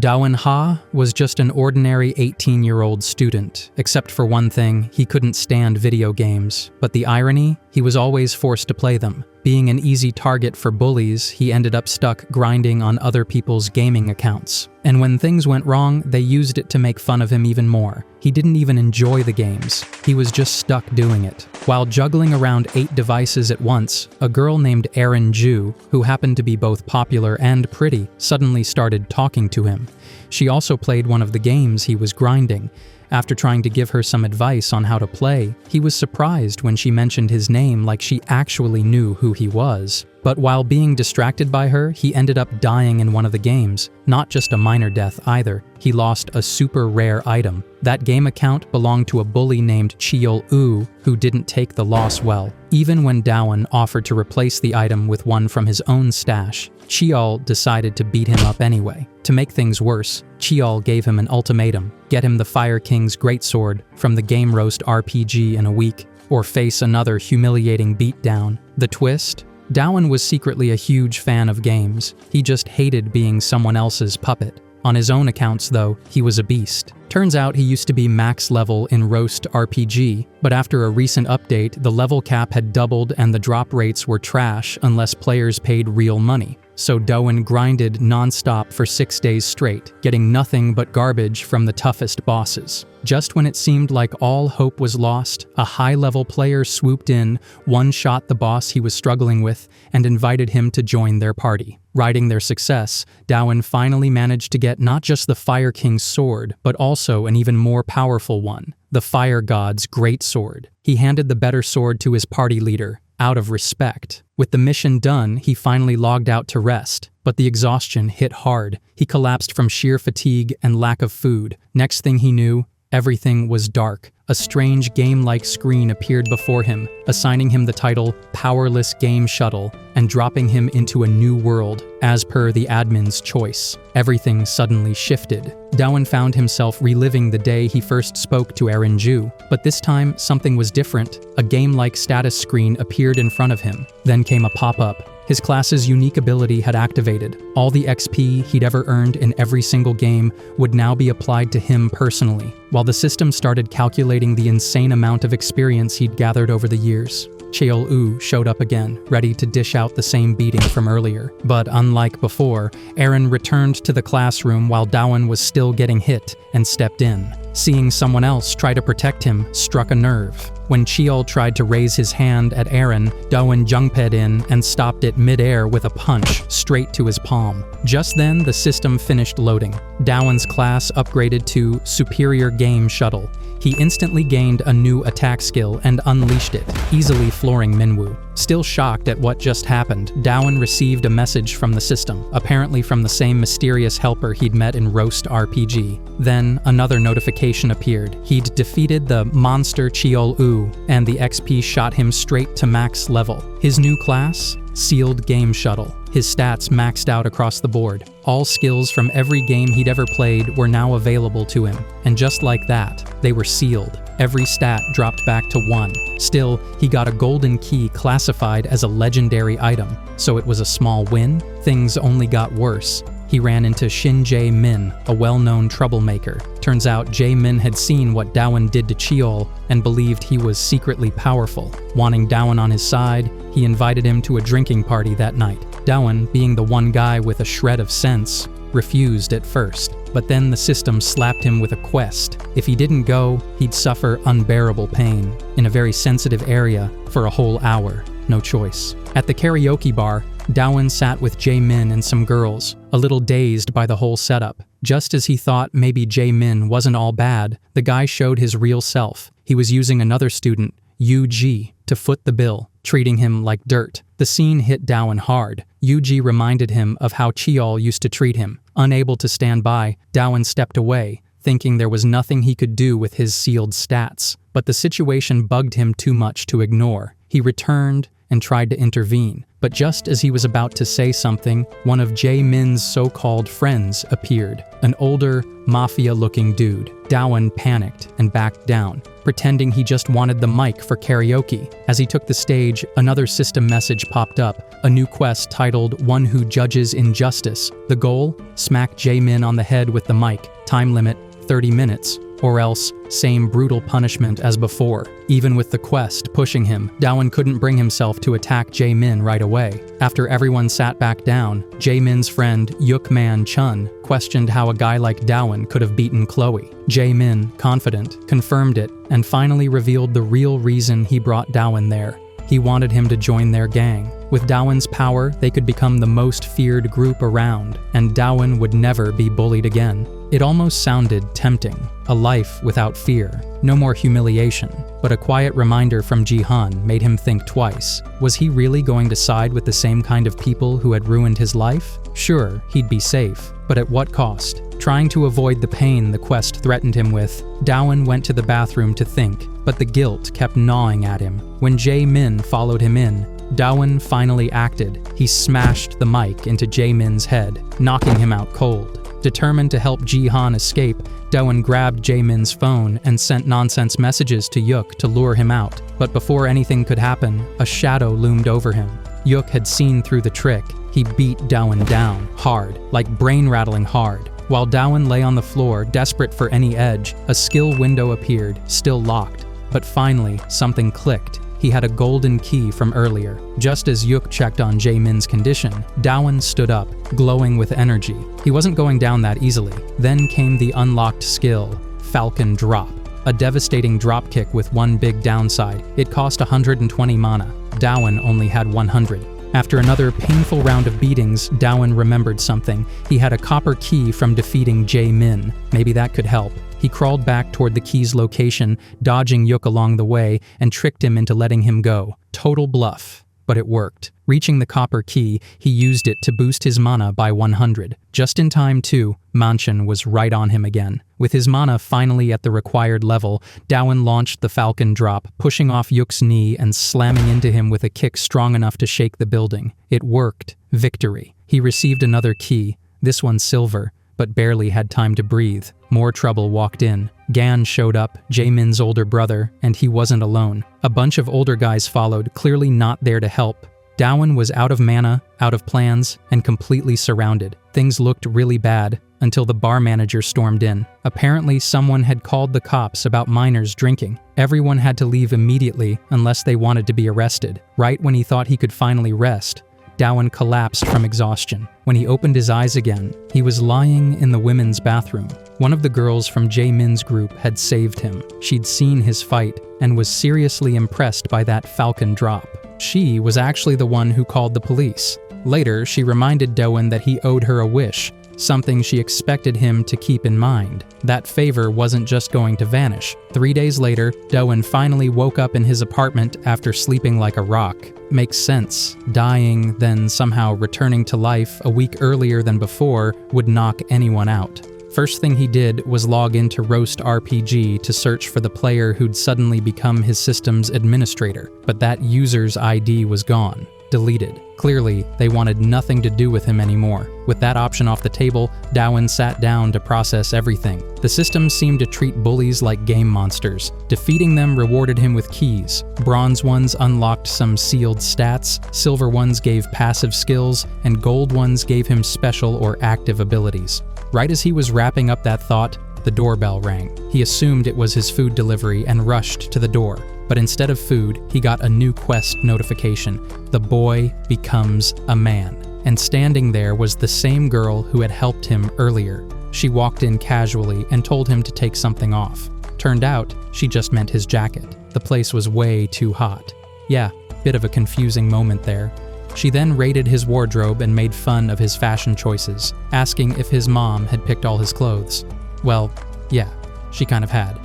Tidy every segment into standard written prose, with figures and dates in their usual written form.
Dawen Ha was just an ordinary 18-year-old student, except for one thing: he couldn't stand video games. But the irony? He was always forced to play them. Being an easy target for bullies, he ended up stuck grinding on other people's gaming accounts. And when things went wrong, they used it to make fun of him even more. He didn't even enjoy the games. He was just stuck doing it. While juggling around 8 devices at once, a girl named Erin Ju, who happened to be both popular and pretty, suddenly started talking to him. She also played one of the games he was grinding. After trying to give her some advice on how to play, he was surprised when she mentioned his name like she actually knew who he was. But while being distracted by her, he ended up dying in one of the games. Not just a minor death either. He lost a super rare item. That game account belonged to a bully named Cheol-U, who didn't take the loss well. Even when Dawen offered to replace the item with one from his own stash, Cheol decided to beat him up anyway. To make things worse, Cheol gave him an ultimatum: get him the Fire King's greatsword from the Game Roast RPG in a week, or face another humiliating beatdown. The twist? Dawen was secretly a huge fan of games. He just hated being someone else's puppet. On his own accounts, though, he was a beast. Turns out he used to be max level in Roast RPG, but after a recent update, the level cap had doubled and the drop rates were trash unless players paid real money. So Dawen grinded non-stop for 6 days straight, getting nothing but garbage from the toughest bosses. Just when it seemed like all hope was lost, a high-level player swooped in, one-shot the boss he was struggling with, and invited him to join their party. Riding their success, Dawen finally managed to get not just the Fire King's sword, but also an even more powerful one, the Fire God's great sword. He handed the better sword to his party leader, out of respect. With the mission done, he finally logged out to rest, but the exhaustion hit hard. He collapsed from sheer fatigue and lack of food. Next thing he knew, everything was dark. A strange game-like screen appeared before him, assigning him the title Powerless Game Shuttle and dropping him into a new world, as per the admin's choice. Everything suddenly shifted. Dawen found himself reliving the day he first spoke to Erin Ju, but this time something was different. A game-like status screen appeared in front of him. Then came a pop-up. His class's unique ability had activated. All the XP he'd ever earned in every single game would now be applied to him personally, while the system started calculating the insane amount of experience he'd gathered over the years. Cheol-U showed up again, ready to dish out the same beating from earlier. But unlike before, Erin returned to the classroom while Dawen was still getting hit and stepped in. Seeing someone else try to protect him struck a nerve. When Cheol tried to raise his hand at Erin, Dawen jungped in and stopped it mid-air with a punch straight to his palm. Just then, the system finished loading. Dawen's class upgraded to Superior Game Shuttle. He instantly gained a new attack skill and unleashed it, easily flooring Minwoo. Still shocked at what just happened, Dawen received a message from the system, apparently from the same mysterious helper he'd met in Roast RPG. Then, another notification appeared. He'd defeated the monster Cheol-U, and the XP shot him straight to max level. His new class? Sealed Game Shuttle. His stats maxed out across the board. All skills from every game he'd ever played were now available to him. And just like that, they were sealed. Every stat dropped back to 1. Still, he got a golden key classified as a legendary item. So it was a small win? Things only got worse. He ran into Shin Jae-min, a well-known troublemaker. Turns out Jae-min had seen what Dawen did to Cheol and believed he was secretly powerful. Wanting Dawen on his side, he invited him to a drinking party that night. Dawen, being the one guy with a shred of sense, refused at first. But then the system slapped him with a quest. If he didn't go, he'd suffer unbearable pain in a very sensitive area for a whole hour. No choice. At the karaoke bar, Dawen sat with Jae-min and some girls, a little dazed by the whole setup. Just as he thought maybe Jae-min wasn't all bad, the guy showed his real self. He was using another student, Yu-ji, to foot the bill, treating him like dirt. The scene hit Dawen hard. Yu-ji reminded him of how Cheol used to treat him. Unable to stand by, Dawen stepped away, thinking there was nothing he could do with his sealed stats. But the situation bugged him too much to ignore. He returned and tried to intervene. But just as he was about to say something, one of Jae-min's so-called friends appeared, an older, mafia-looking dude. Daewon panicked and backed down, pretending he just wanted the mic for karaoke. As he took the stage, another system message popped up, a new quest titled One Who Judges Injustice. The goal? Smack Jae-min on the head with the mic. Time limit, 30 minutes. Or else, same brutal punishment as before. Even with the quest pushing him, Daewon couldn't bring himself to attack Jae-min right away. After everyone sat back down, Jae-min's friend Yukman Chun questioned how a guy like Daewon could have beaten Chloe. Jae-min, confident, confirmed it and finally revealed the real reason he brought Daewon there. He wanted him to join their gang. With Daewon's power, they could become the most feared group around, and Daewon would never be bullied again. It almost sounded tempting. A life without fear. No more humiliation. But a quiet reminder from Jihan made him think twice. Was he really going to side with the same kind of people who had ruined his life? Sure, he'd be safe, but at what cost? Trying to avoid the pain the quest threatened him with, Daewon went to the bathroom to think, but the guilt kept gnawing at him. When Jae-min followed him in, Daewon finally acted. He smashed the mic into Jae-min's head, knocking him out cold. Determined to help Jihan escape, Daewon grabbed Jae-min's phone and sent nonsense messages to Yuk to lure him out. But before anything could happen, a shadow loomed over him. Yuk had seen through the trick. He beat Daewon down, hard, like brain-rattling hard. While Daewon lay on the floor, desperate for any edge, a skill window appeared, still locked. But finally, something clicked. He had a golden key from earlier. Just as Yuk checked on Jae-min's condition, Daewon stood up, glowing with energy. He wasn't going down that easily. Then came the unlocked skill, Falcon Drop. A devastating dropkick with one big downside. It cost 120 mana. Daewon only had 100. After another painful round of beatings, Daewon remembered something. He had a copper key from defeating Jae-min. Maybe that could help. He crawled back toward the key's location, dodging Yuk along the way, and tricked him into letting him go. Total bluff. But it worked. Reaching the copper key, he used it to boost his mana by 100. Just in time, too, Manchen was right on him again. With his mana finally at the required level, Daewon launched the Falcon Drop, pushing off Yuk's knee and slamming into him with a kick strong enough to shake the building. It worked. Victory. He received another key, this one silver, but barely had time to breathe. More trouble walked in. Gan showed up, Jae-min's older brother, and he wasn't alone. A bunch of older guys followed, clearly not there to help. Daewon was out of mana, out of plans, and completely surrounded. Things looked really bad, until the bar manager stormed in. Apparently, someone had called the cops about minors drinking. Everyone had to leave immediately unless they wanted to be arrested. Right when he thought he could finally rest, Daewon collapsed from exhaustion. When he opened his eyes again, he was lying in the women's bathroom. One of the girls from Jae-min's group had saved him. She'd seen his fight and was seriously impressed by that Falcon Drop. She was actually the one who called the police. Later, she reminded Daewon that he owed her a wish, something she expected him to keep in mind. That favor wasn't just going to vanish. 3 days later, Daewon finally woke up in his apartment after sleeping like a rock. Makes sense. Dying, then somehow returning to life a week earlier than before would knock anyone out. First thing he did was log into Roast RPG to search for the player who'd suddenly become his system's administrator, but that user's ID was gone. Deleted. Clearly, they wanted nothing to do with him anymore. With that option off the table, Daewon sat down to process everything. The system seemed to treat bullies like game monsters. Defeating them rewarded him with keys. Bronze ones unlocked some sealed stats, silver ones gave passive skills, and gold ones gave him special or active abilities. Right as he was wrapping up that thought, the doorbell rang. He assumed it was his food delivery and rushed to the door. But instead of food, he got a new quest notification. The boy becomes a man. And standing there was the same girl who had helped him earlier. She walked in casually and told him to take something off. Turned out, she just meant his jacket. The place was way too hot. Yeah, bit of a confusing moment there. She then raided his wardrobe and made fun of his fashion choices, asking if his mom had picked all his clothes. Well, yeah, she kind of had.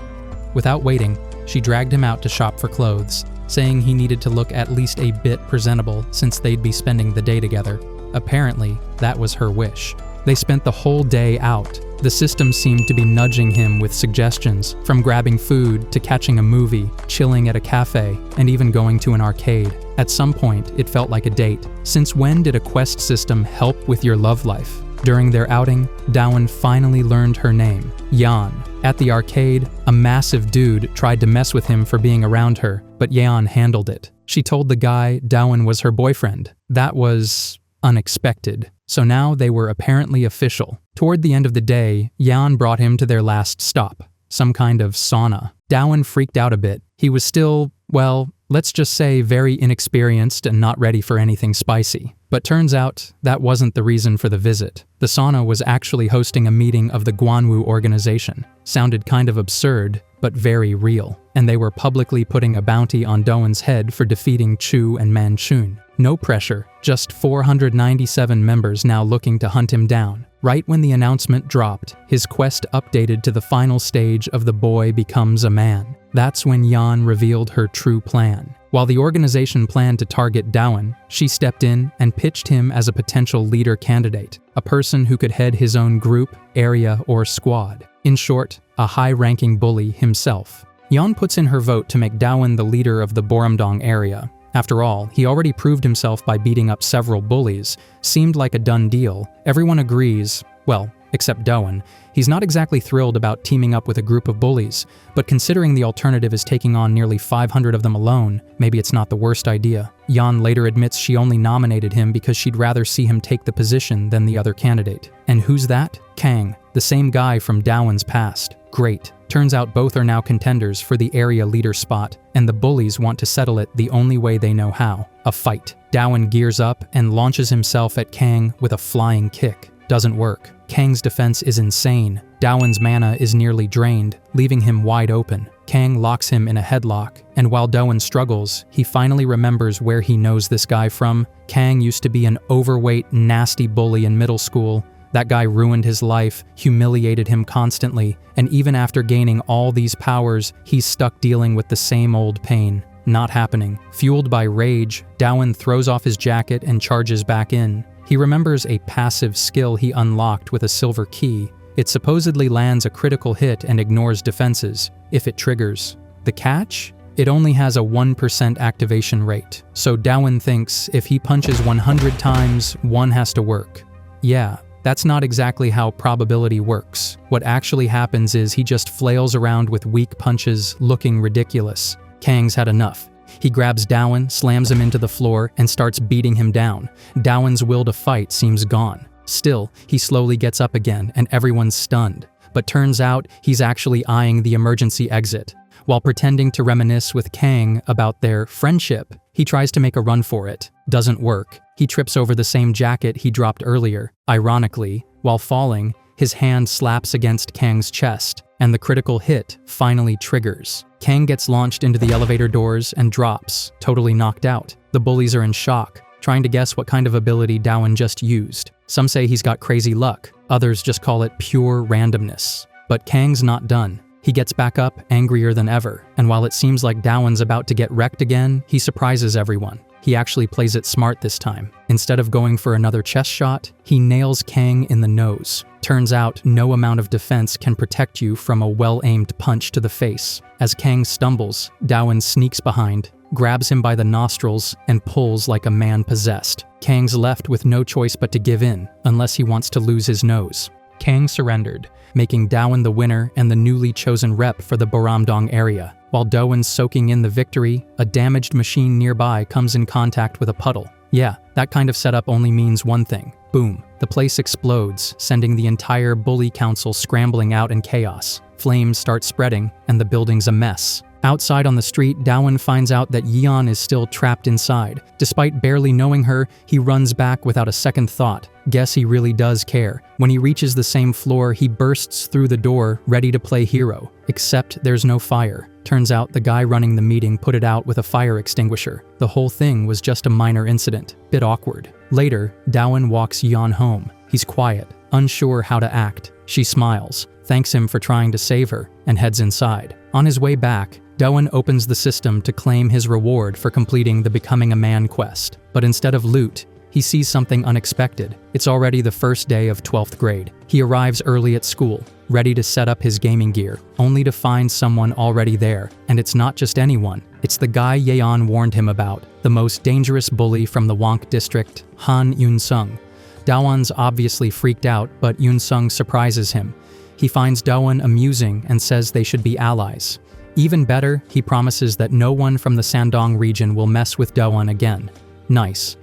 Without waiting, she dragged him out to shop for clothes, saying he needed to look at least a bit presentable since they'd be spending the day together. Apparently, that was her wish. They spent the whole day out, The system seemed to be nudging him with suggestions, from grabbing food to catching a movie, chilling at a cafe, and even going to an arcade. At some point, it felt like a date. Since when did a quest system help with your love life? During their outing, Dawan finally learned her name, Yan. At the arcade, a massive dude tried to mess with him for being around her, but Yan handled it. She told the guy Dawan was her boyfriend. That was unexpected. So now they were apparently official. Toward the end of the day, Yan brought him to their last stop, some kind of sauna. Dawan freaked out a bit. He was still, well, let's just say very inexperienced and not ready for anything spicy. But turns out, that wasn't the reason for the visit. The sauna was actually hosting a meeting of the Guanwu organization. Sounded kind of absurd, but very real. And they were publicly putting a bounty on Dawan's head for defeating Chu and Manchun. No pressure, just 497 members now looking to hunt him down. Right when the announcement dropped, his quest updated to the final stage of The Boy Becomes a Man. That's when Yan revealed her true plan. While the organization planned to target Dawan, she stepped in and pitched him as a potential leader candidate, a person who could head his own group, area, or squad. In short, a high-ranking bully himself. Yan puts in her vote to make Dawan the leader of the Boromdong area. After all, he already proved himself by beating up several bullies. Seemed like a done deal. Everyone agrees, well, except Dawan. He's not exactly thrilled about teaming up with a group of bullies, but considering the alternative is taking on nearly 500 of them alone, maybe it's not the worst idea. Yan later admits she only nominated him because she'd rather see him take the position than the other candidate. And who's that? Kang, the same guy from Dawan's past. Great. Turns out both are now contenders for the area leader spot, and the bullies want to settle it the only way they know how, a fight. Dawan gears up and launches himself at Kang with a flying kick. Doesn't work. Kang's defense is insane. Dawan's mana is nearly drained, leaving him wide open. Kang locks him in a headlock, and while Dawan struggles, he finally remembers where he knows this guy from. Kang used to be an overweight, nasty bully in middle school. That guy ruined his life, humiliated him constantly, and even after gaining all these powers, he's stuck dealing with the same old pain. Not happening. Fueled by rage, Dawan throws off his jacket and charges back in. He remembers a passive skill he unlocked with a silver key. It supposedly lands a critical hit and ignores defenses, if it triggers. The catch? It only has a 1% activation rate, so Dawan thinks if he punches 100 times, one has to work. Yeah. That's not exactly how probability works. What actually happens is he just flails around with weak punches, looking ridiculous. Kang's had enough. He grabs Dawan, slams him into the floor, and starts beating him down. Dawan's will to fight seems gone. Still, he slowly gets up again, and everyone's stunned. But turns out, he's actually eyeing the emergency exit. While pretending to reminisce with Kang about their friendship, he tries to make a run for it. Doesn't work. He trips over the same jacket he dropped earlier. Ironically, while falling, his hand slaps against Kang's chest, and the critical hit finally triggers. Kang gets launched into the elevator doors and drops, totally knocked out. The bullies are in shock, trying to guess what kind of ability Dawan just used. Some say he's got crazy luck, others just call it pure randomness. But Kang's not done. He gets back up, angrier than ever, and while it seems like Dawan's about to get wrecked again, he surprises everyone. He actually plays it smart this time. Instead of going for another chest shot, he nails Kang in the nose. Turns out, no amount of defense can protect you from a well-aimed punch to the face. As Kang stumbles, Dawan sneaks behind, grabs him by the nostrils, and pulls like a man possessed. Kang's left with no choice but to give in, unless he wants to lose his nose. Kang surrendered, making Dawan the winner and the newly chosen rep for the Boromdong area. While Dawan's soaking in the victory, a damaged machine nearby comes in contact with a puddle. Yeah, that kind of setup only means one thing. Boom. The place explodes, sending the entire bully council scrambling out in chaos. Flames start spreading, and the building's a mess. Outside on the street, Dawan finds out that Jihan is still trapped inside. Despite barely knowing her, he runs back without a second thought. Guess he really does care. When he reaches the same floor, he bursts through the door, ready to play hero. Except there's no fire. Turns out the guy running the meeting put it out with a fire extinguisher. The whole thing was just a minor incident. Bit awkward. Later, Dawan walks Jihan home. He's quiet, unsure how to act. She smiles, thanks him for trying to save her, and heads inside. On his way back, Dawan opens the system to claim his reward for completing the Becoming a Man quest. But instead of loot, he sees something unexpected. It's already the first day of 12th grade. He arrives early at school, ready to set up his gaming gear, only to find someone already there. And it's not just anyone. It's the guy Yeon warned him about, the most dangerous bully from the Wonk district, Han Yoon-sung. Dawon's obviously freaked out, but Yoon-sung surprises him. He finds Dawon amusing and says they should be allies. Even better, he promises that no one from the Sandong region will mess with Dawon again. Nice.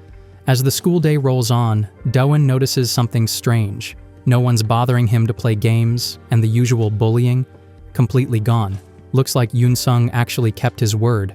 As the school day rolls on, Dawon notices something strange. No one's bothering him to play games, and the usual bullying, completely gone. Looks like Yoon-sung actually kept his word.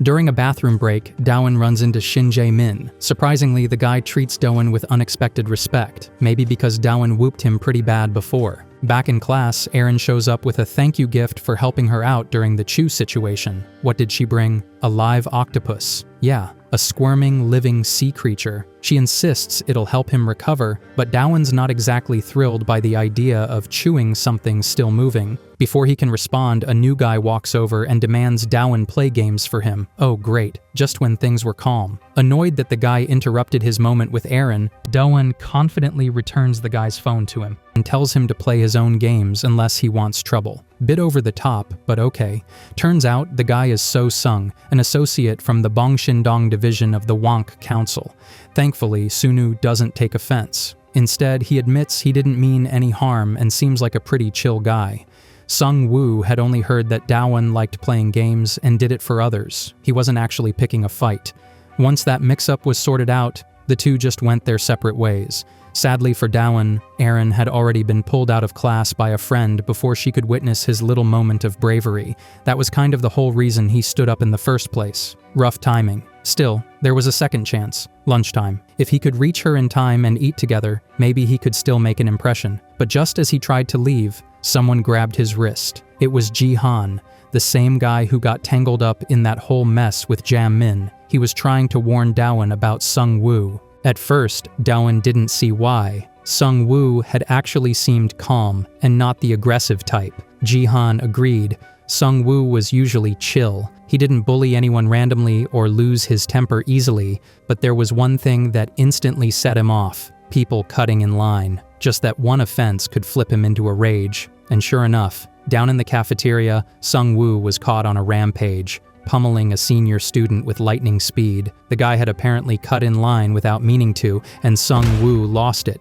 During a bathroom break, Dawon runs into Shin Jae-min. Surprisingly, the guy treats Dawon with unexpected respect, maybe because Dawon whooped him pretty bad before. Back in class, Erin shows up with a thank you gift for helping her out during the Chu situation. What did she bring? A live octopus. Yeah, a squirming, living sea creature. She insists it'll help him recover, but Dawon's not exactly thrilled by the idea of chewing something still moving. Before he can respond, a new guy walks over and demands Dawon play games for him. Oh great, just when things were calm. Annoyed that the guy interrupted his moment with Erin, Dawon confidently returns the guy's phone to him and tells him to play his own games unless he wants trouble. Bit over the top, but okay. Turns out the guy is So-sung, an associate from the Bongshindong division of the Wonk Council. Thankfully, Sunu doesn't take offense. Instead, he admits he didn't mean any harm and seems like a pretty chill guy. Sung-woo had only heard that Dawon liked playing games and did it for others. He wasn't actually picking a fight. Once that mix-up was sorted out, the two just went their separate ways. Sadly for Dawon, Erin had already been pulled out of class by a friend before she could witness his little moment of bravery. That was kind of the whole reason he stood up in the first place. Rough timing. Still, there was a second chance. Lunchtime. If he could reach her in time and eat together, maybe he could still make an impression. But just as he tried to leave, someone grabbed his wrist. It was Jihan, the same guy who got tangled up in that whole mess with Jam-min. He was trying to warn Dawon about Sung-woo. At first, Dawon didn't see why. Sung-woo had actually seemed calm and not the aggressive type. Jihan agreed. Sung-woo was usually chill. He didn't bully anyone randomly or lose his temper easily, but there was one thing that instantly set him off: people cutting in line. Just that one offense could flip him into a rage. And sure enough, down in the cafeteria, Sung-woo was caught on a rampage, pummeling a senior student with lightning speed. The guy had apparently cut in line without meaning to, and Sung-woo lost it.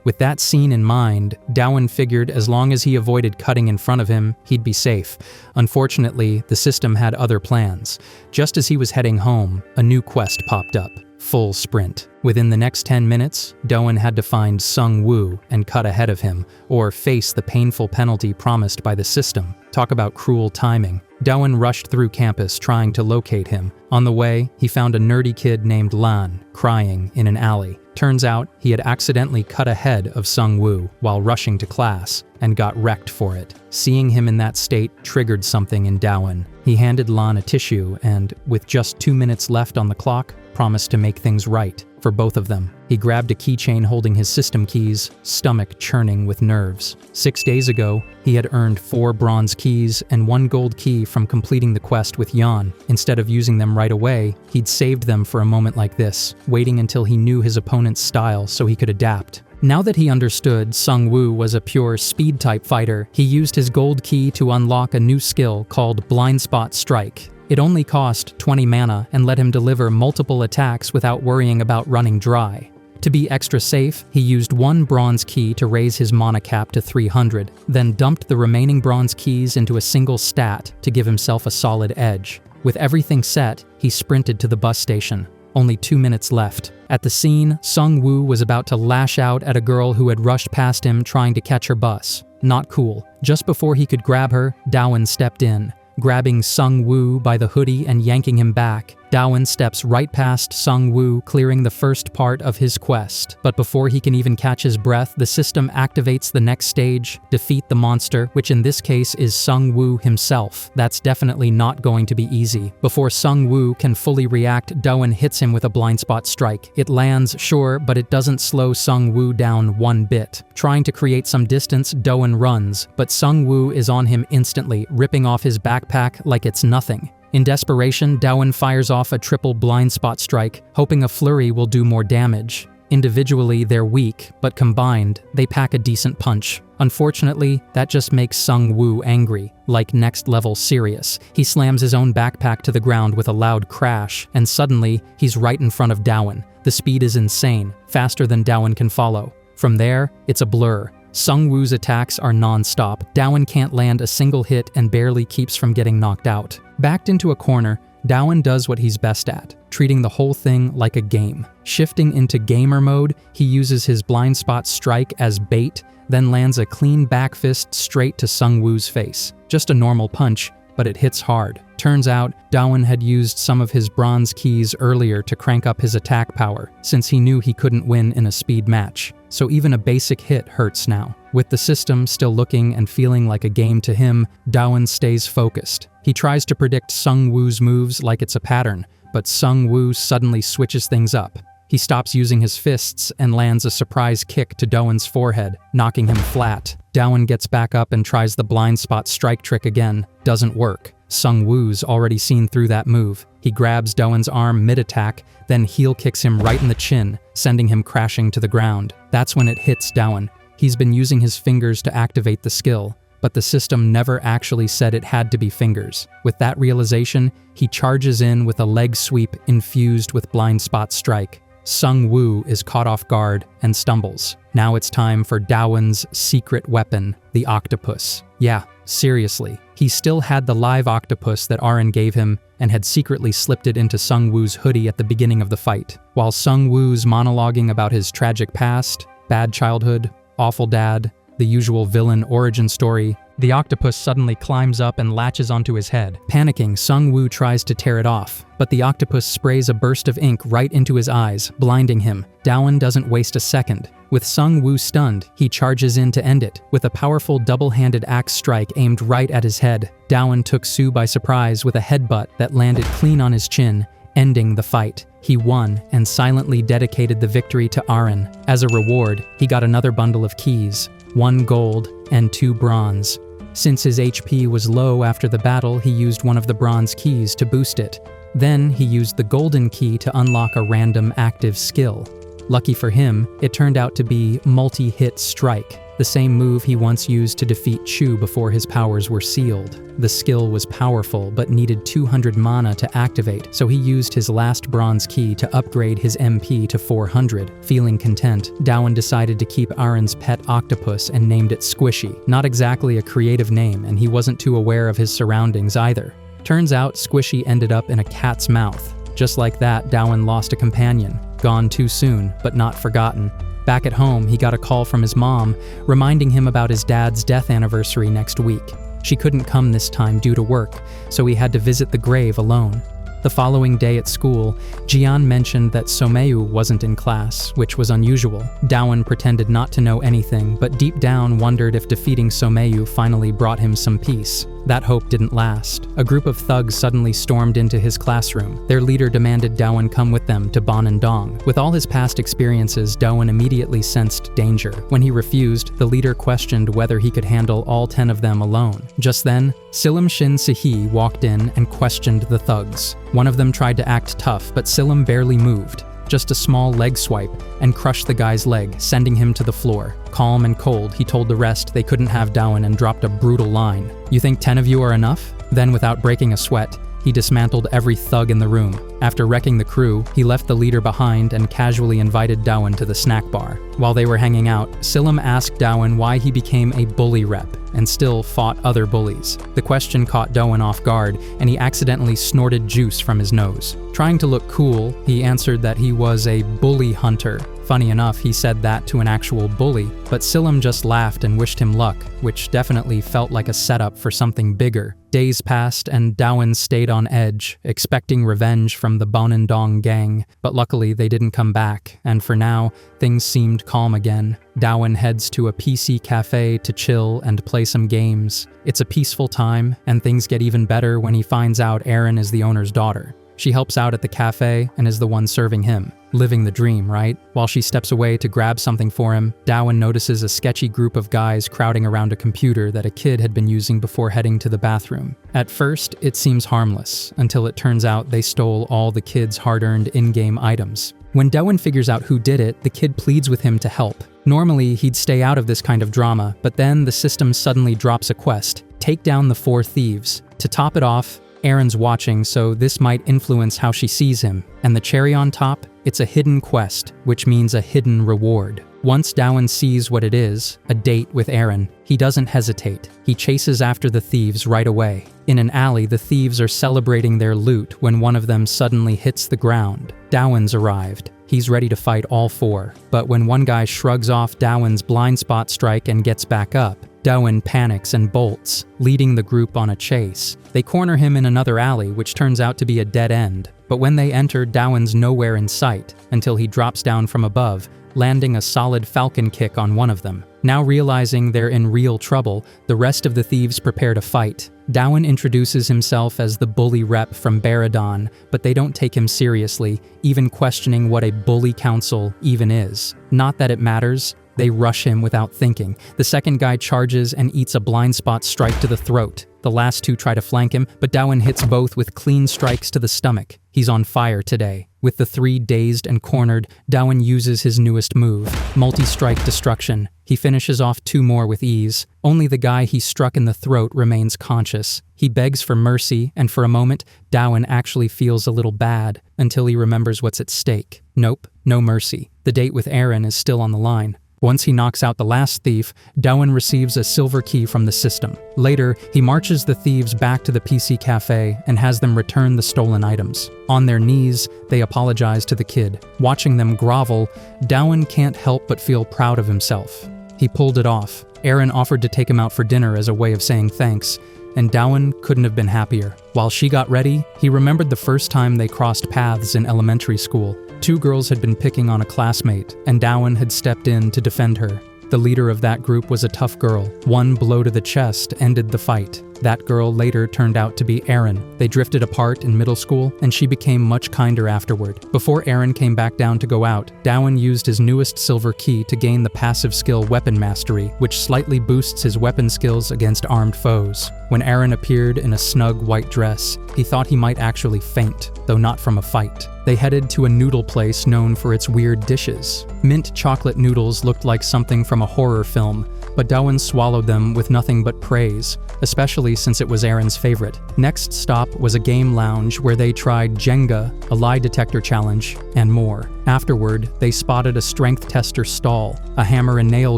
With that scene in mind, Dawon figured as long as he avoided cutting in front of him, he'd be safe. Unfortunately, the system had other plans. Just as he was heading home, a new quest popped up. Full sprint. Within the next 10 minutes, Dawon had to find Sung-woo and cut ahead of him, or face the painful penalty promised by the system. Talk about cruel timing. Dawon rushed through campus trying to locate him. On the way, he found a nerdy kid named Lan, crying in an alley. Turns out, he had accidentally cut ahead of Sung-woo while rushing to class, and got wrecked for it. Seeing him in that state triggered something in Dawon. He handed Lan a tissue and, with just 2 minutes left on the clock, promised to make things right for both of them. He grabbed a keychain holding his system keys, stomach churning with nerves. 6 days ago, he had earned 4 bronze keys and 1 gold key from completing the quest with Yeon. Instead of using them right away, he'd saved them for a moment like this, waiting until he knew his opponent's style so he could adapt. Now that he understood Sung-woo was a pure speed-type fighter, he used his gold key to unlock a new skill called Blind Spot Strike. It only cost 20 mana and let him deliver multiple attacks without worrying about running dry. To be extra safe, he used 1 bronze key to raise his mangacap to 300, then dumped the remaining bronze keys into a single stat to give himself a solid edge. With everything set, he sprinted to the bus station. Only 2 minutes left. At the scene, Sung-woo was about to lash out at a girl who had rushed past him trying to catch her bus. Not cool. Just before he could grab her, Dawon stepped in. Grabbing Sung-woo by the hoodie and yanking him back, Dawon steps right past Sung-woo, clearing the first part of his quest. But before he can even catch his breath, the system activates the next stage: defeat the monster, which in this case is Sung-woo himself. That's definitely not going to be easy. Before Sung-woo can fully react, Dawon hits him with a blind spot strike. It lands, sure, but it doesn't slow Sung-woo down one bit. Trying to create some distance, Dawon runs, but Sung-woo is on him instantly, ripping off his backpack like it's nothing. In desperation, Dawan fires off a triple blind spot strike, hoping a flurry will do more damage. Individually, they're weak, but combined, they pack a decent punch. Unfortunately, that just makes Sung-woo angry, like next level serious. He slams his own backpack to the ground with a loud crash, and suddenly, he's right in front of Dawan. The speed is insane, faster than Dawan can follow. From there, it's a blur. Sung-woo's attacks are non-stop. Dawan can't land a single hit and barely keeps from getting knocked out. Backed into a corner, Dawan does what he's best at, treating the whole thing like a game. Shifting into gamer mode, he uses his blind spot strike as bait, then lands a clean back fist straight to Sung-woo's face. Just a normal punch, but it hits hard. Turns out, Dawan had used some of his bronze keys earlier to crank up his attack power, since he knew he couldn't win in a speed match. So even a basic hit hurts now. With the system still looking and feeling like a game to him, Dawan stays focused. He tries to predict Sung-woo's moves like it's a pattern, but Sung-woo suddenly switches things up. He stops using his fists and lands a surprise kick to Dawan's forehead, knocking him flat. Dawan gets back up and tries the blind spot strike trick again. Doesn't work. Sung-woo's already seen through that move. He grabs Dawan's arm mid-attack, then heel kicks him right in the chin, sending him crashing to the ground. That's when it hits Dawan. He's been using his fingers to activate the skill, but the system never actually said it had to be fingers. With that realization, he charges in with a leg sweep infused with blind spot strike. Sung-woo is caught off guard and stumbles. Now it's time for Dawan's secret weapon, the octopus. Yeah, seriously. He still had the live octopus that Aren gave him and had secretly slipped it into Sung-woo's hoodie at the beginning of the fight. While Sung-woo's monologuing about his tragic past, bad childhood, awful dad, the usual villain origin story, the octopus suddenly climbs up and latches onto his head. Panicking, Sung-woo tries to tear it off, but the octopus sprays a burst of ink right into his eyes, blinding him. Dawan doesn't waste a second. With Sung-woo stunned, he charges in to end it, with a powerful double-handed axe strike aimed right at his head. Dawan took Soo by surprise with a headbutt that landed clean on his chin, ending the fight. He won and silently dedicated the victory to Aren. As a reward, he got another bundle of keys, 1 gold and 2 bronze. Since his HP was low after the battle, he used one of the bronze keys to boost it. Then he used the golden key to unlock a random active skill. Lucky for him, it turned out to be multi-hit strike, the same move he once used to defeat Chu before his powers were sealed. The skill was powerful but needed 200 mana to activate, so he used his last bronze key to upgrade his MP to 400. Feeling content, Dawan decided to keep Aren's pet octopus and named it Squishy. Not exactly a creative name, and he wasn't too aware of his surroundings either. Turns out Squishy ended up in a cat's mouth. Just like that, Dawan lost a companion. Gone too soon, but not forgotten. Back at home, he got a call from his mom, reminding him about his dad's death anniversary next week. She couldn't come this time due to work, so he had to visit the grave alone. The following day at school, Jihan mentioned that Someu wasn't in class, which was unusual. Dawan pretended not to know anything, but deep down wondered if defeating Someu finally brought him some peace. That hope didn't last. A group of thugs suddenly stormed into his classroom. Their leader demanded Dawan come with them to Banandong. With all his past experiences, Dawan immediately sensed danger. When he refused, the leader questioned whether he could handle all 10 of them alone. Just then, Silim Shin Sihi walked in and questioned the thugs. One of them tried to act tough, but Silim barely moved. Just a small leg swipe, and crushed the guy's leg, sending him to the floor. Calm and cold, he told the rest they couldn't have Dawan and dropped a brutal line. "You think 10 of you are enough?" Then, without breaking a sweat, he dismantled every thug in the room. After wrecking the crew, he left the leader behind and casually invited Dawan to the snack bar. While they were hanging out, Silim asked Dawan why he became a bully rep and still fought other bullies. The question caught Dawan off guard, and he accidentally snorted juice from his nose. Trying to look cool, he answered that he was a bully hunter. Funny enough, he said that to an actual bully, but Silim just laughed and wished him luck, which definitely felt like a setup for something bigger. Days passed, and Dawan stayed on edge, expecting revenge from the Banandong gang, but luckily they didn't come back, and for now, things seemed calm again. Dawan heads to a PC cafe to chill and play some games. It's a peaceful time, and things get even better when he finds out Aren is the owner's daughter. She helps out at the cafe and is the one serving him. Living the dream, right? While she steps away to grab something for him, Dawan notices a sketchy group of guys crowding around a computer that a kid had been using before heading to the bathroom. At first, it seems harmless, until it turns out they stole all the kid's hard-earned in-game items. When Dawan figures out who did it, the kid pleads with him to help. Normally, he'd stay out of this kind of drama, but then the system suddenly drops a quest: take down the 4 thieves. To top it off, Erin's watching, so this might influence how she sees him. And the cherry on top? It's a hidden quest, which means a hidden reward. Once Dawan sees what it is, a date with Erin, he doesn't hesitate. He chases after the thieves right away. In an alley, the thieves are celebrating their loot when one of them suddenly hits the ground. Dawan's arrived. He's ready to fight all 4. But when one guy shrugs off Dawan's blind spot strike and gets back up, Dawan panics and bolts, leading the group on a chase. They corner him in another alley, which turns out to be a dead end. But when they enter, Dawan's nowhere in sight, until he drops down from above, landing a solid falcon kick on one of them. Now realizing they're in real trouble, the rest of the thieves prepare to fight. Dawan introduces himself as the bully rep from Baradon, but they don't take him seriously, even questioning what a bully council even is. Not that it matters. They rush him without thinking. The second guy charges and eats a blind spot strike to the throat. The last 2 try to flank him, but Dawan hits both with clean strikes to the stomach. He's on fire today. With the 3 dazed and cornered, Dawan uses his newest move, multi-strike destruction. He finishes off 2 more with ease. Only the guy he struck in the throat remains conscious. He begs for mercy, and for a moment, Dawan actually feels a little bad, until he remembers what's at stake. Nope, no mercy. The date with Erin is still on the line. Once he knocks out the last thief, Dawan receives a silver key from the system. Later, he marches the thieves back to the PC cafe and has them return the stolen items. On their knees, they apologize to the kid. Watching them grovel, Dawan can't help but feel proud of himself. He pulled it off. Erin offered to take him out for dinner as a way of saying thanks, and Dawan couldn't have been happier. While she got ready, he remembered the first time they crossed paths in elementary school. 2 girls had been picking on a classmate, and Dawan had stepped in to defend her. The leader of that group was a tough girl. One blow to the chest ended the fight. That girl later turned out to be Erin. They drifted apart in middle school, and she became much kinder afterward. Before Erin came back down to go out, Dawan used his newest silver key to gain the passive skill Weapon Mastery, which slightly boosts his weapon skills against armed foes. When Erin appeared in a snug white dress, he thought he might actually faint, though not from a fight. They headed to a noodle place known for its weird dishes. Mint chocolate noodles looked like something from a horror film, but Dawan swallowed them with nothing but praise, especially since it was Erin's favorite. Next stop was a game lounge where they tried Jenga, a lie detector challenge, and more. Afterward, they spotted a strength tester stall, a hammer and nail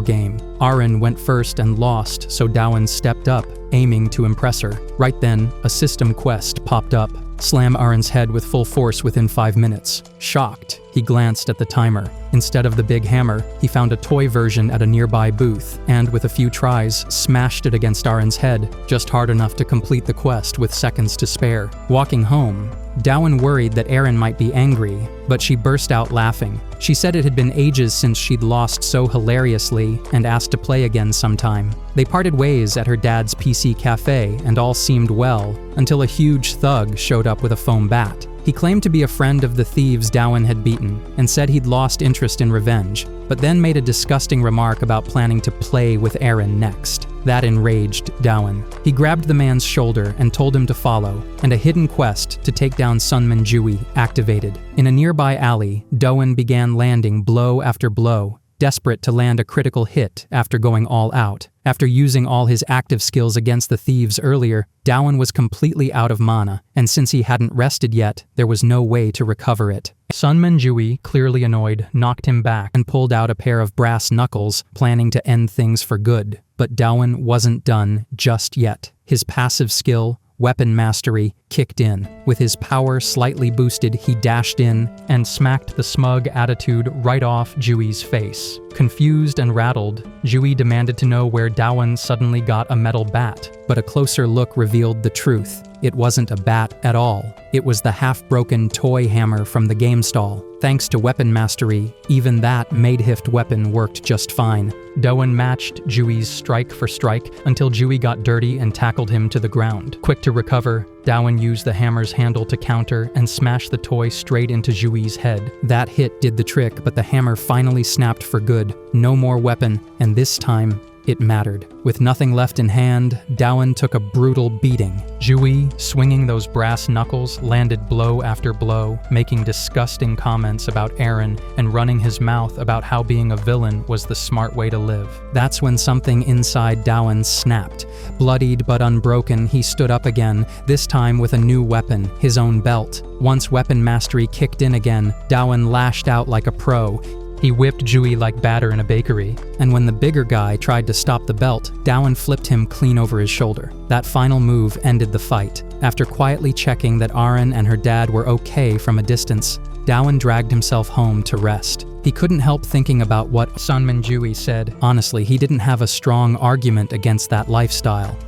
game. Aaron went first and lost, so Dawan stepped up, aiming to impress her. Right then, a system quest popped up. Slam Aaron's head with full force within 5 minutes. Shocked, he glanced at the timer. Instead of the big hammer, he found a toy version at a nearby booth, and with a few tries, smashed it against Aaron's head, just hard enough to complete the quest with seconds to spare. Walking home, Dawan worried that Erin might be angry, but she burst out laughing. She said it had been ages since she'd lost so hilariously and asked to play again sometime. They parted ways at her dad's PC cafe and all seemed well, until a huge thug showed up with a foam bat. He claimed to be a friend of the thieves Dawan had beaten and said he'd lost interest in revenge, but then made a disgusting remark about planning to play with Erin next. That enraged Dawan. He grabbed the man's shoulder and told him to follow, and a hidden quest to take down Sunman Jui activated. In a nearby alley, Dawan began landing blow after blow, desperate to land a critical hit after going all out. After using all his active skills against the thieves earlier, Dawan was completely out of mana, and since he hadn't rested yet, there was no way to recover it. Sunman Jui, clearly annoyed, knocked him back and pulled out a pair of brass knuckles, planning to end things for good. But Dawan wasn't done just yet. His passive skill, Weapon Mastery, kicked in. With his power slightly boosted, he dashed in and smacked the smug attitude right off Jui's face. Confused and rattled, Jui demanded to know where Dawan suddenly got a metal bat, but a closer look revealed the truth. It wasn't a bat at all. It was the half-broken toy hammer from the game stall. Thanks to Weapon Mastery, even that makeshift weapon worked just fine. Dawan matched Jui's strike for strike until Jui got dirty and tackled him to the ground. Quick to recover, Dawan used the hammer's handle to counter and smashed the toy straight into Jui's head. That hit did the trick, but the hammer finally snapped for good. No more weapon, and this time, it mattered. With nothing left in hand, Dawan took a brutal beating. Jui, swinging those brass knuckles, landed blow after blow, making disgusting comments about Aaron and running his mouth about how being a villain was the smart way to live. That's when something inside Dawan snapped. Bloodied but unbroken, he stood up again, this time with a new weapon, his own belt. Once weapon mastery kicked in again, Dawan lashed out like a pro. He whipped Jui like batter in a bakery, and when the bigger guy tried to stop the belt, Dawan flipped him clean over his shoulder. That final move ended the fight. After quietly checking that Aaron and her dad were okay from a distance, Dawan dragged himself home to rest. He couldn't help thinking about what Sunmin Jui said. Honestly, he didn't have a strong argument against that lifestyle.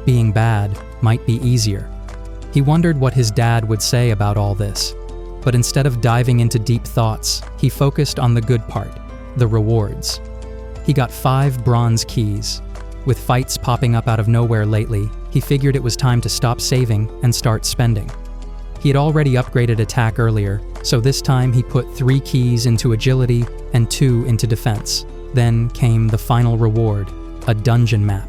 Being bad might be easier. He wondered what his dad would say about all this. But instead of diving into deep thoughts, he focused on the good part, the rewards. He got 5 bronze keys. With fights popping up out of nowhere lately, he figured it was time to stop saving and start spending. He had already upgraded attack earlier, so this time he put 3 keys into agility and 2 into defense. Then came the final reward, a dungeon map.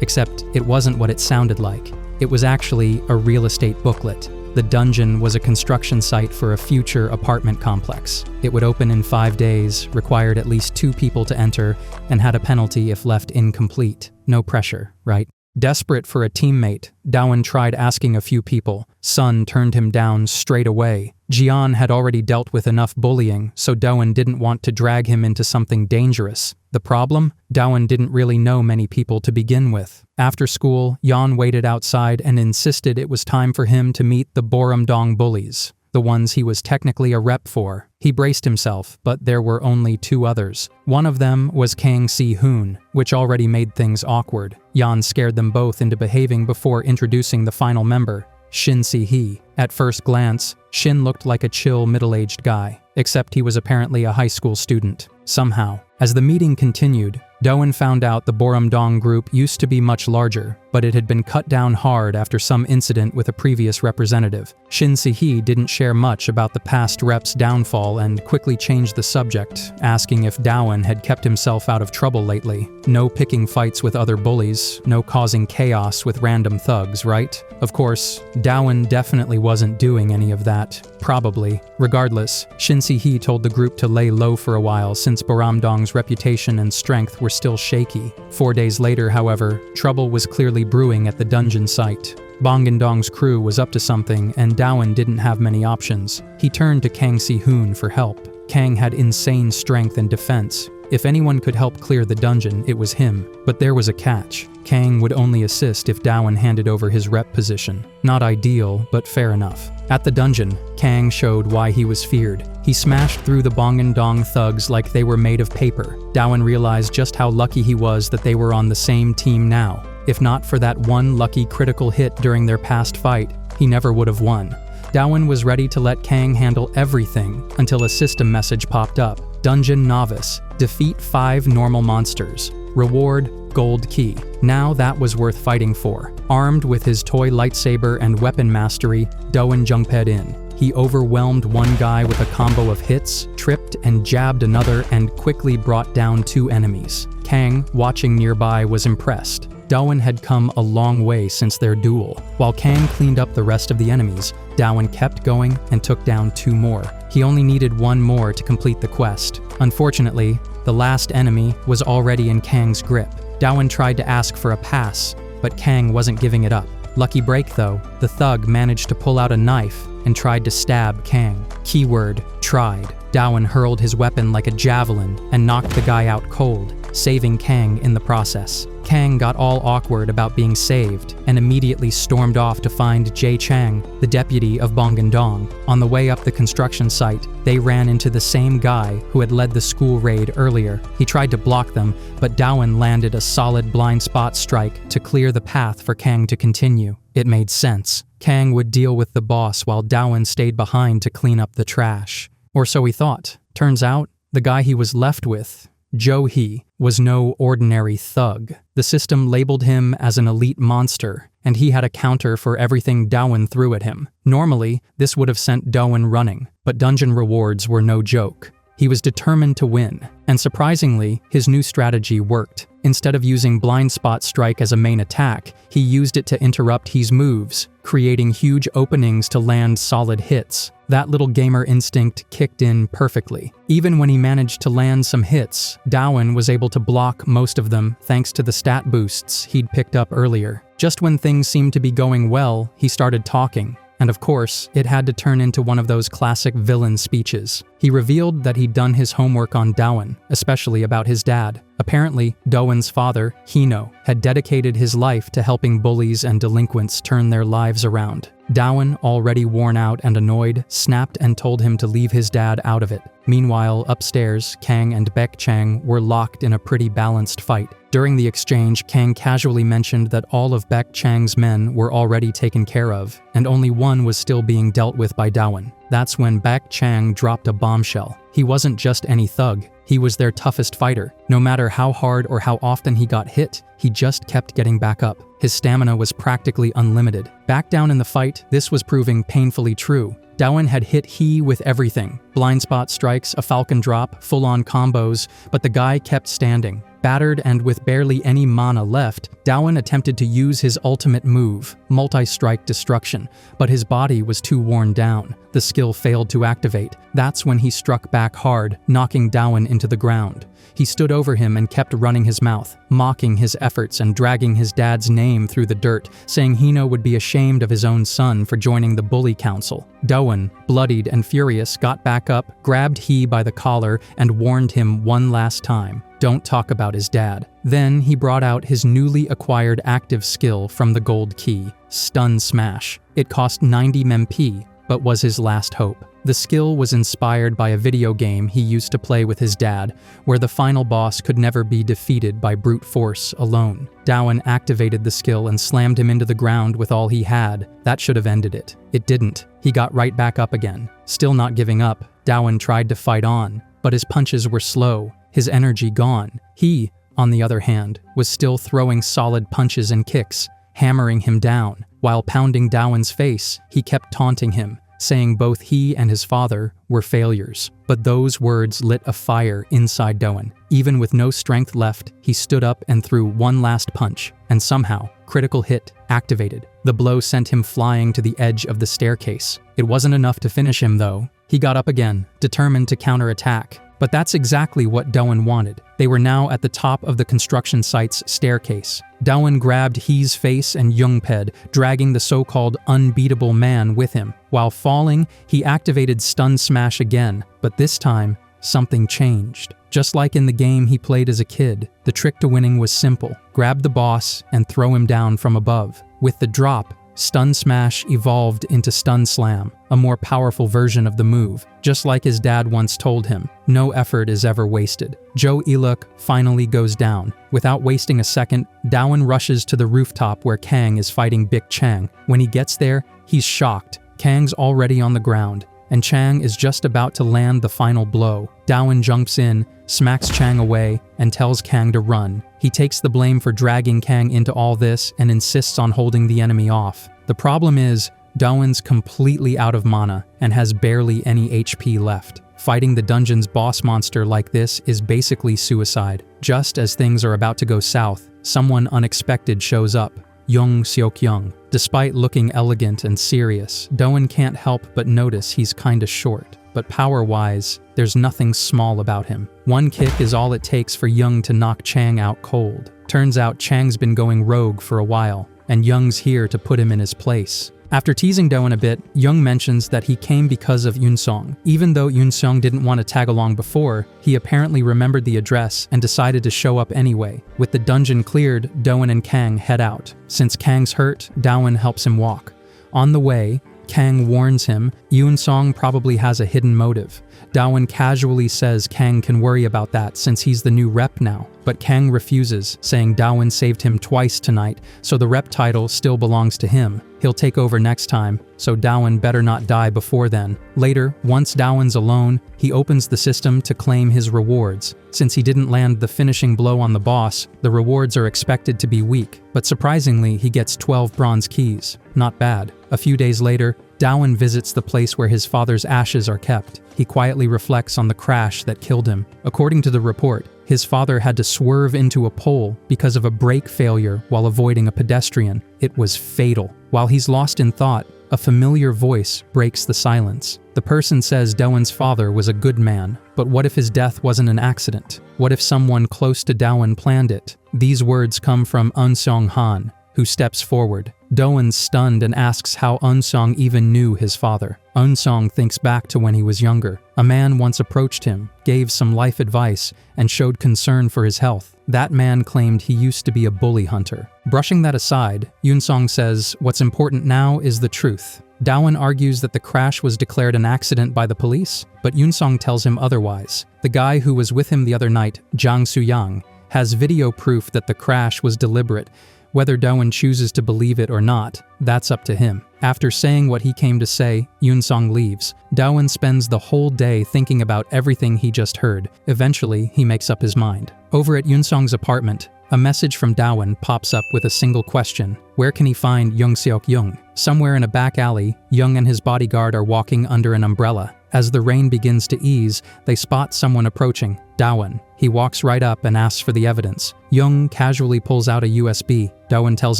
Except it wasn't what it sounded like. It was actually a real estate booklet. The dungeon was a construction site for a future apartment complex. It would open in 5 days, required at least 2 people to enter, and had a penalty if left incomplete. No pressure, right? Desperate for a teammate, Dawan tried asking a few people. Sun turned him down straight away. Jihan had already dealt with enough bullying, so Dawan didn't want to drag him into something dangerous. The problem? Dawan didn't really know many people to begin with. After school, Yan waited outside and insisted it was time for him to meet the Boramdong bullies, the ones he was technically a rep for. He braced himself, but there were only 2 others. One of them was Kang Si-hoon, which already made things awkward. Yan scared them both into behaving before introducing the final member, Shin Si-hee. At first glance, Shin looked like a chill middle-aged guy, except he was apparently a high school student. Somehow, as the meeting continued, Dawan found out the Boramdong group used to be much larger, but it had been cut down hard after some incident with a previous representative. Shin Si-hee didn't share much about the past rep's downfall and quickly changed the subject, asking if Dawan had kept himself out of trouble lately. No picking fights with other bullies, no causing chaos with random thugs, right? Of course, Dawan definitely wasn't doing any of that. Probably. Regardless, Shin Si-hee told the group to lay low for a while since Boramdong's reputation and strength were still shaky. 4 days later, however, trouble was clearly brewing at the dungeon site. Bongandong's crew was up to something, and Dawan didn't have many options. He turned to Kang Si-hoon for help. Kang had insane strength and defense. If anyone could help clear the dungeon, it was him. But there was a catch. Kang would only assist if Dawan handed over his rep position. Not ideal, but fair enough. At the dungeon, Kang showed why he was feared. He smashed through the Bongandong thugs like they were made of paper. Dawan realized just how lucky he was that they were on the same team now. If not for that one lucky critical hit during their past fight, he never would have won. Dawan was ready to let Kang handle everything until a system message popped up. Dungeon Novice. Defeat 5 normal monsters. Reward, gold key. Now that was worth fighting for. Armed with his toy lightsaber and weapon mastery, Dawan jumped in. He overwhelmed one guy with a combo of hits, tripped and jabbed another, and quickly brought down 2 enemies. Kang, watching nearby, was impressed. Dawan had come a long way since their duel. While Kang cleaned up the rest of the enemies, Dawan kept going and took down 2 more. He only needed 1 more to complete the quest. Unfortunately, the last enemy was already in Kang's grip. Dawan tried to ask for a pass, but Kang wasn't giving it up. Lucky break though, the thug managed to pull out a knife and tried to stab Kang. Keyword, tried. Dawan hurled his weapon like a javelin and knocked the guy out cold, saving Kang in the process. Kang got all awkward about being saved and immediately stormed off to find Jae Chang, the deputy of Bongandong. On the way up the construction site, they ran into the same guy who had led the school raid earlier. He tried to block them, but Dawan landed a solid blind spot strike to clear the path for Kang to continue. It made sense. Kang would deal with the boss while Dawan stayed behind to clean up the trash. Or so he thought. Turns out, the guy he was left with He was no ordinary thug. The system labeled him as an elite monster, and he had a counter for everything Dowan threw at him. Normally, this would have sent Dowan running, but dungeon rewards were no joke. He was determined to win, and surprisingly, his new strategy worked. Instead of using blind spot strike as a main attack, he used it to interrupt He's moves, creating huge openings to land solid hits. That little gamer instinct kicked in perfectly. Even when he managed to land some hits, Dowan was able to block most of them thanks to the stat boosts he'd picked up earlier. Just when things seemed to be going well, he started talking. And of course, it had to turn into one of those classic villain speeches. He revealed that he'd done his homework on Dowan, especially about his dad. Apparently, Dowan's father, Hino, had dedicated his life to helping bullies and delinquents turn their lives around. Dowan, already worn out and annoyed, snapped and told him to leave his dad out of it. Meanwhile, upstairs, Kang and Baek Chang were locked in a pretty balanced fight. During the exchange, Kang casually mentioned that all of Baek Chang's men were already taken care of, and only one was still being dealt with by Dowan. That's when Baek Chang dropped a bombshell. He wasn't just any thug, he was their toughest fighter. No matter how hard or how often he got hit, he just kept getting back up. His stamina was practically unlimited. Back down in the fight, this was proving painfully true. Dowan had hit He with everything. Blind spot strikes, a falcon drop, full-on combos, but the guy kept standing. Battered and with barely any mana left, Dowan attempted to use his ultimate move, multi-strike destruction, but his body was too worn down. The skill failed to activate. That's when he struck back hard, knocking Dowan into the ground. He stood over him and kept running his mouth, mocking his efforts and dragging his dad's name through the dirt, saying Hino would be ashamed of his own son for joining the bully council. Dowan, bloodied and furious, got back up, grabbed He by the collar, and warned him one last time. Don't talk about his dad. Then he brought out his newly acquired active skill from the gold key, Stun Smash. It cost 90 MP, but was his last hope. The skill was inspired by a video game he used to play with his dad, where the final boss could never be defeated by brute force alone. Dowan activated the skill and slammed him into the ground with all he had. That should have ended it. It didn't. He got right back up again. Still not giving up, Dowan tried to fight on, but his punches were slow, his energy gone. He, on the other hand, was still throwing solid punches and kicks, hammering him down. While pounding Dowan's face, he kept taunting him, saying both he and his father were failures. But those words lit a fire inside Dowan. Even with no strength left, he stood up and threw one last punch, and somehow, critical hit activated. The blow sent him flying to the edge of the staircase. It wasn't enough to finish him though. He got up again, determined to counterattack. But that's exactly what Dowan wanted. They were now at the top of the construction site's staircase. Dowan grabbed He's face and Youngped, dragging the so-called unbeatable man with him. While falling, he activated Stun Smash again, but this time, something changed. Just like in the game he played as a kid, the trick to winning was simple. Grab the boss and throw him down from above. With the drop, Stun Smash evolved into Stun Slam, a more powerful version of the move. Just like his dad once told him, no effort is ever wasted. Jo Iluk finally goes down. Without wasting a second, Dowan rushes to the rooftop where Kang is fighting Baek Chang. When he gets there, he's shocked. Kang's already on the ground, and Chang is just about to land the final blow. Dowan jumps in, smacks Chang away, and tells Kang to run. He takes the blame for dragging Kang into all this and insists on holding the enemy off. The problem is, Dowan's completely out of mana and has barely any HP left. Fighting the dungeon's boss monster like this is basically suicide. Just as things are about to go south, someone unexpected shows up. Young Seok-young. Despite looking elegant and serious, Dowan can't help but notice he's kinda short. But power-wise, there's nothing small about him. One kick is all it takes for Young to knock Chang out cold. Turns out Chang's been going rogue for a while, and Young's here to put him in his place. After teasing Dowan a bit, Young mentions that he came because of Yunsong. Even though Yunsong didn't want to tag along before, he apparently remembered the address and decided to show up anyway. With the dungeon cleared, Dowan and Kang head out. Since Kang's hurt, Dowan helps him walk. On the way, Kang warns him Yoon-song probably has a hidden motive. Dawon casually says Kang can worry about that since he's the new rep now, but Kang refuses, saying Dawon saved him twice tonight, so the rep title still belongs to him. He'll take over next time, so Dawon better not die before then. Later, once Dawon's alone, he opens the system to claim his rewards. Since he didn't land the finishing blow on the boss, the rewards are expected to be weak, but surprisingly he gets 12 bronze keys. Not bad. A few days later, Dawon visits the place where his father's ashes are kept. He quietly reflects on the crash that killed him. According to the report, his father had to swerve into a pole because of a brake failure while avoiding a pedestrian. It was fatal. While he's lost in thought, a familiar voice breaks the silence. The person says Dawon's father was a good man, but what if his death wasn't an accident? What if someone close to Dawon planned it? These words come from Eun-sung-han, who steps forward. Dawon's stunned and asks how Eun-sung even knew his father. Eun-sung thinks back to when he was younger. A man once approached him, gave some life advice, and showed concern for his health. That man claimed he used to be a bully hunter. Brushing that aside, Yoon-sung says, "What's important now is the truth." Dawon argues that the crash was declared an accident by the police, but Yoon-sung tells him otherwise. The guy who was with him the other night, Jang Soo-yang, has video proof that the crash was deliberate. Whether Dawon chooses to believe it or not, that's up to him. After saying what he came to say, Yoon-sung leaves. Dawon spends the whole day thinking about everything he just heard. Eventually, he makes up his mind. Over at Yoon-sung's apartment, a message from Dawon pops up with a single question. Where can he find Young-seok-young? Somewhere in a back alley, Young and his bodyguard are walking under an umbrella. As the rain begins to ease, they spot someone approaching, Dawon. He walks right up and asks for the evidence. Young casually pulls out a USB. Dawon tells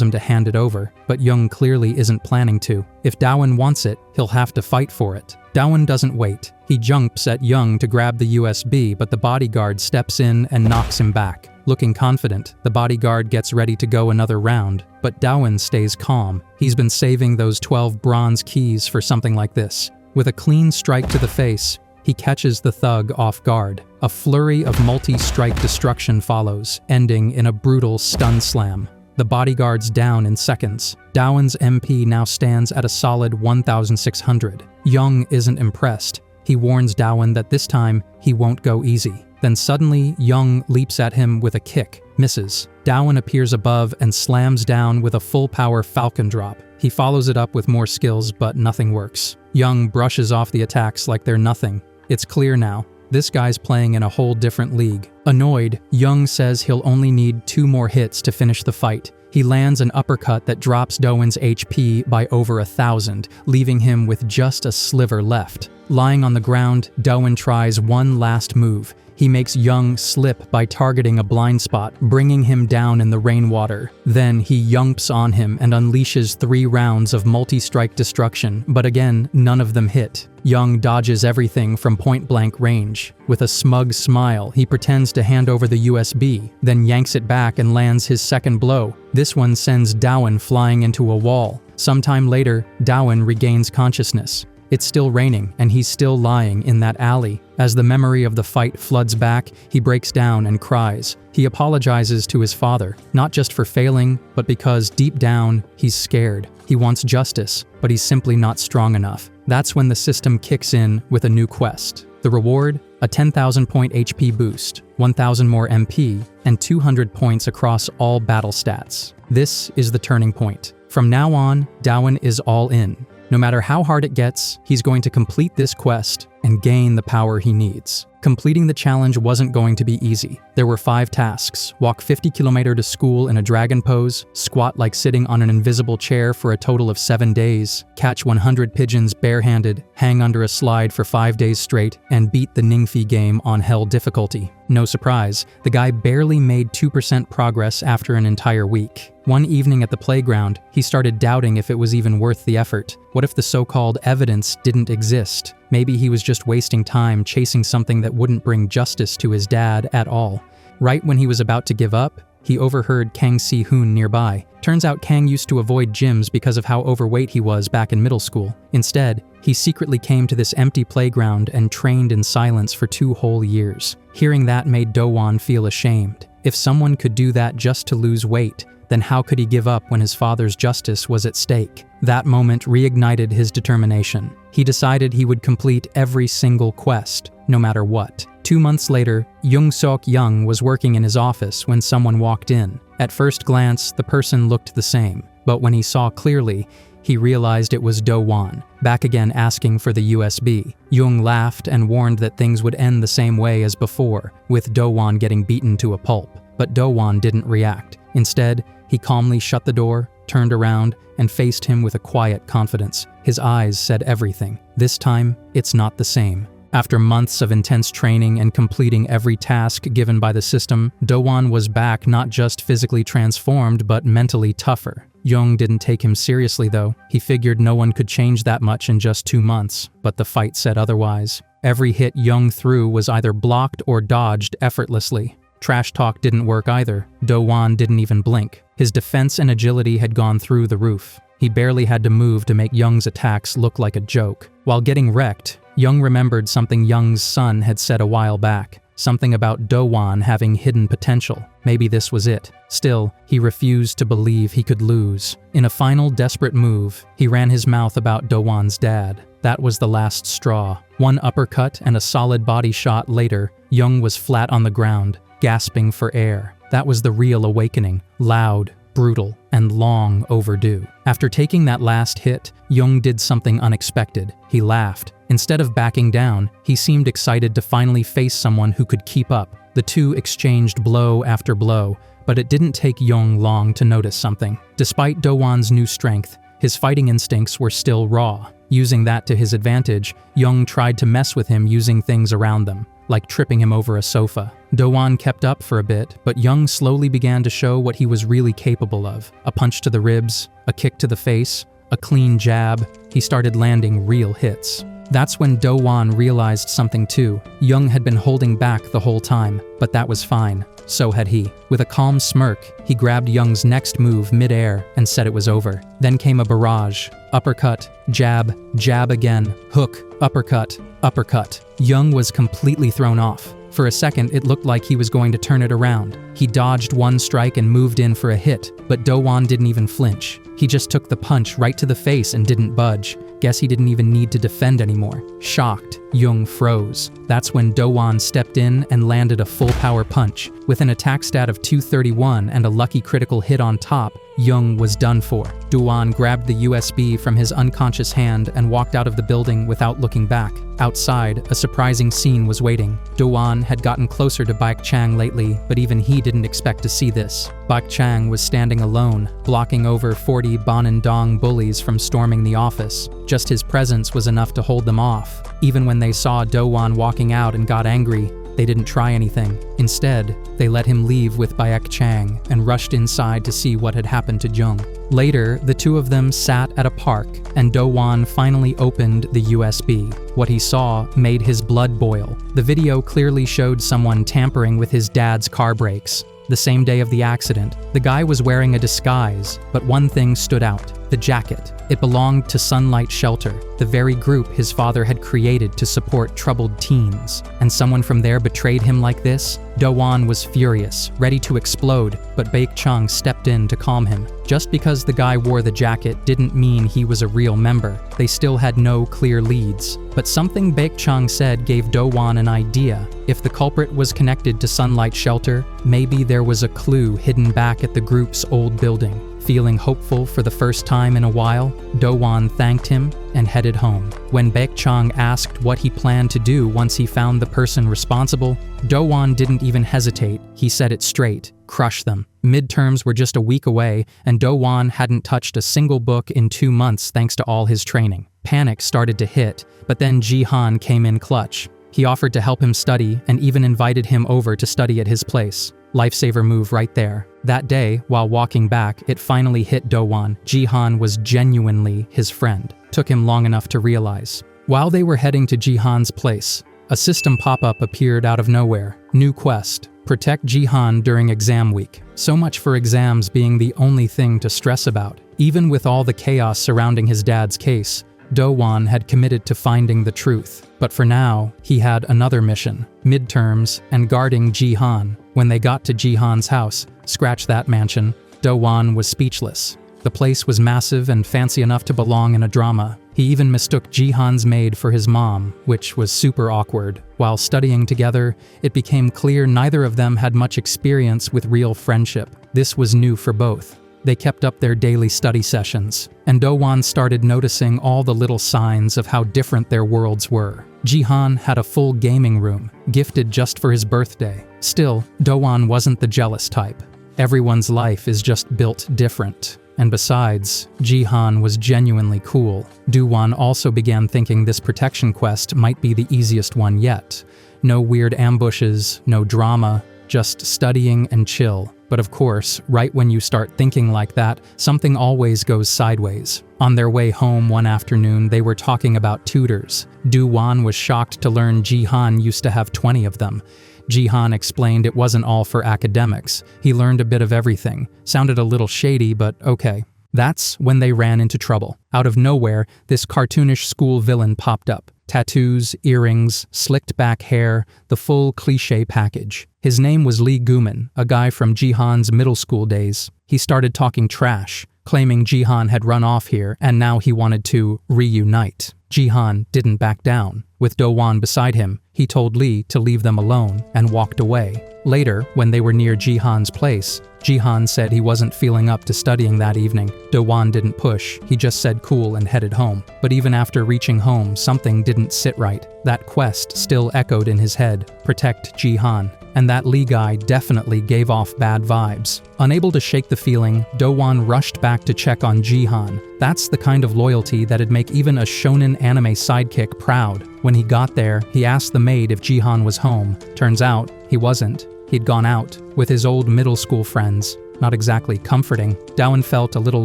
him to hand it over, but Young clearly isn't planning to. If Dawon wants it, he'll have to fight for it. Dawon doesn't wait. He jumps at Young to grab the USB, but the bodyguard steps in and knocks him back. Looking confident, the bodyguard gets ready to go another round, but Dawon stays calm. He's been saving those 12 bronze keys for something like this. With a clean strike to the face, he catches the thug off guard. A flurry of multi-strike destruction follows, ending in a brutal stun slam. The bodyguard's down in seconds. Dawon's MP now stands at a solid 1,600. Young isn't impressed. He warns Dawon that this time he won't go easy. Then suddenly, Young leaps at him with a kick, misses. Dawon appears above and slams down with a full-power falcon drop. He follows it up with more skills, but nothing works. Young brushes off the attacks like they're nothing. It's clear now. This guy's playing in a whole different league. Annoyed, Young says he'll only need 2 more hits to finish the fight. He lands an uppercut that drops Dawon's HP by over 1,000, leaving him with just a sliver left. Lying on the ground, Dawon tries one last move. He makes Young slip by targeting a blind spot, bringing him down in the rainwater. Then he yumps on him and unleashes 3 rounds of multi-strike destruction, but again, none of them hit. Young dodges everything from point-blank range. With a smug smile, he pretends to hand over the USB, then yanks it back and lands his second blow. This one sends Dawon flying into a wall. Sometime later, Dawon regains consciousness. It's still raining, and he's still lying in that alley. As the memory of the fight floods back, he breaks down and cries. He apologizes to his father, not just for failing, but because deep down, he's scared. He wants justice, but he's simply not strong enough. That's when the system kicks in with a new quest. The reward? A 10,000 point HP boost, 1,000 more MP, and 200 points across all battle stats. This is the turning point. From now on, Dawon is all in. No matter how hard it gets, he's going to complete this quest and gain the power he needs. Completing the challenge wasn't going to be easy. There were 5 tasks: walk 50 km to school in a dragon pose, squat like sitting on an invisible chair for a total of 7 days, catch 100 pigeons barehanded, hang under a slide for 5 days straight, and beat the Ningfi game on hell difficulty. No surprise, the guy barely made 2% progress after an entire week. One evening at the playground, he started doubting if it was even worth the effort. What if the so-called evidence didn't exist? Maybe he was just wasting time chasing something that wouldn't bring justice to his dad at all. Right when he was about to give up, he overheard Kang Si-hoon nearby. Turns out Kang used to avoid gyms because of how overweight he was back in middle school. Instead, he secretly came to this empty playground and trained in silence for 2 whole years. Hearing that made Do-won feel ashamed. If someone could do that just to lose weight, then how could he give up when his father's justice was at stake? That moment reignited his determination. He decided he would complete every single quest, no matter what. 2 months later, Jung Sok Young was working in his office when someone walked in. At first glance, the person looked the same, but when he saw clearly, he realized it was Do-won, back again asking for the USB. Jung laughed and warned that things would end the same way as before, with Do-won getting beaten to a pulp. But Do-won didn't react. Instead, he calmly shut the door, turned around, and faced him with a quiet confidence. His eyes said everything. This time, it's not the same. After months of intense training and completing every task given by the system, Do-won was back not just physically transformed, but mentally tougher. Jung didn't take him seriously though. He figured no one could change that much in just 2 months, but the fight said otherwise. Every hit Jung threw was either blocked or dodged effortlessly. Trash talk didn't work either. Do-won didn't even blink. His defense and agility had gone through the roof. He barely had to move to make Jung's attacks look like a joke. While getting wrecked, Jung remembered something Jung's son had said a while back. Something about Do-won having hidden potential. Maybe this was it. Still, he refused to believe he could lose. In a final desperate move, he ran his mouth about Do-won's dad. That was the last straw. One uppercut and a solid body shot later, Jung was flat on the ground, gasping for air. That was the real awakening. Loud, brutal, and long overdue. After taking that last hit, Jung did something unexpected. He laughed. Instead of backing down, he seemed excited to finally face someone who could keep up. The two exchanged blow after blow, but it didn't take Jung long to notice something. Despite Do-won's new strength, his fighting instincts were still raw. Using that to his advantage, Jung tried to mess with him using things around them, like tripping him over a sofa. Do-won kept up for a bit, but Jung slowly began to show what he was really capable of. A punch to the ribs, a kick to the face, a clean jab. He started landing real hits. That's when Do-won realized something too. Jung had been holding back the whole time, but that was fine. So had he. With a calm smirk, he grabbed Jung's next move mid-air and said it was over. Then came a barrage. Uppercut, jab, jab again, hook, uppercut, uppercut. Jung was completely thrown off. For a second, it looked like he was going to turn it around. He dodged one strike and moved in for a hit, but Do-won didn't even flinch. He just took the punch right to the face and didn't budge. Guess he didn't even need to defend anymore. Shocked, Jung froze. That's when Do-won stepped in and landed a full power punch. With an attack stat of 231 and a lucky critical hit on top, Jung was done for. Do-won grabbed the USB from his unconscious hand and walked out of the building without looking back. Outside, a surprising scene was waiting. Do-won had gotten closer to Baek-chang lately, but even he didn't expect to see this. Baek-chang was standing alone, blocking over 40 Banandong bullies from storming the office. Just his presence was enough to hold them off. Even when they saw Do-won walking out and got angry, they didn't try anything. Instead, they let him leave with Baek-chang and rushed inside to see what had happened to Jung. Later, the two of them sat at a park, and Do-won finally opened the USB. What he saw made his blood boil. The video clearly showed someone tampering with his dad's car brakes. The same day of the accident, the guy was wearing a disguise, but one thing stood out: the jacket. It belonged to Sunlight Shelter, the very group his father had created to support troubled teens. And someone from there betrayed him like this? Do-won was furious, ready to explode, but Baek-chang stepped in to calm him. Just because the guy wore the jacket didn't mean he was a real member. They still had no clear leads. But something Baek-chang said gave Do-won an idea. If the culprit was connected to Sunlight Shelter, maybe there was a clue hidden back at the group's old building. Feeling hopeful for the first time in a while, Do-won thanked him and headed home. When Baek-chang asked what he planned to do once he found the person responsible, Do-won didn't even hesitate. He said it straight: crush them. Midterms were just a week away, and Do-won hadn't touched a single book in 2 months thanks to all his training. Panic started to hit, but then Jihan came in clutch. He offered to help him study and even invited him over to study at his place. Lifesaver move right there. That day, while walking back, it finally hit Do-won. Jihan was genuinely his friend. Took him long enough to realize. While they were heading to Jihan's place, a system pop-up appeared out of nowhere. New quest: protect Jihan during exam week. So much for exams being the only thing to stress about. Even with all the chaos surrounding his dad's case, Do-won had committed to finding the truth. But for now, he had another mission: midterms and guarding Jihan. When they got to Jihan's house, scratch that mansion, Do-won was speechless. The place was massive and fancy enough to belong in a drama. He even mistook Jihan's maid for his mom, which was super awkward. While studying together, it became clear neither of them had much experience with real friendship. This was new for both. They kept up their daily study sessions, and Do-won started noticing all the little signs of how different their worlds were. Jihan had a full gaming room, gifted just for his birthday. Still, Do-won wasn't the jealous type. Everyone's life is just built different. And besides, Jihan was genuinely cool. Do-won also began thinking this protection quest might be the easiest one yet. No weird ambushes, no drama, just studying and chill. But of course, right when you start thinking like that, something always goes sideways. On their way home one afternoon, they were talking about tutors. Do-won was shocked to learn Jihan used to have 20 of them. Jihan explained it wasn't all for academics. He learned a bit of everything. Sounded a little shady, but okay. That's when they ran into trouble. Out of nowhere, this cartoonish school villain popped up. Tattoos, earrings, slicked back hair, the full cliché package. His name was Lee Guman, a guy from Jihan's middle school days. He started talking trash, claiming Jihan had run off here and now he wanted to reunite. Jihan didn't back down. With Do-won beside him, he told Lee to leave them alone and walked away. Later, when they were near Jihan's place, Jihan said he wasn't feeling up to studying that evening. Do-won didn't push, he just said cool and headed home. But even after reaching home, something didn't sit right. That quest still echoed in his head, protect Jihan. And that Lee guy definitely gave off bad vibes. Unable to shake the feeling, Do-won rushed back to check on Jihan. That's the kind of loyalty that'd make even a shonen anime sidekick proud. When he got there, he asked the maid if Jihan was home. Turns out, he wasn't. He'd gone out with his old middle school friends. Not exactly comforting. Do-won felt a little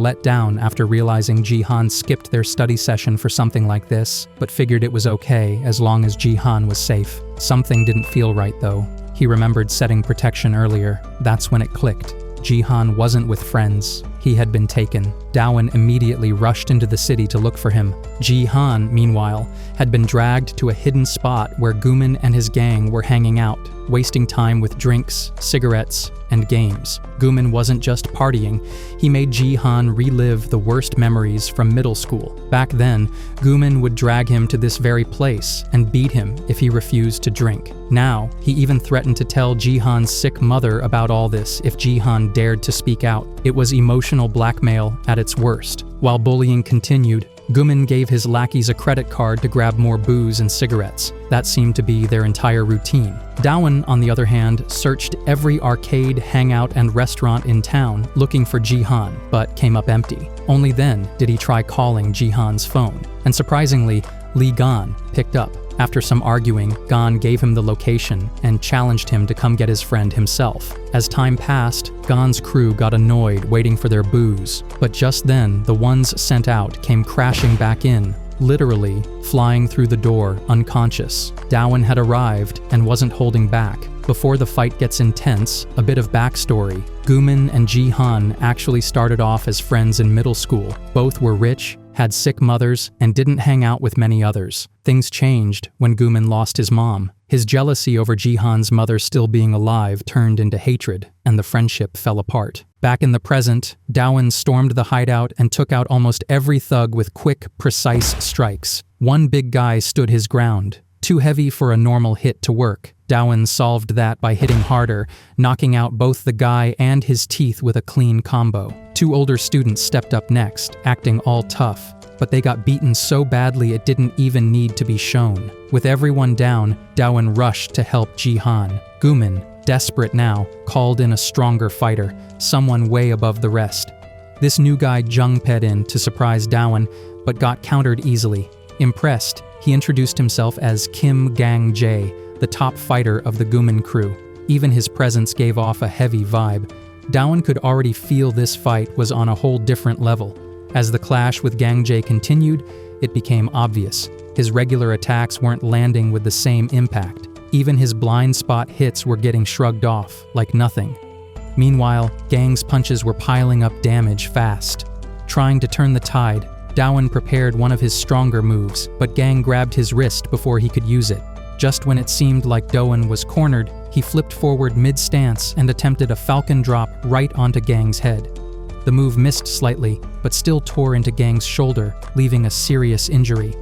let down after realizing Jihan skipped their study session for something like this, but figured it was okay as long as Jihan was safe. Something didn't feel right though. He remembered setting protection earlier. That's when it clicked. Jihan wasn't with friends. He had been taken. Do-won immediately rushed into the city to look for him. Jihan, meanwhile, had been dragged to a hidden spot where Guman and his gang were hanging out, wasting time with drinks, cigarettes, and games. Guman wasn't just partying, he made Jihan relive the worst memories from middle school. Back then, Guman would drag him to this very place and beat him if he refused to drink. Now, he even threatened to tell Jihan's sick mother about all this if Jihan dared to speak out. It was emotional blackmail at its worst. While bullying continued, Guman gave his lackeys a credit card to grab more booze and cigarettes. That seemed to be their entire routine. Do-won, on the other hand, searched every arcade, hangout, and restaurant in town looking for Jihan, but came up empty. Only then did he try calling Jihan's phone. And surprisingly, Lee Gan picked up. After some arguing, Gan gave him the location and challenged him to come get his friend himself. As time passed, Gan's crew got annoyed waiting for their booze, but just then the ones sent out came crashing back in, literally flying through the door unconscious. Do-won had arrived and wasn't holding back. Before the fight gets intense, a bit of backstory. Guman and Jihan actually started off as friends in middle school. Both were rich, had sick mothers, and didn't hang out with many others. Things changed when Guman lost his mom. His jealousy over Jihan's mother still being alive turned into hatred, and the friendship fell apart. Back in the present, Do-won stormed the hideout and took out almost every thug with quick, precise strikes. One big guy stood his ground, too heavy for a normal hit to work. Do-won solved that by hitting harder, knocking out both the guy and his teeth with a clean combo. Two older students stepped up next, acting all tough, but they got beaten so badly it didn't even need to be shown. With everyone down, Do-won rushed to help Jihan. Guman, desperate now, called in a stronger fighter, someone way above the rest. This new guy jungped in to surprise Do-won, but got countered easily. Impressed, he introduced himself as Kim Gang-jae, the top fighter of the Guman crew. Even his presence gave off a heavy vibe. Do-won could already feel this fight was on a whole different level. As the clash with Gang-jae continued, it became obvious. His regular attacks weren't landing with the same impact. Even his blind spot hits were getting shrugged off, like nothing. Meanwhile, Gang's punches were piling up damage fast. Trying to turn the tide, Do-won prepared one of his stronger moves, but Gang grabbed his wrist before he could use it. Just when it seemed like Do-won was cornered, he flipped forward mid-stance and attempted a falcon drop right onto Gang's head. The move missed slightly, but still tore into Gang's shoulder, leaving a serious injury.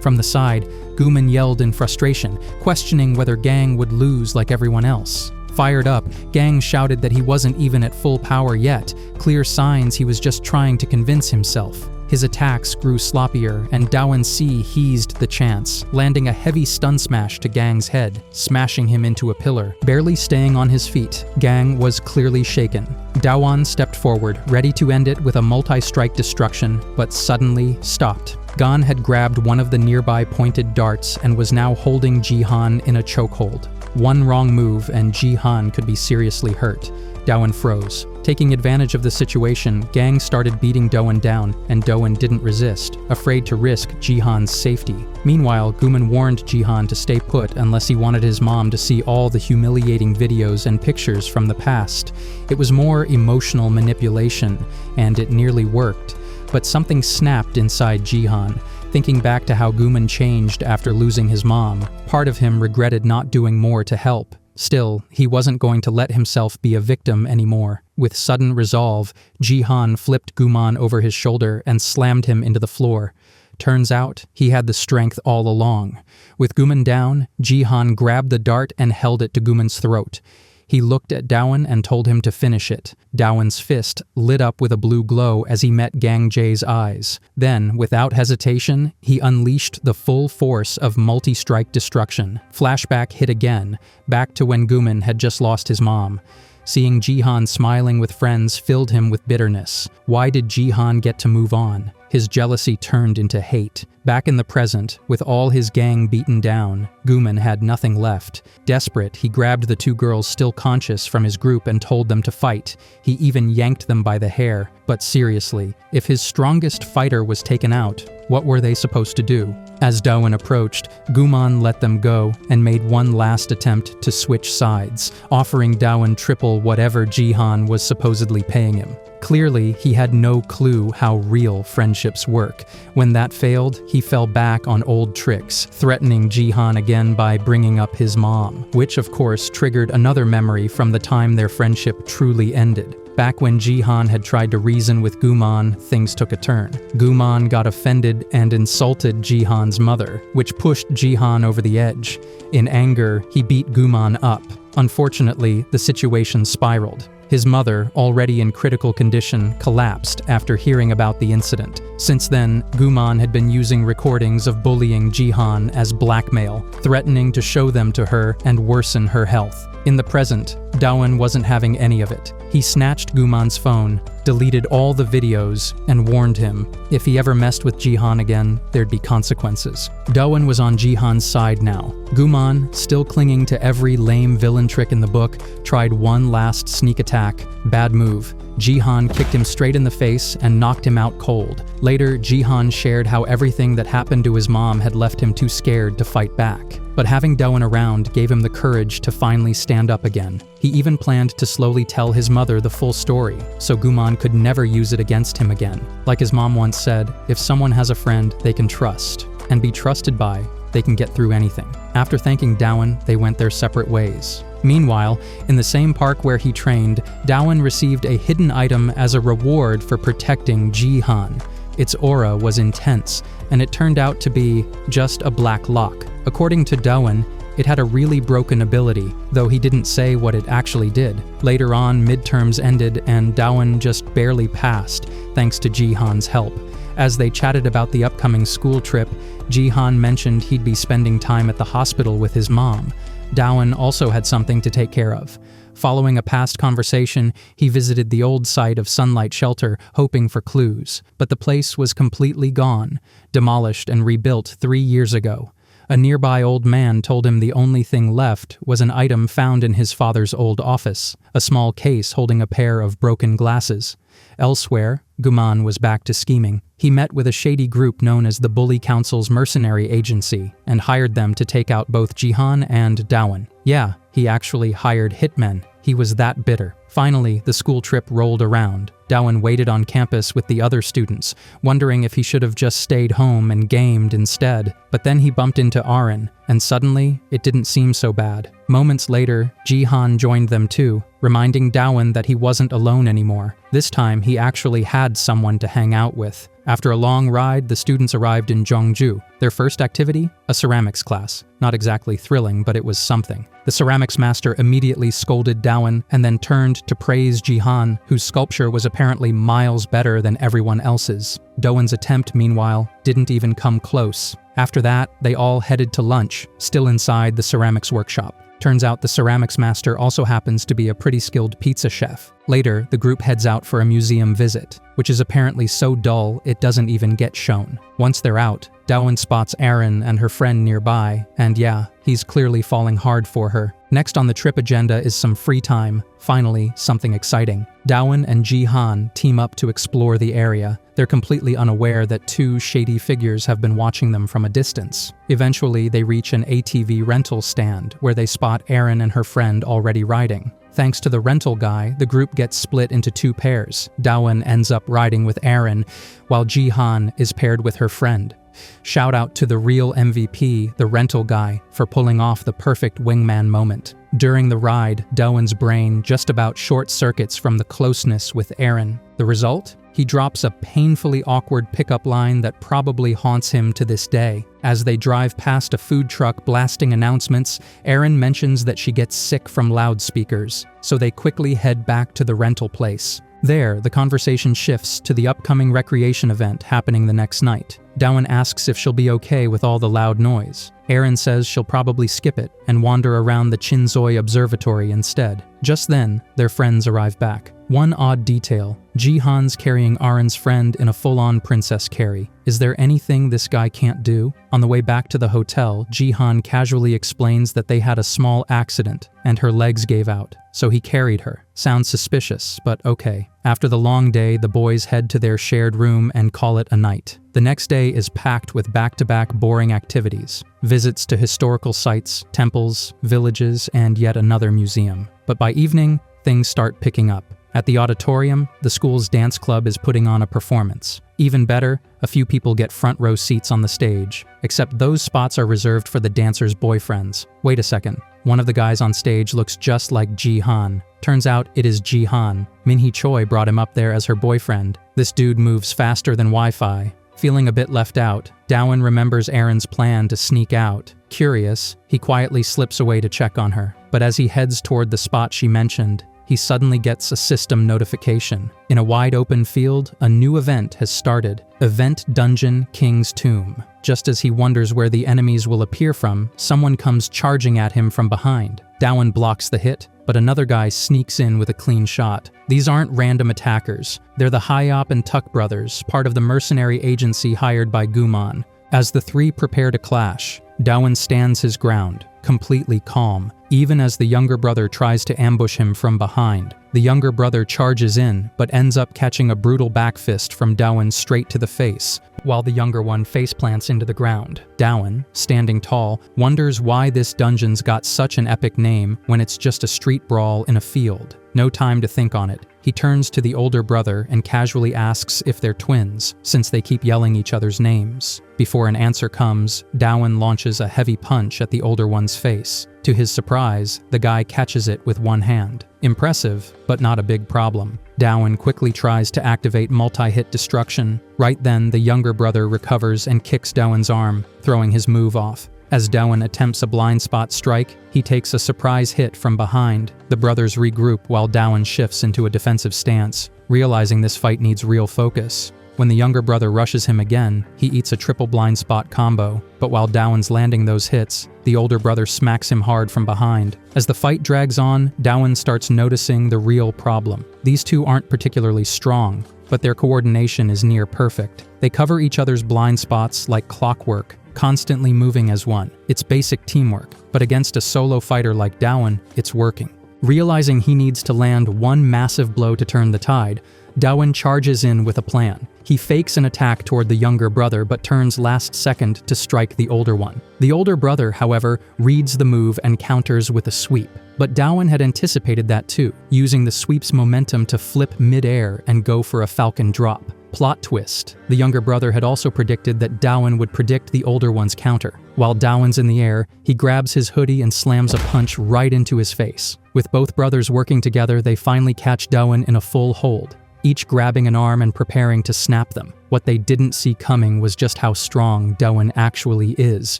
From the side, Guman yelled in frustration, questioning whether Gang would lose like everyone else. Fired up, Gang shouted that he wasn't even at full power yet, clear signs he was just trying to convince himself. His attacks grew sloppier, and Dawan C heezed the chance, landing a heavy stun smash to Gang's head, smashing him into a pillar. Barely staying on his feet, Gang was clearly shaken. Dawan stepped forward, ready to end it with a multi-strike destruction, but suddenly stopped. Gan had grabbed one of the nearby pointed darts and was now holding Jihan in a chokehold. One wrong move and Jihan could be seriously hurt. Dawan froze. Taking advantage of the situation, Gang started beating Dawan down, and Dawan didn't resist, afraid to risk Jihan's safety. Meanwhile, Guman warned Jihan to stay put unless he wanted his mom to see all the humiliating videos and pictures from the past. It was more emotional manipulation, and it nearly worked. But something snapped inside Jihan. Thinking back to how Guman changed after losing his mom, part of him regretted not doing more to help. Still, he wasn't going to let himself be a victim anymore. With sudden resolve, Jihan flipped Guman over his shoulder and slammed him into the floor. Turns out, he had the strength all along. With Guman down, Jihan grabbed the dart and held it to Guman's throat. He looked at Dawan and told him to finish it. Dawan's fist lit up with a blue glow as he met Gang Jae's eyes. Then, without hesitation, he unleashed the full force of multi-strike destruction. Flashback hit again, back to when Guman had just lost his mom. Seeing Jihan smiling with friends filled him with bitterness. Why did Jihan get to move on? His jealousy turned into hate. Back in the present, with all his gang beaten down, Guman had nothing left. Desperate, he grabbed the two girls still conscious from his group and told them to fight. He even yanked them by the hair. But seriously, if his strongest fighter was taken out, what were they supposed to do? As Dawan approached, Guman let them go and made one last attempt to switch sides, offering Dawan triple whatever Jihan was supposedly paying him. Clearly, he had no clue how real friendships work. When that failed, he fell back on old tricks, threatening Jihan again by bringing up his mom, which of course triggered another memory from the time their friendship truly ended. Back when Jihan had tried to reason with Guman, things took a turn. Guman got offended and insulted Jihan's mother, which pushed Jihan over the edge. In anger, he beat Guman up. Unfortunately, the situation spiraled. His mother, already in critical condition, collapsed after hearing about the incident. Since then, Guman had been using recordings of bullying Jihan as blackmail, threatening to show them to her and worsen her health. In the present, Dawan wasn't having any of it. He snatched Guman's phone, deleted all the videos, and warned him, if he ever messed with Jihan again, there'd be consequences. Dawan was on Jihan's side now. Guman, still clinging to every lame villain trick in the book, tried one last sneak attack. Bad move. Jihan kicked him straight in the face and knocked him out cold. Later, Jihan shared how everything that happened to his mom had left him too scared to fight back. But having Dawan around gave him the courage to finally stand up again. He even planned to slowly tell his mother the full story, so Guman could never use it against him again. Like his mom once said, if someone has a friend they can trust, and be trusted by, they can get through anything. After thanking Dawan, they went their separate ways. Meanwhile, in the same park where he trained, Dawan received a hidden item as a reward for protecting Jihan. Its aura was intense, and it turned out to be just a black lock. According to Dawan, it had a really broken ability, though he didn't say what it actually did. Later on, midterms ended and Dawan just barely passed, thanks to Jihan's help. As they chatted about the upcoming school trip, Jihan mentioned he'd be spending time at the hospital with his mom. Dawan also had something to take care of. Following a past conversation, he visited the old site of Sunlight Shelter, hoping for clues. But the place was completely gone, demolished and rebuilt 3 years ago. A nearby old man told him the only thing left was an item found in his father's old office, a small case holding a pair of broken glasses. Elsewhere, Guman was back to scheming. He met with a shady group known as the Bully Council's mercenary agency and hired them to take out both Jihan and Dawan. Yeah, he actually hired hitmen. He was that bitter. Finally, the school trip rolled around. Dawen waited on campus with the other students, wondering if he should have just stayed home and gamed instead. But then he bumped into Aaron, and suddenly, it didn't seem so bad. Moments later, Jihan joined them too, reminding Dawen that he wasn't alone anymore. This time, he actually had someone to hang out with. After a long ride, the students arrived in Zhongju. Their first activity? A ceramics class. Not exactly thrilling, but it was something. The ceramics master immediately scolded Dawen and then turned to praise Jihan, whose sculpture was apparently miles better than everyone else's. Dawen's attempt, meanwhile, didn't even come close. After that, they all headed to lunch, still inside the ceramics workshop. Turns out the ceramics master also happens to be a pretty skilled pizza chef. Later, the group heads out for a museum visit, which is apparently so dull it doesn't even get shown. Once they're out, Dawen spots Aaron and her friend nearby, and yeah, he's clearly falling hard for her. Next on the trip agenda is some free time. Finally, something exciting. Dawen and Jihan team up to explore the area. They're completely unaware that two shady figures have been watching them from a distance. Eventually, they reach an ATV rental stand, where they spot Aaron and her friend already riding. Thanks to the rental guy, the group gets split into two pairs. Dawen ends up riding with Aaron, while Jihan is paired with her friend. Shout out to the real MVP, the rental guy, for pulling off the perfect wingman moment. During the ride, Dawen's brain just about short-circuits from the closeness with Aaron. The result? He drops a painfully awkward pickup line that probably haunts him to this day. As they drive past a food truck blasting announcements, Aaron mentions that she gets sick from loudspeakers, so they quickly head back to the rental place. There, the conversation shifts to the upcoming recreation event happening the next night. Dawen asks if she'll be okay with all the loud noise. Aaron says she'll probably skip it and wander around the Chinzoi Observatory instead. Just then, their friends arrive back. One odd detail, Jihan's carrying Aaron's friend in a full-on princess carry. Is there anything this guy can't do? On the way back to the hotel, Jihan casually explains that they had a small accident and her legs gave out, so he carried her. Sounds suspicious, but okay. After the long day, the boys head to their shared room and call it a night. The next day is packed with back-to-back boring activities. Visits to historical sites, temples, villages, and yet another museum. But by evening, things start picking up. At the auditorium, the school's dance club is putting on a performance. Even better, a few people get front row seats on the stage, except those spots are reserved for the dancers' boyfriends. Wait a second, one of the guys on stage looks just like Jihan. Turns out it is Jihan. Minhee Choi brought him up there as her boyfriend. This dude moves faster than Wi-Fi. Feeling a bit left out, Dawen remembers Aaron's plan to sneak out. Curious, he quietly slips away to check on her. But as he heads toward the spot she mentioned, he suddenly gets a system notification. In a wide-open field, a new event has started. Event Dungeon King's Tomb. Just as he wonders where the enemies will appear from, someone comes charging at him from behind. Dawen blocks the hit, but another guy sneaks in with a clean shot. These aren't random attackers. They're the Hyop and Tuck brothers, part of the mercenary agency hired by Guman. As the three prepare to clash, Dawen stands his ground, completely calm, even as the younger brother tries to ambush him from behind. The younger brother charges in, but ends up catching a brutal backfist from Dawen straight to the face, while the younger one faceplants into the ground. Dawen, standing tall, wonders why this dungeon's got such an epic name when it's just a street brawl in a field. No time to think on it. He turns to the older brother and casually asks if they're twins, since they keep yelling each other's names. Before an answer comes, Dawen launches a heavy punch at the older one's face. To his surprise, the guy catches it with one hand. Impressive, but not a big problem. Dawen quickly tries to activate multi-hit destruction. Right then, the younger brother recovers and kicks Dawen's arm, throwing his move off. As Dawen attempts a blind spot strike, he takes a surprise hit from behind. The brothers regroup while Dawen shifts into a defensive stance, realizing this fight needs real focus. When the younger brother rushes him again, he eats a triple blind spot combo, but while Dawen's landing those hits, the older brother smacks him hard from behind. As the fight drags on, Dawen starts noticing the real problem. These two aren't particularly strong, but their coordination is near perfect. They cover each other's blind spots like clockwork, constantly moving as one. It's basic teamwork, but against a solo fighter like Dawen, it's working. Realizing he needs to land one massive blow to turn the tide, Dawen charges in with a plan. He fakes an attack toward the younger brother but turns last second to strike the older one. The older brother, however, reads the move and counters with a sweep. But Dawen had anticipated that too, using the sweep's momentum to flip mid-air and go for a falcon drop. Plot twist. The younger brother had also predicted that Dawen would predict the older one's counter. While Dawen's in the air, he grabs his hoodie and slams a punch right into his face. With both brothers working together, they finally catch Dawen in a full hold, each grabbing an arm and preparing to snap them. What they didn't see coming was just how strong Dawen actually is.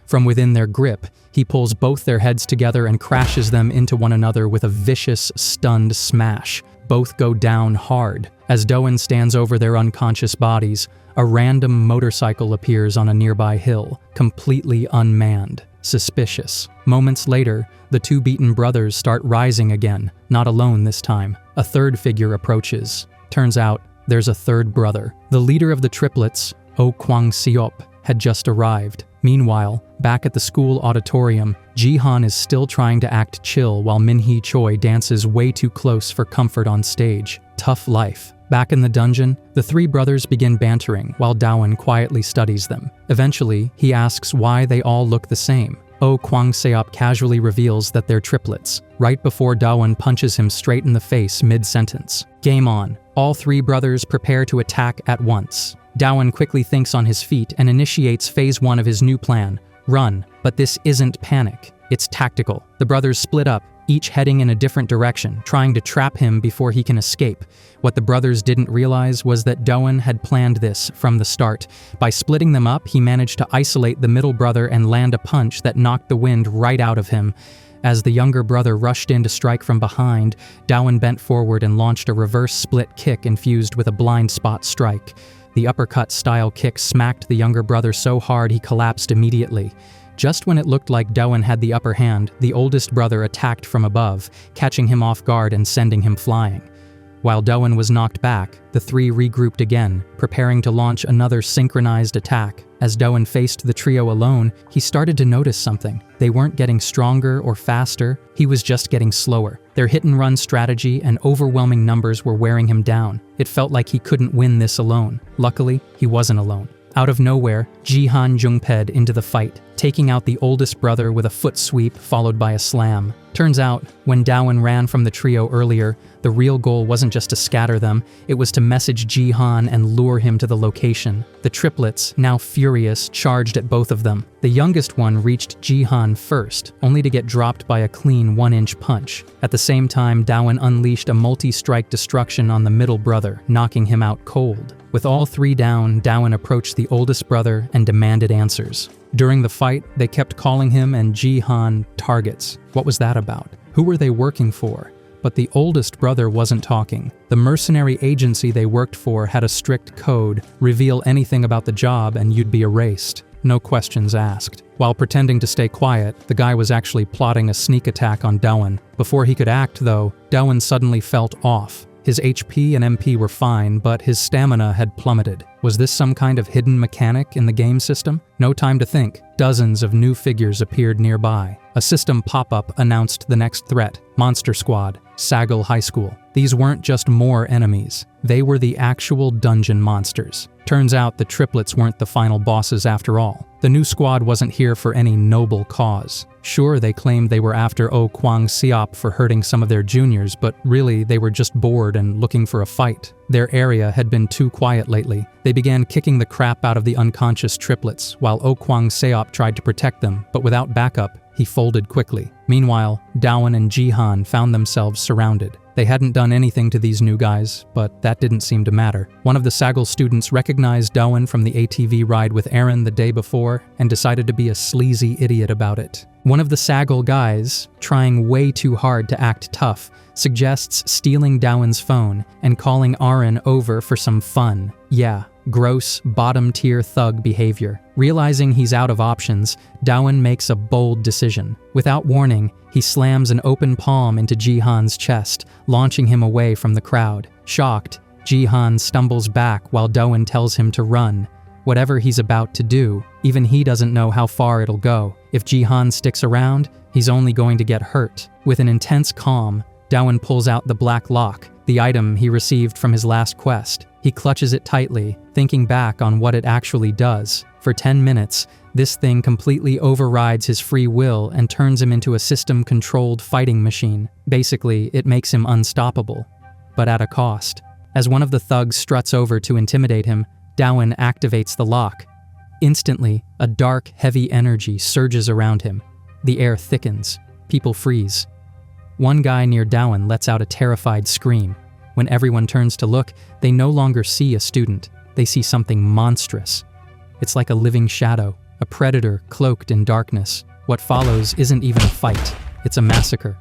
From within their grip, he pulls both their heads together and crashes them into one another with a vicious, stunned smash. Both go down hard. As Dawen stands over their unconscious bodies, a random motorcycle appears on a nearby hill, completely unmanned. Suspicious. Moments later, the two beaten brothers start rising again, not alone this time. A third figure approaches. Turns out, there's a third brother. The leader of the triplets, Oh Kwang Siop, had just arrived. Meanwhile, back at the school auditorium, Jihan is still trying to act chill while Minhee Choi dances way too close for comfort on stage. Tough life. Back in the dungeon, the three brothers begin bantering while Dawen quietly studies them. Eventually, he asks why they all look the same. Oh Kwang Seop casually reveals that they're triplets, right before Dawen punches him straight in the face mid-sentence. Game on. All three brothers prepare to attack at once. Dawen quickly thinks on his feet and initiates phase 1 of his new plan, run. But this isn't panic, it's tactical. The brothers split up, each heading in a different direction, trying to trap him before he can escape. What the brothers didn't realize was that Dawen had planned this from the start. By splitting them up, he managed to isolate the middle brother and land a punch that knocked the wind right out of him. As the younger brother rushed in to strike from behind, Dawen bent forward and launched a reverse split kick infused with a blind spot strike. The uppercut-style kick smacked the younger brother so hard he collapsed immediately. Just when it looked like Dawen had the upper hand, the oldest brother attacked from above, catching him off guard and sending him flying. While Dawen was knocked back, the three regrouped again, preparing to launch another synchronized attack. As Dawen faced the trio alone, he started to notice something. They weren't getting stronger or faster, he was just getting slower. Their hit-and-run strategy and overwhelming numbers were wearing him down. It felt like he couldn't win this alone. Luckily, he wasn't alone. Out of nowhere, Jihan jungped into the fight, taking out the oldest brother with a foot sweep followed by a slam. Turns out, when Dawen ran from the trio earlier, the real goal wasn't just to scatter them, it was to message Jihan and lure him to the location. The triplets, now furious, charged at both of them. The youngest one reached Jihan first, only to get dropped by a clean 1-inch punch. At the same time, Dawen unleashed a multi-strike destruction on the middle brother, knocking him out cold. With all three down, Dawen approached the oldest brother and demanded answers. During the fight, they kept calling him and Jihan targets. What was that about? Who were they working for? But the oldest brother wasn't talking. The mercenary agency they worked for had a strict code: reveal anything about the job and you'd be erased. No questions asked. While pretending to stay quiet, the guy was actually plotting a sneak attack on Dawen. Before he could act, though, Dawen suddenly felt off. His HP and MP were fine, but his stamina had plummeted. Was this some kind of hidden mechanic in the game system? No time to think. Dozens of new figures appeared nearby. A system pop-up announced the next threat: Monster Squad, Sagal High School. These weren't just more enemies. They were the actual dungeon monsters. Turns out the triplets weren't the final bosses after all. The new squad wasn't here for any noble cause. Sure, they claimed they were after Oh Kwang Siop for hurting some of their juniors, but really they were just bored and looking for a fight. Their area had been too quiet lately. They began kicking the crap out of the unconscious triplets, while Oh Kwang Seop tried to protect them, but without backup, he folded quickly. Meanwhile, Dawen and Jihan found themselves surrounded. They hadn't done anything to these new guys, but that didn't seem to matter. One of the Sagal students recognized Dawen from the ATV ride with Aaron the day before and decided to be a sleazy idiot about it. One of the Sagal guys, trying way too hard to act tough, suggests stealing Dawen's phone and calling Aaron over for some fun. Yeah, gross, bottom-tier thug behavior. Realizing he's out of options, Dawen makes a bold decision. Without warning, he slams an open palm into Jihan's chest, launching him away from the crowd. Shocked, Jihan stumbles back while Dawen tells him to run. Whatever he's about to do, even he doesn't know how far it'll go. If Jihan sticks around, he's only going to get hurt. With an intense calm, Dawen pulls out the black lock, the item he received from his last quest. He clutches it tightly, thinking back on what it actually does. For 10 minutes, this thing completely overrides his free will and turns him into a system-controlled fighting machine. Basically, it makes him unstoppable, but at a cost. As one of the thugs struts over to intimidate him, Dowan activates the lock. Instantly, a dark, heavy energy surges around him. The air thickens. People freeze. One guy near Dowan lets out a terrified scream. When everyone turns to look, they no longer see a student. They see something monstrous. It's like a living shadow, a predator cloaked in darkness. What follows isn't even a fight. It's a massacre.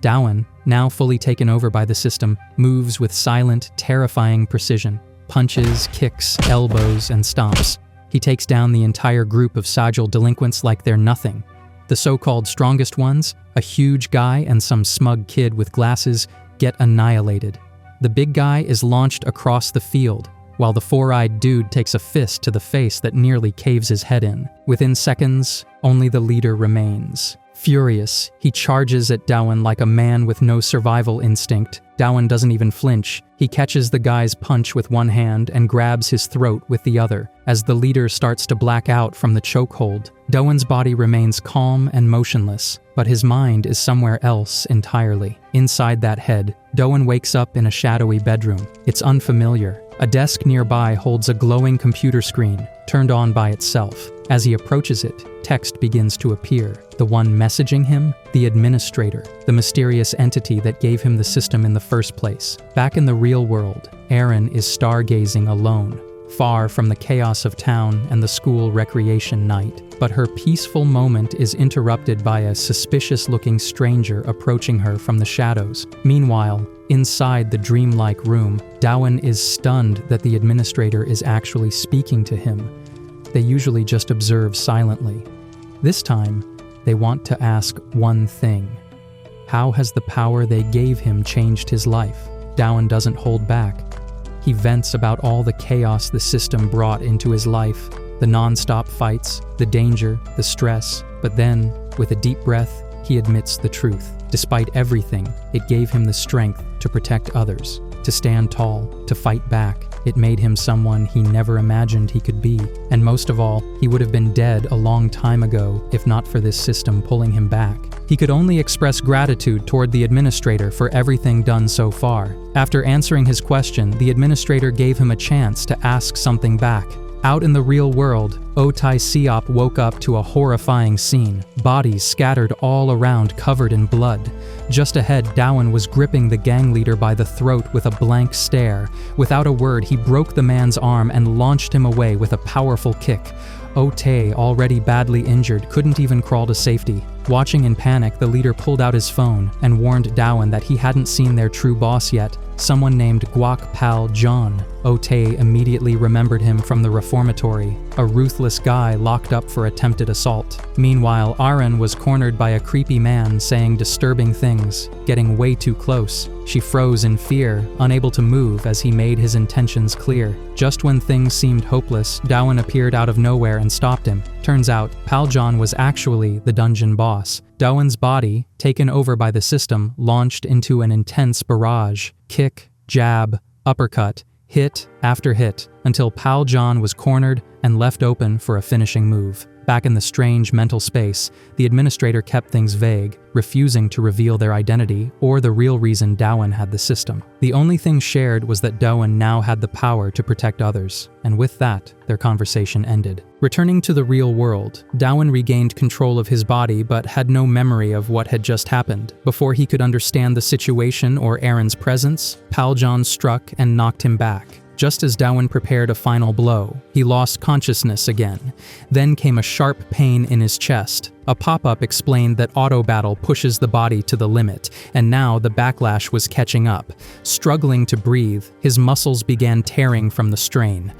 Dowan, now fully taken over by the system, moves with silent, terrifying precision. Punches, kicks, elbows, and stomps. He takes down the entire group of Sajal delinquents like they're nothing. The so-called strongest ones, a huge guy and some smug kid with glasses, get annihilated. The big guy is launched across the field, while the four-eyed dude takes a fist to the face that nearly caves his head in. Within seconds, only the leader remains. Furious, he charges at Dowan like a man with no survival instinct. Dowan doesn't even flinch. He catches the guy's punch with one hand and grabs his throat with the other. As the leader starts to black out from the chokehold, Dowan's body remains calm and motionless, but his mind is somewhere else entirely. Inside that head, Dowan wakes up in a shadowy bedroom. It's unfamiliar. A desk nearby holds a glowing computer screen, turned on by itself. As he approaches it, text begins to appear. The one messaging him? The administrator, the mysterious entity that gave him the system in the first place. Back in the real world, Erin is stargazing alone, far from the chaos of town and the school recreation night. But her peaceful moment is interrupted by a suspicious-looking stranger approaching her from the shadows. Meanwhile, inside the dreamlike room, Dowan is stunned that the administrator is actually speaking to him. They usually just observe silently. This time, they want to ask one thing. How has the power they gave him changed his life? Dowan doesn't hold back. He vents about all the chaos the system brought into his life, the non-stop fights, the danger, the stress. But then, with a deep breath, he admits the truth. Despite everything, it gave him the strength to protect others, to stand tall, to fight back. It made him someone he never imagined he could be. And most of all, he would have been dead a long time ago if not for this system pulling him back. He could only express gratitude toward the administrator for everything done so far. After answering his question, the administrator gave him a chance to ask something back. Out in the real world, Otai Siop woke up to a horrifying scene. Bodies scattered all around covered in blood. Just ahead, Dowan was gripping the gang leader by the throat with a blank stare. Without a word, he broke the man's arm and launched him away with a powerful kick. Otai, already badly injured, couldn't even crawl to safety. Watching in panic, the leader pulled out his phone and warned Dowan that he hadn't seen their true boss yet, someone named Guak Pal John. Otai immediately remembered him from the reformatory, a ruthless guy locked up for attempted assault. Meanwhile, Aren was cornered by a creepy man saying disturbing things, getting way too close. She froze in fear, unable to move as he made his intentions clear. Just when things seemed hopeless, Dowan appeared out of nowhere and stopped him. Turns out, Pal John was actually the dungeon boss. Dowan's body, taken over by the system, launched into an intense barrage. Kick, jab, uppercut, hit after hit, until Pal John was cornered and left open for a finishing move. Back in the strange mental space, the administrator kept things vague, refusing to reveal their identity or the real reason Dowan had the system. The only thing shared was that Dowan now had the power to protect others, and with that, their conversation ended. Returning to the real world, Dowan regained control of his body but had no memory of what had just happened. Before he could understand the situation or Aaron's presence, Pal John struck and knocked him back. Just as Dowan prepared a final blow, he lost consciousness again. Then came a sharp pain in his chest. A pop-up explained that auto battle pushes the body to the limit, and now the backlash was catching up. Struggling to breathe, his muscles began tearing from the strain.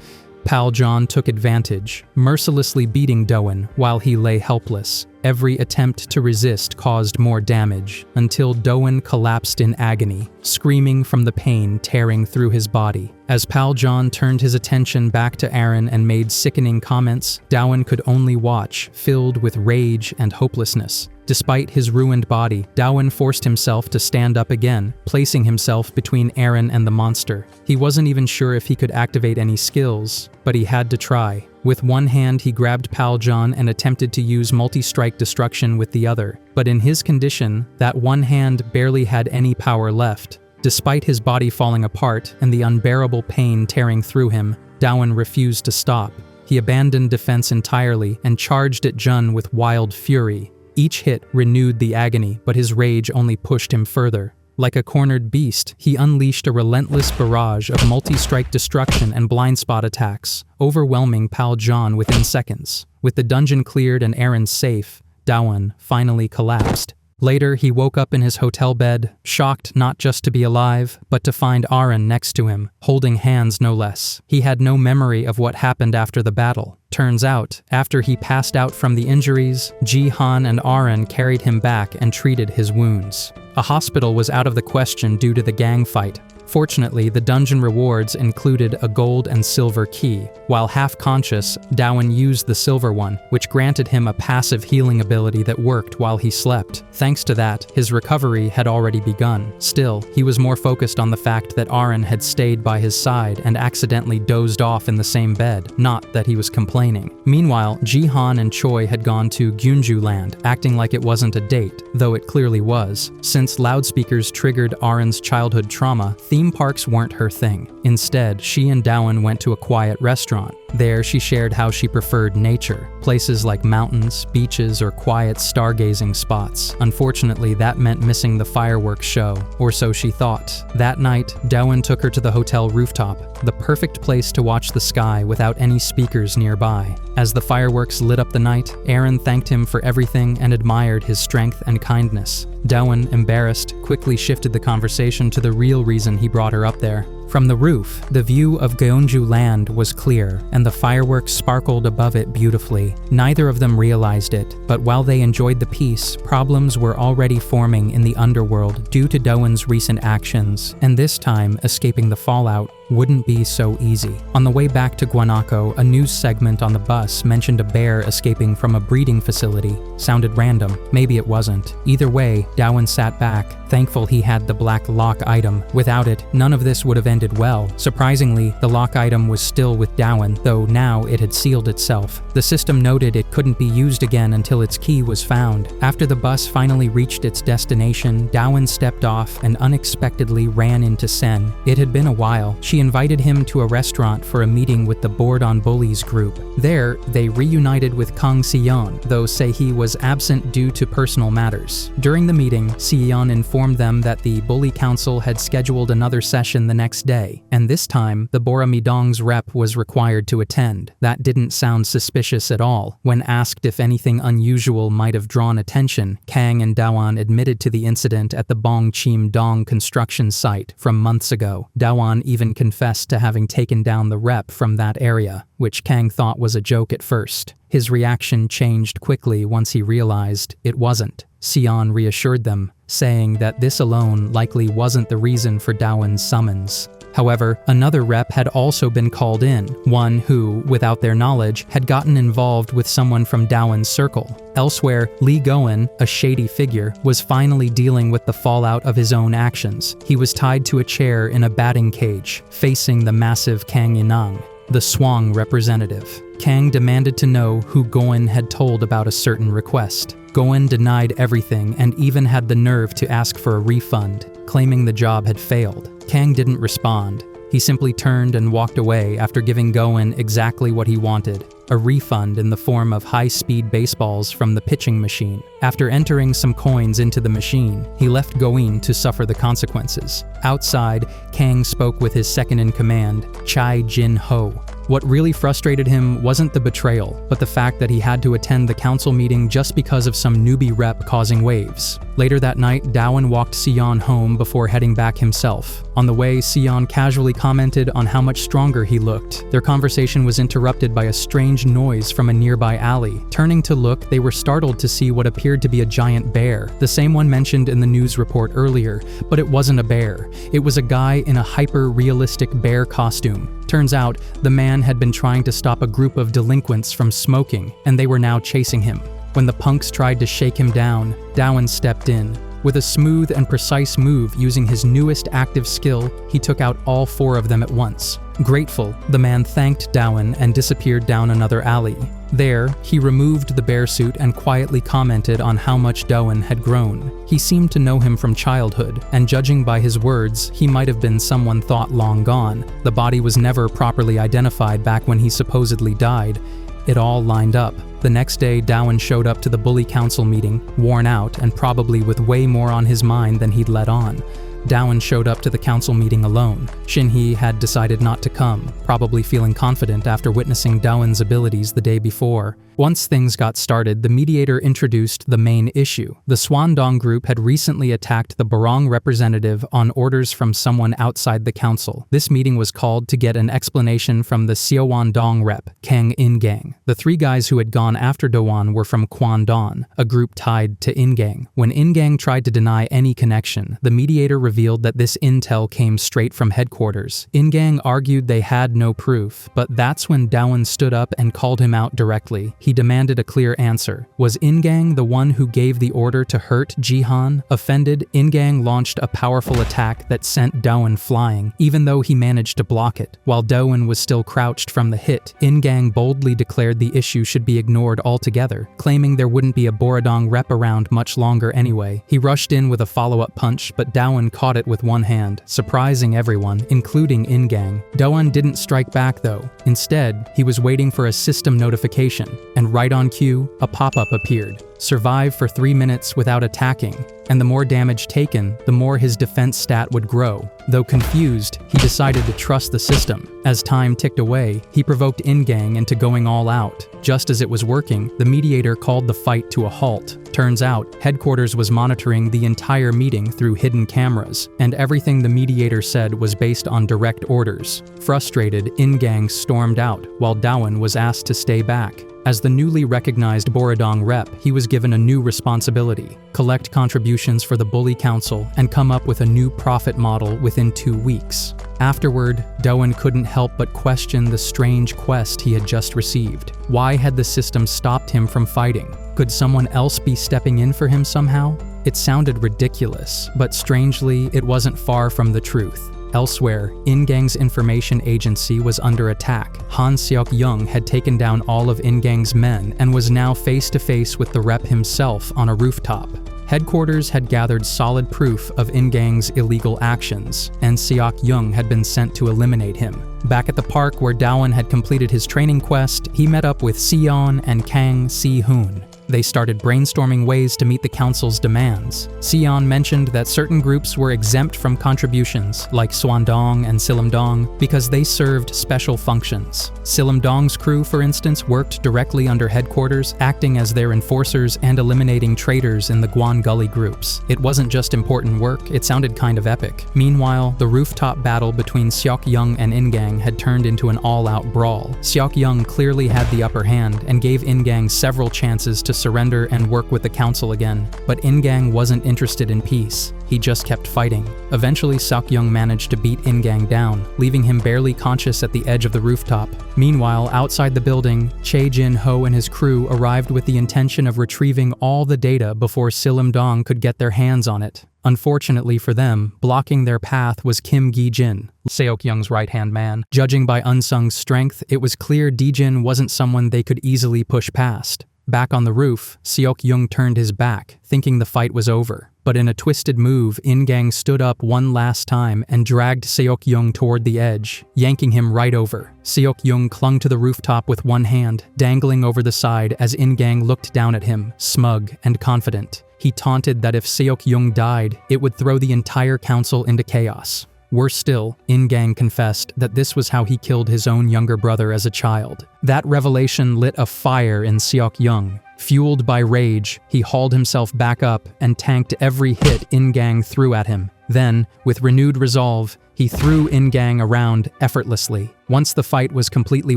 Pal John took advantage, mercilessly beating Dowan while he lay helpless. Every attempt to resist caused more damage, until Doan collapsed in agony, screaming from the pain tearing through his body. As Pal John turned his attention back to Aaron and made sickening comments, Doan could only watch, filled with rage and hopelessness. Despite his ruined body, Doan forced himself to stand up again, placing himself between Aaron and the monster. He wasn't even sure if he could activate any skills, but he had to try. With one hand, he grabbed Pal John and attempted to use multi-strike destruction with the other. But in his condition, that one hand barely had any power left. Despite his body falling apart and the unbearable pain tearing through him, Doan refused to stop. He abandoned defense entirely and charged at Jun with wild fury. Each hit renewed the agony, but his rage only pushed him further. Like a cornered beast, he unleashed a relentless barrage of multi-strike destruction and blind spot attacks, overwhelming Pal John within seconds. With the dungeon cleared and Aaron safe, Doan finally collapsed. Later, he woke up in his hotel bed, shocked not just to be alive, but to find Aaron next to him, holding hands no less. He had no memory of what happened after the battle. Turns out, after he passed out from the injuries, Jihan and Aaron carried him back and treated his wounds. A hospital was out of the question due to the gang fight. Fortunately, the dungeon rewards included a gold and silver key. While half-conscious, Doan used the silver one, which granted him a passive healing ability that worked while he slept. Thanks to that, his recovery had already begun. Still, he was more focused on the fact that Aaron had stayed by his side and accidentally dozed off in the same bed, not that he was complaining. Meanwhile, Jihan and Choi had gone to Gyunju Land, acting like it wasn't a date, though it clearly was. Since loudspeakers triggered Aaron's childhood trauma, theme parks weren't her thing. Instead, she and Doan went to a quiet restaurant. There, she shared how she preferred nature, places like mountains, beaches, or quiet stargazing spots. Unfortunately, that meant missing the fireworks show, or so she thought. That night, Doan took her to the hotel rooftop, the perfect place to watch the sky without any speakers nearby. As the fireworks lit up the night, Aaron thanked him for everything and admired his strength and kindness. Doan, embarrassed, quickly shifted the conversation to the real reason he brought her up there. From the roof, the view of Gyeongju Land was clear, and the fireworks sparkled above it beautifully. Neither of them realized it, but while they enjoyed the peace, problems were already forming in the underworld due to Doan's recent actions, and this time, escaping the fallout wouldn't be so easy. On the way back to Guanaco, a news segment on the bus mentioned a bear escaping from a breeding facility. Sounded random. Maybe it wasn't. Either way, Doan sat back, thankful he had the black lock item. Without it, none of this would have ended well. Surprisingly, the lock item was still with Doan, though now it had sealed itself. The system noted it couldn't be used again until its key was found. After the bus finally reached its destination, Doan stepped off and unexpectedly ran into Sen. It had been a while. She invited him to a restaurant for a meeting with the Board on Bullies group. There, they reunited with Kang Si-yeon, though Sehee was absent due to personal matters. During the meeting, Si-yeon informed them that the Bully Council had scheduled another session the next day, and this time, the Bora Midong's rep was required to attend. That didn't sound suspicious at all. When asked if anything unusual might have drawn attention, Kang and Doan admitted to the incident at the Bongchim-dong construction site from months ago. Doan even confessed to having taken down the rep from that area, which Kang thought was a joke at first. His reaction changed quickly once he realized it wasn't. Si-yeon reassured them, saying that this alone likely wasn't the reason for Doan's summons. However, another rep had also been called in, one who, without their knowledge, had gotten involved with someone from Doan's circle. Elsewhere, Lee Goen, a shady figure, was finally dealing with the fallout of his own actions. He was tied to a chair in a batting cage, facing the massive Kang Inang, the Swang representative. Kang demanded to know who Goen had told about a certain request. Goen denied everything and even had the nerve to ask for a refund, claiming the job had failed. Kang didn't respond. He simply turned and walked away after giving Goen exactly what he wanted, a refund in the form of high-speed baseballs from the pitching machine. After entering some coins into the machine, he left Goen to suffer the consequences. Outside, Kang spoke with his second-in-command, Chai Jin-ho. What really frustrated him wasn't the betrayal, but the fact that he had to attend the council meeting just because of some newbie rep causing waves. Later that night, Dawan walked Sion home before heading back himself. On the way, Sion casually commented on how much stronger he looked. Their conversation was interrupted by a strange noise from a nearby alley. Turning to look, they were startled to see what appeared to be a giant bear, the same one mentioned in the news report earlier, but it wasn't a bear. It was a guy in a hyper-realistic bear costume. Turns out, the man had been trying to stop a group of delinquents from smoking, and they were now chasing him. When the punks tried to shake him down, Dawan stepped in. With a smooth and precise move using his newest active skill, he took out all 4 of them at once. Grateful, the man thanked Dawan and disappeared down another alley. There, he removed the bear suit and quietly commented on how much Dawan had grown. He seemed to know him from childhood, and judging by his words, he might have been someone thought long gone. The body was never properly identified back when he supposedly died. It all lined up. The next day, Dawan showed up to the bully council meeting, worn out and probably with way more on his mind than he'd let on. Dawan showed up to the council meeting alone. Shinhee had decided not to come, probably feeling confident after witnessing Dawan's abilities the day before. Once things got started, the mediator introduced the main issue. The Swandong group had recently attacked the Barong representative on orders from someone outside the council. This meeting was called to get an explanation from the Xiawandong rep, Kang Ingang. The 3 guys who had gone after Dawan were from Kwandong, a group tied to Ingang. When Ingang tried to deny any connection, the mediator revealed that this intel came straight from headquarters. Ingang argued they had no proof, but that's when Dawan stood up and called him out directly. He demanded a clear answer. Was Ingang the one who gave the order to hurt Jihan? Offended, Ingang launched a powerful attack that sent Dawan flying, even though he managed to block it. While Dawan was still crouched from the hit, Ingang boldly declared the issue should be ignored altogether, claiming there wouldn't be a Borodong rep around much longer anyway. He rushed in with a follow-up punch, but Dawan caught it with one hand, surprising everyone, including Ingang. Dawan didn't strike back though. Instead, he was waiting for a system notification, and right on cue, a pop-up appeared. Survive for 3 minutes without attacking, and the more damage taken, the more his defense stat would grow. Though confused, he decided to trust the system. As time ticked away, he provoked Ingang into going all out. Just as it was working, the mediator called the fight to a halt. Turns out, headquarters was monitoring the entire meeting through hidden cameras, and everything the mediator said was based on direct orders. Frustrated, Ingang stormed out, while Dawan was asked to stay back. As the newly recognized Borodong rep, he was given a new responsibility: collect contributions for the Bully Council and come up with a new profit model within 2 weeks. Afterward, Dawan couldn't help but question the strange quest he had just received. Why had the system stopped him from fighting? Could someone else be stepping in for him somehow? It sounded ridiculous, but strangely, it wasn't far from the truth. Elsewhere, Ingang's information agency was under attack. Han Seok-young had taken down all of Ingang's men and was now face-to-face with the rep himself on a rooftop. Headquarters had gathered solid proof of Ingang's illegal actions, and Seok-young had been sent to eliminate him. Back at the park where Dawan had completed his training quest, he met up with Sion and Kang Si-hoon. They started brainstorming ways to meet the council's demands. Sion mentioned that certain groups were exempt from contributions, like Swandong and Silumdong, because they served special functions. Silumdong's crew, for instance, worked directly under headquarters, acting as their enforcers and eliminating traitors in the Guan Gully groups. It wasn't just important work, it sounded kind of epic. Meanwhile, the rooftop battle between Seok-young and Ingang had turned into an all-out brawl. Seok-young clearly had the upper hand and gave Ingang several chances to surrender and work with the council again, but Ingang wasn't interested in peace. He just kept fighting. Eventually, Seok-young managed to beat Ingang down, leaving him barely conscious at the edge of the rooftop. Meanwhile, outside the building, Chae Jin-ho and his crew arrived with the intention of retrieving all the data before Silumdong could get their hands on it. Unfortunately for them, blocking their path was Kim Gi-jin, Seok-young's right-hand man. Judging by Unsung's strength, it was clear Gi-jin wasn't someone they could easily push past. Back on the roof, Seok-young turned his back, thinking the fight was over. But in a twisted move, Ingang stood up one last time and dragged Seok-young toward the edge, yanking him right over. Seok-young clung to the rooftop with one hand, dangling over the side as Ingang looked down at him, smug and confident. He taunted that if Seok-young died, it would throw the entire council into chaos. Worse still, Ingang confessed that this was how he killed his own younger brother as a child. That revelation lit a fire in Seok-young. Fueled by rage, he hauled himself back up and tanked every hit In-gang threw at him. Then, with renewed resolve, he threw In-gang around effortlessly. Once the fight was completely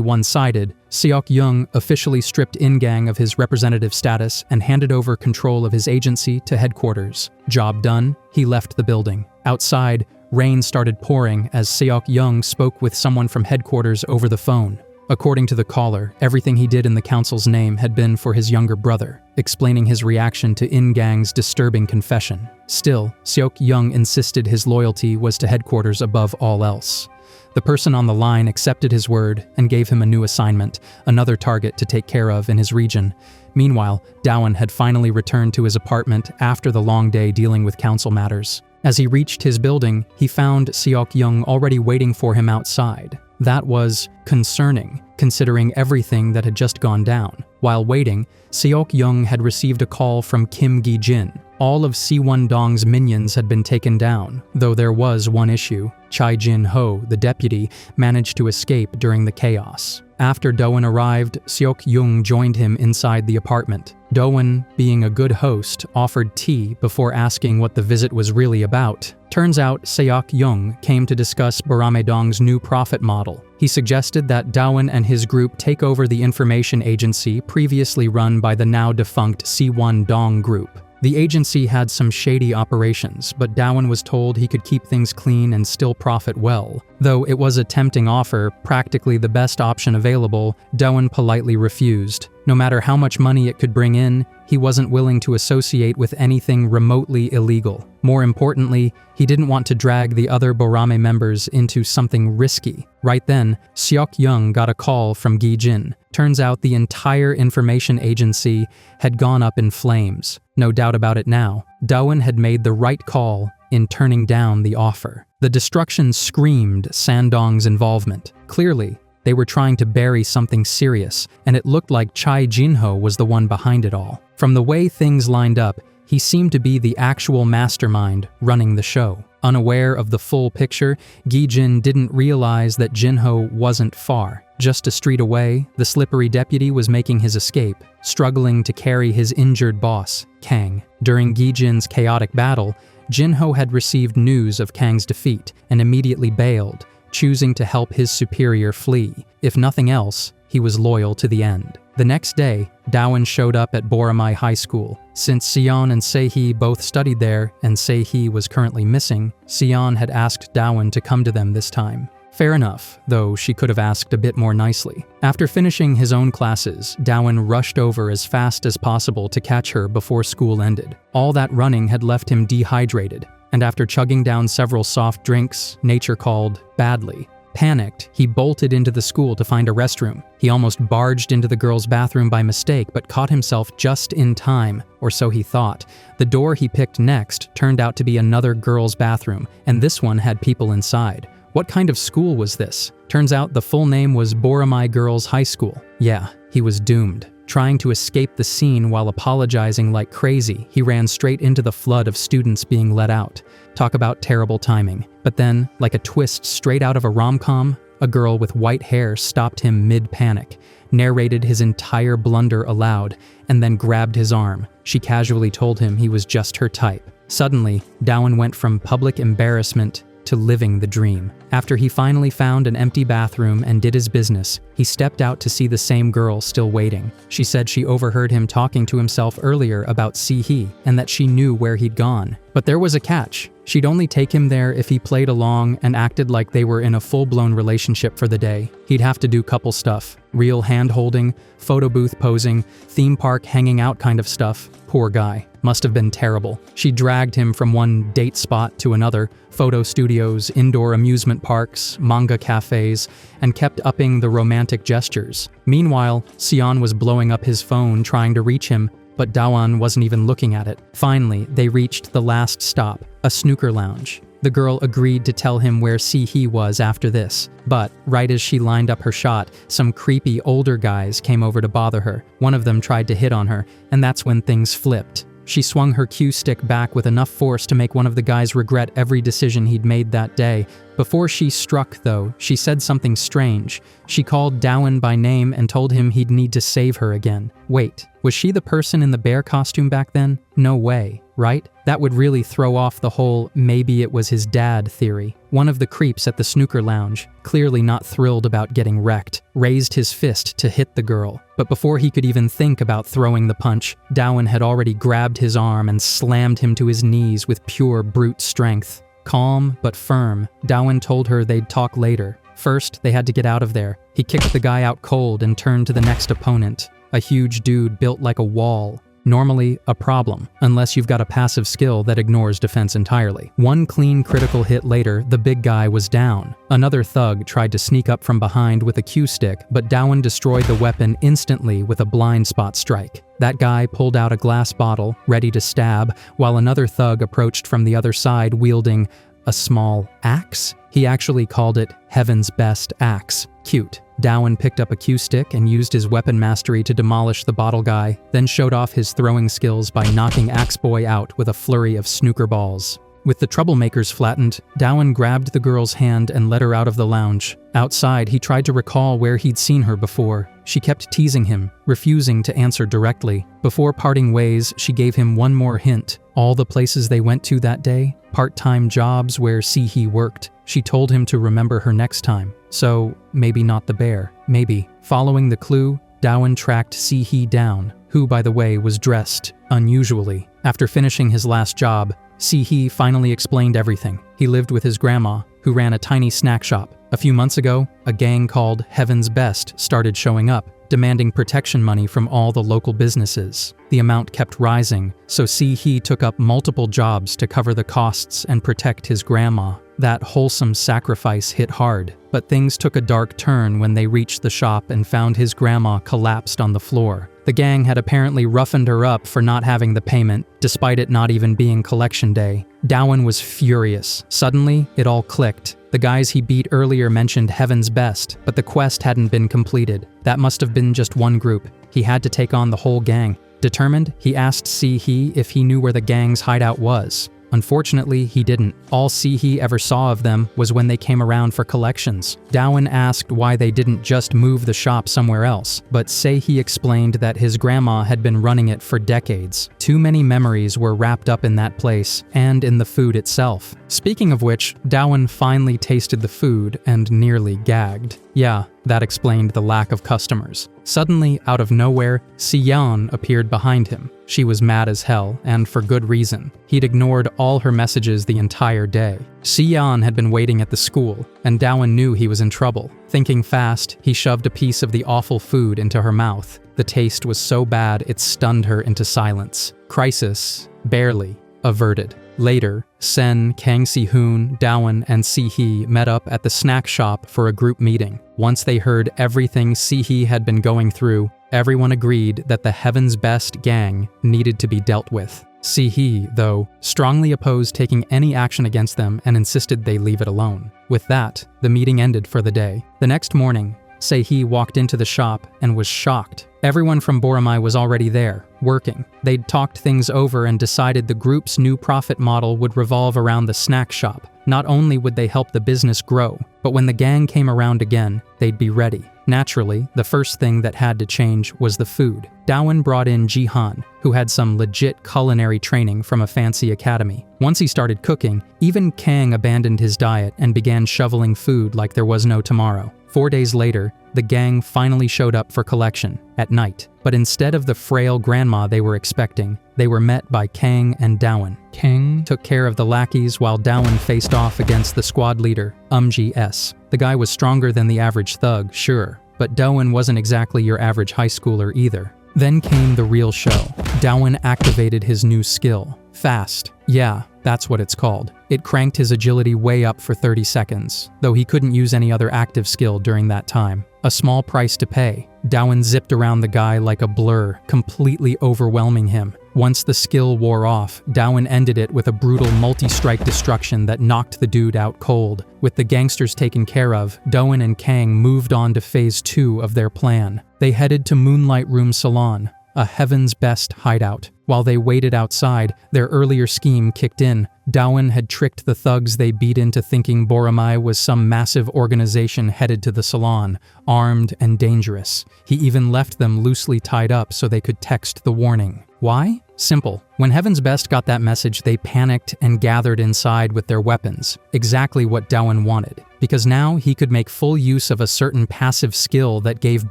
one-sided, Seok-young officially stripped In-gang of his representative status and handed over control of his agency to headquarters. Job done, he left the building. Outside, rain started pouring as Seok-young spoke with someone from headquarters over the phone. According to the caller, everything he did in the council's name had been for his younger brother, explaining his reaction to In-gang's disturbing confession. Still, Seok-young insisted his loyalty was to headquarters above all else. The person on the line accepted his word and gave him a new assignment, another target to take care of in his region. Meanwhile, Daewon had finally returned to his apartment after the long day dealing with council matters. As he reached his building, he found Seok-young already waiting for him outside. That was concerning, considering everything that had just gone down. While waiting, Seok-young had received a call from Kim Gi-jin. All of Si-won-dong's minions had been taken down, though there was one issue. Chai Jin-ho, the deputy, managed to escape during the chaos. After Daewon arrived, Seok-young joined him inside the apartment. Daewon, being a good host, offered tea before asking what the visit was really about. Turns out Seok-young came to discuss Baramedong's new profit model. He suggested that Daewon and his group take over the information agency previously run by the now-defunct Si-won-dong group. The agency had some shady operations, but Daewon was told he could keep things clean and still profit well. Though it was a tempting offer, practically the best option available, Daewon politely refused. No matter how much money it could bring in, he wasn't willing to associate with anything remotely illegal. More importantly, he didn't want to drag the other Borame members into something risky. Right then, Seok-young got a call from Gi-jin. Turns out the entire information agency had gone up in flames. No doubt about it now, Daewon had made the right call in turning down the offer. The destruction screamed Sandong's involvement. Clearly, they were trying to bury something serious, and it looked like Chai Jin-ho was the one behind it all. From the way things lined up, he seemed to be the actual mastermind running the show. Unaware of the full picture, Gi-jin didn't realize that Jin-ho wasn't far. Just a street away, the slippery deputy was making his escape, struggling to carry his injured boss, Kang. During Gi-jin's chaotic battle, Jin-ho had received news of Kang's defeat and immediately bailed, choosing to help his superior flee. If nothing else, he was loyal to the end. The next day, Daewon showed up at Boramai High School. Since Sion and Se-hee both studied there, and Se-hee was currently missing, Sion had asked Daewon to come to them this time. Fair enough, though she could have asked a bit more nicely. After finishing his own classes, Daewon rushed over as fast as possible to catch her before school ended. All that running had left him dehydrated, and after chugging down several soft drinks, nature called badly. Panicked, he bolted into the school to find a restroom. He almost barged into the girls' bathroom by mistake, but caught himself just in time, or so he thought. The door he picked next turned out to be another girls' bathroom, and this one had people inside. What kind of school was this? Turns out the full name was Boramai Girls High School. Yeah, he was doomed. Trying to escape the scene while apologizing like crazy, he ran straight into the flood of students being let out. Talk about terrible timing. But then, like a twist straight out of a rom-com, a girl with white hair stopped him mid-panic, narrated his entire blunder aloud, and then grabbed his arm. She casually told him he was just her type. Suddenly, Daewon went from public embarrassment to living the dream. After he finally found an empty bathroom and did his business, he stepped out to see the same girl still waiting. She said she overheard him talking to himself earlier about Se-hee and that she knew where he'd gone. But there was a catch. She'd only take him there if he played along and acted like they were in a full-blown relationship for the day. He'd have to do couple stuff. Real hand-holding, photo booth posing, theme park hanging out kind of stuff. Poor guy. Must have been terrible. She dragged him from one date spot to another, photo studios, indoor amusement parks, manga cafes, and kept upping the romantic gestures. Meanwhile, Sion was blowing up his phone trying to reach him, but Daewon wasn't even looking at it. Finally, they reached the last stop, a snooker lounge. The girl agreed to tell him where Se-hee was after this, but right as she lined up her shot, some creepy older guys came over to bother her. One of them tried to hit on her, and that's when things flipped. She swung her cue stick back with enough force to make one of the guys regret every decision he'd made that day. Before she struck, though, she said something strange. She called Dowan by name and told him he'd need to save her again. Wait, was she the person in the bear costume back then? No way, right? That would really throw off the whole maybe it was his dad theory. One of the creeps at the snooker lounge, clearly not thrilled about getting wrecked, raised his fist to hit the girl. But before he could even think about throwing the punch, Dowan had already grabbed his arm and slammed him to his knees with pure brute strength. Calm but firm, Dowan told her they'd talk later. First, they had to get out of there. He kicked the guy out cold and turned to the next opponent, a huge dude built like a wall. Normally, a problem, unless you've got a passive skill that ignores defense entirely. One clean critical hit later, the big guy was down. Another thug tried to sneak up from behind with a cue stick, but Dowan destroyed the weapon instantly with a blind spot strike. That guy pulled out a glass bottle, ready to stab, while another thug approached from the other side wielding a small axe? He actually called it Heaven's Best Axe. Cute. Dowan picked up a cue stick and used his weapon mastery to demolish the bottle guy, then showed off his throwing skills by knocking Axe Boy out with a flurry of snooker balls. With the troublemakers flattened, Dowan grabbed the girl's hand and led her out of the lounge. Outside, he tried to recall where he'd seen her before. She kept teasing him, refusing to answer directly. Before parting ways, she gave him one more hint. All the places they went to that day, part-time jobs where Sihi worked. She told him to remember her next time. So, maybe not the bear. Maybe. Following the clue, Dowan tracked Sihi down, who, by the way, was dressed unusually. After finishing his last job, Sihi finally explained everything. He lived with his grandma, who ran a tiny snack shop. A few months ago, a gang called Heaven's Best started showing up, demanding protection money from all the local businesses. The amount kept rising, so Sihi took up multiple jobs to cover the costs and protect his grandma. That wholesome sacrifice hit hard, but things took a dark turn when they reached the shop and found his grandma collapsed on the floor. The gang had apparently roughened her up for not having the payment, despite it not even being collection day. Dowan was furious. Suddenly, it all clicked. The guys he beat earlier mentioned Heaven's Best, but the quest hadn't been completed. That must have been just one group. He had to take on the whole gang. Determined, he asked Sihi if he knew where the gang's hideout was. Unfortunately, he didn't. All Sihi ever saw of them was when they came around for collections. Dowan asked why they didn't just move the shop somewhere else, but Sihi explained that his grandma had been running it for decades. Too many memories were wrapped up in that place, and in the food itself. Speaking of which, Dowan finally tasted the food and nearly gagged. Yeah, that explained the lack of customers. Suddenly, out of nowhere, Jihan appeared behind him. She was mad as hell, and for good reason. He'd ignored all her messages the entire day. Jihan had been waiting at the school, and Dowan knew he was in trouble. Thinking fast, he shoved a piece of the awful food into her mouth. The taste was so bad it stunned her into silence. Crisis, barely, averted. Later, Sen, Kang Si-hoon, Dowan, and Sihi met up at the snack shop for a group meeting. Once they heard everything Sihi had been going through, everyone agreed that the Heaven's Best gang needed to be dealt with. Sihi, though, strongly opposed taking any action against them and insisted they leave it alone. With that, the meeting ended for the day. The next morning, Sihi walked into the shop and was shocked. Everyone from Boromai was already there, working. They'd talked things over and decided the group's new profit model would revolve around the snack shop. Not only would they help the business grow, but when the gang came around again, they'd be ready. Naturally, the first thing that had to change was the food. Dowan brought in Jihan, who had some legit culinary training from a fancy academy. Once he started cooking, even Kang abandoned his diet and began shoveling food like there was no tomorrow. 4 days later, the gang finally showed up for collection, at night. But instead of the frail grandma they were expecting, they were met by Kang and Dowan. Kang took care of the lackeys while Dowan faced off against the squad leader, Umji S. The guy was stronger than the average thug, sure, but Dowan wasn't exactly your average high schooler either. Then came the real show. Dowan activated his new skill, Fast. Yeah, that's what it's called. It cranked his agility way up for 30 seconds, though he couldn't use any other active skill during that time. A small price to pay. Dowan zipped around the guy like a blur, completely overwhelming him. Once the skill wore off, Dowan ended it with a brutal multi-strike destruction that knocked the dude out cold. With the gangsters taken care of, Dowan and Kang moved on to phase 2 of their plan. They headed to Moonlight Room Salon, a Heaven's Best hideout. While they waited outside, their earlier scheme kicked in. Daewon had tricked the thugs they beat into thinking Boromai was some massive organization headed to the salon, armed and dangerous. He even left them loosely tied up so they could text the warning. Why? Simple. When Heaven's Best got that message, they panicked and gathered inside with their weapons. Exactly what Daewon wanted. Because now he could make full use of a certain passive skill that gave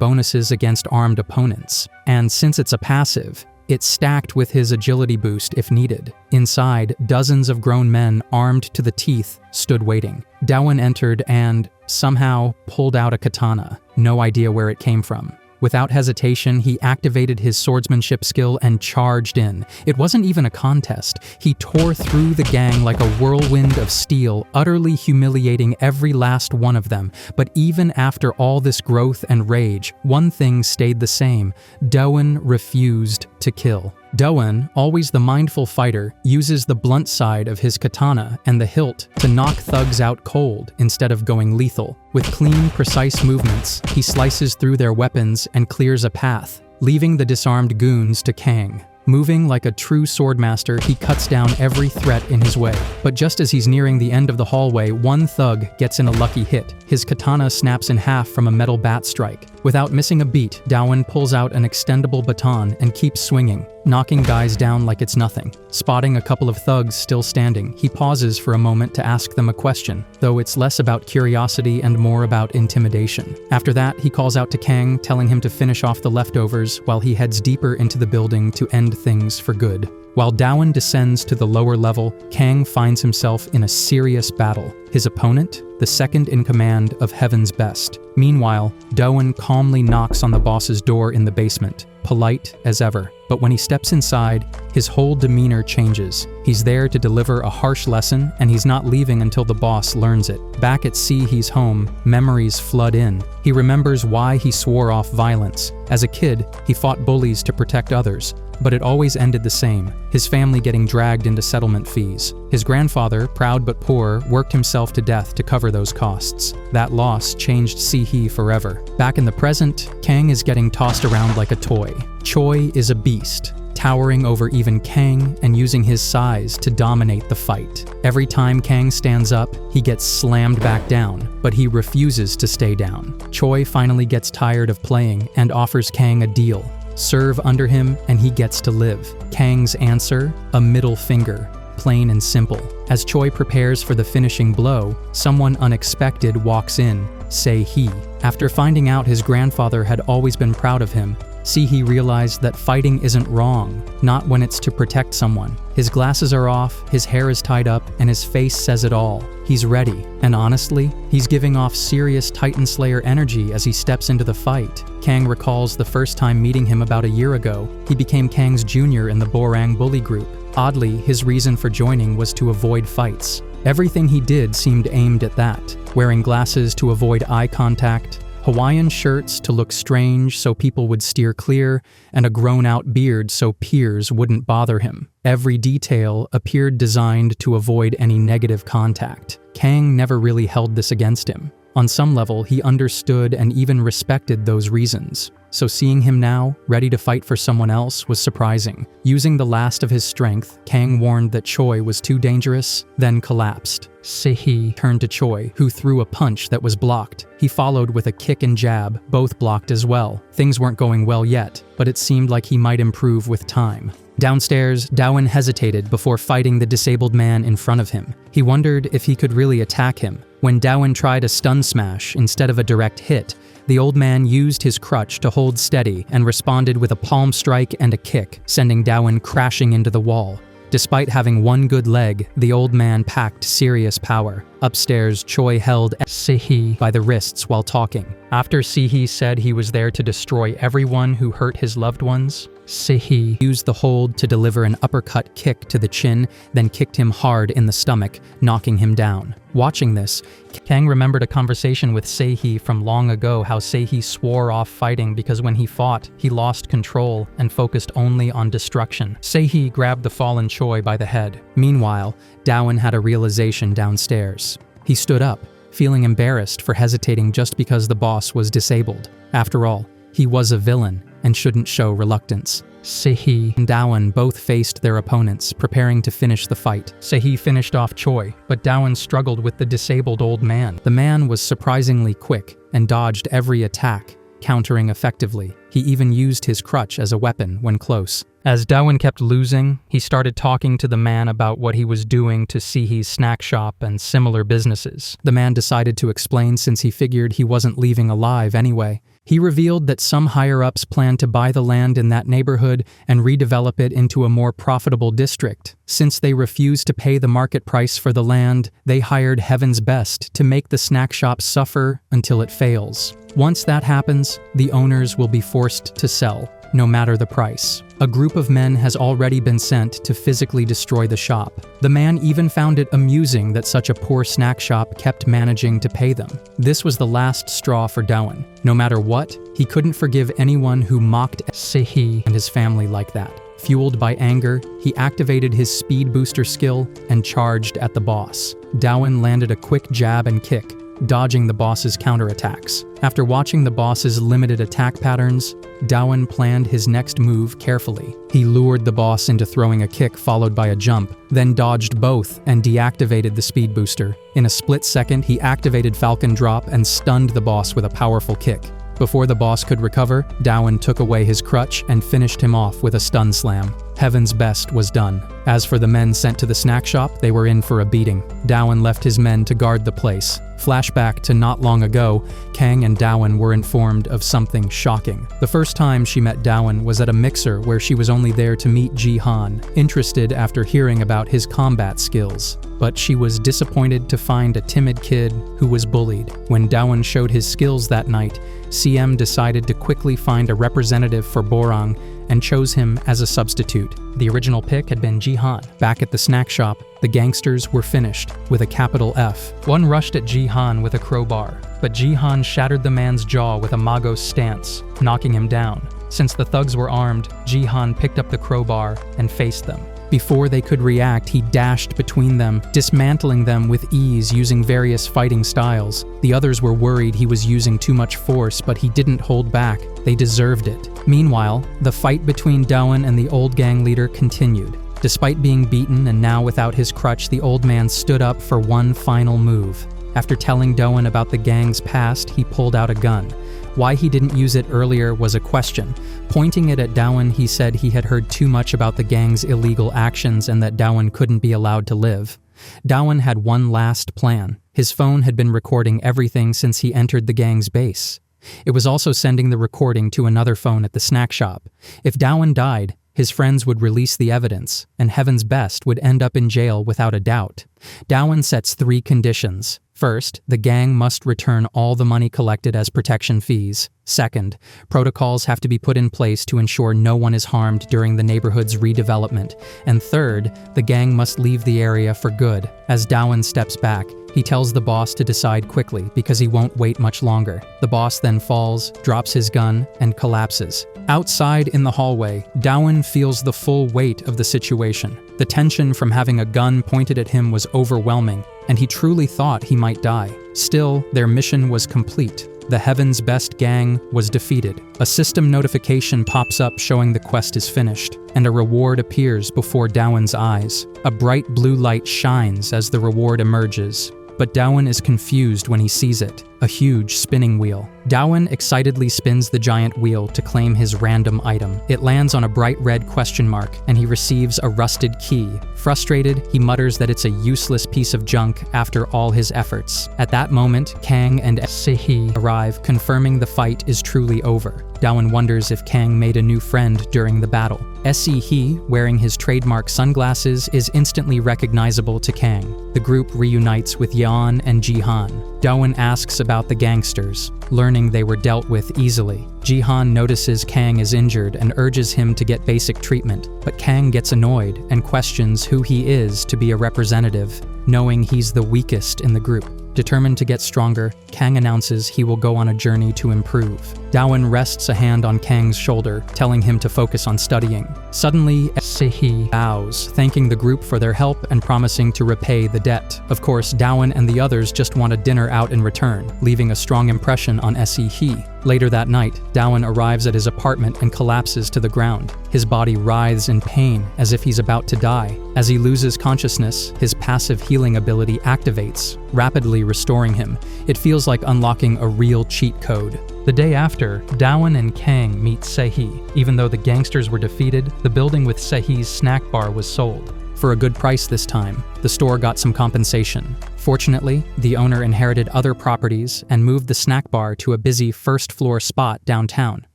bonuses against armed opponents. And since it's a passive, it stacked with his agility boost if needed. Inside, dozens of grown men armed to the teeth stood waiting. Daewon entered and, somehow, pulled out a katana. No idea where it came from. Without hesitation, he activated his swordsmanship skill and charged in. It wasn't even a contest. He tore through the gang like a whirlwind of steel, utterly humiliating every last one of them. But even after all this growth and rage, one thing stayed the same. Daewon refused to kill. Daewon, always the mindful fighter, uses the blunt side of his katana and the hilt to knock thugs out cold instead of going lethal. With clean, precise movements, he slices through their weapons and clears a path, leaving the disarmed goons to Kang. Moving like a true swordmaster, he cuts down every threat in his way. But just as he's nearing the end of the hallway, one thug gets in a lucky hit. His katana snaps in half from a metal bat strike. Without missing a beat, Daewon pulls out an extendable baton and keeps swinging, knocking guys down like it's nothing. Spotting a couple of thugs still standing, he pauses for a moment to ask them a question, though it's less about curiosity and more about intimidation. After that, he calls out to Kang, telling him to finish off the leftovers while he heads deeper into the building to end things for good. While Daewon descends to the lower level, Kang finds himself in a serious battle. His opponent, the second in command of Heaven's Best. Meanwhile, Daewon calmly knocks on the boss's door in the basement, polite as ever. But when he steps inside, his whole demeanor changes. He's there to deliver a harsh lesson, and he's not leaving until the boss learns it. Back at sea, he's home. Memories flood in. He remembers why he swore off violence. As a kid, he fought bullies to protect others, but it always ended the same, his family getting dragged into settlement fees. His grandfather, proud but poor, worked himself to death to cover those costs. That loss changed Sihi forever. Back in the present, Kang is getting tossed around like a toy. Choi is a beast, towering over even Kang and using his size to dominate the fight. Every time Kang stands up, he gets slammed back down, but he refuses to stay down. Choi finally gets tired of playing and offers Kang a deal. Serve under him and he gets to live. Kang's answer? A middle finger. Plain and simple. As Choi prepares for the finishing blow, someone unexpected walks in, Se-hee. After finding out his grandfather had always been proud of him, Se-hee realized that fighting isn't wrong, not when it's to protect someone. His glasses are off, his hair is tied up, and his face says it all. He's ready, and honestly, he's giving off serious Titan Slayer energy as he steps into the fight. Kang recalls the first time meeting him about a year ago. He became Kang's junior in the Borang bully group. Oddly, his reason for joining was to avoid fights. Everything he did seemed aimed at that, wearing glasses to avoid eye contact, Hawaiian shirts to look strange so people would steer clear, and a grown-out beard so peers wouldn't bother him. Every detail appeared designed to avoid any negative contact. Kang never really held this against him. On some level, he understood and even respected those reasons. So seeing him now, ready to fight for someone else, was surprising. Using the last of his strength, Kang warned that Choi was too dangerous, then collapsed. Se-hee turned to Choi, who threw a punch that was blocked. He followed with a kick and jab, both blocked as well. Things weren't going well yet, but it seemed like he might improve with time. Downstairs, Daewon hesitated before fighting the disabled man in front of him. He wondered if he could really attack him. When Daewon tried a stun smash instead of a direct hit, the old man used his crutch to hold steady and responded with a palm strike and a kick, sending Daewon crashing into the wall. Despite having one good leg, the old man packed serious power. Upstairs, Choi held Se-hee by the wrists while talking. After Se-hee said he was there to destroy everyone who hurt his loved ones, Se-hee used the hold to deliver an uppercut kick to the chin, then kicked him hard in the stomach, knocking him down. Watching this, Kang remembered a conversation with Se-hee from long ago, how Se-hee swore off fighting because when he fought, he lost control and focused only on destruction. Se-hee grabbed the fallen Choi by the head. Meanwhile, Daewon had a realization downstairs. He stood up, feeling embarrassed for hesitating just because the boss was disabled. After all, he was a villain, and shouldn't show reluctance. Sehi and Dowan both faced their opponents, preparing to finish the fight. Sehi finished off Choi, but Dowan struggled with the disabled old man. The man was surprisingly quick and dodged every attack, countering effectively. He even used his crutch as a weapon when close. As Dowan kept losing, he started talking to the man about what he was doing to Sehi's snack shop and similar businesses. The man decided to explain since he figured he wasn't leaving alive anyway. He revealed that some higher-ups planned to buy the land in that neighborhood and redevelop it into a more profitable district. Since they refused to pay the market price for the land, they hired Heaven's Best to make the snack shop suffer until it fails. Once that happens, the owners will be forced to sell, no matter the price. A group of men has already been sent to physically destroy the shop. The man even found it amusing that such a poor snack shop kept managing to pay them. This was the last straw for Dowan. No matter what, he couldn't forgive anyone who mocked Sehi and his family like that. Fueled by anger, he activated his speed booster skill and charged at the boss. Dowan landed a quick jab and kick, dodging the boss's counterattacks. After watching the boss's limited attack patterns, Dowan planned his next move carefully. He lured the boss into throwing a kick followed by a jump, then dodged both and deactivated the speed booster. In a split second, he activated Falcon Drop and stunned the boss with a powerful kick. Before the boss could recover, Dowan took away his crutch and finished him off with a stun slam. Heaven's Best was done. As for the men sent to the snack shop, they were in for a beating. Dowan left his men to guard the place. Flashback to not long ago, Kang and Dowan were informed of something shocking. The first time she met Dowan was at a mixer where she was only there to meet Jihan, interested after hearing about his combat skills. But she was disappointed to find a timid kid who was bullied. When Dowan showed his skills that night, CM decided to quickly find a representative for Borang and chose him as a substitute. The original pick had been Jihan. Back at the snack shop, the gangsters were finished with a capital F. One rushed at Jihan with a crowbar, but Jihan shattered the man's jaw with a Magos stance, knocking him down. Since the thugs were armed, Jihan picked up the crowbar and faced them. Before they could react, he dashed between them, dismantling them with ease using various fighting styles. The others were worried he was using too much force, but he didn't hold back. They deserved it. Meanwhile, the fight between Dowan and the old gang leader continued. Despite being beaten and now without his crutch, the old man stood up for one final move. After telling Dowan about the gang's past, he pulled out a gun. Why he didn't use it earlier was a question. Pointing it at Dowan, he said he had heard too much about the gang's illegal actions and that Dowan couldn't be allowed to live. Dowan had one last plan. His phone had been recording everything since he entered the gang's base. It was also sending the recording to another phone at the snack shop. If Dowan died, his friends would release the evidence, and Heaven's Best would end up in jail without a doubt. Dowan sets 3 conditions. First, the gang must return all the money collected as protection fees. Second, protocols have to be put in place to ensure no one is harmed during the neighborhood's redevelopment. And third, the gang must leave the area for good. As Dowan steps back, he tells the boss to decide quickly because he won't wait much longer. The boss then falls, drops his gun, and collapses. Outside in the hallway, Dowan feels the full weight of the situation. The tension from having a gun pointed at him was overwhelming, and he truly thought he might die. Still, their mission was complete. The Heaven's Best gang was defeated. A system notification pops up showing the quest is finished, and a reward appears before Dowan's eyes. A bright blue light shines as the reward emerges, but Dowan is confused when he sees it, a huge spinning wheel. Dowan excitedly spins the giant wheel to claim his random item. It lands on a bright red question mark, and he receives a rusted key. Frustrated, he mutters that it's a useless piece of junk after all his efforts. At that moment, Kang and Sehi arrive, confirming the fight is truly over. Dowan wonders if Kang made a new friend during the battle. Sehi, wearing his trademark sunglasses, is instantly recognizable to Kang. The group reunites with Yeon and Jihan. Dowan asks about the gangsters, learning they were dealt with easily. Jihan notices Kang is injured and urges him to get basic treatment, but Kang gets annoyed and questions who he is to be a representative, knowing he's the weakest in the group. Determined to get stronger, Kang announces he will go on a journey to improve. Dowan rests a hand on Kang's shoulder, telling him to focus on studying. Suddenly, Sehi bows, thanking the group for their help and promising to repay the debt. Of course, Dowan and the others just want a dinner out in return, leaving a strong impression on Sehi. Later that night, Dawan arrives at his apartment and collapses to the ground. His body writhes in pain as if he's about to die. As he loses consciousness, his passive healing ability activates, rapidly restoring him. It feels like unlocking a real cheat code. The day after, Dawan and Kang meet Sehi. Even though the gangsters were defeated, the building with Sehi's snack bar was sold. For a good price this time, the store got some compensation. Fortunately, the owner inherited other properties and moved the snack bar to a busy first-floor spot downtown,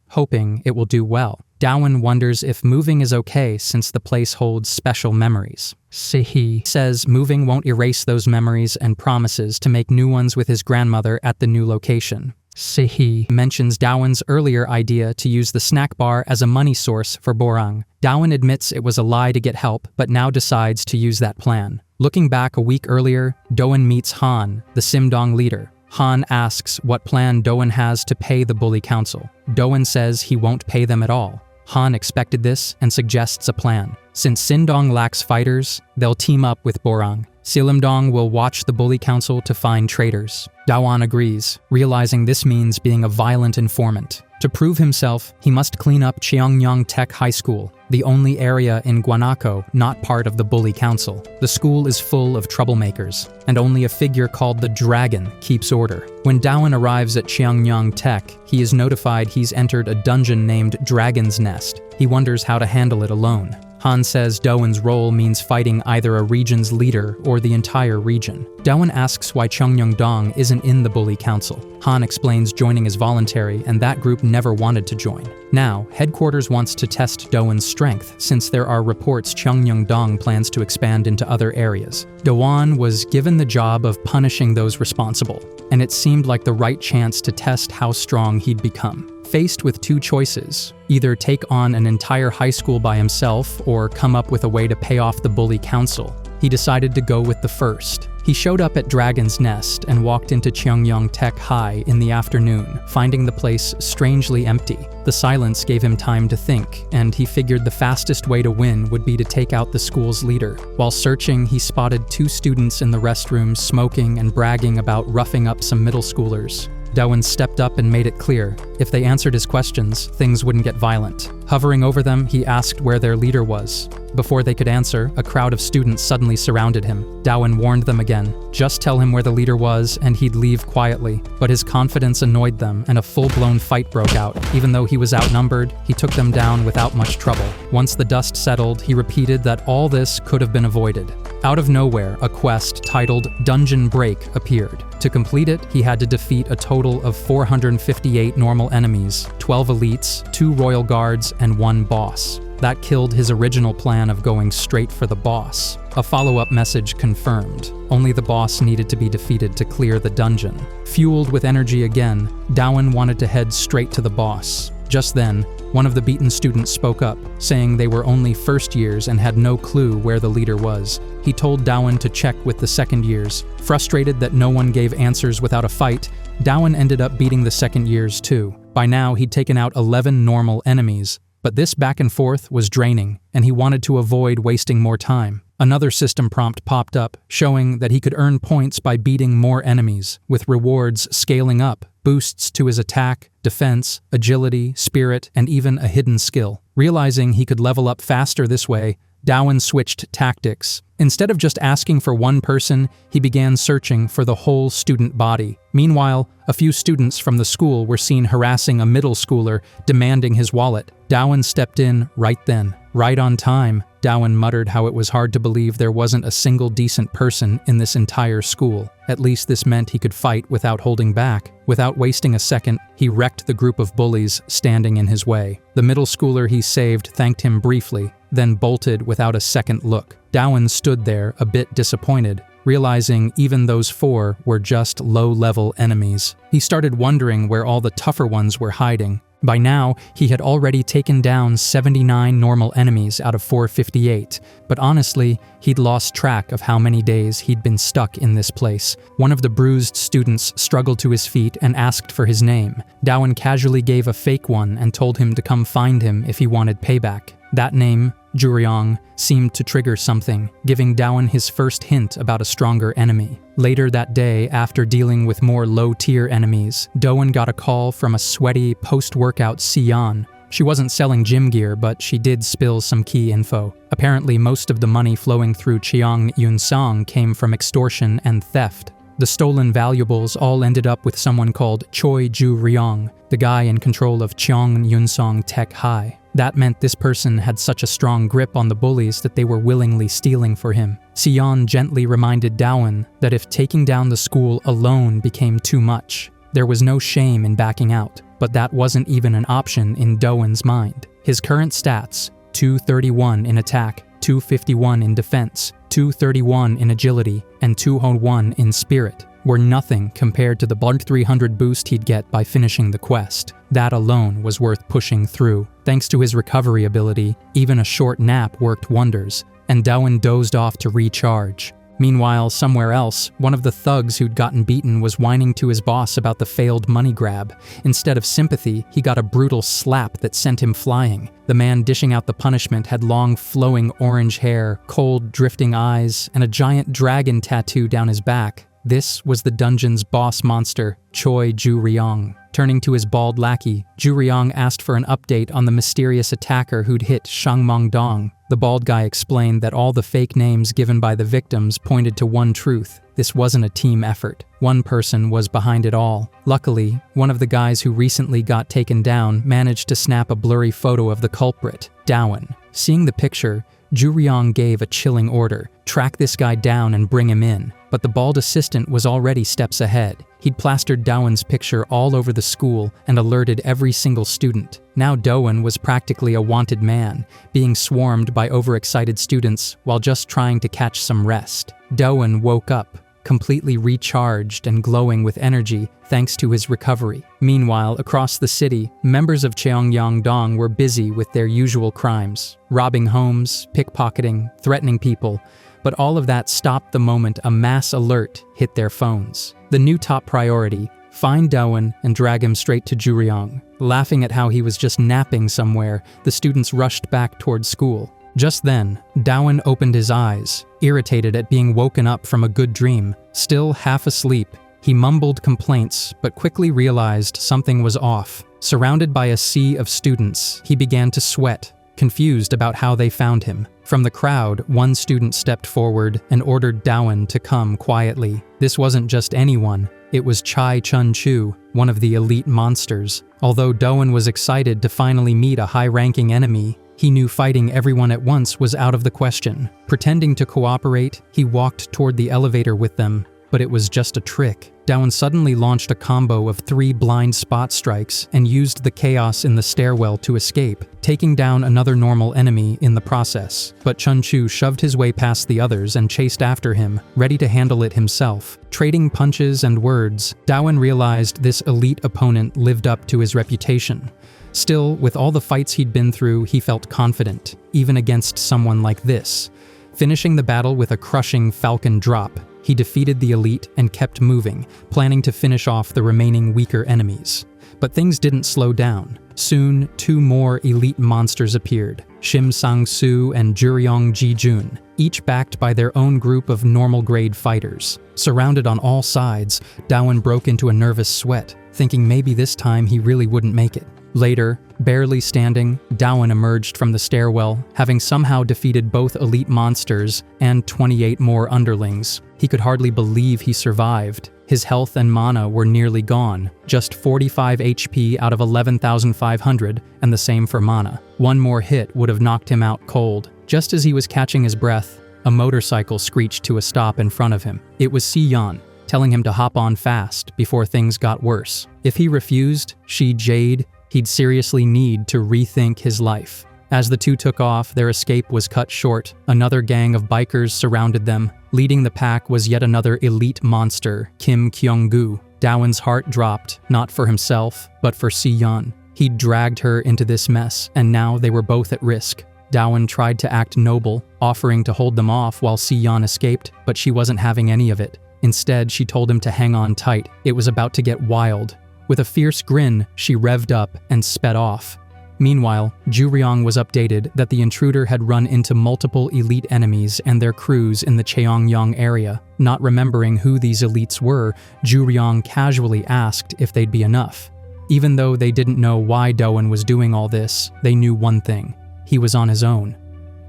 hoping it will do well. Dawan wonders if moving is okay since the place holds special memories. Sehi says moving won't erase those memories and promises to make new ones with his grandmother at the new location. Sehi mentions Dawan's earlier idea to use the snack bar as a money source for Borang. Dawan admits it was a lie to get help, but now decides to use that plan. Looking back a week earlier, Doan meets Han, the Simdong leader. Han asks what plan Doan has to pay the bully council. Doan says he won't pay them at all. Han expected this and suggests a plan. Since Sindong lacks fighters, they'll team up with Borang. Silimdong will watch the bully council to find traitors. Dawan agrees, realizing this means being a violent informant. To prove himself, he must clean up Cheongyang Tech High School, the only area in Guanaco not part of the bully council. The school is full of troublemakers, and only a figure called the Dragon keeps order. When Dawan arrives at Cheongyang Tech, he is notified he's entered a dungeon named Dragon's Nest. He wonders how to handle it alone. Han says Doan's role means fighting either a region's leader or the entire region. Dawan asks why Cheongyang isn't in the bully council. Han explains joining is voluntary and that group never wanted to join. Now, headquarters wants to test Doan's strength since there are reports Cheongyang plans to expand into other areas. Dawan was given the job of punishing those responsible, and it seemed like the right chance to test how strong he'd become. Faced with two choices, either take on an entire high school by himself or come up with a way to pay off the bully council, he decided to go with the first. He showed up at Dragon's Nest and walked into Cheongyang Tech High in the afternoon, finding the place strangely empty. The silence gave him time to think, and he figured the fastest way to win would be to take out the school's leader. While searching, he spotted two students in the restrooms smoking and bragging about roughing up some middle schoolers. Dawan stepped up and made it clear, if they answered his questions, things wouldn't get violent. Hovering over them, he asked where their leader was. Before they could answer, a crowd of students suddenly surrounded him. Dawan warned them again, just tell him where the leader was and he'd leave quietly. But his confidence annoyed them and a full-blown fight broke out. Even though he was outnumbered, he took them down without much trouble. Once the dust settled, he repeated that all this could have been avoided. Out of nowhere, a quest titled Dungeon Break appeared. To complete it, he had to defeat a total of 458 normal enemies, 12 elites, 2 royal guards, and 1 boss. That killed his original plan of going straight for the boss. A follow-up message confirmed. Only the boss needed to be defeated to clear the dungeon. Fueled with energy again, Dawan wanted to head straight to the boss. Just then, one of the beaten students spoke up, saying they were only first years and had no clue where the leader was. He told Dawan to check with the second years. Frustrated that no one gave answers without a fight, Dawan ended up beating the second years too. By now, he'd taken out 11 normal enemies. But this back and forth was draining, and he wanted to avoid wasting more time. Another system prompt popped up, showing that he could earn points by beating more enemies, with rewards scaling up, boosts to his attack, defense, agility, spirit, and even a hidden skill. Realizing he could level up faster this way, Dawan switched tactics. Instead of just asking for one person, he began searching for the whole student body. Meanwhile, a few students from the school were seen harassing a middle schooler, demanding his wallet. Dawan stepped in right then. Right on time, Dawan muttered how it was hard to believe there wasn't a single decent person in this entire school. At least this meant he could fight without holding back. Without wasting a second, he wrecked the group of bullies standing in his way. The middle schooler he saved thanked him briefly, then bolted without a second look. Dawan stood there, a bit disappointed, realizing even those 4 were just low-level enemies. He started wondering where all the tougher ones were hiding. By now, he had already taken down 79 normal enemies out of 458, but honestly, he'd lost track of how many days he'd been stuck in this place. One of the bruised students struggled to his feet and asked for his name. Dawan casually gave a fake one and told him to come find him if he wanted payback. That name Juryong, seemed to trigger something, giving Dawan his first hint about a stronger enemy. Later that day, after dealing with more low-tier enemies, Dawan got a call from a sweaty, post-workout Sion. She wasn't selling gym gear, but she did spill some key info. Apparently, most of the money flowing through Cheong Yunsong came from extortion and theft. The stolen valuables all ended up with someone called Choi Ju Ryong, the guy in control of Cheong Yunsong Tech High. That meant this person had such a strong grip on the bullies that they were willingly stealing for him. Sion gently reminded Dawan that if taking down the school alone became too much, there was no shame in backing out, but that wasn't even an option in Dawan's mind. His current stats, 231 in attack, 251 in defense, 231 in agility, and 201 in spirit, were nothing compared to the 300 boost he'd get by finishing the quest. That alone was worth pushing through. Thanks to his recovery ability, even a short nap worked wonders, and Dawan dozed off to recharge. Meanwhile, somewhere else, one of the thugs who'd gotten beaten was whining to his boss about the failed money grab. Instead of sympathy, he got a brutal slap that sent him flying. The man dishing out the punishment had long, flowing orange hair, cold, drifting eyes, and a giant dragon tattoo down his back. This was the dungeon's boss monster, Choi Ju Ryong. Turning to his bald lackey, Ju Ryong asked for an update on the mysterious attacker who'd hit Shangmong Dong. The bald guy explained that all the fake names given by the victims pointed to one truth: this wasn't a team effort. One person was behind it all. Luckily, one of the guys who recently got taken down managed to snap a blurry photo of the culprit, Dawan. Seeing the picture, Ju Ryong gave a chilling order: track this guy down and bring him in. But the bald assistant was already steps ahead. He'd plastered Dawan's picture all over the school and alerted every single student. Now Dawan was practically a wanted man, being swarmed by overexcited students while just trying to catch some rest. Dawan woke up, completely recharged and glowing with energy thanks to his recovery. Meanwhile, across the city, members of Cheongyangdong were busy with their usual crimes, robbing homes, pickpocketing, threatening people. But all of that stopped the moment a mass alert hit their phones. The new top priority: find Dawan and drag him straight to Juryong. Laughing at how he was just napping somewhere, the students rushed back toward school. Just then, Dawan opened his eyes, irritated at being woken up from a good dream. Still half asleep, he mumbled complaints, but quickly realized something was off. Surrounded by a sea of students, he began to sweat, confused about how they found him. From the crowd, one student stepped forward and ordered Dawan to come quietly. This wasn't just anyone, it was Chai Chun-Chu, one of the elite monsters. Although Dawan was excited to finally meet a high-ranking enemy, he knew fighting everyone at once was out of the question. Pretending to cooperate, he walked toward the elevator with them, but it was just a trick. Dawan suddenly launched a combo of 3 blind spot strikes and used the chaos in the stairwell to escape, taking down another normal enemy in the process. But Chun-Chu shoved his way past the others and chased after him, ready to handle it himself. Trading punches and words, Dawan realized this elite opponent lived up to his reputation. Still, with all the fights he'd been through, he felt confident, even against someone like this. Finishing the battle with a crushing falcon drop, he defeated the elite and kept moving, planning to finish off the remaining weaker enemies. But things didn't slow down. Soon, 2 more elite monsters appeared, Shim Sang-soo and Juryong Ji-jun, each backed by their own group of normal-grade fighters. Surrounded on all sides, Dawan broke into a nervous sweat, thinking maybe this time he really wouldn't make it. Later, barely standing, Dawan emerged from the stairwell, having somehow defeated both elite monsters and 28 more underlings. He could hardly believe he survived. His health and mana were nearly gone, just 45 HP out of 11,500, and the same for mana. One more hit would have knocked him out cold. Just as he was catching his breath, a motorcycle screeched to a stop in front of him. It was Si-yeon, telling him to hop on fast before things got worse. If he refused, he'd seriously need to rethink his life. As the two took off, their escape was cut short. Another gang of bikers surrounded them. Leading the pack was yet another elite monster, Kim Kyung-gu. Dawan's heart dropped, not for himself, but for Si-yeon. He'd dragged her into this mess, and now they were both at risk. Dawan tried to act noble, offering to hold them off while Si-yeon escaped, but she wasn't having any of it. Instead, she told him to hang on tight. It was about to get wild. With a fierce grin, she revved up and sped off. Meanwhile, Juryong was updated that the intruder had run into multiple elite enemies and their crews in the Cheongyang area. Not remembering who these elites were, Juryong casually asked if they'd be enough. Even though they didn't know why Doan was doing all this, they knew one thing: he was on his own.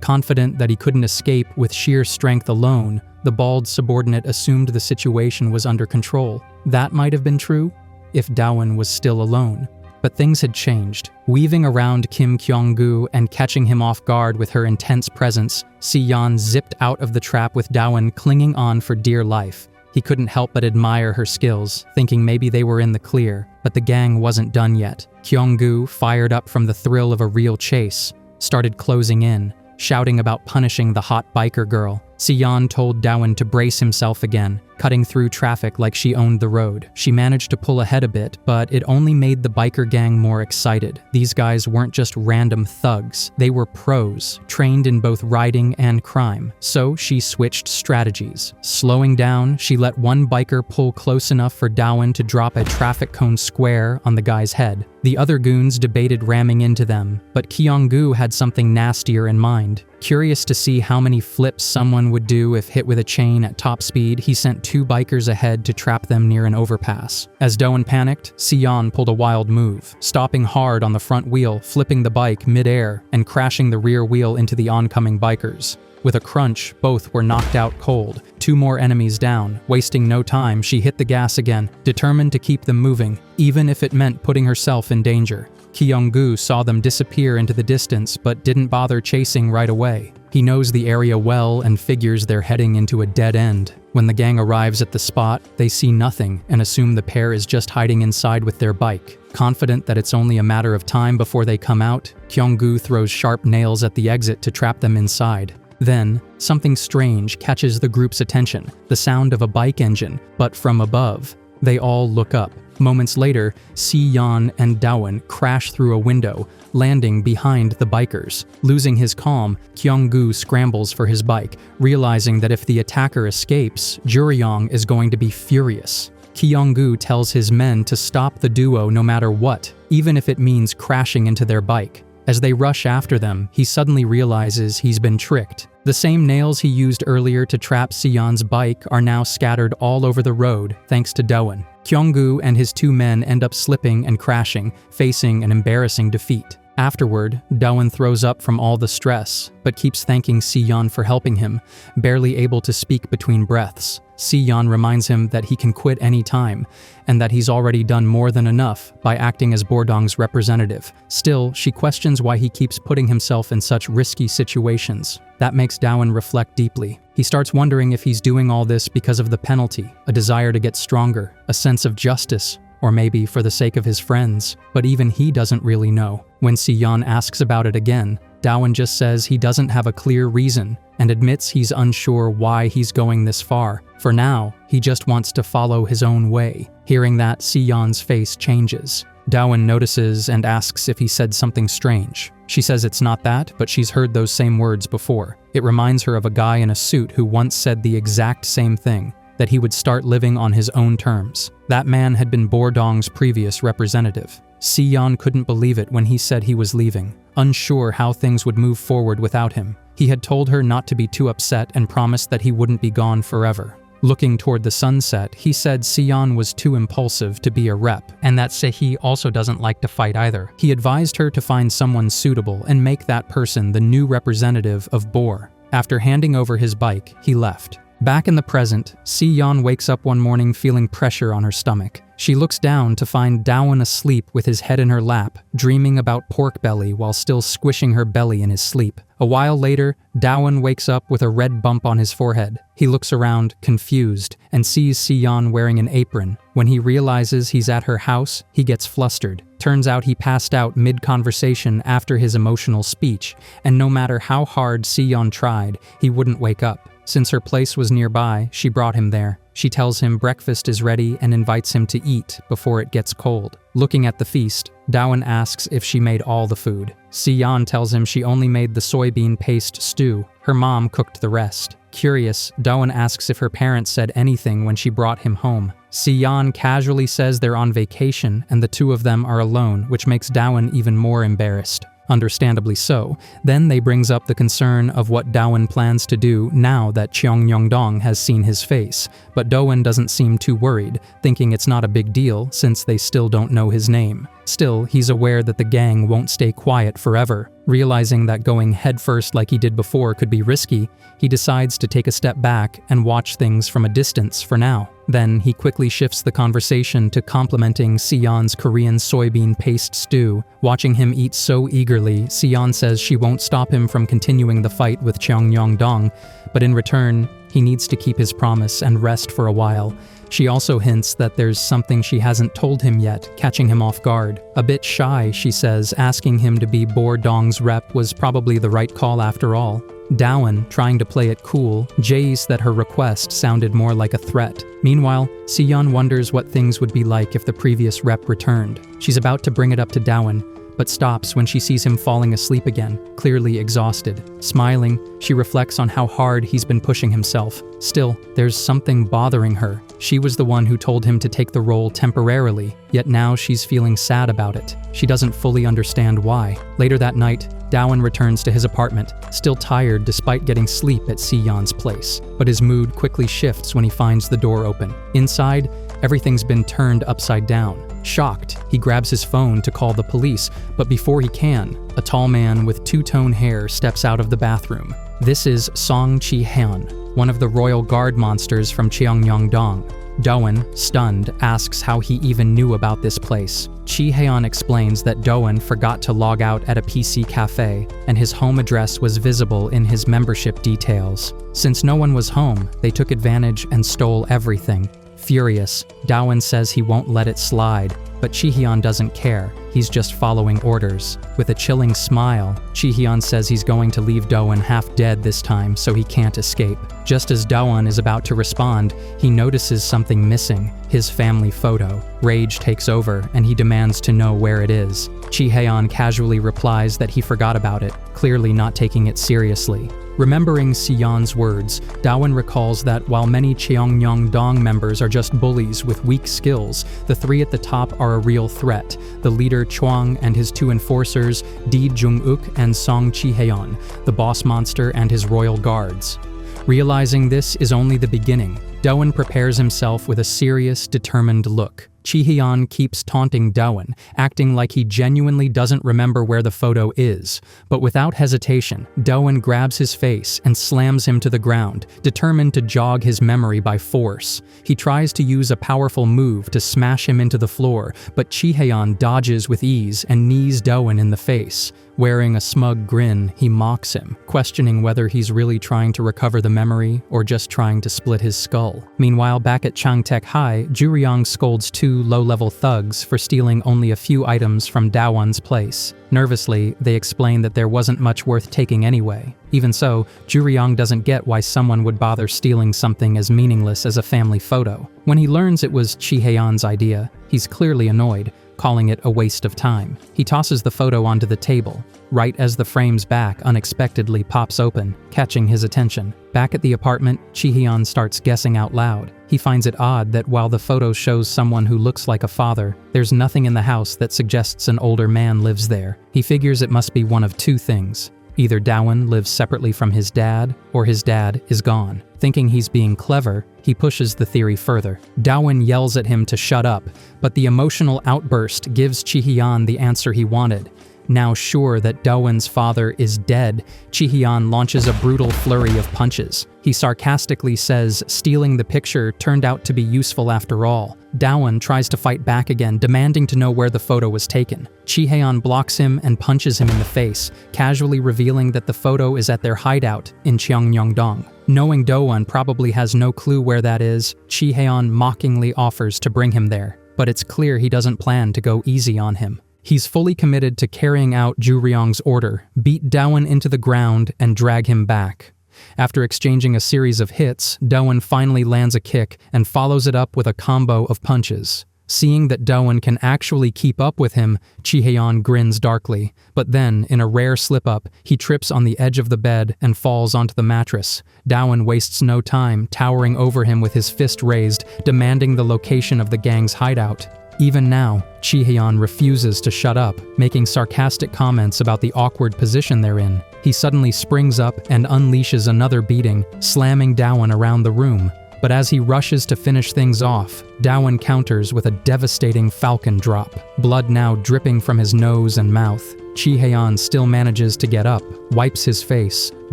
Confident that he couldn't escape with sheer strength alone, the bald subordinate assumed the situation was under control. That might have been true if Doan was still alone. But things had changed. Weaving around Kim Kyung-gu and catching him off guard with her intense presence, Si-yeon zipped out of the trap with Doan clinging on for dear life. He couldn't help but admire her skills, thinking maybe they were in the clear, but the gang wasn't done yet. Kyung-gu, fired up from the thrill of a real chase, started closing in, shouting about punishing the hot biker girl. Si-yeon told Doan to brace himself again, cutting through traffic like she owned the road. She managed to pull ahead a bit, but it only made the biker gang more excited. These guys weren't just random thugs, they were pros, trained in both riding and crime. So she switched strategies. Slowing down, she let one biker pull close enough for Doan to drop a traffic cone square on the guy's head. The other goons debated ramming into them, but Kyung-gu had something nastier in mind. Curious to see how many flips someone would do if hit with a chain at top speed, he sent two bikers ahead to trap them near an overpass. As Doan panicked, Si-yeon pulled a wild move, stopping hard on the front wheel, flipping the bike mid-air, and crashing the rear wheel into the oncoming bikers. With a crunch, both were knocked out cold. Two more enemies down. Wasting no time, she hit the gas again, determined to keep them moving, even if it meant putting herself in danger. Kyung-gu saw them disappear into the distance but didn't bother chasing right away. He knows the area well and figures they're heading into a dead end. When the gang arrives at the spot, they see nothing and assume the pair is just hiding inside with their bike. Confident that it's only a matter of time before they come out, Kyung-gu throws sharp nails at the exit to trap them inside. Then, something strange catches the group's attention, the sound of a bike engine, but from above. They all look up. Moments later, Si-yeon and Doan crash through a window, landing behind the bikers. Losing his calm, Kyung-gu scrambles for his bike, realizing that if the attacker escapes, Juryong is going to be furious. Kyung-gu tells his men to stop the duo no matter what, even if it means crashing into their bike. As they rush after them, he suddenly realizes he's been tricked. The same nails he used earlier to trap Si-yeon's bike are now scattered all over the road, thanks to Doan. Kyung-gu and his two men end up slipping and crashing, facing an embarrassing defeat. Afterward, Doan throws up from all the stress, but keeps thanking Si-yeon for helping him, barely able to speak between breaths. Si-yeon reminds him that he can quit any time, and that he's already done more than enough by acting as Bordong's representative. Still, she questions why he keeps putting himself in such risky situations. That makes Doan reflect deeply. He starts wondering if he's doing all this because of the penalty, a desire to get stronger, a sense of justice, or maybe for the sake of his friends. But even he doesn't really know. When Si-yeon asks about it again, Doan just says he doesn't have a clear reason, and admits he's unsure why he's going this far. For now, he just wants to follow his own way. Hearing that, Si-yeon's face changes. Doan notices and asks if he said something strange. She says it's not that, but she's heard those same words before. It reminds her of a guy in a suit who once said the exact same thing, that he would start living on his own terms. That man had been Bordong's previous representative. Si-yeon couldn't believe it when he said he was leaving, unsure how things would move forward without him. He had told her not to be too upset and promised that he wouldn't be gone forever. Looking toward the sunset, he said Si-yeon was too impulsive to be a rep, and that Sehi also doesn't like to fight either. He advised her to find someone suitable and make that person the new representative of Bor. After handing over his bike, he left. Back in the present, Si-yeon wakes up one morning feeling pressure on her stomach. She looks down to find Doan asleep with his head in her lap, dreaming about pork belly while still squishing her belly in his sleep. A while later, Doan wakes up with a red bump on his forehead. He looks around, confused, and sees Si-yeon wearing an apron. When he realizes he's at her house, he gets flustered. Turns out he passed out mid-conversation after his emotional speech, and no matter how hard Si-yeon tried, he wouldn't wake up. Since her place was nearby, she brought him there. She tells him breakfast is ready and invites him to eat before it gets cold. Looking at the feast, Dawan asks if she made all the food. Si-yeon tells him she only made the soybean paste stew. Her mom cooked the rest. Curious, Dawan asks if her parents said anything when she brought him home. Si-yeon casually says they're on vacation and the two of them are alone, which makes Dawan even more embarrassed. Understandably so. Then they brings up the concern of what Dawan plans to do now that Cheong Myeong-dong has seen his face, but Dawan doesn't seem too worried, thinking it's not a big deal since they still don't know his name. Still, he's aware that the gang won't stay quiet forever. Realizing that going headfirst like he did before could be risky, he decides to take a step back and watch things from a distance for now. Then he quickly shifts the conversation to complimenting Si-yeon's Korean soybean paste stew. Watching him eat so eagerly, Si-yeon says she won't stop him from continuing the fight with Cheong Myeong-dong, but in return, he needs to keep his promise and rest for a while. She also hints that there's something she hasn't told him yet, catching him off guard. A bit shy, she says, asking him to be Bor-dong's rep was probably the right call after all. Dawan, trying to play it cool, jays that her request sounded more like a threat. Meanwhile, Si-yeon wonders what things would be like if the previous rep returned. She's about to bring it up to Dawan, but stops when she sees him falling asleep again, clearly exhausted. Smiling, she reflects on how hard he's been pushing himself. Still, there's something bothering her. She was the one who told him to take the role temporarily, yet now she's feeling sad about it. She doesn't fully understand why. Later that night, Dawan returns to his apartment, still tired despite getting sleep at Si-yeon's place. But his mood quickly shifts when he finds the door open. Inside, everything's been turned upside down. Shocked, he grabs his phone to call the police, but before he can, a tall man with two-tone hair steps out of the bathroom. This is Song Chi-hyun, one of the royal guard monsters from Cheong Myeong-dong. Dawan, stunned, asks how he even knew about this place. Chi-hyun explains that Dawan forgot to log out at a PC cafe, and his home address was visible in his membership details. Since no one was home, they took advantage and stole everything. Furious, Dawan says he won't let it slide, but Chi-hyun doesn't care. He's just following orders. With a chilling smile, Chi-hyun says he's going to leave Dawan half dead this time so he can't escape. Just as Dawan is about to respond, he notices something missing, his family photo. Rage takes over, and he demands to know where it is. Chi-hyun casually replies that he forgot about it, clearly not taking it seriously. Remembering Si-yeon's words, Dawan recalls that while many Cheong Myeong-dong members are just bullies with weak skills, the three at the top are a real threat: the leader Chwang and his two enforcers, Lee Jung-uk and Song Chi-hyun, the boss monster and his royal guards. Realizing this is only the beginning, Dawan prepares himself with a serious, determined look. Chi-hyun keeps taunting Dawan, acting like he genuinely doesn't remember where the photo is. But without hesitation, Dawan grabs his face and slams him to the ground, determined to jog his memory by force. He tries to use a powerful move to smash him into the floor, but Chi-hyun dodges with ease and knees Dawan in the face. Wearing a smug grin, he mocks him, questioning whether he's really trying to recover the memory or just trying to split his skull. Meanwhile, back at Changtaek High, Juryong scolds two low-level thugs for stealing only a few items from Dawan's place. Nervously, they explain that there wasn't much worth taking anyway. Even so, Juryong doesn't get why someone would bother stealing something as meaningless as a family photo. When he learns it was Chi-hyun's idea, he's clearly annoyed, calling it a waste of time. He tosses the photo onto the table, right as the frame's back unexpectedly pops open, catching his attention. Back at the apartment, Chi-hyun starts guessing out loud. He finds it odd that while the photo shows someone who looks like a father, there's nothing in the house that suggests an older man lives there. He figures it must be one of two things. Either Dawan lives separately from his dad, or his dad is gone. Thinking he's being clever, he pushes the theory further. Dawan yells at him to shut up, but the emotional outburst gives Chi-hyun the answer he wanted. Now sure that Dawan's father is dead, Chi-hyun launches a brutal flurry of punches. He sarcastically says stealing the picture turned out to be useful after all. Dawan tries to fight back again, demanding to know where the photo was taken. Chi-hyun blocks him and punches him in the face, casually revealing that the photo is at their hideout in Cheong Myeong-dong. Knowing Dawan probably has no clue where that is, Chi-hyun mockingly offers to bring him there, but it's clear he doesn't plan to go easy on him. He's fully committed to carrying out Juryong's order, beat Dawan into the ground, and drag him back. After exchanging a series of hits, Doan finally lands a kick and follows it up with a combo of punches. Seeing that Doan can actually keep up with him, Jihan grins darkly, but then, in a rare slip-up, he trips on the edge of the bed and falls onto the mattress. Doan wastes no time, towering over him with his fist raised, demanding the location of the gang's hideout. Even now, Jihan refuses to shut up, making sarcastic comments about the awkward position they're in. He suddenly springs up and unleashes another beating, slamming Doan around the room. But as he rushes to finish things off, Doan counters with a devastating falcon drop. Blood now dripping from his nose and mouth. Jihan still manages to get up, wipes his face,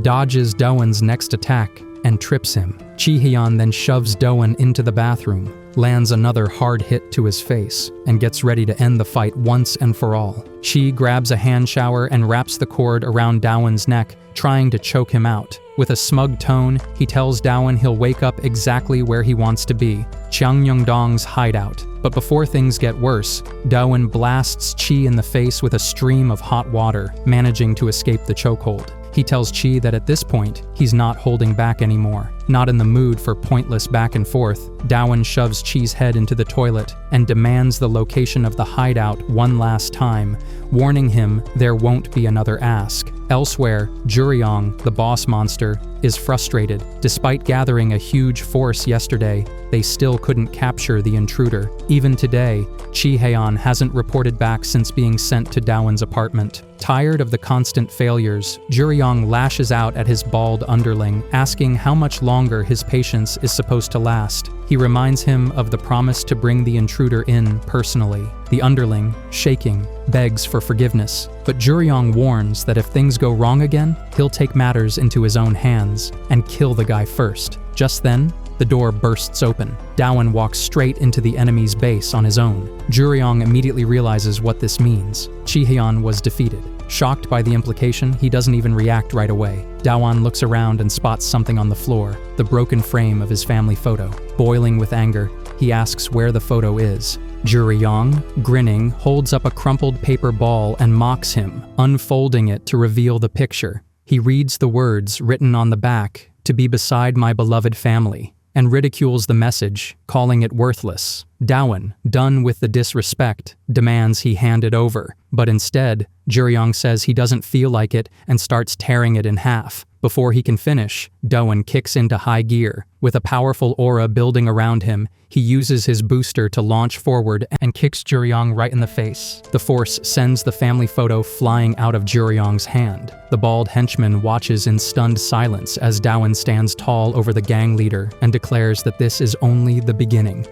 dodges Doan's next attack, and trips him. Jihan then shoves Doan into the bathroom, lands another hard hit to his face, and gets ready to end the fight once and for all. Chi grabs a hand shower and wraps the cord around Doan's neck, trying to choke him out. With a smug tone, he tells Doan he'll wake up exactly where he wants to be, Cheongyongdong's hideout. But before things get worse, Doan blasts Chi in the face with a stream of hot water, managing to escape the chokehold. He tells Chi that at this point, he's not holding back anymore. Not in the mood for pointless back and forth, Doan shoves Chi's head into the toilet and demands the location of the hideout one last time, warning him there won't be another ask. Elsewhere, Juryong, the boss monster, is frustrated. Despite gathering a huge force yesterday, they still couldn't capture the intruder. Even today, Jihan hasn't reported back since being sent to Doan's apartment. Tired of the constant failures, Juryong lashes out at his bald underling, asking how much longer his patience is supposed to last. He reminds him of the promise to bring the intruder in personally. The underling, shaking, begs for forgiveness, but Juryong warns that if things go wrong again, he'll take matters into his own hands and kill the guy first. Just then, the door bursts open. Doan walks straight into the enemy's base on his own. Juryong immediately realizes what this means. Jihan was defeated. Shocked by the implication, he doesn't even react right away. Doan looks around and spots something on the floor, the broken frame of his family photo. Boiling with anger, he asks where the photo is. Juryong, grinning, holds up a crumpled paper ball and mocks him, unfolding it to reveal the picture. He reads the words written on the back, "To be beside my beloved family," and ridicules the message, calling it worthless. Doan, done with the disrespect, demands he hand it over, but instead, Juryong says he doesn't feel like it and starts tearing it in half. Before he can finish, Doan kicks into high gear. With a powerful aura building around him, he uses his booster to launch forward and kicks Juryong right in the face. The force sends the family photo flying out of Juryong's hand. The bald henchman watches in stunned silence as Doan stands tall over the gang leader and declares that this is only the beginning.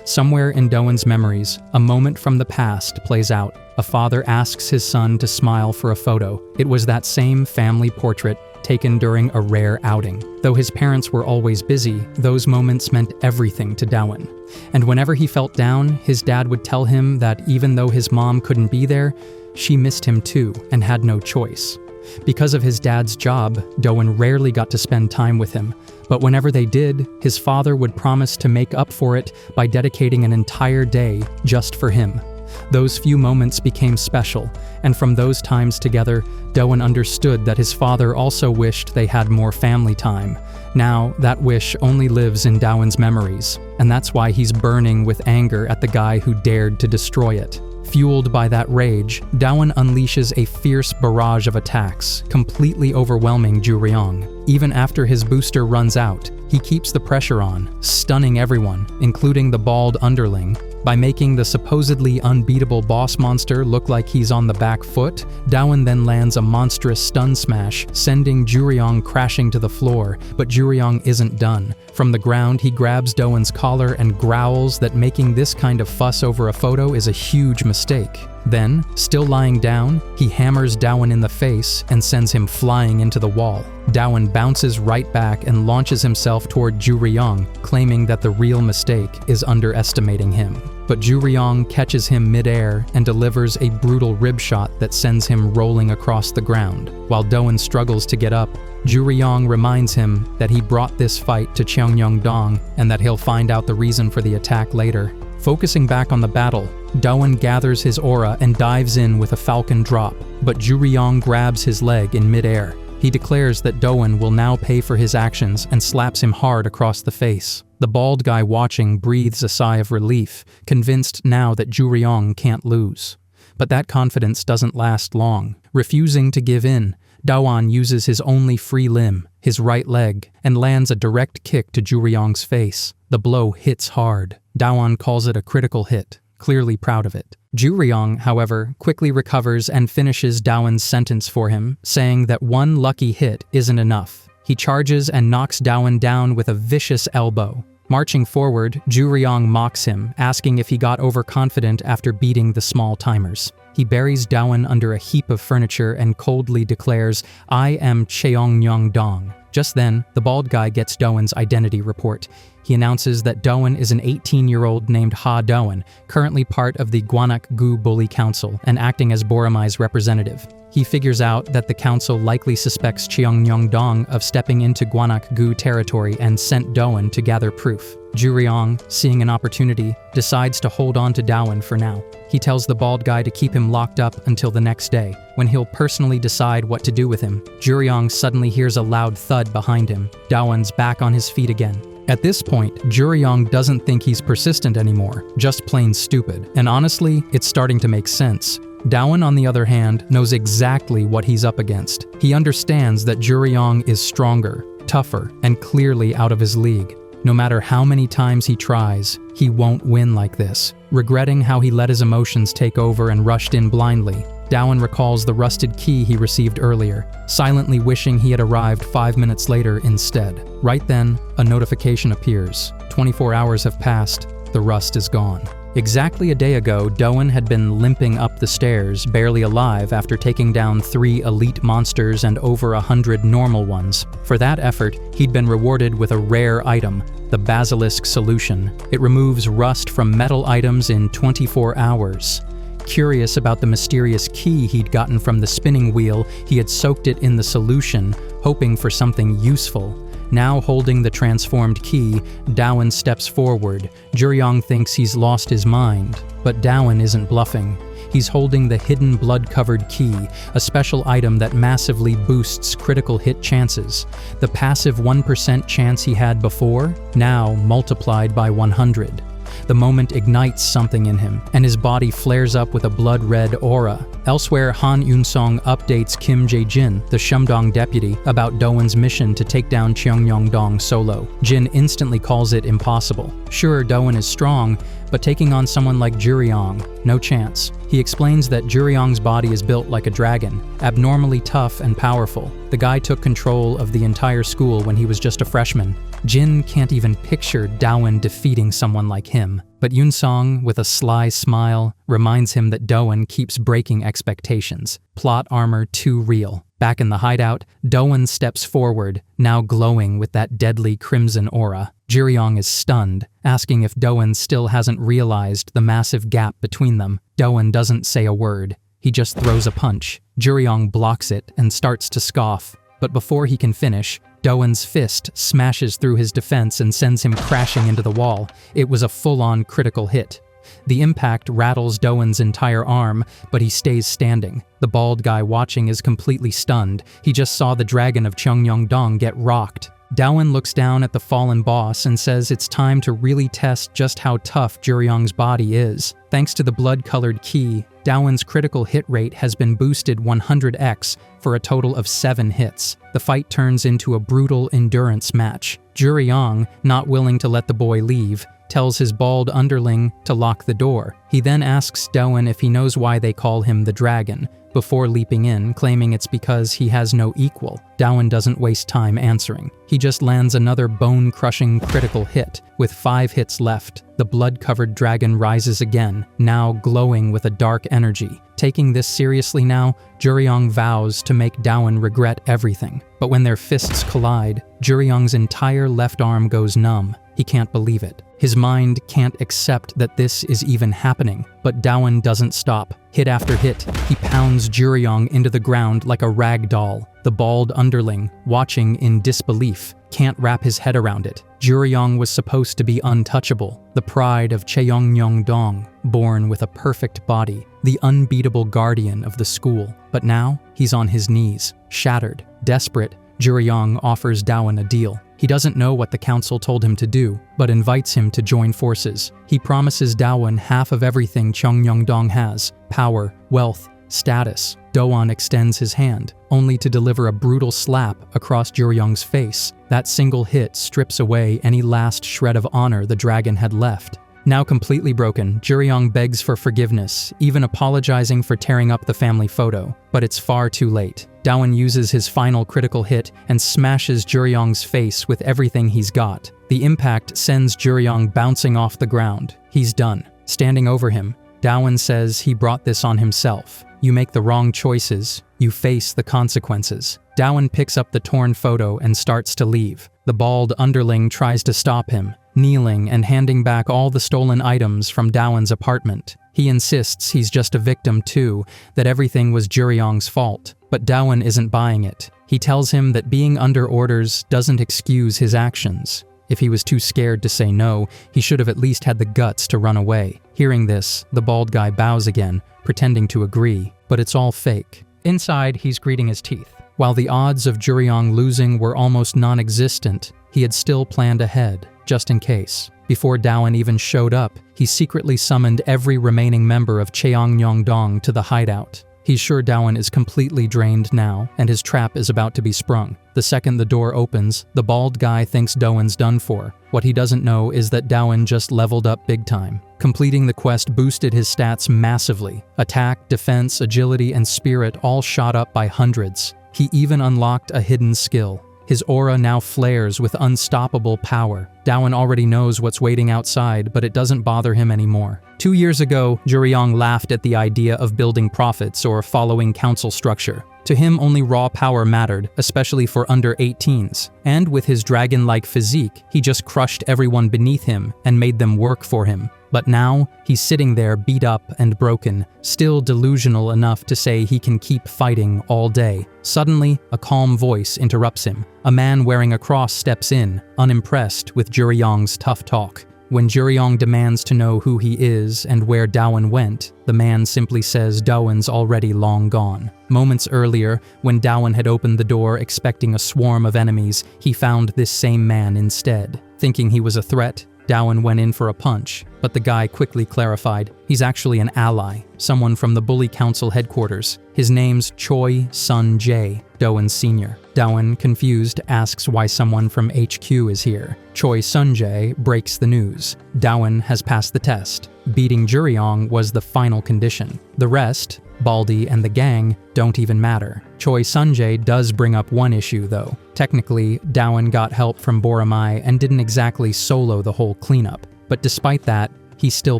Somewhere in Doan's memories, a moment from the past plays out. A father asks his son to smile for a photo. It was that same family portrait taken during a rare outing. Though his parents were always busy, those moments meant everything to Doan. And whenever he felt down, his dad would tell him that even though his mom couldn't be there, she missed him too and had no choice. Because of his dad's job, Doan rarely got to spend time with him, but whenever they did, his father would promise to make up for it by dedicating an entire day just for him. Those few moments became special, and from those times together, Doan understood that his father also wished they had more family time. Now, that wish only lives in Doan's memories, and that's why he's burning with anger at the guy who dared to destroy it. Fueled by that rage, Doan unleashes a fierce barrage of attacks, completely overwhelming Juryong. Even after his booster runs out, he keeps the pressure on, stunning everyone, including the bald underling. By making the supposedly unbeatable boss monster look like he's on the back foot, Doan then lands a monstrous stun smash, sending Juryong crashing to the floor, but Juryong isn't done. From the ground, he grabs Doan's collar and growls that making this kind of fuss over a photo is a huge mistake. Then, still lying down, he hammers Doan in the face and sends him flying into the wall. Doan bounces right back and launches himself toward Juryong, claiming that the real mistake is underestimating him. But Juryong catches him midair and delivers a brutal rib shot that sends him rolling across the ground. While Doan struggles to get up, Juryong reminds him that he brought this fight to Cheongyongdong and that he'll find out the reason for the attack later. Focusing back on the battle, Doan gathers his aura and dives in with a falcon drop, but Juryong grabs his leg in midair. He declares that Doan will now pay for his actions and slaps him hard across the face. The bald guy watching breathes a sigh of relief, convinced now that Juryong can't lose. But that confidence doesn't last long. Refusing to give in, Dawan uses his only free limb, his right leg, and lands a direct kick to Juryong's face. The blow hits hard. Dawan calls it a critical hit, clearly proud of it. Juryong, however, quickly recovers and finishes Dawan's sentence for him, saying that one lucky hit isn't enough. He charges and knocks Dawan down with a vicious elbow. Marching forward, Juryong mocks him, asking if he got overconfident after beating the small timers. He buries Dawan under a heap of furniture and coldly declares, "I am Cheongyong Dong." Just then, the bald guy gets Doan's identity report. He announces that Doan is an 18-year-old named Ha Doan, currently part of the Gwanak-gu Bully Council and acting as Boromai's representative. He figures out that the council likely suspects Cheongyong Dong of stepping into Gwanak-gu territory and sent Doan to gather proof. Juryong, seeing an opportunity, decides to hold on to Dawan for now. He tells the bald guy to keep him locked up until the next day, when he'll personally decide what to do with him. Juryong suddenly hears a loud thud behind him. Dawan's back on his feet again. At this point, Juryong doesn't think he's persistent anymore, just plain stupid. And honestly, it's starting to make sense. Dawan, on the other hand, knows exactly what he's up against. He understands that Juryong is stronger, tougher, and clearly out of his league. No matter how many times he tries, he won't win like this. Regretting how he let his emotions take over and rushed in blindly, Dawan recalls the rusted key he received earlier, silently wishing he had arrived 5 minutes later instead. Right then, a notification appears. 24 hours have passed, the rust is gone. Exactly a day ago, Doan had been limping up the stairs, barely alive after taking down 3 elite monsters and over 100 normal ones. For that effort, he'd been rewarded with a rare item, the Basilisk Solution. It removes rust from metal items in 24 hours. Curious about the mysterious key he'd gotten from the spinning wheel, he had soaked it in the solution, hoping for something useful. Now holding the transformed key, Dawan steps forward. Juryong thinks he's lost his mind, but Dawan isn't bluffing. He's holding the hidden blood-covered key, a special item that massively boosts critical hit chances. The passive 1% chance he had before, now multiplied by 100. The moment ignites something in him, and his body flares up with a blood-red aura. Elsewhere, Han Yun-song updates Kim Jae-jin, the Shumdong deputy, about Doan's mission to take down Cheongyong Dong solo. Jin instantly calls it impossible. Sure, Doan is strong, but taking on someone like Juryong, no chance. He explains that Juryong's body is built like a dragon, abnormally tough and powerful. The guy took control of the entire school when he was just a freshman. Jin can't even picture Dawan defeating someone like him. But Yun-song, with a sly smile, reminds him that Doan keeps breaking expectations. Plot armor too real. Back in the hideout, Doan steps forward, now glowing with that deadly crimson aura. Juryong is stunned, asking if Doan still hasn't realized the massive gap between them. Doan doesn't say a word. He just throws a punch. Juryong blocks it and starts to scoff. But before he can finish, Doan's fist smashes through his defense and sends him crashing into the wall. It was a full-on critical hit. The impact rattles Doan's entire arm, but he stays standing. The bald guy watching is completely stunned. He just saw the dragon of Cheongyong Dong get rocked. Dawan looks down at the fallen boss and says it's time to really test just how tough Juryong's body is. Thanks to the blood-colored key, Dawan's critical hit rate has been boosted 100x for a total of 7 hits. The fight turns into a brutal endurance match. Juryong, not willing to let the boy leave, tells his bald underling to lock the door. He then asks Dawan if he knows why they call him the dragon, before leaping in, claiming it's because he has no equal. Dawan doesn't waste time answering. He just lands another bone-crushing critical hit. With 5 hits left, the blood-covered dragon rises again, now glowing with a dark energy. Taking this seriously now, Juryong vows to make Dawan regret everything. But when their fists collide, Juryong's entire left arm goes numb. He can't believe it. His mind can't accept that this is even happening, but Dawan doesn't stop. Hit after hit, he pounds Juryong into the ground like a rag doll. The bald underling, watching in disbelief, can't wrap his head around it. Juryong was supposed to be untouchable, the pride of Cheongnyeongdong, born with a perfect body, the unbeatable guardian of the school. But now, he's on his knees, shattered, desperate. Juryong offers Dawan a deal. He doesn't know what the council told him to do, but invites him to join forces. He promises Dawan half of everything Cheongnyeongdong has: power, wealth, status. Dawan extends his hand, only to deliver a brutal slap across Juryong's face. That single hit strips away any last shred of honor the dragon had left. Now completely broken, Juryong begs for forgiveness, even apologizing for tearing up the family photo. But it's far too late. Dawan uses his final critical hit and smashes Juryong's face with everything he's got. The impact sends Juryong bouncing off the ground. He's done. Standing over him, Dawan says he brought this on himself. You make the wrong choices, you face the consequences. Dawan picks up the torn photo and starts to leave. The bald underling tries to stop him, kneeling and handing back all the stolen items from Dawan's apartment. He insists he's just a victim too, that everything was Juryong's fault. But Dawan isn't buying it. He tells him that being under orders doesn't excuse his actions. If he was too scared to say no, he should have at least had the guts to run away. Hearing this, the bald guy bows again, pretending to agree, but it's all fake. Inside, he's gritting his teeth. While the odds of Juryong losing were almost non-existent, he had still planned ahead, just in case. Before Dawan even showed up, he secretly summoned every remaining member of Cheongnyeongdong to the hideout. He's sure Dawan is completely drained now, and his trap is about to be sprung. The second the door opens, the bald guy thinks Dawan's done for. What he doesn't know is that Dawan just leveled up big time. Completing the quest boosted his stats massively. Attack, defense, agility, and spirit all shot up by hundreds. He even unlocked a hidden skill. His aura now flares with unstoppable power. Dawan already knows what's waiting outside, but it doesn't bother him anymore. 2 years ago, Juryong laughed at the idea of building profits or following council structure. To him, only raw power mattered, especially for under 18s. And with his dragon-like physique, he just crushed everyone beneath him and made them work for him. But now, he's sitting there beat up and broken, still delusional enough to say he can keep fighting all day. Suddenly, a calm voice interrupts him. A man wearing a cross steps in, unimpressed with Juryong's tough talk. When Juryong demands to know who he is and where Dawan went, the man simply says Dawan's already long gone. Moments earlier, when Dawan had opened the door expecting a swarm of enemies, he found this same man instead. Thinking he was a threat, Dawan went in for a punch, but the guy quickly clarified he's actually an ally, someone from the Bully Council headquarters. His name's Choi Sun-jae, Dawan's senior. Dawan, confused, asks why someone from HQ is here. Choi Sun-jae breaks the news. Dawan has passed the test. Beating Juryong was the final condition. The rest, Baldy and the gang, don't even matter. Choi Sun-jae does bring up one issue though. Technically, Dawan got help from Boromai and didn't exactly solo the whole cleanup. But despite that, he still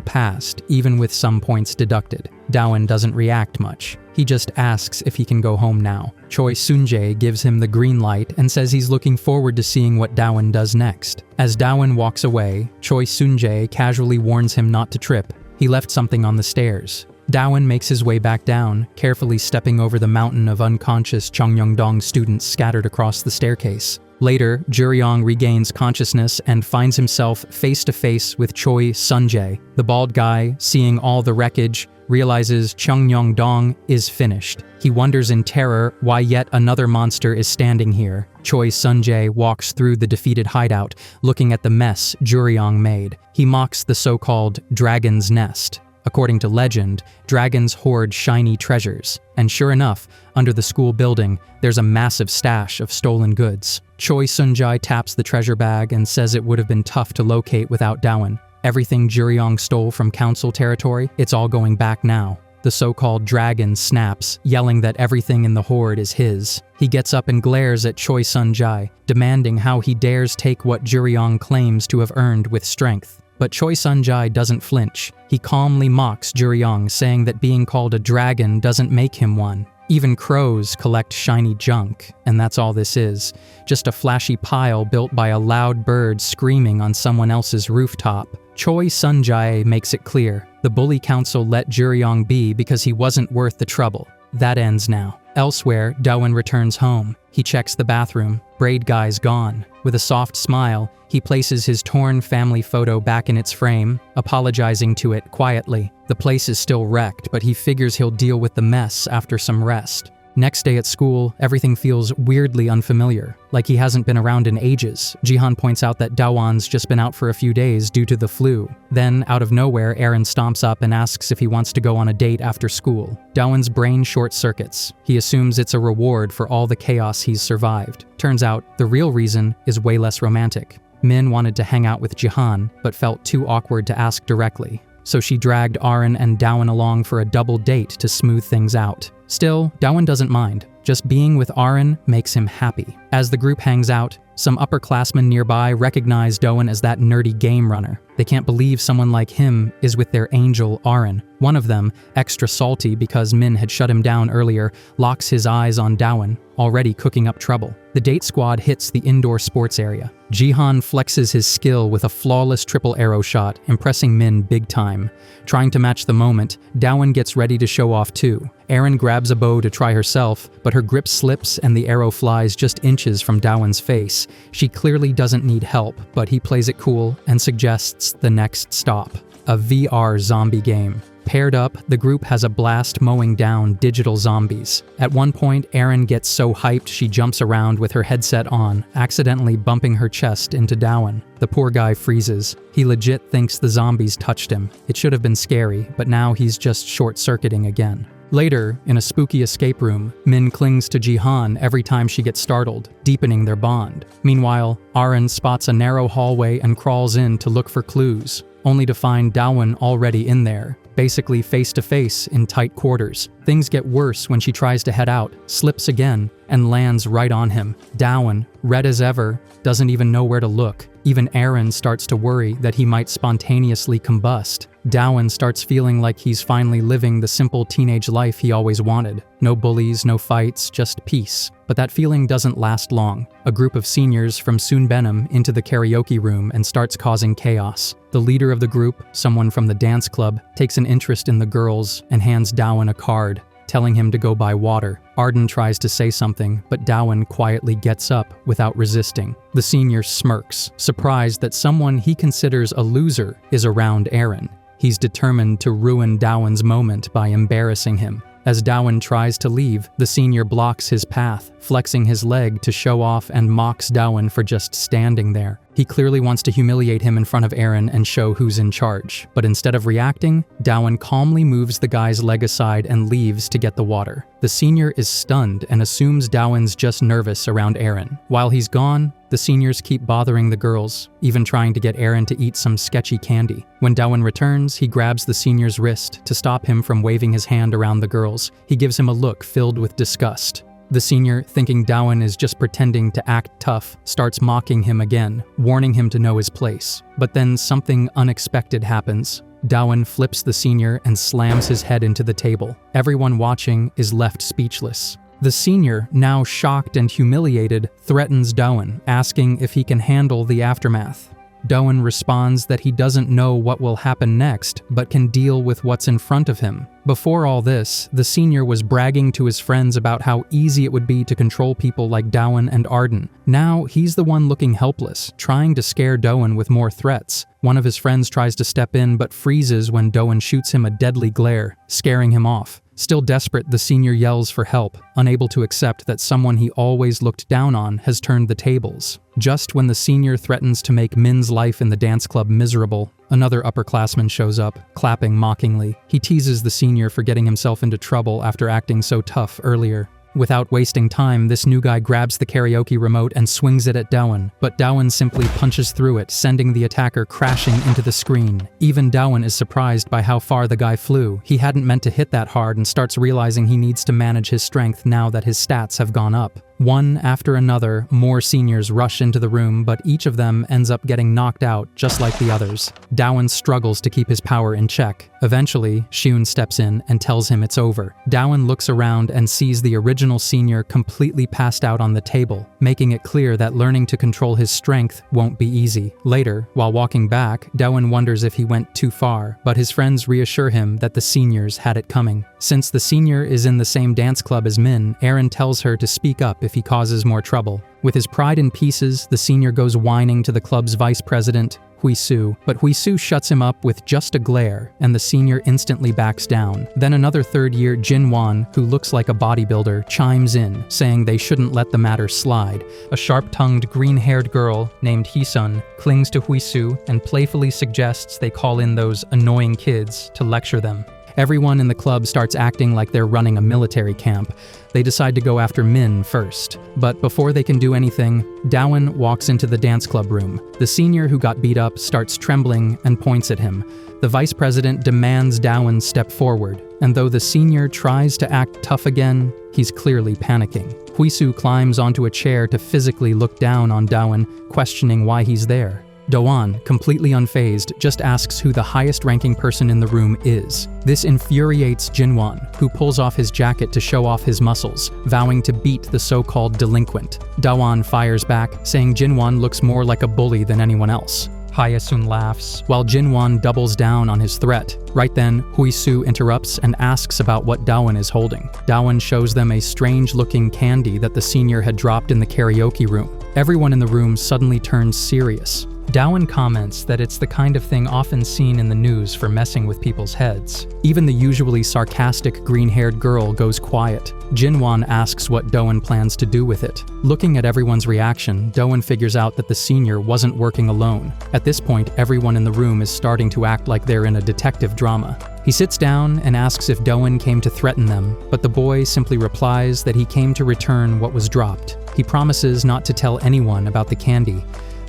passed, even with some points deducted. Dawan doesn't react much. He just asks if he can go home now. Choi Sun-jae gives him the green light and says he's looking forward to seeing what Dawan does next. As Dawan walks away, Choi Sun-jae casually warns him not to trip. He left something on the stairs. Dawan makes his way back down, carefully stepping over the mountain of unconscious Cheongnyeongdong students scattered across the staircase. Later, Juryong regains consciousness and finds himself face-to-face with Choi Sun-jae. The bald guy, seeing all the wreckage, realizes Cheongnyeongdong is finished. He wonders in terror why yet another monster is standing here. Choi Sun-jae walks through the defeated hideout, looking at the mess Juryong made. He mocks the so-called Dragon's Nest. According to legend, dragons hoard shiny treasures. And sure enough, under the school building, there's a massive stash of stolen goods. Choi Sun-jae taps the treasure bag and says it would have been tough to locate without Dawan. Everything Juryong stole from council territory, it's all going back now. The so-called dragon snaps, yelling that everything in the hoard is his. He gets up and glares at Choi Sun-jae, demanding how he dares take what Juryong claims to have earned with strength. But Choi Sun-jae doesn't flinch. He calmly mocks Juryong, saying that being called a dragon doesn't make him one. Even crows collect shiny junk, and that's all this is. Just a flashy pile built by a loud bird screaming on someone else's rooftop. Choi Sunjae makes it clear. The bully council let Juryong be because he wasn't worth the trouble. That ends now. Elsewhere, Doan returns home. He checks the bathroom. Braid guy's gone. With a soft smile, he places his torn family photo back in its frame, apologizing to it quietly. The place is still wrecked, but he figures he'll deal with the mess after some rest. Next day at school, everything feels weirdly unfamiliar, like he hasn't been around in ages. Jihan points out that Dawan's just been out for a few days due to the flu. Then, out of nowhere, Aaron stomps up and asks if he wants to go on a date after school. Dawan's brain short-circuits. He assumes it's a reward for all the chaos he's survived. Turns out, the real reason is way less romantic. Min wanted to hang out with Jihan, but felt too awkward to ask directly. So she dragged Aaron and Dawan along for a double date to smooth things out. Still, Dawan doesn't mind. Just being with Aaron makes him happy. As the group hangs out, some upperclassmen nearby recognize Dawan as that nerdy game runner. They can't believe someone like him is with their angel, Aaron. One of them, extra salty because Min had shut him down earlier, locks his eyes on Dawan, already cooking up trouble. The date squad hits the indoor sports area. Jihan flexes his skill with a flawless triple arrow shot, impressing Min big time. Trying to match the moment, Dawan gets ready to show off too. Aaron grabs a bow to try herself, but her grip slips and the arrow flies just inches from Dawan's face. She clearly doesn't need help, but he plays it cool and suggests the next stop, a VR zombie game. Paired up, the group has a blast mowing down digital zombies. At one point, Aaron gets so hyped she jumps around with her headset on, accidentally bumping her chest into Dawan. The poor guy freezes. He legit thinks the zombies touched him. It should have been scary, but now he's just short-circuiting again. Later, in a spooky escape room, Min clings to Jihan every time she gets startled, deepening their bond. Meanwhile, Aaron spots a narrow hallway and crawls in to look for clues, only to find Dawan already in there, basically face-to-face in tight quarters. Things get worse when she tries to head out, slips again, and lands right on him. Dawan, red as ever, doesn't even know where to look. Even Aaron starts to worry that he might spontaneously combust. Dawan starts feeling like he's finally living the simple teenage life he always wanted. No bullies, no fights, just peace. But that feeling doesn't last long. A group of seniors from Soonbenham into the karaoke room and starts causing chaos. The leader of the group, someone from the dance club, takes an interest in the girls and hands Dawan a card, telling him to go buy water. Arden tries to say something, but Dawan quietly gets up without resisting. The senior smirks, surprised that someone he considers a loser is around Aaron. He's determined to ruin Dawan's moment by embarrassing him. As Dawan tries to leave, the senior blocks his path, flexing his leg to show off and mocks Dawan for just standing there. He clearly wants to humiliate him in front of Aaron and show who's in charge. But instead of reacting, Dawan calmly moves the guy's leg aside and leaves to get the water. The senior is stunned and assumes Dawan's just nervous around Aaron. While he's gone, the seniors keep bothering the girls, even trying to get Aaron to eat some sketchy candy. When Dawan returns, he grabs the senior's wrist to stop him from waving his hand around the girls. He gives him a look filled with disgust. The senior, thinking Dawan is just pretending to act tough, starts mocking him again, warning him to know his place. But then something unexpected happens. Dawan flips the senior and slams his head into the table. Everyone watching is left speechless. The senior, now shocked and humiliated, threatens Dawan, asking if he can handle the aftermath. Dawan responds that he doesn't know what will happen next, but can deal with what's in front of him. Before all this, the senior was bragging to his friends about how easy it would be to control people like Dawan and Arden. Now, he's the one looking helpless, trying to scare Dawan with more threats. One of his friends tries to step in but freezes when Dawan shoots him a deadly glare, scaring him off. Still desperate, the senior yells for help, unable to accept that someone he always looked down on has turned the tables. Just when the senior threatens to make Min's life in the dance club miserable, another upperclassman shows up, clapping mockingly. He teases the senior for getting himself into trouble after acting so tough earlier. Without wasting time, this new guy grabs the karaoke remote and swings it at Dawan, but Dawan simply punches through it, sending the attacker crashing into the screen. Even Dawan is surprised by how far the guy flew. He hadn't meant to hit that hard and starts realizing he needs to manage his strength now that his stats have gone up. One after another, more seniors rush into the room, but each of them ends up getting knocked out just like the others. Dowan struggles to keep his power in check. Eventually, Shun steps in and tells him it's over. Dowan looks around and sees the original senior completely passed out on the table, making it clear that learning to control his strength won't be easy. Later, while walking back, Dowan wonders if he went too far, but his friends reassure him that the seniors had it coming. Since the senior is in the same dance club as Min, Aaron tells her to speak up if he causes more trouble. With his pride in pieces, the senior goes whining to the club's vice president, Huisu, but Huisu shuts him up with just a glare, and the senior instantly backs down. Then another third-year Jinwan, who looks like a bodybuilder, chimes in, saying they shouldn't let the matter slide. A sharp-tongued, green-haired girl named Hisun clings to Huisu and playfully suggests they call in those annoying kids to lecture them. Everyone in the club starts acting like they're running a military camp. They decide to go after Min first. But before they can do anything, Dowan walks into the dance club room. The senior who got beat up starts trembling and points at him. The vice president demands Dowan step forward, and though the senior tries to act tough again, he's clearly panicking. Huisu climbs onto a chair to physically look down on Dowan, questioning why he's there. Dowan, completely unfazed, just asks who the highest-ranking person in the room is. This infuriates Jinwan, who pulls off his jacket to show off his muscles, vowing to beat the so-called delinquent. Dowan fires back, saying Jinwan looks more like a bully than anyone else. Hayasun laughs, while Jinwan doubles down on his threat. Right then, Huisu interrupts and asks about what Dowan is holding. Dowan shows them a strange-looking candy that the senior had dropped in the karaoke room. Everyone in the room suddenly turns serious. Dowan comments that it's the kind of thing often seen in the news for messing with people's heads. Even the usually sarcastic green-haired girl goes quiet. Jinwan asks what Dowan plans to do with it. Looking at everyone's reaction, Dowan figures out that the senior wasn't working alone. At this point, everyone in the room is starting to act like they're in a detective drama. He sits down and asks if Dowan came to threaten them, but the boy simply replies that he came to return what was dropped. He promises not to tell anyone about the candy.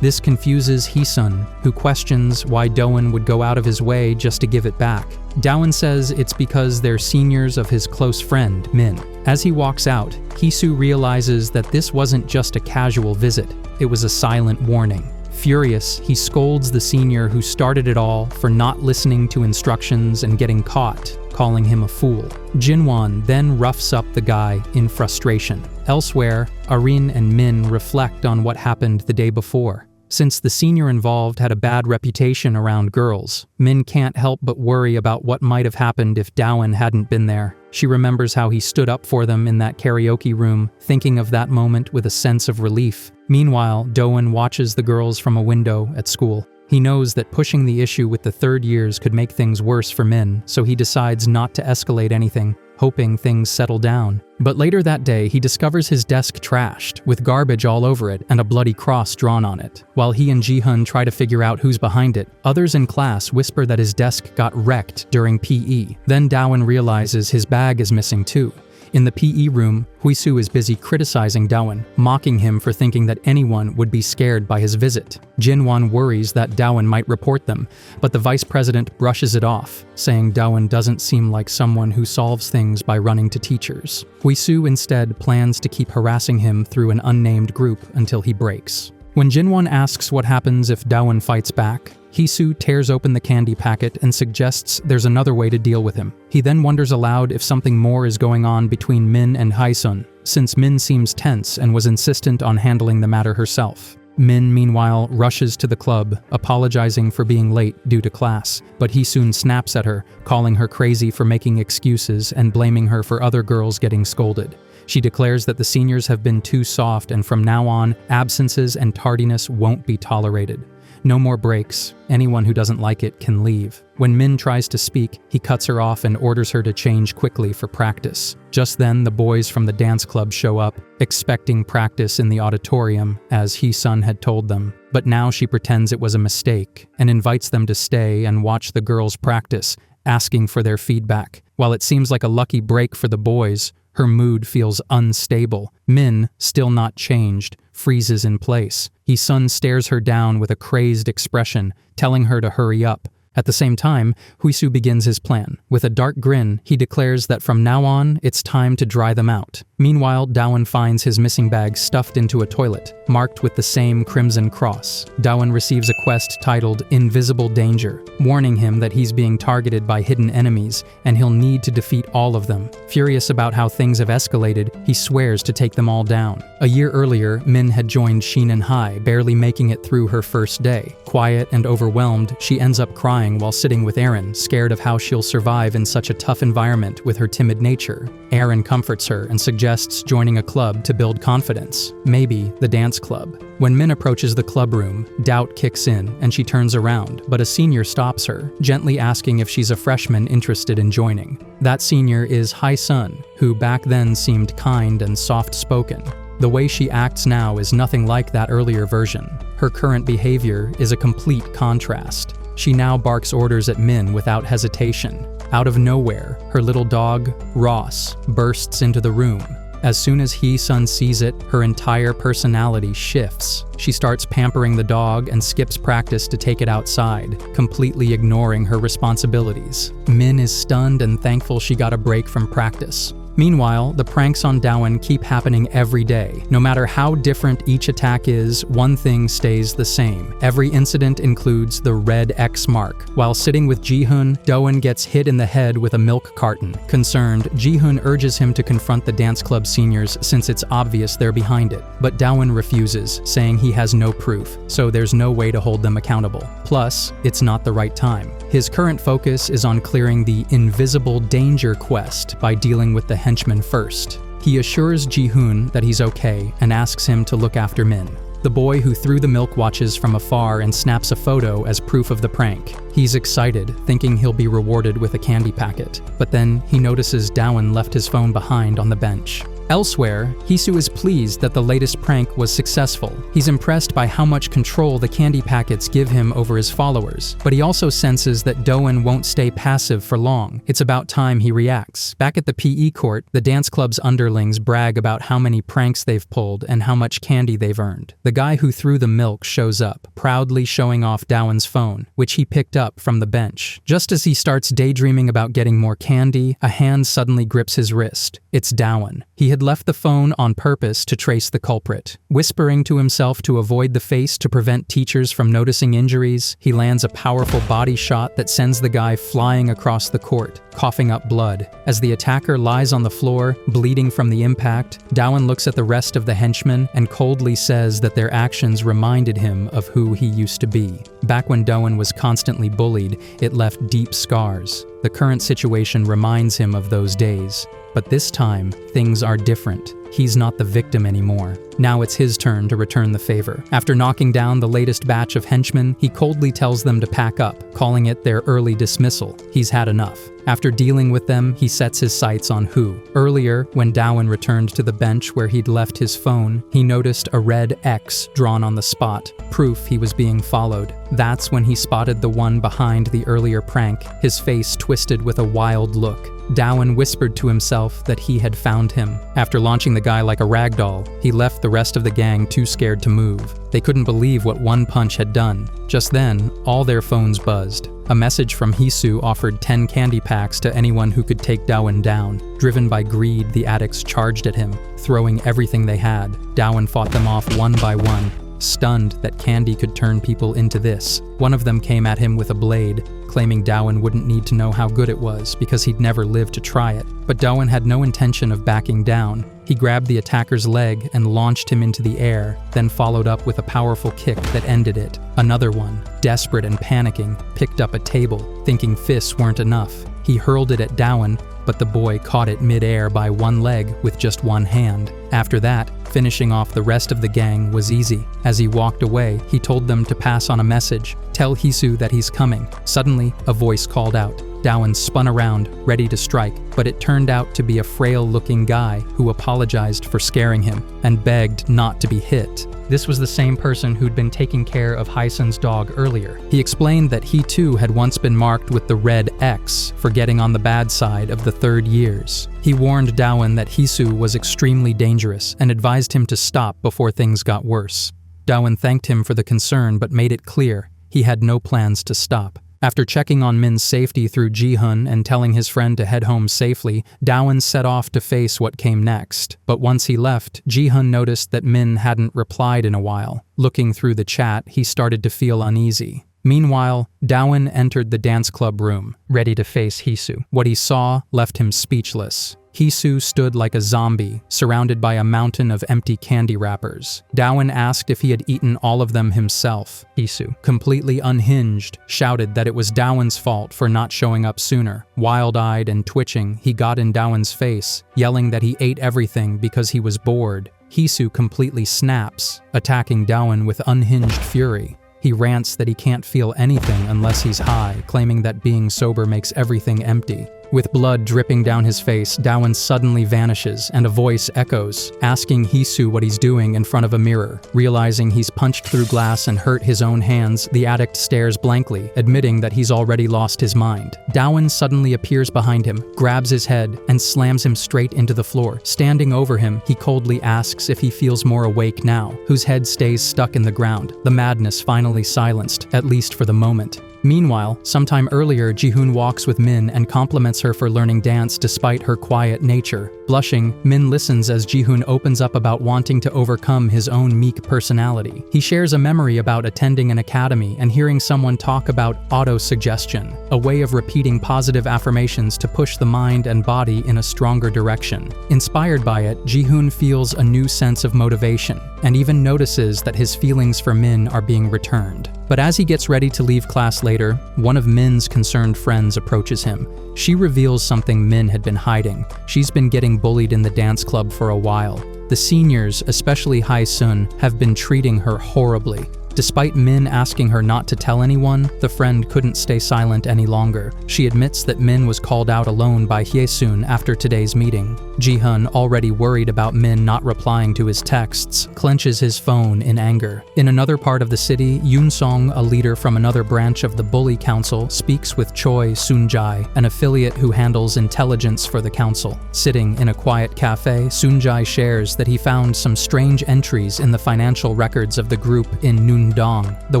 This confuses Hisun, who questions why Dowan would go out of his way just to give it back. Dowan says it's because they're seniors of his close friend, Min. As he walks out, Hisu realizes that this wasn't just a casual visit, it was a silent warning. Furious, he scolds the senior who started it all for not listening to instructions and getting caught, calling him a fool. Jinwan then roughs up the guy in frustration. Elsewhere, Arin and Min reflect on what happened the day before. Since the senior involved had a bad reputation around girls, Min can't help but worry about what might have happened if Dowan hadn't been there. She remembers how he stood up for them in that karaoke room, thinking of that moment with a sense of relief. Meanwhile, Dowan watches the girls from a window at school. He knows that pushing the issue with the third years could make things worse for Min, so he decides not to escalate anything, hoping things settle down. But later that day, he discovers his desk trashed, with garbage all over it and a bloody cross drawn on it. While he and Jihan try to figure out who's behind it, others in class whisper that his desk got wrecked during PE. Then Dowan realizes his bag is missing too. In the PE room, Huisu is busy criticizing Dowan, mocking him for thinking that anyone would be scared by his visit. Jinwan worries that Dowan might report them, but the vice president brushes it off, saying Dowan doesn't seem like someone who solves things by running to teachers. Huisu instead plans to keep harassing him through an unnamed group until he breaks. When Jinwan asks what happens if Dowan fights back, Hisu tears open the candy packet and suggests there's another way to deal with him. He then wonders aloud if something more is going on between Min and Hisun, since Min seems tense and was insistent on handling the matter herself. Min, meanwhile, rushes to the club, apologizing for being late due to class, but he soon snaps at her, calling her crazy for making excuses and blaming her for other girls getting scolded. She declares that the seniors have been too soft and from now on, absences and tardiness won't be tolerated. No more breaks. Anyone who doesn't like it can leave. When Min tries to speak, he cuts her off and orders her to change quickly for practice. Just then, the boys from the dance club show up, expecting practice in the auditorium, as Hisun had told them. But now she pretends it was a mistake, and invites them to stay and watch the girls practice, asking for their feedback. While it seems like a lucky break for the boys, her mood feels unstable. Min, still not changed, freezes in place. Hisun stares her down with a crazed expression, telling her to hurry up. At the same time, Huisu begins his plan. With a dark grin, he declares that from now on, it's time to dry them out. Meanwhile, Dawan finds his missing bag stuffed into a toilet, marked with the same crimson cross. Dawan receives a quest titled Invisible Danger, warning him that he's being targeted by hidden enemies and he'll need to defeat all of them. Furious about how things have escalated, he swears to take them all down. A year earlier, Min had joined Shinen High, barely making it through her first day. Quiet and overwhelmed, she ends up crying while sitting with Eren, scared of how she'll survive in such a tough environment with her timid nature. Eren comforts her and suggests joining a club to build confidence, maybe the dance club. When Min approaches the club room, doubt kicks in and she turns around, but a senior stops her, gently asking if she's a freshman interested in joining. That senior is Hai-sun, who back then seemed kind and soft-spoken. The way she acts now is nothing like that earlier version. Her current behavior is a complete contrast. She now barks orders at Min without hesitation. Out of nowhere, her little dog, Ross, bursts into the room. As soon as Hai-sun sees it, her entire personality shifts. She starts pampering the dog and skips practice to take it outside, completely ignoring her responsibilities. Min is stunned and thankful she got a break from practice. Meanwhile, the pranks on Dawan keep happening every day. No matter how different each attack is, one thing stays the same. Every incident includes the red X mark. While sitting with Jihan, Dawan gets hit in the head with a milk carton. Concerned, Jihan urges him to confront the dance club seniors since it's obvious they're behind it. But Dawan refuses, saying he has no proof, so there's no way to hold them accountable. Plus, it's not the right time. His current focus is on clearing the Invisible Danger quest by dealing with the henchmen first. He assures Jihoon that he's okay and asks him to look after Min. The boy who threw the milk watches from afar and snaps a photo as proof of the prank. He's excited, thinking he'll be rewarded with a candy packet. But then he notices Dawan left his phone behind on the bench. Elsewhere, Hisu is pleased that the latest prank was successful. He's impressed by how much control the candy packets give him over his followers, but he also senses that Dawan won't stay passive for long. It's about time he reacts. Back at the PE court, the dance club's underlings brag about how many pranks they've pulled and how much candy they've earned. The guy who threw the milk shows up, proudly showing off Dawan's phone, which he picked up from the bench. Just as he starts daydreaming about getting more candy, a hand suddenly grips his wrist. It's Dawan. He had left the phone on purpose to trace the culprit. Whispering to himself to avoid the face to prevent teachers from noticing injuries, he lands a powerful body shot that sends the guy flying across the court, coughing up blood. As the attacker lies on the floor, bleeding from the impact, Dawan looks at the rest of the henchmen and coldly says that their actions reminded him of who he used to be. Back when Dawan was constantly bullied, it left deep scars. The current situation reminds him of those days. But this time, things are different. He's not the victim anymore. Now it's his turn to return the favor. After knocking down the latest batch of henchmen, he coldly tells them to pack up, calling it their early dismissal. He's had enough. After dealing with them, he sets his sights on Hu. Earlier, when Dawan returned to the bench where he'd left his phone, he noticed a red X drawn on the spot, proof he was being followed. That's when he spotted the one behind the earlier prank, his face twisted with a wild look. Dawan whispered to himself that he had found him. After launching the guy like a ragdoll, he left the rest of the gang too scared to move. They couldn't believe what one punch had done. Just then, all their phones buzzed. A message from Hisu offered 10 candy packs to anyone who could take Dawan down. Driven by greed, the addicts charged at him, throwing everything they had. Dawan fought them off one by one, stunned that candy could turn people into this. One of them came at him with a blade, claiming Dawan wouldn't need to know how good it was because he'd never lived to try it. But Dawan had no intention of backing down. He grabbed the attacker's leg and launched him into the air, then followed up with a powerful kick that ended it. Another one, desperate and panicking, picked up a table, thinking fists weren't enough. He hurled it at Dawan, but the boy caught it mid-air by one leg with just one hand. After that, finishing off the rest of the gang was easy. As he walked away, he told them to pass on a message, tell Hisu that he's coming. Suddenly, a voice called out. Dawan spun around, ready to strike, but it turned out to be a frail-looking guy who apologized for scaring him and begged not to be hit. This was the same person who'd been taking care of Hai-sun's dog earlier. He explained that he too had once been marked with the red X for getting on the bad side of the third years. He warned Dawan that Hisu was extremely dangerous and advised him to stop before things got worse. Dawan thanked him for the concern but made it clear he had no plans to stop. After checking on Min's safety through Jihan and telling his friend to head home safely, Dowan set off to face what came next. But once he left, Jihan noticed that Min hadn't replied in a while. Looking through the chat, he started to feel uneasy. Meanwhile, Dowan entered the dance club room, ready to face Hisu. What he saw left him speechless. Hisu stood like a zombie, surrounded by a mountain of empty candy wrappers. Dowan asked if he had eaten all of them himself. Hisu, completely unhinged, shouted that it was Dowan's fault for not showing up sooner. Wild-eyed and twitching, he got in Dowan's face, yelling that he ate everything because he was bored. Hisu completely snaps, attacking Dowan with unhinged fury. He rants that he can't feel anything unless he's high, claiming that being sober makes everything empty. With blood dripping down his face, Dowan suddenly vanishes and a voice echoes, asking Hisu what he's doing in front of a mirror. Realizing he's punched through glass and hurt his own hands, the addict stares blankly, admitting that he's already lost his mind. Dowan suddenly appears behind him, grabs his head, and slams him straight into the floor. Standing over him, he coldly asks if he feels more awake now, whose head stays stuck in the ground, the madness finally silenced, at least for the moment. Meanwhile, sometime earlier, Jihoon walks with Min and compliments her for learning dance despite her quiet nature. Blushing, Min listens as Jihoon opens up about wanting to overcome his own meek personality. He shares a memory about attending an academy and hearing someone talk about auto-suggestion, a way of repeating positive affirmations to push the mind and body in a stronger direction. Inspired by it, Jihoon feels a new sense of motivation, and even notices that his feelings for Min are being returned. But as he gets ready to leave class later, one of Min's concerned friends approaches him. She reveals something Min had been hiding. She's been getting bullied in the dance club for a while. The seniors, especially Hae-sun, have been treating her horribly. Despite Min asking her not to tell anyone, the friend couldn't stay silent any longer. She admits that Min was called out alone by Hye-sun after today's meeting. Jihan, already worried about Min not replying to his texts, clenches his phone in anger. In another part of the city, Yoon-song, a leader from another branch of the Bully Council, speaks with Choi Soon-jae, an affiliate who handles intelligence for the council. Sitting in a quiet cafe, Soon-jae shares that he found some strange entries in the financial records of the group in Noondong, the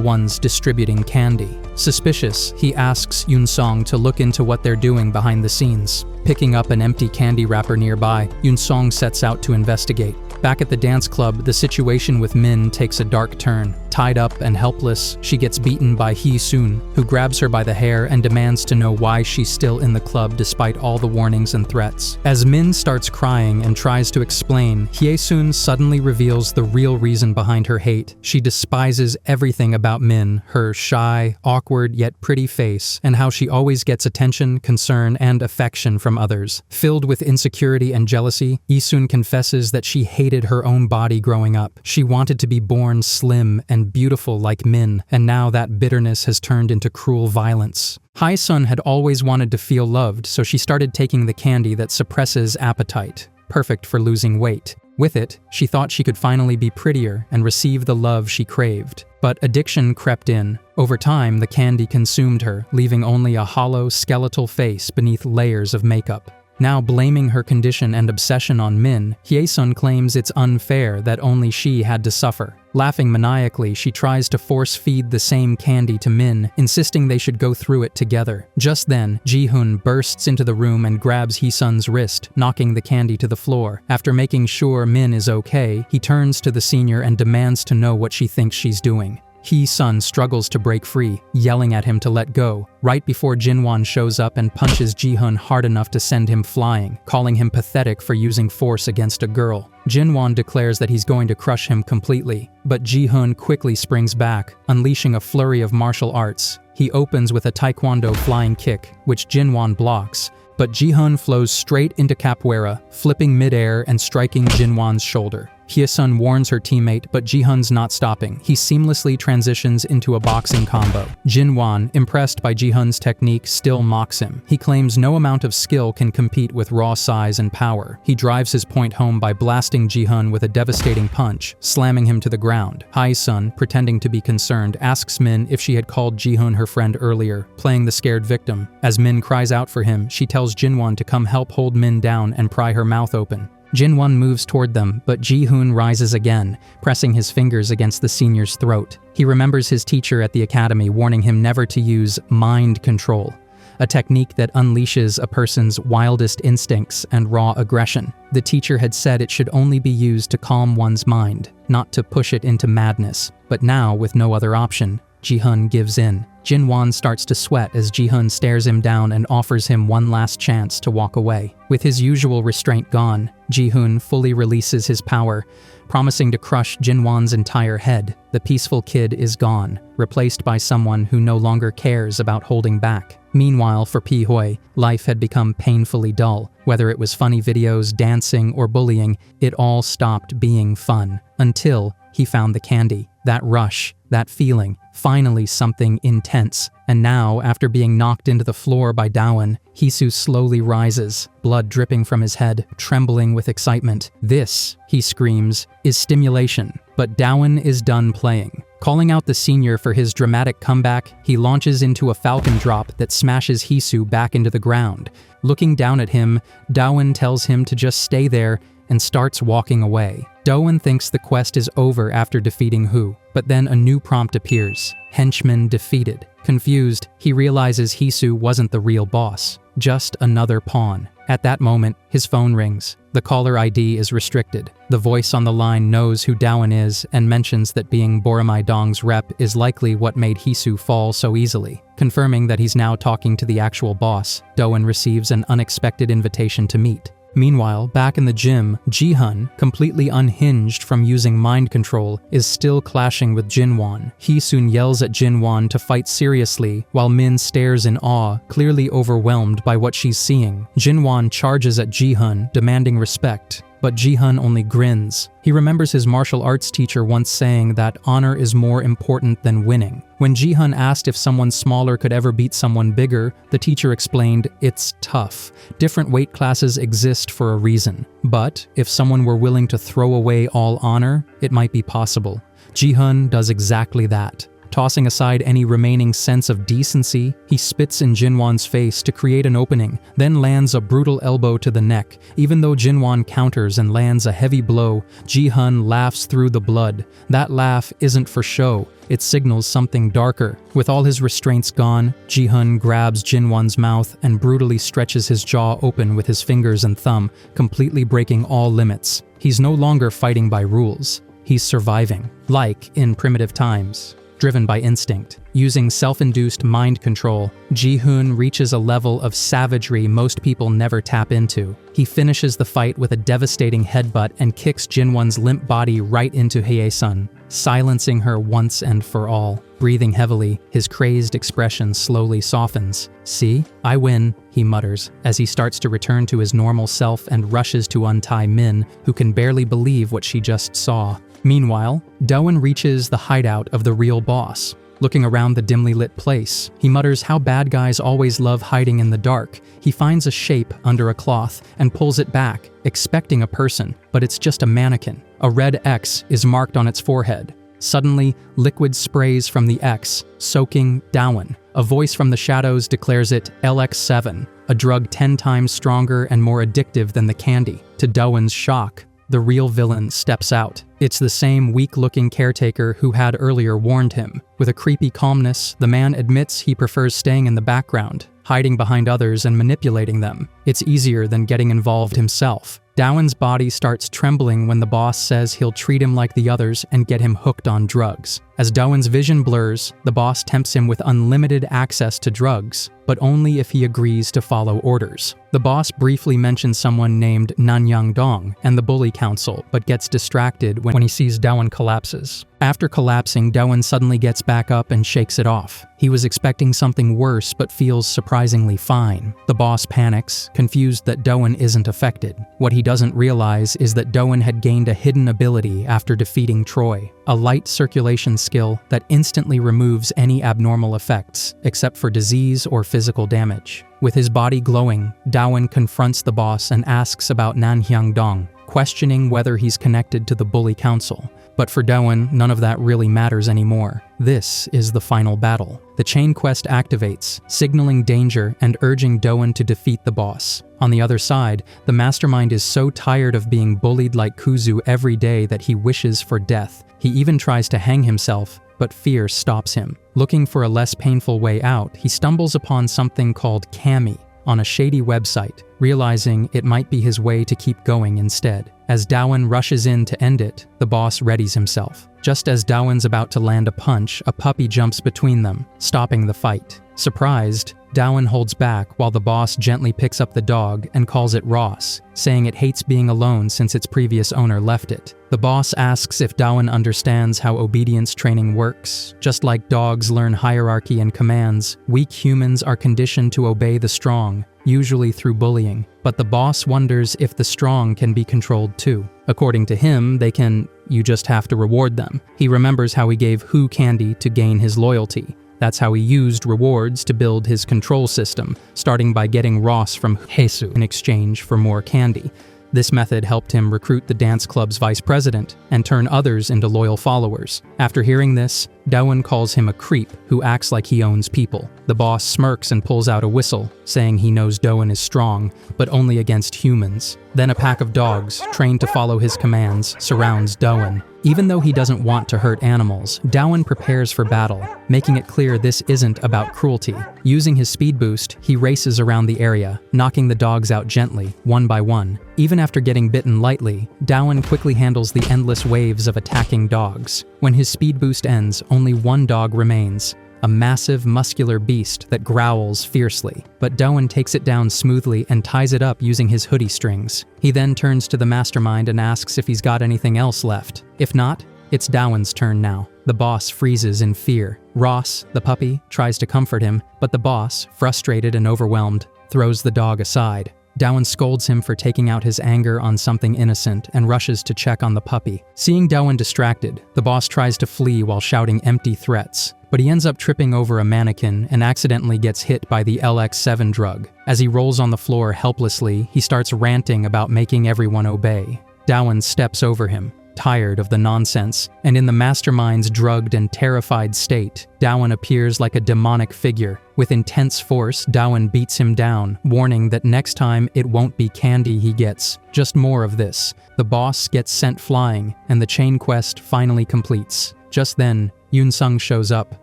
ones distributing candy. Suspicious, he asks Yoon-song to look into what they're doing behind the scenes. Picking up an empty candy wrapper nearby, Yoon-song sets out to investigate. Back at the dance club, the situation with Min takes a dark turn. Tied up and helpless, she gets beaten by Hee-soon, who grabs her by the hair and demands to know why she's still in the club despite all the warnings and threats. As Min starts crying and tries to explain, Hye-soon suddenly reveals the real reason behind her hate. She despises everything about Min, her shy, awkward yet pretty face, and how she always gets attention, concern, and affection from others. Filled with insecurity and jealousy, Hee-soon confesses that she hated her own body growing up. She wanted to be born slim and beautiful like Min, and now that bitterness has turned into cruel violence. Hae-sun had always wanted to feel loved, so she started taking the candy that suppresses appetite, perfect for losing weight. With it, she thought she could finally be prettier and receive the love she craved. But addiction crept in. Over time, the candy consumed her, leaving only a hollow, skeletal face beneath layers of makeup. Now blaming her condition and obsession on Min, Hye-sun claims it's unfair that only she had to suffer. Laughing maniacally, she tries to force-feed the same candy to Min, insisting they should go through it together. Just then, Jihoon bursts into the room and grabs Hee-sun's wrist, knocking the candy to the floor. After making sure Min is okay, he turns to the senior and demands to know what she thinks she's doing. Hee-sun struggles to break free, yelling at him to let go, right before Jinwon shows up and punches Jihoon hard enough to send him flying, calling him pathetic for using force against a girl. Jinwon declares that he's going to crush him completely, but Jihoon quickly springs back, unleashing a flurry of martial arts. He opens with a taekwondo flying kick, which Jinwon blocks, but Jihoon flows straight into capoeira, flipping midair and striking Jinwon's shoulder. Hye-sun warns her teammate, but Jihoon's not stopping. He seamlessly transitions into a boxing combo. Jinwon, impressed by Jihoon's technique, still mocks him. He claims no amount of skill can compete with raw size and power. He drives his point home by blasting Jihoon with a devastating punch, slamming him to the ground. Hae-sun, pretending to be concerned, asks Min if she had called Jihoon her friend earlier, playing the scared victim. As Min cries out for him, she tells Jinwon to come help hold Min down and pry her mouth open. Jinwon moves toward them, but Jihoon rises again, pressing his fingers against the senior's throat. He remembers his teacher at the academy warning him never to use mind control, a technique that unleashes a person's wildest instincts and raw aggression. The teacher had said it should only be used to calm one's mind, not to push it into madness. But now, with no other option, Jihan gives in. Jinwon starts to sweat as Jihan stares him down and offers him one last chance to walk away. With his usual restraint gone, Jihoon fully releases his power, promising to crush Jinwon's entire head. The peaceful kid is gone, replaced by someone who no longer cares about holding back. Meanwhile, for Pihui, life had become painfully dull. Whether it was funny videos, dancing, or bullying, it all stopped being fun. Until he found the candy. That rush, that feeling, finally something intense. And now, after being knocked into the floor by Dawan, Hisu slowly rises, blood dripping from his head, trembling with excitement. This, he screams, is stimulation. But Dawan is done playing. Calling out the senior for his dramatic comeback, he launches into a falcon drop that smashes Hisu back into the ground. Looking down at him, Dawan tells him to just stay there and starts walking away. Dawan thinks the quest is over after defeating Hu, but then a new prompt appears. Henchman defeated. Confused, he realizes Hisu wasn't the real boss, just another pawn. At that moment, his phone rings. The caller ID is restricted. The voice on the line knows who Dawan is and mentions that being Boromai Dong's rep is likely what made Hisu fall so easily. Confirming that he's now talking to the actual boss, Dawan receives an unexpected invitation to meet. Meanwhile, back in the gym, Jihan, completely unhinged from using mind control, is still clashing with Jinwon. Hisun yells at Jinwon to fight seriously, while Min stares in awe, clearly overwhelmed by what she's seeing. Jinwon charges at Jihan, demanding respect, but Jihan only grins. He remembers his martial arts teacher once saying that honor is more important than winning. When Jihan asked if someone smaller could ever beat someone bigger, the teacher explained, "It's tough. Different weight classes exist for a reason. But if someone were willing to throw away all honor, it might be possible." Jihan does exactly that. Tossing aside any remaining sense of decency, he spits in Jinwon's face to create an opening, then lands a brutal elbow to the neck. Even though Jinwon counters and lands a heavy blow, Jihan laughs through the blood. That laugh isn't for show, it signals something darker. With all his restraints gone, Jihan grabs Jinwon's mouth and brutally stretches his jaw open with his fingers and thumb, completely breaking all limits. He's no longer fighting by rules. He's surviving, like in primitive times. Driven by instinct. Using self-induced mind control, Jihoon reaches a level of savagery most people never tap into. He finishes the fight with a devastating headbutt and kicks Jinwon's limp body right into Hye-sun, silencing her once and for all. Breathing heavily, his crazed expression slowly softens. "See? I win," he mutters, as he starts to return to his normal self and rushes to untie Min, who can barely believe what she just saw. Meanwhile, Dawan reaches the hideout of the real boss. Looking around the dimly lit place, he mutters how bad guys always love hiding in the dark. He finds a shape under a cloth and pulls it back, expecting a person, but it's just a mannequin. A red X is marked on its forehead. Suddenly, liquid sprays from the X, soaking Dawan. A voice from the shadows declares it LX7, a drug 10 times stronger and more addictive than the candy. To Dawan's shock, the real villain steps out. It's the same weak-looking caretaker who had earlier warned him. With a creepy calmness, the man admits he prefers staying in the background, hiding behind others and manipulating them. It's easier than getting involved himself. Dawan's body starts trembling when the boss says he'll treat him like the others and get him hooked on drugs. As Dawan's vision blurs, the boss tempts him with unlimited access to drugs, but only if he agrees to follow orders. The boss briefly mentions someone named Nanyang Dong and the Bully Council, but gets distracted when he sees Dawan collapses. After collapsing, Dawan suddenly gets back up and shakes it off. He was expecting something worse but feels surprisingly fine. The boss panics, confused that Dawan isn't affected. What he doesn't realize is that Dawan had gained a hidden ability after defeating Troy, a light circulation skill that instantly removes any abnormal effects, except for disease or physical damage. With his body glowing, Dawan confronts the boss and asks about Nanyang Dong, questioning whether he's connected to the Bully Council. But for Doan, none of that really matters anymore. This is the final battle. The chain quest activates, signaling danger and urging Doan to defeat the boss. On the other side, the mastermind is so tired of being bullied like Kuzu every day that he wishes for death. He even tries to hang himself, but fear stops him. Looking for a less painful way out, he stumbles upon something called Kami on a shady website, realizing it might be his way to keep going instead. As Doan rushes in to end it, the boss readies himself. Just as Doan's about to land a punch, a puppy jumps between them, stopping the fight. Surprised, Doan holds back while the boss gently picks up the dog and calls it Ross, saying it hates being alone since its previous owner left it. The boss asks if Doan understands how obedience training works. Just like dogs learn hierarchy and commands, weak humans are conditioned to obey the strong, usually through bullying. But the boss wonders if the strong can be controlled too. According to him, they can, you just have to reward them. He remembers how he gave Hu candy to gain his loyalty. That's how he used rewards to build his control system, starting by getting Ross from Hesu in exchange for more candy. This method helped him recruit the dance club's vice president and turn others into loyal followers. After hearing this, Doan calls him a creep who acts like he owns people. The boss smirks and pulls out a whistle, saying he knows Doan is strong, but only against humans. Then a pack of dogs, trained to follow his commands, surrounds Doan. Even though he doesn't want to hurt animals, Doan prepares for battle, making it clear this isn't about cruelty. Using his speed boost, he races around the area, knocking the dogs out gently, one by one. Even after getting bitten lightly, Doan quickly handles the endless waves of attacking dogs. When his speed boost ends, only one dog remains, a massive, muscular beast that growls fiercely. But Doan takes it down smoothly and ties it up using his hoodie strings. He then turns to the mastermind and asks if he's got anything else left. If not, it's Doan's turn now. The boss freezes in fear. Ross, the puppy, tries to comfort him, but the boss, frustrated and overwhelmed, throws the dog aside. Doan scolds him for taking out his anger on something innocent and rushes to check on the puppy. Seeing Doan distracted, the boss tries to flee while shouting empty threats, but he ends up tripping over a mannequin and accidentally gets hit by the LX7 drug. As he rolls on the floor helplessly, he starts ranting about making everyone obey. Doan steps over him, tired of the nonsense, and in the mastermind's drugged and terrified state, Doan appears like a demonic figure. With intense force, Doan beats him down, warning that next time it won't be candy he gets, just more of this. The boss gets sent flying, and the chain quest finally completes. Just then, Yoon-sung shows up.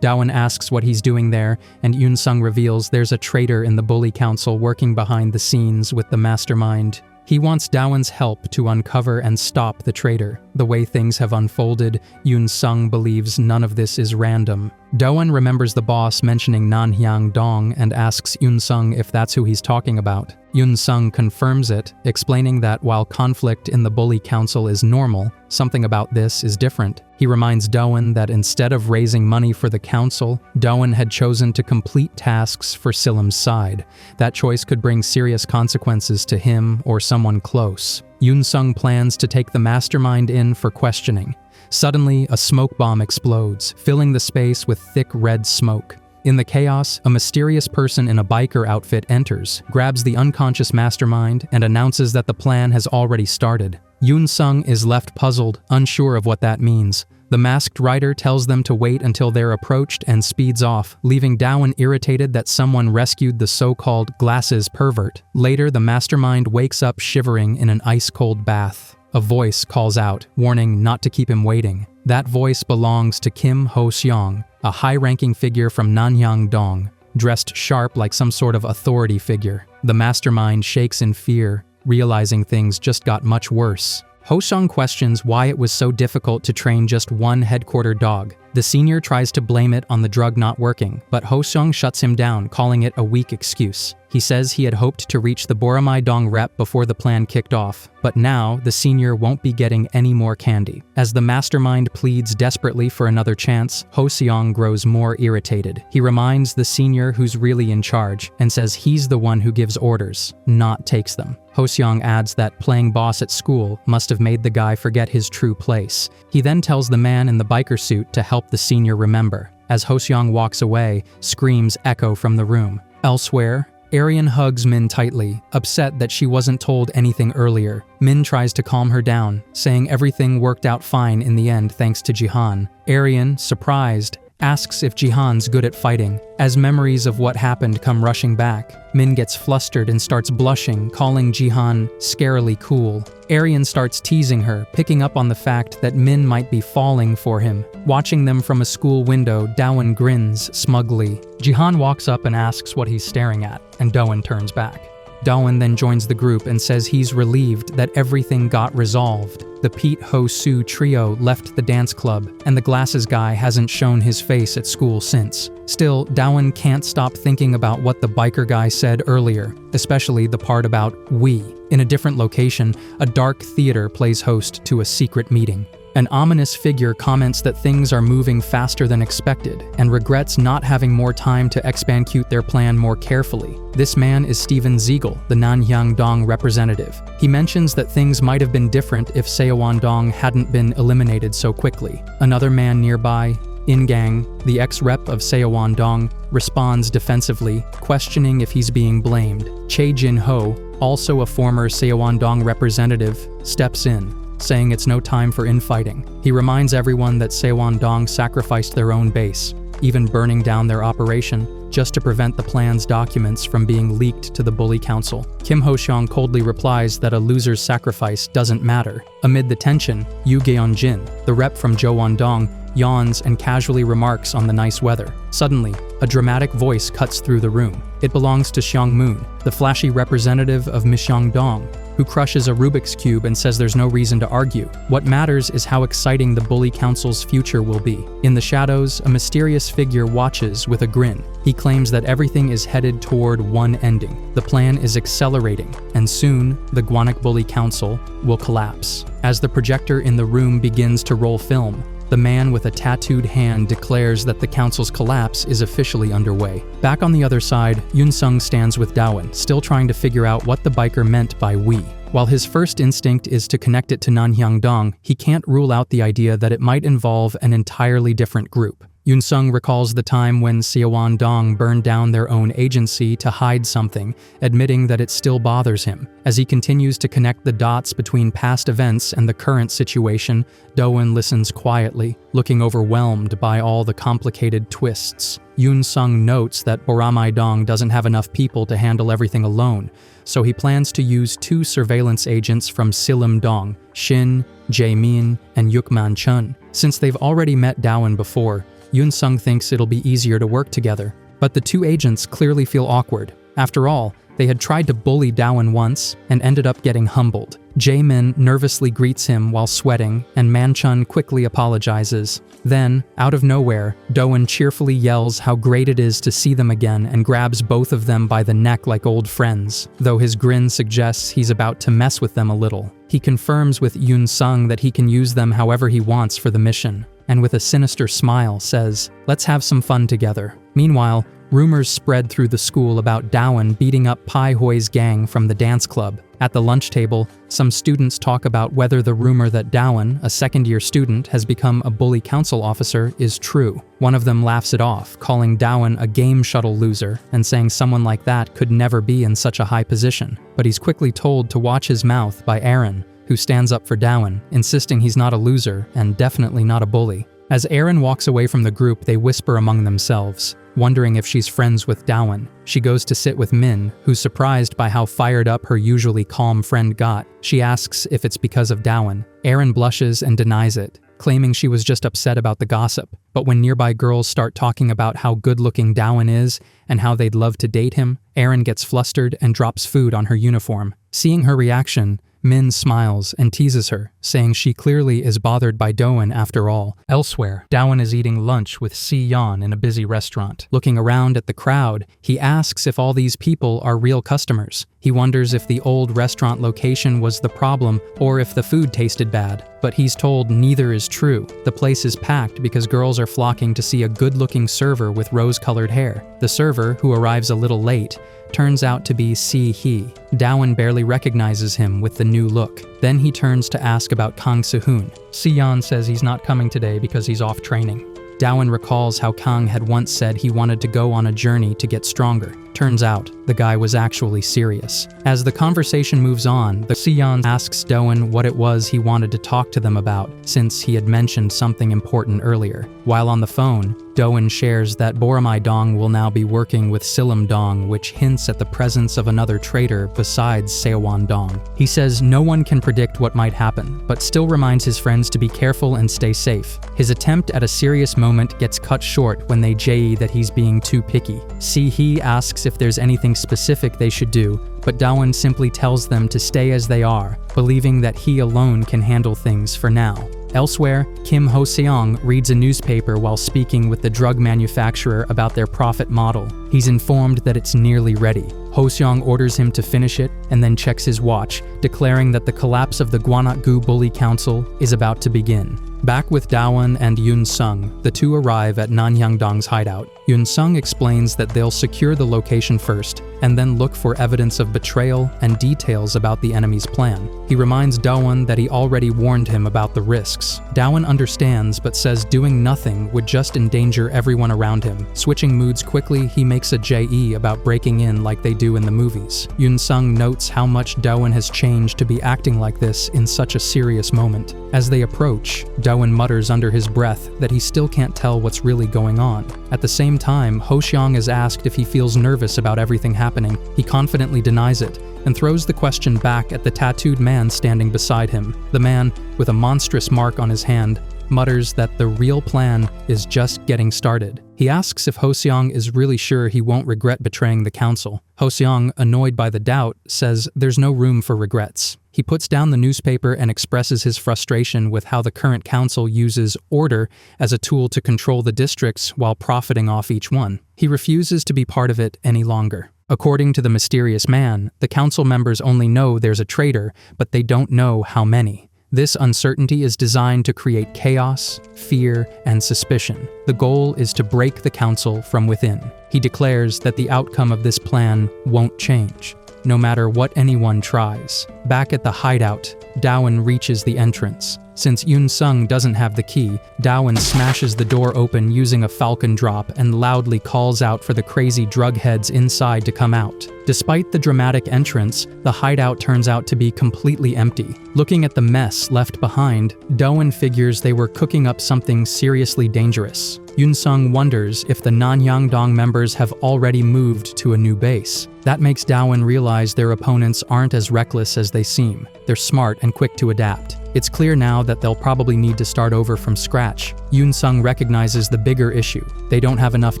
Doan asks what he's doing there, and Yoon-sung reveals there's a traitor in the bully council working behind the scenes with the mastermind. He wants Doan's help to uncover and stop the traitor. The way things have unfolded, Yoon-sung believes none of this is random. Doan remembers the boss mentioning Nanhyang Dong and asks Yoon-sung if that's who he's talking about. Yoon-sung confirms it, explaining that while conflict in the bully council is normal, something about this is different. He reminds Doan that instead of raising money for the council, Doan had chosen to complete tasks for Silim's side. That choice could bring serious consequences to him or someone close. Yoon-sung plans to take the mastermind in for questioning. Suddenly, a smoke bomb explodes, filling the space with thick red smoke. In the chaos, a mysterious person in a biker outfit enters, grabs the unconscious mastermind, and announces that the plan has already started. Yoon-sung is left puzzled, unsure of what that means. The masked rider tells them to wait until they're approached and speeds off, leaving Doan irritated that someone rescued the so-called glasses pervert. Later, the mastermind wakes up shivering in an ice-cold bath. A voice calls out, warning not to keep him waiting. That voice belongs to Kim Ho-seong, a high-ranking figure from Nanhyang Dong, dressed sharp like some sort of authority figure. The mastermind shakes in fear, realizing things just got much worse. Ho-seong questions why it was so difficult to train just one headquarter dog. The senior tries to blame it on the drug not working, but Ho-seong shuts him down, calling it a weak excuse. He says he had hoped to reach the Boromai Dong rep before the plan kicked off, but now the senior won't be getting any more candy. As the mastermind pleads desperately for another chance, Ho-seong grows more irritated. He reminds the senior who's really in charge and says he's the one who gives orders, not takes them. Ho-seong adds that playing boss at school must have made the guy forget his true place. He then tells the man in the biker suit to help the senior remember. As Ho-seong walks away, screams echo from the room. Elsewhere, Arian hugs Min tightly, upset that she wasn't told anything earlier. Min tries to calm her down, saying everything worked out fine in the end thanks to Jihan. Arian, surprised, asks if Jihan's good at fighting. As memories of what happened come rushing back, Min gets flustered and starts blushing, calling Jihan scarily cool. Arian starts teasing her, picking up on the fact that Min might be falling for him. Watching them from a school window, Doan grins smugly. Jihan walks up and asks what he's staring at, and Doan turns back. Doan then joins the group and says he's relieved that everything got resolved. The Pete Ho Soo trio left the dance club, and the glasses guy hasn't shown his face at school since. Still, Doan can't stop thinking about what the biker guy said earlier, especially the part about we. In a different location, a dark theater plays host to a secret meeting. An ominous figure comments that things are moving faster than expected and regrets not having more time to execute their plan more carefully. This man is Steven Ziegel, the Nanhyang-dong representative. He mentions that things might have been different if Seowon-dong hadn't been eliminated so quickly. Another man nearby, In-gang, the ex-rep of Seowon-dong, responds defensively, questioning if he's being blamed. Chae Jin-ho, also a former Seowon-dong representative, steps in, saying it's no time for infighting. He reminds everyone that Seowon-dong sacrificed their own base, even burning down their operation, just to prevent the plan's documents from being leaked to the Bully Council. Kim Ho-seong coldly replies that a loser's sacrifice doesn't matter. Amid the tension, Yoo Geon-jin, the rep from Jowon-dong, yawns and casually remarks on the nice weather. Suddenly, a dramatic voice cuts through the room. It belongs to Xiang Moon, the flashy representative of Myeongdong, who crushes a Rubik's Cube and says there's no reason to argue. What matters is how exciting the Bully Council's future will be. In the shadows, a mysterious figure watches with a grin. He claims that everything is headed toward one ending. The plan is accelerating, and soon, the Gwanak Bully Council will collapse. As the projector in the room begins to roll film, the man with a tattooed hand declares that the council's collapse is officially underway. Back on the other side, Yoon-sung stands with Doan, still trying to figure out what the biker meant by we. While his first instinct is to connect it to Nanhyang-dong, he can't rule out the idea that it might involve an entirely different group. Yoon-sung recalls the time when Seowon-dong burned down their own agency to hide something, admitting that it still bothers him. As he continues to connect the dots between past events and the current situation, Doan listens quietly, looking overwhelmed by all the complicated twists. Yoon-sung notes that Boramai-dong doesn't have enough people to handle everything alone, so he plans to use 2 surveillance agents from Sillim-dong, Shin, Jae-min, and Yukman-chun. Since they've already met Doan before, Yoon-sung thinks it'll be easier to work together. But the 2 agents clearly feel awkward. After all, they had tried to bully Doan once and ended up getting humbled. Jae-min nervously greets him while sweating, and Man-chun quickly apologizes. Then, out of nowhere, Doan cheerfully yells how great it is to see them again and grabs both of them by the neck like old friends, though his grin suggests he's about to mess with them a little. He confirms with Yoon-sung that he can use them however he wants for the mission, and with a sinister smile says, "Let's have some fun together." Meanwhile, rumors spread through the school about Doan beating up Pai Hoi's gang from the dance club. At the lunch table, some students talk about whether the rumor that Doan, a second-year student, has become a Bully Council officer is true. One of them laughs it off, calling Doan a game shuttle loser and saying someone like that could never be in such a high position. But he's quickly told to watch his mouth by Aaron, who stands up for Doan, insisting he's not a loser and definitely not a bully. As Aaron walks away from the group, they whisper among themselves, wondering if she's friends with Doan. She goes to sit with Min, who's surprised by how fired up her usually calm friend got. She asks if it's because of Doan. Aaron blushes and denies it, claiming she was just upset about the gossip. But when nearby girls start talking about how good-looking Doan is and how they'd love to date him, Aaron gets flustered and drops food on her uniform. Seeing her reaction, Min smiles and teases her, saying she clearly is bothered by Doan after all. Elsewhere, Doan is eating lunch with Si-yeon in a busy restaurant. Looking around at the crowd, he asks if all these people are real customers. He wonders if the old restaurant location was the problem or if the food tasted bad. But he's told neither is true. The place is packed because girls are flocking to see a good-looking server with rose-colored hair. The server, who arrives a little late, turns out to be Si-hee. Doan barely recognizes him with the new look. Then he turns to ask about Kang Se-hoon. Si-yeon says he's not coming today because he's off training. Doan recalls how Kang had once said he wanted to go on a journey to get stronger. Turns out, the guy was actually serious. As the conversation moves on, the Sion asks Doan what it was he wanted to talk to them about, since he had mentioned something important earlier. While on the phone, Doan shares that Boromai Dong will now be working with Silam Dong, which hints at the presence of another traitor besides Seowan Dong. He says no one can predict what might happen, but still reminds his friends to be careful and stay safe. His attempt at a serious moment gets cut short when they jay that he's being too picky. He asks if there's anything specific they should do, but Doan simply tells them to stay as they are, believing that he alone can handle things for now. Elsewhere, Kim Ho-seong reads a newspaper while speaking with the drug manufacturer about their profit model. He's informed that it's nearly ready. Ho-seong orders him to finish it and then checks his watch, declaring that the collapse of the Gwanak-gu Bully Council is about to begin. Back with Dawan and Yoon Sung, the two arrive at Nanhyang-dong's hideout. Yoon Sung explains that they'll secure the location first, and then look for evidence of betrayal and details about the enemy's plan. He reminds Dawan that he already warned him about the risks. Dawan understands but says doing nothing would just endanger everyone around him. Switching moods quickly, he makes a JE about breaking in like they do in the movies. Yoon Sung notes how much Dawan has changed to be acting like this in such a serious moment. As they approach, Dawan mutters under his breath that he still can't tell what's really going on. At the same time, Ho-seong is asked if he feels nervous about everything happening. He confidently denies it, and throws the question back at the tattooed man standing beside him. The man, with a monstrous mark on his hand, mutters that the real plan is just getting started. He asks if Ho-seong is really sure he won't regret betraying the council. Ho-seong, annoyed by the doubt, says there's no room for regrets. He puts down the newspaper and expresses his frustration with how the current council uses order as a tool to control the districts while profiting off each one. He refuses to be part of it any longer. According to the mysterious man, the council members only know there's a traitor, but they don't know how many. This uncertainty is designed to create chaos, fear, and suspicion. The goal is to break the council from within. He declares that the outcome of this plan won't change, no matter what anyone tries. Back at the hideout, Dawan reaches the entrance. Since Yoon Sung doesn't have the key, Dawan smashes the door open using a falcon drop and loudly calls out for the crazy drug heads inside to come out. Despite the dramatic entrance, the hideout turns out to be completely empty. Looking at the mess left behind, Dawan figures they were cooking up something seriously dangerous. Yoon Sung wonders if the Nanhyang-dong members have already moved to a new base. That makes Dawan realize their opponents aren't as reckless as they seem. They're smart and quick to adapt. It's clear now that they'll probably need to start over from scratch. Yoon Sung recognizes the bigger issue. They don't have enough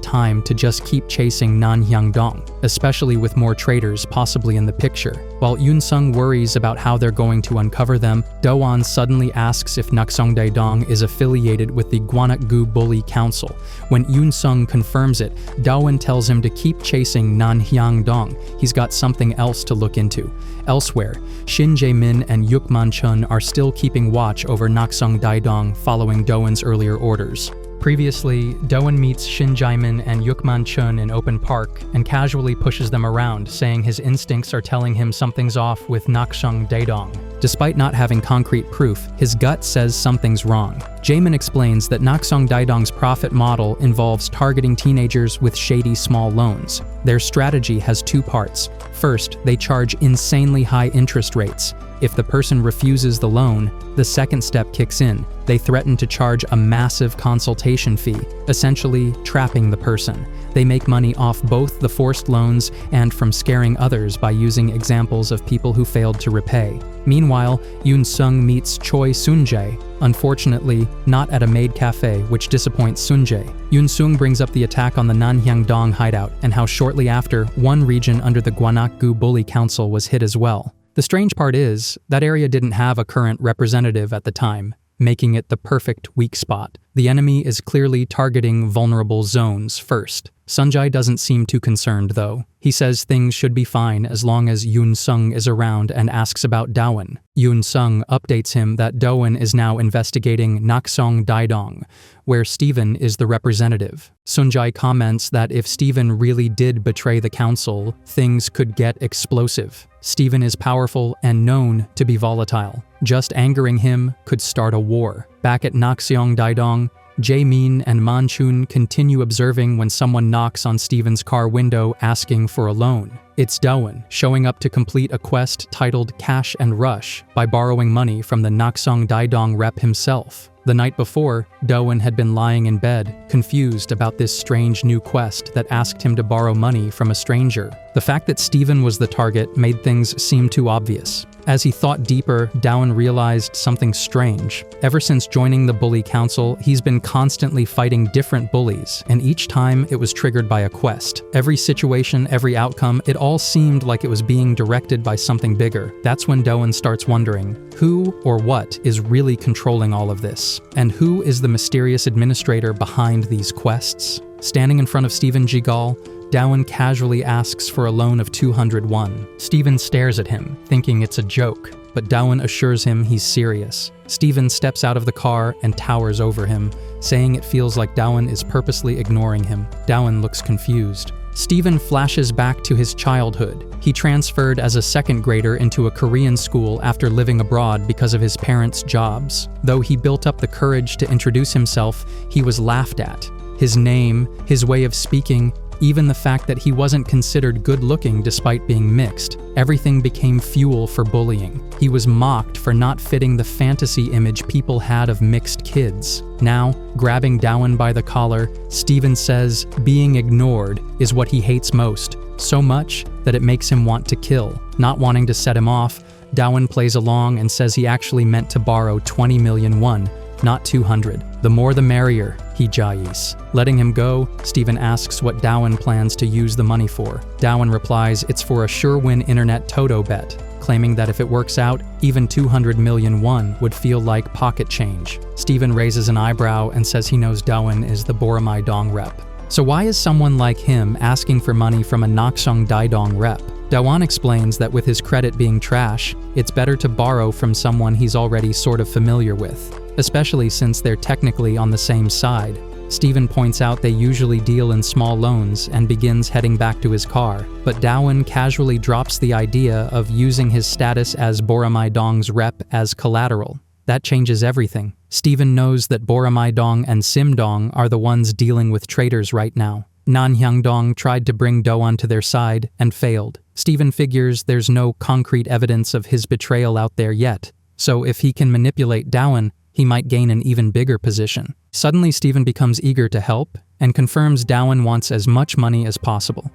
time to just keep chasing Nanhyang-dong, especially with more traitors possibly in the picture. While Yoon Sung worries about how they're going to uncover them, Dawan suddenly asks if Naksongdae-dong is affiliated with the Gwanak-gu Bully Council. When Yoon Sung confirms it, Dawan tells him to keep chasing Nanhyang-dong. He's got something else to look into. Elsewhere, Shin Jae-min and Yuk Man-chun are still keeping watch over Naksongdae-dong following Dawan's earlier orders. Previously, Dawan meets Shin Jae-min and Yuk Man-chun in open park and casually pushes them around, saying his instincts are telling him something's off with Naksongdae-dong. Despite not having concrete proof, his gut says something's wrong. Jaemin explains that Naksongdae-dong's profit model involves targeting teenagers with shady small loans. Their strategy has two parts. First, they charge insanely high interest rates. If the person refuses the loan, the second step kicks in. They threaten to charge a massive consultation fee, essentially trapping the person. They make money off both the forced loans and from scaring others by using examples of people who failed to repay. Meanwhile, Yoon Sung meets Choi Soon-jae, unfortunately not at a maid cafe, which disappoints Soon-jae. Yoon Sung brings up the attack on the Nanhyang-dong hideout and how shortly after, one region under the Gwanak-gu Bully Council was hit as well. The strange part is, that area didn't have a current representative at the time, making it the perfect weak spot. The enemy is clearly targeting vulnerable zones first. Sunjae doesn't seem too concerned, though. He says things should be fine as long as Yoon Sung is around and asks about Dawan. Yoon Sung updates him that Dawan is now investigating Naksongdae-dong, where Steven is the representative. Sunjae comments that if Steven really did betray the council, things could get explosive. Steven is powerful and known to be volatile. Just angering him could start a war. Back at Naksongdae-dong, Jae-min and Manchun continue observing when someone knocks on Steven's car window asking for a loan. It's Doan, showing up to complete a quest titled Cash and Rush by borrowing money from the Naksong Daidong rep himself. The night before, Doan had been lying in bed, confused about this strange new quest that asked him to borrow money from a stranger. The fact that Steven was the target made things seem too obvious. As he thought deeper, Doan realized something strange. Ever since joining the bully council, he's been constantly fighting different bullies, and each time it was triggered by a quest. Every situation, every outcome, it all seemed like it was being directed by something bigger. That's when Doan starts wondering, who or what is really controlling all of this? And who is the mysterious administrator behind these quests? Standing in front of Steven Jigal, Doan casually asks for a loan of 201. Steven stares at him, thinking it's a joke, but Doan assures him he's serious. Steven steps out of the car and towers over him, saying it feels like Doan is purposely ignoring him. Doan looks confused. Steven flashes back to his childhood. He transferred as a second grader into a Korean school after living abroad because of his parents' jobs. Though he built up the courage to introduce himself, he was laughed at. His name, his way of speaking, even the fact that he wasn't considered good-looking despite being mixed, everything became fuel for bullying. He was mocked for not fitting the fantasy image people had of mixed kids. Now, grabbing Doan by the collar, Steven says being ignored is what he hates most, so much that it makes him want to kill. Not wanting to set him off, Doan plays along and says he actually meant to borrow 20 million won, not 200. The more the merrier, he jayes. Letting him go, Steven asks what Doan plans to use the money for. Doan replies it's for a sure-win internet Toto bet, claiming that if it works out, even 200 million won would feel like pocket change. Steven raises an eyebrow and says he knows Doan is the Boromai Dong rep. So why is someone like him asking for money from a Naksong Daidong rep? Doan explains that with his credit being trash, it's better to borrow from someone he's already sort of familiar with, especially since they're technically on the same side. Steven points out they usually deal in small loans and begins heading back to his car, but Doan casually drops the idea of using his status as Boromai Dong's rep as collateral. That changes everything. Steven knows that Boromai Dong and Sim Dong are the ones dealing with traitors right now. Nanhyang Dong tried to bring Doan to their side and failed. Steven figures there's no concrete evidence of his betrayal out there yet, so if he can manipulate Doan, he might gain an even bigger position. Suddenly, Steven becomes eager to help and confirms Doan wants as much money as possible.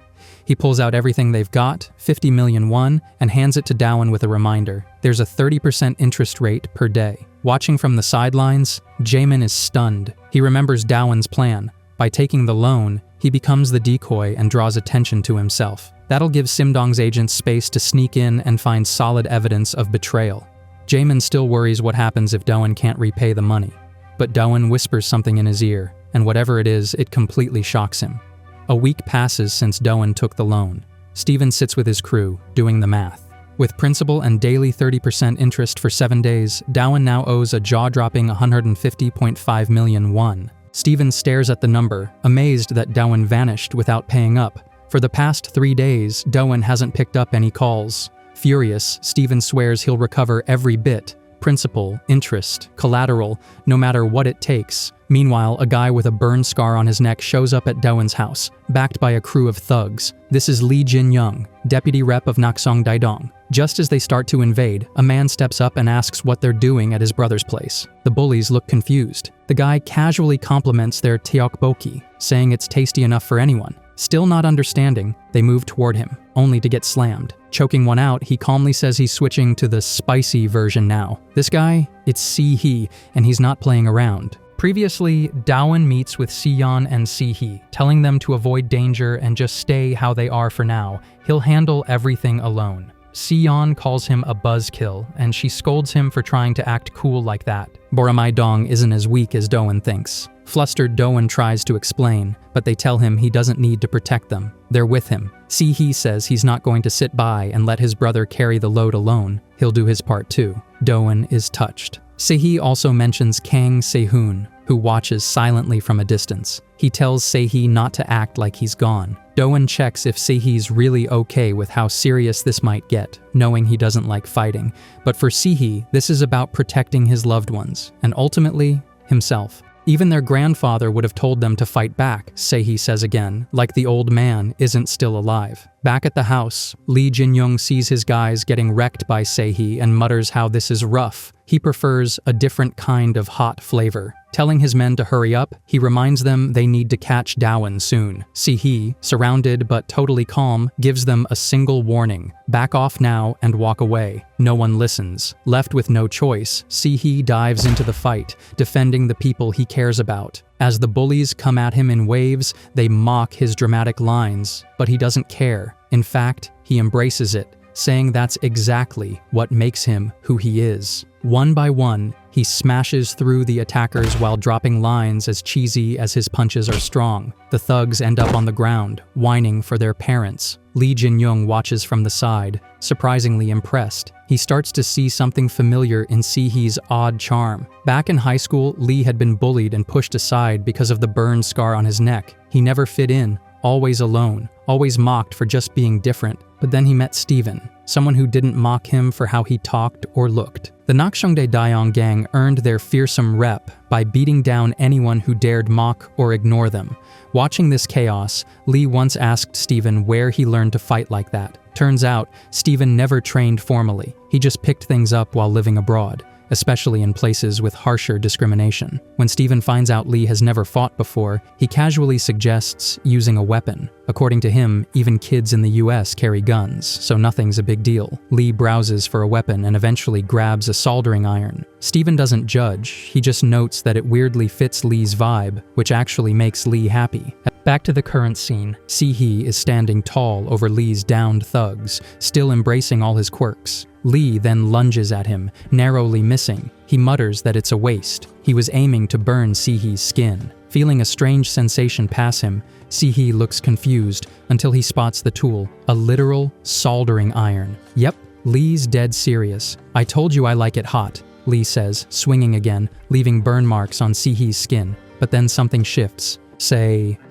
He pulls out everything they've got, 50 million won, and hands it to Doan with a reminder. There's a 30% interest rate per day. Watching from the sidelines, Jaemin is stunned. He remembers Doan's plan. By taking the loan, he becomes the decoy and draws attention to himself. That'll give Simdong's agents space to sneak in and find solid evidence of betrayal. Jaemin still worries what happens if Doan can't repay the money. But Doan whispers something in his ear, and whatever it is, it completely shocks him. A week passes since Doan took the loan. Steven sits with his crew, doing the math. With principal and daily 30% interest for 7 days, Doan now owes a jaw-dropping 150.5 million won. Steven stares at the number, amazed that Doan vanished without paying up. For the past 3 days, Doan hasn't picked up any calls. Furious, Steven swears he'll recover every bit, principal, interest, collateral, no matter what it takes. Meanwhile, a guy with a burn scar on his neck shows up at Doan's house, backed by a crew of thugs. This is Lee Jin-young, deputy rep of Naksong Daidong. Just as they start to invade, a man steps up and asks what they're doing at his brother's place. The bullies look confused. The guy casually compliments their tteokbokki, saying it's tasty enough for anyone. Still not understanding, they move toward him, only to get slammed. Choking one out, he calmly says he's switching to the spicy version now. This guy, it's Si-hee, and he's not playing around. Previously, Doan meets with Si-yeon and Si-hee, telling them to avoid danger and just stay how they are for now. He'll handle everything alone. Si-yeon calls him a buzzkill, and she scolds him for trying to act cool like that. Boromai Dong isn't as weak as Doan thinks. Flustered, Doan tries to explain, but they tell him he doesn't need to protect them. They're with him. Si-hee says he's not going to sit by and let his brother carry the load alone. He'll do his part too. Doan is touched. Se-hee also mentions Kang Se-hoon, who watches silently from a distance. He tells Se-hee not to act like he's gone. Doan checks if Se-hee's really okay with how serious this might get, knowing he doesn't like fighting. But for Se-hee, this is about protecting his loved ones, and ultimately, himself. Even their grandfather would have told them to fight back, Sehee says again, like the old man isn't still alive. Back at the house, Lee Jin-young sees his guys getting wrecked by Sehee and mutters how this is rough. He prefers a different kind of hot flavor. Telling his men to hurry up, he reminds them they need to catch Dowan soon. Sehee, surrounded but totally calm, gives them a single warning: back off now and walk away. No one listens. Left with no choice, Sehee dives into the fight, defending the people he cares about. As the bullies come at him in waves, they mock his dramatic lines, but he doesn't care. In fact, he embraces it, saying that's exactly what makes him who he is. One by one, he smashes through the attackers while dropping lines as cheesy as his punches are strong. The thugs end up on the ground, whining for their parents. Lee Jin-young watches from the side, surprisingly impressed. He starts to see something familiar in Sehee's odd charm. Back in high school, Lee had been bullied and pushed aside because of the burn scar on his neck. He never fit in, always alone, always mocked for just being different. But then he met Steven, someone who didn't mock him for how he talked or looked. The Nakseongdae Daeong gang earned their fearsome rep by beating down anyone who dared mock or ignore them. Watching this chaos, Lee once asked Steven where he learned to fight like that. Turns out, Steven never trained formally. He just picked things up while living abroad, especially in places with harsher discrimination. When Steven finds out Lee has never fought before, he casually suggests using a weapon. According to him, even kids in the US carry guns, so nothing's a big deal. Lee browses for a weapon and eventually grabs a soldering iron. Steven doesn't judge, he just notes that it weirdly fits Lee's vibe, which actually makes Lee happy. Back to the current scene. Sehee is standing tall over Lee's downed thugs, still embracing all his quirks. Lee then lunges at him, narrowly missing. He mutters that it's a waste. He was aiming to burn Sehee's skin. Feeling a strange sensation pass him, Sehee looks confused until he spots the tool, a literal soldering iron. Yep, Lee's dead serious. I told you I like it hot, Lee says, swinging again, leaving burn marks on Sehee's skin. But then something shifts.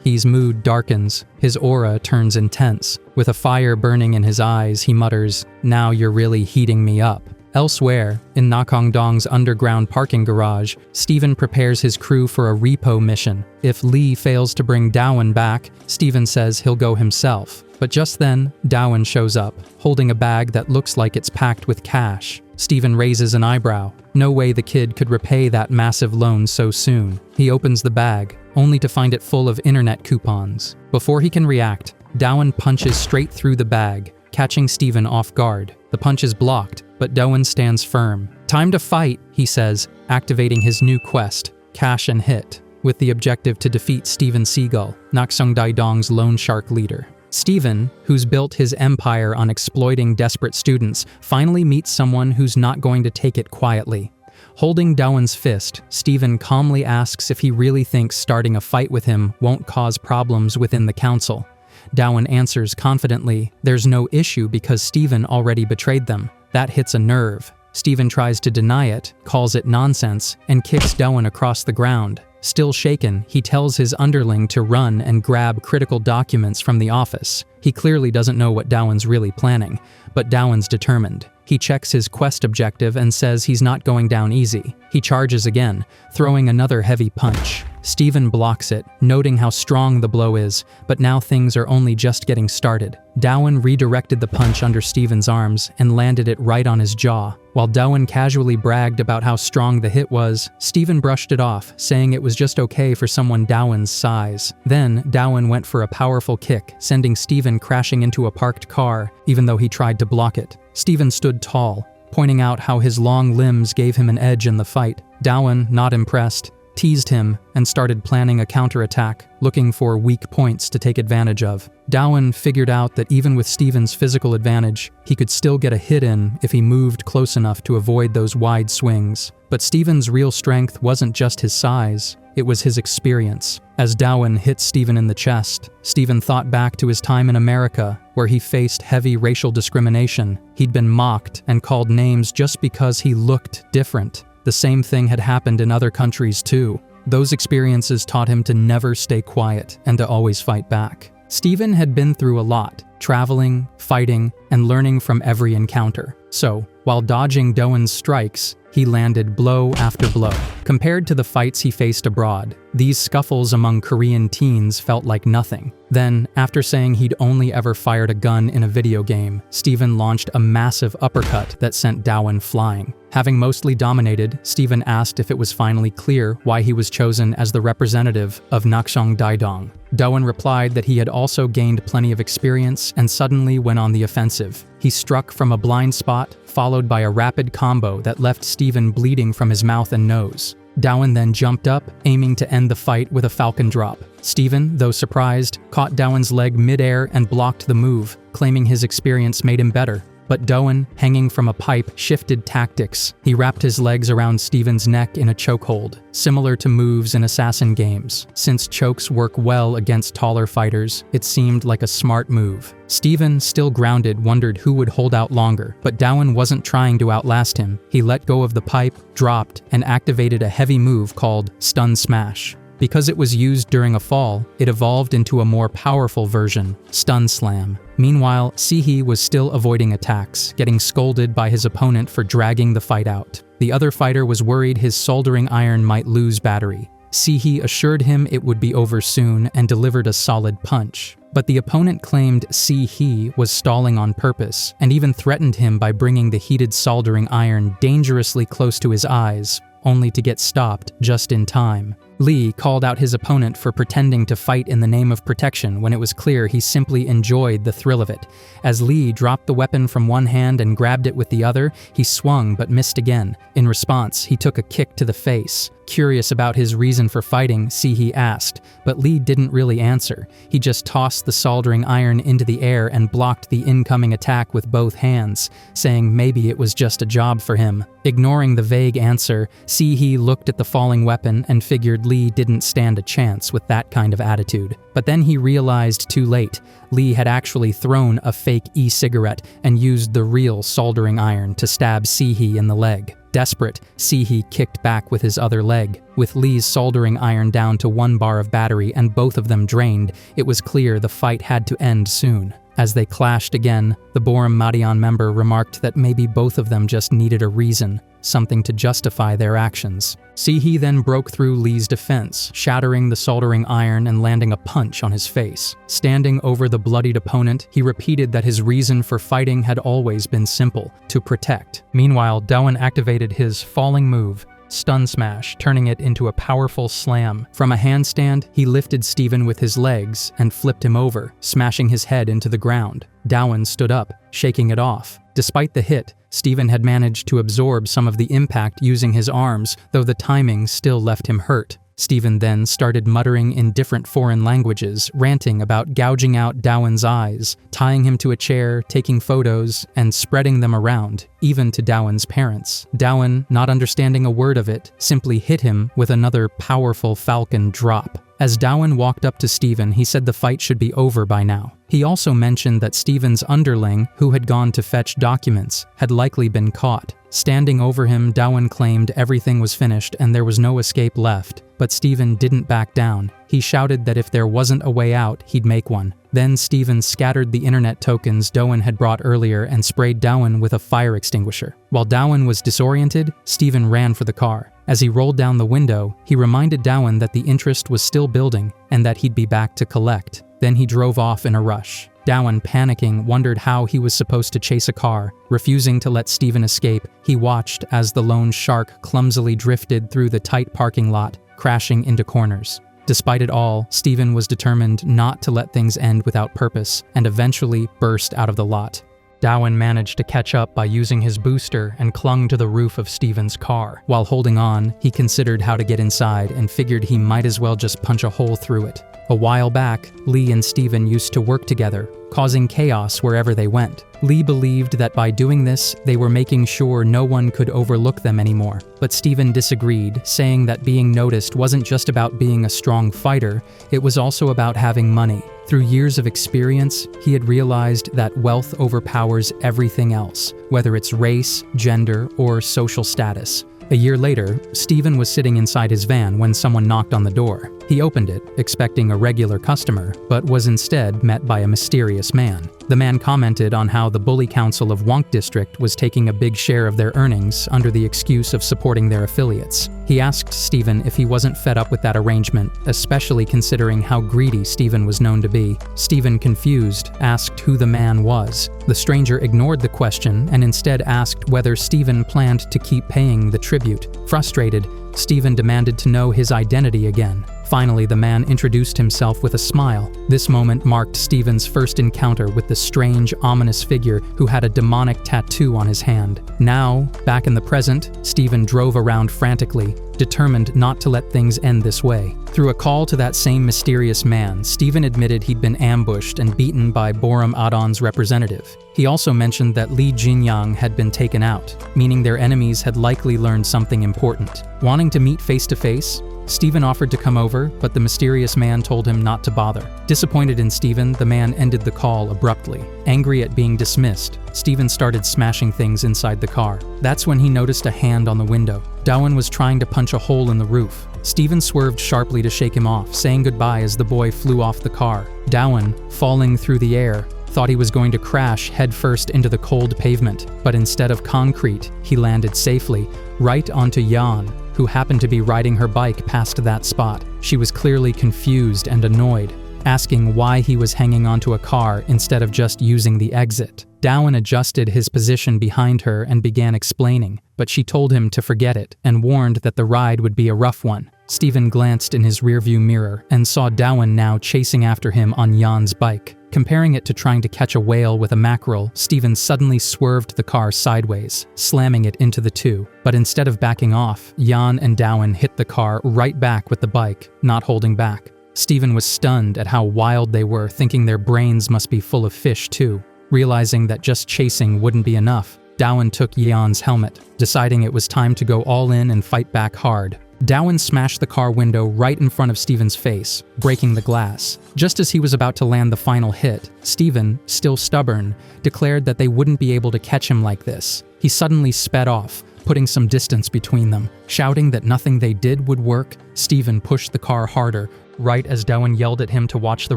He's mood darkens, his aura turns intense. With a fire burning in his eyes, he mutters, "Now you're really heating me up." Elsewhere, in Nakongdong's underground parking garage, Steven prepares his crew for a repo mission. If Lee fails to bring Dowan back, Steven says he'll go himself. But just then, Dowan shows up, holding a bag that looks like it's packed with cash. Steven raises an eyebrow. No way the kid could repay that massive loan so soon. He opens the bag, only to find it full of internet coupons. Before he can react, Dowan punches straight through the bag, catching Steven off guard. The punch is blocked, but Dowan stands firm. "Time to fight," he says, activating his new quest, Cash and Hit, with the objective to defeat Steven Seagull, Nakseongdae Dong's loan shark leader. Steven, who's built his empire on exploiting desperate students, finally meets someone who's not going to take it quietly. Holding Dowan's fist, Steven calmly asks if he really thinks starting a fight with him won't cause problems within the council. Dowan answers confidently, there's no issue because Steven already betrayed them. That hits a nerve. Steven tries to deny it, calls it nonsense, and kicks Dowan across the ground. Still shaken, he tells his underling to run and grab critical documents from the office. He clearly doesn't know what Dowan's really planning, but Dowan's determined. He checks his quest objective and says he's not going down easy. He charges again, throwing another heavy punch. Steven blocks it, noting how strong the blow is, but now things are only just getting started. Dowan redirected the punch under Steven's arms and landed it right on his jaw. While Dowan casually bragged about how strong the hit was, Steven brushed it off, saying it was just okay for someone Dowan's size. Then, Dowan went for a powerful kick, sending Steven crashing into a parked car, even though he tried to block it. Steven stood tall, pointing out how his long limbs gave him an edge in the fight. Dowan, not impressed, teased him and started planning a counterattack, looking for weak points to take advantage of. Dowan figured out that even with Steven's physical advantage, he could still get a hit in if he moved close enough to avoid those wide swings. But Steven's real strength wasn't just his size, it was his experience. As Dowan hit Steven in the chest, Steven thought back to his time in America, where he faced heavy racial discrimination. He'd been mocked and called names just because he looked different. The same thing had happened in other countries too. Those experiences taught him to never stay quiet and to always fight back. Steven had been through a lot, traveling, fighting, and learning from every encounter. So, while dodging Dowan's strikes, he landed blow after blow. Compared to the fights he faced abroad, these scuffles among Korean teens felt like nothing. Then, after saying he'd only ever fired a gun in a video game, Steven launched a massive uppercut that sent Dowan flying. Having mostly dominated, Steven asked if it was finally clear why he was chosen as the representative of Nakseong Daedong. Dowan replied that he had also gained plenty of experience and suddenly went on the offensive. He struck from a blind spot, followed by a rapid combo that left Steven bleeding from his mouth and nose. Dowan then jumped up, aiming to end the fight with a falcon drop. Steven, though surprised, caught Dowan's leg mid-air and blocked the move, claiming his experience made him better. But Dowan, hanging from a pipe, shifted tactics. He wrapped his legs around Steven's neck in a chokehold, similar to moves in assassin games. Since chokes work well against taller fighters, it seemed like a smart move. Steven, still grounded, wondered who would hold out longer, but Dowan wasn't trying to outlast him. He let go of the pipe, dropped, and activated a heavy move called Stun Smash. Because it was used during a fall, it evolved into a more powerful version, Stun Slam. Meanwhile, Sihi was still avoiding attacks, getting scolded by his opponent for dragging the fight out. The other fighter was worried his soldering iron might lose battery. Sihi assured him it would be over soon and delivered a solid punch. But the opponent claimed Sihi was stalling on purpose, and even threatened him by bringing the heated soldering iron dangerously close to his eyes, only to get stopped just in time. Lee called out his opponent for pretending to fight in the name of protection when it was clear he simply enjoyed the thrill of it. As Lee dropped the weapon from one hand and grabbed it with the other, he swung but missed again. In response, he took a kick to the face. Curious about his reason for fighting, Sihi asked, but Lee didn't really answer. He just tossed the soldering iron into the air and blocked the incoming attack with both hands, saying maybe it was just a job for him. Ignoring the vague answer, Sihi looked at the falling weapon and figured Lee didn't stand a chance with that kind of attitude. But then he realized too late. Lee had actually thrown a fake e-cigarette and used the real soldering iron to stab Sihi in the leg. Desperate, Sihi kicked back with his other leg. With Lee's soldering iron down to 1 bar of battery and both of them drained, it was clear the fight had to end soon. As they clashed again, the Borum Madian member remarked that maybe both of them just needed a reason, something to justify their actions. Sihi then broke through Lee's defense, shattering the soldering iron and landing a punch on his face. Standing over the bloodied opponent, he repeated that his reason for fighting had always been simple: to protect. Meanwhile, Dowan activated his falling move, Stun Smash, turning it into a powerful slam. From a handstand, he lifted Steven with his legs and flipped him over, smashing his head into the ground. Dowan stood up, shaking it off. Despite the hit, Steven had managed to absorb some of the impact using his arms, though the timing still left him hurt. Steven then started muttering in different foreign languages, ranting about gouging out Dowan's eyes, tying him to a chair, taking photos, and spreading them around, even to Dowan's parents. Dowan, not understanding a word of it, simply hit him with another powerful falcon drop. As Dowan walked up to Steven, he said the fight should be over by now. He also mentioned that Steven's underling, who had gone to fetch documents, had likely been caught. Standing over him, Dowan claimed everything was finished and there was no escape left. But Steven didn't back down. He shouted that if there wasn't a way out, he'd make one. Then Steven scattered the internet tokens Dowan had brought earlier and sprayed Dowan with a fire extinguisher. While Dowan was disoriented, Steven ran for the car. As he rolled down the window, he reminded Dowan that the interest was still building and that he'd be back to collect. Then he drove off in a rush. Dowan, panicking, wondered how he was supposed to chase a car. Refusing to let Steven escape, he watched as the lone shark clumsily drifted through the tight parking lot, crashing into corners. Despite it all, Steven was determined not to let things end without purpose, and eventually burst out of the lot. Dowan managed to catch up by using his booster and clung to the roof of Steven's car. While holding on, he considered how to get inside and figured he might as well just punch a hole through it. A while back, Lee and Steven used to work together, causing chaos wherever they went. Lee believed that by doing this, they were making sure no one could overlook them anymore. But Steven disagreed, saying that being noticed wasn't just about being a strong fighter, it was also about having money. Through years of experience, he had realized that wealth overpowers everything else, whether it's race, gender, or social status. A year later, Steven was sitting inside his van when someone knocked on the door. He opened it, expecting a regular customer, but was instead met by a mysterious man. The man commented on how the Bully Council of Wonk District was taking a big share of their earnings under the excuse of supporting their affiliates. He asked Steven if he wasn't fed up with that arrangement, especially considering how greedy Steven was known to be. Steven, confused, asked who the man was. The stranger ignored the question and instead asked whether Steven planned to keep paying the tribute. Frustrated, Steven demanded to know his identity again. Finally, the man introduced himself with a smile. This moment marked Steven's first encounter with the strange, ominous figure who had a demonic tattoo on his hand. Now, back in the present, Steven drove around frantically, determined not to let things end this way. Through a call to that same mysterious man, Steven admitted he'd been ambushed and beaten by Borum Adon's representative. He also mentioned that Li Jinyang had been taken out, meaning their enemies had likely learned something important. Wanting to meet face to face, Steven offered to come over, but the mysterious man told him not to bother. Disappointed in Steven, the man ended the call abruptly. Angry at being dismissed, Steven started smashing things inside the car. That's when he noticed a hand on the window. Dawan was trying to punch a hole in the roof. Steven swerved sharply to shake him off, saying goodbye as the boy flew off the car. Dawan, falling through the air, thought he was going to crash headfirst into the cold pavement, but instead of concrete, he landed safely, right onto Yan, who happened to be riding her bike past that spot. She was clearly confused and annoyed, asking why he was hanging onto a car instead of just using the exit. Dawan adjusted his position behind her and began explaining, but she told him to forget it and warned that the ride would be a rough one. Steven glanced in his rearview mirror and saw Dawan now chasing after him on Yan's bike. Comparing it to trying to catch a whale with a mackerel, Steven suddenly swerved the car sideways, slamming it into the two. But instead of backing off, Yan and Dawan hit the car right back with the bike, not holding back. Steven was stunned at how wild they were, thinking their brains must be full of fish too. Realizing that just chasing wouldn't be enough, Dawan took Yan's helmet, deciding it was time to go all in and fight back hard. Dawan smashed the car window right in front of Steven's face, breaking the glass. Just as he was about to land the final hit, Steven, still stubborn, declared that they wouldn't be able to catch him like this. He suddenly sped off, putting some distance between them. Shouting that nothing they did would work, Steven pushed the car harder, right as Dawan yelled at him to watch the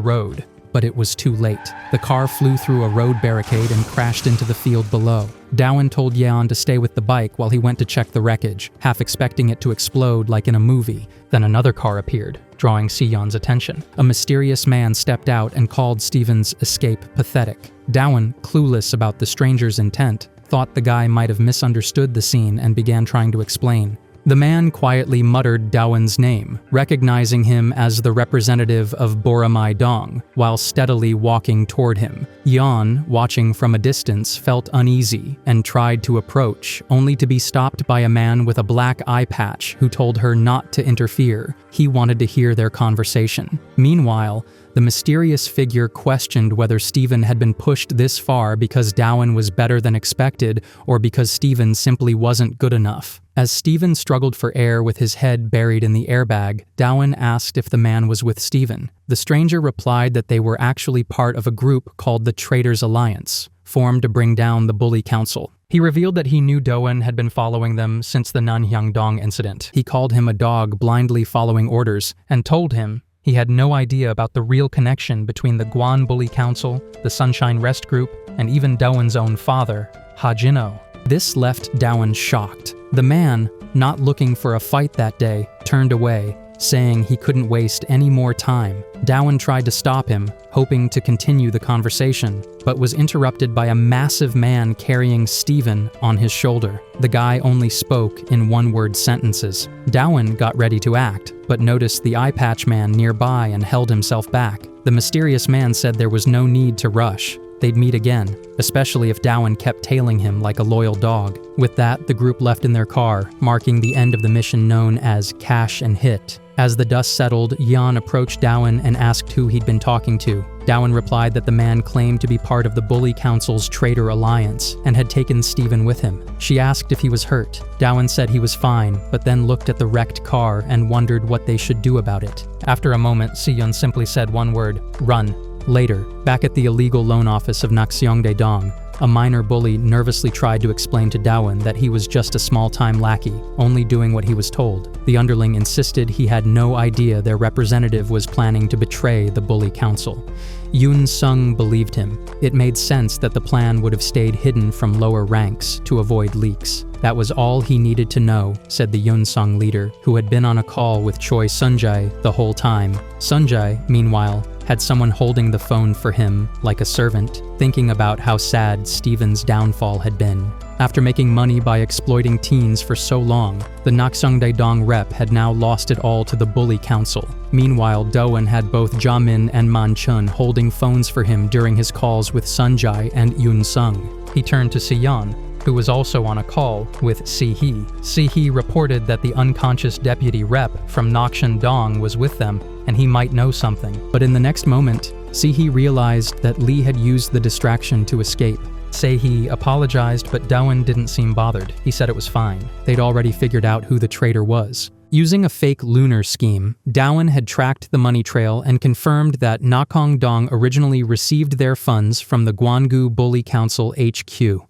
road. But it was too late. The car flew through a road barricade and crashed into the field below. Dawan told Yan to stay with the bike while he went to check the wreckage, half expecting it to explode like in a movie. Then another car appeared, drawing Siyeon's attention. A mysterious man stepped out and called Steven's escape pathetic. Dawan, clueless about the stranger's intent, thought the guy might have misunderstood the scene and began trying to explain. The man quietly muttered Dawan's name, recognizing him as the representative of Boramai Dong, while steadily walking toward him. Yan, watching from a distance, felt uneasy and tried to approach, only to be stopped by a man with a black eye patch who told her not to interfere. He wanted to hear their conversation. Meanwhile, the mysterious figure questioned whether Steven had been pushed this far because Dawan was better than expected or because Steven simply wasn't good enough. As Steven struggled for air with his head buried in the airbag, Dawan asked if the man was with Steven. The stranger replied that they were actually part of a group called the Traitors Alliance, formed to bring down the Bully Council. He revealed that he knew Dawan had been following them since the Nanhyangdong incident. He called him a dog blindly following orders and told him he had no idea about the real connection between the Guan Bully Council, the Sunshine Rest Group, and even Dawan's own father, Ha Jin-oh. This left Dawan shocked. The man, not looking for a fight that day, turned away, saying he couldn't waste any more time. Dawan tried to stop him, hoping to continue the conversation, but was interrupted by a massive man carrying Steven on his shoulder. The guy only spoke in one-word sentences. Dawan got ready to act, but noticed the eye patch man nearby and held himself back. The mysterious man said there was no need to rush. They'd meet again, especially if Dawan kept tailing him like a loyal dog. With that, the group left in their car, marking the end of the mission known as Cash and Hit. As the dust settled, Yan approached Dawan and asked who he'd been talking to. Dawan replied that the man claimed to be part of the Bully Council's Traitor Alliance and had taken Steven with him. She asked if he was hurt. Dawan said he was fine, but then looked at the wrecked car and wondered what they should do about it. After a moment, Siyeon simply said one word, "Run." Later, back at the illegal loan office of Naxyongdae-dong, a minor bully nervously tried to explain to Daewon that he was just a small-time lackey, only doing what he was told. The underling insisted he had no idea their representative was planning to betray the bully council. Yoon Sung believed him. It made sense that the plan would have stayed hidden from lower ranks to avoid leaks. That was all he needed to know, said the Yoon Sung leader, who had been on a call with Choi Sunjae the whole time. Sunjae, meanwhile, had someone holding the phone for him like a servant, thinking about how sad Steven's downfall had been. After making money by exploiting teens for so long, the Naxyongdae-dong rep had now lost it all to the bully council. Meanwhile, Daewon had both Jamin and Manchun holding phones for him during his calls with Sunjae and Yoon Sung. He turned to Si-yeon, who was also on a call with Si-hee. Si-hee reported that the unconscious deputy rep from Naxyong-dong was with them, and he might know something. But in the next moment, Si-hee realized that Lee had used the distraction to escape. Se-hee apologized, but Daewon didn't seem bothered. He said it was fine. They'd already figured out who the traitor was. Using a fake lunar scheme, Daewon had tracked the money trail and confirmed that Nakhong-dong originally received their funds from the Gwangu Bully Council HQ.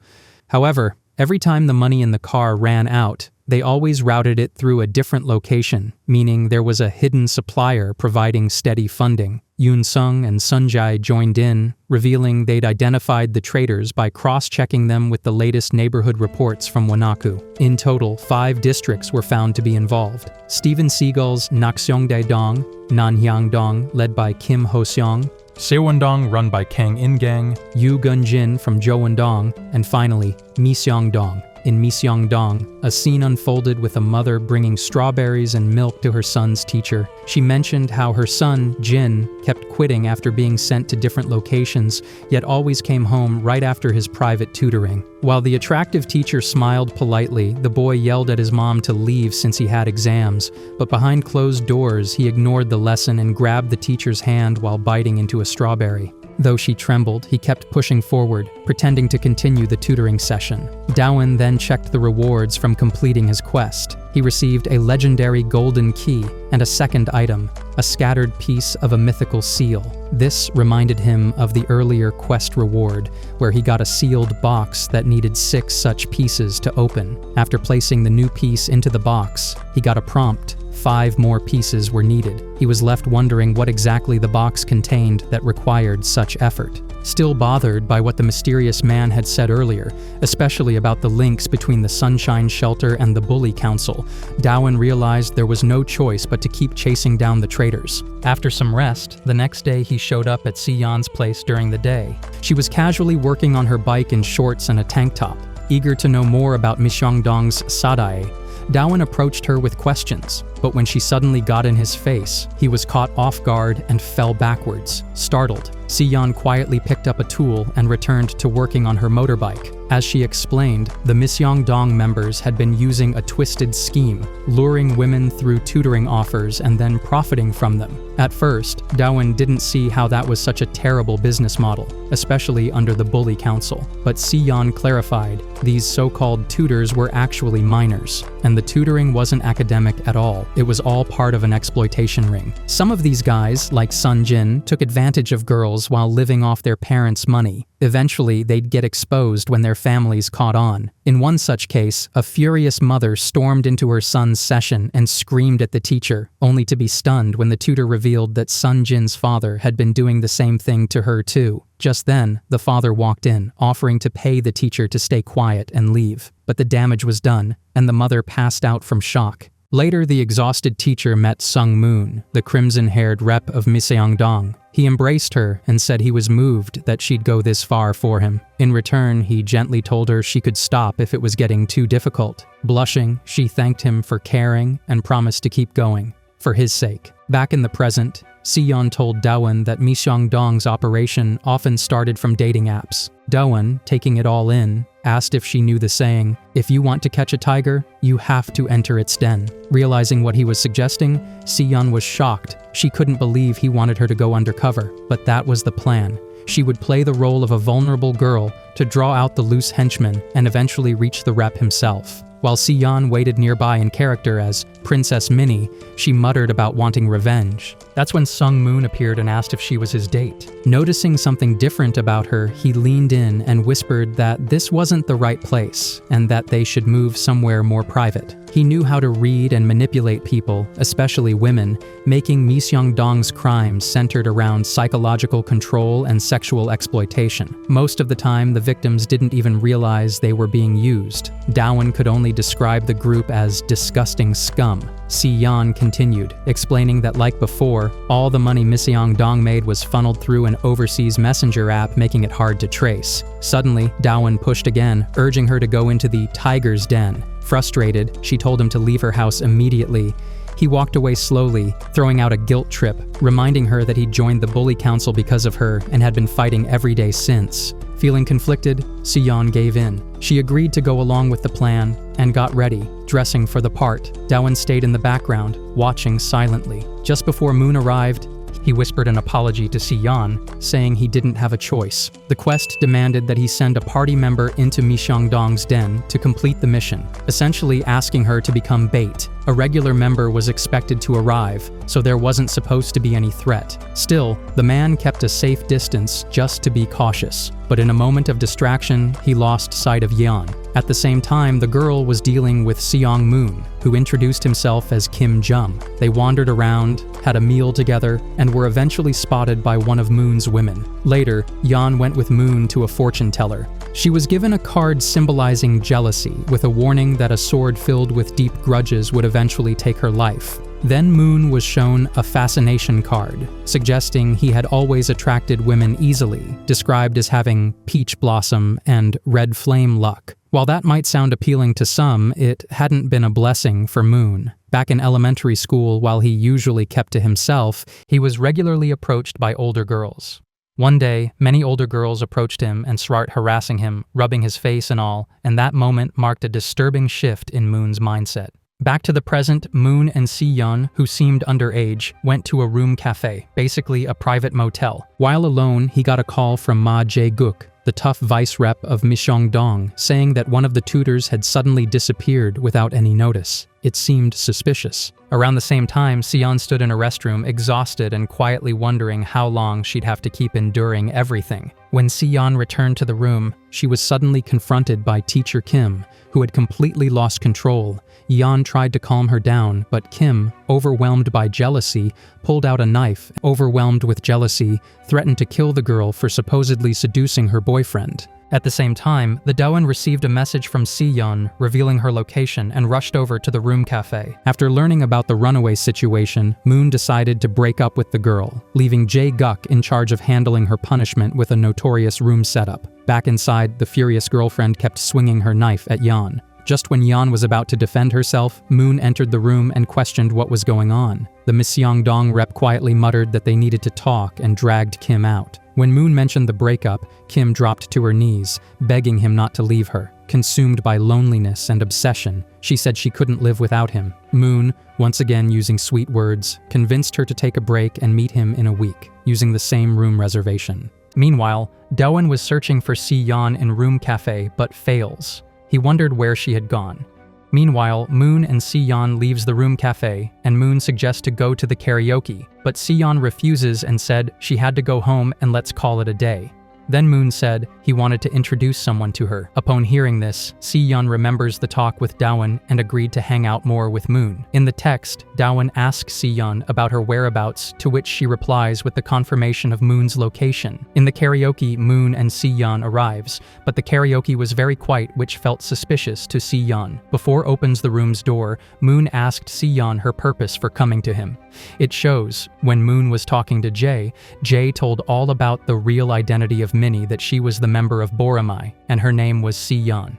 However, every time the money in the car ran out, they always routed it through a different location, meaning there was a hidden supplier providing steady funding. Yoon Sung and Sunjae joined in, revealing they'd identified the traitors by cross-checking them with the latest neighborhood reports from Wanaku. In total, 5 districts were found to be involved. Steven Seagal's Naxyongdae-dong, Nanhyang-dong, led by Kim Ho-seong, Sewon-dong, run by Kang In-gang, Yu Gun-jin from Jowon-dong, and finally, Miseong-dong. In Miseong-dong, a scene unfolded with a mother bringing strawberries and milk to her son's teacher. She mentioned how her son, Jin, kept quitting after being sent to different locations, yet always came home right after his private tutoring. While the attractive teacher smiled politely, the boy yelled at his mom to leave since he had exams, but behind closed doors, he ignored the lesson and grabbed the teacher's hand while biting into a strawberry. Though she trembled, he kept pushing forward, pretending to continue the tutoring session. Daewon then checked the rewards from completing his quest. He received a legendary golden key and a second item, a scattered piece of a mythical seal. This reminded him of the earlier quest reward, where he got a sealed box that needed 6 such pieces to open. After placing the new piece into the box, he got a prompt. 5 more pieces were needed. He was left wondering what exactly the box contained that required such effort. Still bothered by what the mysterious man had said earlier, especially about the links between the Sunshine Shelter and the Bully Council, Daewon realized there was no choice but to keep chasing down the traitors. After some rest, the next day he showed up at Si-yeon's place during the day. She was casually working on her bike in shorts and a tank top. Eager to know more about Miseong-dong's Sadae, Daewon approached her with questions, but when she suddenly got in his face, he was caught off guard and fell backwards. Startled, Si-yeon quietly picked up a tool and returned to working on her motorbike. As she explained, the Miseong-dong members had been using a twisted scheme, luring women through tutoring offers and then profiting from them. At first, Daewon didn't see how that was such a terrible business model, especially under the Bully Council. But Si-yeon clarified, these so-called tutors were actually minors, and the tutoring wasn't academic at all. It was all part of an exploitation ring. Some of these guys, like Sun Jin, took advantage of girls while living off their parents' money. Eventually, they'd get exposed when their families caught on. In one such case, a furious mother stormed into her son's session and screamed at the teacher, only to be stunned when the tutor revealed that Sun Jin's father had been doing the same thing to her too. Just then, the father walked in, offering to pay the teacher to stay quiet and leave. But the damage was done, and the mother passed out from shock. Later, the exhausted teacher met Sung Moon, the crimson-haired rep of Miseong-dong. He embraced her and said he was moved that she'd go this far for him. In return, he gently told her she could stop if it was getting too difficult. Blushing, she thanked him for caring and promised to keep going, for his sake. Back in the present, Si-yeon told Daewon that Miseong-dong's operation often started from dating apps. Daewon, taking it all in, asked if she knew the saying, "If you want to catch a tiger, you have to enter its den." Realizing what he was suggesting, Si-yeon was shocked. She couldn't believe he wanted her to go undercover, but that was the plan. She would play the role of a vulnerable girl to draw out the loose henchman and eventually reach the rep himself. While Si-yeon waited nearby in character as Princess Minnie, she muttered about wanting revenge. That's when Sung-moon appeared and asked if she was his date. Noticing something different about her, he leaned in and whispered that this wasn't the right place, and that they should move somewhere more private. He knew how to read and manipulate people, especially women, making Mi Seong-dong's crimes centered around psychological control and sexual exploitation. Most of the time, the victims didn't even realize they were being used. Daewon could only describe the group as disgusting scum. Si-yeon continued, explaining that like before, all the money Mi Seong-dong made was funneled through an overseas messenger app, making it hard to trace. Suddenly, Daewon pushed again, urging her to go into the tiger's den. Frustrated, she told him to leave her house immediately. He walked away slowly, throwing out a guilt trip, reminding her that he'd joined the bully council because of her and had been fighting every day since. Feeling conflicted, Si-yeon gave in. She agreed to go along with the plan and got ready, dressing for the part. Daewon stayed in the background, watching silently. Just before Moon arrived, he whispered an apology to Si-yeon, saying he didn't have a choice. The quest demanded that he send a party member into Mi Seong-dong's den to complete the mission, essentially asking her to become bait. A regular member was expected to arrive, so there wasn't supposed to be any threat. Still, the man kept a safe distance just to be cautious. But in a moment of distraction, he lost sight of Yeon. At the same time, the girl was dealing with Seong-moon, who introduced himself as Kim Jum. They wandered around, had a meal together, and were eventually spotted by one of Moon's women. Later, Yeon went with Moon to a fortune teller. She was given a card symbolizing jealousy, with a warning that a sword filled with deep grudges would eventually take her life. Then Moon was shown a fascination card, suggesting he had always attracted women easily, described as having peach blossom and red flame luck. While that might sound appealing to some, it hadn't been a blessing for Moon. Back in elementary school, while he usually kept to himself, he was regularly approached by older girls. One day, many older girls approached him and started harassing him, rubbing his face and all, and that moment marked a disturbing shift in Moon's mindset. Back to the present, Moon and Si-yeon, who seemed underage, went to a room cafe, basically a private motel. While alone, he got a call from Ma Jae-guk, the tough vice rep of Mi Seong-dong, saying that one of the tutors had suddenly disappeared without any notice. It seemed suspicious. Around the same time, Si-yeon stood in a restroom, exhausted and quietly wondering how long she'd have to keep enduring everything. When Si-yeon returned to the room, she was suddenly confronted by Teacher Kim, who had completely lost control. Yeon tried to calm her down, but Kim, overwhelmed by jealousy, pulled out a knife. Overwhelmed with jealousy, threatened to kill the girl for supposedly seducing her boyfriend. At the same time, the Daewon received a message from Si-yeon revealing her location and rushed over to the room cafe. After learning about the runaway situation, Moon decided to break up with the girl, leaving Jae-guk in charge of handling her punishment with a notorious room setup. Back inside, the furious girlfriend kept swinging her knife at Yeon. Just when Yeon was about to defend herself, Moon entered the room and questioned what was going on. The Mi Seong-dong rep quietly muttered that they needed to talk and dragged Kim out. When Moon mentioned the breakup, Kim dropped to her knees, begging him not to leave her. Consumed by loneliness and obsession, she said she couldn't live without him. Moon, once again using sweet words, convinced her to take a break and meet him in a week, using the same room reservation. Meanwhile, Daewon was searching for Si-yeon in room cafe but fails. He wondered where she had gone. Meanwhile, Moon and Si-yeon leaves the room cafe, and Moon suggests to go to the karaoke, but Si-yeon refuses and said she had to go home and let's call it a day. Then Moon said he wanted to introduce someone to her. Upon hearing this, Si-yeon remembers the talk with Daewon and agreed to hang out more with Moon. In the text, Daewon asks Si-yeon about her whereabouts, to which she replies with the confirmation of Moon's location. In the karaoke, Moon and Si-yeon arrives, but the karaoke was very quiet, which felt suspicious to Si-yeon. Before opens the room's door, Moon asked Si-yeon her purpose for coming to him. It shows, when Moon was talking to Jae told all about the real identity of Minnie, that she was the member of Boromai, and her name was Si-yeon.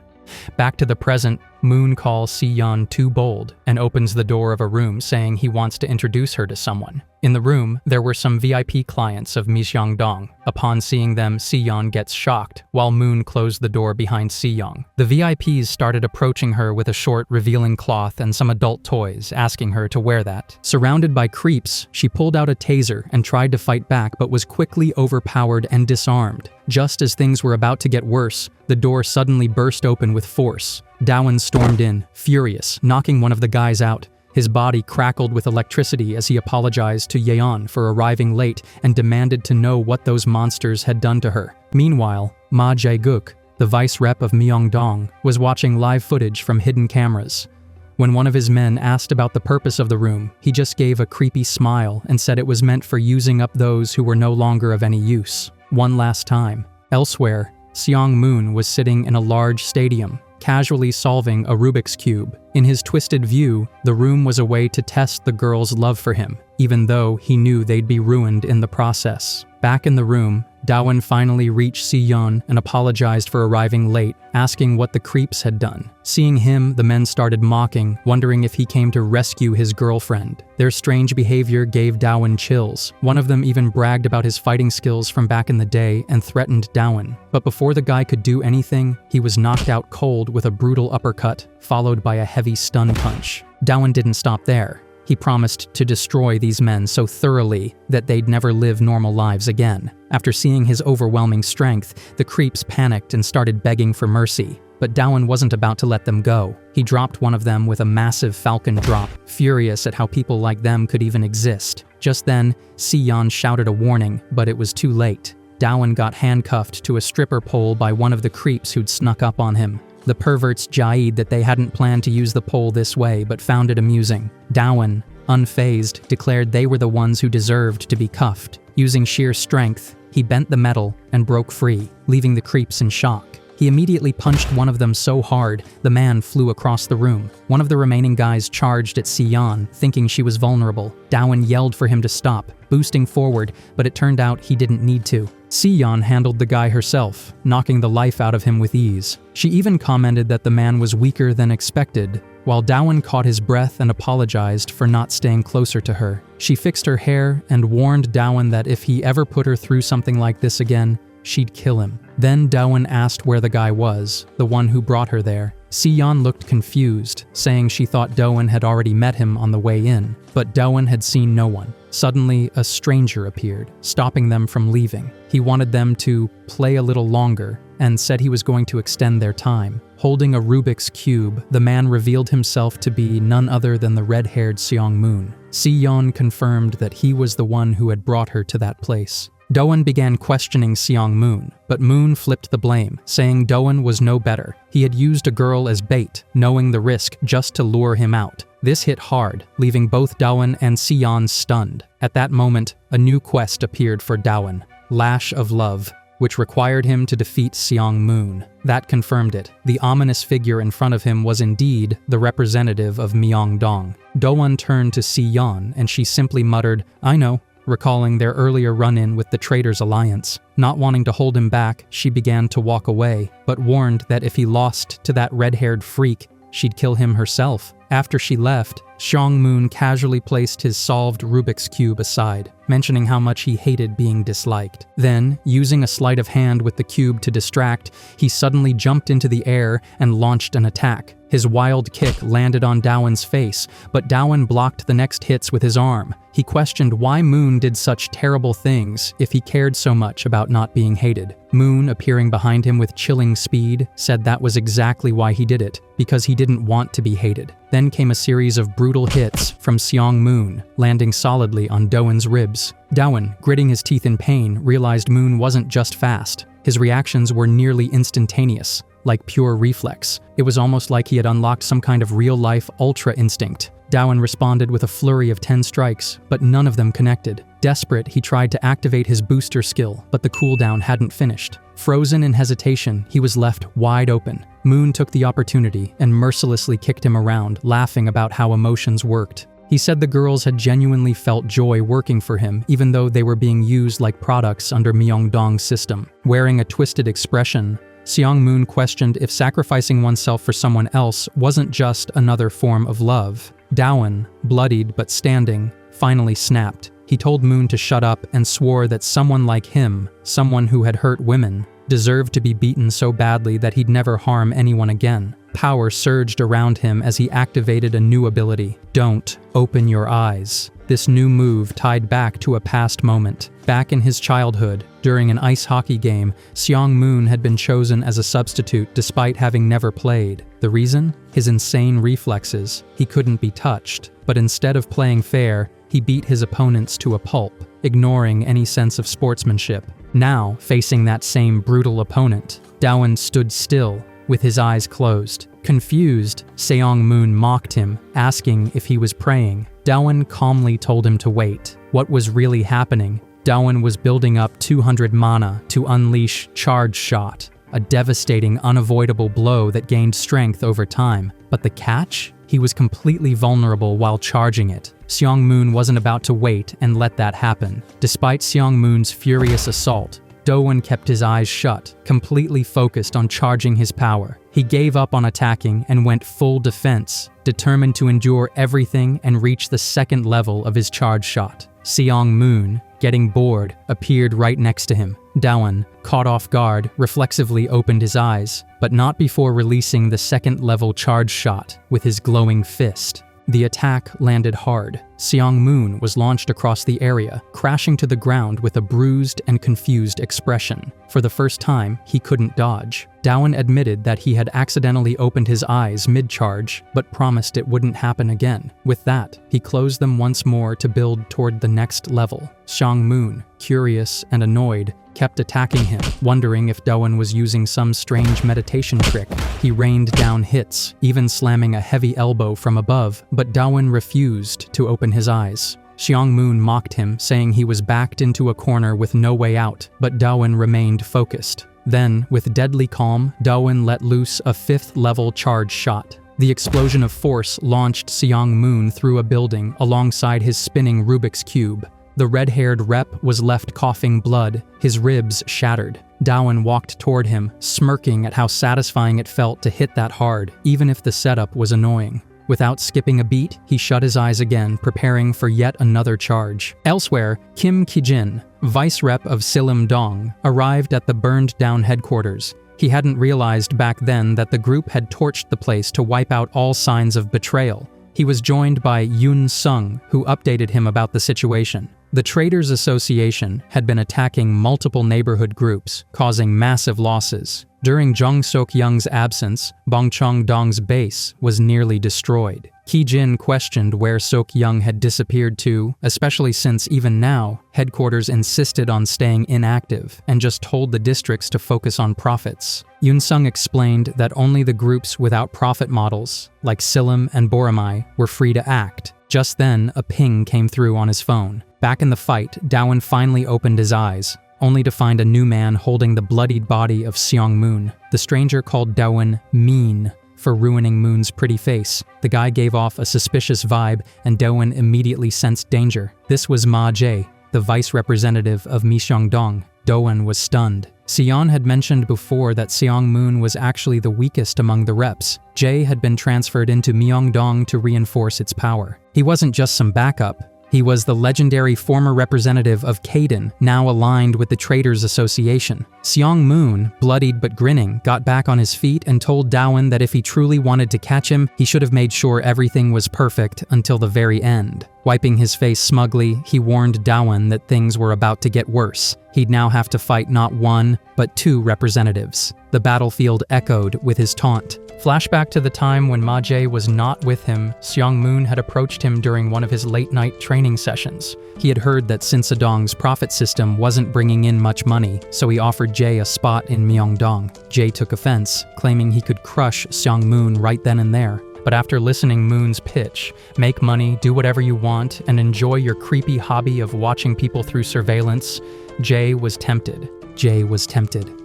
Back to the present, Moon calls Si-yeon too bold and opens the door of a room saying he wants to introduce her to someone. In the room, there were some VIP clients of Mi Seong-dong. Upon seeing them, Si-yeon gets shocked, while Moon closed the door behind Si-yeon. The VIPs started approaching her with a short, revealing cloth and some adult toys, asking her to wear that. Surrounded by creeps, she pulled out a taser and tried to fight back but was quickly overpowered and disarmed. Just as things were about to get worse, the door suddenly burst open with force. Dawan stormed in, furious, knocking one of the guys out. His body crackled with electricity as he apologized to Yeon for arriving late and demanded to know what those monsters had done to her. Meanwhile, Ma Jae-guk, the vice rep of Myeongdong, was watching live footage from hidden cameras. When one of his men asked about the purpose of the room, he just gave a creepy smile and said it was meant for using up those who were no longer of any use. One last time. Elsewhere, Seong-moon was sitting in a large stadium, casually solving a Rubik's Cube. In his twisted view, the room was a way to test the girl's love for him, even though he knew they'd be ruined in the process. Back in the room, Dawan finally reached Si-yeon and apologized for arriving late, asking what the creeps had done. Seeing him, the men started mocking, wondering if he came to rescue his girlfriend. Their strange behavior gave Dawan chills. One of them even bragged about his fighting skills from back in the day and threatened Dawan. But before the guy could do anything, he was knocked out cold with a brutal uppercut, followed by a heavy stun punch. Dawan didn't stop there. He promised to destroy these men so thoroughly that they'd never live normal lives again. After seeing his overwhelming strength, the creeps panicked and started begging for mercy. But Dawan wasn't about to let them go. He dropped one of them with a massive falcon drop, furious at how people like them could even exist. Just then, Si-yeon shouted a warning, but it was too late. Dawan got handcuffed to a stripper pole by one of the creeps who'd snuck up on him. The perverts jibed that they hadn't planned to use the pole this way, but found it amusing. Dawan, unfazed, declared they were the ones who deserved to be cuffed. Using sheer strength, he bent the metal and broke free, leaving the creeps in shock. He immediately punched one of them so hard, the man flew across the room. One of the remaining guys charged at Si-yeon, thinking she was vulnerable. Dawan yelled for him to stop, boosting forward, but it turned out he didn't need to. Si-yeon handled the guy herself, knocking the life out of him with ease. She even commented that the man was weaker than expected, while Dawan caught his breath and apologized for not staying closer to her. She fixed her hair and warned Dawan that if he ever put her through something like this again, she'd kill him. Then Dawan asked where the guy was, the one who brought her there. Si-yeon looked confused, saying she thought Dawan had already met him on the way in, but Dawan had seen no one. Suddenly, a stranger appeared, stopping them from leaving. He wanted them to play a little longer and said he was going to extend their time. Holding a Rubik's Cube, the man revealed himself to be none other than the red-haired Seong-moon. Si-yeon confirmed that he was the one who had brought her to that place. Dawan began questioning Seong-moon, but Moon flipped the blame, saying Dawan was no better. He had used a girl as bait, knowing the risk just to lure him out. This hit hard, leaving both Dawan and Si-yeon stunned. At that moment, a new quest appeared for Dawan, Lash of Love, which required him to defeat Seong-moon. That confirmed it. The ominous figure in front of him was indeed the representative of Myeongdong. Dawan turned to Si-yeon, and she simply muttered, "I know," recalling their earlier run-in with the Traitors Alliance. Not wanting to hold him back, she began to walk away, but warned that if he lost to that red-haired freak, she'd kill him herself. After she left, Seong-moon casually placed his solved Rubik's Cube aside, mentioning how much he hated being disliked. Then, using a sleight of hand with the cube to distract, he suddenly jumped into the air and launched an attack. His wild kick landed on Dawan's face, but Dawan blocked the next hits with his arm. He questioned why Moon did such terrible things if he cared so much about not being hated. Moon, appearing behind him with chilling speed, said that was exactly why he did it, because he didn't want to be hated. Then came a series of brutal hits from Seong-moon, landing solidly on Dawan's ribs. Dawan, gritting his teeth in pain, realized Moon wasn't just fast. His reactions were nearly instantaneous, like pure reflex. It was almost like he had unlocked some kind of real-life ultra instinct. Dawan responded with a flurry of 10 strikes, but none of them connected. Desperate, he tried to activate his booster skill, but the cooldown hadn't finished. Frozen in hesitation, he was left wide open. Moon took the opportunity and mercilessly kicked him around, laughing about how emotions worked. He said the girls had genuinely felt joy working for him, even though they were being used like products under Myeongdong's system. Wearing a twisted expression, Seong-moon questioned if sacrificing oneself for someone else wasn't just another form of love. Dawan, bloodied but standing, finally snapped. He told Moon to shut up and swore that someone like him, someone who had hurt women, deserved to be beaten so badly that he'd never harm anyone again. Power surged around him as he activated a new ability, Don't Open Your Eyes. This new move tied back to a past moment. Back in his childhood, during an ice hockey game, Seong Moon had been chosen as a substitute despite having never played. The reason? His insane reflexes. He couldn't be touched. But instead of playing fair, he beat his opponents to a pulp, ignoring any sense of sportsmanship. Now, facing that same brutal opponent, Dowan stood still, with his eyes closed. Confused, Seong Moon mocked him, asking if he was praying. Dowan calmly told him to wait. What was really happening? Dowan was building up 200 mana to unleash Charge Shot, a devastating, unavoidable blow that gained strength over time. But the catch? He was completely vulnerable while charging it. Seong Moon wasn't about to wait and let that happen. Despite Seong Moon's furious assault, Dowan kept his eyes shut, completely focused on charging his power. He gave up on attacking and went full defense, determined to endure everything and reach the second level of his charge shot. Seong Moon, getting bored, appeared right next to him. Dowan, caught off guard, reflexively opened his eyes, but not before releasing the second level charge shot with his glowing fist. The attack landed hard. Seong Moon was launched across the area, crashing to the ground with a bruised and confused expression. For the first time, he couldn't dodge. Dowan admitted that he had accidentally opened his eyes mid-charge, but promised it wouldn't happen again. With that, he closed them once more to build toward the next level. Seong Moon, curious and annoyed, kept attacking him, wondering if Dowan was using some strange meditation trick. He rained down hits, even slamming a heavy elbow from above, but Dowan refused to open his eyes. Seong Moon mocked him, saying he was backed into a corner with no way out, but Dowan remained focused. Then, with deadly calm, Dowan let loose a 5th-level charge shot. The explosion of force launched Seong Moon through a building alongside his spinning Rubik's Cube. The red-haired rep was left coughing blood, his ribs shattered. Dowan walked toward him, smirking at how satisfying it felt to hit that hard, even if the setup was annoying. Without skipping a beat, he shut his eyes again, preparing for yet another charge. Elsewhere, Kim Ki-jin, vice rep of Sillim-dong, arrived at the burned-down headquarters. He hadn't realized back then that the group had torched the place to wipe out all signs of betrayal. He was joined by Yoon Sung, who updated him about the situation. The Traitors Association had been attacking multiple neighborhood groups, causing massive losses. During Jung Sok-young's absence, Bongchong-dong's base was nearly destroyed. Ki-jin questioned where Sok-young had disappeared to, especially since even now, headquarters insisted on staying inactive and just told the districts to focus on profits. Yoon Sung explained that only the groups without profit models, like Sillim and Boromai, were free to act. Just then, a ping came through on his phone. Back in the fight, Dowan finally opened his eyes, only to find a new man holding the bloodied body of Seong Moon. The stranger called Dowan mean for ruining Moon's pretty face. The guy gave off a suspicious vibe, and Dowan immediately sensed danger. This was Ma Jae, the vice representative of Myeongdong. Dowan was stunned. Sion had mentioned before that Seong Moon was actually the weakest among the reps. Jae had been transferred into Myeongdong to reinforce its power. He wasn't just some backup. He was the legendary former representative of Kaden, now aligned with the Traitors Association. Seong Moon, bloodied but grinning, got back on his feet and told Dowan that if he truly wanted to catch him, he should have made sure everything was perfect until the very end. Wiping his face smugly, he warned Dowan that things were about to get worse. He'd now have to fight not one, but 2 representatives. The battlefield echoed with his taunt. Flashback to the time when Ma Jae was not with him, Seong Moon had approached him during one of his late-night training sessions. He had heard that Sinsadong's profit system wasn't bringing in much money, so he offered Jae a spot in Myeongdong. Jae took offense, claiming he could crush Seong Moon right then and there. But after listening Moon's pitch, make money, do whatever you want, and enjoy your creepy hobby of watching people through surveillance, Jae was tempted.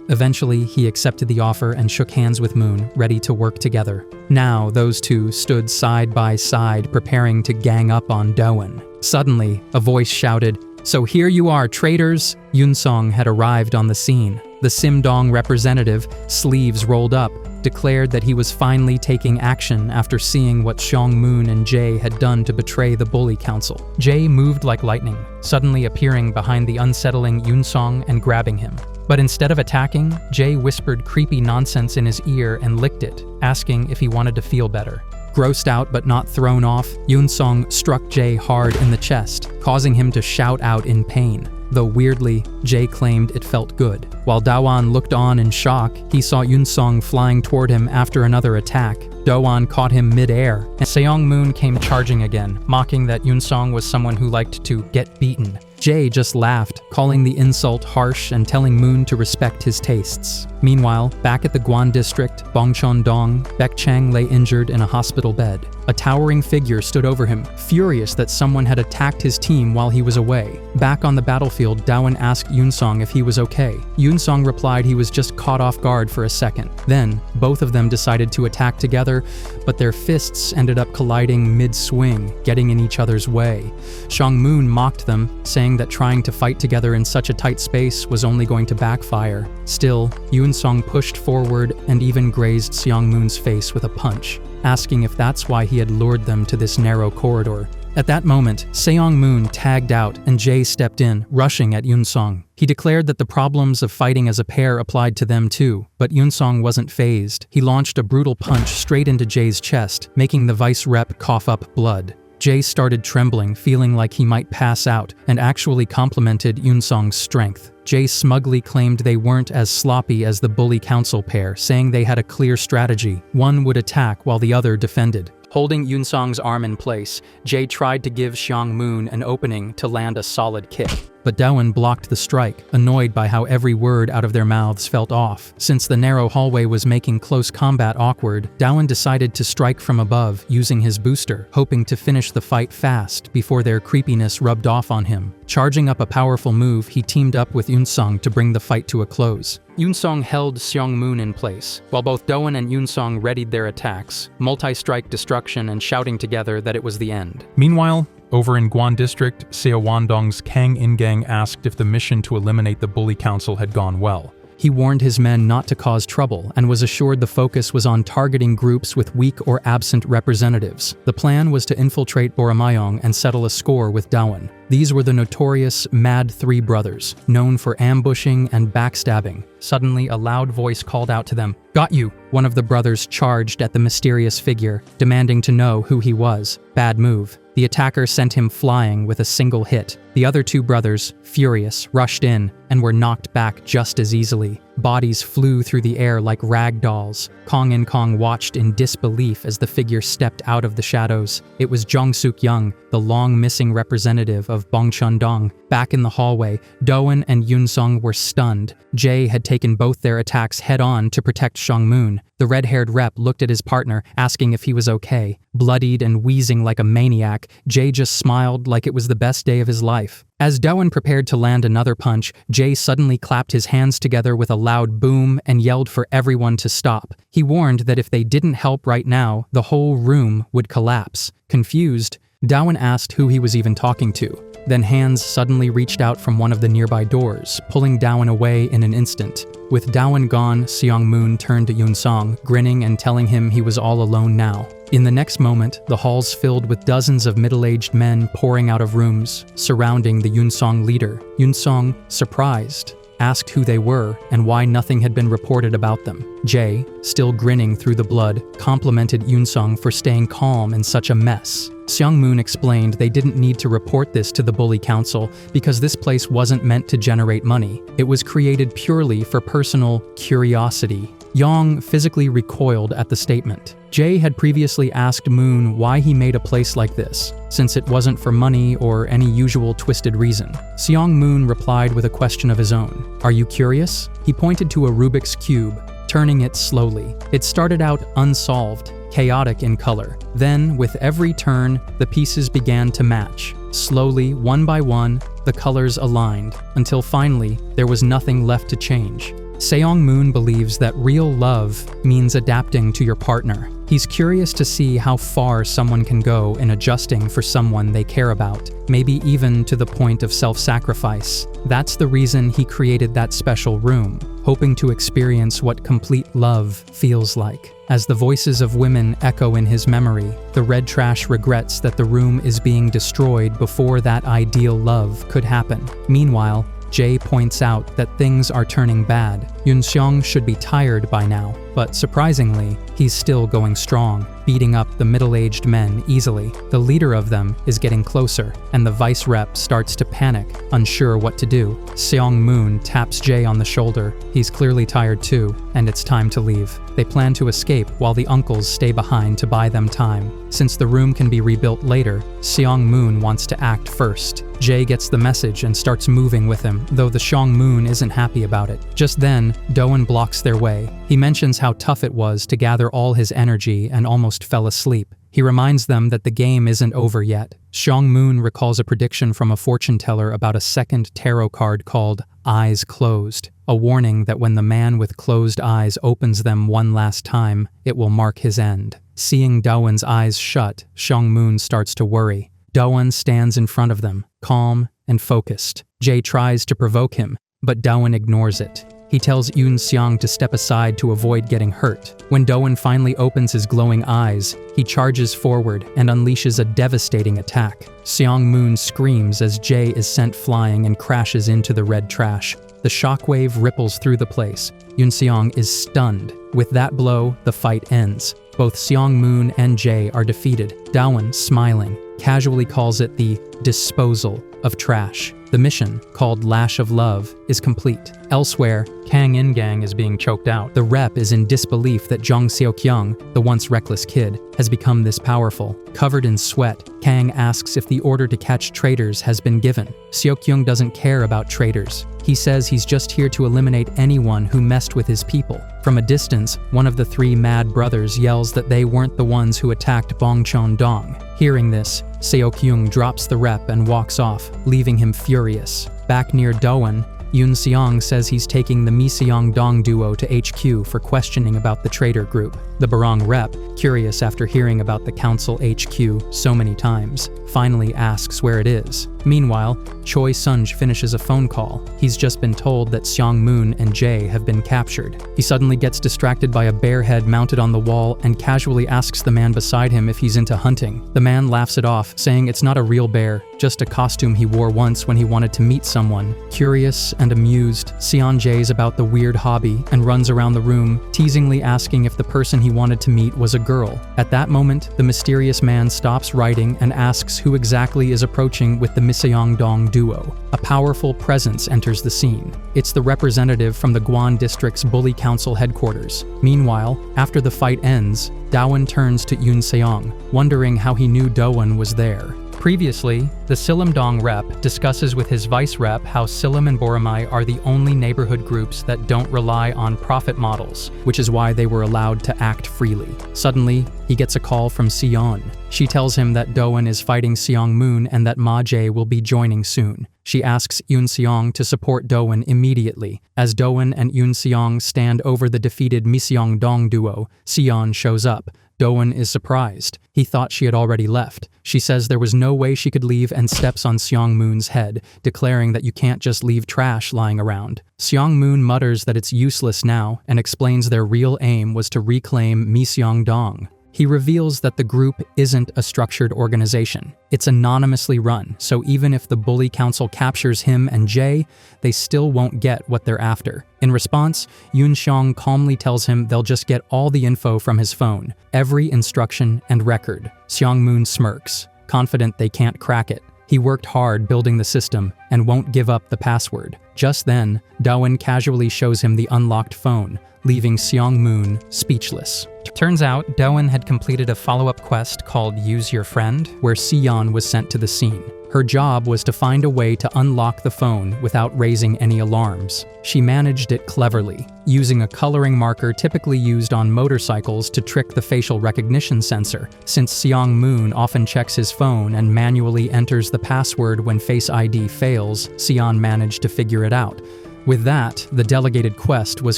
Eventually, he accepted the offer and shook hands with Moon, ready to work together. Now, those two stood side by side, preparing to gang up on Dowan. Suddenly, a voice shouted, "So here you are, traitors!" Yoon Sung had arrived on the scene. The Sim-dong representative, sleeves rolled up, declared that he was finally taking action after seeing what Seong Moon and Jae had done to betray the Bully Council. Jae moved like lightning, suddenly appearing behind the unsettling Yoon Sung and grabbing him. But instead of attacking, Jae whispered creepy nonsense in his ear and licked it, asking if he wanted to feel better. Grossed out but not thrown off, Yoon-sung struck Jae hard in the chest, causing him to shout out in pain. Though weirdly, Jae claimed it felt good. While Daewon looked on in shock, he saw Yoon-sung flying toward him after another attack. Daewon caught him mid-air, and Seong-moon came charging again, mocking that Yoon-sung was someone who liked to get beaten. Jae just laughed, calling the insult harsh and telling Moon to respect his tastes. Meanwhile, back at the Gwan district, Bongcheon-dong, Baek Chang lay injured in a hospital bed. A towering figure stood over him, furious that someone had attacked his team while he was away. Back on the battlefield, Daewon asked Yoon-sung if he was okay. Yoon-sung replied he was just caught off guard for a second. Then, both of them decided to attack together, but their fists ended up colliding mid-swing, getting in each other's way. Seong-moon mocked them, saying that trying to fight together in such a tight space was only going to backfire. Still, Yoon-sung pushed forward and even grazed Seong-moon's face with a punch, asking if that's why he had lured them to this narrow corridor. At that moment, Seong-moon tagged out and Jae stepped in, rushing at Yoon-sung. He declared that the problems of fighting as a pair applied to them too, but Yoon-sung wasn't fazed. He launched a brutal punch straight into Jae's chest, making the vice rep cough up blood. Jae started trembling, feeling like he might pass out, and actually complimented Yoon-sung's strength. Jae smugly claimed they weren't as sloppy as the bully council pair, saying they had a clear strategy. One would attack while the other defended. Holding Yoon-sung's arm in place, Jae tried to give Seong-moon an opening to land a solid kick. But Daewon blocked the strike, annoyed by how every word out of their mouths felt off. Since the narrow hallway was making close combat awkward, Daewon decided to strike from above using his booster, hoping to finish the fight fast before their creepiness rubbed off on him. Charging up a powerful move, he teamed up with Yoon-sung to bring the fight to a close. Yoon-sung held Seong-moon in place, while both Daewon and Yoon-sung readied their attacks, multi-strike destruction and shouting together that it was the end. Meanwhile, over in Gwan District, Seo-won-dong's Kang In-gang asked if the mission to eliminate the bully council had gone well. He warned his men not to cause trouble and was assured the focus was on targeting groups with weak or absent representatives. The plan was to infiltrate Boramayong and settle a score with Daewon. These were the notorious Mad Three Brothers, known for ambushing and backstabbing. Suddenly, a loud voice called out to them, "Got you!" One of the brothers charged at the mysterious figure, demanding to know who he was. Bad move. The attacker sent him flying with a single hit. The other two brothers, furious, rushed in and were knocked back just as easily. Bodies flew through the air like rag dolls. Kong and Kong watched in disbelief as the figure stepped out of the shadows. It was Jong Suk-young, the long-missing representative of Bongcheon-dong. Back in the hallway, Daewon and Yoon-sung were stunned. Jae had taken both their attacks head-on to protect Seong-moon. The red-haired rep looked at his partner, asking if he was okay. Bloodied and wheezing like a maniac, Jae just smiled like it was the best day of his life. As Daewon prepared to land another punch, Jae suddenly clapped his hands together with a loud boom and yelled for everyone to stop. He warned that if they didn't help right now, the whole room would collapse. Confused, Daewon asked who he was even talking to. Then hands suddenly reached out from one of the nearby doors, pulling Daewon away in an instant. With Daewon gone, Seong-moon turned to Yoon-sung, grinning and telling him he was all alone now. In the next moment, the halls filled with dozens of middle-aged men pouring out of rooms, surrounding the Yoon-sung leader. Yoon-sung, surprised, asked who they were and why nothing had been reported about them. Jae, still grinning through the blood, complimented Yoon-sung for staying calm in such a mess. Seong-moon explained they didn't need to report this to the bully council because this place wasn't meant to generate money. It was created purely for personal curiosity. Yong physically recoiled at the statement. Jae had previously asked Moon why he made a place like this, since it wasn't for money or any usual twisted reason. Seong-moon replied with a question of his own. "Are you curious?" He pointed to a Rubik's Cube, turning it slowly. It started out unsolved, chaotic in color. Then, with every turn, the pieces began to match. Slowly, one by one, the colors aligned, until finally, there was nothing left to change. Seong-moon believes that real love means adapting to your partner. He's curious to see how far someone can go in adjusting for someone they care about, maybe even to the point of self-sacrifice. That's the reason he created that special room, hoping to experience what complete love feels like. As the voices of women echo in his memory, the red trash regrets that the room is being destroyed before that ideal love could happen. Meanwhile, Jae points out that things are turning bad. Yoon-seong should be tired by now, but surprisingly, he's still going strong, beating up the middle-aged men easily. The leader of them is getting closer, and the vice rep starts to panic, unsure what to do. Seong-moon taps Jae on the shoulder. He's clearly tired too, and it's time to leave. They plan to escape while the uncles stay behind to buy them time. Since the room can be rebuilt later, Seong-moon wants to act first. Jae gets the message and starts moving with him, though the Seong-moon isn't happy about it. Just then, Doan blocks their way. He mentions how tough it was to gather all his energy and almost fell asleep. He reminds them that the game isn't over yet. Seong-moon recalls a prediction from a fortune teller about a second tarot card called Eyes Closed, a warning that when the man with closed eyes opens them one last time, it will mark his end. Seeing Doan's eyes shut, Seong-moon starts to worry. Doan stands in front of them, calm and focused. Jae tries to provoke him, but Doan ignores it. He tells Yoon-seong to step aside to avoid getting hurt. When Doan finally opens his glowing eyes, he charges forward and unleashes a devastating attack. Seong-moon screams as Jae is sent flying and crashes into the red trash. The shockwave ripples through the place. Yoon-seong is stunned. With that blow, the fight ends. Both Seong-moon and Jae are defeated. Doan, smiling, casually calls it the disposal of trash. The mission, called Lash of Love, is complete. Elsewhere, Kang In-gang is being choked out. the rep is in disbelief that Jung Seo-kyung, the once reckless kid, has become this powerful. Covered in sweat, Kang asks if the order to catch traitors has been given. Seo-kyung doesn't care about traitors. He says he's just here to eliminate anyone who messed with his people. From a distance, one of the three mad brothers yells that they weren't the ones who attacked Bongcheon-dong. Hearing this, Seo-kyung drops the rep and walks off, leaving him furious. Back near Doan, Yoon-seong says he's taking the Mi-seong-dong duo to HQ for questioning about the traitor group. The Barong rep, curious after hearing about the council HQ so many times, finally asks where it is. Meanwhile, Choi Sunj finishes a phone call. He's just been told that Seong-moon and Jae have been captured. He suddenly gets distracted by a bear head mounted on the wall and casually asks the man beside him if he's into hunting. The man laughs it off, saying it's not a real bear, just a costume he wore once when he wanted to meet someone. Curious and amused, Seon-jae's about the weird hobby and runs around the room, teasingly asking if the person he wanted to meet was a girl. At that moment, the mysterious man stops writing and asks who exactly is approaching with the Mi-seong-dong duo. A powerful presence enters the scene. It's the representative from the Gwan District's Bully Council headquarters. Meanwhile, after the fight ends, Doan turns to Yoon-seong, wondering how he knew Doan was there. Previously, the Sillim-dong rep discusses with his vice rep how Sillim and Boromai are the only neighborhood groups that don't rely on profit models, which is why they were allowed to act freely. Suddenly, he gets a call from Seon. She tells him that Doan is fighting Seong-moon and that Ma Jae will be joining soon. She asks Yoon-seong to support Doan immediately. As Doan and Yoon-seong stand over the defeated Mi-seong-dong duo, Seon shows up. Doan is surprised. He thought she had already left. She says there was no way she could leave and steps on Seong-moon's head, declaring that you can't just leave trash lying around. Seong-moon mutters that it's useless now and explains their real aim was to reclaim Mi-seong-dong. He reveals that the group isn't a structured organization. It's anonymously run, so even if the Bully Council captures him and Jae, they still won't get what they're after. In response, Yoon-seong calmly tells him they'll just get all the info from his phone, every instruction and record. Seong-moon smirks, confident they can't crack it. He worked hard building the system and won't give up the password. Just then, Doan casually shows him the unlocked phone, leaving Seong-moon speechless. Turns out, Doan had completed a follow-up quest called Use Your Friend, where Seon was sent to the scene. Her job was to find a way to unlock the phone without raising any alarms. She managed it cleverly, using a coloring marker typically used on motorcycles to trick the facial recognition sensor. Since Seong-moon often checks his phone and manually enters the password when Face ID fails, Seon managed to figure it out. With that, the delegated quest was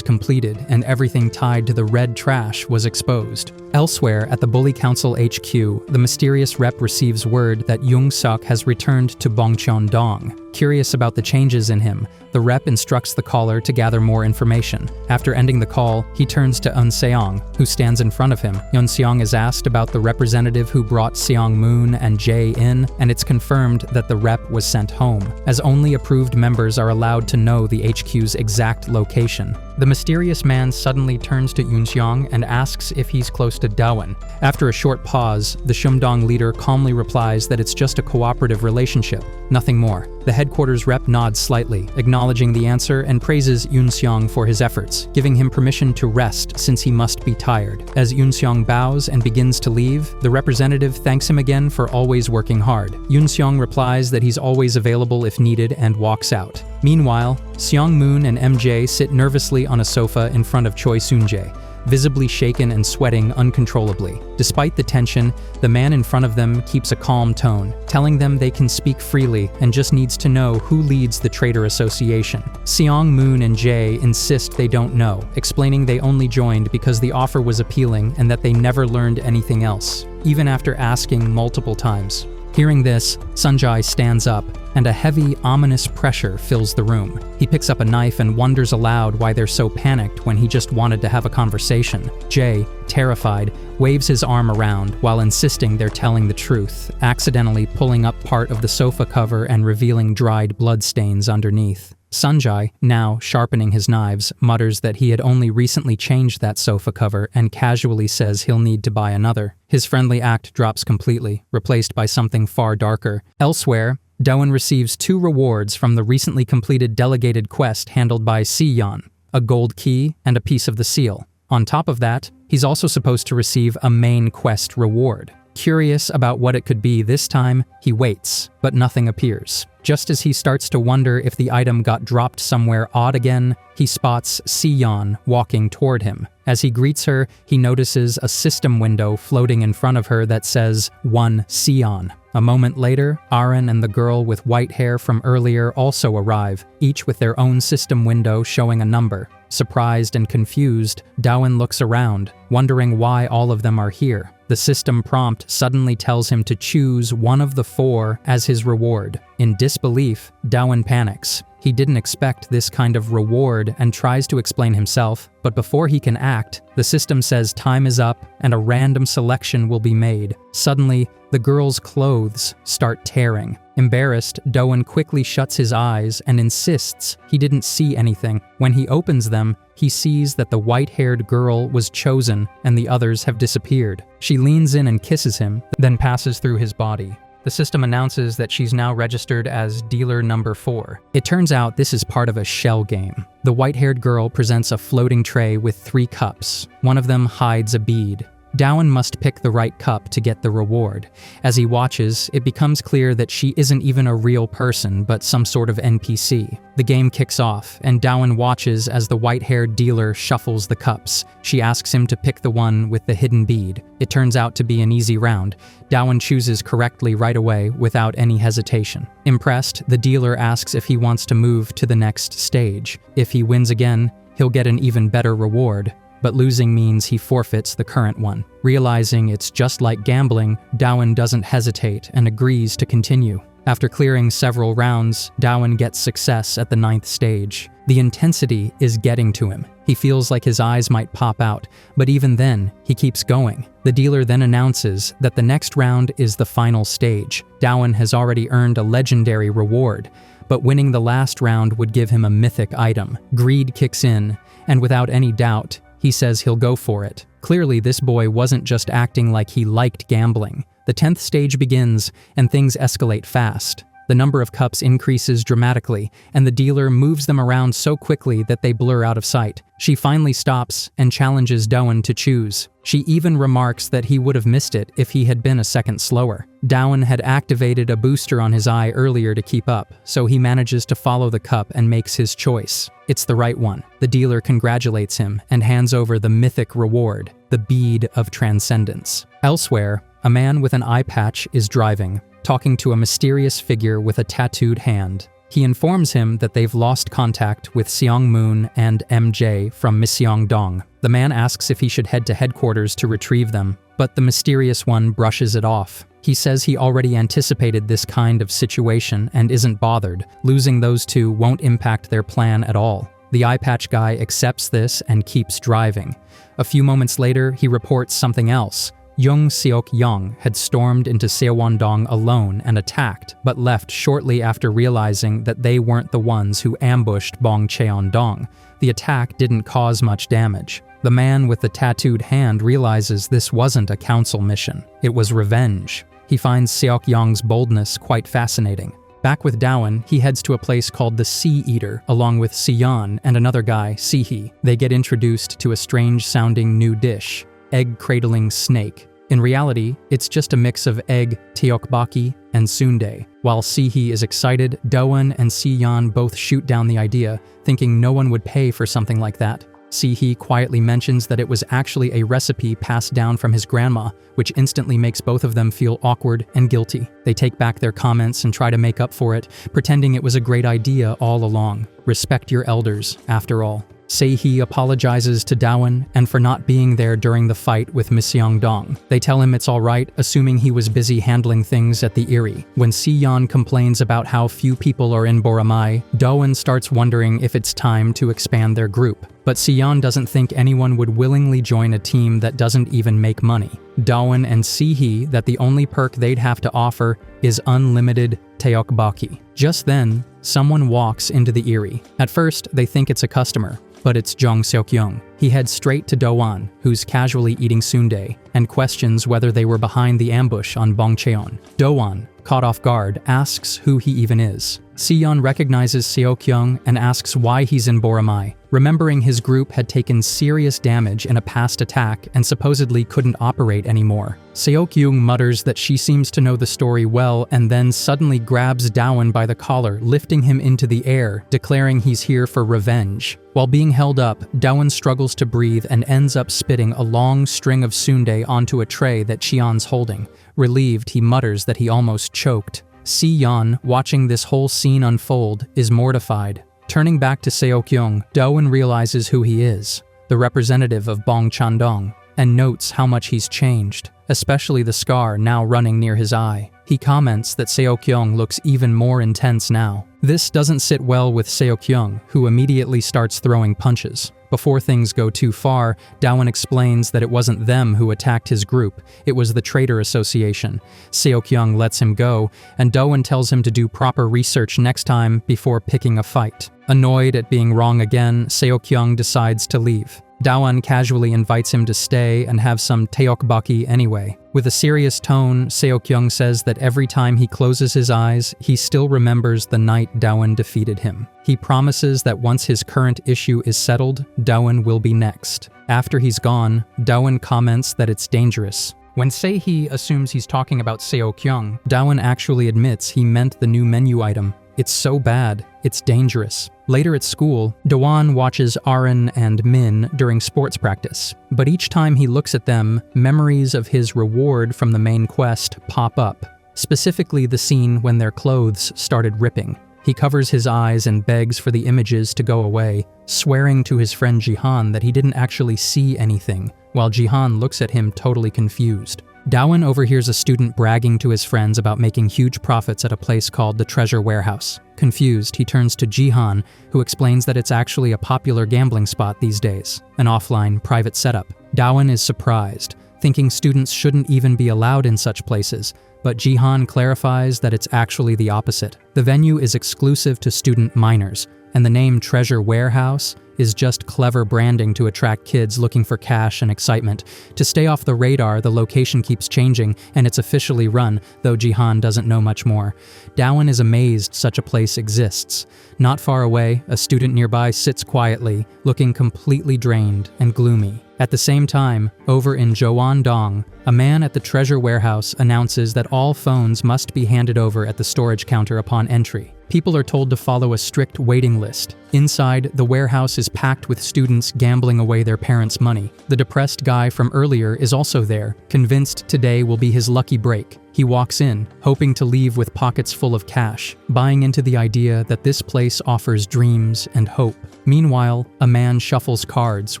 completed and everything tied to the red trash was exposed. Elsewhere, at the Bully Council HQ, the mysterious rep receives word that Young-suk has returned to Bongcheon-dong. Curious about the changes in him, the rep instructs the caller to gather more information. After ending the call, he turns to Eun-seong, who stands in front of him. Eun-seong is asked about the representative who brought Seong-moon and Jae in, and it's confirmed that the rep was sent home, as only approved members are allowed to know the HQ's exact location. The mysterious man suddenly turns to Eun-seong and asks if he's close to Daewon. After a short pause, the Shumdong leader calmly replies that it's just a cooperative relationship, nothing more. The headquarters rep nods slightly, acknowledging the answer, and praises Eun-seong for his efforts, giving him permission to rest since he must be tired. As Eun-seong bows and begins to leave, the representative thanks him again for always working hard. Eun-seong replies that he's always available if needed and walks out. Meanwhile, Seong-moon and MJ sit nervously on a sofa in front of Choi Soon-jae, visibly shaken and sweating uncontrollably. Despite the tension, the man in front of them keeps a calm tone, telling them they can speak freely and just needs to know who leads the Traitor Association. Seong-moon and Jae insist they don't know, explaining they only joined because the offer was appealing and that they never learned anything else, even after asking multiple times. Hearing this, Sunjae stands up, and a heavy, ominous pressure fills the room. He picks up a knife and wonders aloud why they're so panicked when he just wanted to have a conversation. Jae, terrified, waves his arm around while insisting they're telling the truth, accidentally pulling up part of the sofa cover and revealing dried bloodstains underneath. Sunjae, now sharpening his knives, mutters that he had only recently changed that sofa cover and casually says he'll need to buy another. His friendly act drops completely, replaced by something far darker. Elsewhere, Daewon receives 2 rewards from the recently completed delegated quest handled by Si-yeon, a gold key and a piece of the seal. On top of that, he's also supposed to receive a main quest reward. Curious about what it could be this time, he waits, but nothing appears. Just as he starts to wonder if the item got dropped somewhere odd again, he spots Si-yeon walking toward him. As he greets her, he notices a system window floating in front of her that says, "1 Sion." A moment later, Aren and the girl with white hair from earlier also arrive, each with their own system window showing a number. Surprised and confused, Daewon looks around, wondering why all of them are here. The system prompt suddenly tells him to choose one of the 4 as his reward. In disbelief, Daewon panics. He didn't expect this kind of reward and tries to explain himself, but before he can act, the system says time is up and a random selection will be made. Suddenly, the girl's clothes start tearing. Embarrassed, Daewon quickly shuts his eyes and insists he didn't see anything. When he opens them, he sees that the white-haired girl was chosen and the others have disappeared. She leans in and kisses him, then passes through his body. The system announces that she's now registered as dealer number 4. It turns out this is part of a shell game. The white-haired girl presents a floating tray with 3 cups. One of them hides a bead. Daewon must pick the right cup to get the reward. As he watches, it becomes clear that she isn't even a real person, but some sort of NPC. The game kicks off, and Daewon watches as the white-haired dealer shuffles the cups. She asks him to pick the one with the hidden bead. It turns out to be an easy round. Daewon chooses correctly right away, without any hesitation. Impressed, the dealer asks if he wants to move to the next stage. If he wins again, he'll get an even better reward. But losing means he forfeits the current one. Realizing it's just like gambling, Daewon doesn't hesitate and agrees to continue. After clearing several rounds, Daewon gets success at the 9th stage. The intensity is getting to him. He feels like his eyes might pop out, but even then, he keeps going. The dealer then announces that the next round is the final stage. Daewon has already earned a legendary reward, but winning the last round would give him a mythic item. Greed kicks in, and without any doubt, he says he'll go for it. Clearly, this boy wasn't just acting like he liked gambling. The 10th stage begins, and things escalate fast. The number of cups increases dramatically, and the dealer moves them around so quickly that they blur out of sight. She finally stops and challenges Daewon to choose. She even remarks that he would have missed it if he had been a second slower. Daewon had activated a booster on his eye earlier to keep up, so he manages to follow the cup and makes his choice. It's the right one. The dealer congratulates him and hands over the mythic reward, the Bead of Transcendence. Elsewhere, a man with an eye patch is driving, talking to a mysterious figure with a tattooed hand. He informs him that they've lost contact with Seong Moon and MJ from Myeongdong. The man asks if he should head to headquarters to retrieve them, but the mysterious one brushes it off. He says he already anticipated this kind of situation and isn't bothered. Losing those two won't impact their plan at all. The eye patch guy accepts this and keeps driving. A few moments later, he reports something else. Jung Seok-young had stormed into Seowon-dong alone and attacked, but left shortly after realizing that they weren't the ones who ambushed Bong Cheon-dong. The attack didn't cause much damage. The man with the tattooed hand realizes this wasn't a council mission. It was revenge. He finds Seok-young's boldness quite fascinating. Back with Dowan, he heads to a place called the Sea Eater, along with Siyeon and another guy, Sihee. They get introduced to a strange-sounding new dish, egg-cradling snake. In reality, it's just a mix of egg, tteokbokki, and sundae. While Sihee is excited, Dowan and Siyeon both shoot down the idea, thinking no one would pay for something like that. Sihee quietly mentions that it was actually a recipe passed down from his grandma, which instantly makes both of them feel awkward and guilty. They take back their comments and try to make up for it, pretending it was a great idea all along. Respect your elders, after all. Sehee apologizes to Dowan and for not being there during the fight with Myeongdong. They tell him it's alright, assuming he was busy handling things at the Eyrie. When Siyeon complains about how few people are in Boramai, Dowan starts wondering if it's time to expand their group. But Siyeon doesn't think anyone would willingly join a team that doesn't even make money. Dowan and Sehee that the only perk they'd have to offer is unlimited tteokbokki. Just then, someone walks into the Eyrie. At first, they think it's a customer, but it's Jung Seok-young. He heads straight to Dowan, who's casually eating sundae, and questions whether they were behind the ambush on Bongcheon. Dowan, caught off guard, asks who he even is. Siyeon recognizes Seok-young and asks why he's in Boramai, remembering his group had taken serious damage in a past attack and supposedly couldn't operate anymore. Seok-young mutters that she seems to know the story well and then suddenly grabs Dowan by the collar, lifting him into the air, declaring he's here for revenge. While being held up, Dowan struggles to breathe and ends up spitting a long string of sundae onto a tray that Cheon's holding. Relieved, he mutters that he almost choked. Siyeon, watching this whole scene unfold, is mortified. Turning back to Seok-young, Dowan realizes who he is, the representative of Bong Chandong, and notes how much he's changed, especially the scar now running near his eye. He comments that Seok-young looks even more intense now. This doesn't sit well with Seok-young, who immediately starts throwing punches. Before things go too far, Dowan explains that it wasn't them who attacked his group, it was the Traitor Association. Seok-young lets him go, and Dowan tells him to do proper research next time before picking a fight. Annoyed at being wrong again, Seok-young decides to leave. Dowan casually invites him to stay and have some tteokbokki anyway. With a serious tone, Seok-young says that every time he closes his eyes, he still remembers the night Dowan defeated him. He promises that once his current issue is settled, Dowan will be next. After he's gone, Dowan comments that it's dangerous. When Sehee assumes he's talking about Seok-young, Dowan actually admits he meant the new menu item. It's so bad, it's dangerous. Later at school, Dowan watches Arin and Min during sports practice, but each time he looks at them, memories of his reward from the main quest pop up, specifically the scene when their clothes started ripping. He covers his eyes and begs for the images to go away, swearing to his friend Jihan that he didn't actually see anything, while Jihan looks at him totally confused. Dowan overhears a student bragging to his friends about making huge profits at a place called the Treasure Warehouse. Confused, he turns to Jihan, who explains that it's actually a popular gambling spot these days, an offline, private setup. Dowan is surprised, thinking students shouldn't even be allowed in such places, but Jihan clarifies that it's actually the opposite. The venue is exclusive to student minors, and the name Treasure Warehouse is just clever branding to attract kids looking for cash and excitement. To stay off the radar, the location keeps changing, and it's officially run, though Jihan doesn't know much more. Dowan is amazed such a place exists. Not far away, a student nearby sits quietly, looking completely drained and gloomy. At the same time, over in Jeowon-dong, a man at the Treasure Warehouse announces that all phones must be handed over at the storage counter upon entry. People are told to follow a strict waiting list. Inside, the warehouse is packed with students gambling away their parents' money. The depressed guy from earlier is also there, convinced today will be his lucky break. He walks in, hoping to leave with pockets full of cash, buying into the idea that this place offers dreams and hope. Meanwhile, a man shuffles cards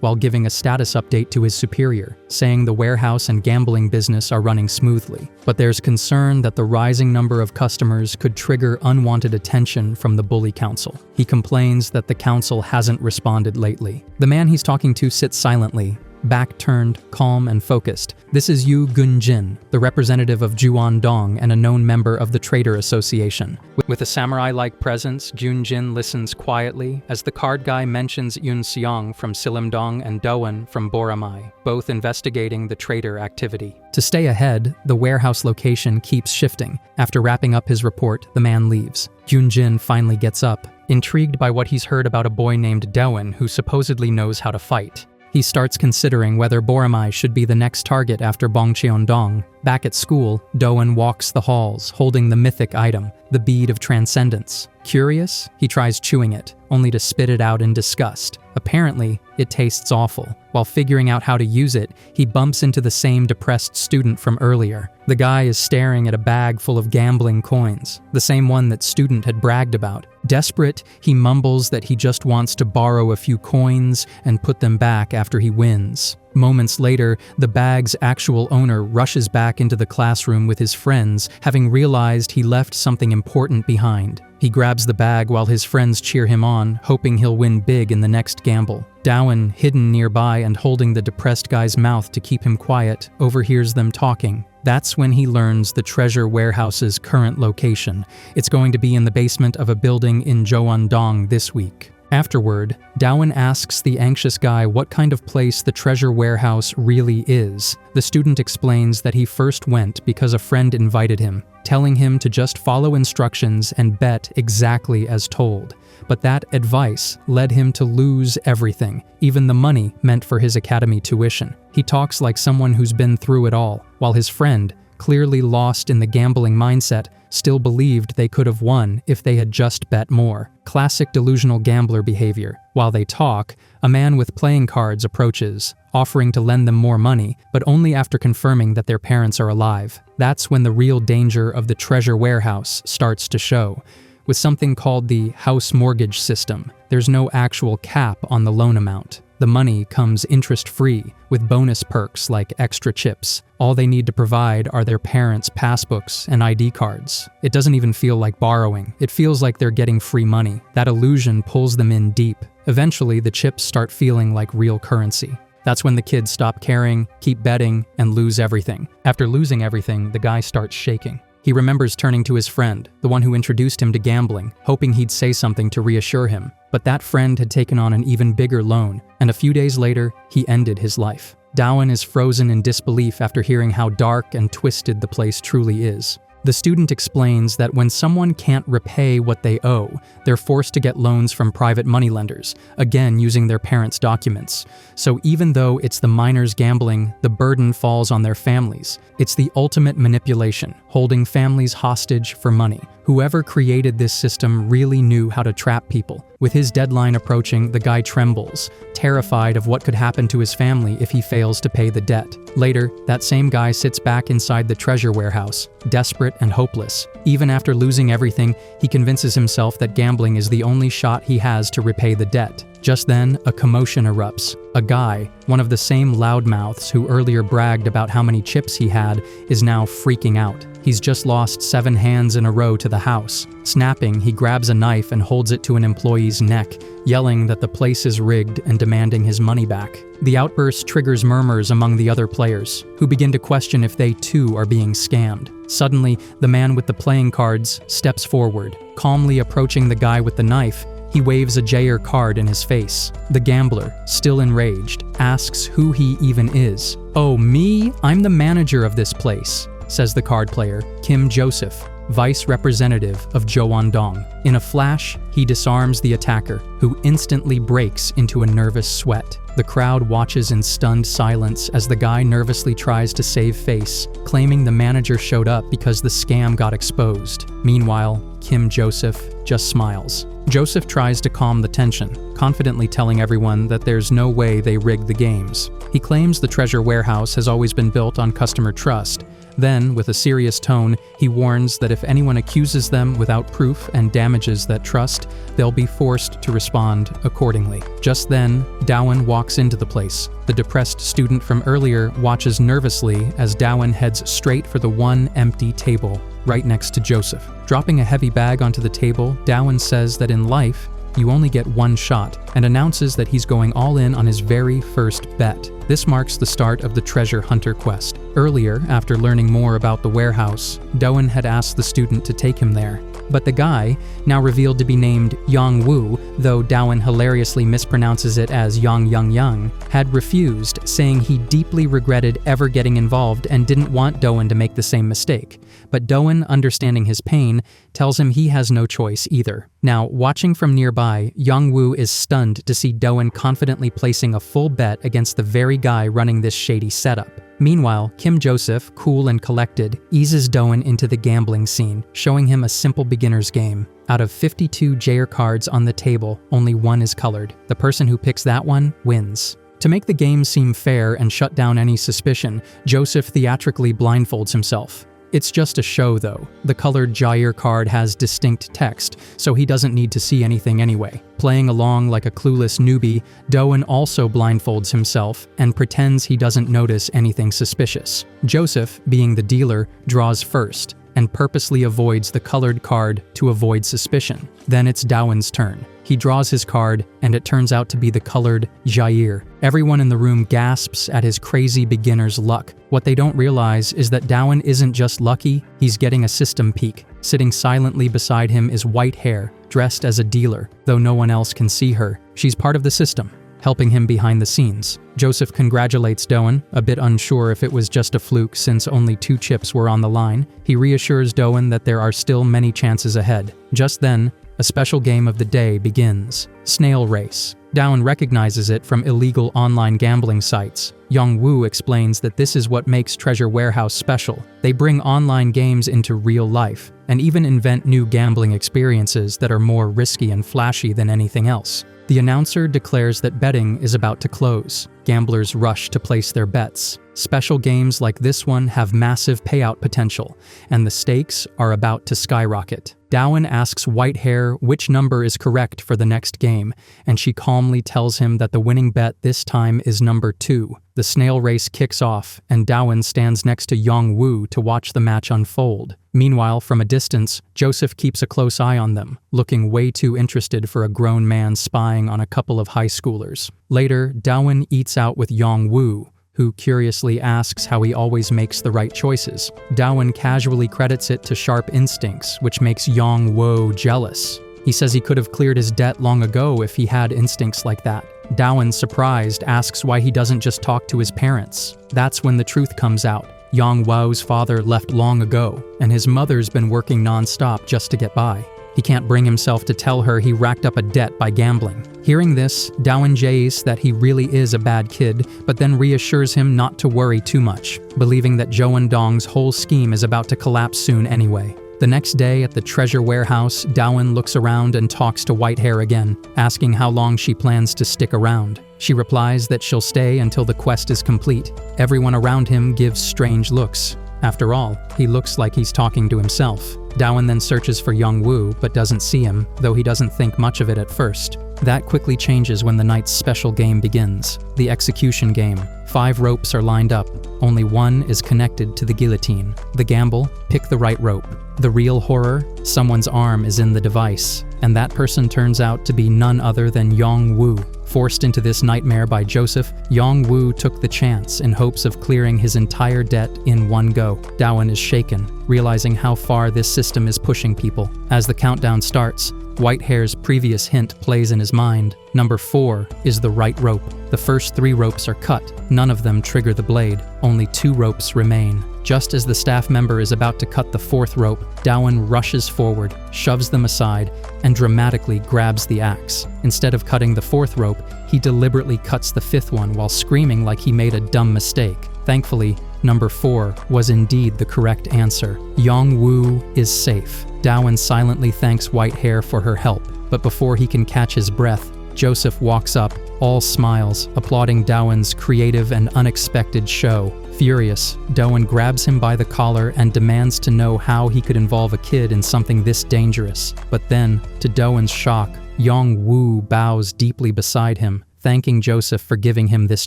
while giving a status update to his superior, saying the warehouse and gambling business are running smoothly. But there's concern that the rising number of customers could trigger unwanted attention from the bully council. He complains that the council hasn't responded lately. The man he's talking to sits silently, back turned, calm and focused. This is Yu Gunjin, the representative of Juandong and a known member of the Traitor Association. With a samurai-like presence, Junjin listens quietly as the card guy mentions Yun Seong from Silimdong and Doan from Boramai, both investigating the traitor activity. To stay ahead, the warehouse location keeps shifting. After wrapping up his report, the man leaves. Junjin finally gets up, intrigued by what he's heard about a boy named Doan who supposedly knows how to fight. He starts considering whether Boramai should be the next target after Bongcheondong. Back at school, Doan walks the halls, holding the mythic item, the bead of transcendence. Curious, he tries chewing it, only to spit it out in disgust. Apparently, it tastes awful. While figuring out how to use it, he bumps into the same depressed student from earlier. The guy is staring at a bag full of gambling coins, the same one that student had bragged about. Desperate, he mumbles that he just wants to borrow a few coins and put them back after he wins. Moments later, the bag's actual owner rushes back into the classroom with his friends, having realized he left something important behind. He grabs the bag while his friends cheer him on, hoping he'll win big in the next gamble. Dowan, hidden nearby and holding the depressed guy's mouth to keep him quiet, overhears them talking. That's when he learns the treasure warehouse's current location. It's going to be in the basement of a building in Joandong this week. Afterward, Dowan asks the anxious guy what kind of place the treasure warehouse really is. The student explains that he first went because a friend invited him, telling him to just follow instructions and bet exactly as told. But that advice led him to lose everything, even the money meant for his academy tuition. He talks like someone who's been through it all, while his friend, clearly lost in the gambling mindset, still believed they could have won if they had just bet more. Classic delusional gambler behavior. While they talk, a man with playing cards approaches, offering to lend them more money, but only after confirming that their parents are alive. That's when the real danger of the treasure warehouse starts to show. With something called the house mortgage system, there's no actual cap on the loan amount. The money comes interest-free, with bonus perks like extra chips. All they need to provide are their parents' passbooks and ID cards. It doesn't even feel like borrowing. It feels like they're getting free money. That illusion pulls them in deep. Eventually, the chips start feeling like real currency. That's when the kids stop caring, keep betting, and lose everything. After losing everything, the guy starts shaking. He remembers turning to his friend, the one who introduced him to gambling, hoping he'd say something to reassure him. But that friend had taken on an even bigger loan, and a few days later, he ended his life. Dowan is frozen in disbelief after hearing how dark and twisted the place truly is. The student explains that when someone can't repay what they owe, they're forced to get loans from private moneylenders, again using their parents' documents. So even though it's the minors gambling, the burden falls on their families. It's the ultimate manipulation, holding families hostage for money. Whoever created this system really knew how to trap people. With his deadline approaching, the guy trembles, terrified of what could happen to his family if he fails to pay the debt. Later, that same guy sits back inside the treasure warehouse, desperate and hopeless. Even after losing everything, he convinces himself that gambling is the only shot he has to repay the debt. Just then, a commotion erupts. A guy, one of the same loudmouths who earlier bragged about how many chips he had, is now freaking out. He's just lost 7 hands in a row to the house. Snapping, he grabs a knife and holds it to an employee's neck, yelling that the place is rigged and demanding his money back. The outburst triggers murmurs among the other players, who begin to question if they too are being scammed. Suddenly, the man with the playing cards steps forward, calmly approaching the guy with the knife. He waves a Jayer card in his face. The gambler, still enraged, asks who he even is. "Oh, me? I'm the manager of this place," says the card player, Kim Joseph. vice representative of Jowon-dong. In a flash, he disarms the attacker, who instantly breaks into a nervous sweat. The crowd watches in stunned silence as the guy nervously tries to save face, claiming the manager showed up because the scam got exposed. Meanwhile, Kim Joseph just smiles. Joseph tries to calm the tension, confidently telling everyone that there's no way they rigged the games. He claims the treasure warehouse has always been built on customer trust. Then, with a serious tone, he warns that if anyone accuses them without proof and damages that trust, they'll be forced to respond accordingly. Just then, Dowan walks into the place. The depressed student from earlier watches nervously as Dowan heads straight for the one empty table, right next to Joseph. Dropping a heavy bag onto the table, Dowan says that in life, you only get one shot, and announces that he's going all in on his very first bet. This marks the start of the treasure hunter quest. Earlier, after learning more about the warehouse, Dowan had asked the student to take him there. But the guy, now revealed to be named Yang Woo, though Dowan hilariously mispronounces it as Yang, had refused, saying he deeply regretted ever getting involved and didn't want Dowan to make the same mistake. But Dowan, understanding his pain, tells him he has no choice either. Now, watching from nearby, Yang Woo is stunned to see Dowan confidently placing a full bet against the very guy running this shady setup. Meanwhile, Kim Joseph, cool and collected, eases Dowan into the gambling scene, showing him a simple beginner's game. Out of 52 Jair cards on the table, only one is colored. The person who picks that one wins. To make the game seem fair and shut down any suspicion, Joseph theatrically blindfolds himself. It's just a show though. The colored Jair card has distinct text, so he doesn't need to see anything anyway. Playing along like a clueless newbie, Dowan also blindfolds himself and pretends he doesn't notice anything suspicious. Joseph, being the dealer, draws first and purposely avoids the colored card to avoid suspicion. Then it's Dowan's turn. He draws his card, and it turns out to be the colored Jair. Everyone in the room gasps at his crazy beginner's luck. What they don't realize is that Dowan isn't just lucky, he's getting a system peek. Sitting silently beside him is White Hair, dressed as a dealer, though no one else can see her. She's part of the system, helping him behind the scenes. Joseph congratulates Dowan, a bit unsure if it was just a fluke since only 2 chips were on the line. He reassures Dowan that there are still many chances ahead. Just then, a special game of the day begins. Snail Race. Dowan recognizes it from illegal online gambling sites. Yang Woo explains that this is what makes Treasure Warehouse special. They bring online games into real life, and even invent new gambling experiences that are more risky and flashy than anything else. The announcer declares that betting is about to close. Gamblers rush to place their bets. Special games like this one have massive payout potential, and the stakes are about to skyrocket. Dowan asks White Hair which number is correct for the next game, and she calmly tells him that the winning bet this time is number 2. The snail race kicks off, and Dowan stands next to Yang Woo to watch the match unfold. Meanwhile, from a distance, Joseph keeps a close eye on them, looking way too interested for a grown man spying on a couple of high schoolers. Later, Dowan eats out with Yang Woo, who curiously asks how he always makes the right choices. Dowan casually credits it to sharp instincts, which makes Yang Woo jealous. He says he could have cleared his debt long ago if he had instincts like that. Dowan, surprised, asks why he doesn't just talk to his parents. That's when the truth comes out. Yang Woo's father left long ago, and his mother's been working non-stop just to get by. He can't bring himself to tell her he racked up a debt by gambling. Hearing this, Dowan jays that he really is a bad kid, but then reassures him not to worry too much, believing that Jowon-dong's whole scheme is about to collapse soon anyway. The next day at the treasure warehouse, Dowan looks around and talks to White Hair again, asking how long she plans to stick around. She replies that she'll stay until the quest is complete. Everyone around him gives strange looks. After all, he looks like he's talking to himself. Dowan then searches for Yang Woo, but doesn't see him, though he doesn't think much of it at first. That quickly changes when the night's special game begins, the execution game. 5 ropes are lined up. Only one is connected to the guillotine. The gamble, pick the right rope. The real horror, someone's arm is in the device, and that person turns out to be none other than Yang Woo. Forced into this nightmare by Joseph, Yang Woo took the chance in hopes of clearing his entire debt in one go. Dowan is shaken, realizing how far this system is pushing people. As the countdown starts, White Hair's previous hint plays in his mind. Number 4 is the right rope. The first 3 ropes are cut. None of them trigger the blade. Only 2 ropes remain. Just as the staff member is about to cut the 4th rope, Dowan rushes forward, shoves them aside, and dramatically grabs the axe. Instead of cutting the 4th rope, he deliberately cuts the 5th one while screaming like he made a dumb mistake. Thankfully, number 4 was indeed the correct answer. Yong-woo is safe. Dowan silently thanks Whitehair for her help, but before he can catch his breath, Joseph walks up, all smiles, applauding Dowan's creative and unexpected show. Furious, Dowan grabs him by the collar and demands to know how he could involve a kid in something this dangerous. But then, to Dowan's shock, Yong-woo bows deeply beside him, thanking Joseph for giving him this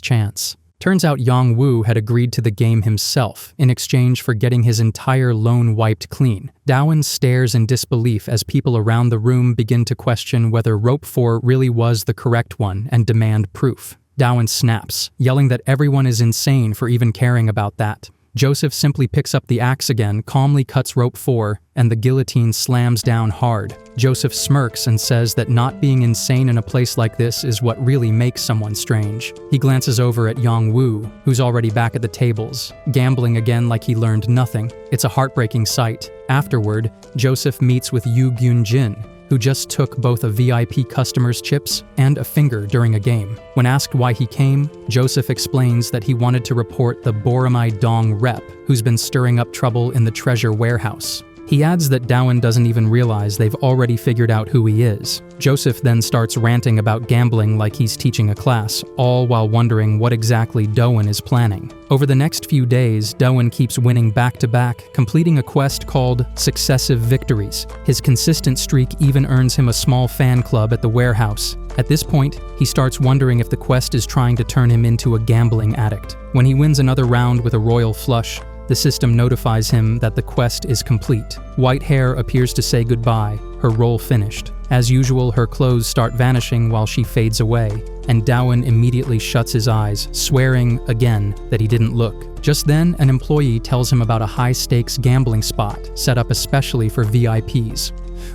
chance. Turns out Yong-woo had agreed to the game himself, in exchange for getting his entire loan wiped clean. Dowan stares in disbelief as people around the room begin to question whether rope 4 really was the correct one and demand proof. Dowan snaps, yelling that everyone is insane for even caring about that. Joseph simply picks up the axe again, calmly cuts rope 4, and the guillotine slams down hard. Joseph smirks and says that not being insane in a place like this is what really makes someone strange. He glances over at Yong-woo, who's already back at the tables, gambling again like he learned nothing. It's a heartbreaking sight. Afterward, Joseph meets with Yoo-gyun-jin, who just took both a VIP customer's chips and a finger during a game. When asked why he came, Joseph explains that he wanted to report the Boromai Dong rep, who's been stirring up trouble in the treasure warehouse. He adds that Dowan doesn't even realize they've already figured out who he is. Joseph then starts ranting about gambling like he's teaching a class, all while wondering what exactly Dowan is planning. Over the next few days, Dowan keeps winning back-to-back, completing a quest called Successive Victories. His consistent streak even earns him a small fan club at the warehouse. At this point, he starts wondering if the quest is trying to turn him into a gambling addict. When he wins another round with a royal flush, the system notifies him that the quest is complete. Whitehair appears to say goodbye, her role finished. As usual, her clothes start vanishing while she fades away, and Dowan immediately shuts his eyes, swearing again that he didn't look. Just then, an employee tells him about a high-stakes gambling spot set up especially for VIPs.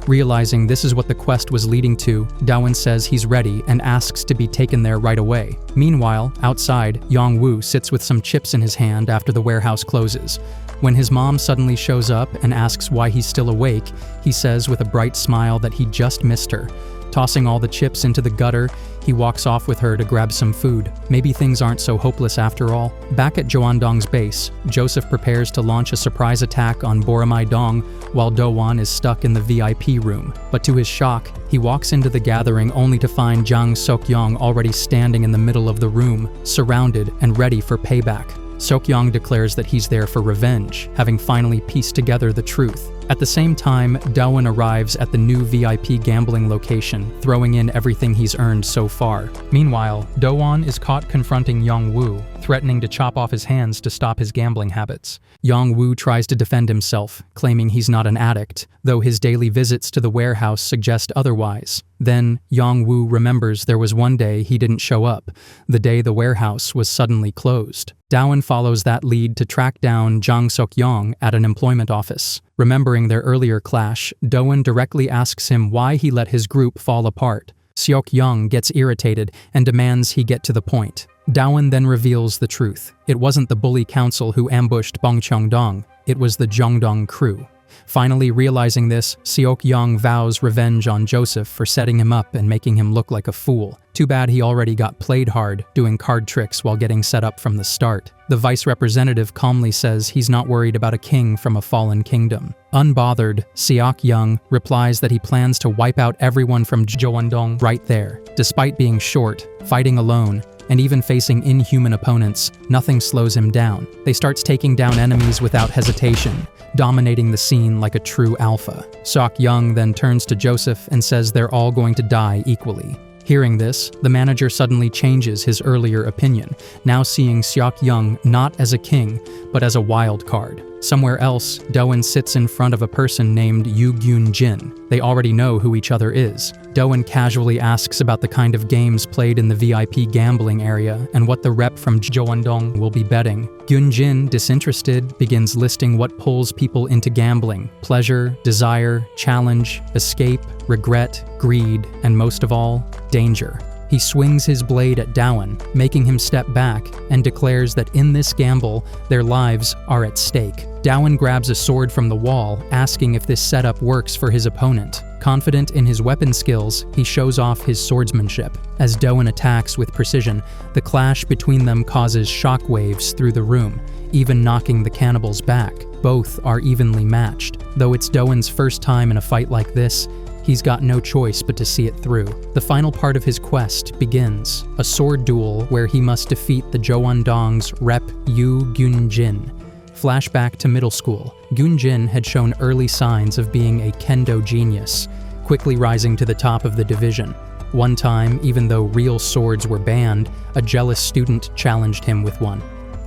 Realizing this is what the quest was leading to, Dowan says he's ready and asks to be taken there right away. Meanwhile, outside, Yong-woo sits with some chips in his hand after the warehouse closes. When his mom suddenly shows up and asks why he's still awake, he says with a bright smile that he just missed her. Tossing all the chips into the gutter, he walks off with her to grab some food. Maybe things aren't so hopeless after all. Back at Joandong's base, Joseph prepares to launch a surprise attack on Boromai Dong while Dowan is stuck in the VIP room. But to his shock, he walks into the gathering only to find Jang Seok-yong already standing in the middle of the room, surrounded and ready for payback. Seok-yong declares that he's there for revenge, having finally pieced together the truth. At the same time, Dowan arrives at the new VIP gambling location, throwing in everything he's earned so far. Meanwhile, Dowan is caught confronting Yong-woo, threatening to chop off his hands to stop his gambling habits. Yong-woo tries to defend himself, claiming he's not an addict, though his daily visits to the warehouse suggest otherwise. Then, Yong-woo remembers there was one day he didn't show up, the day the warehouse was suddenly closed. Dowan follows that lead to track down Jang Seok-yong at an employment office. Remembering their earlier clash, Dowan directly asks him why he let his group fall apart. Seok-yong gets irritated and demands he get to the point. Dowan then reveals the truth. It wasn't the bully council who ambushed Bong Cheong-dong, it was the Jeongdong crew. Finally realizing this, Seok-yong vows revenge on Joseph for setting him up and making him look like a fool. Too bad he already got played hard, doing card tricks while getting set up from the start. The vice representative calmly says he's not worried about a king from a fallen kingdom. Unbothered, Seok-yong replies that he plans to wipe out everyone from Jeongdong right there. Despite being short, fighting alone, and even facing inhuman opponents, nothing slows him down. They start taking down enemies without hesitation, dominating the scene like a true alpha. Seok-yong then turns to Joseph and says they're all going to die equally. Hearing this, the manager suddenly changes his earlier opinion, now seeing Seok-yong not as a king, but as a wild card. Somewhere else, Dowan sits in front of a person named Yoo-gyun-jin. They already know who each other is. Dowan casually asks about the kind of games played in the VIP gambling area and what the rep from Jeongdong will be betting. Gyun-jin, disinterested, begins listing what pulls people into gambling: pleasure, desire, challenge, escape, regret, greed, and most of all, danger. He He swings his blade at Dowan, making him step back, and declares that in this gamble, their lives are at stake. Dowan grabs a sword from the wall, asking if this setup works for his opponent. Confident in his weapon skills, he shows off his swordsmanship. As Dowan attacks with precision, the clash between them causes shockwaves through the room, even knocking the cannibals back. Both are evenly matched. Though it's Dowan's first time in a fight like this, he's got no choice but to see it through. The final part of his quest begins, a sword duel where he must defeat the Jowondong's Rep Yu Gyunjin. Flashback to middle school. Gyunjin had shown early signs of being a kendo genius, quickly rising to the top of the division. One time, even though real swords were banned, a jealous student challenged him with one.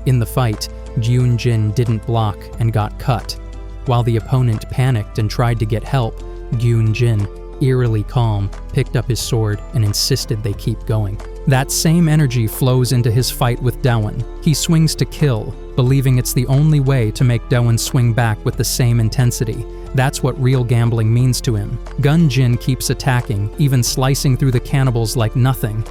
In the fight, Gyunjin didn't block and got cut. While the opponent panicked and tried to get help, Gyunjin, eerily calm, picked up his sword and insisted they keep going. That same energy flows into his fight with Dowan. He swings to kill, believing it's the only way to make Dowan swing back with the same intensity. That's what real gambling means to him. Gyunjin keeps attacking, even slicing through the cannibals like nothing.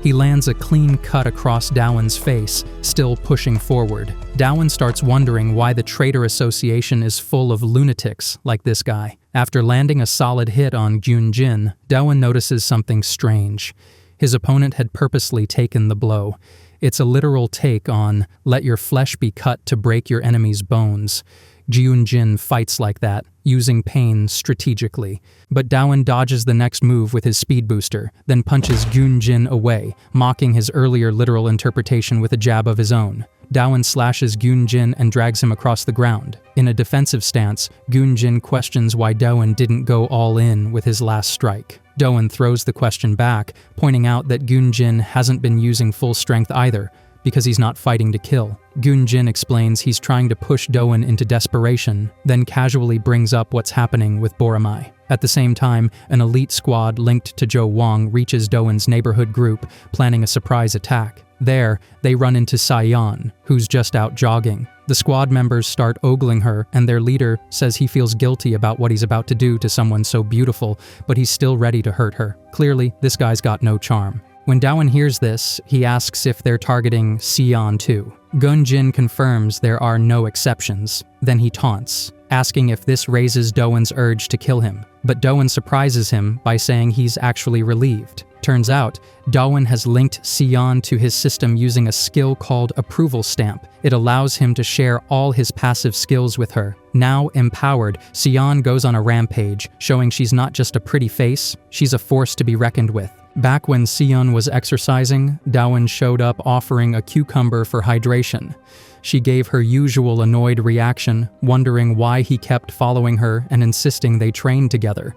He lands a clean cut across Dowan's face, still pushing forward. Dowan starts wondering why the Traitor Association is full of lunatics like this guy. After landing a solid hit on Gyunjin, Dowan notices something strange. His opponent had purposely taken the blow. It's a literal take on, let your flesh be cut to break your enemy's bones. Gyunjin fights like that, using pain strategically. But Dowan dodges the next move with his speed booster, then punches Gyunjin away, mocking his earlier literal interpretation with a jab of his own. Dowan slashes Gyunjin and drags him across the ground. In a defensive stance, Gyunjin questions why Dowan didn't go all in with his last strike. Dowan throws the question back, pointing out that Gyunjin hasn't been using full strength either, because he's not fighting to kill. Gyunjin explains he's trying to push Dowan into desperation, then casually brings up what's happening with Boromai. At the same time, an elite squad linked to Zhou Wang reaches Dowan's neighborhood group, planning a surprise attack. There, they run into Sayan, who's just out jogging. The squad members start ogling her, and their leader says he feels guilty about what he's about to do to someone so beautiful, but he's still ready to hurt her. Clearly, this guy's got no charm. When Dowan hears this, he asks if they're targeting Sion too. Gyunjin confirms there are no exceptions. Then he taunts, asking if this raises Dowan's urge to kill him. But Dowan surprises him by saying he's actually relieved. Turns out, Dowan has linked Sion to his system using a skill called Approval Stamp. It allows him to share all his passive skills with her. Now empowered, Sion goes on a rampage, showing she's not just a pretty face, she's a force to be reckoned with. Back when Sion was exercising, Dowan showed up offering a cucumber for hydration. She gave her usual annoyed reaction, wondering why he kept following her and insisting they train together.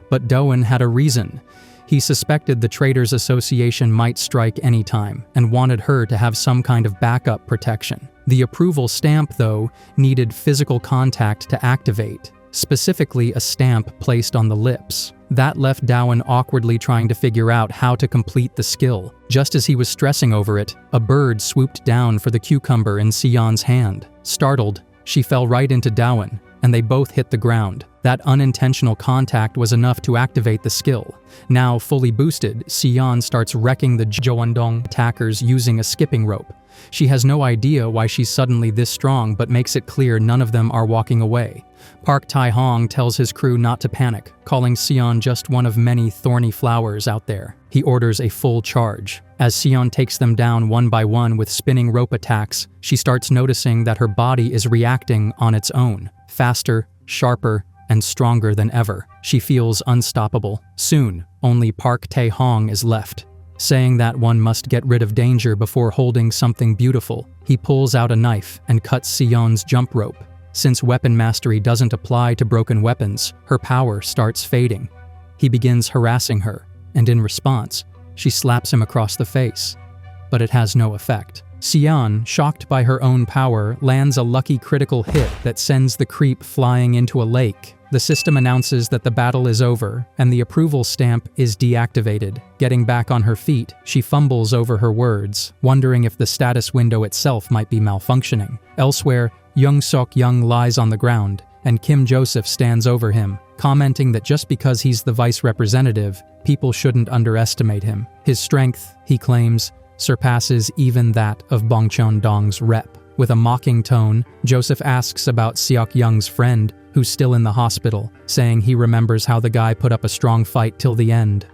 But Dowan had a reason. He suspected the Traitors Association might strike anytime, and wanted her to have some kind of backup protection. The approval stamp, though, needed physical contact to activate, specifically a stamp placed on the lips. That left Dowan awkwardly trying to figure out how to complete the skill. Just as he was stressing over it, a bird swooped down for the cucumber in Sion's hand. Startled, she fell right into Dowan, and they both hit the ground. That unintentional contact was enough to activate the skill. Now fully boosted, Sion starts wrecking the Jowondong attackers using a skipping rope. She has no idea why she's suddenly this strong, but makes it clear none of them are walking away. Park Tai-hong tells his crew not to panic, calling Sion just one of many thorny flowers out there. He orders a full charge. As Sion takes them down one by one with spinning rope attacks, she starts noticing that her body is reacting on its own, faster, sharper, and stronger than ever. She feels unstoppable. Soon, only Park Tai-hong is left. Saying that one must get rid of danger before holding something beautiful, he pulls out a knife and cuts Sion's jump rope. Since weapon mastery doesn't apply to broken weapons, her power starts fading. He begins harassing her, and in response, she slaps him across the face. But it has no effect. Sion, shocked by her own power, lands a lucky critical hit that sends the creep flying into a lake. The system announces that the battle is over, and the approval stamp is deactivated. Getting back on her feet, she fumbles over her words, wondering if the status window itself might be malfunctioning. Elsewhere, Young Sok Young lies on the ground, and Kim Joseph stands over him, commenting that just because he's the vice representative, people shouldn't underestimate him. His strength, he claims, surpasses even that of Bong Cheon-dong's rep. With a mocking tone, Joseph asks about Seok Young's friend, who's still in the hospital, saying he remembers how the guy put up a strong fight till the end.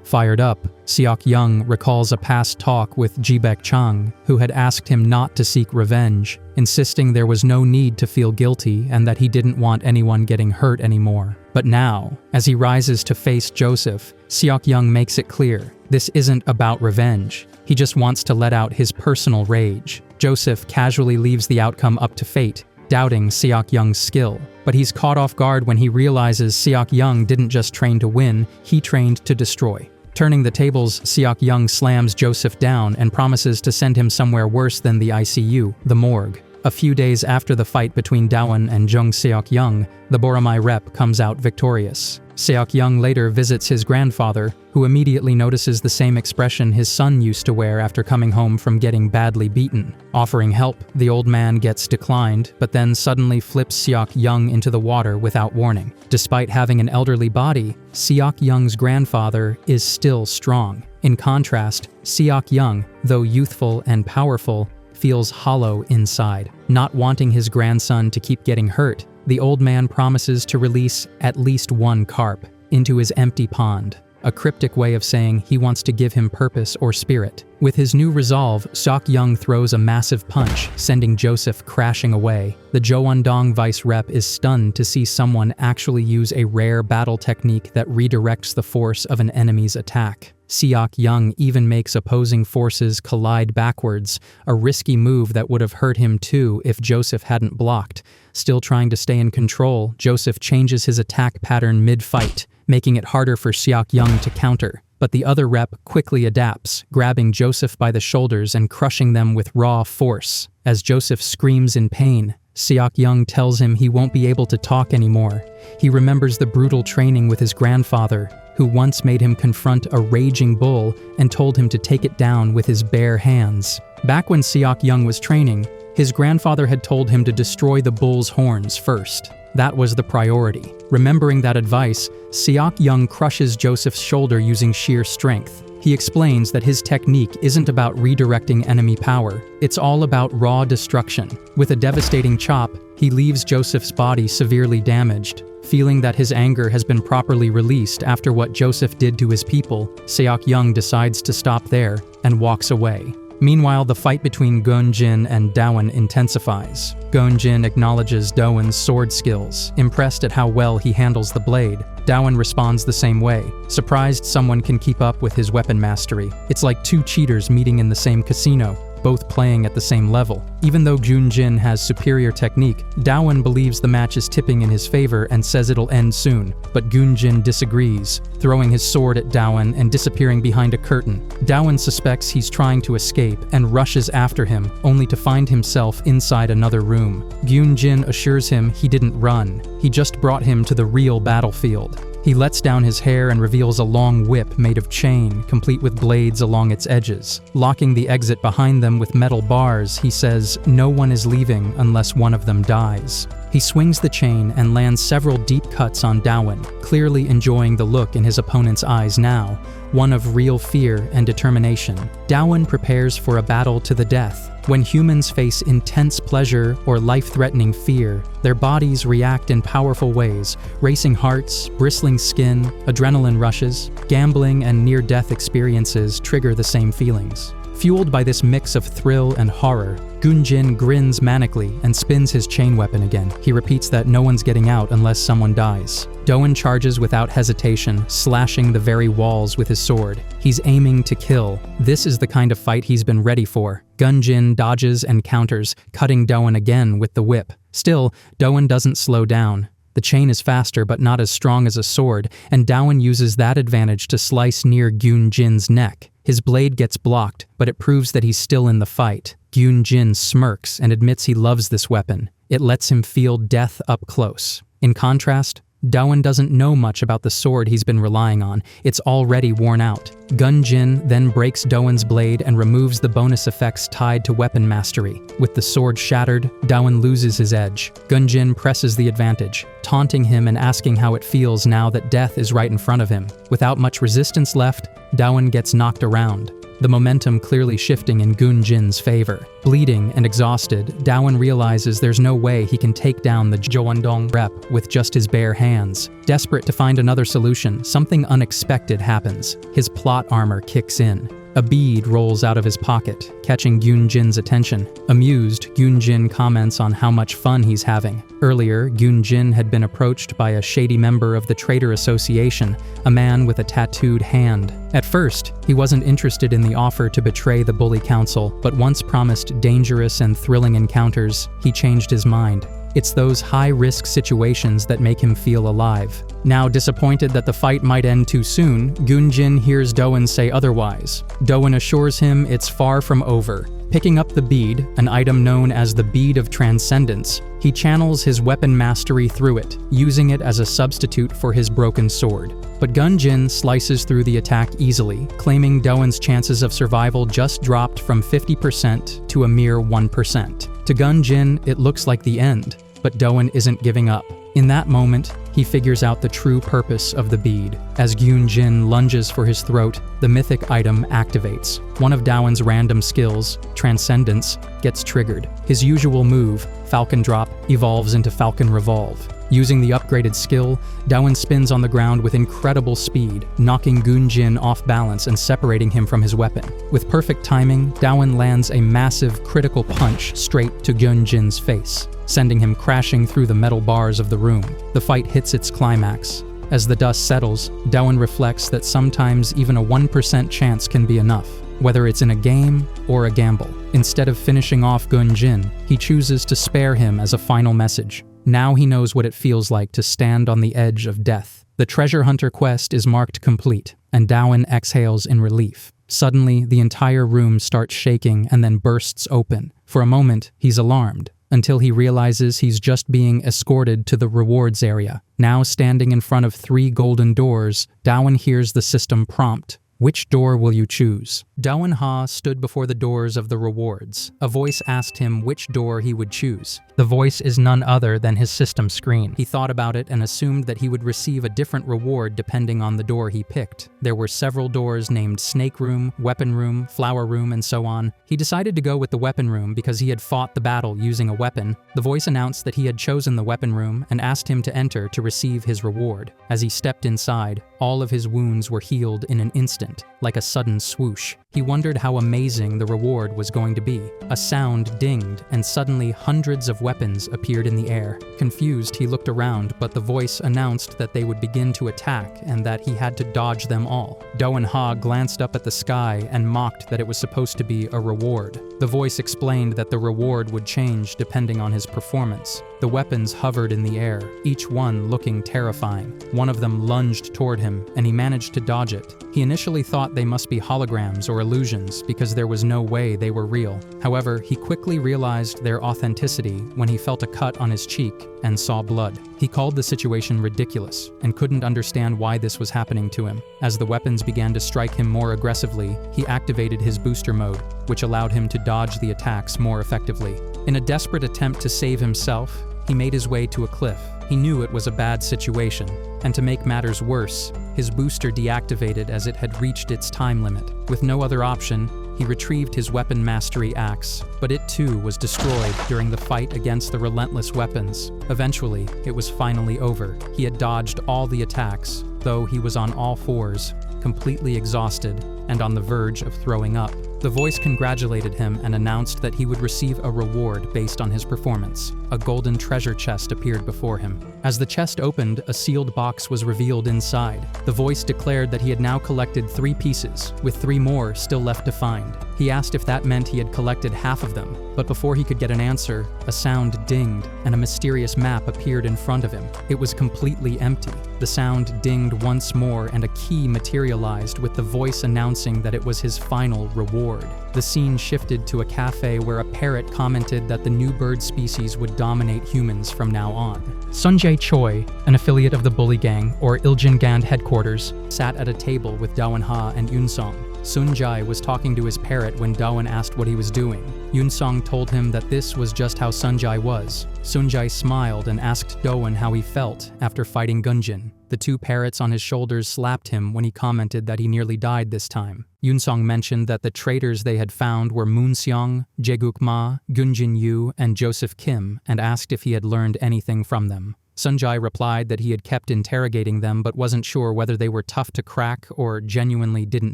Fired up, Seok Young recalls a past talk with Ji-baek Chang, who had asked him not to seek revenge, insisting there was no need to feel guilty and that he didn't want anyone getting hurt anymore. But now, as he rises to face Joseph, Seok Young makes it clear, this isn't about revenge. He just wants to let out his personal rage. Joseph casually leaves the outcome up to fate, doubting Seok Young's skill. But he's caught off guard when he realizes Seok Young didn't just train to win, he trained to destroy. Turning the tables, Seok Young slams Joseph down and promises to send him somewhere worse than the ICU, the morgue. A few days after the fight between Daewon and Jung Seok Young, the Boromai rep comes out victorious. Seok Young later visits his grandfather, who immediately notices the same expression his son used to wear after coming home from getting badly beaten. Offering help, the old man gets declined, but then suddenly flips Seok Young into the water without warning. Despite having an elderly body, Seok Young's grandfather is still strong. In contrast, Seok Young, though youthful and powerful, feels hollow inside. Not wanting his grandson to keep getting hurt, the old man promises to release at least one carp into his empty pond, a cryptic way of saying he wants to give him purpose or spirit. With his new resolve, Seok Young throws a massive punch, sending Joseph crashing away. The Jeowon-dong vice rep is stunned to see someone actually use a rare battle technique that redirects the force of an enemy's attack. Seok Young even makes opposing forces collide backwards, a risky move that would have hurt him too if Joseph hadn't blocked. Still trying to stay in control, Joseph changes his attack pattern mid-fight, making it harder for Seok Young to counter. But the other rep quickly adapts, grabbing Joseph by the shoulders and crushing them with raw force. As Joseph screams in pain, Seok Young tells him he won't be able to talk anymore. He remembers the brutal training with his grandfather, who once made him confront a raging bull and told him to take it down with his bare hands. Back when Seok Young was training, his grandfather had told him to destroy the bull's horns first. That was the priority. Remembering that advice, Seok Young crushes Joseph's shoulder using sheer strength. He explains that his technique isn't about redirecting enemy power, it's all about raw destruction. With a devastating chop, he leaves Joseph's body severely damaged. Feeling that his anger has been properly released after what Joseph did to his people, Seok Young decides to stop there and walks away. Meanwhile, the fight between Geun-jin and Daewon intensifies. Geun-jin acknowledges Daewon's sword skills, impressed at how well he handles the blade. Daewon responds the same way, surprised someone can keep up with his weapon mastery. It's like two cheaters meeting in the same casino, both playing at the same level. Even though Geun-jin has superior technique, Daewon believes the match is tipping in his favor and says it'll end soon, but Geun-jin disagrees, throwing his sword at Daewon and disappearing behind a curtain. Daewon suspects he's trying to escape and rushes after him, only to find himself inside another room. Geun-jin assures him he didn't run, he just brought him to the real battlefield. He lets down his hair and reveals a long whip made of chain, complete with blades along its edges. Locking the exit behind them with metal bars, he says, "No one is leaving unless one of them dies." He swings the chain and lands several deep cuts on Daewon, clearly enjoying the look in his opponent's eyes now, one of real fear and determination. Daewon prepares for a battle to the death. When humans face intense pleasure or life-threatening fear, their bodies react in powerful ways. Racing hearts, bristling skin, adrenaline rushes, gambling, and near-death experiences trigger the same feelings. Fueled by this mix of thrill and horror, Geun-jin grins manically and spins his chain weapon again. He repeats that no one's getting out unless someone dies. Daewon charges without hesitation, slashing the very walls with his sword. He's aiming to kill. This is the kind of fight he's been ready for. Geun-jin dodges and counters, cutting Daewon again with the whip. Still, Daewon doesn't slow down. The chain is faster but not as strong as a sword, and Daewon uses that advantage to slice near Geun-jin's neck. His blade gets blocked, but it proves that he's still in the fight. Geun-jin smirks and admits he loves this weapon. It lets him feel death up close. In contrast, Daewon doesn't know much about the sword he's been relying on. It's already worn out. Gun-jin then breaks Daewon's blade and removes the bonus effects tied to weapon mastery. With the sword shattered, Daewon loses his edge. Gun-jin presses the advantage, taunting him and asking how it feels now that death is right in front of him. Without much resistance left, Daewon gets knocked around, the momentum clearly shifting in Gun-jin's favor. Bleeding and exhausted, Daewon realizes there's no way he can take down the Jowondong rep with just his bare hands. Desperate to find another solution, something unexpected happens. His plot armor kicks in. A bead rolls out of his pocket, catching Gun-jin's attention. Amused, Gun-jin comments on how much fun he's having. Earlier, Gun-jin had been approached by a shady member of the Traitor Association, a man with a tattooed hand. At first, he wasn't interested in the offer to betray the Bully Council, but once promised dangerous and thrilling encounters, he changed his mind. It's those high-risk situations that make him feel alive. Now disappointed that the fight might end too soon, Gun-jin hears Daewon say otherwise. Daewon assures him it's far from over. Picking up the bead, an item known as the Bead of Transcendence, he channels his weapon mastery through it, using it as a substitute for his broken sword. But Gun-jin slices through the attack easily, claiming Daewon's chances of survival just dropped from 50% to a mere 1%. To Gun-jin, it looks like the end, but Daewon isn't giving up. In that moment, he figures out the true purpose of the bead. As Gun-jin lunges for his throat, the mythic item activates. One of Daewon's random skills, Transcendence, gets triggered. His usual move, Falcon Drop, evolves into Falcon Revolve. Using the upgraded skill, Daewon spins on the ground with incredible speed, knocking Gun-jin off balance and separating him from his weapon. With perfect timing, Daewon lands a massive critical punch straight to Gun-jin's face, sending him crashing through the metal bars of the room. The fight hits its climax. As the dust settles, Daewon reflects that sometimes even a 1% chance can be enough, whether it's in a game or a gamble. Instead of finishing off Gun-jin, he chooses to spare him as a final message. Now he knows what it feels like to stand on the edge of death. The treasure hunter quest is marked complete, and Daewon exhales in relief. Suddenly, the entire room starts shaking and then bursts open. For a moment, he's alarmed, until he realizes he's just being escorted to the rewards area. Now standing in front of 3 golden doors, Daewon hears the system prompt, "Which door will you choose?" Daewon Ha stood before the doors of the rewards. A voice asked him which door he would choose. The voice is none other than his system screen. He thought about it and assumed that he would receive a different reward depending on the door he picked. There were several doors named Snake Room, Weapon Room, Flower Room, and so on. He decided to go with the Weapon Room because he had fought the battle using a weapon. The voice announced that he had chosen the Weapon Room and asked him to enter to receive his reward. As he stepped inside, all of his wounds were healed in an instant, like a sudden swoosh. He wondered how amazing the reward was going to be. A sound dinged, and suddenly hundreds of weapons appeared in the air. Confused, he looked around, but the voice announced that they would begin to attack and that he had to dodge them all. Daewon Ha glanced up at the sky and mocked that it was supposed to be a reward. The voice explained that the reward would change depending on his performance. The weapons hovered in the air, each one looking terrifying. One of them lunged toward him, and he managed to dodge it. He initially thought they must be holograms or illusions because there was no way they were real. However, he quickly realized their authenticity when he felt a cut on his cheek and saw blood. He called the situation ridiculous and couldn't understand why this was happening to him. As the weapons began to strike him more aggressively, he activated his booster mode, which allowed him to dodge the attacks more effectively. In a desperate attempt to save himself, he made his way to a cliff. He knew it was a bad situation, and to make matters worse, his booster deactivated as it had reached its time limit. With no other option, he retrieved his weapon mastery axe, but it too was destroyed during the fight against the relentless weapons. Eventually, it was finally over. He had dodged all the attacks, though he was on all fours, completely exhausted, and on the verge of throwing up. The voice congratulated him and announced that he would receive a reward based on his performance. A golden treasure chest appeared before him. As the chest opened, a sealed box was revealed inside. The voice declared that he had now collected 3 pieces, with 3 more still left to find. He asked if that meant he had collected half of them, but before he could get an answer, a sound dinged and a mysterious map appeared in front of him. It was completely empty. The sound dinged once more and a key materialized with the voice announcing that it was his final reward. The scene shifted to a cafe where a parrot commented that the new bird species would dominate humans from now on. Sunjae Choi, an affiliate of the Bully Gang, or Iljingand headquarters, sat at a table with Dawan-ha and Yoon-song. Sunjae was talking to his parrot when Dawan asked what he was doing. Yoon-song told him that this was just how Sunjae was. Sunjae smiled and asked Dawan how he felt after fighting Gunjin. The two parrots on his shoulders slapped him when he commented that he nearly died this time. Yoon-song mentioned that the traitors they had found were Moon-seong, Jae-guk Ma, Gunjin Yu, and Joseph Kim, and asked if he had learned anything from them. Sunjae replied that he had kept interrogating them but wasn't sure whether they were tough to crack or genuinely didn't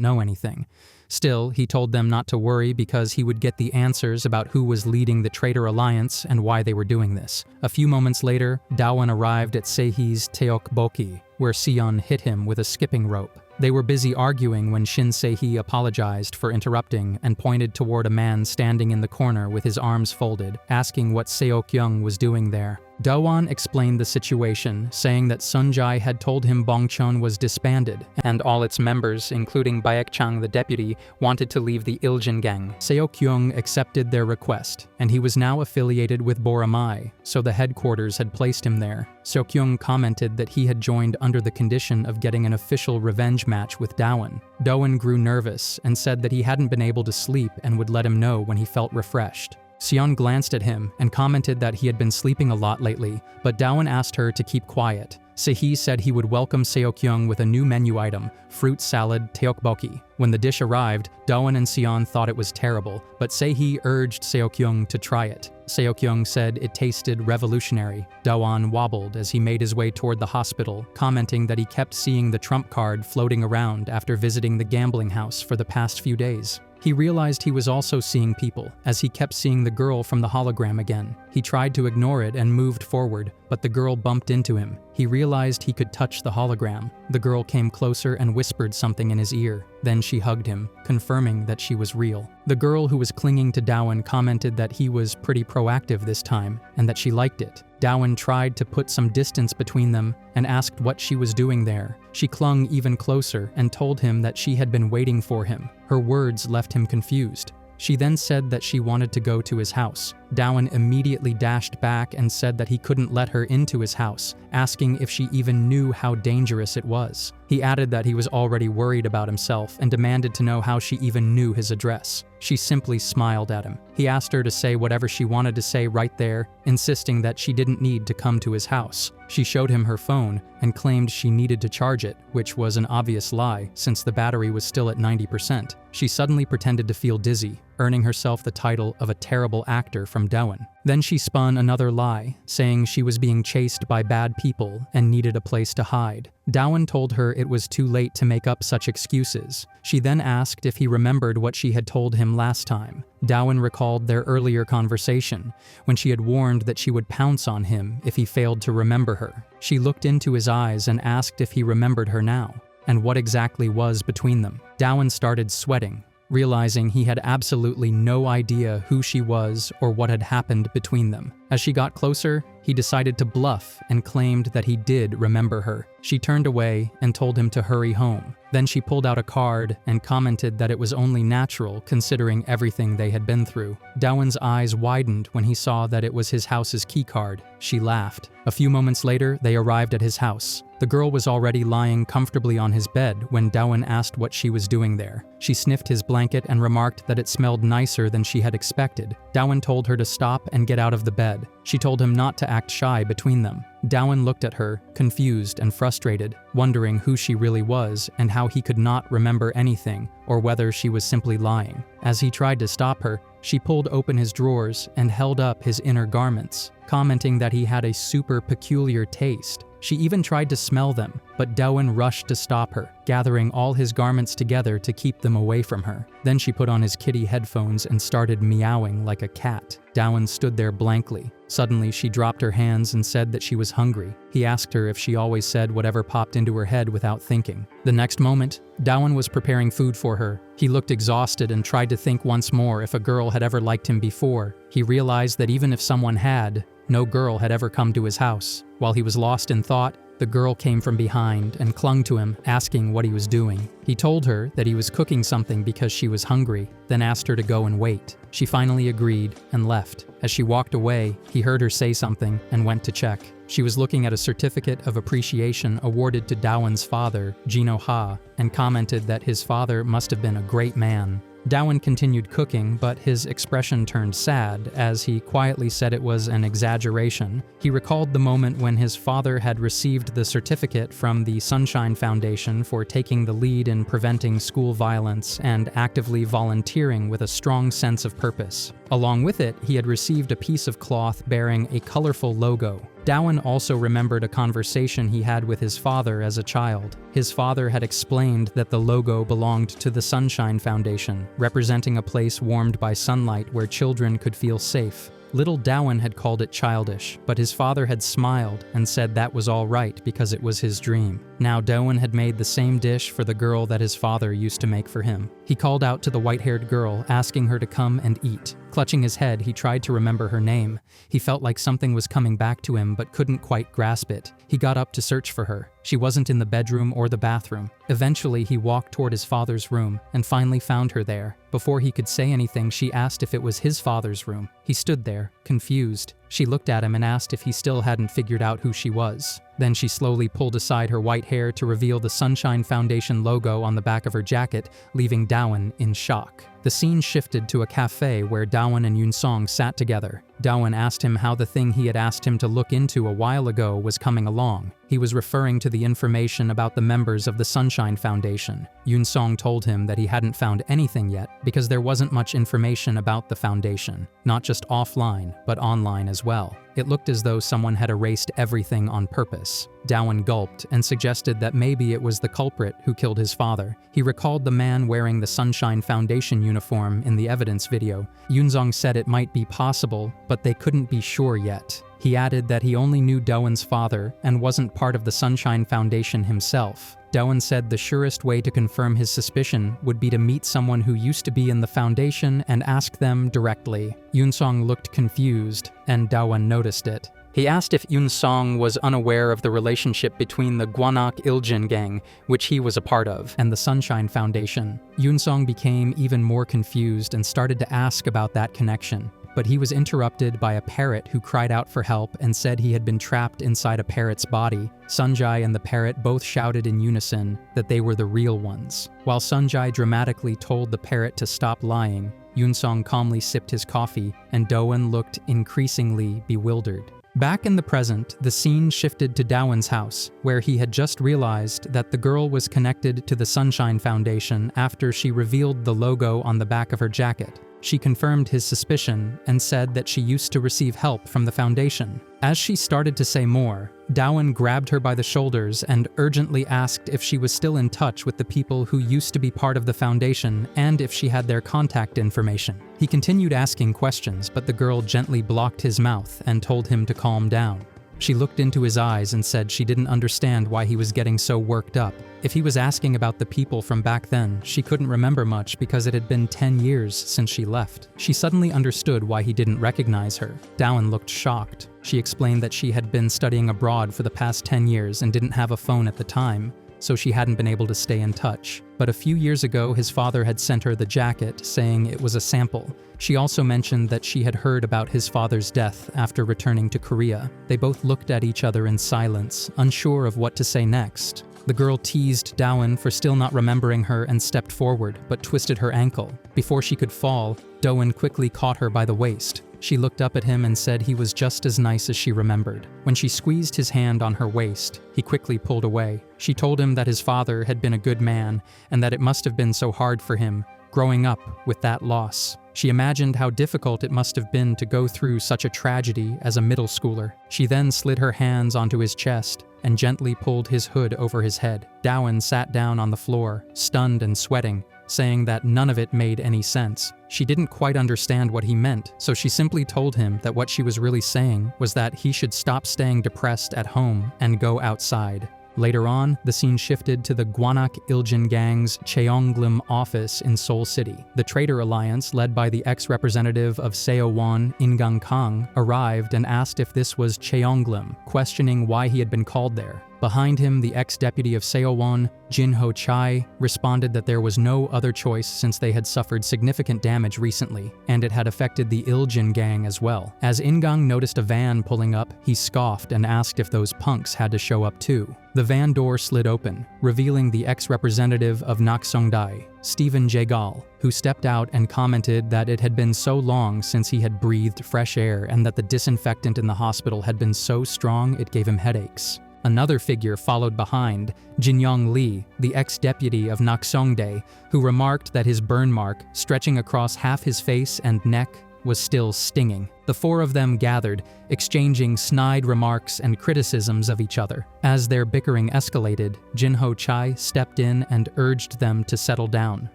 know anything. Still, he told them not to worry because he would get the answers about who was leading the traitor alliance and why they were doing this. A few moments later, Dawan arrived at Seihi's Teokboki, where Seon hit him with a skipping rope. They were busy arguing when Shin Seihi apologized for interrupting and pointed toward a man standing in the corner with his arms folded, asking what Seok-young was doing there. Dawan explained the situation, saying that Sunjae had told him Bongchon was disbanded, and all its members, including Baekchang the deputy, wanted to leave the Iljin gang. Seok-young accepted their request, and he was now affiliated with Boramai, so the headquarters had placed him there. Seok-young commented that he had joined under the condition of getting an official revenge match with Dawan. Dawan grew nervous and said that he hadn't been able to sleep and would let him know when he felt refreshed. Seon glanced at him and commented that he had been sleeping a lot lately, but Dawan asked her to keep quiet. Seihi said he would welcome Seok-young with a new menu item, fruit salad teokboki. When the dish arrived, Dawan and Seon thought it was terrible, but Seihi urged Seok-young to try it. Seok-young said it tasted revolutionary. Dawan wobbled as he made his way toward the hospital, commenting that he kept seeing the trump card floating around after visiting the gambling house for the past few days. He realized he was also seeing people, as he kept seeing the girl from the hologram again. He tried to ignore it and moved forward, but the girl bumped into him. He realized he could touch the hologram. The girl came closer and whispered something in his ear. Then she hugged him, confirming that she was real. The girl who was clinging to Dawan commented that he was pretty proactive this time, and that she liked it. Dawan tried to put some distance between them and asked what she was doing there. She clung even closer and told him that she had been waiting for him. Her words left him confused. She then said that she wanted to go to his house. Dawan immediately dashed back and said that he couldn't let her into his house, asking if she even knew how dangerous it was. He added that he was already worried about himself and demanded to know how she even knew his address. She simply smiled at him. He asked her to say whatever she wanted to say right there, insisting that she didn't need to come to his house. She showed him her phone and claimed she needed to charge it, which was an obvious lie since the battery was still at 90%. She suddenly pretended to feel dizzy, earning herself the title of a terrible actor from Dawan. Then she spun another lie, saying she was being chased by bad people and needed a place to hide. Dawan told her it was too late to make up such excuses. She then asked if he remembered what she had told him last time. Dawan recalled their earlier conversation, when she had warned that she would pounce on him if he failed to remember her. She looked into his eyes and asked if he remembered her now, and what exactly was between them. Dawan started sweating, realizing he had absolutely no idea who she was or what had happened between them. As she got closer, he decided to bluff and claimed that he did remember her. She turned away and told him to hurry home. Then she pulled out a card and commented that it was only natural considering everything they had been through. Dawan's eyes widened when he saw that it was his house's keycard. She laughed. A few moments later, they arrived at his house. The girl was already lying comfortably on his bed when Dawan asked what she was doing there. She sniffed his blanket and remarked that it smelled nicer than she had expected. Dawan told her to stop and get out of the bed. She told him not to act shy between them. Dawan looked at her, confused and frustrated, wondering who she really was and how he could not remember anything, or whether she was simply lying. As he tried to stop her, she pulled open his drawers and held up his inner garments. commenting that he had a super peculiar taste. She even tried to smell them, but Daewon rushed to stop her, gathering all his garments together to keep them away from her. Then she put on his kitty headphones and started meowing like a cat. Daewon stood there blankly. Suddenly, she dropped her hands and said that she was hungry. He asked her if she always said whatever popped into her head without thinking. The next moment, Daewon was preparing food for her. He looked exhausted and tried to think once more if a girl had ever liked him before. He realized that even if someone had, no girl had ever come to his house. While he was lost in thought, the girl came from behind and clung to him, asking what he was doing. He told her that he was cooking something because she was hungry, then asked her to go and wait. She finally agreed and left. As she walked away, he heard her say something and went to check. She was looking at a certificate of appreciation awarded to Daewon's father, Jino Ha, and commented that his father must have been a great man. Daewon continued cooking, but his expression turned sad as he quietly said it was an exaggeration. He recalled the moment when his father had received the certificate from the Sunshine Foundation for taking the lead in preventing school violence and actively volunteering with a strong sense of purpose. Along with it, he had received a piece of cloth bearing a colorful logo. Daewon also remembered a conversation he had with his father as a child. His father had explained that the logo belonged to the Sunshine Foundation, representing a place warmed by sunlight where children could feel safe. Little Daewon had called it childish, but his father had smiled and said that was all right because it was his dream. Now Daewon had made the same dish for the girl that his father used to make for him. He called out to the white-haired girl, asking her to come and eat. Clutching his head, he tried to remember her name. He felt like something was coming back to him but couldn't quite grasp it. He got up to search for her. She wasn't in the bedroom or the bathroom. Eventually, he walked toward his father's room and finally found her there. Before he could say anything, she asked if it was his father's room. He stood there, confused. She looked at him and asked if he still hadn't figured out who she was. Then she slowly pulled aside her white hair to reveal the Sunshine Foundation logo on the back of her jacket, leaving Daewon in shock. The scene shifted to a cafe where Daewon and Yoon-song sat together. Daewon asked him how the thing he had asked him to look into a while ago was coming along. He was referring to the information about the members of the Sunshine Foundation. Yoon-song told him that he hadn't found anything yet because there wasn't much information about the foundation, not just offline, but online as well. It looked as though someone had erased everything on purpose. Daewon gulped and suggested that maybe it was the culprit who killed his father. He recalled the man wearing the Sunshine Foundation uniform in the evidence video. Yoon-song said it might be possible, but they couldn't be sure yet. He added that he only knew Daewon's father and wasn't part of the Sunshine Foundation himself. Daewon said the surest way to confirm his suspicion would be to meet someone who used to be in the foundation and ask them directly. Yoon-song looked confused, and Daewon noticed it. He asked if Yoon-song was unaware of the relationship between the Gwanak Iljin gang, which he was a part of, and the Sunshine Foundation. Yoon-song became even more confused and started to ask about that connection. But he was interrupted by a parrot who cried out for help and said he had been trapped inside a parrot's body. Sunjae and the parrot both shouted in unison that they were the real ones. While Sunjae dramatically told the parrot to stop lying, Yoon-song calmly sipped his coffee, and Daewon looked increasingly bewildered. Back in the present, the scene shifted to Daewon's house, where he had just realized that the girl was connected to the Sunshine Foundation after she revealed the logo on the back of her jacket. She confirmed his suspicion and said that she used to receive help from the foundation. As she started to say more, Daewon grabbed her by the shoulders and urgently asked if she was still in touch with the people who used to be part of the foundation and if she had their contact information. He continued asking questions, but the girl gently blocked his mouth and told him to calm down. She looked into his eyes and said she didn't understand why he was getting so worked up. If he was asking about the people from back then, she couldn't remember much because it had been 10 years since she left. She suddenly understood why he didn't recognize her. Daewon looked shocked. She explained that she had been studying abroad for the past 10 years and didn't have a phone at the time, so she hadn't been able to stay in touch. But a few years ago, his father had sent her the jacket, saying it was a sample. She also mentioned that she had heard about his father's death after returning to Korea. They both looked at each other in silence, unsure of what to say next. The girl teased Daewon for still not remembering her and stepped forward, but twisted her ankle. Before she could fall, Daewon quickly caught her by the waist. She looked up at him and said he was just as nice as she remembered. When she squeezed his hand on her waist, he quickly pulled away. She told him that his father had been a good man and that it must have been so hard for him, growing up with that loss. She imagined how difficult it must have been to go through such a tragedy as a middle schooler. She then slid her hands onto his chest and gently pulled his hood over his head. Dowan sat down on the floor, stunned and sweating, saying that none of it made any sense. She didn't quite understand what he meant, so she simply told him that what she was really saying was that he should stop staying depressed at home and go outside. Later on, the scene shifted to the Gwanak Iljin Gang's Cheonglim office in Seoul City. The Traitor Alliance, led by the ex-representative of Seowon, Ingang Kang, arrived and asked if this was Cheonglim, questioning why he had been called there. Behind him, the ex-deputy of Seowon, Jin Ho Chai, responded that there was no other choice since they had suffered significant damage recently, and it had affected the Iljin gang as well. As Ingang noticed a van pulling up, he scoffed and asked if those punks had to show up too. The van door slid open, revealing the ex-representative of Naksongdae, Stephen Jagal, who stepped out and commented that it had been so long since he had breathed fresh air and that the disinfectant in the hospital had been so strong it gave him headaches. Another figure followed behind, Jinyong Lee, the ex-deputy of Naksongdae, who remarked that his burn mark, stretching across half his face and neck, was still stinging. The four of them gathered, exchanging snide remarks and criticisms of each other. As their bickering escalated, Jin Ho Chai stepped in and urged them to settle down,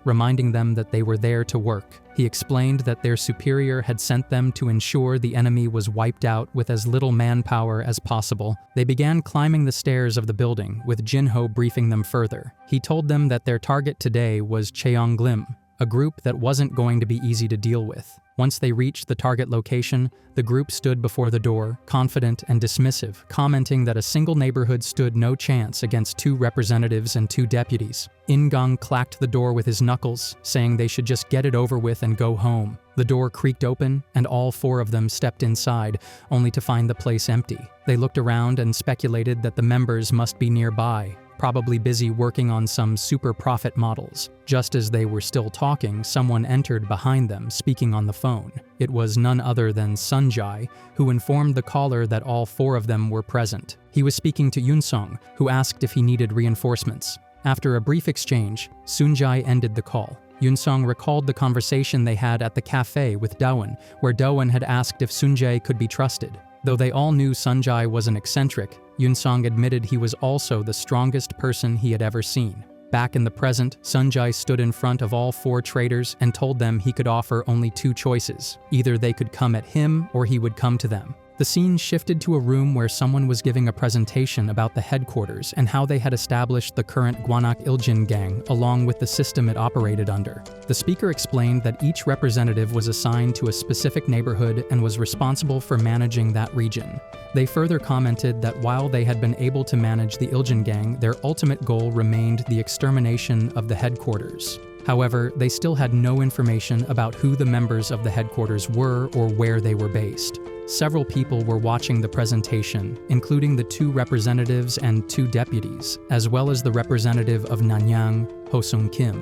reminding them that they were there to work. He explained that their superior had sent them to ensure the enemy was wiped out with as little manpower as possible. They began climbing the stairs of the building, with Jin Ho briefing them further. He told them that their target today was Cheonglim, a group that wasn't going to be easy to deal with. Once they reached the target location, the group stood before the door, confident and dismissive, commenting that a single neighborhood stood no chance against 2 representatives and 2 deputies. Ingang clacked the door with his knuckles, saying they should just get it over with and go home. The door creaked open, and all 4 of them stepped inside, only to find the place empty. They looked around and speculated that the members must be nearby, probably busy working on some super profit models. Just as they were still talking, someone entered behind them, speaking on the phone. It was none other than Sunjai, who informed the caller that all 4 of them were present. He was speaking to Yunsong, who asked if he needed reinforcements. After a brief exchange, Sunjai ended the call. Yunsong recalled the conversation they had at the cafe with Dowan, where Dowan had asked if Sunjai could be trusted. Though they all knew Sunjai was an eccentric, Yunsong admitted he was also the strongest person he had ever seen. Back in the present, Sunjai stood in front of all 4 traitors and told them he could offer only 2 choices. Either they could come at him or he would come to them. The scene shifted to a room where someone was giving a presentation about the headquarters and how they had established the current Gwanak Iljin gang along with the system it operated under. The speaker explained that each representative was assigned to a specific neighborhood and was responsible for managing that region. They further commented that while they had been able to manage the Iljin gang, their ultimate goal remained the extermination of the headquarters. However, they still had no information about who the members of the headquarters were or where they were based. Several people were watching the presentation, including the 2 representatives and 2 deputies, as well as the representative of Nanyang, Ho Sung Kim.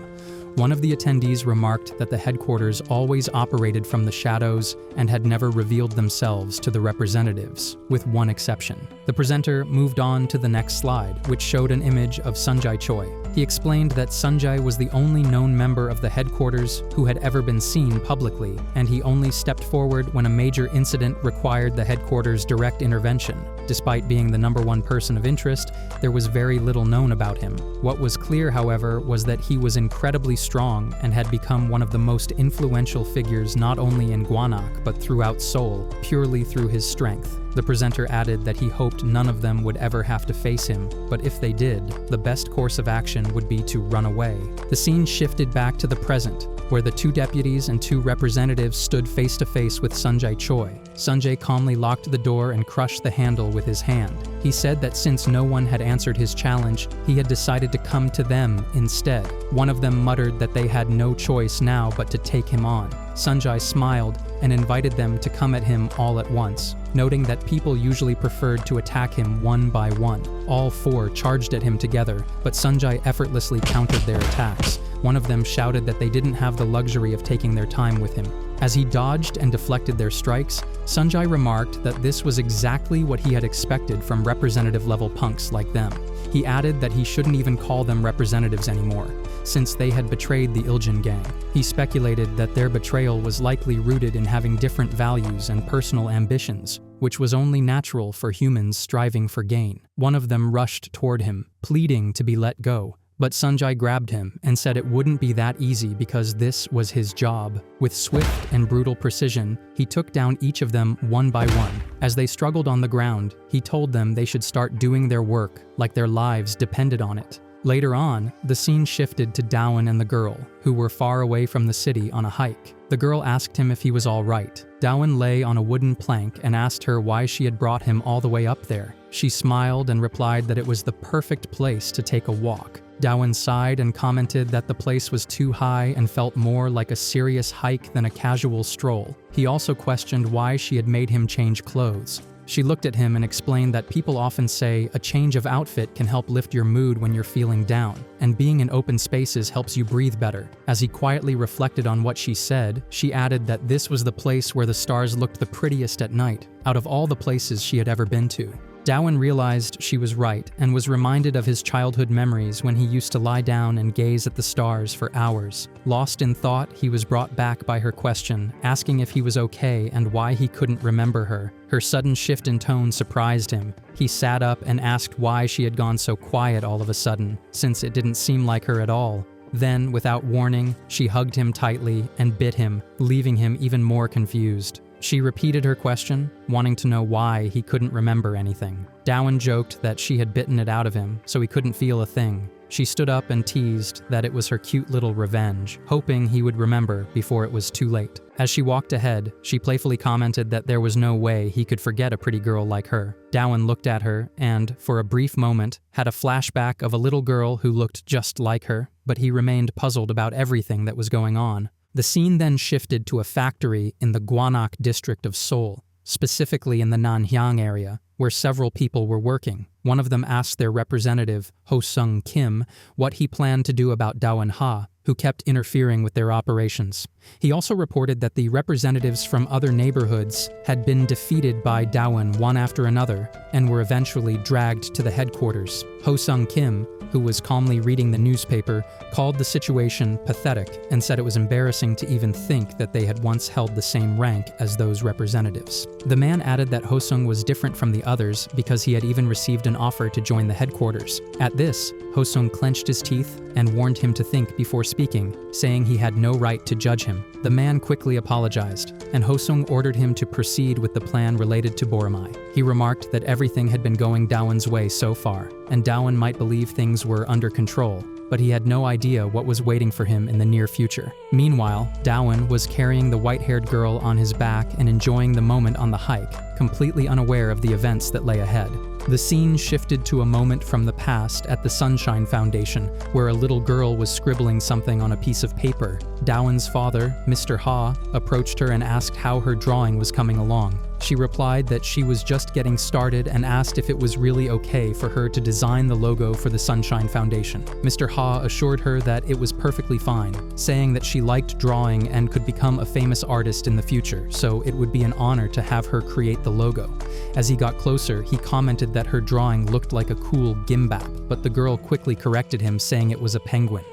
One of the attendees remarked that the headquarters always operated from the shadows and had never revealed themselves to the representatives, with one exception. The presenter moved on to the next slide, which showed an image of Sunjai Choi. He explained that Sunjai was the only known member of the headquarters who had ever been seen publicly, and he only stepped forward when a major incident required the headquarters' direct intervention. Despite being the #1 person of interest, there was very little known about him. What was clear, however, was that he was incredibly strong and had become one of the most influential figures not only in Gwanak but throughout Seoul, purely through his strength. The presenter added that he hoped none of them would ever have to face him, but if they did, the best course of action would be to run away. The scene shifted back to the present, where the 2 deputies and 2 representatives stood face to face with Sunjai Choi. Sunjai calmly locked the door and crushed the handle with his hand. He said that since no one had answered his challenge, he had decided to come to them instead. One of them muttered that they had no choice now but to take him on. Sunjai smiled and invited them to come at him all at once, noting that people usually preferred to attack him one by one. All 4 charged at him together, but Sunjai effortlessly countered their attacks. One of them shouted that they didn't have the luxury of taking their time with him. As he dodged and deflected their strikes, Sunjai remarked that this was exactly what he had expected from representative-level punks like them. He added that he shouldn't even call them representatives anymore. since they had betrayed the Iljin gang. He speculated that their betrayal was likely rooted in having different values and personal ambitions, which was only natural for humans striving for gain. One of them rushed toward him, pleading to be let go. But Sanjay grabbed him and said it wouldn't be that easy because this was his job. With swift and brutal precision, he took down each of them one by one. As they struggled on the ground, he told them they should start doing their work like their lives depended on it. Later on, the scene shifted to Dawan and the girl, who were far away from the city on a hike. The girl asked him if he was all right. Dawan lay on a wooden plank and asked her why she had brought him all the way up there. She smiled and replied that it was the perfect place to take a walk. Dawan sighed and commented that the place was too high and felt more like a serious hike than a casual stroll. He also questioned why she had made him change clothes. She looked at him and explained that people often say a change of outfit can help lift your mood when you're feeling down, and being in open spaces helps you breathe better. As he quietly reflected on what she said, she added that this was the place where the stars looked the prettiest at night, out of all the places she had ever been to. Dawan realized she was right and was reminded of his childhood memories when he used to lie down and gaze at the stars for hours. Lost in thought, he was brought back by her question, asking if he was okay and why he couldn't remember her. Her sudden shift in tone surprised him. He sat up and asked why she had gone so quiet all of a sudden, since it didn't seem like her at all. Then, without warning, she hugged him tightly and bit him, leaving him even more confused. She repeated her question, wanting to know why he couldn't remember anything. Dawan joked that she had bitten it out of him, so he couldn't feel a thing. She stood up and teased that it was her cute little revenge, hoping he would remember before it was too late. As she walked ahead, she playfully commented that there was no way he could forget a pretty girl like her. Dawan looked at her and, for a brief moment, had a flashback of a little girl who looked just like her, but he remained puzzled about everything that was going on. The scene then shifted to a factory in the Gwanak district of Seoul, specifically in the Nanhyang area, where several people were working. One of them asked their representative, Ho Sung Kim, what he planned to do about Dawan Ha, who kept interfering with their operations. He also reported that the representatives from other neighborhoods had been defeated by Dawan one after another and were eventually dragged to the headquarters. Ho Sung Kim, who was calmly reading the newspaper, called the situation pathetic and said it was embarrassing to even think that they had once held the same rank as those representatives. The man added that Ho Sung was different from the others because he had even received an offer to join the headquarters. At this, Ho Sung clenched his teeth and warned him to think before speaking, saying he had no right to judge him. The man quickly apologized, and Ho Sung ordered him to proceed with the plan related to Boromai. He remarked that everything had been going Dawan's way so far, and Dawan might believe things were under control, but he had no idea what was waiting for him in the near future. Meanwhile, Dawan was carrying the white-haired girl on his back and enjoying the moment on the hike, completely unaware of the events that lay ahead. The scene shifted to a moment from the past at the Sunshine Foundation, where a little girl was scribbling something on a piece of paper. Dawan's father, Mr. Ha, approached her and asked how her drawing was coming along. She replied that she was just getting started and asked if it was really okay for her to design the logo for the Sunshine Foundation. Mr. Ha assured her that it was perfectly fine, saying that she liked drawing and could become a famous artist in the future, so it would be an honor to have her create the logo. As he got closer, he commented that her drawing looked like a cool gimbap, but the girl quickly corrected him, saying it was a penguin.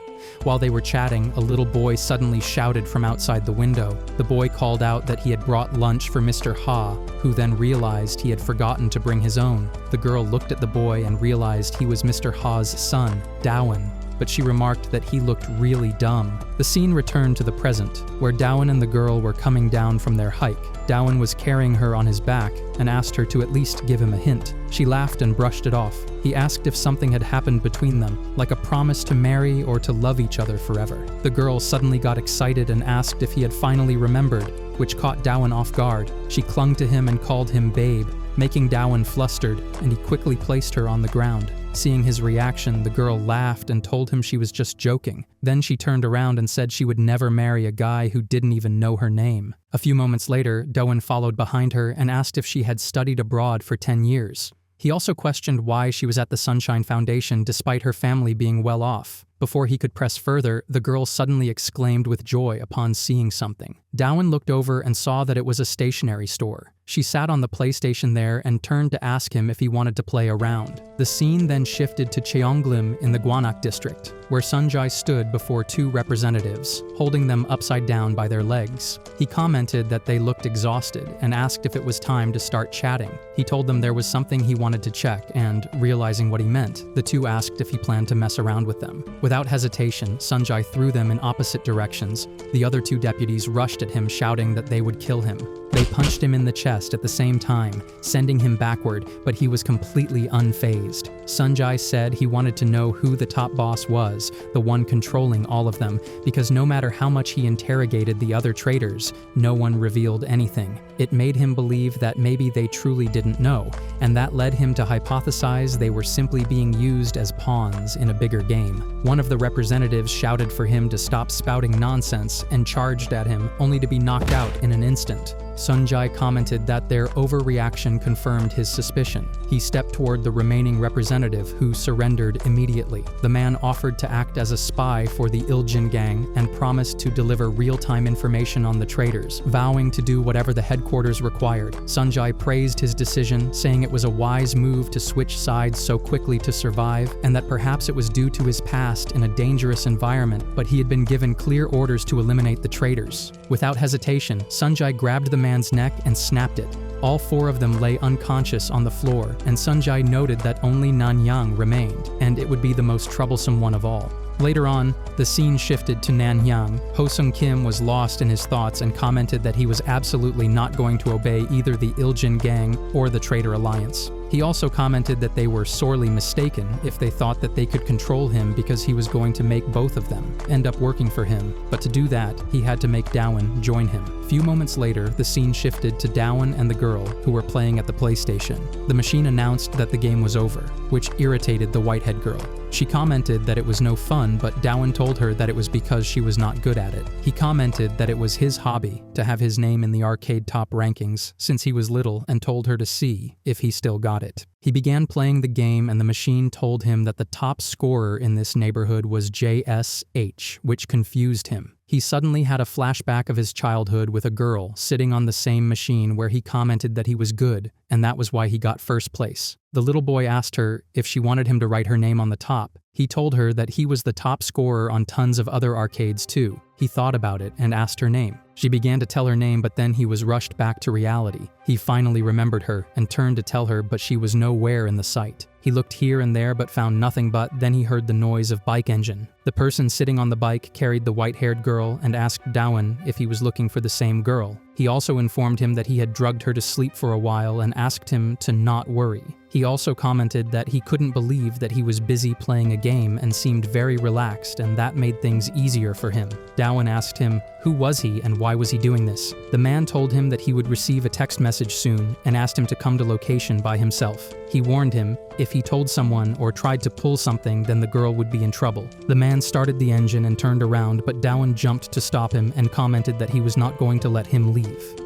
While they were chatting, a little boy suddenly shouted from outside the window. The boy called out that he had brought lunch for Mr. Ha, who then realized he had forgotten to bring his own. The girl looked at the boy and realized he was Mr. Ha's son, Dawan, but she remarked that he looked really dumb. The scene returned to the present, where Dawan and the girl were coming down from their hike. Dawan was carrying her on his back and asked her to at least give him a hint. She laughed and brushed it off. He asked if something had happened between them, like a promise to marry or to love each other forever. The girl suddenly got excited and asked if he had finally remembered, which caught Dawan off guard. She clung to him and called him babe, making Dawan flustered, and he quickly placed her on the ground. Seeing his reaction, the girl laughed and told him she was just joking. Then she turned around and said she would never marry a guy who didn't even know her name. A few moments later, Dawan followed behind her and asked if she had studied abroad for 10 years. He also questioned why she was at the Sunshine Foundation despite her family being well off, Before he could press further, the girl suddenly exclaimed with joy upon seeing something. Dawan looked over and saw that it was a stationery store. She sat on the PlayStation there and turned to ask him if he wanted to play around. The scene then shifted to Cheonglim in the Gwanak district, where Sunjai stood before two representatives, holding them upside down by their legs. He commented that they looked exhausted and asked if it was time to start chatting. He told them there was something he wanted to check, and, realizing what he meant, the two asked if he planned to mess around with them. Without hesitation, Sunjai threw them in opposite directions. The other two deputies rushed at him, shouting that they would kill him. They punched him in the chest at the same time, sending him backward, but he was completely unfazed. Sunjai said he wanted to know who the top boss was, the one controlling all of them, because no matter how much he interrogated the other traitors, no one revealed anything. It made him believe that maybe they truly didn't know, and that led him to hypothesize they were simply being used as pawns in a bigger game. One of the representatives shouted for him to stop spouting nonsense and charged at him, only to be knocked out in an instant. Sunjai commented that their overreaction confirmed his suspicion. He stepped toward the remaining representative, who surrendered immediately. The man offered to act as a spy for the Iljin gang and promised to deliver real-time information on the traitors, vowing to do whatever the headquarters required. Sunjai praised his decision, saying it was a wise move to switch sides so quickly to survive, and that perhaps it was due to his past in a dangerous environment, but he had been given clear orders to eliminate the traitors. Without hesitation, Sunjai grabbed the man's neck and snapped it. All four of them lay unconscious on the floor, and Sunjai noted that only Nanyang remained, and it would be the most troublesome one of all. Later on, the scene shifted to Nanyang. Ho Sung Kim was lost in his thoughts and commented that he was absolutely not going to obey either the Iljin gang or the Traitor Alliance. He also commented that they were sorely mistaken if they thought that they could control him because he was going to make both of them end up working for him, but to do that, he had to make Dawan join him. A few moments later, the scene shifted to Dawan and the girl, who were playing at the PlayStation. The machine announced that the game was over, which irritated the whitehead girl. She commented that it was no fun, but Dawan told her that it was because she was not good at it. He commented that it was his hobby to have his name in the arcade top rankings since he was little, and told her to see if he still got it. He began playing the game, and the machine told him that the top scorer in this neighborhood was JSH, which confused him. He suddenly had a flashback of his childhood with a girl sitting on the same machine where he commented that he was good, and that was why he got first place. The little boy asked her if she wanted him to write her name on the top. He told her that he was the top scorer on tons of other arcades too. He thought about it and asked her name. She began to tell her name, but then he was rushed back to reality. He finally remembered her and turned to tell her, but she was nowhere in the sight. He looked here and there but found nothing, but then he heard the noise of bike engine. The person sitting on the bike carried the white-haired girl and asked Dawan if he was looking for the same girl. He also informed him that he had drugged her to sleep for a while and asked him to not worry. He also commented that he couldn't believe that he was busy playing a game and seemed very relaxed, and that made things easier for him. Dawan asked him who was he and why was he doing this. The man told him that he would receive a text message soon and asked him to come to location by himself. He warned him if he told someone or tried to pull something, then the girl would be in trouble. The man started the engine and turned around, but Dawan jumped to stop him and commented that he was not going to let him leave.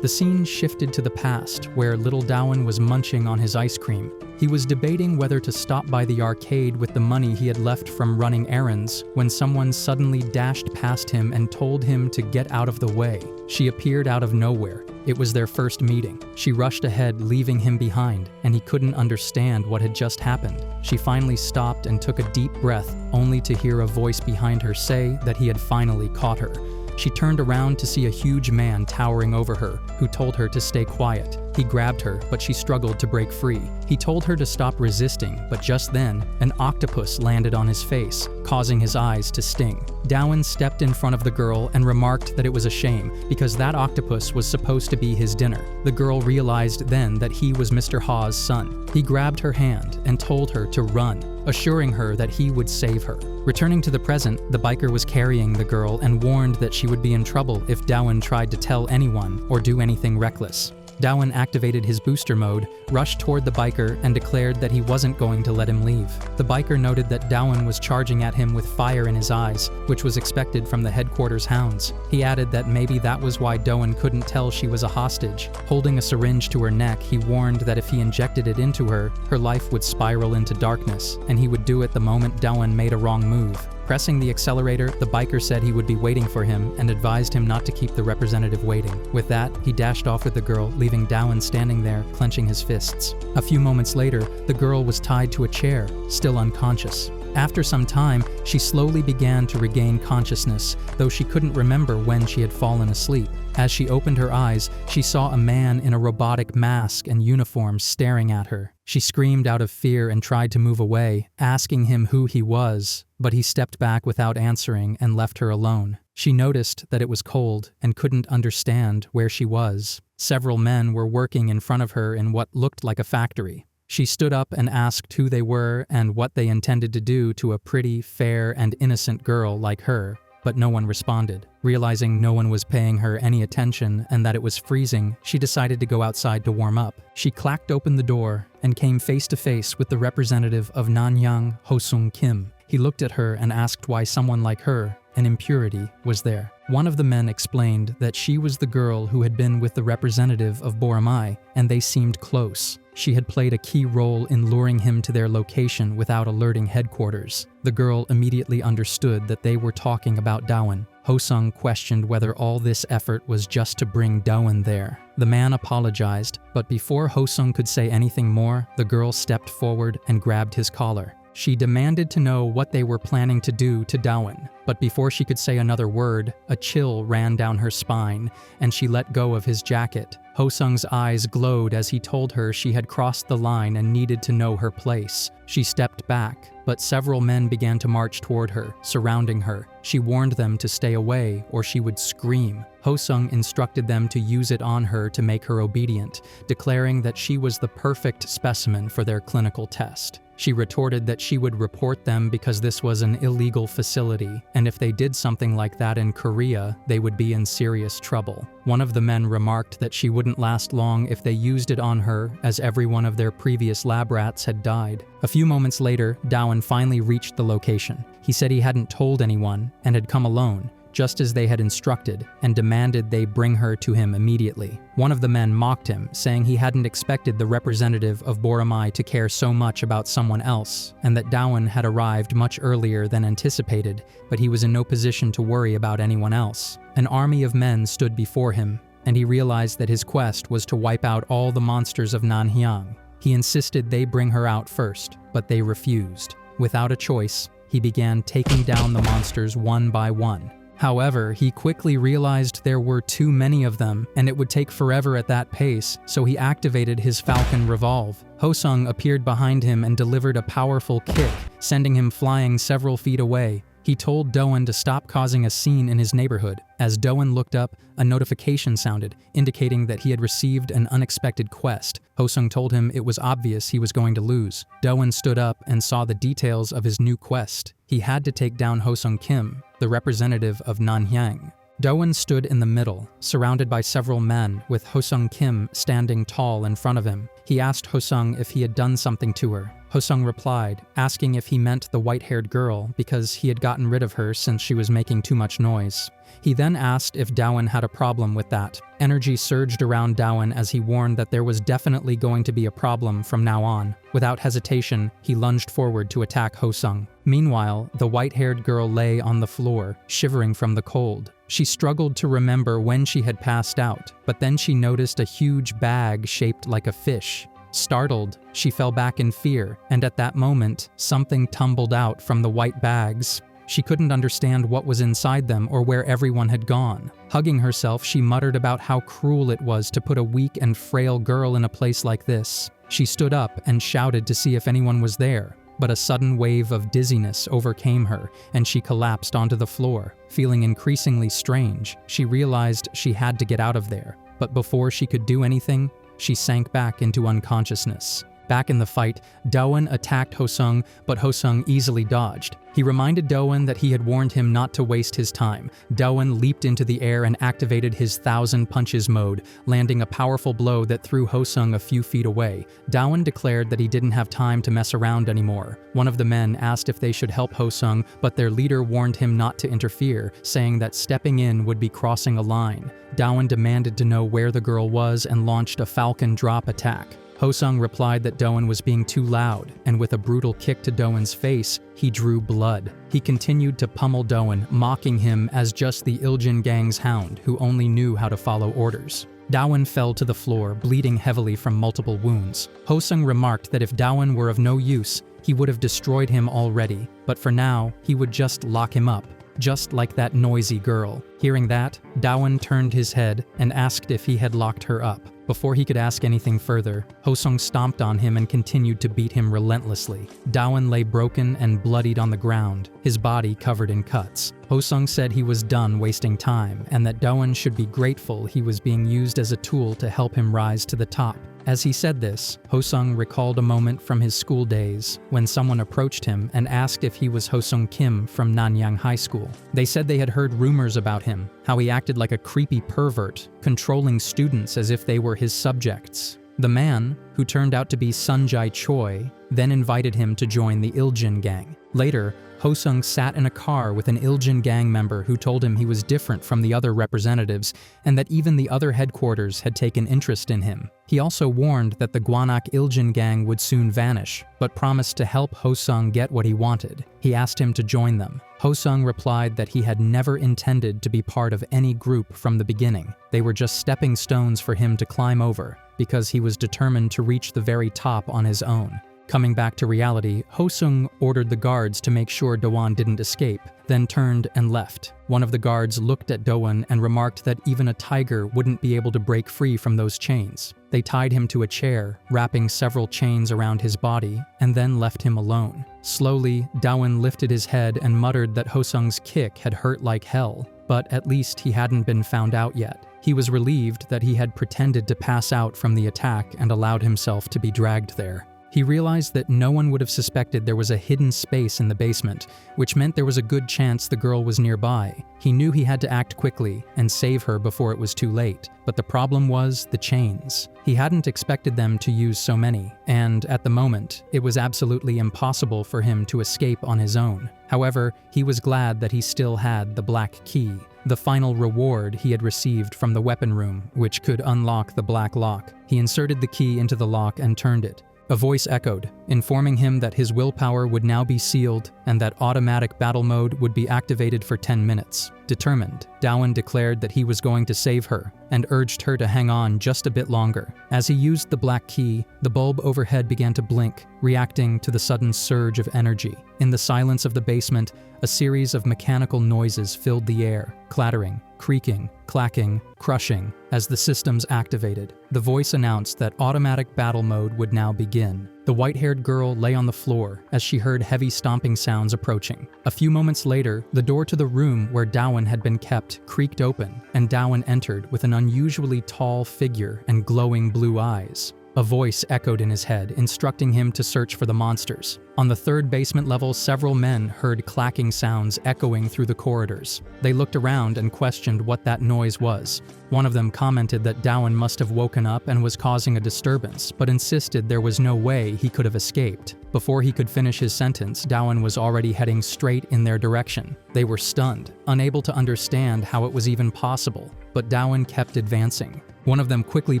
The scene shifted to the past, where little Dawan was munching on his ice cream. He was debating whether to stop by the arcade with the money he had left from running errands when someone suddenly dashed past him and told him to get out of the way. She appeared out of nowhere. It was their first meeting. She rushed ahead, leaving him behind, and he couldn't understand what had just happened. She finally stopped and took a deep breath, only to hear a voice behind her say that he had finally caught her. She turned around to see a huge man towering over her, who told her to stay quiet. He grabbed her, but she struggled to break free. He told her to stop resisting, but just then, an octopus landed on his face, causing his eyes to sting. Dawan stepped in front of the girl and remarked that it was a shame, because that octopus was supposed to be his dinner. The girl realized then that he was Mr. Ha's son. He grabbed her hand and told her to run, assuring her that he would save her. Returning to the present, the biker was carrying the girl and warned that she would be in trouble if Dawan tried to tell anyone or do anything reckless. Dawan activated his booster mode, rushed toward the biker, and declared that he wasn't going to let him leave. The biker noted that Dawan was charging at him with fire in his eyes, which was expected from the headquarters hounds. He added that maybe that was why Dawan couldn't tell she was a hostage. Holding a syringe to her neck, he warned that if he injected it into her, her life would spiral into darkness, and he would do it the moment Dawan made a wrong move. Pressing the accelerator, the biker said he would be waiting for him and advised him not to keep the representative waiting. With that, he dashed off with the girl, leaving Dowan standing there, clenching his fists. A few moments later, the girl was tied to a chair, still unconscious. After some time, she slowly began to regain consciousness, though she couldn't remember when she had fallen asleep. As she opened her eyes, she saw a man in a robotic mask and uniform staring at her. She screamed out of fear and tried to move away, asking him who he was, but he stepped back without answering and left her alone. She noticed that it was cold and couldn't understand where she was. Several men were working in front of her in what looked like a factory. She stood up and asked who they were and what they intended to do to a pretty, fair, and innocent girl like her, but no one responded. Realizing no one was paying her any attention and that it was freezing, she decided to go outside to warm up. She clacked open the door and came face to face with the representative of Nanyang, Ho-sung Kim. He looked at her and asked why someone like her, an impurity, was there. One of the men explained that she was the girl who had been with the representative of Boramai, and they seemed close. She had played a key role in luring him to their location without alerting headquarters. The girl immediately understood that they were talking about Dowan. Ho-sung questioned whether all this effort was just to bring Dowan there. The man apologized, but before Ho-sung could say anything more, the girl stepped forward and grabbed his collar. She demanded to know what they were planning to do to Dowan, but before she could say another word, a chill ran down her spine, and she let go of his jacket. Ho-sung's eyes glowed as he told her she had crossed the line and needed to know her place. She stepped back, but several men began to march toward her, surrounding her. She warned them to stay away or she would scream. Ho-sung instructed them to use it on her to make her obedient, declaring that she was the perfect specimen for their clinical test. She retorted that she would report them because this was an illegal facility, and if they did something like that in Korea, they would be in serious trouble. One of the men remarked that she wouldn't last long if they used it on her, as every one of their previous lab rats had died. A few moments later, Dowan finally reached the location. He said he hadn't told anyone and had come alone, just as they had instructed, and demanded they bring her to him immediately. One of the men mocked him, saying he hadn't expected the representative of Boramai to care so much about someone else, and that Dowan had arrived much earlier than anticipated, but he was in no position to worry about anyone else. An army of men stood before him, and he realized that his quest was to wipe out all the monsters of Nanyang. He insisted they bring her out first, but they refused. Without a choice, he began taking down the monsters one by one. However, he quickly realized there were too many of them, and it would take forever at that pace, so he activated his Falcon Revolve. Ho-sung appeared behind him and delivered a powerful kick, sending him flying several feet away. He told Dowan to stop causing a scene in his neighborhood. As Dowan looked up, a notification sounded, indicating that he had received an unexpected quest. Ho-sung told him it was obvious he was going to lose. Dowan stood up and saw the details of his new quest. He had to take down Ho-sung Kim, the representative of Nanyang. Dowan stood in the middle, surrounded by several men, with Ho-sung Kim standing tall in front of him. He asked Ho-sung if he had done something to her. Ho-sung replied, asking if he meant the white-haired girl because he had gotten rid of her since she was making too much noise. He then asked if Dowan had a problem with that. Energy surged around Dowan as he warned that there was definitely going to be a problem from now on. Without hesitation, he lunged forward to attack Ho-sung. Meanwhile, the white-haired girl lay on the floor, shivering from the cold. She struggled to remember when she had passed out, but then she noticed a huge bag shaped like a fish. Startled, she fell back in fear, and at that moment, something tumbled out from the white bags. She couldn't understand what was inside them or where everyone had gone. Hugging herself, she muttered about how cruel it was to put a weak and frail girl in a place like this. She stood up and shouted to see if anyone was there, but a sudden wave of dizziness overcame her, and she collapsed onto the floor. Feeling increasingly strange, she realized she had to get out of there, but before she could do anything, she sank back into unconsciousness. Back in the fight, Dowan attacked Ho-sung, but Ho-sung easily dodged. He reminded Dowan that he had warned him not to waste his time. Dowan leaped into the air and activated his 1,000 punches mode, landing a powerful blow that threw Ho-sung a few feet away. Dowan declared that he didn't have time to mess around anymore. One of the men asked if they should help Ho-sung, but their leader warned him not to interfere, saying that stepping in would be crossing a line. Dowan demanded to know where the girl was and launched a falcon drop attack. Hosung replied that Doan was being too loud, and with a brutal kick to Doan's face, he drew blood. He continued to pummel Doan, mocking him as just the Iljin gang's hound who only knew how to follow orders. Doan fell to the floor, bleeding heavily from multiple wounds. Hosung remarked that if Doan were of no use, he would have destroyed him already, but for now, he would just lock him up, just like that noisy girl. Hearing that, Doan turned his head and asked if he had locked her up. Before he could ask anything further, Hosung stomped on him and continued to beat him relentlessly. Doan lay broken and bloodied on the ground, his body covered in cuts. Hosung said he was done wasting time and that Doan should be grateful he was being used as a tool to help him rise to the top. As he said this, Hosung recalled a moment from his school days when someone approached him and asked if he was Hosung Kim from Nanyang High School. They said they had heard rumors about him, how he acted like a creepy pervert, controlling students as if they were his subjects. The man, who turned out to be Sunjae Choi, then invited him to join the Iljin gang. Later, Hosung sat in a car with an Iljin gang member who told him he was different from the other representatives and that even the other headquarters had taken interest in him. He also warned that the Gwanak Iljin gang would soon vanish, but promised to help Hosung get what he wanted. He asked him to join them. Hosung replied that he had never intended to be part of any group from the beginning. They were just stepping stones for him to climb over, because he was determined to reach the very top on his own. Coming back to reality, Hosung ordered the guards to make sure Doan didn't escape, then turned and left. One of the guards looked at Doan and remarked that even a tiger wouldn't be able to break free from those chains. They tied him to a chair, wrapping several chains around his body, and then left him alone. Slowly, Doan lifted his head and muttered that Hosung's kick had hurt like hell, but at least he hadn't been found out yet. He was relieved that he had pretended to pass out from the attack and allowed himself to be dragged there. He realized that no one would have suspected there was a hidden space in the basement, which meant there was a good chance the girl was nearby. He knew he had to act quickly and save her before it was too late, but the problem was the chains. He hadn't expected them to use so many, and at the moment, it was absolutely impossible for him to escape on his own. However, he was glad that he still had the black key, the final reward he had received from the weapon room, which could unlock the black lock. He inserted the key into the lock and turned it. A voice echoed, informing him that his willpower would now be sealed and that automatic battle mode would be activated for 10 minutes. Determined, Doan declared that he was going to save her and urged her to hang on just a bit longer. As he used the black key, the bulb overhead began to blink, reacting to the sudden surge of energy. In the silence of the basement, a series of mechanical noises filled the air, clattering, creaking, clacking, crushing. As the systems activated, the voice announced that automatic battle mode would now begin. The white-haired girl lay on the floor as she heard heavy stomping sounds approaching. A few moments later, the door to the room where Doan had been kept creaked open, and Doan entered with an unusually tall figure and glowing blue eyes. A voice echoed in his head, instructing him to search for the monsters. On the third basement level, several men heard clacking sounds echoing through the corridors. They looked around and questioned what that noise was. One of them commented that Doan must have woken up and was causing a disturbance, but insisted there was no way he could have escaped. Before he could finish his sentence, Doan was already heading straight in their direction. They were stunned, unable to understand how it was even possible, but Doan kept advancing. One of them quickly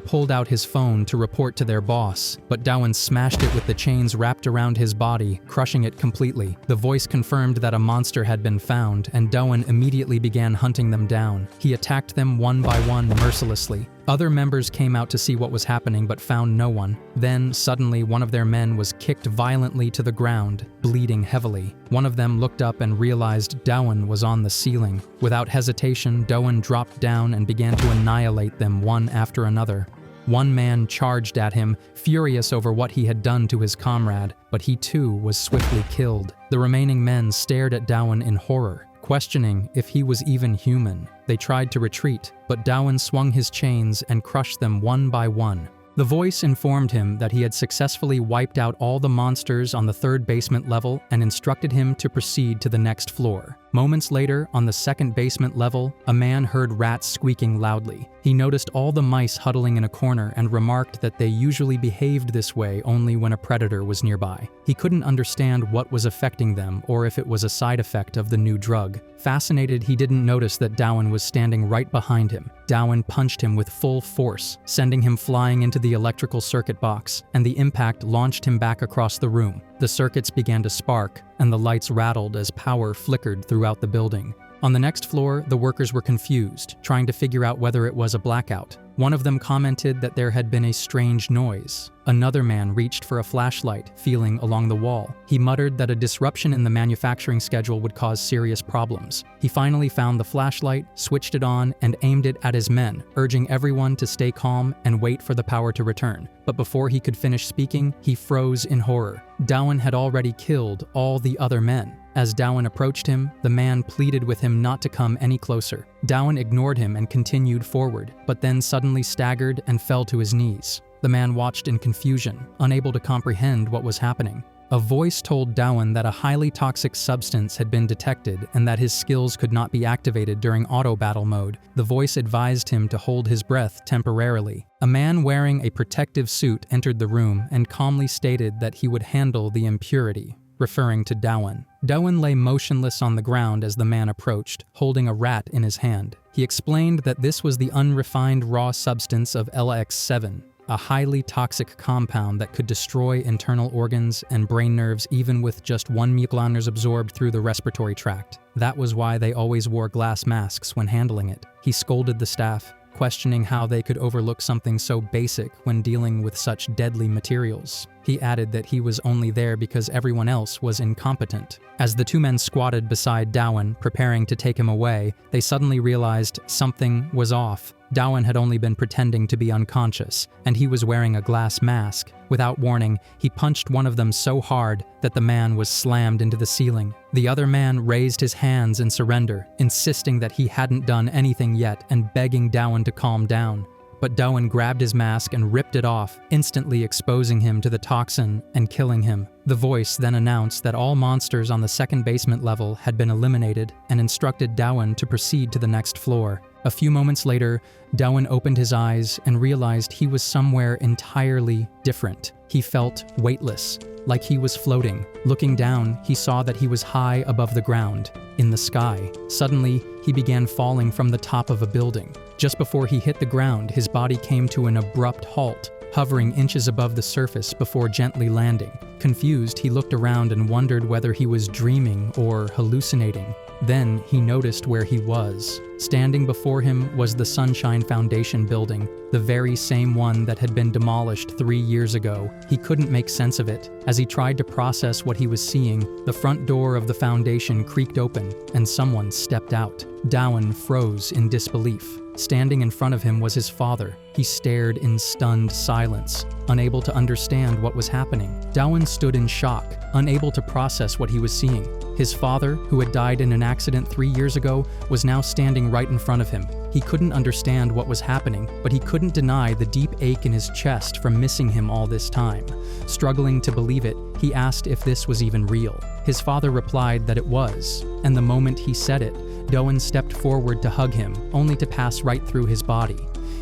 pulled out his phone to report to their boss, but Doan smashed it with the chains wrapped around his body, crushing it completely. The voice confirmed that a monster had been found, and Doan immediately began hunting them down. He attacked them one by one mercilessly. Other members came out to see what was happening but found no one. Then, suddenly, one of their men was kicked violently to the ground, bleeding heavily. One of them looked up and realized Doan was on the ceiling. Without hesitation, Doan dropped down and began to annihilate them one after another. One man charged at him, furious over what he had done to his comrade, but he too was swiftly killed. The remaining men stared at Doan in horror, questioning if he was even human. They tried to retreat, but Doan swung his chains and crushed them one by one. The voice informed him that he had successfully wiped out all the monsters on the third basement level and instructed him to proceed to the next floor. Moments later, on the second basement level, a man heard rats squeaking loudly. He noticed all the mice huddling in a corner and remarked that they usually behaved this way only when a predator was nearby. He couldn't understand what was affecting them or if it was a side effect of the new drug. Fascinated, he didn't notice that Dowan was standing right behind him. Dowan punched him with full force, sending him flying into the electrical circuit box, and the impact launched him back across the room. The circuits began to spark, and the lights rattled as power flickered throughout the building. On the next floor, the workers were confused, trying to figure out whether it was a blackout. One of them commented that there had been a strange noise. Another man reached for a flashlight, feeling along the wall. He muttered that a disruption in the manufacturing schedule would cause serious problems. He finally found the flashlight, switched it on, and aimed it at his men, urging everyone to stay calm and wait for the power to return. But before he could finish speaking, he froze in horror. Dowan had already killed all the other men. As Dowan approached him, the man pleaded with him not to come any closer. Dowan ignored him and continued forward, but then suddenly staggered and fell to his knees. The man watched in confusion, unable to comprehend what was happening. A voice told Dowan that a highly toxic substance had been detected and that his skills could not be activated during auto-battle mode. The voice advised him to hold his breath temporarily. A man wearing a protective suit entered the room and calmly stated that he would handle the impurity, referring to Dowan. Dowan lay motionless on the ground as the man approached, holding a rat in his hand. He explained that this was the unrefined raw substance of LX7, a highly toxic compound that could destroy internal organs and brain nerves even with just 1 microners absorbed through the respiratory tract. That was why they always wore glass masks when handling it. He scolded the staff, questioning how they could overlook something so basic when dealing with such deadly materials. He added that he was only there because everyone else was incompetent. As the two men squatted beside Dowan, preparing to take him away, they suddenly realized something was off. Dowan had only been pretending to be unconscious, and he was wearing a glass mask. Without warning, he punched one of them so hard that the man was slammed into the ceiling. The other man raised his hands in surrender, insisting that he hadn't done anything yet and begging Dowan to calm down. But Dowan grabbed his mask and ripped it off, instantly exposing him to the toxin and killing him. The voice then announced that all monsters on the second basement level had been eliminated and instructed Dowan to proceed to the next floor. A few moments later, Dowan opened his eyes and realized he was somewhere entirely different. He felt weightless, like he was floating. Looking down, he saw that he was high above the ground, in the sky. Suddenly, he began falling from the top of a building. Just before he hit the ground, his body came to an abrupt halt, hovering inches above the surface before gently landing. Confused, he looked around and wondered whether he was dreaming or hallucinating. Then he noticed where he was. Standing before him was the Sunshine Foundation building, the very same one that had been demolished 3 years ago. He couldn't make sense of it. As he tried to process what he was seeing, the front door of the foundation creaked open, and someone stepped out. Dowan froze in disbelief. Standing in front of him was his father. He stared in stunned silence, unable to understand what was happening. Dowan stood in shock, unable to process what he was seeing. His father, who had died in an accident 3 years ago, was now standing right in front of him. He couldn't understand what was happening, but he couldn't deny the deep ache in his chest from missing him all this time. Struggling to believe it, he asked if this was even real. His father replied that it was, and the moment he said it, Dowan stepped forward to hug him, only to pass right through his body.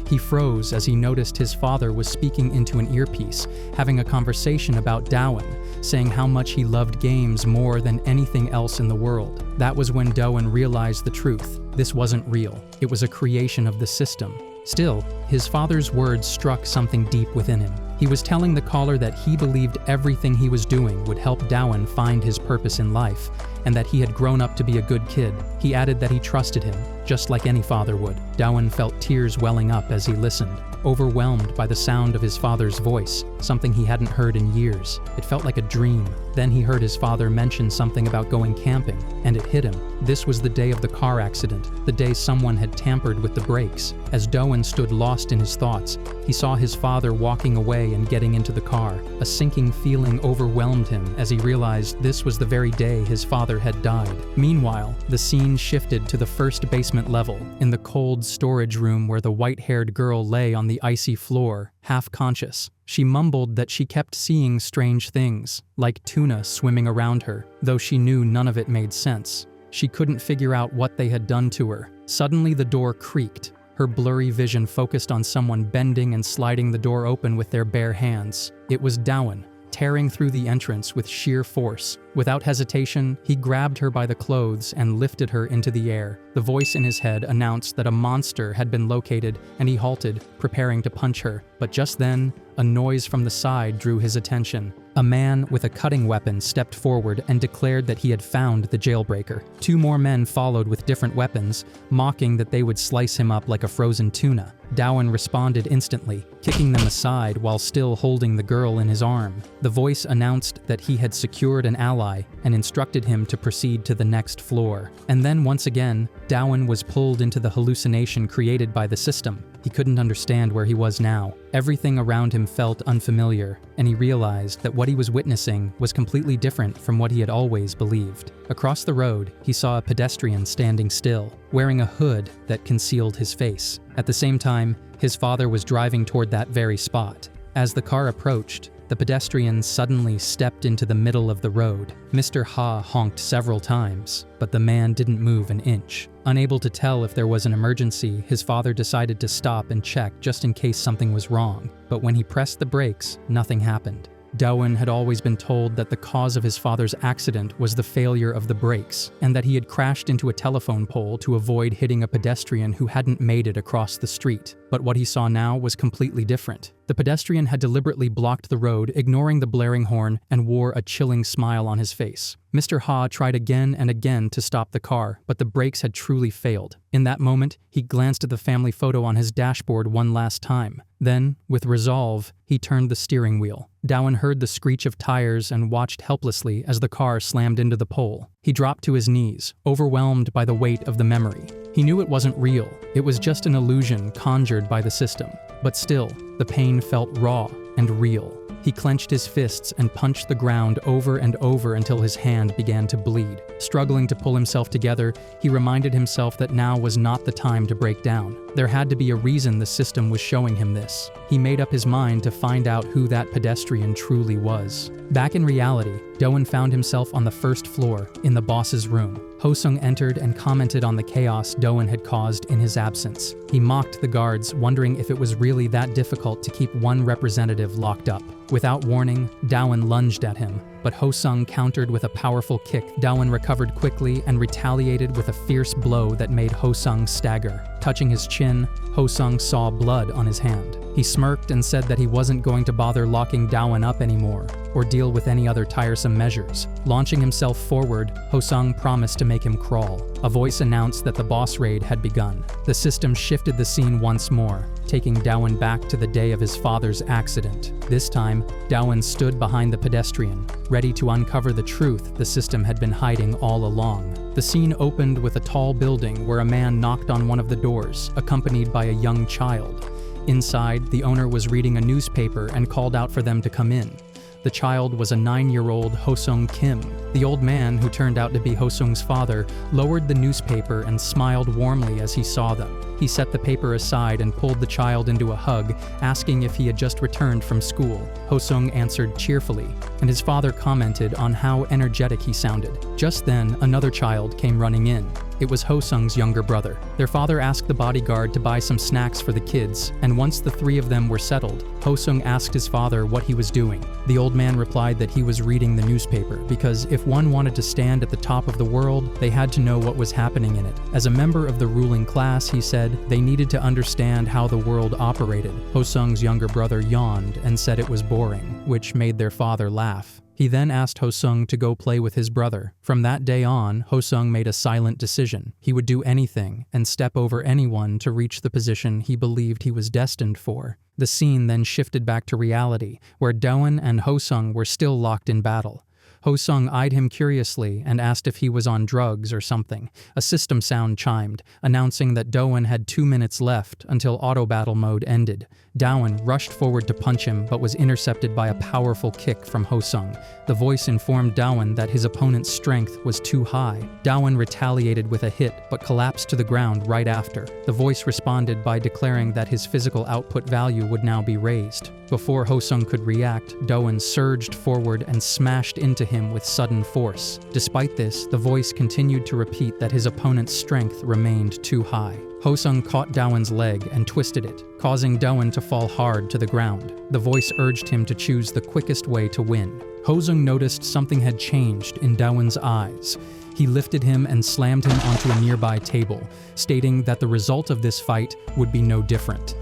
He froze as he noticed his father was speaking into an earpiece, having a conversation about Dowan, saying how much he loved games more than anything else in the world. That was when Dowan realized the truth. This wasn't real. It was a creation of the system. Still, his father's words struck something deep within him. He was telling the caller that he believed everything he was doing would help Dowan find his purpose in life, and that he had grown up to be a good kid. He added that he trusted him, just like any father would. Dowan felt tears welling up as he listened, overwhelmed by the sound of his father's voice, something he hadn't heard in years. It felt like a dream. Then he heard his father mention something about going camping, and it hit him. This was the day of the car accident, the day someone had tampered with the brakes. As Dowan stood lost in his thoughts, he saw his father walking away and getting into the car. A sinking feeling overwhelmed him as he realized this was the very day his father had died. Meanwhile, the scene shifted to the first basement level, in the cold storage room where the white-haired girl lay on the icy floor, half-conscious. She mumbled that she kept seeing strange things, like tuna swimming around her, though she knew none of it made sense. She couldn't figure out what they had done to her. Suddenly the door creaked. Her blurry vision focused on someone bending and sliding the door open with their bare hands. It was Dowan, tearing through the entrance with sheer force. Without hesitation, he grabbed her by the clothes and lifted her into the air. The voice in his head announced that a monster had been located, and he halted, preparing to punch her. But just then, a noise from the side drew his attention. A man with a cutting weapon stepped forward and declared that he had found the jailbreaker. 2 more men followed with different weapons, mocking that they would slice him up like a frozen tuna. Dowan responded instantly, kicking them aside while still holding the girl in his arm. The voice announced that he had secured an ally and instructed him to proceed to the next floor. And then once again, Dowan was pulled into the hallucination created by the system. He couldn't understand where he was now. Everything around him felt unfamiliar, and he realized that what he was witnessing was completely different from what he had always believed. Across the road, he saw a pedestrian standing still, wearing a hood that concealed his face. At the same time, his father was driving toward that very spot. As the car approached, the pedestrian suddenly stepped into the middle of the road. Mr. Ha honked several times, but the man didn't move an inch. Unable to tell if there was an emergency, his father decided to stop and check just in case something was wrong. But when he pressed the brakes, nothing happened. Dowan had always been told that the cause of his father's accident was the failure of the brakes, and that he had crashed into a telephone pole to avoid hitting a pedestrian who hadn't made it across the street. But what he saw now was completely different. The pedestrian had deliberately blocked the road, ignoring the blaring horn, and wore a chilling smile on his face. Mr. Ha tried again and again to stop the car, but the brakes had truly failed. In that moment, he glanced at the family photo on his dashboard one last time. Then, with resolve, he turned the steering wheel. Dowan heard the screech of tires and watched helplessly as the car slammed into the pole. He dropped to his knees, overwhelmed by the weight of the memory. He knew it wasn't real. It was just an illusion conjured by the system. But still, the pain felt raw and real. He clenched his fists and punched the ground over and over until his hand began to bleed. Struggling to pull himself together, he reminded himself that now was not the time to break down. There had to be a reason the system was showing him this. He made up his mind to find out who that pedestrian truly was. Back in reality, Dowan found himself on the first floor, in the boss's room. Hosung entered and commented on the chaos Dowan had caused in his absence. He mocked the guards, wondering if it was really that difficult to keep one representative locked up. Without warning, Dowan lunged at him, but Hosung countered with a powerful kick. Dowan recovered quickly and retaliated with a fierce blow that made Hosung stagger. Touching his chin, Hosung saw blood on his hand. He smirked and said that he wasn't going to bother locking Dowan up anymore, or deal with any other tiresome measures. Launching himself forward, Hosung promised to make him crawl. A voice announced that the boss raid had begun. The system shifted the scene once more, taking Dowan back to the day of his father's accident. This time, Dowan stood behind the pedestrian, ready to uncover the truth the system had been hiding all along. The scene opened with a tall building where a man knocked on one of the doors, accompanied by a young child. Inside, the owner was reading a newspaper and called out for them to come in. The child was a 9-year-old Hosung Kim. The old man, who turned out to be Hosung's father, lowered the newspaper and smiled warmly as he saw them. He set the paper aside and pulled the child into a hug, asking if he had just returned from school. Hosung answered cheerfully, and his father commented on how energetic he sounded. Just then, another child came running in. It was Hosung's younger brother. Their father asked the bodyguard to buy some snacks for the kids, and once the 3 of them were settled, Hosung asked his father what he was doing. The old man replied that he was reading the newspaper, because if one wanted to stand at the top of the world, they had to know what was happening in it. As a member of the ruling class, he said, they needed to understand how the world operated. Hosung's younger brother yawned and said it was boring, which made their father laugh. He then asked Hosung to go play with his brother. From that day on, Hosung made a silent decision. He would do anything and step over anyone to reach the position he believed he was destined for. The scene then shifted back to reality, where Dowan and Hosung were still locked in battle. Hosung eyed him curiously and asked if he was on drugs or something. A system sound chimed, announcing that Dowan had 2 minutes left until auto battle mode ended. Dowan rushed forward to punch him, but was intercepted by a powerful kick from Hosung. The voice informed Dowan that his opponent's strength was too high. Dowan retaliated with a hit, but collapsed to the ground right after. The voice responded by declaring that his physical output value would now be raised. Before Hosung could react, Dowan surged forward and smashed into him with sudden force. Despite this, the voice continued to repeat that his opponent's strength remained too high. Hosung caught Dawon's leg and twisted it, causing Dawon to fall hard to the ground. The voice urged him to choose the quickest way to win. Hosung noticed something had changed in Dawon's eyes. He lifted him and slammed him onto a nearby table, stating that the result of this fight would be no different.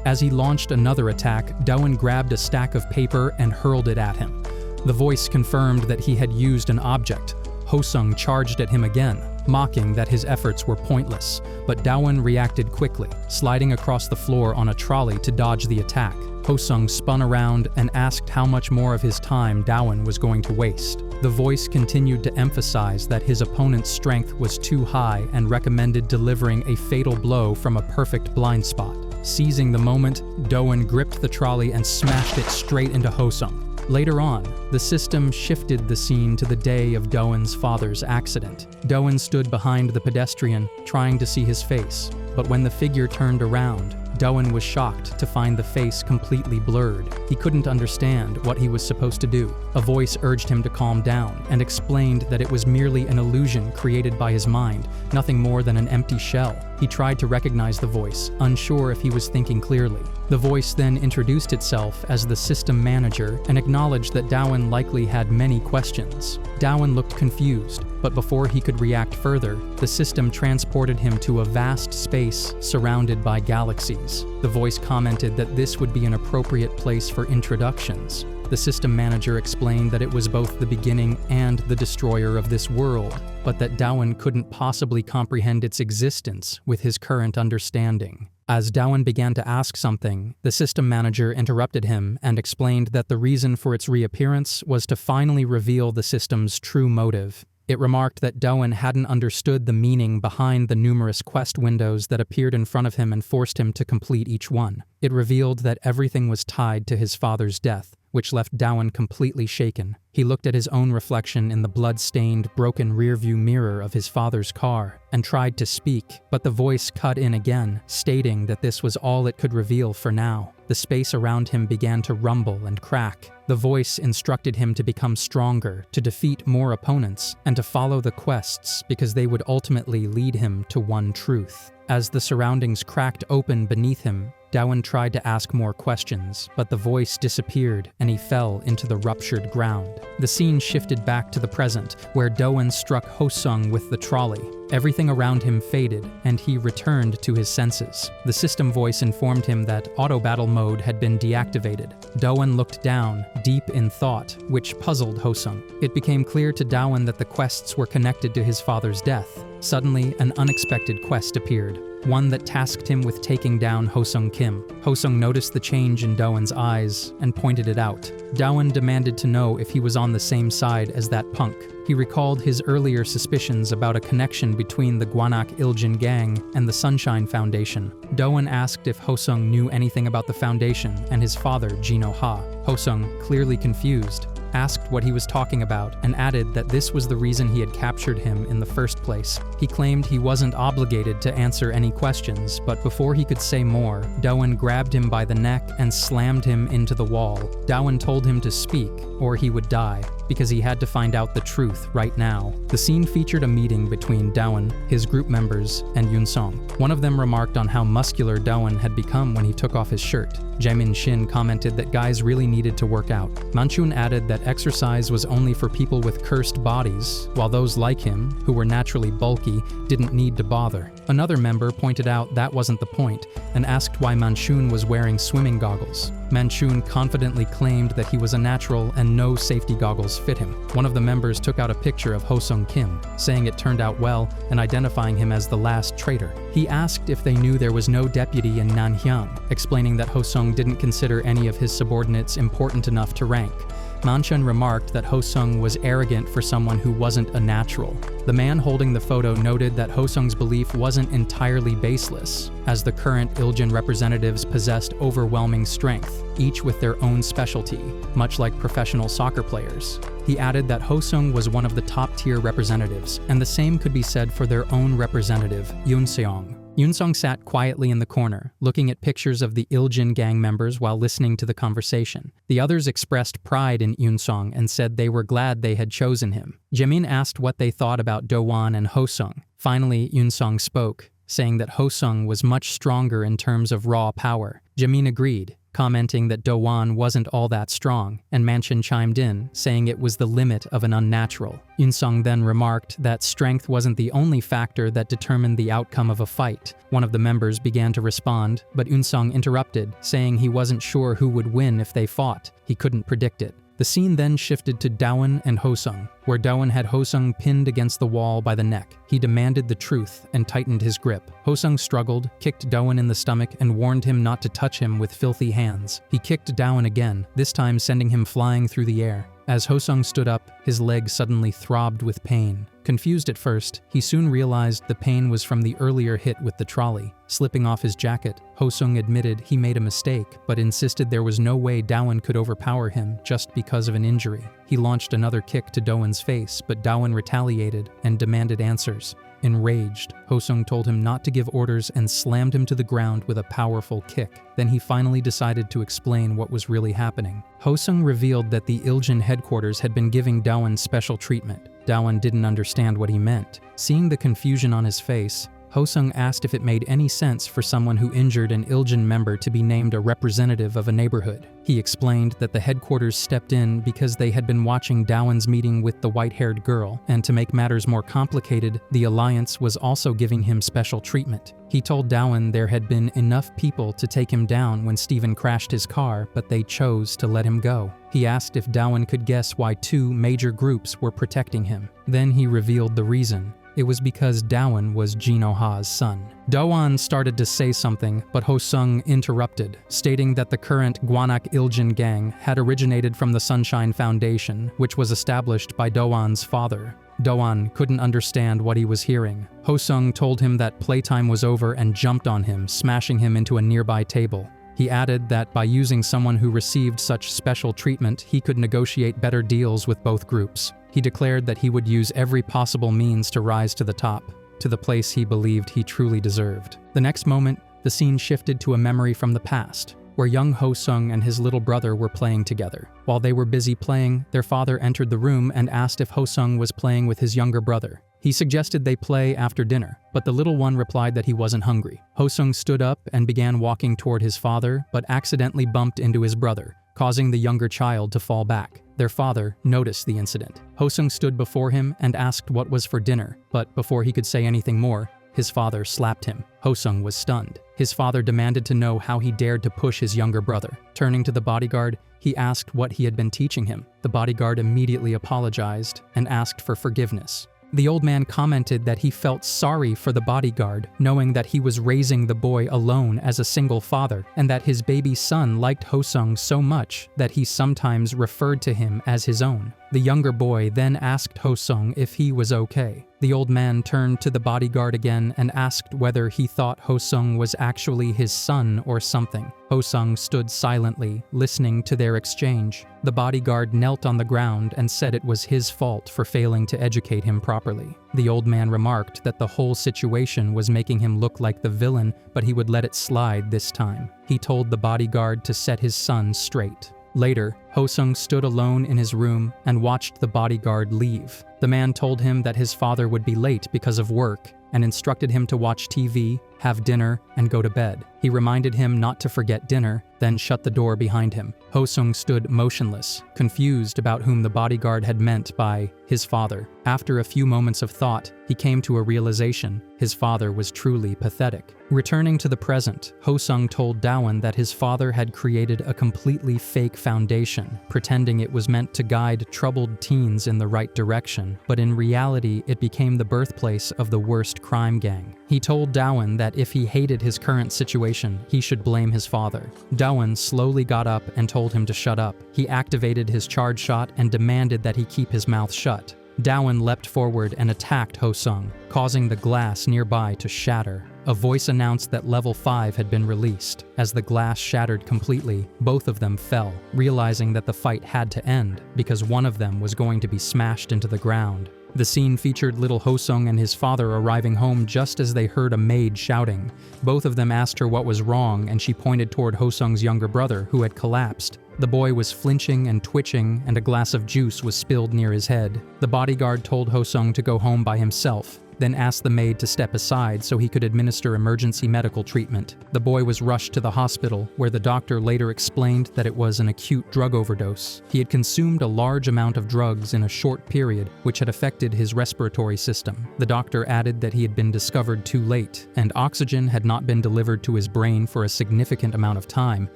As he launched another attack, Dawon grabbed a stack of paper and hurled it at him. The voice confirmed that he had used an object. Hosung charged at him again, mocking that his efforts were pointless, but Dawon reacted quickly, sliding across the floor on a trolley to dodge the attack. Hosung spun around and asked how much more of his time Dawon was going to waste. The voice continued to emphasize that his opponent's strength was too high and recommended delivering a fatal blow from a perfect blind spot. Seizing the moment, Dawon gripped the trolley and smashed it straight into Hosung. Later on, the system shifted the scene to the day of Dawon's father's accident. Dawon stood behind the pedestrian, trying to see his face, but when the figure turned around, Dawon was shocked to find the face completely blurred. He couldn't understand what he was supposed to do. A voice urged him to calm down and explained that it was merely an illusion created by his mind, nothing more than an empty shell. He tried to recognize the voice, unsure if he was thinking clearly. The voice then introduced itself as the system manager and acknowledged that Dawon likely had many questions. Dawon looked confused, but before he could react further, the system transported him to a vast space surrounded by galaxies. The voice commented that this would be an appropriate place for introductions. The system manager explained that it was both the beginning and the destroyer of this world, but that Dawon couldn't possibly comprehend its existence with his current understanding. As Dawon began to ask something, the system manager interrupted him and explained that the reason for its reappearance was to finally reveal the system's true motive. It remarked that Dawon hadn't understood the meaning behind the numerous quest windows that appeared in front of him and forced him to complete each one. It revealed that everything was tied to his father's death, which left Dawon completely shaken. He looked at his own reflection in the blood-stained, broken rearview mirror of his father's car and tried to speak, but the voice cut in again, stating that this was all it could reveal for now. The space around him began to rumble and crack. The voice instructed him to become stronger, to defeat more opponents, and to follow the quests because they would ultimately lead him to one truth. As the surroundings cracked open beneath him, Dawon tried to ask more questions, but the voice disappeared and he fell into the ruptured ground. The scene shifted back to the present, where Dawon struck Hosung with the trolley. Everything around him faded, and he returned to his senses. The system voice informed him that auto-battle mode had been deactivated. Dawon looked down, deep in thought, which puzzled Hosung. It became clear to Dawon that the quests were connected to his father's death. Suddenly, an unexpected quest appeared, one that tasked him with taking down Hosung Kim. Hosung noticed the change in Dawon's eyes and pointed it out. Dawon demanded to know if he was on the same side as that punk. He recalled his earlier suspicions about a connection between the Gwanak Iljin gang and the Sunshine Foundation. Dawon asked if Hosung knew anything about the foundation and his father, Jino Ha. Hosung, clearly confused, asked what he was talking about and added that this was the reason he had captured him in the first place. He claimed he wasn't obligated to answer any questions, but before he could say more, Dawon grabbed him by the neck and slammed him into the wall. Dawon told him to speak, or he would die, because he had to find out the truth right now. The scene featured a meeting between Dawon, his group members, and Yunsong. One of them remarked on how muscular Dawon had become when he took off his shirt. Jaemin Shin commented that guys really needed to work out. Manchun added that exercise was only for people with cursed bodies, while those like him, who were naturally bulky, didn't need to bother. Another member pointed out that wasn't the point, and asked why Manchun was wearing swimming goggles. Manchun confidently claimed that he was a natural and no safety goggles fit him. One of the members took out a picture of Hosung Kim, saying it turned out well and identifying him as the last traitor. He asked if they knew there was no deputy in Nanhyang, explaining that Hosung didn't consider any of his subordinates important enough to rank. Manchun remarked that Hosung was arrogant for someone who wasn't a natural. The man holding the photo noted that Hosung's belief wasn't entirely baseless, as the current Iljin representatives possessed overwhelming strength, each with their own specialty, much like professional soccer players. He added that Hosung was one of the top-tier representatives, and the same could be said for their own representative, Yoonseong. Yoonsung sat quietly in the corner, looking at pictures of the Iljin gang members while listening to the conversation. The others expressed pride in Yoonsung and said they were glad they had chosen him. Jaemin asked what they thought about Do-won and Ho-sung. Finally, Yoonsung spoke, saying that Ho-sung was much stronger in terms of raw power. Jaemin agreed, commenting that Do-won wasn't all that strong, and Manchin chimed in, saying it was the limit of an unnatural. Yoonsung then remarked that strength wasn't the only factor that determined the outcome of a fight. One of the members began to respond, but Yoonsung interrupted, saying he wasn't sure who would win if they fought. He couldn't predict it. The scene then shifted to Do-won and Ho-sung, where Do-won had Ho-sung pinned against the wall by the neck. He demanded the truth and tightened his grip. Ho-sung struggled, kicked Do-won in the stomach, and warned him not to touch him with filthy hands. He kicked Do-won again, this time sending him flying through the air. As Ho-sung stood up, his leg suddenly throbbed with pain. Confused at first, he soon realized the pain was from the earlier hit with the trolley. Slipping off his jacket, Ho-sung admitted he made a mistake, but insisted there was no way Do-won could overpower him just because of an injury. He launched another kick to Do-won's face, but Do-won retaliated and demanded answers. Enraged, Ho-sung told him not to give orders and slammed him to the ground with a powerful kick. Then he finally decided to explain what was really happening. Ho-sung revealed that the Iljin headquarters had been giving Do-won special treatment. Do-won didn't understand what he meant. Seeing the confusion on his face, Ho-sung asked if it made any sense for someone who injured an Iljin member to be named a representative of a neighborhood. He explained that the headquarters stepped in because they had been watching Do-won's meeting with the white-haired girl, and to make matters more complicated, the Alliance was also giving him special treatment. He told Do-won there had been enough people to take him down when Steven crashed his car, but they chose to let him go. He asked if Do-won could guess why two major groups were protecting him. Then he revealed the reason. It was because Do-won was Jin-Oh-ha's son. Do-won started to say something, but Ho-sung interrupted, stating that the current Gwanak Iljin gang had originated from the Sunshine Foundation, which was established by Do-won's father. Do-won couldn't understand what he was hearing. Ho-sung told him that playtime was over and jumped on him, smashing him into a nearby table. He added that by using someone who received such special treatment, he could negotiate better deals with both groups. He declared that he would use every possible means to rise to the top, to the place he believed he truly deserved. The next moment, the scene shifted to a memory from the past, where young Ho-sung and his little brother were playing together. While they were busy playing, their father entered the room and asked if Ho-sung was playing with his younger brother. He suggested they play after dinner, but the little one replied that he wasn't hungry. Ho-sung stood up and began walking toward his father, but accidentally bumped into his brother, causing the younger child to fall back. Their father noticed the incident. Ho-sung stood before him and asked what was for dinner, but before he could say anything more, his father slapped him. Ho-sung was stunned. His father demanded to know how he dared to push his younger brother. Turning to the bodyguard, he asked what he had been teaching him. The bodyguard immediately apologized and asked for forgiveness. The old man commented that he felt sorry for the bodyguard, knowing that he was raising the boy alone as a single father, and that his baby son liked Ho-sung so much that he sometimes referred to him as his own. The younger boy then asked Ho-sung if he was okay. The old man turned to the bodyguard again and asked whether he thought Ho-sung was actually his son or something. Ho-sung stood silently, listening to their exchange. The bodyguard knelt on the ground and said it was his fault for failing to educate him properly. The old man remarked that the whole situation was making him look like the villain, but he would let it slide this time. He told the bodyguard to set his son straight. Later, Ho-sung stood alone in his room and watched the bodyguard leave. The man told him that his father would be late because of work and instructed him to watch TV, have dinner, and go to bed. He reminded him not to forget dinner, then shut the door behind him. Ho-sung stood motionless, confused about whom the bodyguard had meant by his father. After a few moments of thought, he came to a realization. His father was truly pathetic. Returning to the present, Ho-sung told Do-won that his father had created a completely fake foundation, pretending it was meant to guide troubled teens in the right direction, but in reality it became the birthplace of the worst crime gang. He told Do-won that if he hated his current situation, he should blame his father. Do-won slowly got up and told him to shut up. He activated his charge shot and demanded that he keep his mouth shut. Do-won leapt forward and attacked Ho-sung, causing the glass nearby to shatter. A voice announced that level 5 had been released. As the glass shattered completely, both of them fell, realizing that the fight had to end because one of them was going to be smashed into the ground. The scene featured little Hosung and his father arriving home just as they heard a maid shouting. Both of them asked her what was wrong, and she pointed toward Hosung's younger brother, who had collapsed. The boy was flinching and twitching, and a glass of juice was spilled near his head. The bodyguard told Hosung to go home by himself, then asked the maid to step aside so he could administer emergency medical treatment. The boy was rushed to the hospital, where the doctor later explained that it was an acute drug overdose. He had consumed a large amount of drugs in a short period, which had affected his respiratory system. The doctor added that he had been discovered too late, and oxygen had not been delivered to his brain for a significant amount of time,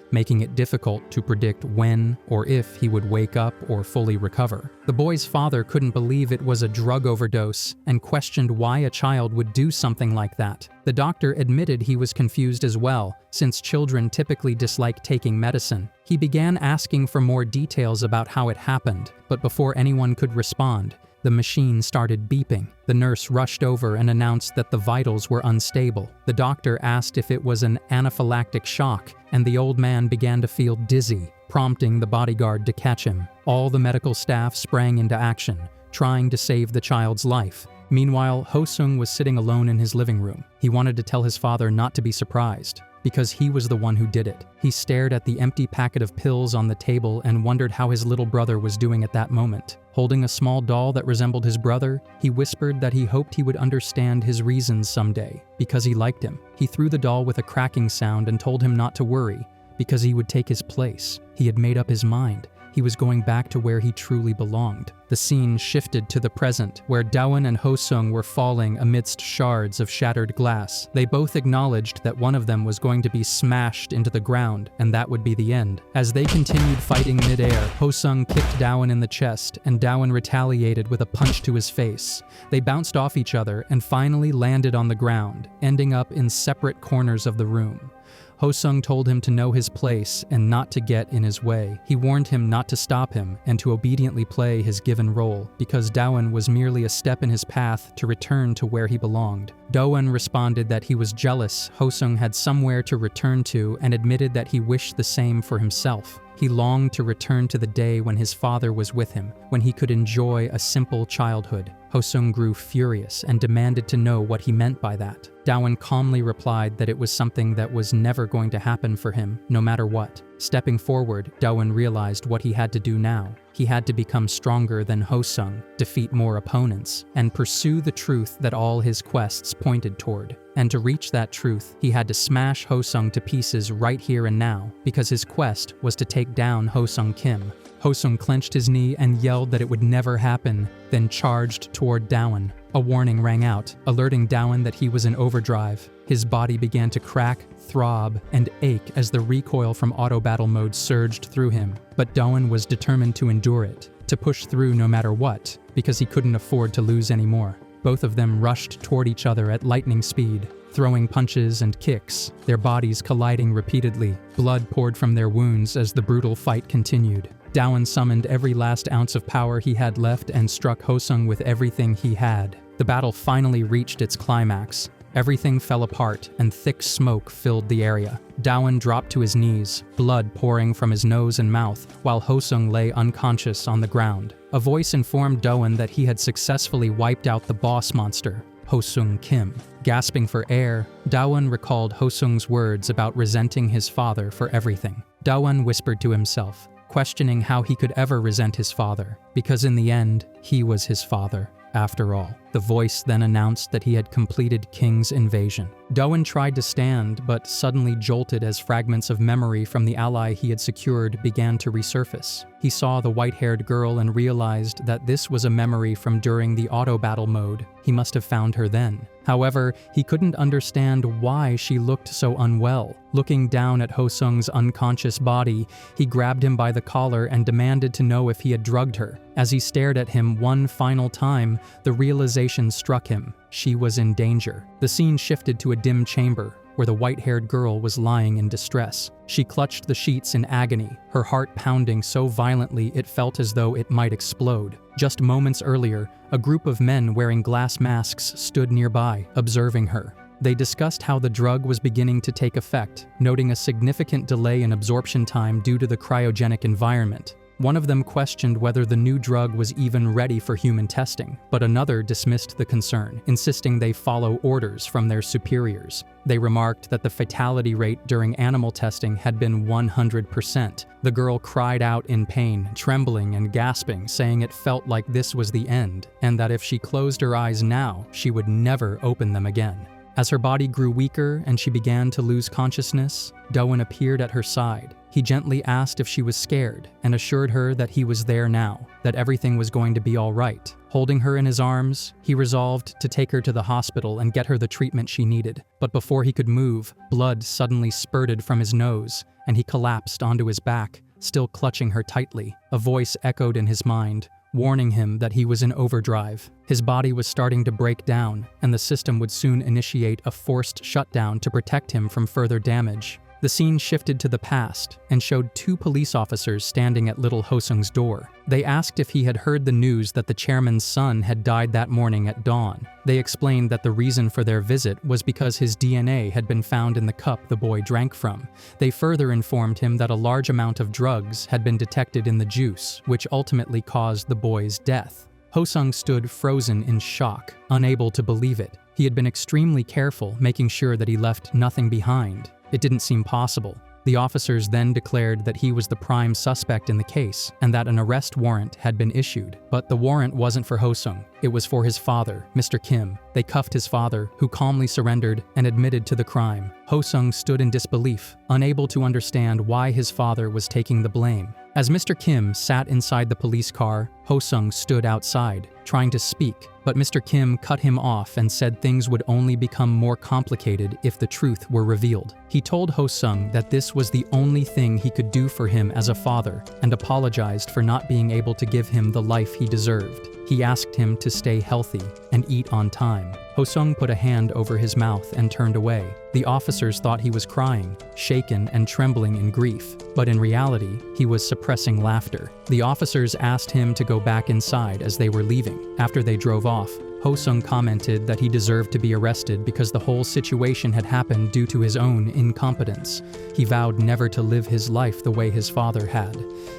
making it difficult to predict when or if he would wake up or fully recover. The boy's father couldn't believe it was a drug overdose and questioned why a child would do something like that. The doctor admitted he was confused as well, since children typically dislike taking medicine. He began asking for more details about how it happened, but before anyone could respond, the machine started beeping. The nurse rushed over and announced that the vitals were unstable. The doctor asked if it was an anaphylactic shock, and the old man began to feel dizzy, prompting the bodyguard to catch him. All the medical staff sprang into action, trying to save the child's life. Meanwhile, Hosung was sitting alone in his living room. He wanted to tell his father not to be surprised, because he was the one who did it. He stared at the empty packet of pills on the table and wondered how his little brother was doing at that moment. Holding a small doll that resembled his brother, he whispered that he hoped he would understand his reasons someday, because he liked him. He threw the doll with a cracking sound and told him not to worry, because he would take his place. He had made up his mind. He was going back to where he truly belonged. The scene shifted to the present, where Daewon and Hosung were falling amidst shards of shattered glass. They both acknowledged that one of them was going to be smashed into the ground, and that would be the end. As they continued fighting mid-air, Hosung kicked Daewon in the chest, and Daewon retaliated with a punch to his face. They bounced off each other and finally landed on the ground, ending up in separate corners of the room. Hosung told him to know his place and not to get in his way. He warned him not to stop him and to obediently play his given role, because Daewon was merely a step in his path to return to where he belonged. Daewon responded that he was jealous Hosung had somewhere to return to and admitted that he wished the same for himself. He longed to return to the day when his father was with him, when he could enjoy a simple childhood. Hosung grew furious and demanded to know what he meant by that. Daewon calmly replied that it was something that was never going to happen for him, no matter what. Stepping forward, Daewon realized what he had to do now. He had to become stronger than Hosung, defeat more opponents, and pursue the truth that all his quests pointed toward. And to reach that truth, he had to smash Hosung to pieces right here and now, because his quest was to take down Hosung Kim. Hosung clenched his knee and yelled that it would never happen, then charged toward Daewon. A warning rang out, alerting Daewon that he was in overdrive. His body began to crack, throb, and ache as the recoil from auto battle mode surged through him. But Daewon was determined to endure it, to push through no matter what, because he couldn't afford to lose anymore. Both of them rushed toward each other at lightning speed, throwing punches and kicks, their bodies colliding repeatedly. Blood poured from their wounds as the brutal fight continued. Daewon summoned every last ounce of power he had left and struck Hosung with everything he had. The battle finally reached its climax. Everything fell apart, and thick smoke filled the area. Daewon dropped to his knees, blood pouring from his nose and mouth, while Hosung lay unconscious on the ground. A voice informed Daewon that he had successfully wiped out the boss monster, Hosung Kim. Gasping for air, Daewon recalled Hosung's words about resenting his father for everything. Daewon whispered to himself, questioning how he could ever resent his father, because in the end, he was his father, after all. The voice then announced that he had completed King's invasion. Daewon tried to stand, but suddenly jolted as fragments of memory from the ally he had secured began to resurface. He saw the white-haired girl and realized that this was a memory from during the auto-battle mode. He must have found her then. However, he couldn't understand why she looked so unwell. Looking down at Hosung's unconscious body, he grabbed him by the collar and demanded to know if he had drugged her. As he stared at him one final time, the realization struck him. She was in danger. The scene shifted to a dim chamber, where the white-haired girl was lying in distress. She clutched the sheets in agony, her heart pounding so violently it felt as though it might explode. Just moments earlier, a group of men wearing glass masks stood nearby, observing her. They discussed how the drug was beginning to take effect, noting a significant delay in absorption time due to the cryogenic environment. One of them questioned whether the new drug was even ready for human testing, but another dismissed the concern, insisting they follow orders from their superiors. They remarked that the fatality rate during animal testing had been 100%. The girl cried out in pain, trembling and gasping, saying it felt like this was the end, and that if she closed her eyes now, she would never open them again. As her body grew weaker and she began to lose consciousness, Doan appeared at her side. He gently asked if she was scared and assured her that he was there now, that everything was going to be all right. Holding her in his arms, he resolved to take her to the hospital and get her the treatment she needed. But before he could move, blood suddenly spurted from his nose, and he collapsed onto his back, still clutching her tightly. A voice echoed in his mind, warning him that he was in overdrive. His body was starting to break down, and the system would soon initiate a forced shutdown to protect him from further damage. The scene shifted to the past and showed 2 police officers standing at little Hosung's door. They asked if he had heard the news that the chairman's son had died that morning at dawn. They explained that the reason for their visit was because his DNA had been found in the cup the boy drank from. They further informed him that a large amount of drugs had been detected in the juice, which ultimately caused the boy's death. Hosung stood frozen in shock, unable to believe it. He had been extremely careful, making sure that he left nothing behind. It didn't seem possible. The officers then declared that he was the prime suspect in the case and that an arrest warrant had been issued. But the warrant wasn't for Hosung. It was for his father, Mr. Kim. They cuffed his father, who calmly surrendered and admitted to the crime. Hosung stood in disbelief, unable to understand why his father was taking the blame. As Mr. Kim sat inside the police car, Hosung stood outside, trying to speak, but Mr. Kim cut him off and said things would only become more complicated if the truth were revealed. He told Hosung that this was the only thing he could do for him as a father and apologized for not being able to give him the life he deserved. He asked him to stay healthy and eat on time. Hosung put a hand over his mouth and turned away. The officers thought he was crying, shaken and trembling in grief, but in reality, he was suppressing laughter. The officers asked him to go back inside as they were leaving. After they drove off, Hosung commented that he deserved to be arrested because the whole situation had happened due to his own incompetence. He vowed never to live his life the way his father had.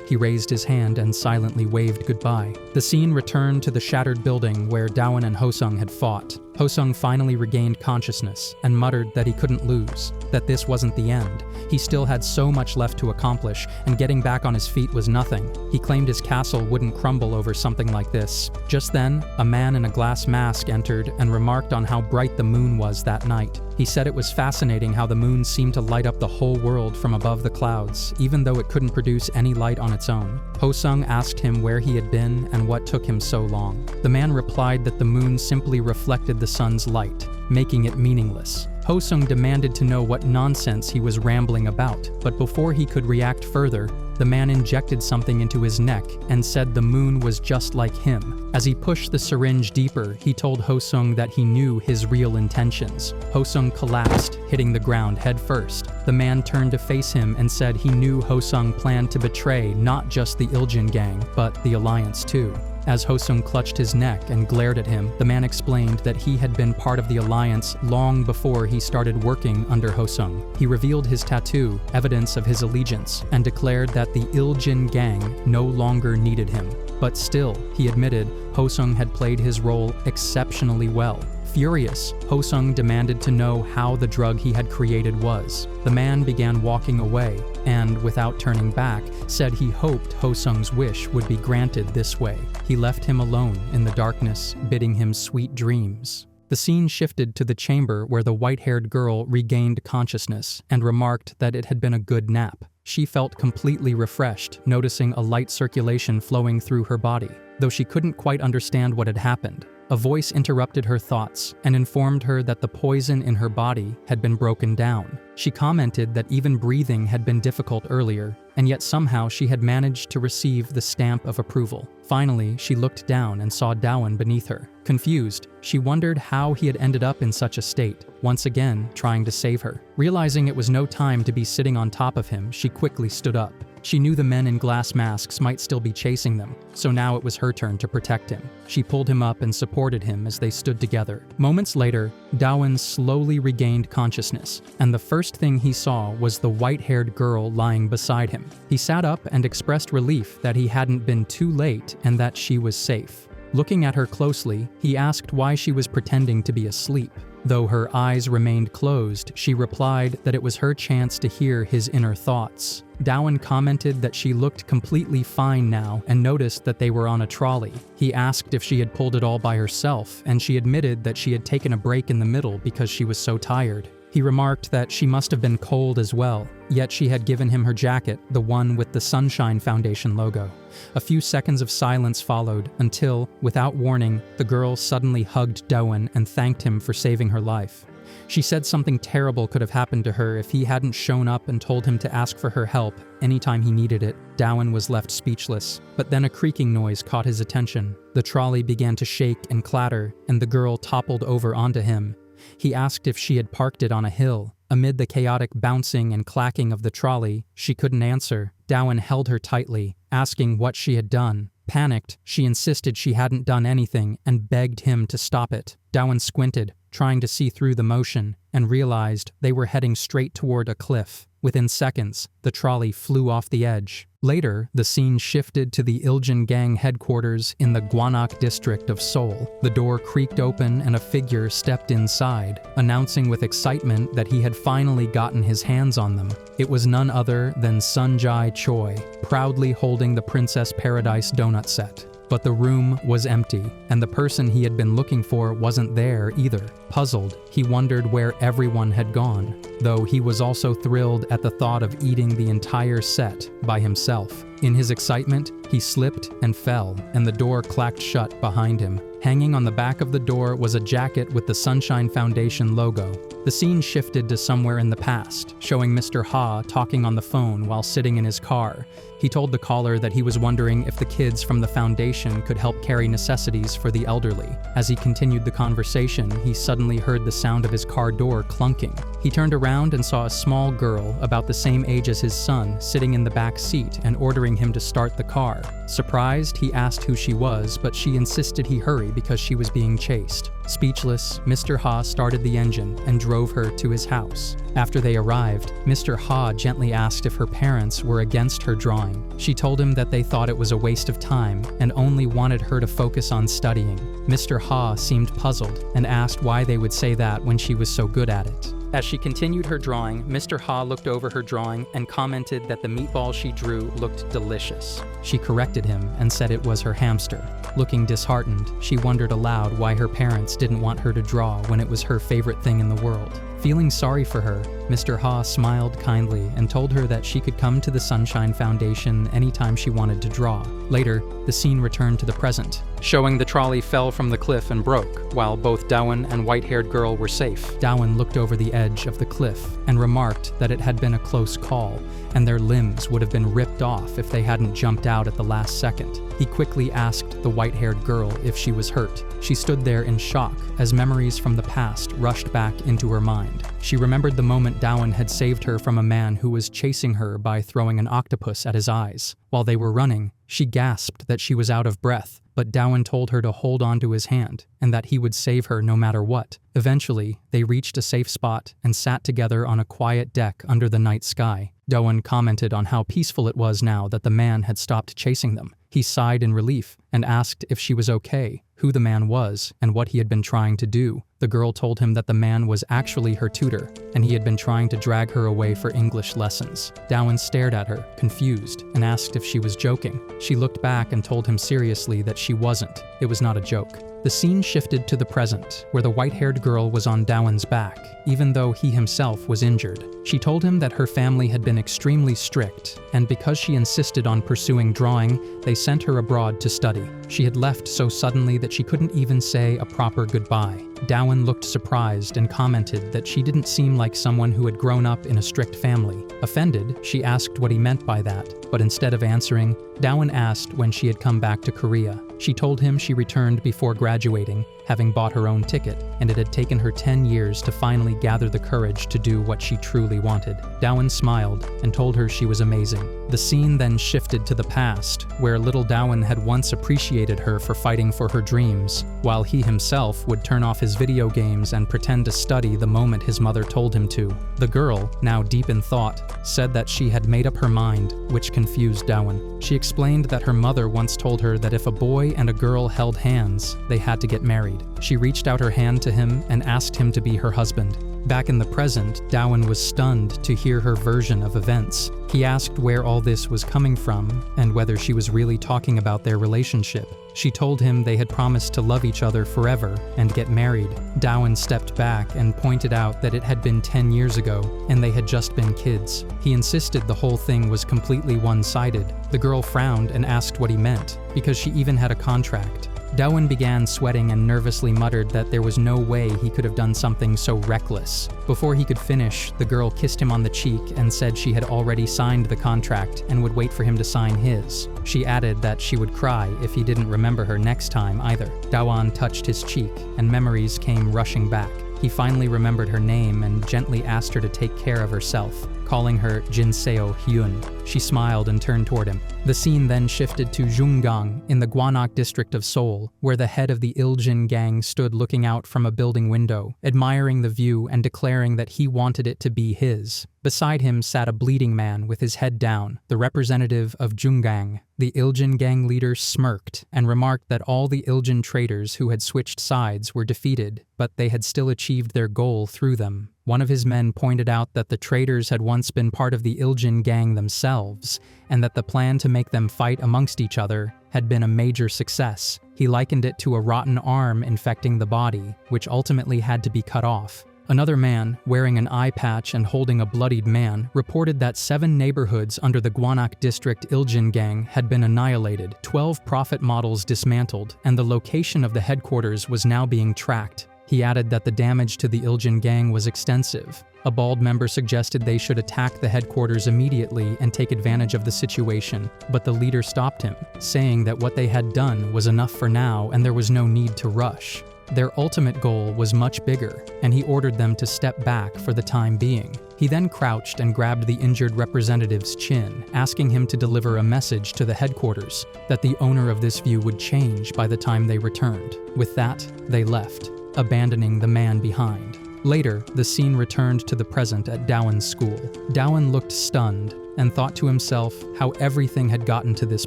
He raised his hand and silently waved goodbye. The scene returned to the shattered building where Doan and Hosung had fought. Hosung finally regained consciousness and muttered that he couldn't lose, that this wasn't the end. He still had so much left to accomplish, and getting back on his feet was nothing. He claimed his castle wouldn't crumble over something like this. Just then, a man in a glass mask entered and remarked on how bright the moon was that night. He said it was fascinating how the moon seemed to light up the whole world from above the clouds, even though it couldn't produce any light on its own. Hosung asked him where he had been and what took him so long. The man replied that the moon simply reflected the sun's light, making it meaningless. Hosung demanded to know what nonsense he was rambling about, but before he could react further, the man injected something into his neck and said the moon was just like him. As he pushed the syringe deeper, he told Hosung that he knew his real intentions. Hosung collapsed, hitting the ground head first. The man turned to face him and said he knew Hosung planned to betray not just the Iljin gang, but the Alliance too. As Hosung clutched his neck and glared at him, the man explained that he had been part of the Alliance long before he started working under Hosung. He revealed his tattoo, evidence of his allegiance, and declared that the Iljin gang no longer needed him. But still, he admitted, Hosung had played his role exceptionally well. Furious, Hosung demanded to know how the drug he had created was. The man began walking away and, without turning back, said he hoped Hosung's wish would be granted this way. He left him alone in the darkness, bidding him sweet dreams. The scene shifted to the chamber where the white-haired girl regained consciousness and remarked that it had been a good nap. She felt completely refreshed, noticing a light circulation flowing through her body. Though she couldn't quite understand what had happened, a voice interrupted her thoughts and informed her that the poison in her body had been broken down. She commented that even breathing had been difficult earlier, and yet somehow she had managed to receive the stamp of approval. Finally, she looked down and saw Doan beneath her. Confused, she wondered how he had ended up in such a state, once again trying to save her. Realizing it was no time to be sitting on top of him, she quickly stood up. She knew the men in glass masks might still be chasing them, so now it was her turn to protect him. She pulled him up and supported him as they stood together. Moments later, Dawan slowly regained consciousness, and the first thing he saw was the white-haired girl lying beside him. He sat up and expressed relief that he hadn't been too late and that she was safe. Looking at her closely, he asked why she was pretending to be asleep. Though her eyes remained closed, she replied that it was her chance to hear his inner thoughts. Dawan commented that she looked completely fine now and noticed that they were on a trolley. He asked if she had pulled it all by herself, and she admitted that she had taken a break in the middle because she was so tired. He remarked that she must have been cold as well, yet she had given him her jacket, the one with the Sunshine Foundation logo. A few seconds of silence followed until, without warning, the girl suddenly hugged Dawan and thanked him for saving her life. She said something terrible could have happened to her if he hadn't shown up and told him to ask for her help anytime he needed it. Dawan was left speechless, but then a creaking noise caught his attention. The trolley began to shake and clatter, and the girl toppled over onto him. He asked if she had parked it on a hill. Amid the chaotic bouncing and clacking of the trolley, she couldn't answer. Dawan held her tightly, asking what she had done. Panicked, she insisted she hadn't done anything and begged him to stop it. Dawan squinted, trying to see through the motion, and realized they were heading straight toward a cliff. Within seconds, the trolley flew off the edge. Later, the scene shifted to the Iljan gang headquarters in the Gwanak district of Seoul. The door creaked open and a figure stepped inside, announcing with excitement that he had finally gotten his hands on them. It was none other than Sunjae Choi, proudly holding the Princess Paradise donut set. But the room was empty, and the person he had been looking for wasn't there either. Puzzled, he wondered where everyone had gone, though he was also thrilled at the thought of eating the entire set by himself. In his excitement, he slipped and fell, and the door clacked shut behind him. Hanging on the back of the door was a jacket with the Sunshine Foundation logo. The scene shifted to somewhere in the past, showing Mr. Ha talking on the phone while sitting in his car. He told the caller that he was wondering if the kids from the foundation could help carry necessities for the elderly. As he continued the conversation, he suddenly heard the sound of his car door clunking. He turned around and saw a small girl, about the same age as his son, sitting in the back seat and ordering him to start the car. Surprised, he asked who she was, but she insisted he hurry because she was being chased. Speechless, Mr. Ha started the engine and drove her to his house. After they arrived, Mr. Ha gently asked if her parents were against her drawing. She told him that they thought it was a waste of time and only wanted her to focus on studying. Mr. Ha seemed puzzled and asked why they would say that when she was so good at it. As she continued her drawing, Mr. Ha looked over her drawing and commented that the meatball she drew looked delicious. She corrected him and said it was her hamster. Looking disheartened, she wondered aloud why her parents didn't want her to draw when it was her favorite thing in the world. Feeling sorry for her, Mr. Ha smiled kindly and told her that she could come to the Sunshine Foundation anytime she wanted to draw. Later, the scene returned to the present, showing the trolley fell from the cliff and broke, while both Dawan and white-haired girl were safe. Dawan looked over the edge of the cliff and remarked that it had been a close call, and their limbs would have been ripped off if they hadn't jumped out at the last second. He quickly asked the white-haired girl if she was hurt. She stood there in shock as memories from the past rushed back into her mind. She remembered the moment Dawan had saved her from a man who was chasing her by throwing an octopus at his eyes. While they were running, she gasped that she was out of breath, but Dawan told her to hold on to his hand and that he would save her no matter what. Eventually, they reached a safe spot and sat together on a quiet deck under the night sky. Dawan commented on how peaceful it was now that the man had stopped chasing them. He sighed in relief and asked if she was okay, who the man was, and what he had been trying to do. The girl told him that the man was actually her tutor, and he had been trying to drag her away for English lessons. Dawan stared at her, confused, and asked if she was joking. She looked back and told him seriously that she wasn't. It was not a joke. The scene shifted to the present, where the white-haired girl was on Dawan's back, even though he himself was injured. She told him that her family had been extremely strict, and because she insisted on pursuing drawing, they sent her abroad to study. She had left so suddenly that she couldn't even say a proper goodbye. Dawan looked surprised and commented that she didn't seem like someone who had grown up in a strict family. Offended, she asked what he meant by that, but instead of answering, Dawan asked when she had come back to Korea. She told him she returned before graduating, having bought her own ticket, and it had taken her 10 years to finally gather the courage to do what she truly wanted. Dowan smiled and told her she was amazing. The scene then shifted to the past, where little Dowan had once appreciated her for fighting for her dreams, while he himself would turn off his video games and pretend to study the moment his mother told him to. The girl, now deep in thought, said that she had made up her mind, which confused Dowan. She explained that her mother once told her that if a boy and a girl held hands, they had to get married. She reached out her hand to him and asked him to be her husband. Back in the present, Dowan was stunned to hear her version of events. He asked where all this was coming from and whether she was really talking about their relationship. She told him they had promised to love each other forever and get married. Dowan stepped back and pointed out that it had been 10 years ago and they had just been kids. He insisted the whole thing was completely one-sided. The girl frowned and asked what he meant, because she even had a contract. Dowan began sweating and nervously muttered that there was no way he could have done something so reckless. Before he could finish, the girl kissed him on the cheek and said she had already signed the contract and would wait for him to sign his. She added that she would cry if he didn't remember her next time either. Dowan touched his cheek, and memories came rushing back. He finally remembered her name and gently asked her to take care of herself, calling her Jinseo Hyun. She smiled and turned toward him. The scene then shifted to Junggang in the Gwanak district of Seoul, where the head of the Iljin gang stood looking out from a building window, admiring the view and declaring that he wanted it to be his. Beside him sat a bleeding man with his head down, the representative of Junggang. The Iljin gang leader smirked and remarked that all the Iljin traitors who had switched sides were defeated, but they had still achieved their goal through them. One of his men pointed out that the traitors had once been part of the Iljin gang themselves, and that the plan to make them fight amongst each other had been a major success. He likened it to a rotten arm infecting the body, which ultimately had to be cut off. Another man, wearing an eye patch and holding a bloodied man, reported that 7 neighborhoods under the Gwanak district Iljin gang had been annihilated, 12 profit models dismantled, and the location of the headquarters was now being tracked. He added that the damage to the Iljin gang was extensive. A bald member suggested they should attack the headquarters immediately and take advantage of the situation, but the leader stopped him, saying that what they had done was enough for now and there was no need to rush. Their ultimate goal was much bigger, and he ordered them to step back for the time being. He then crouched and grabbed the injured representative's chin, asking him to deliver a message to the headquarters that the owner of this view would change by the time they returned. With that, they left, abandoning the man behind. Later, the scene returned to the present at Dowan's school. Dowan looked stunned and thought to himself how everything had gotten to this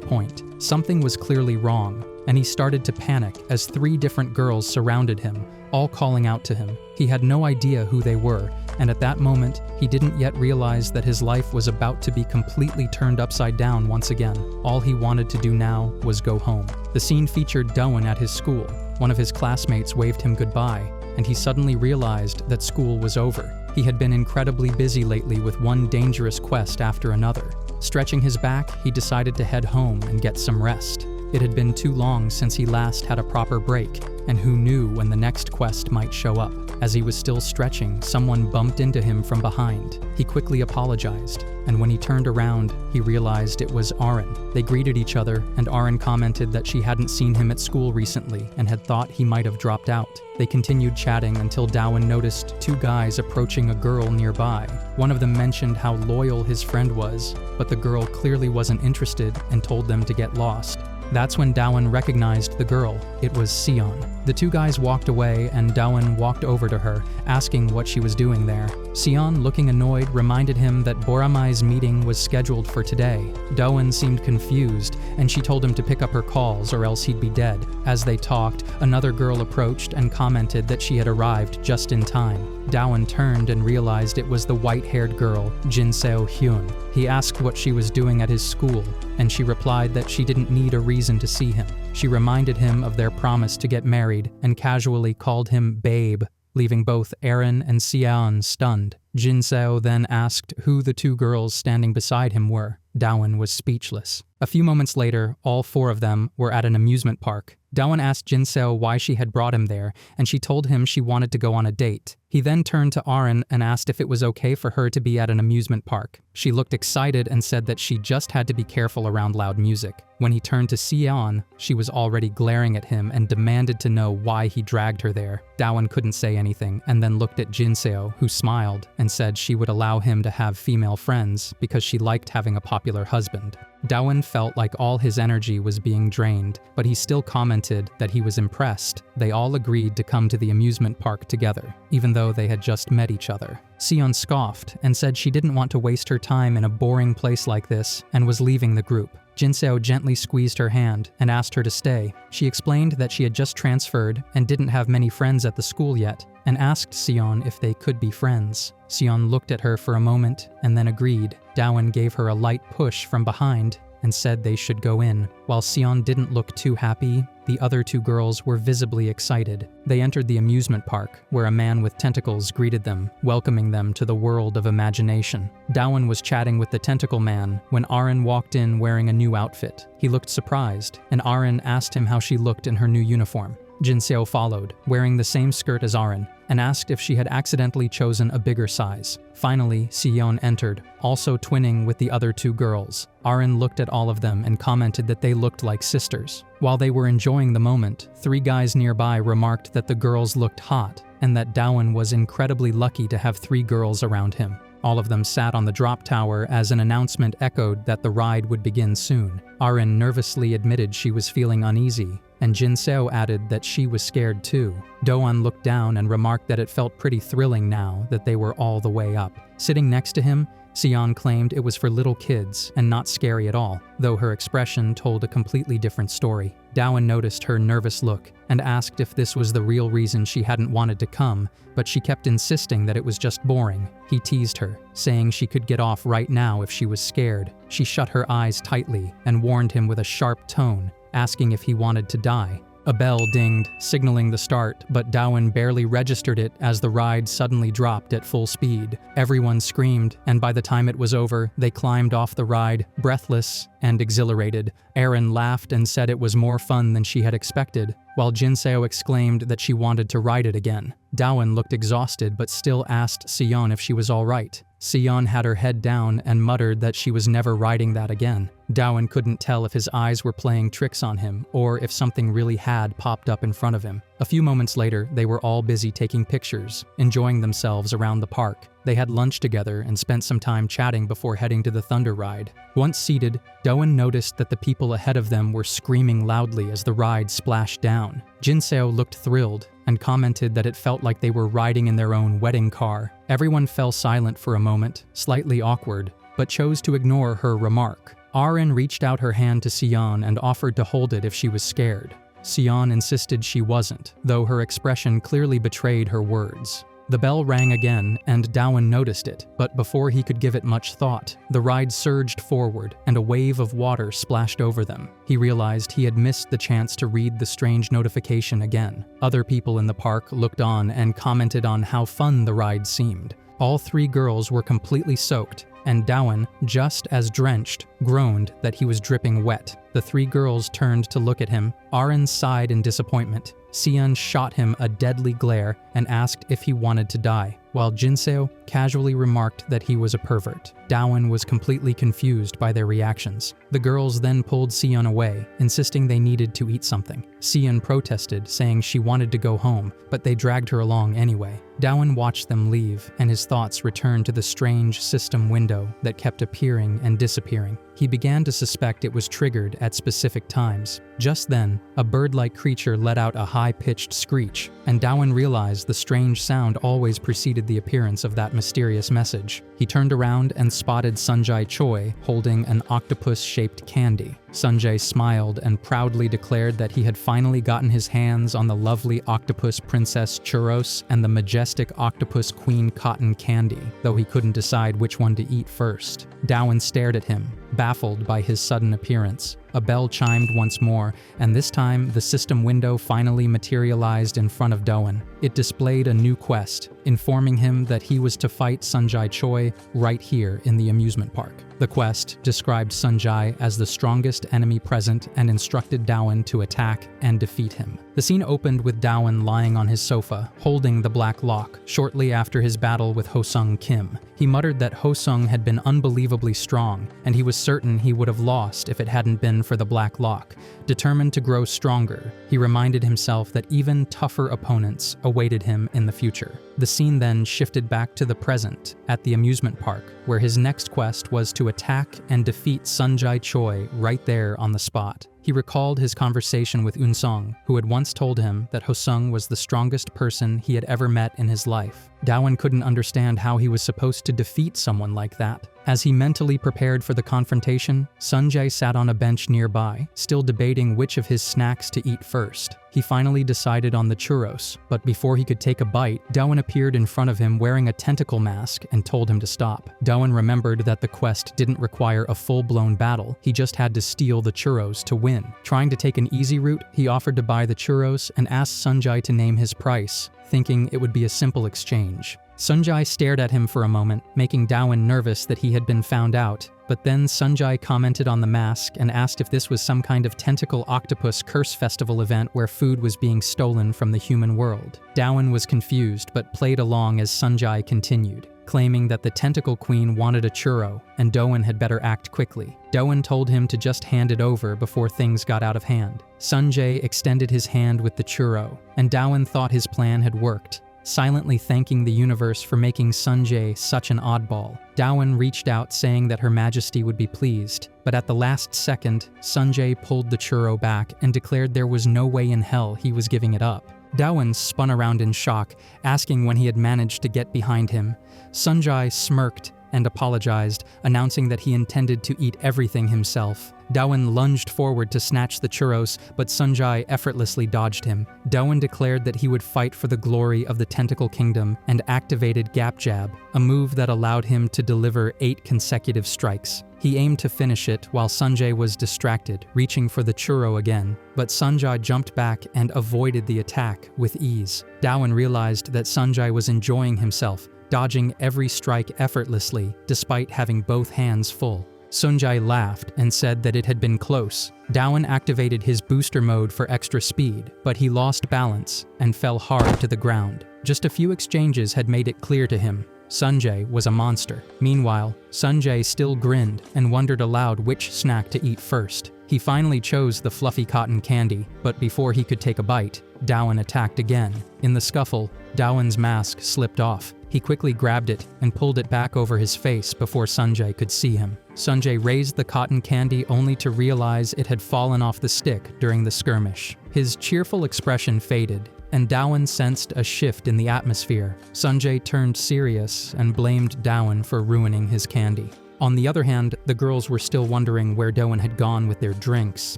point. Something was clearly wrong, and he started to panic as 3 different girls surrounded him, all calling out to him. He had no idea who they were, and at that moment, he didn't yet realize that his life was about to be completely turned upside down once again. All he wanted to do now was go home. The scene featured Dowan at his school. One of his classmates waved him goodbye, and he suddenly realized that school was over. He had been incredibly busy lately with one dangerous quest after another. Stretching his back, he decided to head home and get some rest. It had been too long since he last had a proper break, and who knew when the next quest might show up. As he was still stretching, someone bumped into him from behind. He quickly apologized, and when he turned around, he realized it was Aaron. They greeted each other, and Aaron commented that she hadn't seen him at school recently and had thought he might have dropped out. They continued chatting until Dowan noticed 2 guys approaching a girl nearby. One of them mentioned how loyal his friend was, but the girl clearly wasn't interested and told them to get lost. That's when Dowan recognized the girl. It was Sion. The 2 guys walked away and Dowan walked over to her, asking what she was doing there. Sion, looking annoyed, reminded him that Boramai's meeting was scheduled for today. Dowan seemed confused, and she told him to pick up her calls or else he'd be dead. As they talked, another girl approached and commented that she had arrived just in time. Dowan turned and realized it was the white-haired girl, Jinseo Hyun. He asked what she was doing at his school, and she replied that she didn't need a reason to see him. She reminded him of their promise to get married and casually called him babe, leaving both Aaron and Sion stunned. Jinseo then asked who the 2 girls standing beside him were. Dowan was speechless. A few moments later, all four of them were at an amusement park. Daewon asked Jinseo why she had brought him there, and she told him she wanted to go on a date. He then turned to Arin and asked if it was okay for her to be at an amusement park. She looked excited and said that she just had to be careful around loud music. When he turned to Sion, she was already glaring at him and demanded to know why he dragged her there. Daewon couldn't say anything and then looked at Jinseo, who smiled and said she would allow him to have female friends because she liked having a popular husband. Daewon felt like all his energy was being drained, but he still commented that he was impressed. They all agreed to come to the amusement park together, even though they had just met each other. Sion scoffed and said she didn't want to waste her time in a boring place like this and was leaving the group. Jinseo gently squeezed her hand and asked her to stay. She explained that she had just transferred and didn't have many friends at the school yet, and asked Sion if they could be friends. Sion looked at her for a moment and then agreed. Daewon gave her a light push from behind and said they should go in. While Sion didn't look too happy, the other two girls were visibly excited. They entered the amusement park, where a man with tentacles greeted them, welcoming them to the world of imagination. Daewon was chatting with the tentacle man when Arin walked in wearing a new outfit. He looked surprised, and Arin asked him how she looked in her new uniform. Jinseo followed, wearing the same skirt as Arin, and asked if she had accidentally chosen a bigger size. Finally, Sion entered, also twinning with the other two girls. Arin looked at all of them and commented that they looked like sisters. While they were enjoying the moment, three guys nearby remarked that the girls looked hot, and that Daewon was incredibly lucky to have three girls around him. All of them sat on the drop tower as an announcement echoed that the ride would begin soon. Arin nervously admitted she was feeling uneasy, and Jinseo added that she was scared too. Daewon looked down and remarked that it felt pretty thrilling now that they were all the way up. Sitting next to him, Sion claimed it was for little kids and not scary at all, though her expression told a completely different story. Daewon noticed her nervous look and asked if this was the real reason she hadn't wanted to come, but she kept insisting that it was just boring. He teased her, saying she could get off right now if she was scared. She shut her eyes tightly and warned him with a sharp tone, asking if he wanted to die. A bell dinged, signaling the start, but Daewon barely registered it as the ride suddenly dropped at full speed. Everyone screamed, and by the time it was over, they climbed off the ride, breathless and exhilarated. Arin laughed and said it was more fun than she had expected, while Jinseo exclaimed that she wanted to ride it again. Daewon looked exhausted but still asked Sion if she was all right. Sion had her head down and muttered that she was never riding that again. Daewon couldn't tell if his eyes were playing tricks on him or if something really had popped up in front of him. A few moments later, they were all busy taking pictures, enjoying themselves around the park. They had lunch together and spent some time chatting before heading to the Thunder Ride. Once seated, Daewon noticed that the people ahead of them were screaming loudly as the ride splashed down. Jinseo looked thrilled and commented that it felt like they were riding in their own wedding car. Everyone fell silent for a moment, slightly awkward, but chose to ignore her remark. Arin reached out her hand to Sion and offered to hold it if she was scared. Sion insisted she wasn't, though her expression clearly betrayed her words. The bell rang again, and Daewon noticed it, but before he could give it much thought, the ride surged forward, and a wave of water splashed over them. He realized he had missed the chance to read the strange notification again. Other people in the park looked on and commented on how fun the ride seemed. All three girls were completely soaked, and Daewon, just as drenched, groaned that he was dripping wet. The three girls turned to look at him. Arin sighed in disappointment. Sion shot him a deadly glare and asked if he wanted to die, while Jinseo casually remarked that he was a pervert. Daewon was completely confused by their reactions. The girls then pulled Sion away, insisting they needed to eat something. Sion protested, saying she wanted to go home, but they dragged her along anyway. Daewon watched them leave, and his thoughts returned to the strange system window that kept appearing and disappearing. He began to suspect it was triggered at specific times. Just then, a bird-like creature let out a high-pitched screech, and Daewon realized the strange sound always preceded the appearance of that mysterious message. He turned around and spotted Sunjae Choi holding an octopus-shaped candy. Sunjae smiled and proudly declared that he had finally gotten his hands on the lovely octopus princess Churros and the majestic octopus queen cotton candy, though he couldn't decide which one to eat first. Daewon stared at him, baffled by his sudden appearance. A bell chimed once more, and this time the system window finally materialized in front of Doan. It displayed a new quest, informing him that he was to fight Sunjae Choi right here in the amusement park. The quest described Sunjae as the strongest enemy present and instructed Doan to attack and defeat him. The scene opened with Doan lying on his sofa, holding the black lock, shortly after his battle with Ho-sung Kim. He muttered that Ho-sung had been unbelievably strong, and he was certain he would have lost if it hadn't been for the black lock. Determined to grow stronger, he reminded himself that even tougher opponents awaited him in the future. The scene then shifted back to the present, at the amusement park, where his next quest was to attack and defeat Sunjae Choi right there on the spot. He recalled his conversation with Eun-sung, who had once told him that Ho-sung was the strongest person he had ever met in his life. Doan couldn't understand how he was supposed to defeat someone like that. As he mentally prepared for the confrontation, Sunjae sat on a bench nearby, still debating which of his snacks to eat first. He finally decided on the churros, but before he could take a bite, Doan appeared in front of him wearing a tentacle mask and told him to stop. Doan remembered that the quest didn't require a full-blown battle, he just had to steal the churros to win. Trying to take an easy route, he offered to buy the churros and asked Sunjae to name his price, thinking it would be a simple exchange. Sunjae stared at him for a moment, making Doan nervous that he had been found out, but then Sunjae commented on the mask and asked if this was some kind of tentacle octopus curse festival event where food was being stolen from the human world. Doan was confused but played along as Sunjae continued, claiming that the tentacle queen wanted a churro and Doan had better act quickly. Doan told him to just hand it over before things got out of hand. Sunjae extended his hand with the churro, and Doan thought his plan had worked. Silently thanking the universe for making Sunjae such an oddball, Doan reached out saying that Her Majesty would be pleased, but at the last second, Sunjae pulled the churro back and declared there was no way in hell he was giving it up. Doan spun around in shock, asking when he had managed to get behind him. Sunjae smirked and apologized, announcing that he intended to eat everything himself. Doan lunged forward to snatch the churros, but Sunjae effortlessly dodged him. Doan declared that he would fight for the glory of the Tentacle Kingdom and activated Gap Jab, a move that allowed him to deliver 8 consecutive strikes. He aimed to finish it while Sunjae was distracted, reaching for the churro again, but Sunjae jumped back and avoided the attack with ease. Doan realized that Sunjae was enjoying himself, dodging every strike effortlessly, despite having both hands full. Sunjae laughed and said that it had been close. Doan activated his booster mode for extra speed, but he lost balance and fell hard to the ground. Just a few exchanges had made it clear to him. Sunjae was a monster. Meanwhile, Sunjae still grinned and wondered aloud which snack to eat first. He finally chose the fluffy cotton candy, but before he could take a bite, Doan attacked again. In the scuffle, Doan's mask slipped off. He quickly grabbed it and pulled it back over his face before Sunjae could see him. Sunjae raised the cotton candy only to realize it had fallen off the stick during the skirmish. His cheerful expression faded, and Doan sensed a shift in the atmosphere. Sunjae turned serious and blamed Doan for ruining his candy. On the other hand, the girls were still wondering where Doan had gone with their drinks.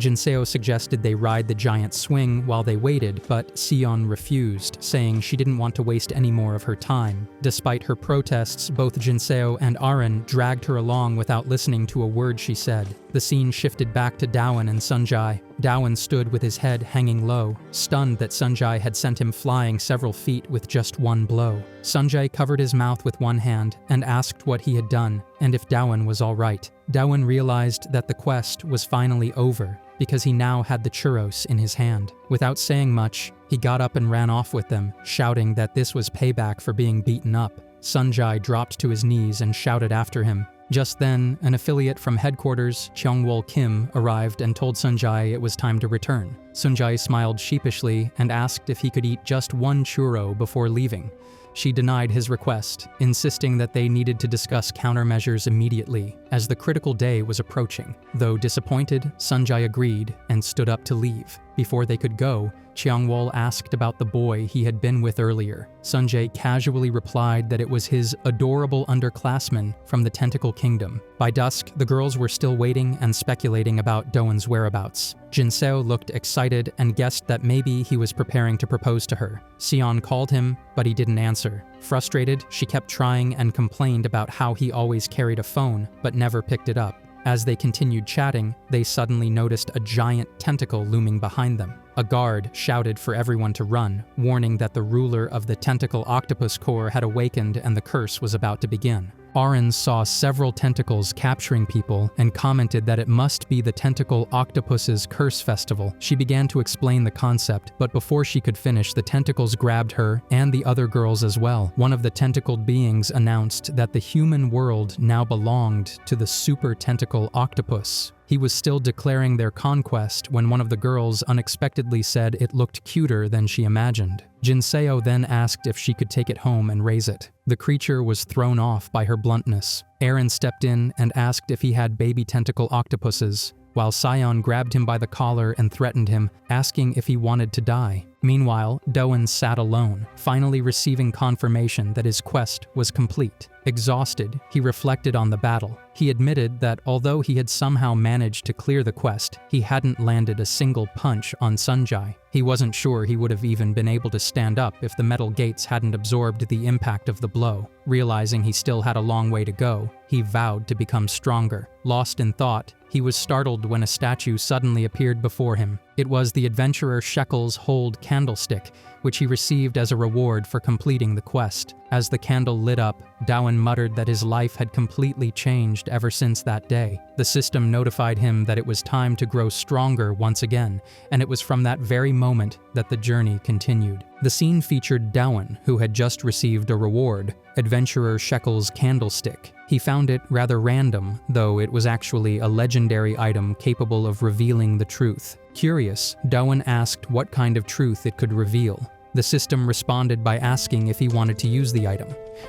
Jinseo suggested they ride the giant swing while they waited, but Sion refused, saying she didn't want to waste any more of her time. Despite her protests, both Jinseo and Aren dragged her along without listening to a word she said. The scene shifted back to Doan and Sunjae. Doan stood with his head hanging low, stunned that Sunjae had sent him flying several feet with just one blow. Sunjae covered his mouth with one hand and asked what he had done, and if Doan was all right. Doan realized that the quest was finally over, because he now had the churros in his hand. Without saying much, he got up and ran off with them, shouting that this was payback for being beaten up. Sunjae dropped to his knees and shouted after him. Just then, an affiliate from headquarters, Cheongwol Kim, arrived and told Sunjae it was time to return. Sunjae smiled sheepishly and asked if he could eat just one churro before leaving. She denied his request, insisting that they needed to discuss countermeasures immediately, as the critical day was approaching. Though disappointed, Sunjae agreed and stood up to leave. Before they could go, Cheongwol asked about the boy he had been with earlier. Sunjae casually replied that it was his adorable underclassman from the Tentacle Kingdom. By dusk, the girls were still waiting and speculating about Doan's whereabouts. Jinseo looked excited and guessed that maybe he was preparing to propose to her. Sion called him, but he didn't answer. Frustrated, she kept trying and complained about how he always carried a phone, but never picked it up. As they continued chatting, they suddenly noticed a giant tentacle looming behind them. A guard shouted for everyone to run, warning that the ruler of the tentacle octopus core had awakened and the curse was about to begin. Aaron saw several tentacles capturing people and commented that it must be the tentacle octopus's curse festival. She began to explain the concept, but before she could finish, the tentacles grabbed her and the other girls as well. One of the tentacled beings announced that the human world now belonged to the super tentacle octopus. He was still declaring their conquest when one of the girls unexpectedly said it looked cuter than she imagined. Jinseo then asked if she could take it home and raise it. The creature was thrown off by her bluntness. Aaron stepped in and asked if he had baby tentacle octopuses, while Sion grabbed him by the collar and threatened him, asking if he wanted to die. Meanwhile, Doan sat alone, finally receiving confirmation that his quest was complete. Exhausted, he reflected on the battle. He admitted that although he had somehow managed to clear the quest, he hadn't landed a single punch on Sunjai. He wasn't sure he would have even been able to stand up if the metal gates hadn't absorbed the impact of the blow. Realizing he still had a long way to go, he vowed to become stronger. Lost in thought, he was startled when a statue suddenly appeared before him. It was the adventurer Shekel's hold candlestick, which he received as a reward for completing the quest. As the candle lit up, Dowan muttered that his life had completely changed ever since that day. The system notified him that it was time to grow stronger once again, and it was from that very moment that the journey continued. The scene featured Dowan, who had just received a reward, adventurer Shekel's candlestick. He found it rather random, though it was actually a legendary item capable of revealing the truth. Curious, Dowan asked what kind of truth it could reveal. The system responded by asking if he wanted to use the item.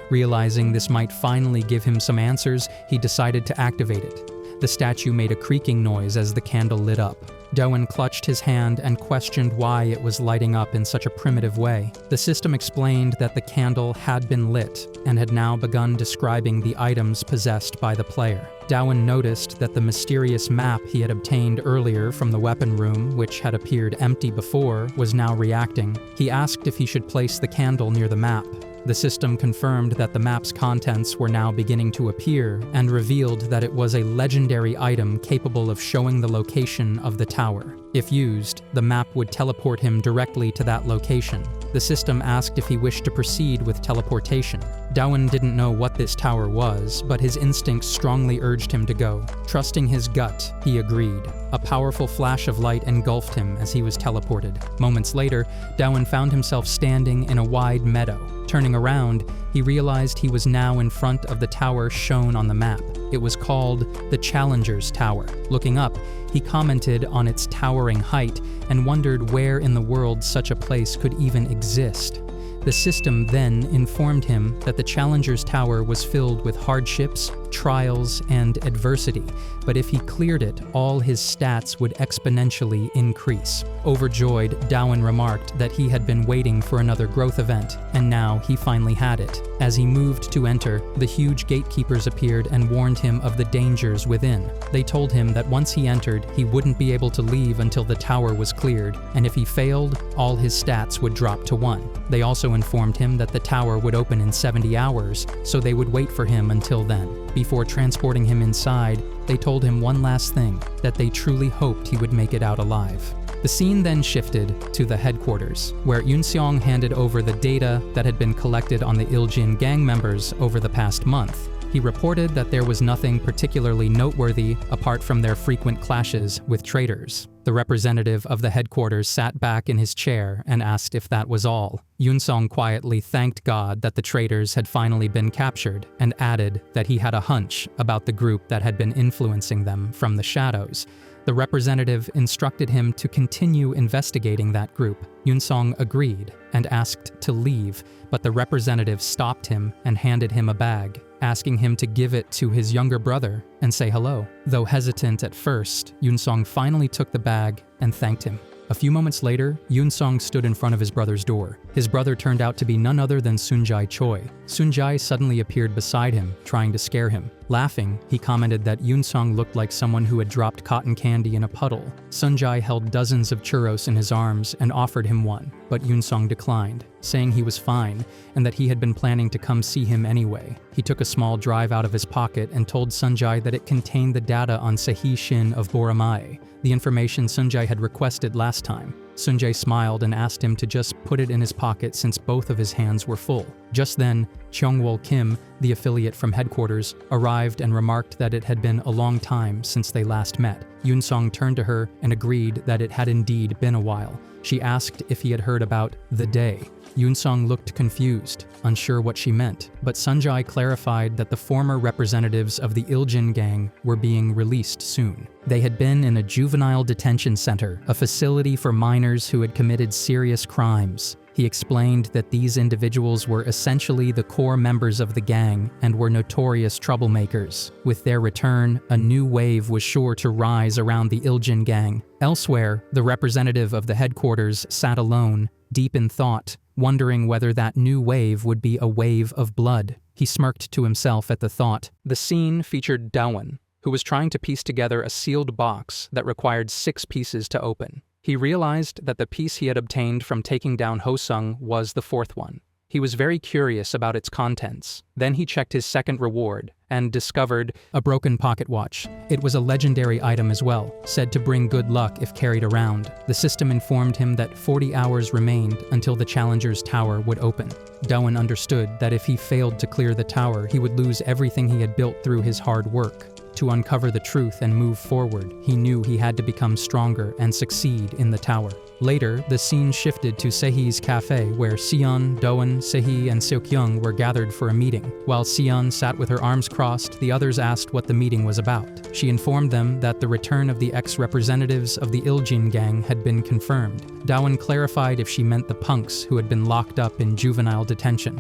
Realizing this might finally give him some answers, he decided to activate it. The statue made a creaking noise as the candle lit up. Dowan clutched his hand and questioned why it was lighting up in such a primitive way. The system explained that the candle had been lit and had now begun describing the items possessed by the player. Dowan noticed that the mysterious map he had obtained earlier from the weapon room, which had appeared empty before, was now reacting. He asked if he should place the candle near the map. The system confirmed that the map's contents were now beginning to appear and revealed that it was a legendary item capable of showing the location of the tower. If used, the map would teleport him directly to that location. The system asked if he wished to proceed with teleportation. Dowan didn't know what this tower was, but his instincts strongly urged him to go. Trusting his gut, he agreed. A powerful flash of light engulfed him as he was teleported. Moments later, Dowan found himself standing in a wide meadow. Turning around, he realized he was now in front of the tower shown on the map. It was called the Challenger's Tower. Looking up, he commented on its towering height and wondered where in the world such a place could even exist. The system then informed him that the Challenger's Tower was filled with hardships, trials, and adversity, but if he cleared it, all his stats would exponentially increase. Overjoyed, Dowan remarked that he had been waiting for another growth event, and now he finally had it. As he moved to enter, the huge gatekeepers appeared and warned him of the dangers within. They told him that once he entered, he wouldn't be able to leave until the tower was cleared, and if he failed, all his stats would drop to 1. They also informed him that the tower would open in 70 hours, so they would wait for him until then. Before transporting him inside, they told him one last thing, that they truly hoped he would make it out alive. The scene then shifted to the headquarters, where Yoon-seong handed over the data that had been collected on the Iljin gang members over the past month. He reported that there was nothing particularly noteworthy apart from their frequent clashes with traitors. The representative of the headquarters sat back in his chair and asked if that was all. Yoon-seong quietly thanked God that the traitors had finally been captured and added that he had a hunch about the group that had been influencing them from the shadows. The representative instructed him to continue investigating that group. Yoon-seong agreed and asked to leave, but the representative stopped him and handed him a bag, asking him to give it to his younger brother and say hello. Though hesitant at first, Yoon-seong finally took the bag and thanked him. A few moments later, Yoon-seong stood in front of his brother's door. His brother turned out to be none other than Sunjai Choi. Sunjai suddenly appeared beside him, trying to scare him. Laughing, he commented that Yoonsong looked like someone who had dropped cotton candy in a puddle. Sunjae held dozens of churros in his arms and offered him one, but Yoonsong declined, saying he was fine and that he had been planning to come see him anyway. He took a small drive out of his pocket and told Sunjae that it contained the data on Sehi Shin of Boramae, the information Sunjae had requested last time. Sunjae smiled and asked him to just put it in his pocket since both of his hands were full. Just then, Kyungwol Kim, the affiliate from headquarters, arrived and remarked that it had been a long time since they last met. Yoonsong turned to her and agreed that it had indeed been a while. She asked if he had heard about the day. Yoonsong looked confused, unsure what she meant, but Sunjae clarified that the former representatives of the Iljin gang were being released soon. They had been in a juvenile detention center, a facility for minors who had committed serious crimes. He explained that these individuals were essentially the core members of the gang and were notorious troublemakers. With their return, a new wave was sure to rise around the Iljin gang. Elsewhere, the representative of the headquarters sat alone, deep in thought, wondering whether that new wave would be a wave of blood. He smirked to himself at the thought. The scene featured Daewon, who was trying to piece together a sealed box that required 6 pieces to open. He realized that the piece he had obtained from taking down Hosung was the 4th one. He was very curious about its contents. Then he checked his second reward and discovered a broken pocket watch. It was a legendary item as well, said to bring good luck if carried around. The system informed him that 40 hours remained until the Challenger's tower would open. Daewon understood that if he failed to clear the tower, he would lose everything he had built through his hard work. To uncover the truth and move forward, he knew he had to become stronger and succeed in the tower. Later, the scene shifted to Sehi's cafe, where Seon, Daewon, Sehi, and Seokyoung were gathered for a meeting. While Seon sat with her arms crossed, the others asked what the meeting was about. She informed them that the return of the ex-representatives of the Iljin gang had been confirmed. Daewon clarified if she meant the punks who had been locked up in juvenile detention,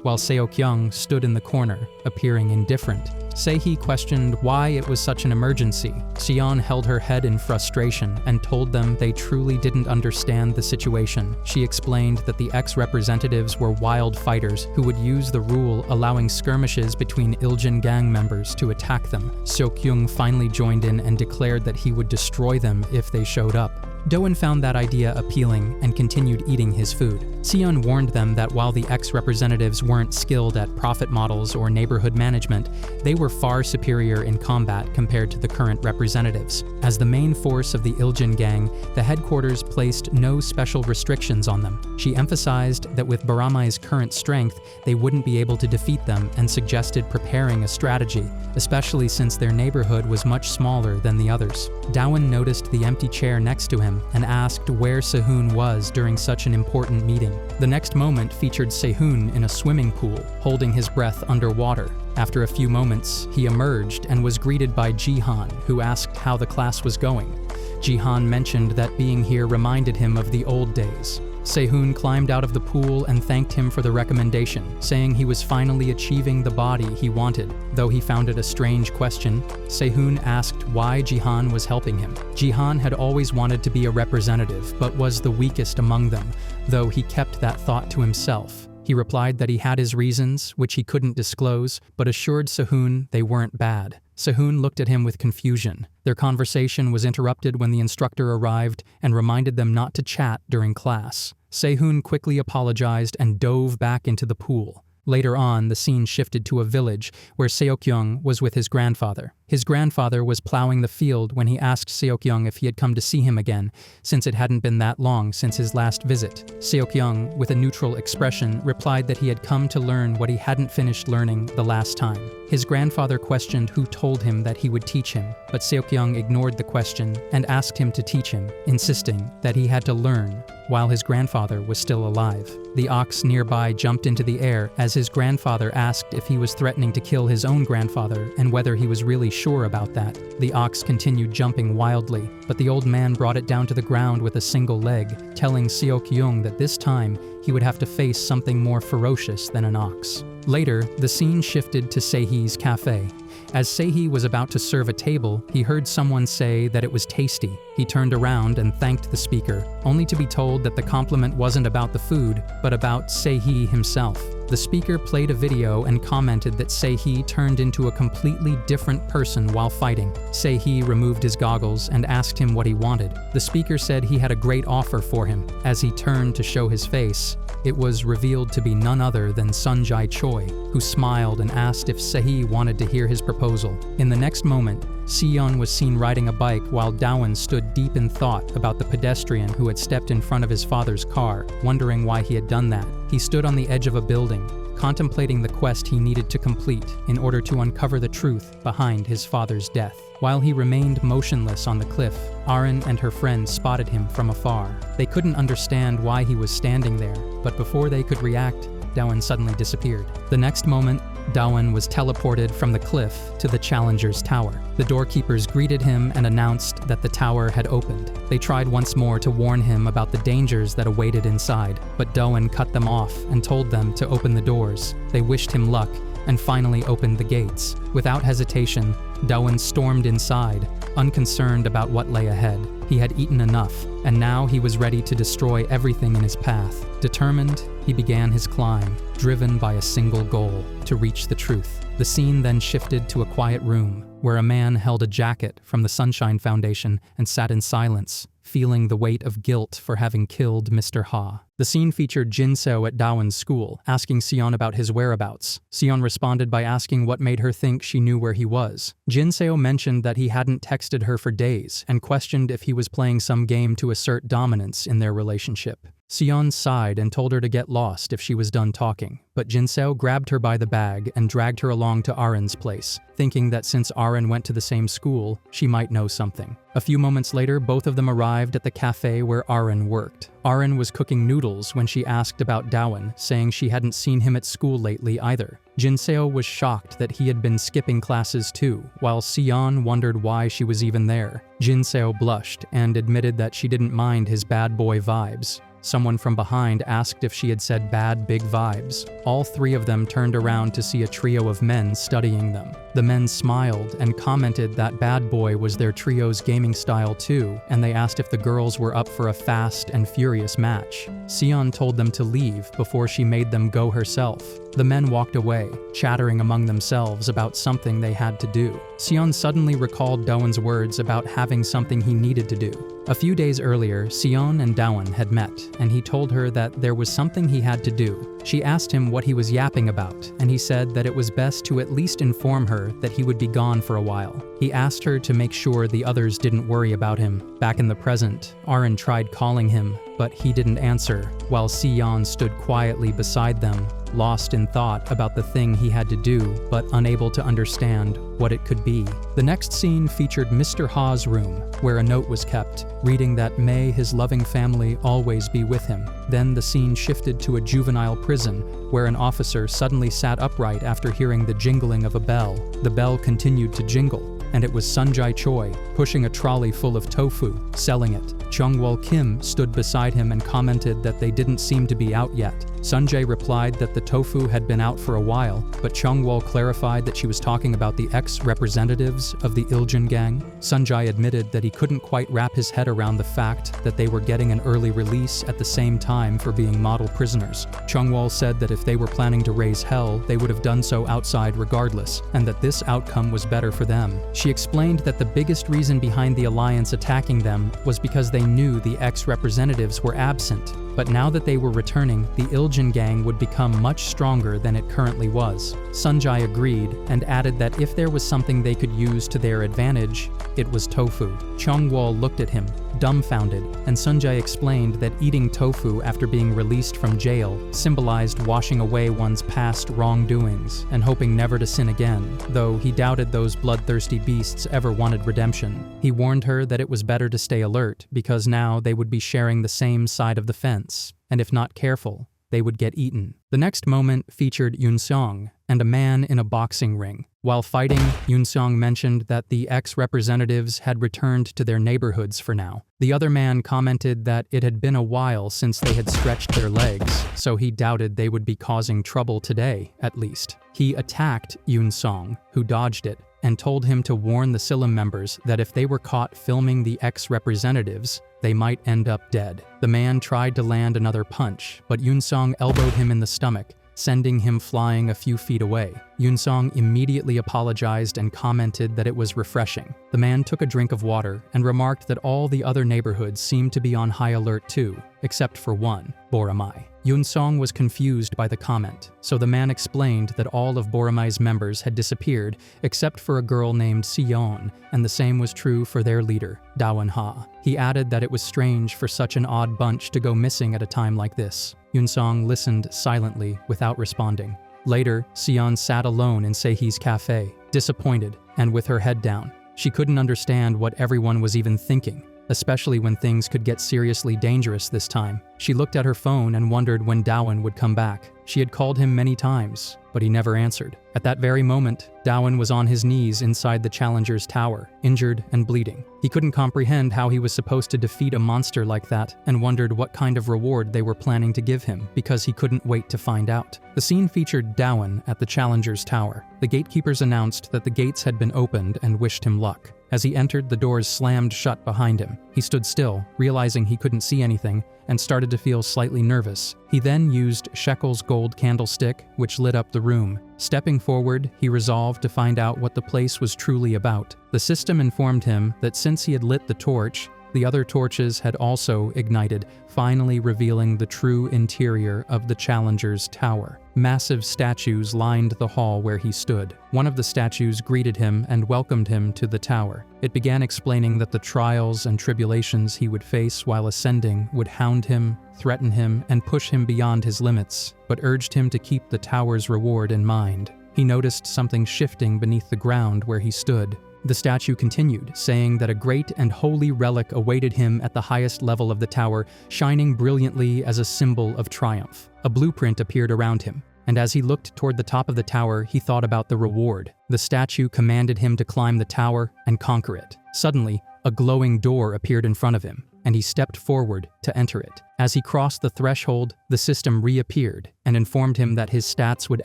while Seokyoung stood in the corner, appearing indifferent. Sehi questioned why it was such an emergency. Seon held her head in frustration and told them they truly didn't understand the situation. She explained that the ex-representatives were wild fighters who would use the rule allowing skirmishes between Iljin gang members to attack them. Seokyoung finally joined in and declared that he would destroy them if they showed up. Daewon found that idea appealing and continued eating his food. Seon warned them that while the ex-representatives weren't skilled at profit models or neighborhood management, they were far superior in combat compared to the current representatives. As the main force of the Iljin gang, the headquarters placed no special restrictions on them. She emphasized that with Baramai's current strength, they wouldn't be able to defeat them and suggested preparing a strategy, especially since their neighborhood was much smaller than the others. Daewon noticed the empty chair next to him and asked where Sehun was during such an important meeting. The next moment featured Sehun in a swimming pool, holding his breath underwater. After a few moments, he emerged and was greeted by Jihan, who asked how the class was going. Jihan mentioned that being here reminded him of the old days. Sehun climbed out of the pool and thanked him for the recommendation, saying he was finally achieving the body he wanted. Though he found it a strange question, Sehun asked why Jihan was helping him. Jihan had always wanted to be a representative, but was the weakest among them, though he kept that thought to himself. He replied that he had his reasons, which he couldn't disclose, but assured Sehun they weren't bad. Sehun looked at him with confusion. Their conversation was interrupted when the instructor arrived and reminded them not to chat during class. Sehun quickly apologized and dove back into the pool. Later on, the scene shifted to a village where Seokyoung was with his grandfather. His grandfather was plowing the field when he asked Seokyoung if he had come to see him again, since it hadn't been that long since his last visit. Seokyoung, with a neutral expression, replied that he had come to learn what he hadn't finished learning the last time. His grandfather questioned who told him that he would teach him, but Seokyoung ignored the question and asked him to teach him, insisting that he had to learn while his grandfather was still alive. The ox nearby jumped into the air as his grandfather asked if he was threatening to kill his own grandfather and whether he was really sure about that. The ox continued jumping wildly, but the old man brought it down to the ground with a single leg, telling Seokyoung that this time he would have to face something more ferocious than an ox. Later, the scene shifted to Seihi's cafe. As Seihi was about to serve a table, he heard someone say that it was tasty. He turned around and thanked the speaker, only to be told that the compliment wasn't about the food, but about Seihi himself. The speaker played a video and commented that Seihi turned into a completely different person while fighting. Seihi removed his goggles and asked him what he wanted. The speaker said he had a great offer for him. As he turned to show his face, it was revealed to be none other than Sunjae Choi, who smiled and asked if Seihi wanted to hear his proposal. In the next moment, Sion was seen riding a bike while Daewon stood deep in thought about the pedestrian who had stepped in front of his father's car, wondering why he had done that. He stood on the edge of a building, contemplating the quest he needed to complete in order to uncover the truth behind his father's death. While he remained motionless on the cliff, Aren and her friend spotted him from afar. They couldn't understand why he was standing there, but before they could react, Daewon suddenly disappeared. The next moment, Daewon was teleported from the cliff to the Challenger's tower. The doorkeepers greeted him and announced that the tower had opened. They tried once more to warn him about the dangers that awaited inside, but Daewon cut them off and told them to open the doors. They wished him luck and finally opened the gates. Without hesitation, Daewon stormed inside, unconcerned about what lay ahead. He had eaten enough, and now he was ready to destroy everything in his path. Determined, he began his climb, driven by a single goal: to reach the truth. The scene then shifted to a quiet room, where a man held a jacket from the Sunshine Foundation and sat in silence, feeling the weight of guilt for having killed Mr. Ha. The scene featured Jinseo at Daewon's school, asking Sion about his whereabouts. Sion responded by asking what made her think she knew where he was. Jinseo mentioned that he hadn't texted her for days and questioned if he was playing some game to assert dominance in their relationship. Sion sighed and told her to get lost if she was done talking, but Jinseo grabbed her by the bag and dragged her along to Aren's place, thinking that since Aren went to the same school, she might know something. A few moments later, both of them arrived at the cafe where Aren worked. Aren was cooking noodles when she asked about Daewon, saying she hadn't seen him at school lately either. Jinseo was shocked that he had been skipping classes too, while Sion wondered why she was even there. Jinseo blushed and admitted that she didn't mind his bad boy vibes. Someone from behind asked if she had said bad big vibes. All three of them turned around to see a trio of men studying them. The men smiled and commented that bad boy was their trio's gaming style too, and they asked if the girls were up for a fast and furious match. Sion told them to leave before she made them go herself. The men walked away, chattering among themselves about something they had to do. Sion suddenly recalled Daewon's words about having something he needed to do. A few days earlier, Sion and Daewon had met, and he told her that there was something he had to do. She asked him what he was yapping about, and he said that it was best to at least inform her that he would be gone for a while. He asked her to make sure the others didn't worry about him. Back in the present, Aren tried calling him, but he didn't answer, while Sion stood quietly beside them, lost in thought about the thing he had to do, but unable to understand what it could be. The next scene featured Mr. Ha's room, where a note was kept, reading that may his loving family always be with him. Then the scene shifted to a juvenile prison, where an officer suddenly sat upright after hearing the jingling of a bell. The bell continued to jingle, and it was Sunjae Choi, pushing a trolley full of tofu, selling it. Chungwol Kim stood beside him and commented that they didn't seem to be out yet. Sunjae replied that the tofu had been out for a while, but Chungwol clarified that she was talking about the ex-representatives of the Iljin gang. Sunjae admitted that he couldn't quite wrap his head around the fact that they were getting an early release at the same time for being model prisoners. Chungwol said that if they were planning to raise hell, they would have done so outside regardless, and that this outcome was better for them. She explained that the biggest reason behind the Alliance attacking them was because they knew the ex-representatives were absent, but now that they were returning, the Iljin gang would become much stronger than it currently was. Sunjae agreed and added that if there was something they could use to their advantage, it was tofu. Chungwol looked at him, dumbfounded, and Sunjae explained that eating tofu after being released from jail symbolized washing away one's past wrongdoings and hoping never to sin again, though he doubted those bloodthirsty beasts ever wanted redemption. He warned her that it was better to stay alert because now they would be sharing the same side of the fence, and if not careful, they would get eaten. The next moment featured Yoon-seong and a man in a boxing ring. While fighting, Yoon-seong mentioned that the ex-representatives had returned to their neighborhoods for now. The other man commented that it had been a while since they had stretched their legs, so he doubted they would be causing trouble today, at least. He attacked Yoon-seong, who dodged it, and told him to warn the Silum members that if they were caught filming the ex-representatives, they might end up dead. The man tried to land another punch, but Yoon-seong elbowed him in the stomach, sending him flying a few feet away. Yoon-seong immediately apologized and commented that it was refreshing. The man took a drink of water and remarked that all the other neighborhoods seemed to be on high alert too, except for one, Boramai. Yoon-seong was confused by the comment, so the man explained that all of Boramai's members had disappeared except for a girl named Sion, and the same was true for their leader, Dawan-ha. He added that it was strange for such an odd bunch to go missing at a time like this. Yoon-seong listened silently without responding. Later, Sion sat alone in Seihi's cafe, disappointed and with her head down. She couldn't understand what everyone was even thinking, especially when things could get seriously dangerous this time. She looked at her phone and wondered when Dawan would come back. She had called him many times, but he never answered. At that very moment, Dawan was on his knees inside the Challenger's tower, injured and bleeding. He couldn't comprehend how he was supposed to defeat a monster like that and wondered what kind of reward they were planning to give him because he couldn't wait to find out. The scene featured Dawan at the Challenger's tower. The gatekeepers announced that the gates had been opened and wished him luck. As he entered, the doors slammed shut behind him. He stood still, realizing he couldn't see anything, and started to feel slightly nervous. He then used Shekel's gold candlestick, which lit up the room. Stepping forward, he resolved to find out what the place was truly about. The system informed him that since he had lit the torch, the other torches had also ignited, finally revealing the true interior of the Challenger's tower. Massive statues lined the hall where he stood. One of the statues greeted him and welcomed him to the tower. It began explaining that the trials and tribulations he would face while ascending would hound him, threaten him, and push him beyond his limits, but urged him to keep the tower's reward in mind. He noticed something shifting beneath the ground where he stood. The statue continued, saying that a great and holy relic awaited him at the highest level of the tower, shining brilliantly as a symbol of triumph. A blueprint appeared around him, and as he looked toward the top of the tower, he thought about the reward. The statue commanded him to climb the tower and conquer it. Suddenly, a glowing door appeared in front of him, and he stepped forward to enter it. As he crossed the threshold, the system reappeared and informed him that his stats would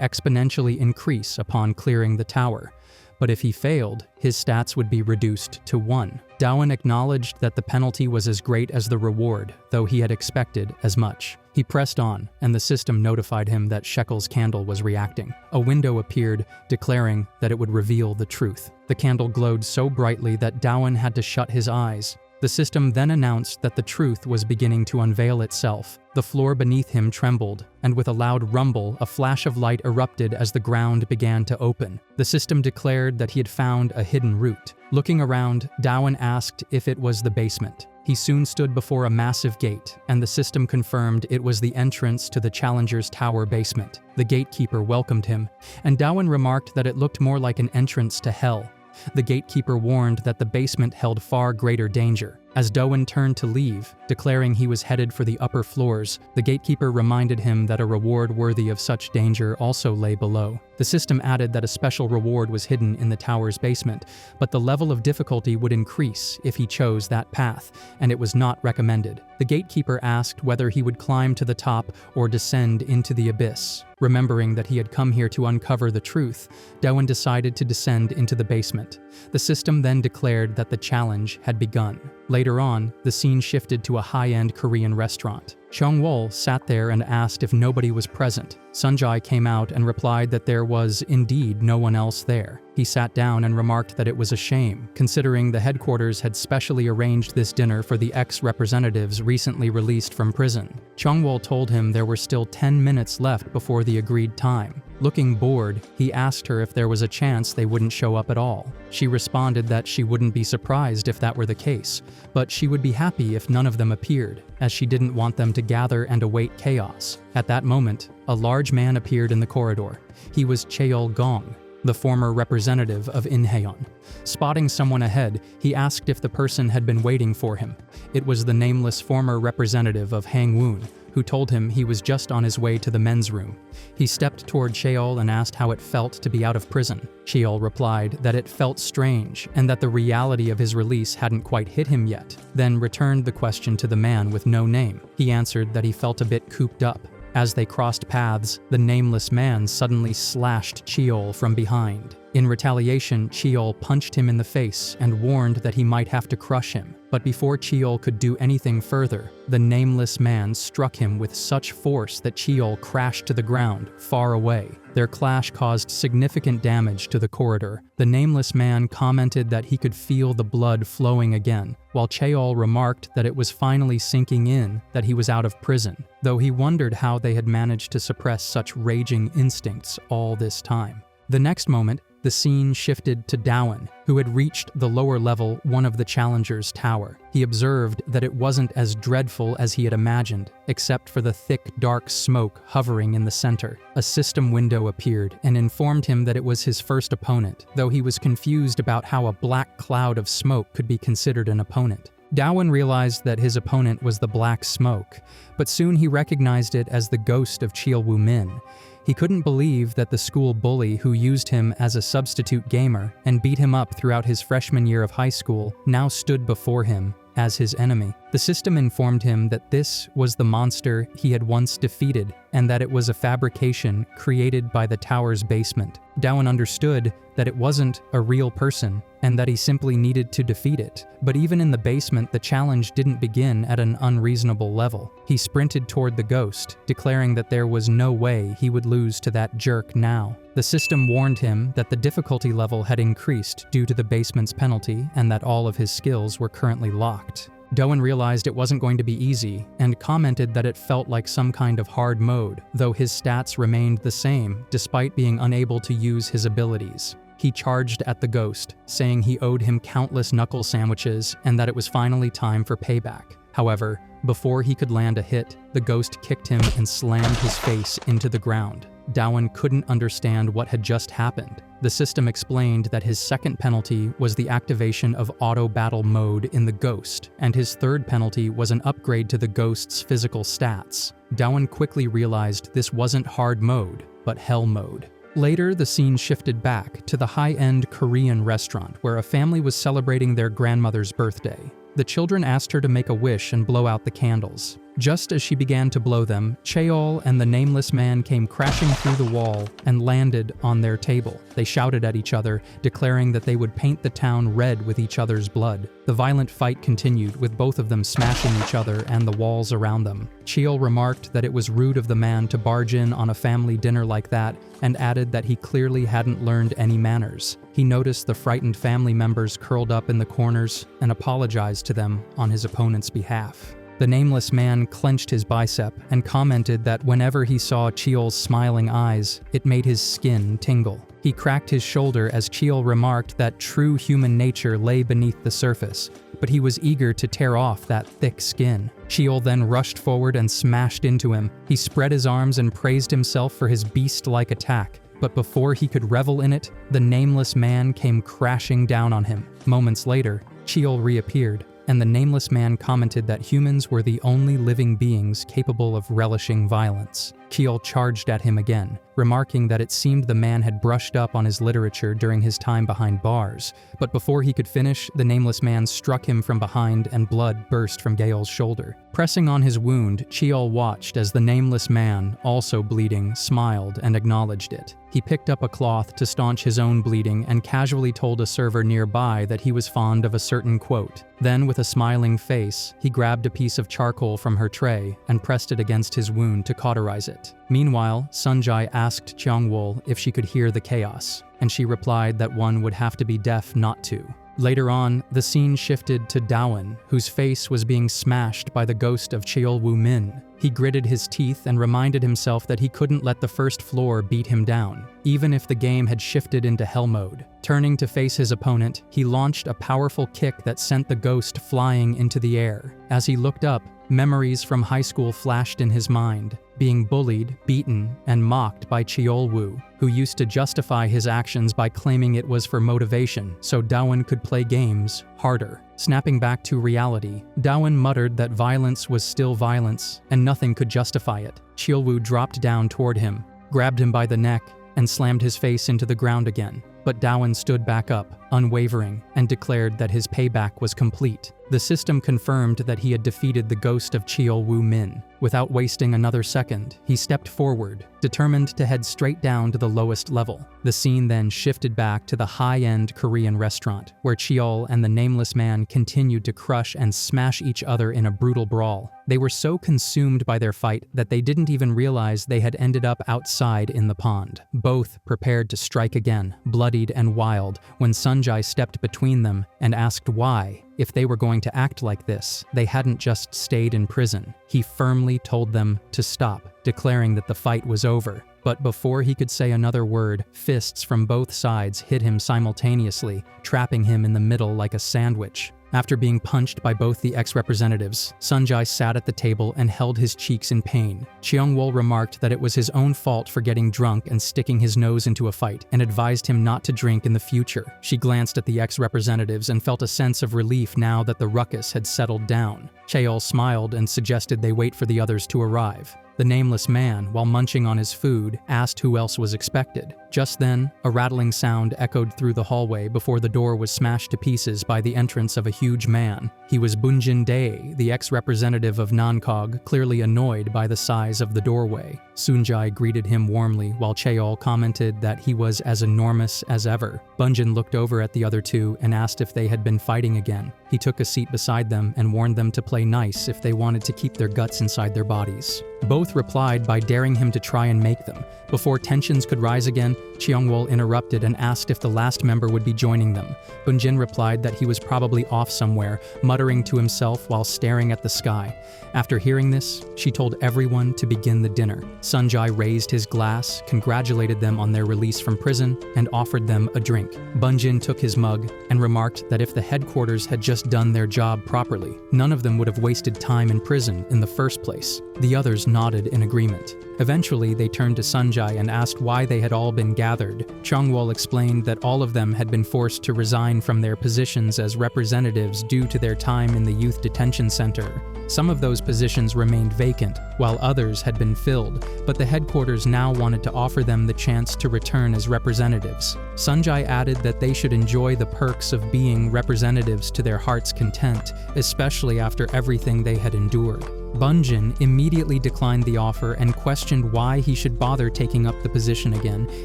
exponentially increase upon clearing the tower. But if he failed, his stats would be reduced to 1. Dawan acknowledged that the penalty was as great as the reward, though he had expected as much. He pressed on, and the system notified him that Shekel's candle was reacting. A window appeared, declaring that it would reveal the truth. The candle glowed so brightly that Dawan had to shut his eyes. The system then announced that the truth was beginning to unveil itself. The floor beneath him trembled, and with a loud rumble, a flash of light erupted as the ground began to open. The system declared that he had found a hidden route. Looking around, Dawan asked if it was the basement. He soon stood before a massive gate, and the system confirmed it was the entrance to the Challenger's tower basement. The gatekeeper welcomed him, and Dawan remarked that it looked more like an entrance to hell. The gatekeeper warned that the basement held far greater danger. As Dawan turned to leave, declaring he was headed for the upper floors, the gatekeeper reminded him that a reward worthy of such danger also lay below. The system added that a special reward was hidden in the tower's basement, but the level of difficulty would increase if he chose that path, and it was not recommended. The gatekeeper asked whether he would climb to the top or descend into the abyss. Remembering that he had come here to uncover the truth, Dawan decided to descend into the basement. The system then declared that the challenge had begun. Later on, the scene shifted to a high-end Korean restaurant. Chong-wol sat there and asked if nobody was present. Sunjae came out and replied that there was indeed no one else there. He sat down and remarked that it was a shame, considering the headquarters had specially arranged this dinner for the ex-representatives recently released from prison. Chong-wol told him there were still 10 minutes left before the agreed time. Looking bored, he asked her if there was a chance they wouldn't show up at all. She responded that she wouldn't be surprised if that were the case, but she would be happy if none of them appeared, as she didn't want them to gather and await chaos. At that moment, a large man appeared in the corridor. He was Cheol Gong, the former representative of Incheon. Spotting someone ahead, he asked if the person had been waiting for him. It was the nameless former representative of Hangwoon, who told him he was just on his way to the men's room. He stepped toward Cheol and asked how it felt to be out of prison. Cheol replied that it felt strange and that the reality of his release hadn't quite hit him yet, then returned the question to the man with no name. He answered that he felt a bit cooped up. As they crossed paths, the nameless man suddenly slashed Cheol from behind. In retaliation, Cheol punched him in the face and warned that he might have to crush him. But before Cheol could do anything further, the nameless man struck him with such force that Cheol crashed to the ground, far away. Their clash caused significant damage to the corridor. The nameless man commented that he could feel the blood flowing again, while Cheol remarked that it was finally sinking in that he was out of prison, though he wondered how they had managed to suppress such raging instincts all this time. The next moment, the scene shifted to Dowan, who had reached the lower level one of the Challenger's tower. He observed that it wasn't as dreadful as he had imagined, except for the thick, dark smoke hovering in the center. A system window appeared and informed him that it was his first opponent, though he was confused about how a black cloud of smoke could be considered an opponent. Dowan realized that his opponent was the black smoke, but soon he recognized it as the ghost of Cheol Woo-min. He couldn't believe that the school bully who used him as a substitute gamer and beat him up throughout his freshman year of high school now stood before him as his enemy. The system informed him that this was the monster he had once defeated and that it was a fabrication created by the tower's basement. Dowan understood that it wasn't a real person and that he simply needed to defeat it. But even in the basement, the challenge didn't begin at an unreasonable level. He sprinted toward the ghost, declaring that there was no way he would lose to that jerk now. The system warned him that the difficulty level had increased due to the basement's penalty and that all of his skills were currently locked. Dowan realized it wasn't going to be easy and commented that it felt like some kind of hard mode, though his stats remained the same despite being unable to use his abilities. He charged at the ghost, saying he owed him countless knuckle sandwiches and that it was finally time for payback. However, before he could land a hit, the ghost kicked him and slammed his face into the ground. Dowan couldn't understand what had just happened. The system explained that his second penalty was the activation of auto battle mode in the ghost, and his third penalty was an upgrade to the ghost's physical stats. Dowan quickly realized this wasn't hard mode, but hell mode. Later, the scene shifted back to the high-end Korean restaurant where a family was celebrating their grandmother's birthday. The children asked her to make a wish and blow out the candles. Just as she began to blow them, Cheol and the nameless man came crashing through the wall and landed on their table. They shouted at each other, declaring that they would paint the town red with each other's blood. The violent fight continued, with both of them smashing each other and the walls around them. Cheol remarked that it was rude of the man to barge in on a family dinner like that, and added that he clearly hadn't learned any manners. He noticed the frightened family members curled up in the corners and apologized to them on his opponent's behalf. The nameless man clenched his bicep and commented that whenever he saw Cheol's smiling eyes, it made his skin tingle. He cracked his shoulder as Cheol remarked that true human nature lay beneath the surface, but he was eager to tear off that thick skin. Cheol then rushed forward and smashed into him. He spread his arms and praised himself for his beast-like attack, but before he could revel in it, the nameless man came crashing down on him. Moments later, Cheol reappeared, and the nameless man commented that humans were the only living beings capable of relishing violence. Cheol charged at him again, remarking that it seemed the man had brushed up on his literature during his time behind bars, but before he could finish, the nameless man struck him from behind and blood burst from Gale's shoulder. Pressing on his wound, Cheol watched as the nameless man, also bleeding, smiled and acknowledged it. He picked up a cloth to staunch his own bleeding and casually told a server nearby that he was fond of a certain quote. Then, with a smiling face, he grabbed a piece of charcoal from her tray and pressed it against his wound to cauterize it. Meanwhile, Sunjae asked Cheongwol if she could hear the chaos, and she replied that one would have to be deaf not to. Later on, the scene shifted to Dowan, whose face was being smashed by the ghost of Cheol Woo-min. He gritted his teeth and reminded himself that he couldn't let the first floor beat him down, even if the game had shifted into hell mode. Turning to face his opponent, he launched a powerful kick that sent the ghost flying into the air. As he looked up, memories from high school flashed in his mind. being bullied, beaten, and mocked by Cheolwoo, who used to justify his actions by claiming it was for motivation so Daewon could play games harder. Snapping back to reality, Daewon muttered that violence was still violence and nothing could justify it. Cheolwoo dropped down toward him, grabbed him by the neck, and slammed his face into the ground again. But Daewon stood back up, unwavering, and declared that his payback was complete. The system confirmed that he had defeated the ghost of Cheolwoo Min. Without wasting another second, he stepped forward, determined to head straight down to the lowest level. The scene then shifted back to the high-end Korean restaurant, where Cheol and the nameless man continued to crush and smash each other in a brutal brawl. They were so consumed by their fight that they didn't even realize they had ended up outside in the pond. Both prepared to strike again, bloodied and wild, when Sunjae stepped between them and asked why. If they were going to act like this, they hadn't just stayed in prison. He firmly told them to stop, declaring that the fight was over. But before he could say another word, fists from both sides hit him simultaneously, trapping him in the middle like a sandwich. After being punched by both the ex-representatives, Sunjae sat at the table and held his cheeks in pain. Cheongwol remarked that it was his own fault for getting drunk and sticking his nose into a fight, and advised him not to drink in the future. She glanced at the ex-representatives and felt a sense of relief now that the ruckus had settled down. Cheol smiled and suggested they wait for the others to arrive. The nameless man, while munching on his food, asked who else was expected. Just then, a rattling sound echoed through the hallway before the door was smashed to pieces by the entrance of a huge man. He was Bunjin Dae, the ex-representative of Nankog, clearly annoyed by the size of the doorway. Sunjae greeted him warmly, while Cheol commented that he was as enormous as ever. Bunjin looked over at the other two and asked if they had been fighting again. He took a seat beside them and warned them to play nice if they wanted to keep their guts inside their bodies. Both replied by daring him to try and make them. Before tensions could rise again, Cheongwol interrupted and asked if the last member would be joining them. Bunjin replied that he was probably off somewhere, muttering to himself while staring at the sky. After hearing this, she told everyone to begin the dinner. Sunjae raised his glass, congratulated them on their release from prison, and offered them a drink. Bunjin took his mug and remarked that if the headquarters had just done their job properly, none of them would have wasted time in prison in the first place. The others nodded in agreement. Eventually, they turned to Sunjae and asked why they had all been gathered. Cheongwol explained that all of them had been forced to resign from their positions as representatives due to their time in the youth detention center. Some of those positions remained vacant, while others had been filled, but the headquarters now wanted to offer them the chance to return as representatives. Sunjae added that they should enjoy the perks of being representatives to their heart's content, especially after everything they had endured. Bunjin immediately declined the offer and questioned why he should bother taking up the position again,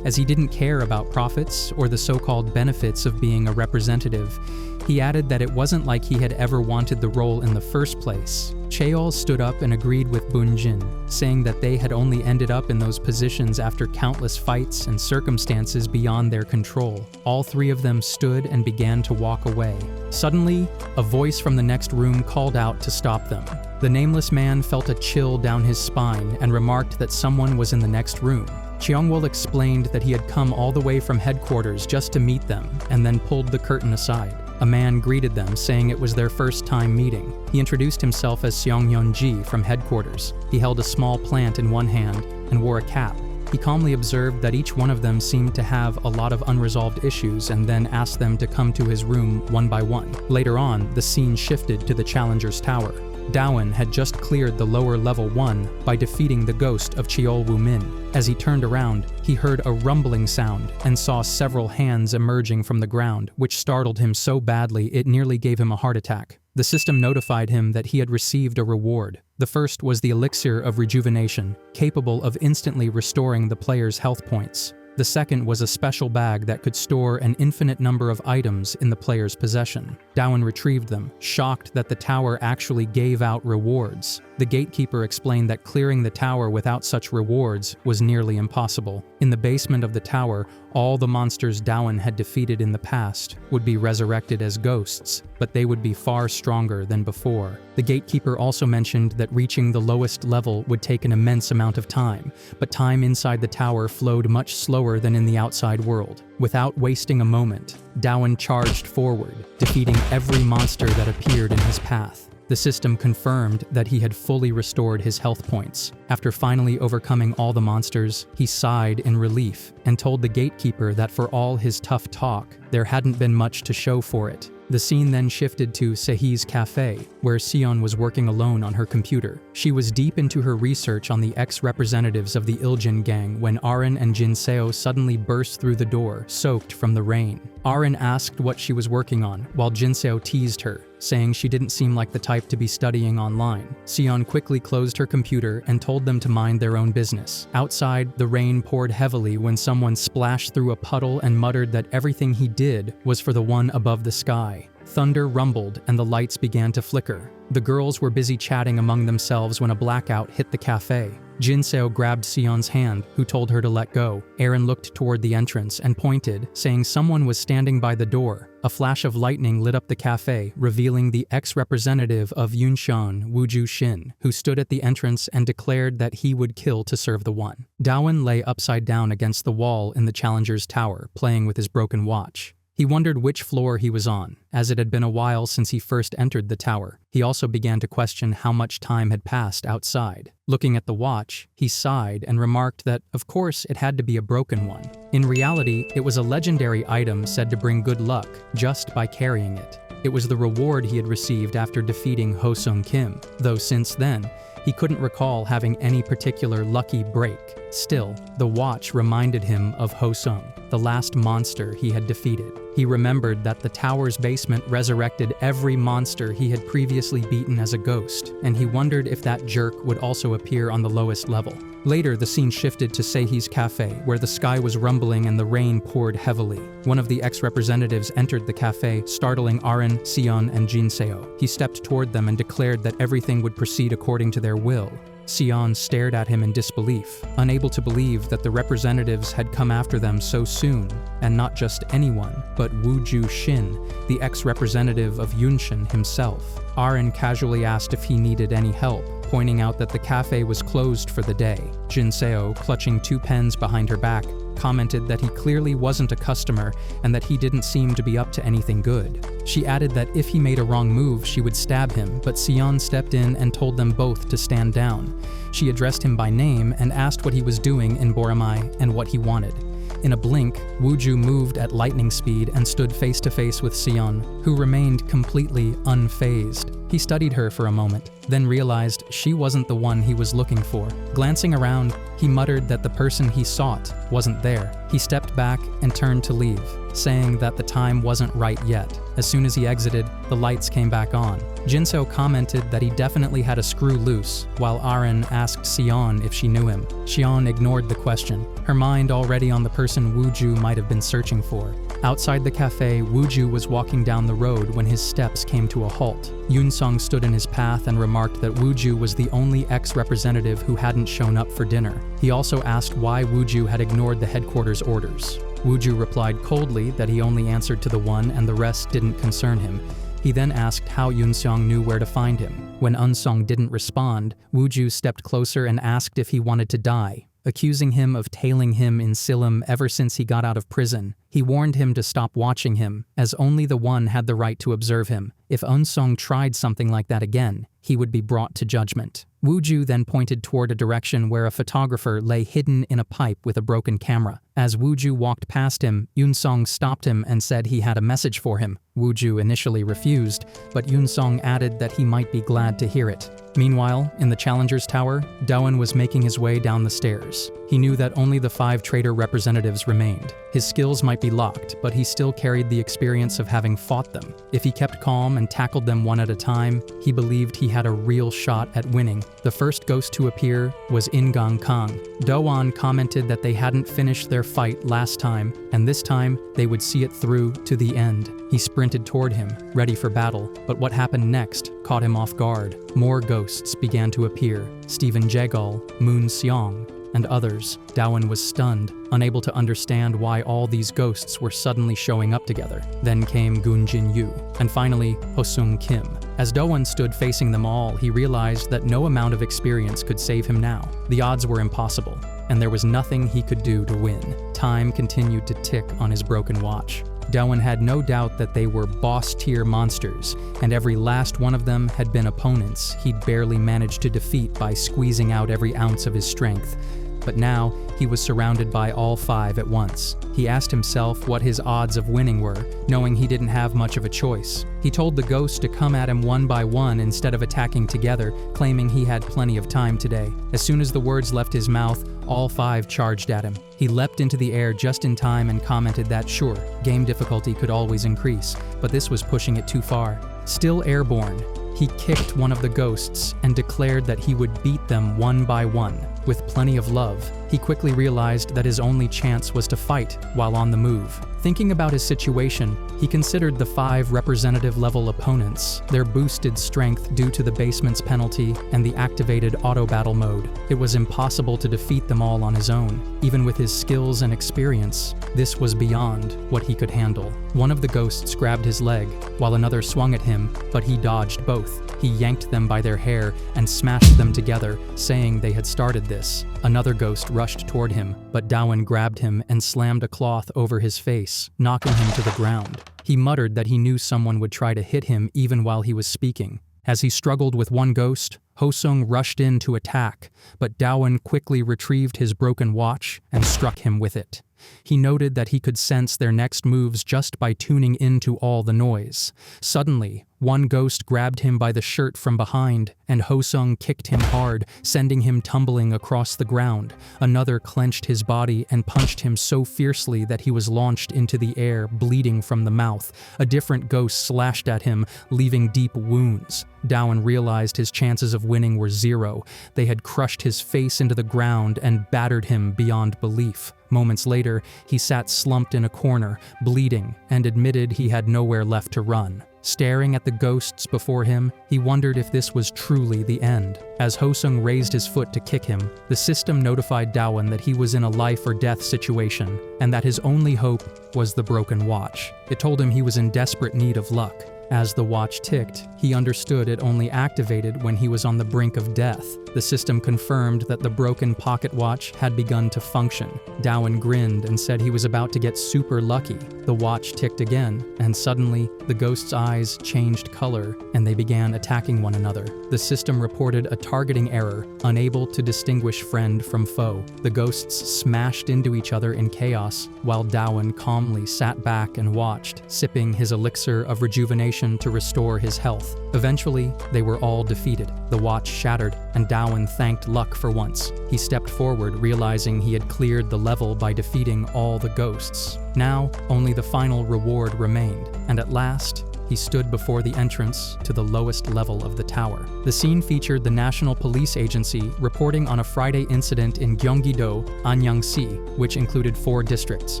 as he didn't care about profits or the so-called benefits of being a representative. He added that it wasn't like he had ever wanted the role in the first place. Cheol stood up and agreed with Bunjin, saying that they had only ended up in those positions after countless fights and circumstances beyond their control. All three of them stood and began to walk away. Suddenly, a voice from the next room called out to stop them. The nameless man felt a chill down his spine and remarked that someone was in the next room. Cheongwol explained that he had come all the way from headquarters just to meet them, and then pulled the curtain aside. A man greeted them, saying it was their first time meeting. He introduced himself as Seonghyun-ji from headquarters. He held a small plant in one hand and wore a cap. He calmly observed that each one of them seemed to have a lot of unresolved issues and then asked them to come to his room one by one. Later on, the scene shifted to the Challenger's Tower. Daewon had just cleared the lower level 1 by defeating the ghost of Cheolwoo Min. As he turned around, he heard a rumbling sound and saw several hands emerging from the ground, which startled him so badly it nearly gave him a heart attack. The system notified him that he had received a reward. The first was the Elixir of Rejuvenation, capable of instantly restoring the player's health points. The second was a special bag that could store an infinite number of items in the player's possession. Daewon retrieved them, shocked that the tower actually gave out rewards. The gatekeeper explained that clearing the tower without such rewards was nearly impossible. In the basement of the tower, all the monsters Daewon had defeated in the past would be resurrected as ghosts, but they would be far stronger than before. The gatekeeper also mentioned that reaching the lowest level would take an immense amount of time, but time inside the tower flowed much slower than in the outside world. Without wasting a moment, Daewon charged forward, defeating every monster that appeared in his path. The system confirmed that he had fully restored his health points. After finally overcoming all the monsters, he sighed in relief and told the gatekeeper that for all his tough talk, there hadn't been much to show for it. The scene then shifted to Sehi's cafe, where Sion was working alone on her computer. She was deep into her research on the ex-representatives of the Iljin gang when Arin and Jinseo suddenly burst through the door, soaked from the rain. Arin asked what she was working on, while Jinseo teased her, saying she didn't seem like the type to be studying online. Sion quickly closed her computer and told them to mind their own business. Outside, the rain poured heavily when someone splashed through a puddle and muttered that everything he did was for the one above the sky. Thunder rumbled and the lights began to flicker. The girls were busy chatting among themselves when a blackout hit the cafe. Jinseo grabbed Sion's hand, who told her to let go. Aaron looked toward the entrance and pointed, saying someone was standing by the door. A flash of lightning lit up the cafe, revealing the ex-representative of Yunshan, Wuju Shin, who stood at the entrance and declared that he would kill to serve the one. Dawen lay upside down against the wall in the Challenger's tower, playing with his broken watch. He wondered which floor he was on, as it had been a while since he first entered the tower. He also began to question how much time had passed outside. Looking at the watch, he sighed and remarked that, of course, it had to be a broken one. In reality, it was a legendary item said to bring good luck just by carrying it. It was the reward he had received after defeating Ho-sung Kim, though since then, he couldn't recall having any particular lucky break. Still, the watch reminded him of Ho-sung, the last monster he had defeated. He remembered that the tower's basement resurrected every monster he had previously beaten as a ghost, and he wondered if that jerk would also appear on the lowest level. Later, the scene shifted to Seihi's cafe, where the sky was rumbling and the rain poured heavily. One of the ex-representatives entered the cafe, startling Arin, Sion, and Jinseo. He stepped toward them and declared that everything would proceed according to their will. Sion stared at him in disbelief, unable to believe that the representatives had come after them so soon, and not just anyone, but Wuju Shin, the ex-representative of Yunshan himself. Arin casually asked if he needed any help, pointing out that the cafe was closed for the day. Jinseo, clutching 2 pens behind her back, commented that he clearly wasn't a customer and that he didn't seem to be up to anything good. She added that if he made a wrong move, she would stab him, but Sion stepped in and told them both to stand down. She addressed him by name and asked what he was doing in Boromai and what he wanted. In a blink, Wuju moved at lightning speed and stood face to face with Sion, who remained completely unfazed. He studied her for a moment, then realized she wasn't the one he was looking for. Glancing around, he muttered that the person he sought wasn't there. He stepped back and turned to leave, saying that the time wasn't right yet. As soon as he exited, the lights came back on. Jinseo commented that he definitely had a screw loose, while Arin asked Sion if she knew him. Sion ignored the question, her mind already on the person Wuju might have been searching for. Outside the cafe, Wuju was walking down the road when his steps came to a halt. Yunsung stood in his path and remarked that Wuju was the only ex-representative who hadn't shown up for dinner. He also asked why Wuju had ignored the headquarters orders. Wuju replied coldly that he only answered to the one and the rest didn't concern him. He then asked how Yunsung knew where to find him. When Unsung didn't respond, Wuju stepped closer and asked if he wanted to die, accusing him of tailing him in Silim ever since he got out of prison. He warned him to stop watching him, as only the one had the right to observe him. If Unsung tried something like that again, he would be brought to judgment. Wuju then pointed toward a direction where a photographer lay hidden in a pipe with a broken camera. As Wuju walked past him, Yunsung stopped him and said he had a message for him. Wuju initially refused, but Yunsung added that he might be glad to hear it. Meanwhile, in the Challenger's tower, Dawen was making his way down the stairs. He knew that only the 5 traitor representatives remained. His skills might be locked, but he still carried the experience of having fought them. If he kept calm and tackled them one at a time, he believed he had a real shot at winning. The first ghost to appear was Ingang Kang. Doan commented that they hadn't finished their fight last time, and this time they would see it through to the end. He sprinted toward him, ready for battle, but what happened next caught him off guard. More ghosts began to appear: Stephen Jegal, Moon Seong, and others. Dawen was stunned, unable to understand why all these ghosts were suddenly showing up together. Then came Gunjin Yu, and finally Ho-sung Kim. As Dawen stood facing them all, he realized that no amount of experience could save him now. The odds were impossible, and there was nothing he could do to win. Time continued to tick on his broken watch. Daewon had no doubt that they were boss-tier monsters, and every last one of them had been opponents he'd barely managed to defeat by squeezing out every ounce of his strength. But now, he was surrounded by all 5 at once. He asked himself what his odds of winning were, knowing he didn't have much of a choice. He told the ghosts to come at him one by one instead of attacking together, claiming he had plenty of time today. As soon as the words left his mouth, all 5 charged at him. He leapt into the air just in time and commented that sure, game difficulty could always increase, but this was pushing it too far. Still airborne, he kicked one of the ghosts and declared that he would beat them one by one. With plenty of love, he quickly realized that his only chance was to fight while on the move. Thinking about his situation, he considered the 5 representative-level opponents, their boosted strength due to the basement's penalty and the activated auto-battle mode. It was impossible to defeat them all on his own. Even with his skills and experience, this was beyond what he could handle. One of the ghosts grabbed his leg, while another swung at him, but he dodged both. He yanked them by their hair and smashed them together, saying they had started this. Another ghost rushed toward him, but Daewon grabbed him and slammed a cloth over his face, knocking him to the ground. He muttered that he knew someone would try to hit him even while he was speaking. As he struggled with one ghost, Hosung rushed in to attack, but Daewon quickly retrieved his broken watch and struck him with it. He noted that he could sense their next moves just by tuning into all the noise. Suddenly, one ghost grabbed him by the shirt from behind, and Hosung kicked him hard, sending him tumbling across the ground. Another clenched his body and punched him so fiercely that he was launched into the air, bleeding from the mouth. A different ghost slashed at him, leaving deep wounds. Daewon realized his chances of winning were 0. They had crushed his face into the ground and battered him beyond belief. Moments later, he sat slumped in a corner, bleeding, and admitted he had nowhere left to run. Staring at the ghosts before him, he wondered if this was truly the end. As Hosung raised his foot to kick him, the system notified Daewon that he was in a life-or-death situation, and that his only hope was the broken watch. It told him he was in desperate need of luck. As the watch ticked, he understood it only activated when he was on the brink of death. The system confirmed that the broken pocket watch had begun to function. Daewon grinned and said he was about to get super lucky. The watch ticked again, and suddenly, the ghost's eyes changed color, and they began attacking one another. The system reported a targeting error, unable to distinguish friend from foe. The ghosts smashed into each other in chaos, while Daewon calmly sat back and watched, sipping his elixir of rejuvenation to restore his health. Eventually, they were all defeated. The watch shattered, and Daewon thanked luck for once. He stepped forward, realizing he had cleared the level by defeating all the ghosts. Now, only the final reward remained, and at last, he stood before the entrance to the lowest level of the tower. The scene featured the National Police Agency reporting on a Friday incident in Gyeonggi-do, Anyang-si, which included 4 districts.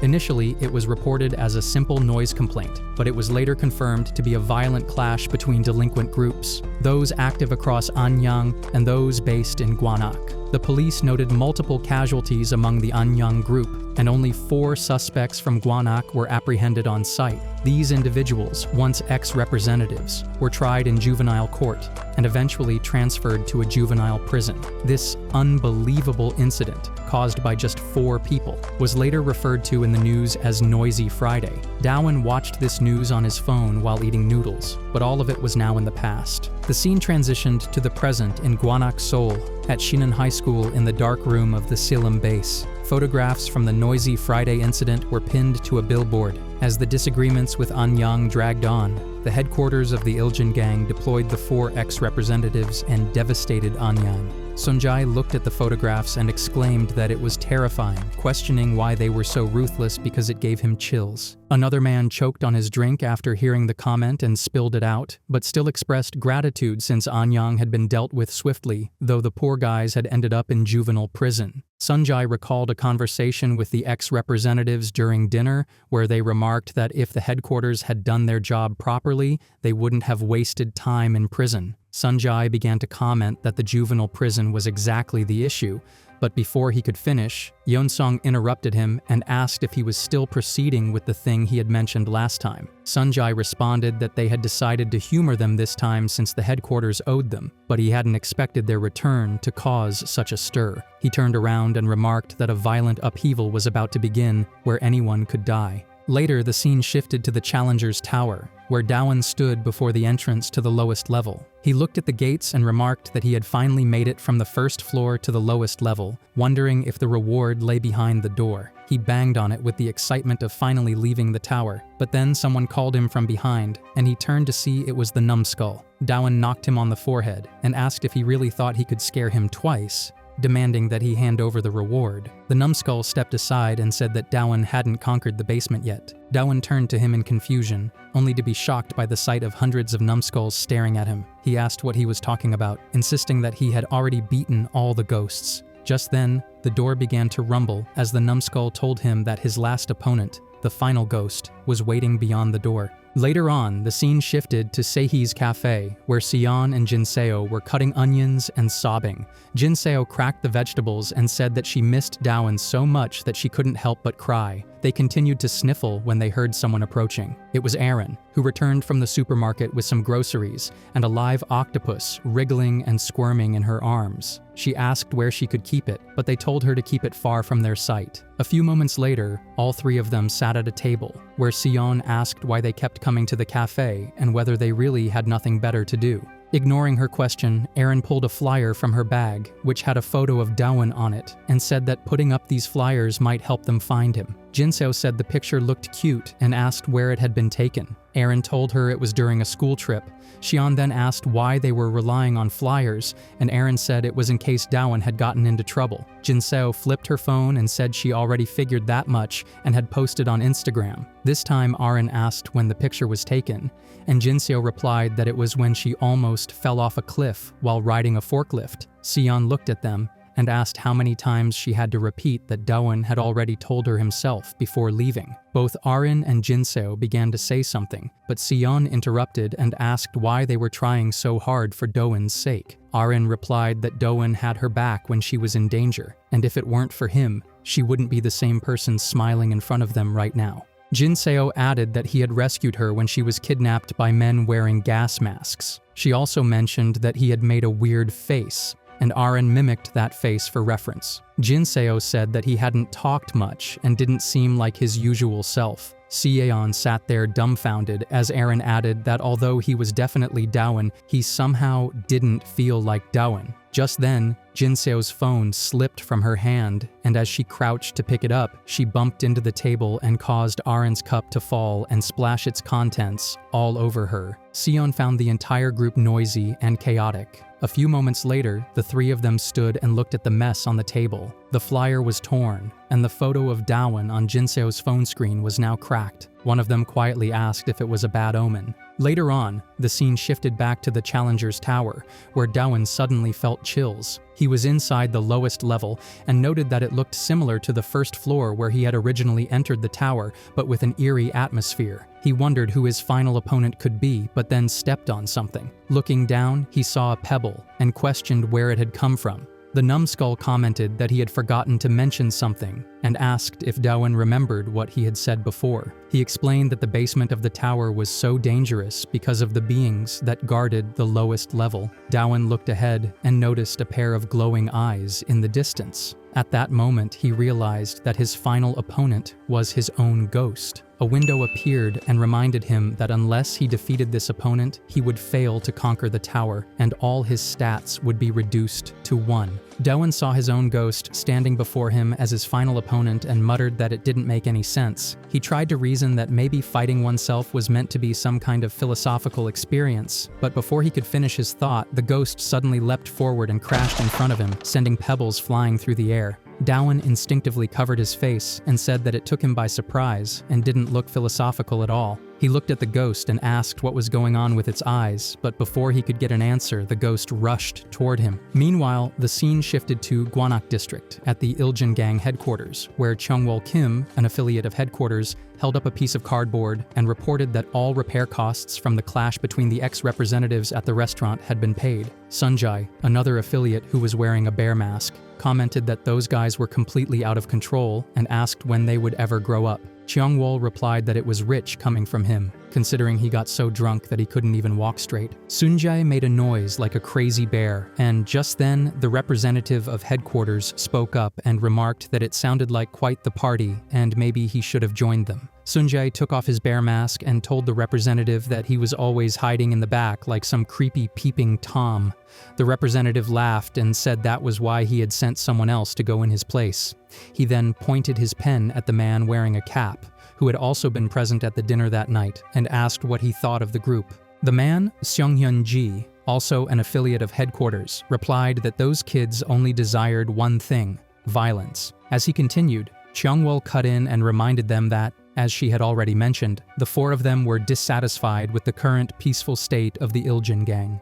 Initially, it was reported as a simple noise complaint, but it was later confirmed to be a violent clash between delinquent groups, those active across Anyang and those based in Gwanak. The police noted multiple casualties among the Anyang group, and only 4 suspects from Gwanak were apprehended on site. These individuals, once ex-representatives, were tried in juvenile court and eventually transferred to a juvenile prison. This unbelievable incident, caused by just 4 people, was later referred to in the news as Noisy Friday. Daewon watched this news on his phone while eating noodles, but all of it was now in the past. The scene transitioned to the present in Gwanak, Seoul, at Shinan High School in the dark room of the Silum base. Photographs from the Noisy Friday incident were pinned to a billboard. As the disagreements with Anyang dragged on, the headquarters of the Iljan gang deployed the 4 ex-representatives and devastated Anyang. Sunjae looked at the photographs and exclaimed that it was terrifying, questioning why they were so ruthless because it gave him chills. Another man choked on his drink after hearing the comment and spilled it out, but still expressed gratitude since Anyang had been dealt with swiftly, though the poor guys had ended up in juvenile prison. Sunjae recalled a conversation with the ex-representatives during dinner where they remarked that if the headquarters had done their job properly, they wouldn't have wasted time in prison. Sunjae began to comment that the juvenile prison was exactly the issue, but before he could finish, Yeonsung interrupted him and asked if he was still proceeding with the thing he had mentioned last time. Sunjae responded that they had decided to humor them this time since the headquarters owed them, but he hadn't expected their return to cause such a stir. He turned around and remarked that a violent upheaval was about to begin where anyone could die. Later, the scene shifted to the Challenger's Tower, where Dowan stood before the entrance to the lowest level. He looked at the gates and remarked that he had finally made it from the first floor to the lowest level, wondering if the reward lay behind the door. He banged on it with the excitement of finally leaving the tower, but then someone called him from behind, and he turned to see it was the numbskull. Dowan knocked him on the forehead and asked if he really thought he could scare him twice, demanding that he hand over the reward. The numbskull stepped aside and said that Dowan hadn't conquered the basement yet. Dowan turned to him in confusion, only to be shocked by the sight of hundreds of numbskulls staring at him. He asked what he was talking about, insisting that he had already beaten all the ghosts. Just then, the door began to rumble as the numbskull told him that his last opponent, the final ghost, was waiting beyond the door. Later on, the scene shifted to Seihi's cafe, where Sion and Jinseo were cutting onions and sobbing. Jinseo cracked the vegetables and said that she missed Dowan so much that she couldn't help but cry. They continued to sniffle when they heard someone approaching. It was Aaron, who returned from the supermarket with some groceries and a live octopus wriggling and squirming in her arms. She asked where she could keep it, but they told her to keep it far from their sight. A few moments later, all three of them sat at a table, where Sion asked why they kept coming to the cafe and whether they really had nothing better to do. Ignoring her question, Erin pulled a flyer from her bag, which had a photo of Dowan on it, and said that putting up these flyers might help them find him. Jinseo said the picture looked cute and asked where it had been taken. Erin told her it was during a school trip. Xian then asked why they were relying on flyers, and Erin said it was in case Dowan had gotten into trouble. Jinseo flipped her phone and said she already figured that much and had posted on Instagram. This time, Erin asked when the picture was taken, and Jinseo replied that it was when she almost fell off a cliff while riding a forklift. Xian looked at them and asked how many times she had to repeat that Dowan had already told her himself before leaving. Both Arin and Jinseo began to say something, but Sion interrupted and asked why they were trying so hard for Dowan's sake. Arin replied that Dowan had her back when she was in danger, and if it weren't for him, she wouldn't be the same person smiling in front of them right now. Jinseo added that he had rescued her when she was kidnapped by men wearing gas masks. She also mentioned that he had made a weird face, and Arin mimicked that face for reference. Jinseo said that he hadn't talked much and didn't seem like his usual self. Sieon sat there dumbfounded as Aaron added that although he was definitely Dowan, he somehow didn't feel like Dowan. Just then, Jinseo's phone slipped from her hand, and as she crouched to pick it up, she bumped into the table and caused Arin's cup to fall and splash its contents all over her. Sion found the entire group noisy and chaotic. A few moments later, the three of them stood and looked at the mess on the table. The flyer was torn, and the photo of Dowan on Jinseo's phone screen was now cracked. One of them quietly asked if it was a bad omen. Later on, the scene shifted back to the Challenger's Tower, where Dowan suddenly felt chills. He was inside the lowest level and noted that it looked similar to the first floor where he had originally entered the tower, but with an eerie atmosphere. He wondered who his final opponent could be, but then stepped on something. Looking down, he saw a pebble and questioned where it had come from. The numbskull commented that he had forgotten to mention something and asked if Dowan remembered what he had said before. He explained that the basement of the tower was so dangerous because of the beings that guarded the lowest level. Dowan looked ahead and noticed a pair of glowing eyes in the distance. At that moment, he realized that his final opponent was his own ghost. A window appeared and reminded him that unless he defeated this opponent, he would fail to conquer the tower, and all his stats would be reduced to 1. Dowan saw his own ghost standing before him as his final opponent and muttered that it didn't make any sense. He tried to reason that maybe fighting oneself was meant to be some kind of philosophical experience, but before he could finish his thought, the ghost suddenly leapt forward and crashed in front of him, sending pebbles flying through the air. Dowan instinctively covered his face and said that it took him by surprise and didn't look philosophical at all. He looked at the ghost and asked what was going on with its eyes, but before he could get an answer, the ghost rushed toward him. Meanwhile, the scene shifted to Gwanak District at the Iljin Gang headquarters, where Chungwol Kim, an affiliate of headquarters, held up a piece of cardboard and reported that all repair costs from the clash between the ex-representatives at the restaurant had been paid. Sunjai, another affiliate who was wearing a bear mask, commented that those guys were completely out of control and asked when they would ever grow up. Cheongwol replied that it was rich coming from him, considering he got so drunk that he couldn't even walk straight. Sunjae made a noise like a crazy bear, and just then, the representative of headquarters spoke up and remarked that it sounded like quite the party and maybe he should have joined them. Sunjae took off his bear mask and told the representative that he was always hiding in the back like some creepy peeping Tom. The representative laughed and said that was why he had sent someone else to go in his place. He then pointed his pen at the man wearing a cap, who had also been present at the dinner that night, and asked what he thought of the group. The man, Seonghyun Ji, also an affiliate of headquarters, replied that those kids only desired one thing: violence. As he continued, Cheongwol cut in and reminded them that, as she had already mentioned, the four of them were dissatisfied with the current peaceful state of the Iljin gang.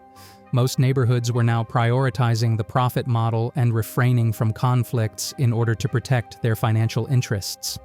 Most neighborhoods were now prioritizing the profit model and refraining from conflicts in order to protect their financial interests.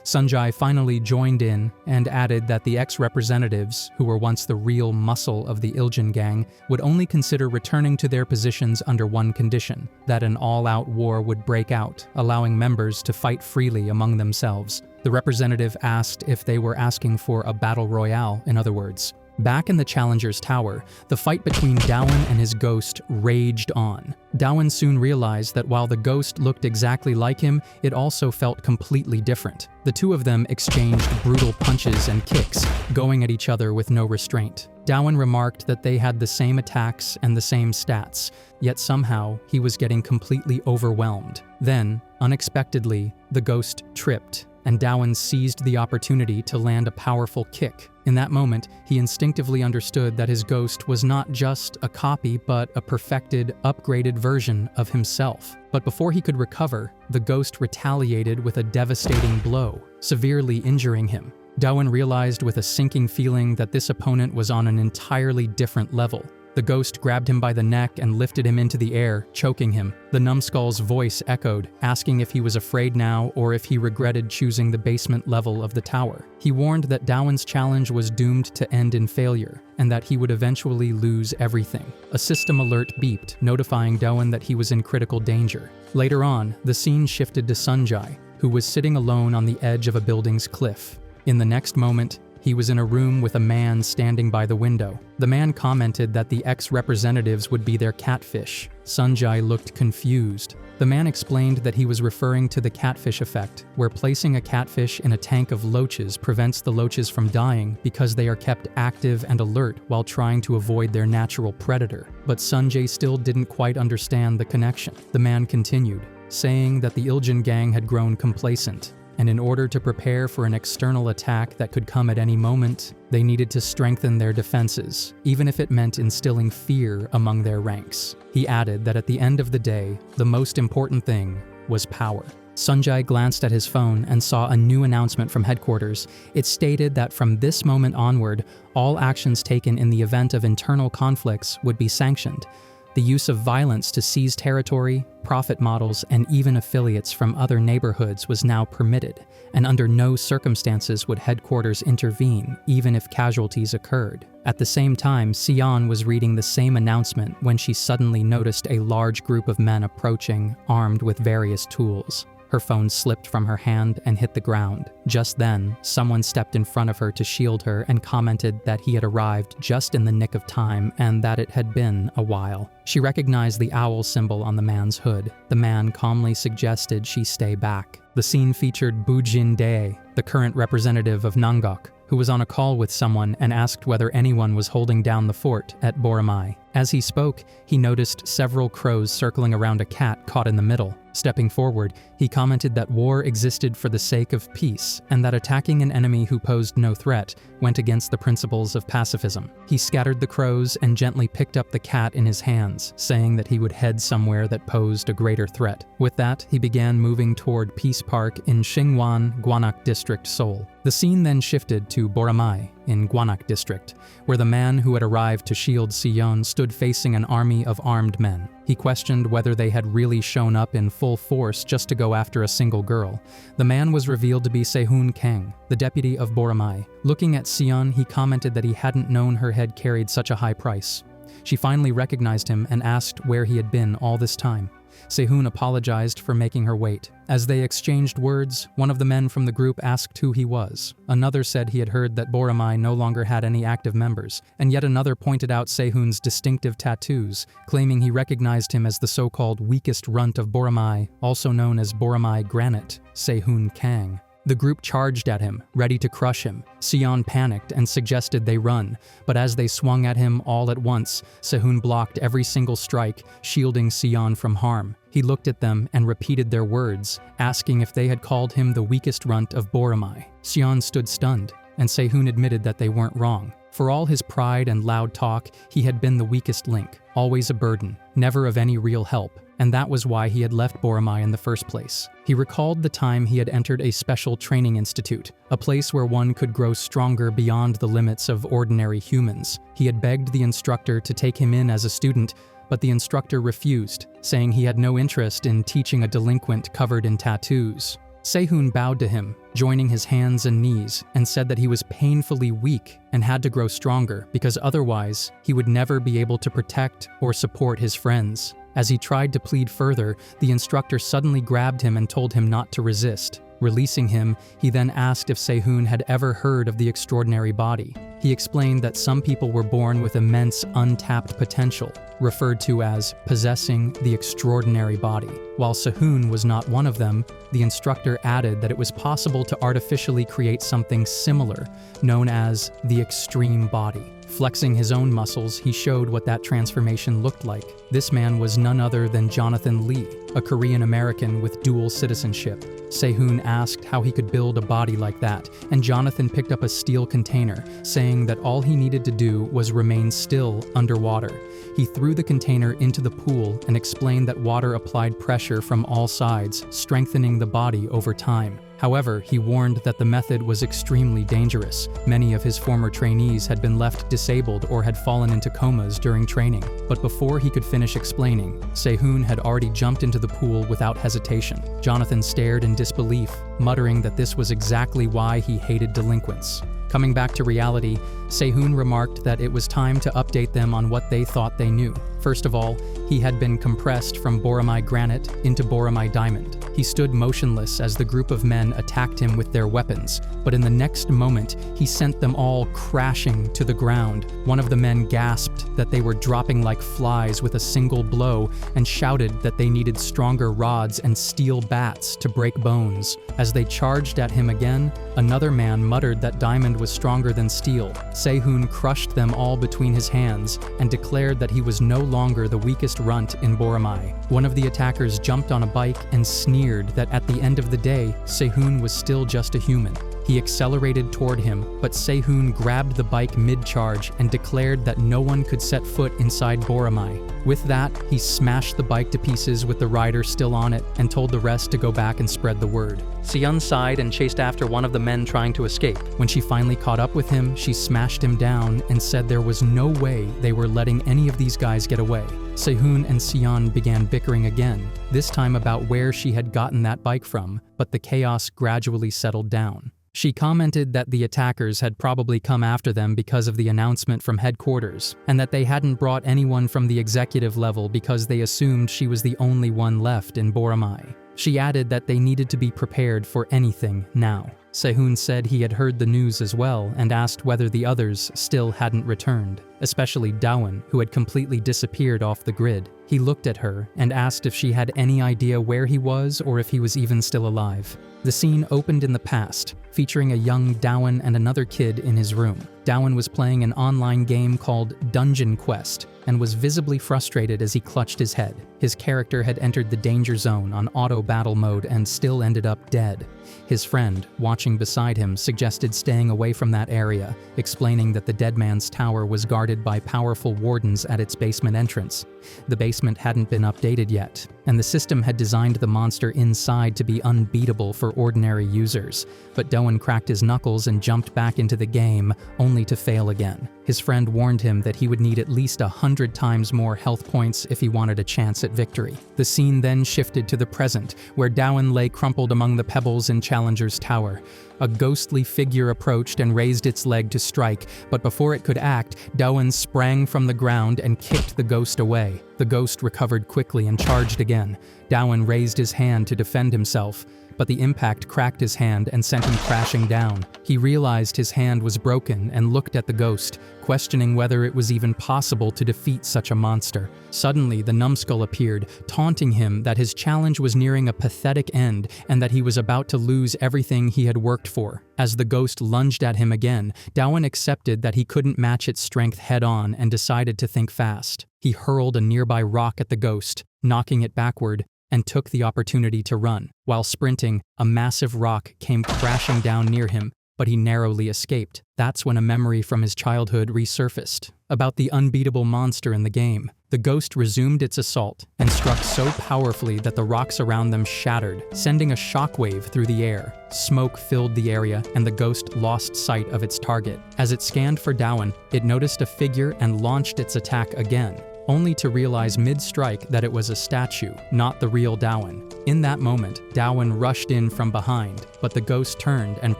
Sunjae finally joined in and added that the ex-representatives, who were once the real muscle of the Iljin gang, would only consider returning to their positions under one condition: that an all-out war would break out, allowing members to fight freely among themselves. The representative asked if they were asking for a battle royale, in other words. Back in the Challenger's tower, the fight between Dawan and his ghost raged on. Dawan soon realized that while the ghost looked exactly like him, it also felt completely different. The two of them exchanged brutal punches and kicks, going at each other with no restraint. Dawan remarked that they had the same attacks and the same stats, yet somehow he was getting completely overwhelmed. Then, unexpectedly, the ghost tripped, and Dawan seized the opportunity to land a powerful kick. In that moment, he instinctively understood that his ghost was not just a copy, but a perfected, upgraded version of himself. But before he could recover, the ghost retaliated with a devastating blow, severely injuring him. Dawan realized with a sinking feeling that this opponent was on an entirely different level. The ghost grabbed him by the neck and lifted him into the air, choking him. The numbskull's voice echoed, asking if he was afraid now or if he regretted choosing the basement level of the tower. He warned that Dawan's challenge was doomed to end in failure, and that he would eventually lose everything. A system alert beeped, notifying Dawan that he was in critical danger. Later on, the scene shifted to Sunjae, who was sitting alone on the edge of a building's cliff. In the next moment, he was in a room with a man standing by the window. The man commented that the ex-representatives would be their catfish. Sunjae looked confused. The man explained that he was referring to the catfish effect, where placing a catfish in a tank of loaches prevents the loaches from dying because they are kept active and alert while trying to avoid their natural predator. But Sunjae still didn't quite understand the connection. The man continued, saying that the Iljin gang had grown complacent, and in order to prepare for an external attack that could come at any moment, they needed to strengthen their defenses, even if it meant instilling fear among their ranks. He added that at the end of the day, the most important thing was power. Sunjae glanced at his phone and saw a new announcement from headquarters. It stated that from this moment onward, all actions taken in the event of internal conflicts would be sanctioned. The use of violence to seize territory, profit models, and even affiliates from other neighborhoods was now permitted, and under no circumstances would headquarters intervene, even if casualties occurred. At the same time, Sion was reading the same announcement when she suddenly noticed a large group of men approaching, armed with various tools. Her phone slipped from her hand and hit the ground. Just then, someone stepped in front of her to shield her and commented that he had arrived just in the nick of time and that it had been a while. She recognized the owl symbol on the man's hood. The man calmly suggested she stay back. The scene featured Bujin Dae, the current representative of Nangok, who was on a call with someone and asked whether anyone was holding down the fort at Boramai. As he spoke, he noticed several crows circling around a cat caught in the middle. Stepping forward, he commented that war existed for the sake of peace and that attacking an enemy who posed no threat went against the principles of pacifism. He scattered the crows and gently picked up the cat in his hands, saying that he would head somewhere that posed a greater threat. With that, he began moving toward Peace Park in Xingwan, Gwanak District, Seoul. The scene then shifted to Boramai in Gwanak District, where the man who had arrived to shield Sion stood facing an army of armed men. He questioned whether they had really shown up in full force just to go after a single girl. The man was revealed to be Sehun Kang, the deputy of Boramai. Looking at Sion, he commented that he hadn't known her head carried such a high price. She finally recognized him and asked where he had been all this time. Sehun apologized for making her wait. As they exchanged words, one of the men from the group asked who he was. Another said he had heard that Boramai no longer had any active members, and yet another pointed out Sehun's distinctive tattoos, claiming he recognized him as the so-called weakest runt of Boramai, also known as Boramai Granite, Sehun Kang. The group charged at him, ready to crush him. Sion panicked and suggested they run, but as they swung at him all at once, Sehun blocked every single strike, shielding Sion from harm. He looked at them and repeated their words, asking if they had called him the weakest runt of Boromai. Sion stood stunned, and Sehun admitted that they weren't wrong. For all his pride and loud talk, he had been the weakest link, always a burden, never of any real help, and that was why he had left Boromai in the first place. He recalled the time he had entered a special training institute, a place where one could grow stronger beyond the limits of ordinary humans. He had begged the instructor to take him in as a student, but the instructor refused, saying he had no interest in teaching a delinquent covered in tattoos. Sehun bowed to him, joining his hands and knees, and said that he was painfully weak and had to grow stronger because otherwise he would never be able to protect or support his friends. As he tried to plead further, the instructor suddenly grabbed him and told him not to resist. Releasing him, he then asked if Sehun had ever heard of the extraordinary body. He explained that some people were born with immense untapped potential, referred to as possessing the extraordinary body. While Sehun was not one of them, the instructor added that it was possible to artificially create something similar, known as the extreme body. Flexing his own muscles, he showed what that transformation looked like. This man was none other than Jonathan Lee, a Korean-American with dual citizenship. Sehun asked how he could build a body like that, and Jonathan picked up a steel container, saying that all he needed to do was remain still underwater. He threw the container into the pool and explained that water applied pressure from all sides, strengthening the body over time. However, he warned that the method was extremely dangerous. Many of his former trainees had been left disabled or had fallen into comas during training. But before he could finish explaining, Sehun had already jumped into the pool without hesitation. Jonathan stared in disbelief, muttering that this was exactly why he hated delinquents. Coming back to reality, Sehun remarked that it was time to update them on what they thought they knew. First of all, he had been compressed from Boromai granite into Boromai diamond. He stood motionless as the group of men attacked him with their weapons, but in the next moment, he sent them all crashing to the ground. One of the men gasped that they were dropping like flies with a single blow and shouted that they needed stronger rods and steel bats to break bones. As they charged at him again, another man muttered that diamond was stronger than steel. Sehun crushed them all between his hands and declared that he was no longer the weakest runt in Boromai. One of the attackers jumped on a bike and sneered that at the end of the day, Sehun was still just a human. He accelerated toward him, but Sehun grabbed the bike mid-charge and declared that no one could set foot inside Boromai. With that, he smashed the bike to pieces with the rider still on it and told the rest to go back and spread the word. Sion sighed and chased after one of the men trying to escape. When she finally caught up with him, she smashed him down and said there was no way they were letting any of these guys get away. Sehun and Sion began bickering again, this time about where she had gotten that bike from, but the chaos gradually settled down. She commented that the attackers had probably come after them because of the announcement from headquarters, and that they hadn't brought anyone from the executive level because they assumed she was the only one left in Boromai. She added that they needed to be prepared for anything now. Sehun said he had heard the news as well and asked whether the others still hadn't returned, especially Dawan, who had completely disappeared off the grid. He looked at her and asked if she had any idea where he was or if he was even still alive. The scene opened in the past, featuring a young Dawan and another kid in his room. Dawan was playing an online game called Dungeon Quest and was visibly frustrated as he clutched his head. His character had entered the danger zone on auto battle mode and still ended up dead. His friend, watching beside him, suggested staying away from that area, explaining that the dead man's tower was guarded by powerful wardens at its basement entrance. The basement hadn't been updated yet, and the system had designed the monster inside to be unbeatable for ordinary users. But Dawan cracked his knuckles and jumped back into the game, only to fail again. His friend warned him that he would need at least 100 times more health points if he wanted a chance at victory. The scene then shifted to the present, where Dawan lay crumpled among the pebbles in Challenger's tower. A ghostly figure approached and raised its leg to strike, but before it could act, Dawan sprang from the ground and kicked the ghost away. The ghost recovered quickly and charged again. Dawan raised his hand to defend himself, but the impact cracked his hand and sent him crashing down. He realized his hand was broken and looked at the ghost, questioning whether it was even possible to defeat such a monster. Suddenly, the numbskull appeared, taunting him that his challenge was nearing a pathetic end and that he was about to lose everything he had worked for. As the ghost lunged at him again, Dawan accepted that he couldn't match its strength head-on and decided to think fast. He hurled a nearby rock at the ghost, knocking it backward, and took the opportunity to run. While sprinting, a massive rock came crashing down near him, but he narrowly escaped. That's when a memory from his childhood resurfaced, about the unbeatable monster in the game. The ghost resumed its assault and struck so powerfully that the rocks around them shattered, sending a shockwave through the air. Smoke filled the area and the ghost lost sight of its target. As it scanned for Dawan, it noticed a figure and launched its attack again, only to realize mid-strike that it was a statue, not the real Dawan. In that moment, Dawan rushed in from behind, but the ghost turned and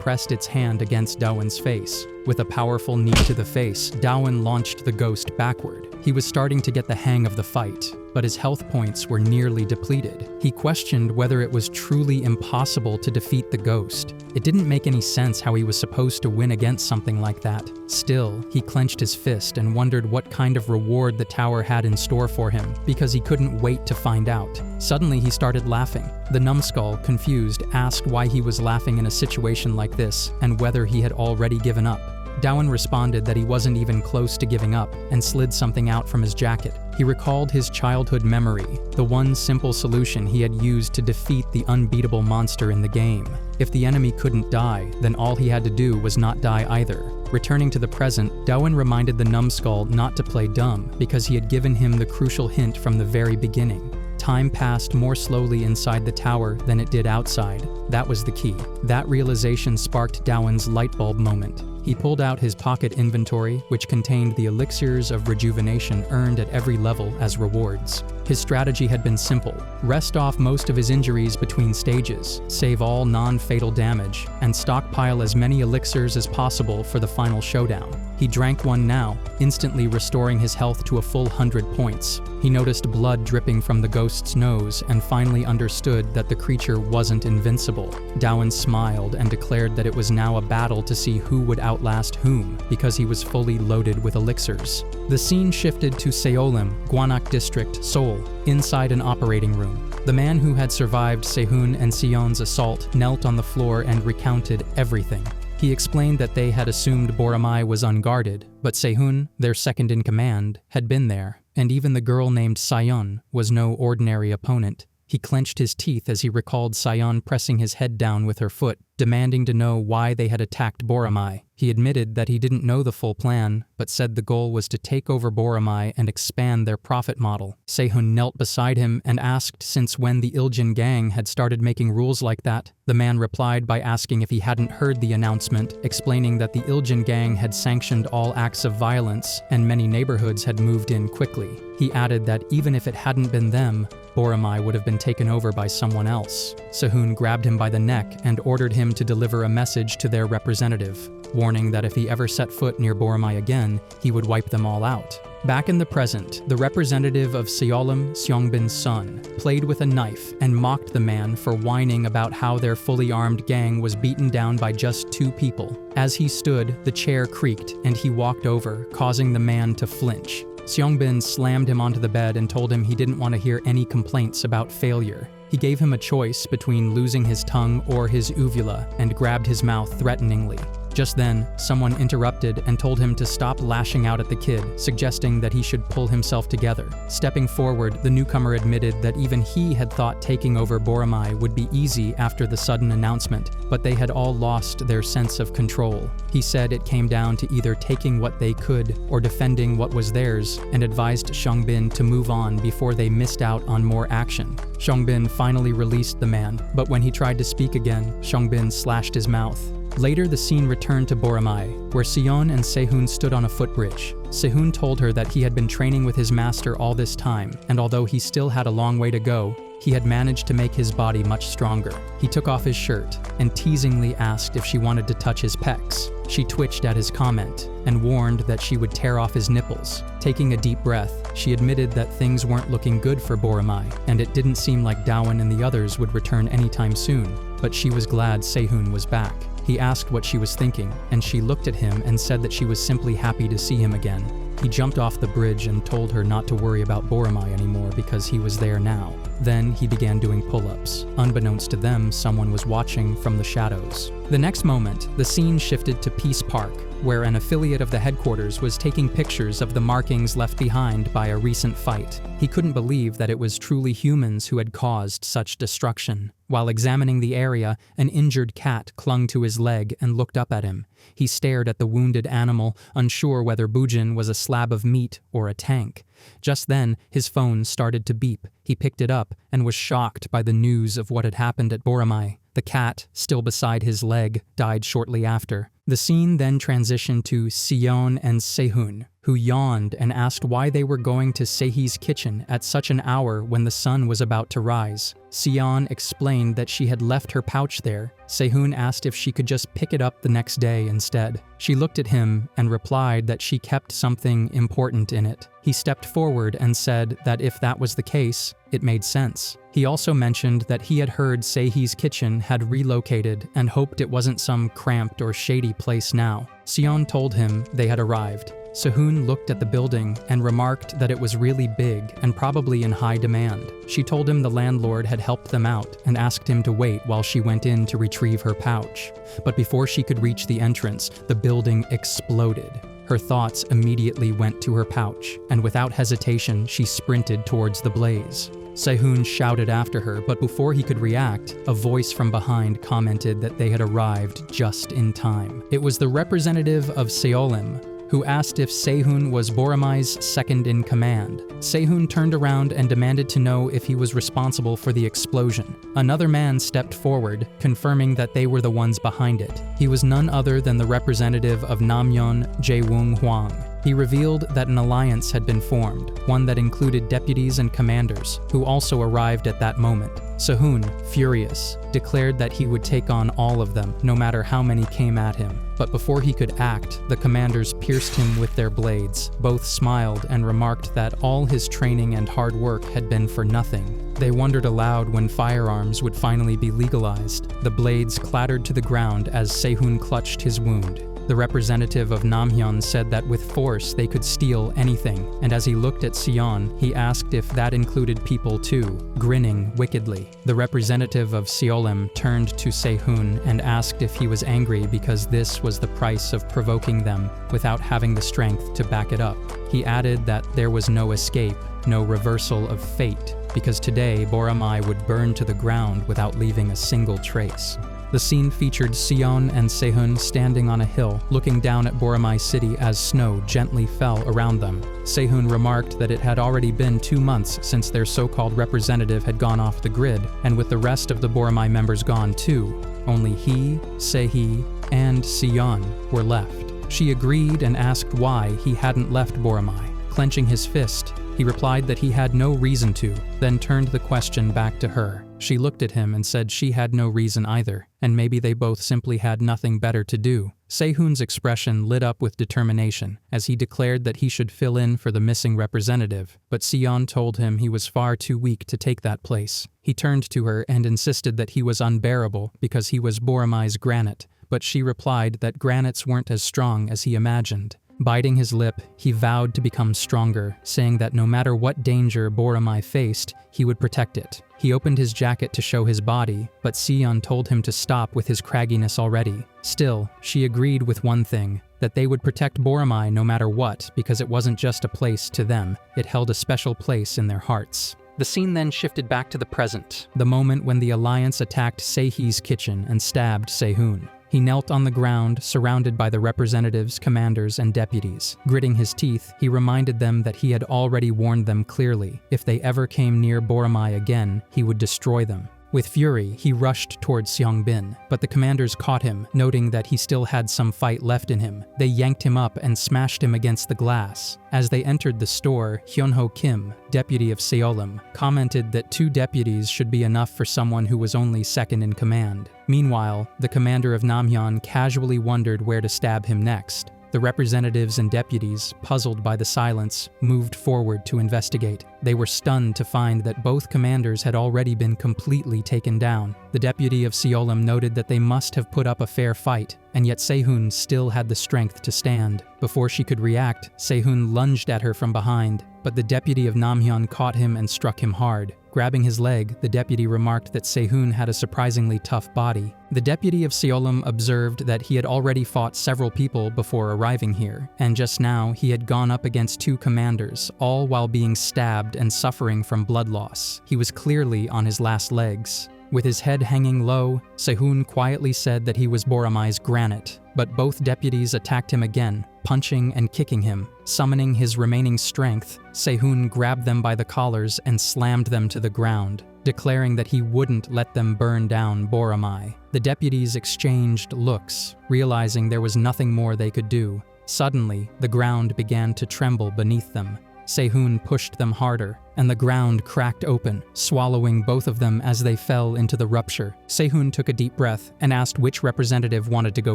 pressed its hand against Dawan's face. With a powerful knee to the face, Dawan launched the ghost backward. He was starting to get the hang of the fight, but his health points were nearly depleted. He questioned whether it was truly impossible to defeat the ghost. It didn't make any sense how he was supposed to win against something like that. Still, he clenched his fist and wondered what kind of reward the tower had in store for him, because he couldn't wait to find out. Suddenly, he started laughing. The numbskull, confused, asked why he was laughing in a situation like this and whether he had already given up. Dawan responded that he wasn't even close to giving up and slid something out from his jacket. He recalled his childhood memory, the one simple solution he had used to defeat the unbeatable monster in the game. If the enemy couldn't die, then all he had to do was not die either. Returning to the present, Dawan reminded the numbskull not to play dumb because he had given him the crucial hint from the very beginning. Time passed more slowly inside the tower than it did outside. That was the key. That realization sparked Dawan's lightbulb moment. He pulled out his pocket inventory, which contained the elixirs of rejuvenation earned at every level as rewards. His strategy had been simple: rest off most of his injuries between stages, save all non-fatal damage, and stockpile as many elixirs as possible for the final showdown. He drank one now, instantly restoring his health to a full 100 points. He noticed blood dripping from the ghost's nose and finally understood that the creature wasn't invincible. Dawan smiled and declared that it was now a battle to see who would outlast whom, because he was fully loaded with elixirs. The scene shifted to Seolim, Gwanak District, Seoul, inside an operating room. The man who had survived Sehun and Sion's assault knelt on the floor and recounted everything. He explained that they had assumed Boromai was unguarded, but Sehun, their second in command, had been there, and even the girl named Sion was no ordinary opponent. He clenched his teeth as he recalled Sion pressing his head down with her foot, demanding to know why they had attacked Boromai. He admitted that he didn't know the full plan, but said the goal was to take over Boromai and expand their profit model. Sehun knelt beside him and asked since when the Iljin gang had started making rules like that. The man replied by asking if he hadn't heard the announcement, explaining that the Iljin gang had sanctioned all acts of violence and many neighborhoods had moved in quickly. He added that even if it hadn't been them, Boromai would have been taken over by someone else. Sehun grabbed him by the neck and ordered him to deliver a message to their representative, warning that if he ever set foot near Boromai again, he would wipe them all out. Back in the present, the representative of Seolim, Seongbin's son, played with a knife and mocked the man for whining about how their fully armed gang was beaten down by just 2 people. As he stood, the chair creaked and he walked over, causing the man to flinch. Seongbin slammed him onto the bed and told him he didn't want to hear any complaints about failure. He gave him a choice between losing his tongue or his uvula and grabbed his mouth threateningly. Just then, someone interrupted and told him to stop lashing out at the kid, suggesting that he should pull himself together. Stepping forward, the newcomer admitted that even he had thought taking over Boromai would be easy after the sudden announcement, but they had all lost their sense of control. He said it came down to either taking what they could or defending what was theirs, and advised Seongbin to move on before they missed out on more action. Seongbin finally released the man, but when he tried to speak again, Seongbin slashed his mouth. Later, the scene returned to Boromai, where Sion and Sehun stood on a footbridge. Sehun told her that he had been training with his master all this time, and although he still had a long way to go, he had managed to make his body much stronger. He took off his shirt and teasingly asked if she wanted to touch his pecs. She twitched at his comment and warned that she would tear off his nipples. Taking a deep breath, she admitted that things weren't looking good for Boromai, and it didn't seem like Dawan and the others would return anytime soon, but she was glad Sehun was back. He asked what she was thinking, and she looked at him and said that she was simply happy to see him again. He jumped off the bridge and told her not to worry about Boromai anymore because he was there now. Then he began doing pull-ups. Unbeknownst to them, someone was watching from the shadows. The next moment, the scene shifted to Peace Park, where an affiliate of the headquarters was taking pictures of the markings left behind by a recent fight. He couldn't believe that it was truly humans who had caused such destruction. While examining the area, an injured cat clung to his leg and looked up at him. He stared at the wounded animal, unsure whether Bujin was a slab of meat or a tank. Just then, his phone started to beep. He picked it up and was shocked by the news of what had happened at Boromai. The cat, still beside his leg, died shortly after. The scene then transitioned to Sion and Sehun, who yawned and asked why they were going to Sehi's kitchen at such an hour when the sun was about to rise. Sion explained that she had left her pouch there. Sehun asked if she could just pick it up the next day instead. She looked at him and replied that she kept something important in it. He stepped forward and said that if that was the case, it made sense. He also mentioned that he had heard Sehi's kitchen had relocated and hoped it wasn't some cramped or shady place now. Sion told him they had arrived. Sehun looked at the building and remarked that it was really big and probably in high demand. She told him the landlord had helped them out and asked him to wait while she went in to retrieve her pouch. But before she could reach the entrance, the building exploded. Her thoughts immediately went to her pouch, and without hesitation, she sprinted towards the blaze. Sehun shouted after her, but before he could react, a voice from behind commented that they had arrived just in time. It was the representative of Seolim, who asked if Sehun was Boromai's second-in-command. Sehun turned around and demanded to know if he was responsible for the explosion. Another man stepped forward, confirming that they were the ones behind it. He was none other than the representative of Namyeon, Jae-woong Hwang. He revealed that an alliance had been formed, one that included deputies and commanders, who also arrived at that moment. Sehun, furious, declared that he would take on all of them, no matter how many came at him. But before he could act, the commanders pierced him with their blades. Both smiled and remarked that all his training and hard work had been for nothing. They wondered aloud when firearms would finally be legalized. The blades clattered to the ground as Sehun clutched his wound. The representative of Namyeon said that with force they could steal anything, and as he looked at Sion, he asked if that included people too, grinning wickedly. The representative of Seolim turned to Sehun and asked if he was angry because this was the price of provoking them without having the strength to back it up. He added that there was no escape, no reversal of fate, because today Boromai would burn to the ground without leaving a single trace. The scene featured Sion and Sehun standing on a hill, looking down at Boromai City as snow gently fell around them. Sehun remarked that it had already been 2 months since their so-called representative had gone off the grid, and with the rest of the Boromai members gone too, only he, Sehi, and Sion were left. She agreed and asked why he hadn't left Boromai. Clenching his fist, he replied that he had no reason to, then turned the question back to her. She looked at him and said she had no reason either, and maybe they both simply had nothing better to do. Sehun's expression lit up with determination as he declared that he should fill in for the missing representative, but Sion told him he was far too weak to take that place. He turned to her and insisted that he was unbearable because he was Boromai's granite, but she replied that granites weren't as strong as he imagined. Biting his lip, he vowed to become stronger, saying that no matter what danger Boromai faced, he would protect it. He opened his jacket to show his body, but Sion told him to stop with his cragginess already. Still, she agreed with one thing, that they would protect Boromai no matter what, because it wasn't just a place to them, it held a special place in their hearts. The scene then shifted back to the present, the moment when the Alliance attacked Sehi's kitchen and stabbed Sehun. He knelt on the ground, surrounded by the representatives, commanders, and deputies. Gritting his teeth, he reminded them that he had already warned them clearly. If they ever came near Boromai again, he would destroy them. With fury, he rushed towards Seongbin, but the commanders caught him, noting that he still had some fight left in him. They yanked him up and smashed him against the glass. As they entered the store, Hyunho Kim, deputy of Seolim, commented that 2 deputies should be enough for someone who was only second in command. Meanwhile, the commander of Namhyun casually wondered where to stab him next. The representatives and deputies, puzzled by the silence, moved forward to investigate. They were stunned to find that both commanders had already been completely taken down. The deputy of Seolim noted that they must have put up a fair fight, and yet Sehun still had the strength to stand. Before she could react, Sehun lunged at her from behind, but the deputy of Namhyun caught him and struck him hard. Grabbing his leg, the deputy remarked that Sehun had a surprisingly tough body. The deputy of Seolim observed that he had already fought several people before arriving here, and just now he had gone up against 2 commanders, all while being stabbed and suffering from blood loss. He was clearly on his last legs. With his head hanging low, Sehun quietly said that he was Boramai's granite, but both deputies attacked him again, punching and kicking him. Summoning his remaining strength, Sehun grabbed them by the collars and slammed them to the ground, declaring that he wouldn't let them burn down Boramai. The deputies exchanged looks, realizing there was nothing more they could do. Suddenly, the ground began to tremble beneath them. Sehun pushed them harder, and the ground cracked open, swallowing both of them as they fell into the rupture. Sehun took a deep breath and asked which representative wanted to go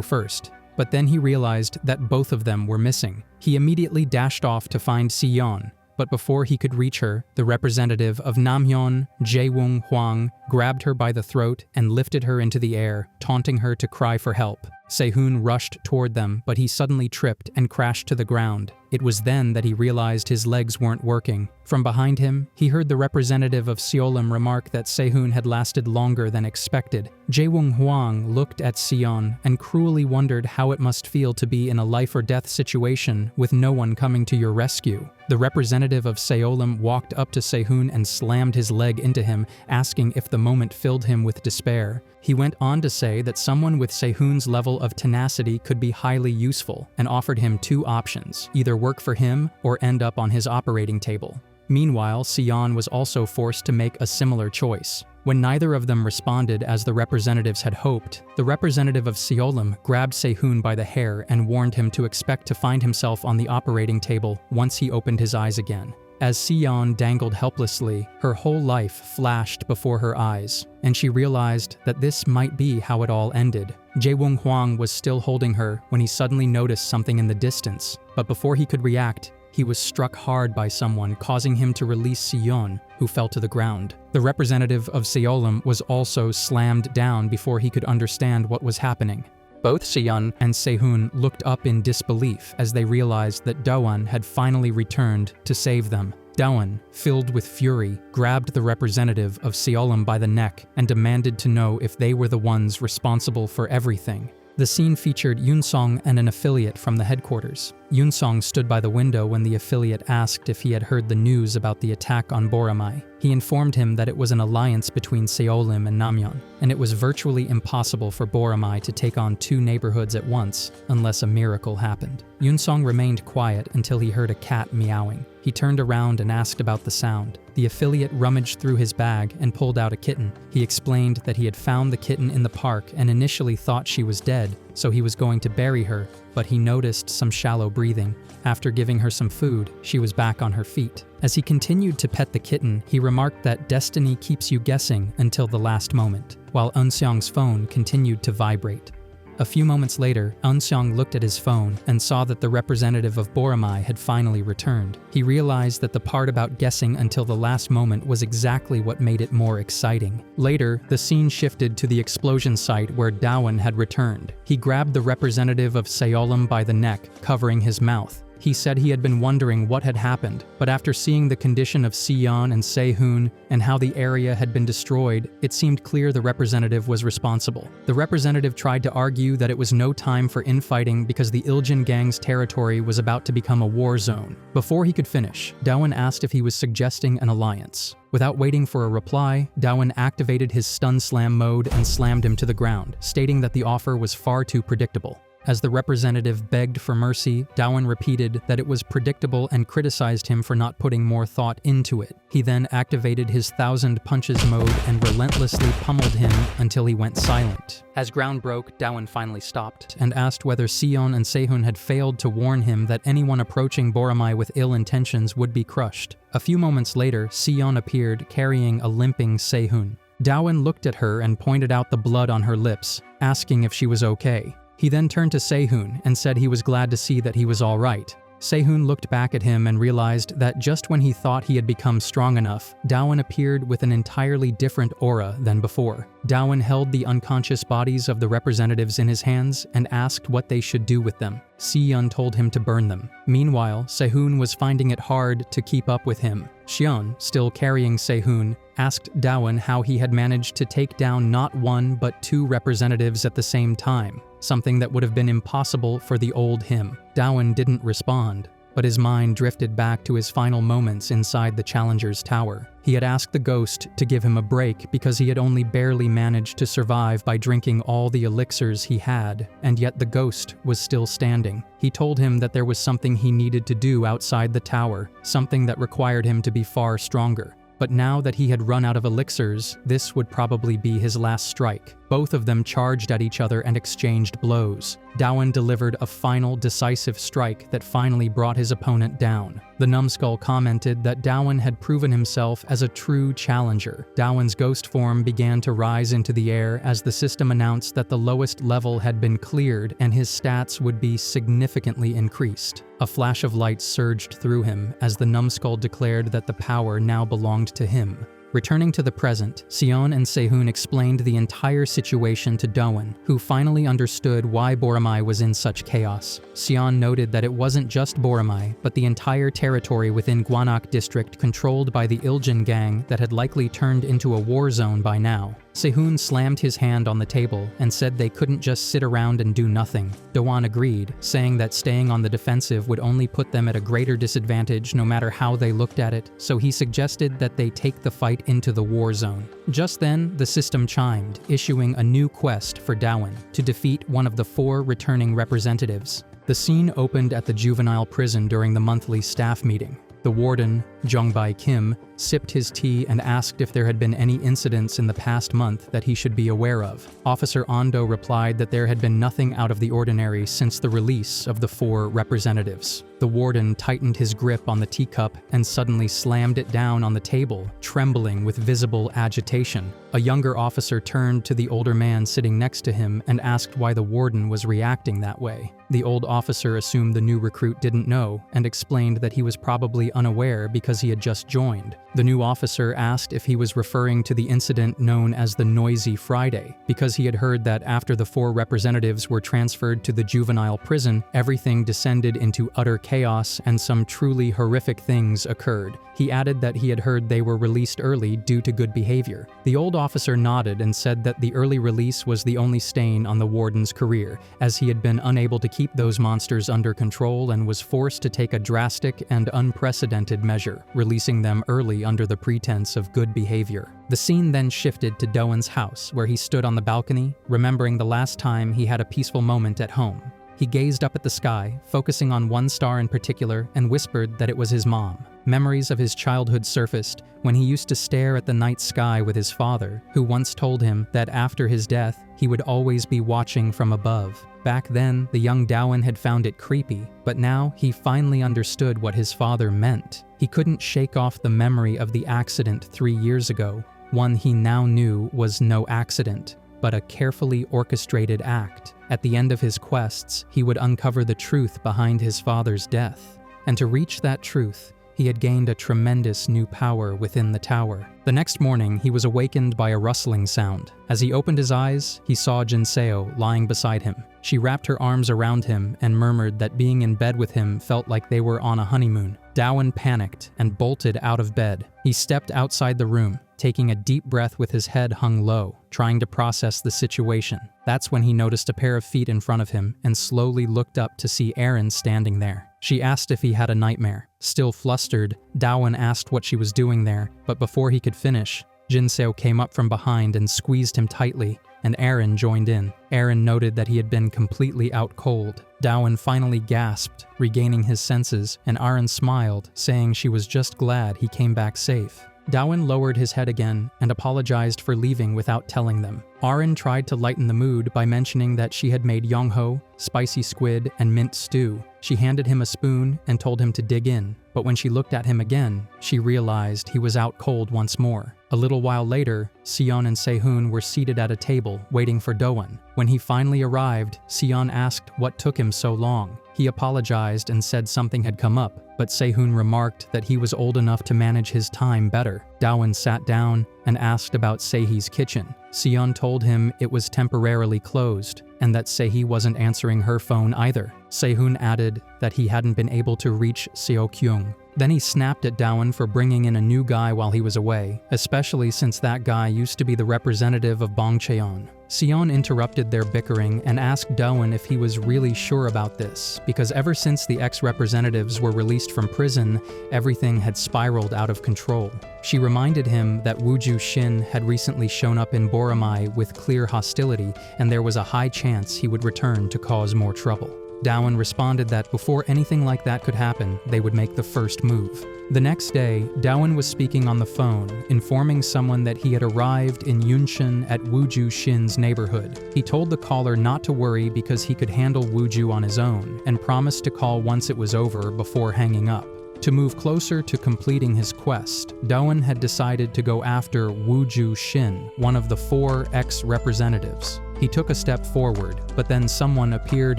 first. But then he realized that both of them were missing. He immediately dashed off to find Si-yeon, but before he could reach her, the representative of Namhyun, Jae-woong Hwang, grabbed her by the throat and lifted her into the air, taunting her to cry for help. Sehun rushed toward them, but he suddenly tripped and crashed to the ground. It was then that he realized his legs weren't working. From behind him, he heard the representative of Seolim remark that Sehun had lasted longer than expected. Jae-woong Hwang looked at Sion and cruelly wondered how it must feel to be in a life-or-death situation with no one coming to your rescue. The representative of Seolim walked up to Sehun and slammed his leg into him, asking if the moment filled him with despair. He went on to say that someone with Sehun's level of tenacity could be highly useful, and offered him 2 options, either work for him or end up on his operating table. Meanwhile, Sion was also forced to make a similar choice. When neither of them responded as the representatives had hoped, the representative of Seolim grabbed Sehun by the hair and warned him to expect to find himself on the operating table once he opened his eyes again. As Sion dangled helplessly, her whole life flashed before her eyes, and she realized that this might be how it all ended. Jae-woong Hwang was still holding her when he suddenly noticed something in the distance, but before he could react, he was struck hard by someone, causing him to release Sion, who fell to the ground. The representative of Seolim was also slammed down before he could understand what was happening. Both Sion and Sehun looked up in disbelief as they realized that Daewon had finally returned to save them. Daewon, filled with fury, grabbed the representative of Seolim by the neck and demanded to know if they were the ones responsible for everything. The scene featured Yoon-song and an affiliate from the headquarters. Yoon-song stood by the window when the affiliate asked if he had heard the news about the attack on Boramai. He informed him that it was an alliance between Seolim and Namhyun, and it was virtually impossible for Boramai to take on 2 neighborhoods at once unless a miracle happened. Yoon-song remained quiet until he heard a cat meowing. He turned around and asked about the sound. The affiliate rummaged through his bag and pulled out a kitten. He explained that he had found the kitten in the park and initially thought she was dead, so he was going to bury her, but he noticed some shallow breathing. After giving her some food, she was back on her feet. As he continued to pet the kitten, he remarked that destiny keeps you guessing until the last moment, while Eun-seong's phone continued to vibrate. A few moments later, Eun-seong looked at his phone and saw that the representative of Boramai had finally returned. He realized that the part about guessing until the last moment was exactly what made it more exciting. Later, the scene shifted to the explosion site where Daewon had returned. He grabbed the representative of Seolim by the neck, covering his mouth. He said he had been wondering what had happened, but after seeing the condition of Sion and Sehun and how the area had been destroyed, it seemed clear the representative was responsible. The representative tried to argue that it was no time for infighting because the Iljin gang's territory was about to become a war zone. Before he could finish, Daewon asked if he was suggesting an alliance. Without waiting for a reply, Daewon activated his stun slam mode and slammed him to the ground, stating that the offer was far too predictable. As the representative begged for mercy, Dawan repeated that it was predictable and criticized him for not putting more thought into it. He then activated his 1,000 punches mode and relentlessly pummeled him until he went silent. As ground broke, Dawan finally stopped and asked whether Sion and Sehun had failed to warn him that anyone approaching Boromai with ill intentions would be crushed. A few moments later, Sion appeared carrying a limping Sehun. Dawan looked at her and pointed out the blood on her lips, asking if she was okay. He then turned to Sehun and said he was glad to see that he was all right. Sehun looked back at him and realized that just when he thought he had become strong enough, Dawan appeared with an entirely different aura than before. Dawan held the unconscious bodies of the representatives in his hands and asked what they should do with them. Si-yun told him to burn them. Meanwhile, Sehun was finding it hard to keep up with him. Xion, still carrying Sehun, asked Dawan how he had managed to take down not one but 2 representatives at the same time, something that would have been impossible for the old him. Dawan didn't respond, but his mind drifted back to his final moments inside the Challenger's tower. He had asked the ghost to give him a break because he had only barely managed to survive by drinking all the elixirs he had, and yet the ghost was still standing. He told him that there was something he needed to do outside the tower, something that required him to be far stronger. But now that he had run out of elixirs, this would probably be his last strike. Both of them charged at each other and exchanged blows. Dawan delivered a final, decisive strike that finally brought his opponent down. The numbskull commented that Dawan had proven himself as a true challenger. Dawan's ghost form began to rise into the air as the system announced that the lowest level had been cleared and his stats would be significantly increased. A flash of light surged through him as the numbskull declared that the power now belonged to him. Returning to the present, Sion and Sehun explained the entire situation to Dawan, who finally understood why Boromai was in such chaos. Sion noted that it wasn't just Boromai, but the entire territory within Gwanak district controlled by the Iljan gang that had likely turned into a war zone by now. Sehun slammed his hand on the table and said they couldn't just sit around and do nothing. Dawan agreed, saying that staying on the defensive would only put them at a greater disadvantage no matter how they looked at it, so he suggested that they take the fight into the war zone. Just then, the system chimed, issuing a new quest for Dawan to defeat one of the 4 returning representatives. The scene opened at the juvenile prison during the monthly staff meeting. The warden, Jongbai Kim, sipped his tea and asked if there had been any incidents in the past month that he should be aware of. Officer Ando replied that there had been nothing out of the ordinary since the release of the 4 representatives. The warden tightened his grip on the teacup and suddenly slammed it down on the table, trembling with visible agitation. A younger officer turned to the older man sitting next to him and asked why the warden was reacting that way. The old officer assumed the new recruit didn't know and explained that he was probably unaware because he had just joined. The new officer asked if he was referring to the incident known as the Noisy Friday, because he had heard that after the 4 representatives were transferred to the juvenile prison, everything descended into utter chaos and some truly horrific things occurred. He added that he had heard they were released early due to good behavior. The old officer nodded and said that the early release was the only stain on the warden's career, as he had been unable to keep those monsters under control and was forced to take a drastic and unprecedented measure, releasing them early under the pretense of good behavior. The scene then shifted to Dawan's house, where he stood on the balcony, remembering the last time he had a peaceful moment at home. He gazed up at the sky, focusing on one star in particular, and whispered that it was his mom. Memories of his childhood surfaced when he used to stare at the night sky with his father, who once told him that after his death, he would always be watching from above. Back then, the young Dawan had found it creepy, but now he finally understood what his father meant. He couldn't shake off the memory of the accident 3 years ago, one he now knew was no accident, but a carefully orchestrated act. At the end of his quests, he would uncover the truth behind his father's death. And to reach that truth, he had gained a tremendous new power within the tower. The next morning, he was awakened by a rustling sound. As he opened his eyes, he saw Jinseo lying beside him. She wrapped her arms around him and murmured that being in bed with him felt like they were on a honeymoon. Dawan panicked and bolted out of bed. He stepped outside the room, taking a deep breath with his head hung low, trying to process the situation. That's when he noticed a pair of feet in front of him and slowly looked up to see Erin standing there. She asked if he had a nightmare. Still flustered, Dawan asked what she was doing there, but before he could finish, Jinseo came up from behind and squeezed him tightly. and Aaron joined in. Aaron noted that he had been completely out cold. Dowan finally gasped, regaining his senses, and Aaron smiled, saying she was just glad he came back safe. Dowan lowered his head again and apologized for leaving without telling them. Aaron tried to lighten the mood by mentioning that she had made yongho, spicy squid, and mint stew. She handed him a spoon and told him to dig in, but when she looked at him again, she realized he was out cold once more. A little while later, Sion and Sehun were seated at a table, waiting for Dowan. When he finally arrived, Sion asked what took him so long. He apologized and said something had come up, but Sehun remarked that he was old enough to manage his time better. Dowan sat down and asked about Sehi's kitchen. Sion told him it was temporarily closed, and that Sehi wasn't answering her phone either. Sehun added that he hadn't been able to reach Seo-kyung. Then he snapped at Dowan for bringing in a new guy while he was away, especially since that guy used to be the representative of Bongcheon. Sion interrupted their bickering and asked Dowan if he was really sure about this, because ever since the ex-representatives were released from prison, everything had spiraled out of control. She reminded him that Wooju Shin had recently shown up in Boromai with clear hostility, and there was a high chance he would return to cause more trouble. Dowan responded that before anything like that could happen, they would make the first move. The next day, Dowan was speaking on the phone, informing someone that he had arrived in Yunshun at Wooju Shin's neighborhood. He told the caller not to worry because he could handle Wooju on his own, and promised to call once it was over before hanging up. To move closer to completing his quest, Dowan had decided to go after Wooju Shin, one of the 4 ex-representatives. He took a step forward, but then someone appeared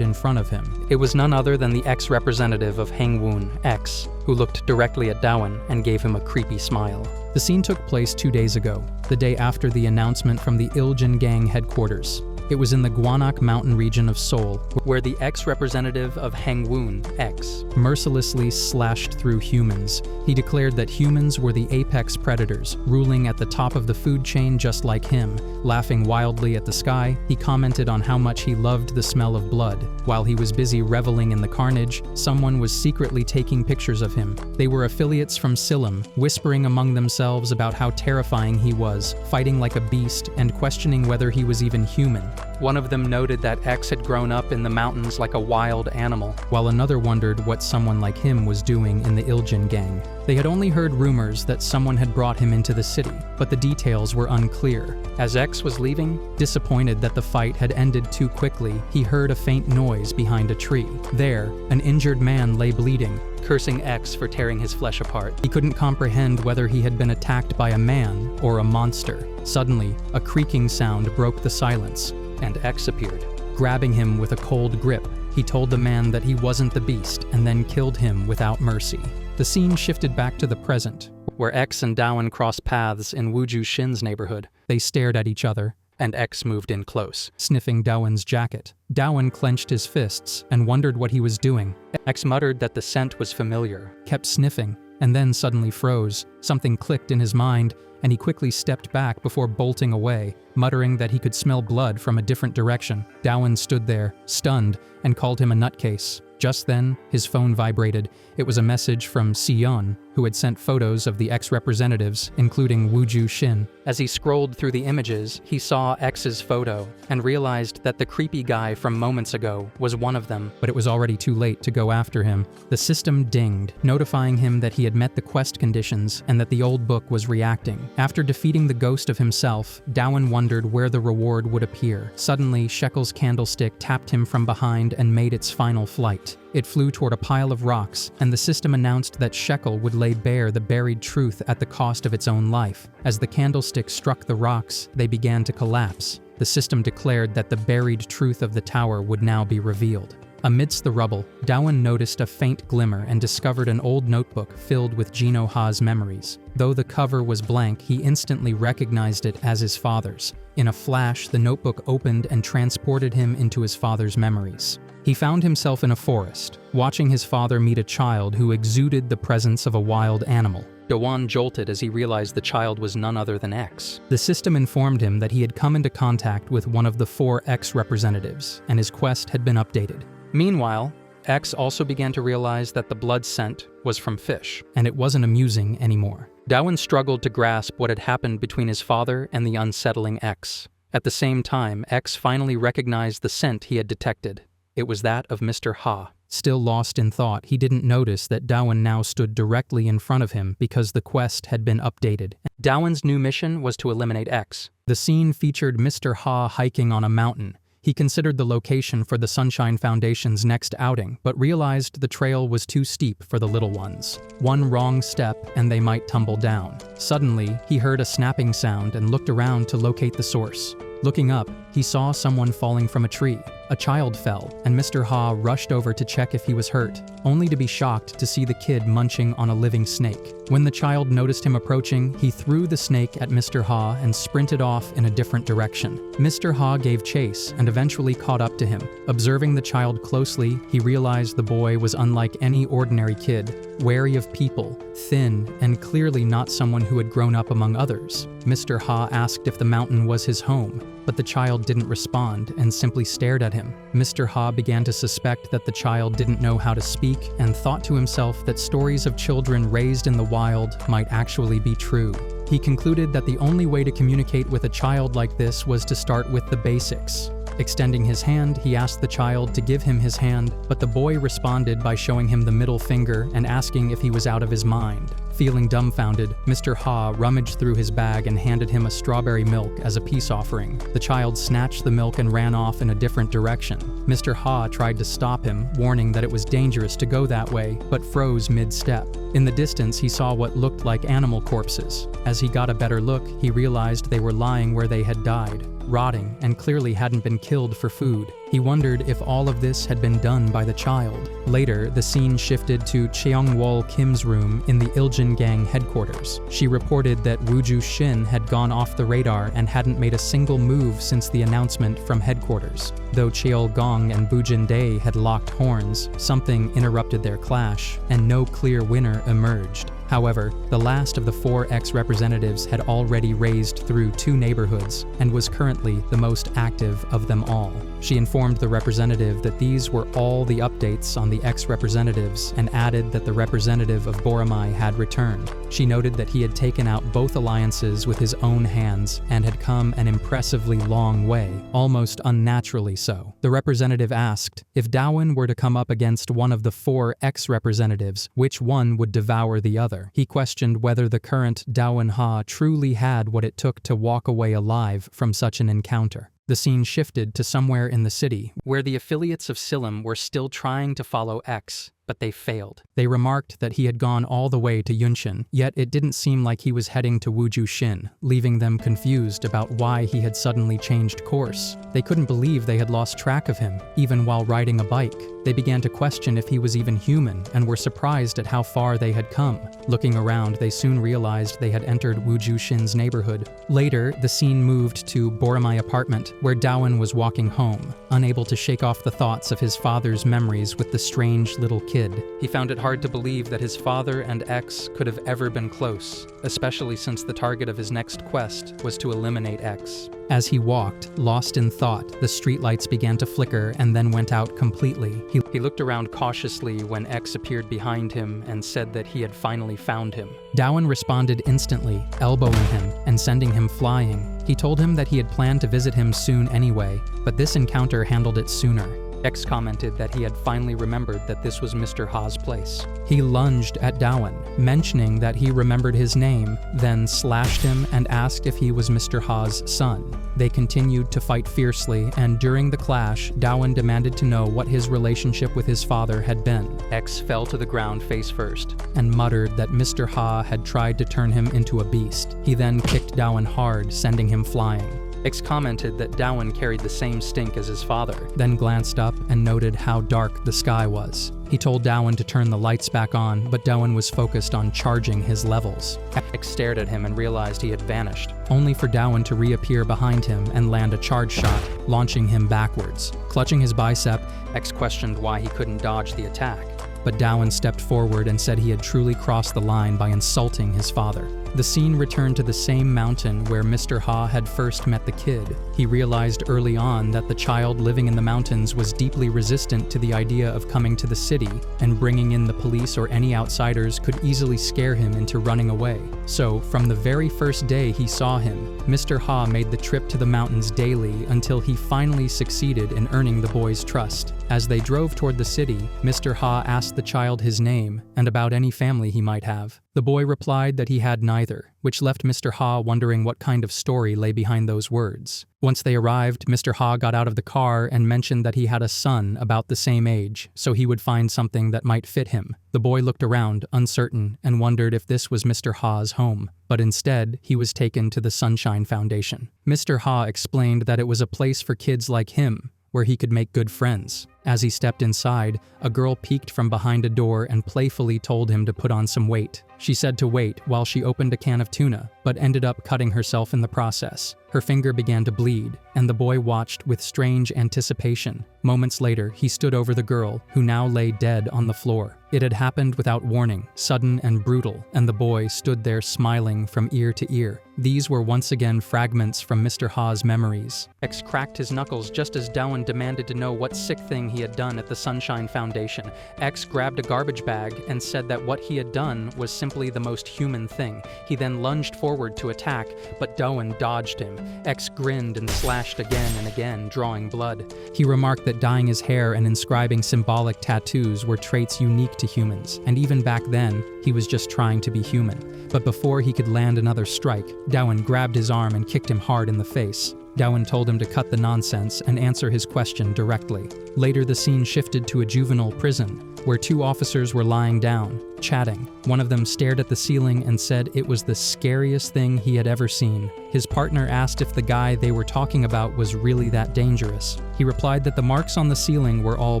in front of him. It was none other than the ex-representative of Hangwoon, X, who looked directly at Dowan and gave him a creepy smile. The scene took place 2 days ago, the day after the announcement from the Iljin gang headquarters. It was in the Gwanak mountain region of Seoul, where the ex-representative of Hangwoon, X, mercilessly slashed through humans. He declared that humans were the apex predators, ruling at the top of the food chain just like him. Laughing wildly at the sky, he commented on how much he loved the smell of blood. While he was busy reveling in the carnage, someone was secretly taking pictures of him. They were affiliates from Silim, whispering among themselves about how terrifying he was, fighting like a beast and questioning whether he was even human. One of them noted that X had grown up in the mountains like a wild animal, while another wondered what someone like him was doing in the Iljin gang. They had only heard rumors that someone had brought him into the city, but the details were unclear. As X was leaving, disappointed that the fight had ended too quickly, he heard a faint noise behind a tree. There, an injured man lay bleeding, cursing X for tearing his flesh apart. He couldn't comprehend whether he had been attacked by a man or a monster. Suddenly, a creaking sound broke the silence, and X appeared. Grabbing him with a cold grip, he told the man that he wasn't the beast and then killed him without mercy. The scene shifted back to the present, where X and Dowan crossed paths in Wooju Shin's neighborhood. They stared at each other, and X moved in close, sniffing Dowan's jacket. Dowan clenched his fists and wondered what he was doing. X muttered that the scent was familiar, kept sniffing, and then suddenly froze. Something clicked in his mind, and he quickly stepped back before bolting away, muttering that he could smell blood from a different direction. Dowan stood there, stunned, and called him a nutcase. Just then, his phone vibrated. It was a message from Sion, who had sent photos of the ex-representatives, including Wooju Shin. As he scrolled through the images, he saw X's photo and realized that the creepy guy from moments ago was one of them, but it was already too late to go after him. The system dinged, notifying him that he had met the quest conditions and that the old book was reacting. After defeating the ghost of himself, Dowan wondered where the reward would appear. Suddenly, Shekel's candlestick tapped him from behind and made its final flight. It flew toward a pile of rocks, and the system announced that Shekel would lay bare the buried truth at the cost of its own life. As the candlestick struck the rocks, they began to collapse. The system declared that the buried truth of the tower would now be revealed. Amidst the rubble, Dowan noticed a faint glimmer and discovered an old notebook filled with Jino Ha's memories. Though the cover was blank, he instantly recognized it as his father's. In a flash, the notebook opened and transported him into his father's memories. He found himself in a forest, watching his father meet a child who exuded the presence of a wild animal. Dowan jolted as he realized the child was none other than X. The system informed him that he had come into contact with one of the 4 X-representatives, and his quest had been updated. Meanwhile, X also began to realize that the blood scent was from fish, and it wasn't amusing anymore. Dowan struggled to grasp what had happened between his father and the unsettling X. At the same time, X finally recognized the scent he had detected. It was that of Mr. Ha. Still lost in thought, he didn't notice that Dawen now stood directly in front of him because the quest had been updated. Dawen's new mission was to eliminate X. The scene featured Mr. Ha hiking on a mountain. He considered the location for the Sunshine Foundation's next outing, but realized the trail was too steep for the little ones. One wrong step and they might tumble down. Suddenly, he heard a snapping sound and looked around to locate the source. Looking up, he saw someone falling from a tree. A child fell, and Mr. Ha rushed over to check if he was hurt, only to be shocked to see the kid munching on a living snake. When the child noticed him approaching, he threw the snake at Mr. Ha and sprinted off in a different direction. Mr. Ha gave chase and eventually caught up to him. Observing the child closely, he realized the boy was unlike any ordinary kid, wary of people, thin, and clearly not someone who had grown up among others. Mr. Ha asked if the mountain was his home, but the child didn't respond and simply stared at him. Mr. Ha began to suspect that the child didn't know how to speak and thought to himself that stories of children raised in the wild might actually be true. He concluded that the only way to communicate with a child like this was to start with the basics. Extending his hand, he asked the child to give him his hand, but the boy responded by showing him the middle finger and asking if he was out of his mind. Feeling dumbfounded, Mr. Ha rummaged through his bag and handed him a strawberry milk as a peace offering. The child snatched the milk and ran off in a different direction. Mr. Ha tried to stop him, warning that it was dangerous to go that way, but froze mid-step. In the distance, he saw what looked like animal corpses. As he got a better look, he realized they were lying where they had died, rotting, and clearly hadn't been killed for food. He wondered if all of this had been done by the child. Later, the scene shifted to Cheongwol Kim's room in the Iljin gang headquarters. She reported that Wooju Shin had gone off the radar and hadn't made a single move since the announcement from headquarters. Though Cheol Gong and Bujin Dae had locked horns, something interrupted their clash, and no clear winner emerged. However, the last of the 4 ex-representatives had already raised through 2 neighborhoods and was currently the most active of them all. She informed the representative that these were all the updates on the ex-representatives and added that the representative of Boromai had returned. She noted that he had taken out both alliances with his own hands and had come an impressively long way, almost unnaturally so. The representative asked, if Dawen were to come up against one of the 4 ex-representatives, which one would devour the other? He questioned whether the current Dawen Ha truly had what it took to walk away alive from such an encounter. The scene shifted to somewhere in the city, where the affiliates of Silim were still trying to follow X, but they failed. They remarked that he had gone all the way to Yunshin, yet it didn't seem like he was heading to Wooju Shin, leaving them confused about why he had suddenly changed course. They couldn't believe they had lost track of him, even while riding a bike. They began to question if he was even human and were surprised at how far they had come. Looking around, they soon realized they had entered Wooju Shin's neighborhood. Later, the scene moved to Boromai apartment, where Dawen was walking home, unable to shake off the thoughts of his father's memories with the strange little kid. He found it hard to believe that his father and X could have ever been close, especially since the target of his next quest was to eliminate X. As he walked, lost in thought, the streetlights began to flicker and then went out completely. He looked around cautiously when X appeared behind him and said that he had finally found him. Dawen responded instantly, elbowing him and sending him flying. He told him that he had planned to visit him soon anyway, but this encounter handled it sooner. X commented that he had finally remembered that this was Mr. Ha's place. He lunged at Dawen, mentioning that he remembered his name, then slashed him and asked if he was Mr. Ha's son. They continued to fight fiercely, and during the clash, Dawen demanded to know what his relationship with his father had been. X fell to the ground face first and muttered that Mr. Ha had tried to turn him into a beast. He then kicked Dawen hard, sending him flying. X commented that Dawen carried the same stink as his father, then glanced up and noted how dark the sky was. He told Dawen to turn the lights back on, but Dawen was focused on charging his levels. X stared at him and realized he had vanished, only for Dawen to reappear behind him and land a charge shot, launching him backwards. Clutching his bicep, X questioned why he couldn't dodge the attack. But Dawen stepped forward and said he had truly crossed the line by insulting his father. The scene returned to the same mountain where Mr. Ha had first met the kid. He realized early on that the child living in the mountains was deeply resistant to the idea of coming to the city, and bringing in the police or any outsiders could easily scare him into running away. So, from the very first day he saw him, Mr. Ha made the trip to the mountains daily until he finally succeeded in earning the boy's trust. As they drove toward the city, Mr. Ha asked the child his name and about any family he might have. The boy replied that he had neither, which left Mr. Ha wondering what kind of story lay behind those words. Once they arrived, Mr. Ha got out of the car and mentioned that he had a son about the same age, so he would find something that might fit him. The boy looked around, uncertain, and wondered if this was Mr. Ha's home, but instead, he was taken to the Sunshine Foundation. Mr. Ha explained that it was a place for kids like him, where he could make good friends. As he stepped inside, a girl peeked from behind a door and playfully told him to put on some weight. She said to wait while she opened a can of tuna, but ended up cutting herself in the process. Her finger began to bleed, and the boy watched with strange anticipation. Moments later, he stood over the girl, who now lay dead on the floor. It had happened without warning, sudden and brutal, and the boy stood there smiling from ear to ear. These were once again fragments from Mr. Ha's memories. X cracked his knuckles just as Dowan demanded to know what sick thing he had done at the Sunshine Foundation. X grabbed a garbage bag and said that what he had done was simply the most human thing. He then lunged forward to attack, but Dowan dodged him. X grinned and slashed again and again, drawing blood. He remarked that dyeing his hair and inscribing symbolic tattoos were traits unique to humans, and even back then, he was just trying to be human. But before he could land another strike, Dowan grabbed his arm and kicked him hard in the face. Dowan told him to cut the nonsense and answer his question directly. Later, the scene shifted to a juvenile prison, where two officers were lying down, chatting. One of them stared at the ceiling and said it was the scariest thing he had ever seen. His partner asked if the guy they were talking about was really that dangerous. He replied that the marks on the ceiling were all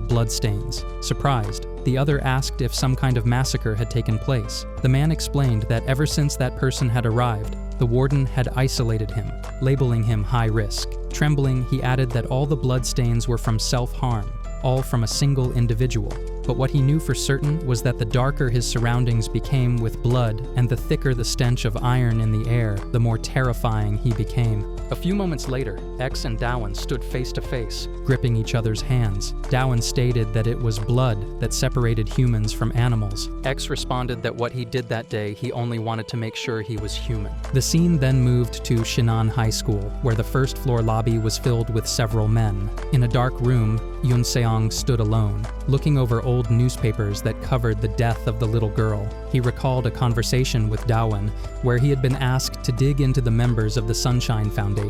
bloodstains. Surprised, the other asked if some kind of massacre had taken place. The man explained that ever since that person had arrived, the warden had isolated him, labeling him high risk. Trembling, he added that all the bloodstains were from self-harm, all from a single individual. But what he knew for certain was that the darker his surroundings became with blood and the thicker the stench of iron in the air, the more terrifying he became. A few moments later, X and Dowan stood face to face, gripping each other's hands. Dowan stated that it was blood that separated humans from animals. X responded that what he did that day, he only wanted to make sure he was human. The scene then moved to Shinan High School, where the first floor lobby was filled with several men. In a dark room, Yoon Seong stood alone, looking over old newspapers that covered the death of the little girl. He recalled a conversation with Dowan, where he had been asked to dig into the members of the Sunshine Foundation.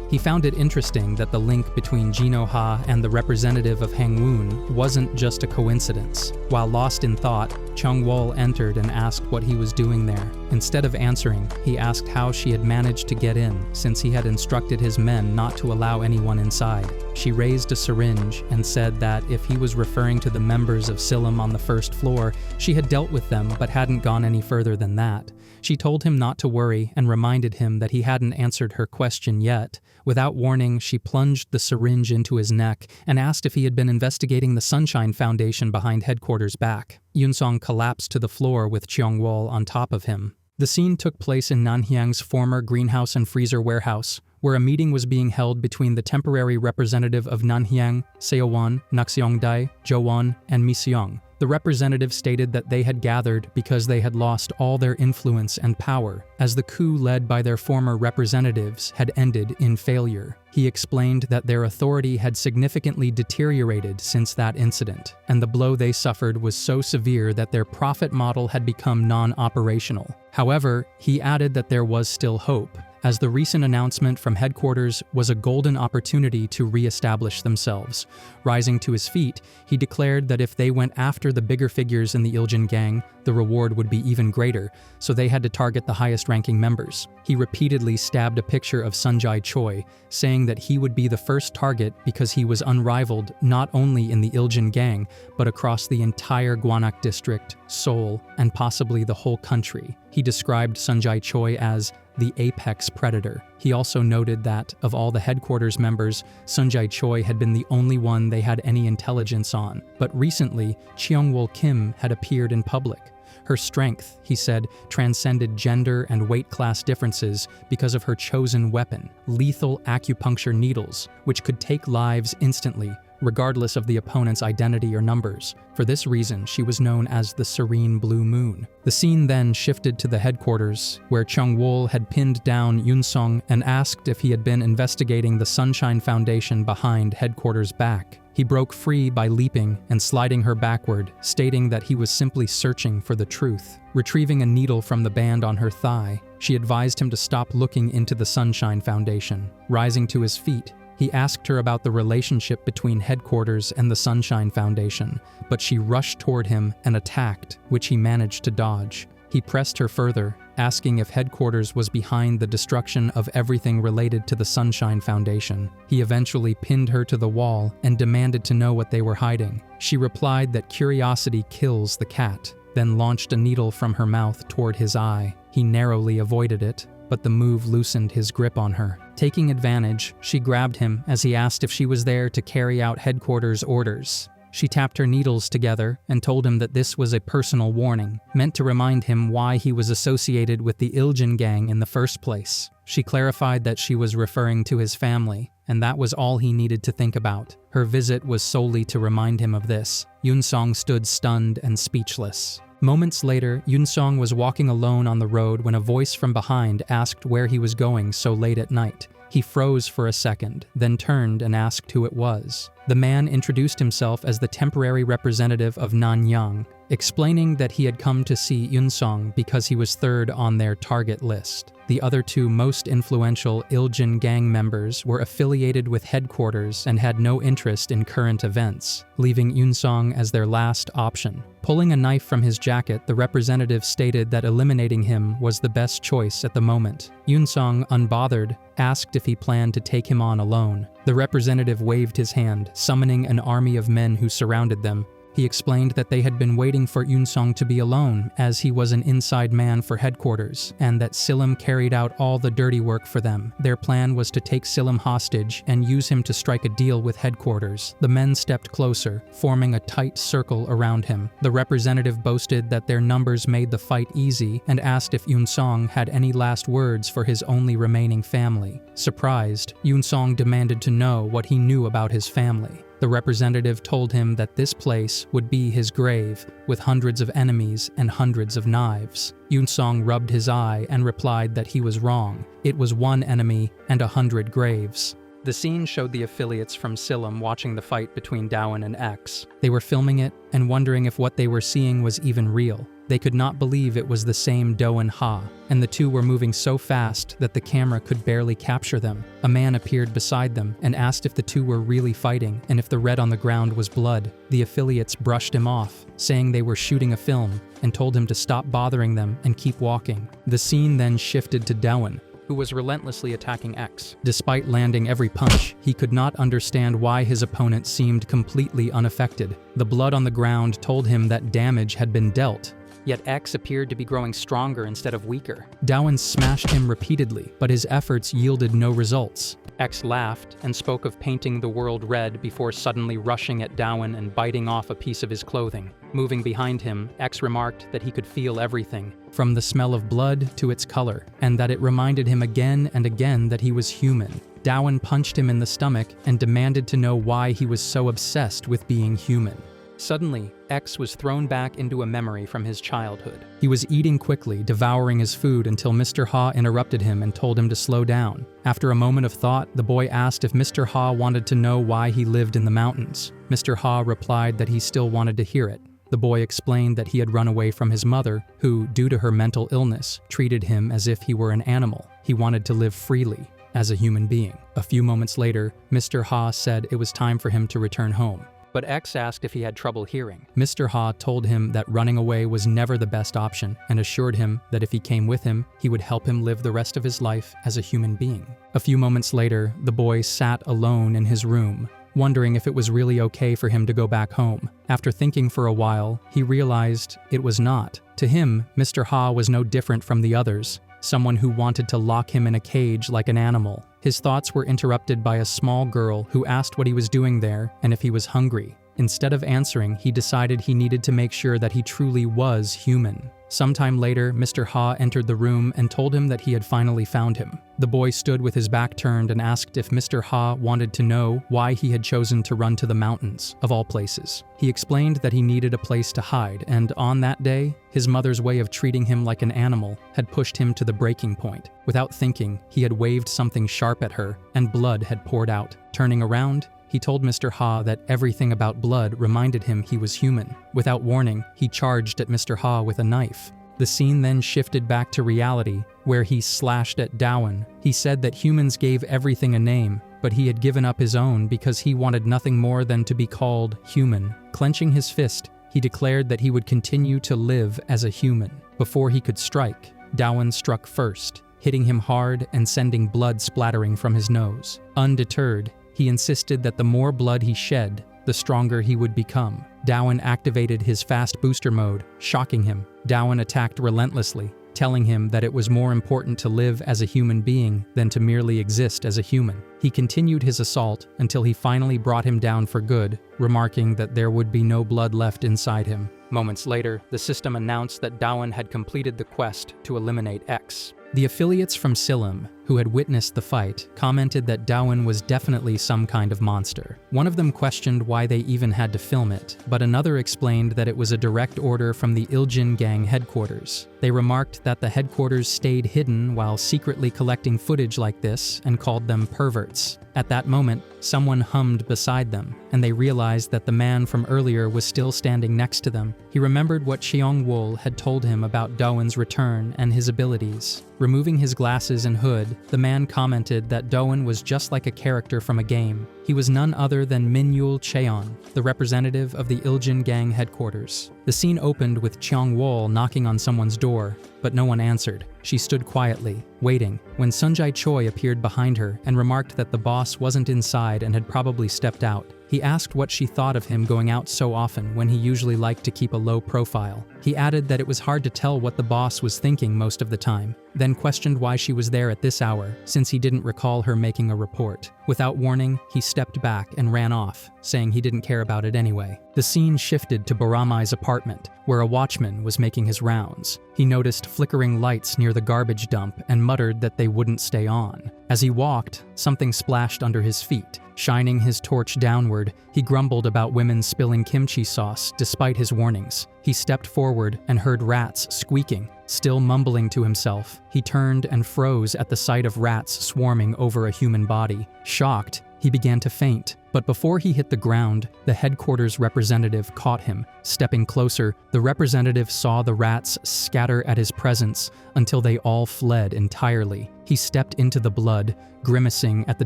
He found it interesting that the link between Jino Ha and the representative of Hangwoon wasn't just a coincidence. While lost in thought, Chung-wol entered and asked what he was doing there. Instead of answering, he asked how she had managed to get in, since he had instructed his men not to allow anyone inside. She raised a syringe and said that if he was referring to the members of Silam on the first floor, she had dealt with them but hadn't gone any further than that. She told him not to worry and reminded him that he hadn't answered her question yet. Without warning, she plunged the syringe into his neck and asked if he had been investigating the Sunshine Foundation behind headquarters back. Yoon-song collapsed to the floor with Cheong-wol on top of him. The scene took place in Nanhyang's former greenhouse and freezer warehouse, where a meeting was being held between the temporary representative of Nanhyang, Seowon, Nakseongdae, Jowon, and Miseong. The representative stated that they had gathered because they had lost all their influence and power, as the coup led by their former representatives had ended in failure. He explained that their authority had significantly deteriorated since that incident, and the blow they suffered was so severe that their profit model had become non-operational. However, he added that there was still hope, as the recent announcement from headquarters was a golden opportunity to re-establish themselves. Rising to his feet, he declared that if they went after the bigger figures in the Iljin gang, the reward would be even greater, so they had to target the highest-ranking members. He repeatedly stabbed a picture of Sunjae Choi, saying that he would be the first target because he was unrivaled not only in the Iljin gang, but across the entire Gwanak district, Seoul, and possibly the whole country. He described Sunjae Choi as the apex predator. He also noted that, of all the headquarters members, Sunjae Choi had been the only one they had any intelligence on. But recently, Cheongwol Kim had appeared in public. Her strength, he said, transcended gender and weight class differences because of her chosen weapon, lethal acupuncture needles, which could take lives instantly, regardless of the opponent's identity or numbers. For this reason, she was known as the Serene Blue Moon. The scene then shifted to the headquarters, where Cheongwol had pinned down Yunsong and asked if he had been investigating the Sunshine Foundation behind headquarters' back. He broke free by leaping and sliding her backward, stating that he was simply searching for the truth. Retrieving a needle from the band on her thigh, she advised him to stop looking into the Sunshine Foundation. Rising to his feet, he asked her about the relationship between headquarters and the Sunshine Foundation, but she rushed toward him and attacked, which he managed to dodge. He pressed her further, asking if headquarters was behind the destruction of everything related to the Sunshine Foundation. He eventually pinned her to the wall and demanded to know what they were hiding. She replied that curiosity kills the cat, then launched a needle from her mouth toward his eye. He narrowly avoided it, but the move loosened his grip on her. Taking advantage, she grabbed him as he asked if she was there to carry out headquarters' orders. She tapped her needles together and told him that this was a personal warning, meant to remind him why he was associated with the Iljan gang in the first place. She clarified that she was referring to his family, and that was all he needed to think about. Her visit was solely to remind him of this. Yunsong stood stunned and speechless. Moments later, Yunsong was walking alone on the road when a voice from behind asked where he was going so late at night. He froze for a second, then turned and asked who it was. The man introduced himself as the temporary representative of Nanyang, explaining that he had come to see Yunsong because he was third on their target list. The other two most influential Iljan gang members were affiliated with headquarters and had no interest in current events, leaving Yunsong as their last option. Pulling a knife from his jacket, the representative stated that eliminating him was the best choice at the moment. Yunsong, unbothered, asked if he planned to take him on alone. The representative waved his hand, summoning an army of men who surrounded them. He explained that they had been waiting for Yunsong to be alone, as he was an inside man for headquarters, and that Silim carried out all the dirty work for them. Their plan was to take Silim hostage and use him to strike a deal with headquarters. The men stepped closer, forming a tight circle around him. The representative boasted that their numbers made the fight easy and asked if Yunsong had any last words for his only remaining family. Surprised, Yunsong demanded to know what he knew about his family. The representative told him that this place would be his grave, with hundreds of enemies and hundreds of knives. Yunsong rubbed his eye and replied that he was wrong. It was one enemy and 100 graves. The scene showed the affiliates from Silim watching the fight between Dowan and X. They were filming it and wondering if what they were seeing was even real. They could not believe it was the same Do and Ha, and the two were moving so fast that the camera could barely capture them. A man appeared beside them and asked if the two were really fighting and if the red on the ground was blood. The affiliates brushed him off, saying they were shooting a film, and told him to stop bothering them and keep walking. The scene then shifted to Dowan, who was relentlessly attacking X. Despite landing every punch, he could not understand why his opponent seemed completely unaffected. The blood on the ground told him that damage had been dealt, yet X appeared to be growing stronger instead of weaker. Dowan smashed him repeatedly, but his efforts yielded no results. X laughed and spoke of painting the world red before suddenly rushing at Dowan and biting off a piece of his clothing. Moving behind him, X remarked that he could feel everything, from the smell of blood to its color, and that it reminded him again and again that he was human. Dowan punched him in the stomach and demanded to know why he was so obsessed with being human. Suddenly, X was thrown back into a memory from his childhood. He was eating quickly, devouring his food until Mr. Ha interrupted him and told him to slow down. After a moment of thought, the boy asked if Mr. Ha wanted to know why he lived in the mountains. Mr. Ha replied that he still wanted to hear it. The boy explained that he had run away from his mother, who, due to her mental illness, treated him as if he were an animal. He wanted to live freely, as a human being. A few moments later, Mr. Ha said it was time for him to return home. But X asked if he had trouble hearing. Mr. Ha told him that running away was never the best option and assured him that if he came with him, he would help him live the rest of his life as a human being. A few moments later, the boy sat alone in his room, wondering if it was really okay for him to go back home. After thinking for a while, he realized it was not. To him, Mr. Ha was no different from the others, someone who wanted to lock him in a cage like an animal. His thoughts were interrupted by a small girl who asked what he was doing there and if he was hungry. Instead of answering, he decided he needed to make sure that he truly was human. Sometime later, Mr. Ha entered the room and told him that he had finally found him. The boy stood with his back turned and asked if Mr. Ha wanted to know why he had chosen to run to the mountains, of all places. He explained that he needed a place to hide, and on that day, his mother's way of treating him like an animal had pushed him to the breaking point. Without thinking, he had waved something sharp at her, and blood had poured out. Turning around, he told Mr. Ha that everything about blood reminded him he was human. Without warning, he charged at Mr. Ha with a knife. The scene then shifted back to reality, where he slashed at Dawan. He said that humans gave everything a name, but he had given up his own because he wanted nothing more than to be called human. Clenching his fist, he declared that he would continue to live as a human. Before he could strike, Dawan struck first, hitting him hard and sending blood splattering from his nose. Undeterred, he insisted that the more blood he shed, the stronger he would become. Dawan activated his fast booster mode, shocking him. Dawan attacked relentlessly, telling him that it was more important to live as a human being than to merely exist as a human. He continued his assault until he finally brought him down for good, remarking that there would be no blood left inside him. Moments later, the system announced that Dawan had completed the quest to eliminate X. The affiliates from Silim, who had witnessed the fight, commented that Dawan was definitely some kind of monster. One of them questioned why they even had to film it, but another explained that it was a direct order from the Iljin gang headquarters. They remarked that the headquarters stayed hidden while secretly collecting footage like this and called them perverts. At that moment, someone hummed beside them, and they realized that the man from earlier was still standing next to them. He remembered what Cheong-wol had told him about Dawan's return and his abilities. Removing his glasses and hood, the man commented that Dawan was just like a character from a game. He was none other than Min-yul Cheon, the representative of the Iljin gang headquarters. The scene opened with Cheong-wol knocking on someone's door, but no one answered. She stood quietly, waiting, when Sunjae Choi appeared behind her and remarked that the boss wasn't inside and had probably stepped out. He asked what she thought of him going out so often when he usually liked to keep a low profile. He added that it was hard to tell what the boss was thinking most of the time, then questioned why she was there at this hour, since he didn't recall her making a report. Without warning, he stepped back and ran off, saying he didn't care about it anyway. The scene shifted to Baramai's apartment, where a watchman was making his rounds. He noticed flickering lights near the garbage dump and muttered that they wouldn't stay on. As he walked, something splashed under his feet. Shining his torch downward, he grumbled about women spilling kimchi sauce despite his warnings. He stepped forward and heard rats squeaking. Still mumbling to himself, he turned and froze at the sight of rats swarming over a human body. Shocked, he began to faint, but before he hit the ground, the headquarters representative caught him. Stepping closer, the representative saw the rats scatter at his presence until they all fled entirely. He stepped into the blood, grimacing at the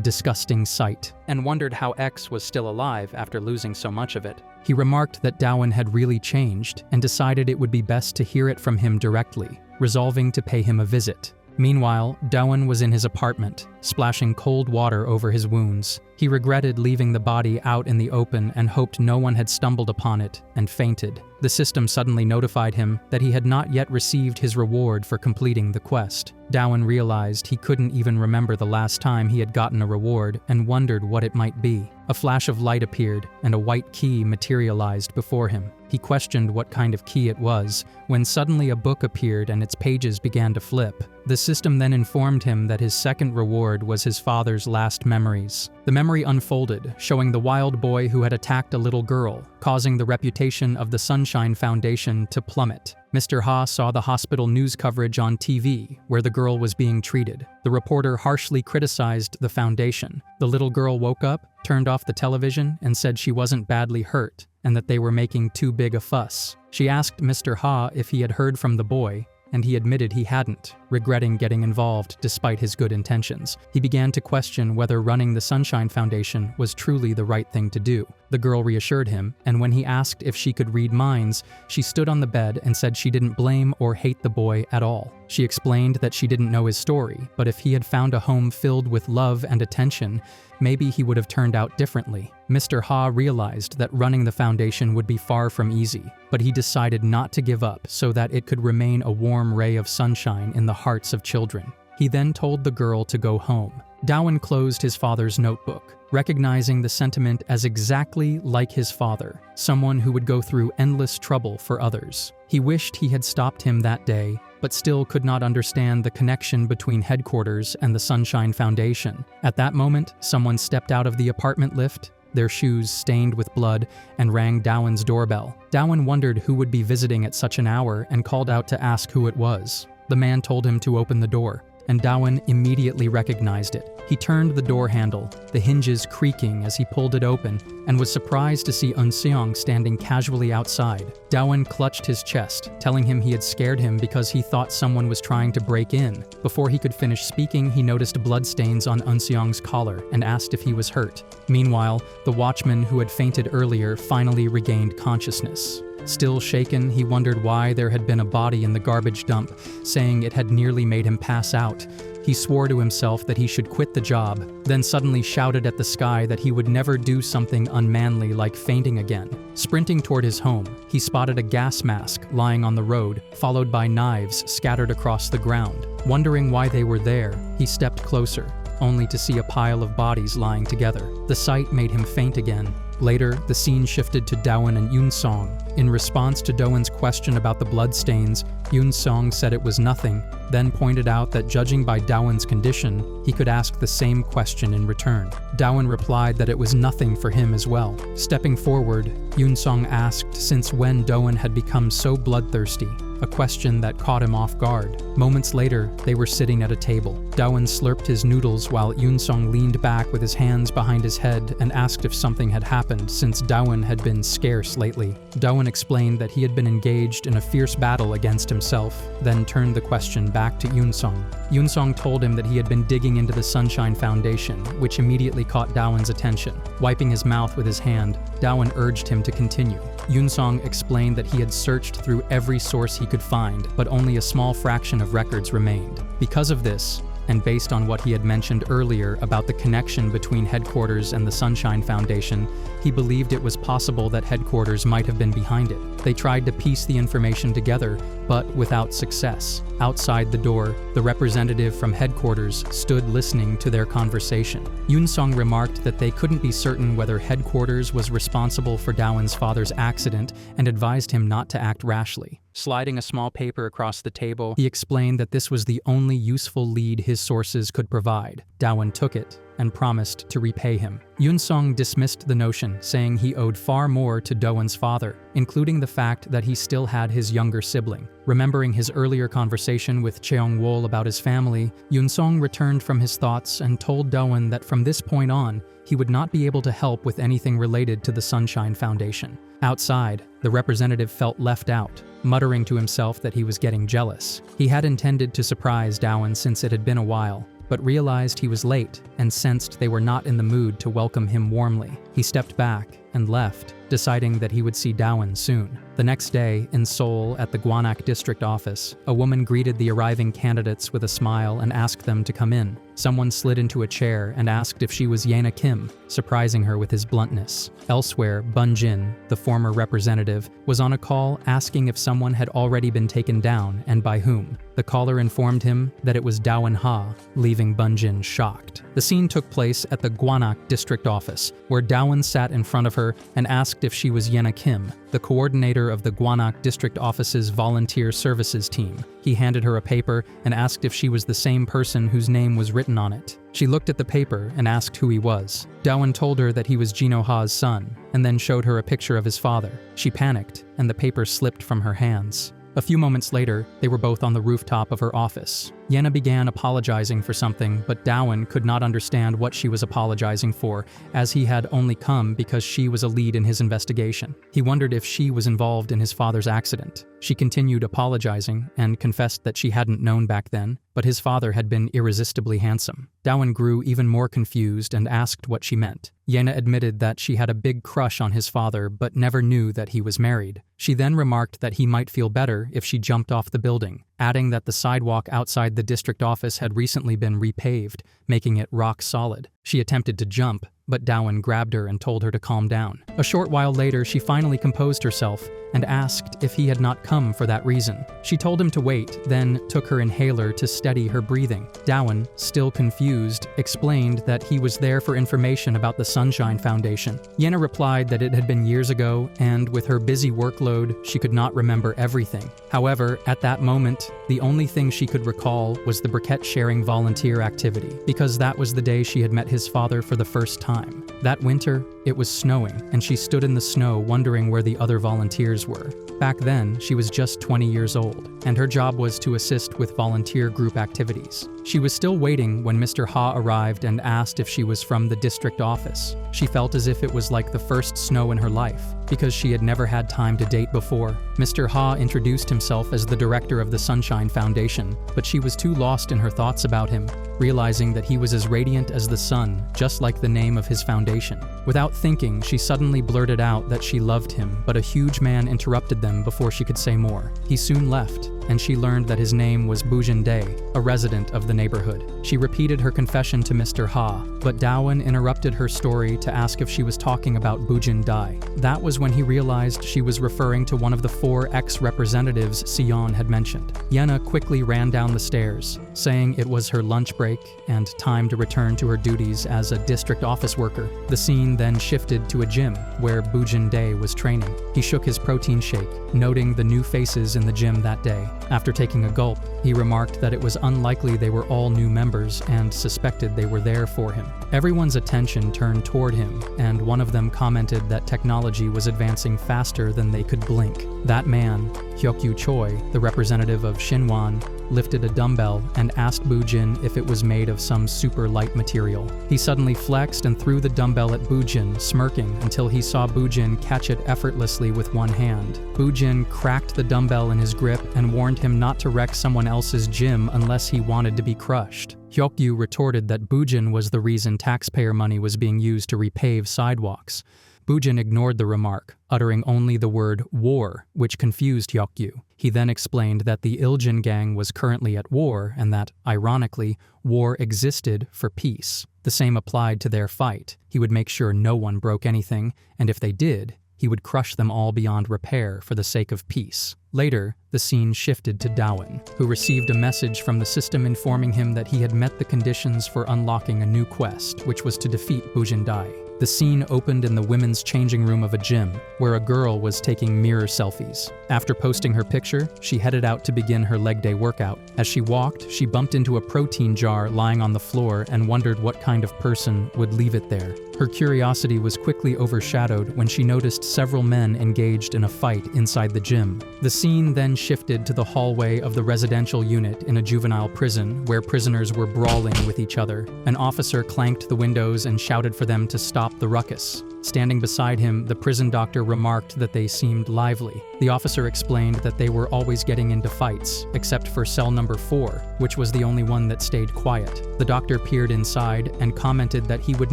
disgusting sight, and wondered how X was still alive after losing so much of it. He remarked that Dawan had really changed and decided it would be best to hear it from him directly, resolving to pay him a visit. Meanwhile, Dawan was in his apartment, splashing cold water over his wounds. He regretted leaving the body out in the open and hoped no one had stumbled upon it, and fainted. The system suddenly notified him that he had not yet received his reward for completing the quest. Dawan realized he couldn't even remember the last time he had gotten a reward and wondered what it might be. A flash of light appeared, and a white key materialized before him. He questioned what kind of key it was, when suddenly a book appeared and its pages began to flip. The system then informed him that his second reward was his father's last memories. The memory unfolded, showing the wild boy who had attacked a little girl, causing the reputation of the Sunshine Foundation to plummet. Mr. Ha saw the hospital news coverage on TV, where the girl was being treated. The reporter harshly criticized the foundation. The little girl woke up, turned off the television, and said she wasn't badly hurt, and that they were making too big a fuss. She asked Mr. Ha if he had heard from the boy, and he admitted he hadn't, regretting getting involved despite his good intentions. He began to question whether running the Sunshine Foundation was truly the right thing to do. The girl reassured him, and when he asked if she could read minds, she stood on the bed and said she didn't blame or hate the boy at all. She explained that she didn't know his story, but if he had found a home filled with love and attention, maybe he would have turned out differently. Mr. Ha realized that running the foundation would be far from easy, but he decided not to give up so that it could remain a warm ray of sunshine in the hearts of children. He then told the girl to go home. Dawan closed his father's notebook, recognizing the sentiment as exactly like his father, someone who would go through endless trouble for others. He wished he had stopped him that day, but still could not understand the connection between headquarters and the Sunshine Foundation. At that moment, someone stepped out of the apartment lift, their shoes stained with blood, and rang Dawan's doorbell. Dawan wondered who would be visiting at such an hour and called out to ask who it was. The man told him to open the door, and Dawan immediately recognized it. He turned the door handle, the hinges creaking as he pulled it open, and was surprised to see Eun-seong standing casually outside. Dawan clutched his chest, telling him he had scared him because he thought someone was trying to break in. Before he could finish speaking, he noticed bloodstains on Eun-seong's collar and asked if he was hurt. Meanwhile, the watchman who had fainted earlier finally regained consciousness. Still shaken, he wondered why there had been a body in the garbage dump, saying it had nearly made him pass out. He swore to himself that he should quit the job, then suddenly shouted at the sky that he would never do something unmanly like fainting again. Sprinting toward his home, he spotted a gas mask lying on the road, followed by knives scattered across the ground. Wondering why they were there, he stepped closer, only to see a pile of bodies lying together. The sight made him faint again. Later, the scene shifted to Dawan and Eun-seong. In response to Dawan's question about the bloodstains, Eun-seong said it was nothing, then pointed out that judging by Dawan's condition, he could ask the same question in return. Dawan replied that it was nothing for him as well. Stepping forward, Eun-seong asked since when Dawan had become so bloodthirsty, a question that caught him off guard. Moments later, they were sitting at a table. Dawan slurped his noodles while Eun-seong leaned back with his hands behind his head and asked if something had happened since Dawan had been scarce lately. Dawan explained that he had been engaged in a fierce battle against himself, then turned the question back to Eun-seong. Eun-seong told him that he had been digging into the Sunshine Foundation, which immediately caught Dawan's attention. Wiping his mouth with his hand, Dawan urged him to continue. Eun-seong explained that he had searched through every source he could find, but only a small fraction of records remained. Because of this, and based on what he had mentioned earlier about the connection between headquarters and the Sunshine Foundation, he believed it was possible that headquarters might have been behind it. They tried to piece the information together, but without success. Outside the door, the representative from headquarters stood listening to their conversation. Eun-seong remarked that they couldn't be certain whether headquarters was responsible for Dawan's father's accident and advised him not to act rashly. Sliding a small paper across the table, he explained that this was the only useful lead his sources could provide. Dawan took it and promised to repay him. Eun-seong dismissed the notion, saying he owed far more to Dawan's father, including the fact that he still had his younger sibling. Remembering his earlier conversation with Cheong-wol about his family, Eun-seong returned from his thoughts and told Dawan that from this point on, he would not be able to help with anything related to the Sunshine Foundation. Outside, the representative felt left out, muttering to himself that he was getting jealous. He had intended to surprise Dawan since it had been a while, but realized he was late and sensed they were not in the mood to welcome him warmly. He stepped back and left, deciding that he would see Dawan soon. The next day, in Seoul at the Gwanak district office, a woman greeted the arriving candidates with a smile and asked them to come in. Someone slid into a chair and asked if she was Yana Kim, surprising her with his bluntness. Elsewhere, Bun-jin, the former representative, was on a call asking if someone had already been taken down and by whom. The caller informed him that it was Dawan Ha, leaving Bun-jin shocked. The scene took place at the Gwanak district office, where Dawan sat in front of her and asked if she was Yana Kim, the coordinator of the Gwanak district office's volunteer services team. He handed her a paper and asked if she was the same person whose name was written on it. She looked at the paper and asked who he was. Dawan told her that he was Jino Ha's son, and then showed her a picture of his father. She panicked, and the paper slipped from her hands. A few moments later, they were both on the rooftop of her office. Yena began apologizing for something, but Dawan could not understand what she was apologizing for, as he had only come because she was a lead in his investigation. He wondered if she was involved in his father's accident. She continued apologizing and confessed that she hadn't known back then, but his father had been irresistibly handsome. Dawan grew even more confused and asked what she meant. Yena admitted that she had a big crush on his father but never knew that he was married. She then remarked that he might feel better if she jumped off the building. adding that the sidewalk outside the district office had recently been repaved, making it rock solid. She attempted to jump, but Dawan grabbed her and told her to calm down. A short while later, she finally composed herself and asked if he had not come for that reason. She told him to wait, then took her inhaler to steady her breathing. Dawan, still confused, explained that he was there for information about the Sunshine Foundation. Yena replied that it had been years ago, and with her busy workload, she could not remember everything. However, at that moment, the only thing she could recall was the briquette-sharing volunteer activity, because that was the day she had met his father for the first time. That winter, it was snowing, and she stood in the snow wondering where the other volunteers were. Back then, she was just 20 years old, and her job was to assist with volunteer group activities. She was still waiting when Mr. Ha arrived and asked if she was from the district office. She felt as if it was like the first snow in her life, because she had never had time to date before. Mr. Ha introduced himself as the director of the Sunshine Foundation, but she was too lost in her thoughts about him, realizing that he was as radiant as the sun, just like the name of his foundation. Without thinking, she suddenly blurted out that she loved him, but a huge man interrupted them before she could say more. He soon left, and she learned that his name was Bujin Day, a resident of the neighborhood. She repeated her confession to Mr. Ha, but Dawan interrupted her story to ask if she was talking about Bujin Dai. That was when he realized she was referring to one of the 4 ex-representatives Sion had mentioned. Yena quickly ran down the stairs, saying it was her lunch break and time to return to her duties as a district office worker. The scene then shifted to a gym where Bujin Day was training. He shook his protein shake, noting the new faces in the gym that day. After taking a gulp, he remarked that it was unlikely they were all new members and suspected they were there for him. Everyone's attention turned toward him, and one of them commented that technology was advancing faster than they could blink. That man, Hyokyu Choi, the representative of Shinwan, lifted a dumbbell and asked Bujin if it was made of some super light material. He suddenly flexed and threw the dumbbell at Bujin, smirking until he saw Bujin catch it effortlessly with one hand. Bujin cracked the dumbbell in his grip and warned him not to wreck someone else's gym unless he wanted to be crushed. Hyokyu retorted that Bujin was the reason taxpayer money was being used to repave sidewalks. Bujin ignored the remark, uttering only the word war, which confused Hyokyu. He then explained that the Iljin gang was currently at war and that, ironically, war existed for peace. The same applied to their fight. He would make sure no one broke anything, and if they did, he would crush them all beyond repair for the sake of peace. Later, the scene shifted to Dawan, who received a message from the system informing him that he had met the conditions for unlocking a new quest, which was to defeat Bujin Dai. The scene opened in the women's changing room of a gym, where a girl was taking mirror selfies. After posting her picture, she headed out to begin her leg day workout. As she walked, she bumped into a protein jar lying on the floor and wondered what kind of person would leave it there. Her curiosity was quickly overshadowed when she noticed several men engaged in a fight inside the gym. The scene then shifted to the hallway of the residential unit in a juvenile prison, where prisoners were brawling with each other. An officer clanked the windows and shouted for them to stop the ruckus. Standing beside him, the prison doctor remarked that they seemed lively. The officer explained that they were always getting into fights, except for cell number 4, which was the only one that stayed quiet. The doctor peered inside and commented that he would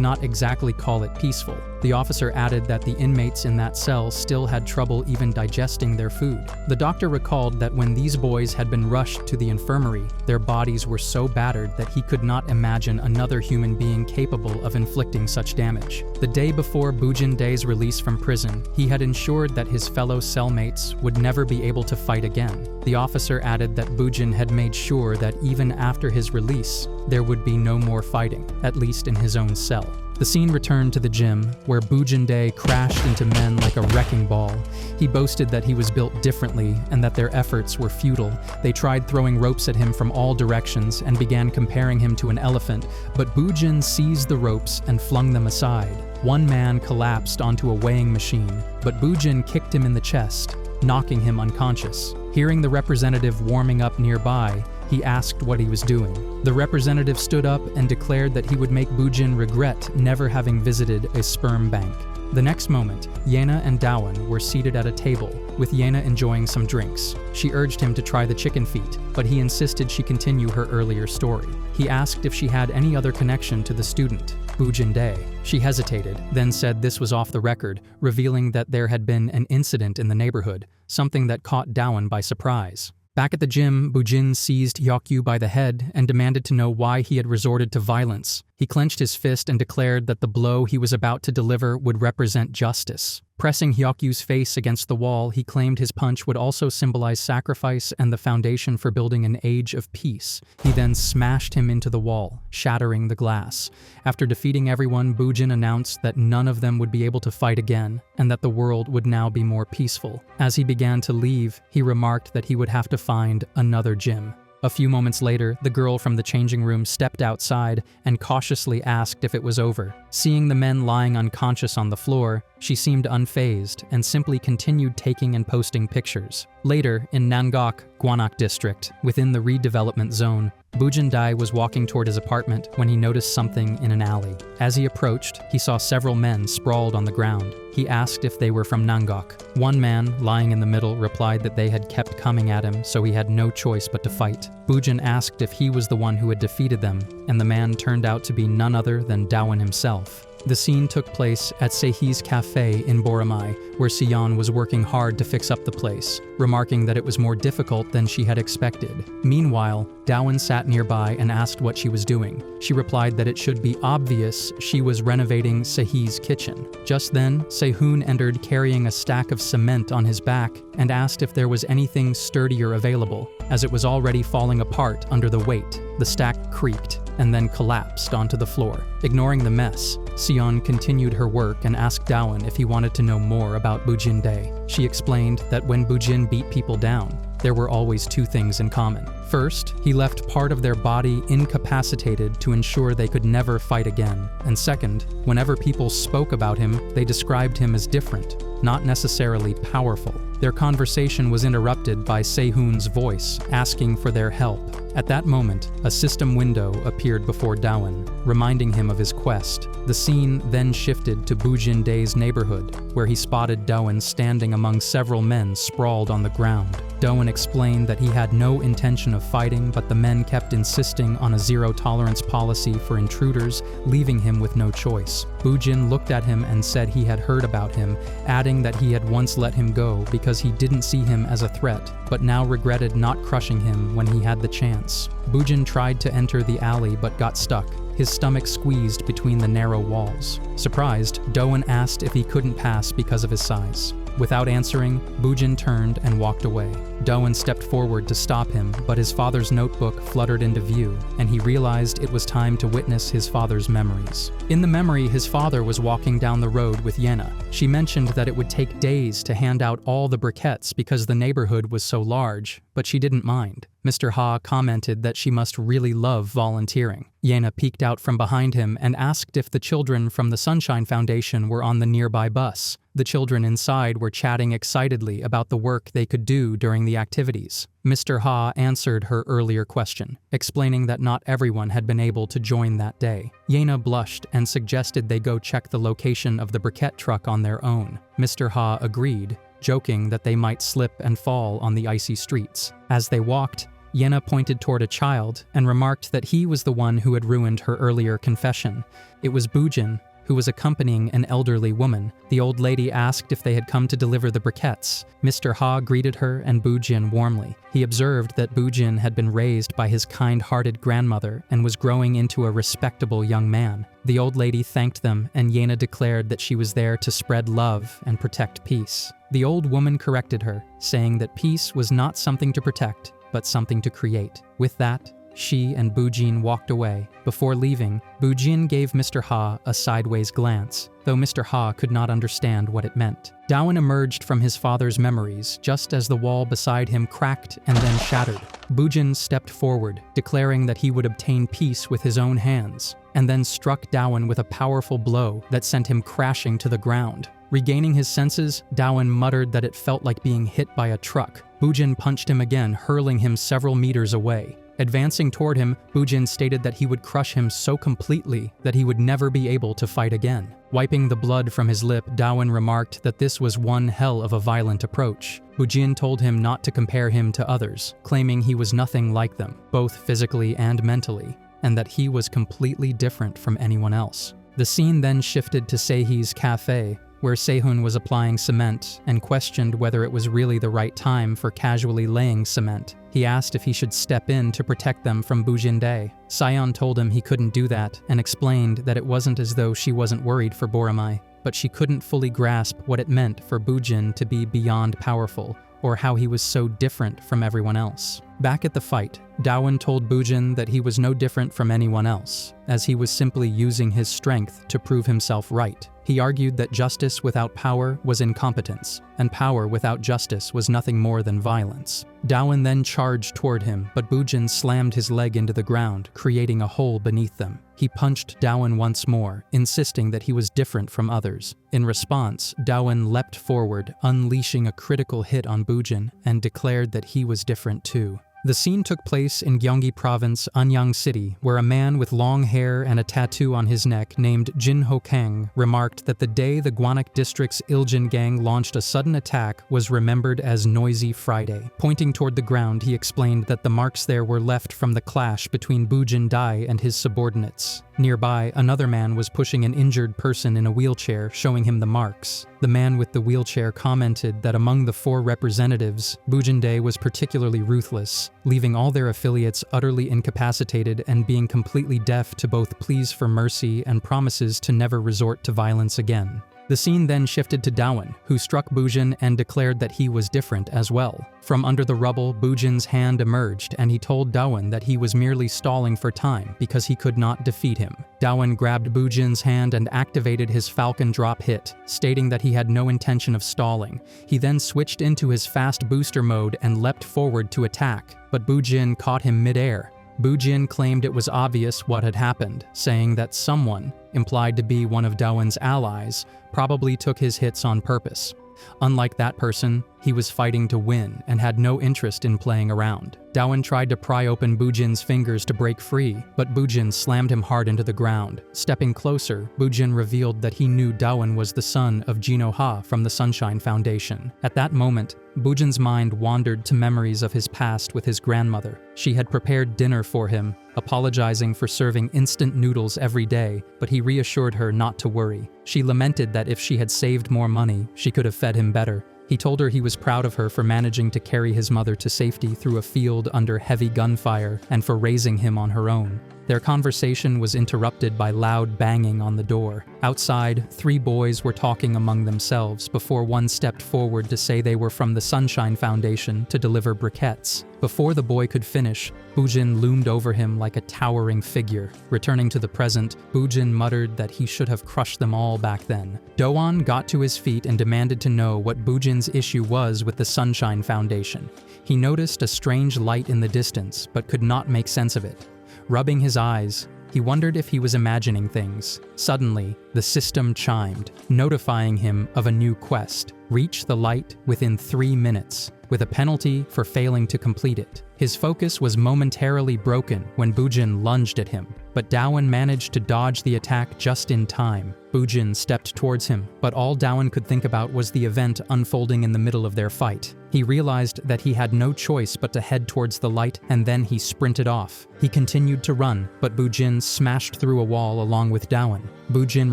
not exactly call it peaceful. The officer added that the inmates in that cell still had trouble even digesting their food. The doctor recalled that when these boys had been rushed to the infirmary, their bodies were so battered that he could not imagine another human being capable of inflicting such damage. The day before Bujin Dai's release from prison, he had ensured that his fellow cellmates would never be able to fight again. The officer added that Bujin had made sure that even after his release, there would be no more fighting, at least in his own cell. The scene returned to the gym, where Bujin Dai crashed into men like a wrecking ball. He boasted that he was built differently and that their efforts were futile. They tried throwing ropes at him from all directions and began comparing him to an elephant, but Bujin seized the ropes and flung them aside. One man collapsed onto a weighing machine, but Bujin kicked him in the chest, knocking him unconscious. Hearing the representative warming up nearby, he asked what he was doing. The representative stood up and declared that he would make Bujin regret never having visited a sperm bank. The next moment, Yena and Dawan were seated at a table, with Yena enjoying some drinks. She urged him to try the chicken feet, but he insisted she continue her earlier story. He asked if she had any other connection to the student, Bujin Dai. She hesitated, then said this was off the record, revealing that there had been an incident in the neighborhood, something that caught Dawan by surprise. Back at the gym, Bujin seized Hyokyu by the head and demanded to know why he had resorted to violence. He clenched his fist and declared that the blow he was about to deliver would represent justice. Pressing Hyokyu's face against the wall, he claimed his punch would also symbolize sacrifice and the foundation for building an age of peace. He then smashed him into the wall, shattering the glass. After defeating everyone, Bujin announced that none of them would be able to fight again, and that the world would now be more peaceful. As he began to leave, he remarked that he would have to find another gym. A few moments later, the girl from the changing room stepped outside and cautiously asked if it was over. Seeing the men lying unconscious on the floor, she seemed unfazed and simply continued taking and posting pictures. Later, in Nangok, Gwanak district, within the redevelopment zone, Bujin Dai was walking toward his apartment when he noticed something in an alley. As he approached, he saw several men sprawled on the ground. He asked if they were from Nangok. One man, lying in the middle, replied that they had kept coming at him, so he had no choice but to fight. Bujin asked if he was the one who had defeated them, and the man turned out to be none other than Dawan himself. The scene took place at Seihi's cafe in Boramai, where Sion was working hard to fix up the place, remarking that it was more difficult than she had expected. Meanwhile, Dawan sat nearby and asked what she was doing. She replied that it should be obvious she was renovating Seihi's kitchen. Just then, Sehun entered carrying a stack of cement on his back and asked if there was anything sturdier available, as it was already falling apart under the weight. The stack creaked and then collapsed onto the floor. Ignoring the mess, Sion continued her work and asked Dawan if he wanted to know more about Bujin Dae. She explained that when Bujin beat people down, there were always two things in common. First, he left part of their body incapacitated to ensure they could never fight again. And second, whenever people spoke about him, they described him as different, not necessarily powerful. Their conversation was interrupted by Sehun's voice, asking for their help. At that moment, a system window appeared before Dawan, reminding him of his quest. The scene then shifted to Bujin Dae's neighborhood, where he spotted Dawan standing among several men sprawled on the ground. Dawan explained that he had no intention of fighting, but the men kept insisting on a zero-tolerance policy for intruders, leaving him with no choice. Bujin looked at him and said he had heard about him, adding that he had once let him go because he didn't see him as a threat, but now regretted not crushing him when he had the chance. Bujin tried to enter the alley but got stuck, his stomach squeezed between the narrow walls. Surprised, Dawan asked if he couldn't pass because of his size. Without answering, Bujin turned and walked away. Dawan stepped forward to stop him, but his father's notebook fluttered into view, and he realized it was time to witness his father's memories. In the memory, his father was walking down the road with Yena. She mentioned that it would take days to hand out all the briquettes because the neighborhood was so large, but she didn't mind. Mr. Ha commented that she must really love volunteering. Yena peeked out from behind him and asked if the children from the Sunshine Foundation were on the nearby bus. The children inside were chatting excitedly about the work they could do during the activities. Mr. Ha answered her earlier question, explaining that not everyone had been able to join that day. Yena blushed and suggested they go check the location of the briquette truck on their own. Mr. Ha agreed, joking that they might slip and fall on the icy streets. As they walked, Yena pointed toward a child and remarked that he was the one who had ruined her earlier confession. It was Bujin, who was accompanying an elderly woman. The old lady asked if they had come to deliver the briquettes. Mr. Ha greeted her and Bujin warmly. He observed that Bujin had been raised by his kind-hearted grandmother and was growing into a respectable young man. The old lady thanked them, and Yena declared that she was there to spread love and protect peace. The old woman corrected her, saying that peace was not something to protect, but something to create. With that, she and Bujin walked away. Before leaving, Bujin gave Mr. Ha a sideways glance, though Mr. Ha could not understand what it meant. Dawan emerged from his father's memories just as the wall beside him cracked and then shattered. Bujin stepped forward, declaring that he would obtain peace with his own hands, and then struck Dawan with a powerful blow that sent him crashing to the ground. Regaining his senses, Dawan muttered that it felt like being hit by a truck. Bujin punched him again, hurling him several meters away. Advancing toward him, Bujin stated that he would crush him so completely that he would never be able to fight again. Wiping the blood from his lip, Dawan remarked that this was one hell of a violent approach. Bujin told him not to compare him to others, claiming he was nothing like them, both physically and mentally, and that he was completely different from anyone else. The scene then shifted to Seihi's cafe, where Sehun was applying cement and questioned whether it was really the right time for casually laying cement. He asked if he should step in to protect them from Bujin-dae. Sion told him he couldn't do that and explained that it wasn't as though she wasn't worried for Boromai, but she couldn't fully grasp what it meant for Bujin to be beyond powerful, or how he was so different from everyone else. Back at the fight, Dawen told Bujin that he was no different from anyone else, as he was simply using his strength to prove himself right. He argued that justice without power was incompetence, and power without justice was nothing more than violence. Dawen then charged toward him, but Bujin slammed his leg into the ground, creating a hole beneath them. He punched Dawen once more, insisting that he was different from others. In response, Dawen leapt forward, unleashing a critical hit on Bujin, and declared that he was different too. The scene took place in Gyeonggi Province, Anyang City, where a man with long hair and a tattoo on his neck named Jin Ho Kang remarked that the day the Gwanak District's Iljin gang launched a sudden attack was remembered as Noisy Friday. Pointing toward the ground, he explained that the marks there were left from the clash between Bujin Dai and his subordinates. Nearby, another man was pushing an injured person in a wheelchair, showing him the marks. The man with the wheelchair commented that among the 4 representatives, Bujin-dae was particularly ruthless, leaving all their affiliates utterly incapacitated and being completely deaf to both pleas for mercy and promises to never resort to violence again. The scene then shifted to Dawen, who struck Bujin and declared that he was different as well. From under the rubble, Bujin's hand emerged and he told Dawen that he was merely stalling for time because he could not defeat him. Dawen grabbed Bujin's hand and activated his Falcon drop hit, stating that he had no intention of stalling. He then switched into his fast booster mode and leapt forward to attack, but Bujin caught him mid-air. Bujin claimed it was obvious what had happened, saying that someone, implied to be one of Dawen's allies, probably took his hits on purpose. Unlike that person, he was fighting to win and had no interest in playing around. Dawen tried to pry open Bujin's fingers to break free, but Bujin slammed him hard into the ground. Stepping closer, Bujin revealed that he knew Dawen was the son of Jino Ha from the Sunshine Foundation. At that moment, Bujin's mind wandered to memories of his past with his grandmother. She had prepared dinner for him, apologizing for serving instant noodles every day, but he reassured her not to worry. She lamented that if she had saved more money, she could have fed him better. He told her he was proud of her for managing to carry his mother to safety through a field under heavy gunfire and for raising him on her own. Their conversation was interrupted by loud banging on the door. Outside, 3 boys were talking among themselves before one stepped forward to say they were from the Sunshine Foundation to deliver briquettes. Before the boy could finish, Bujin loomed over him like a towering figure. Returning to the present, Bujin muttered that he should have crushed them all back then. Doan got to his feet and demanded to know what Bujin's issue was with the Sunshine Foundation. He noticed a strange light in the distance, but could not make sense of it. Rubbing his eyes, he wondered if he was imagining things. Suddenly, the system chimed, notifying him of a new quest. Reach the light within 3 minutes, with a penalty for failing to complete it. His focus was momentarily broken when Bujin lunged at him, but Dawen managed to dodge the attack just in time. Bujin stepped towards him, but all Dawen could think about was the event unfolding in the middle of their fight. He realized that he had no choice but to head towards the light, and then he sprinted off. He continued to run, but Bujin smashed through a wall along with Dawen. Bujin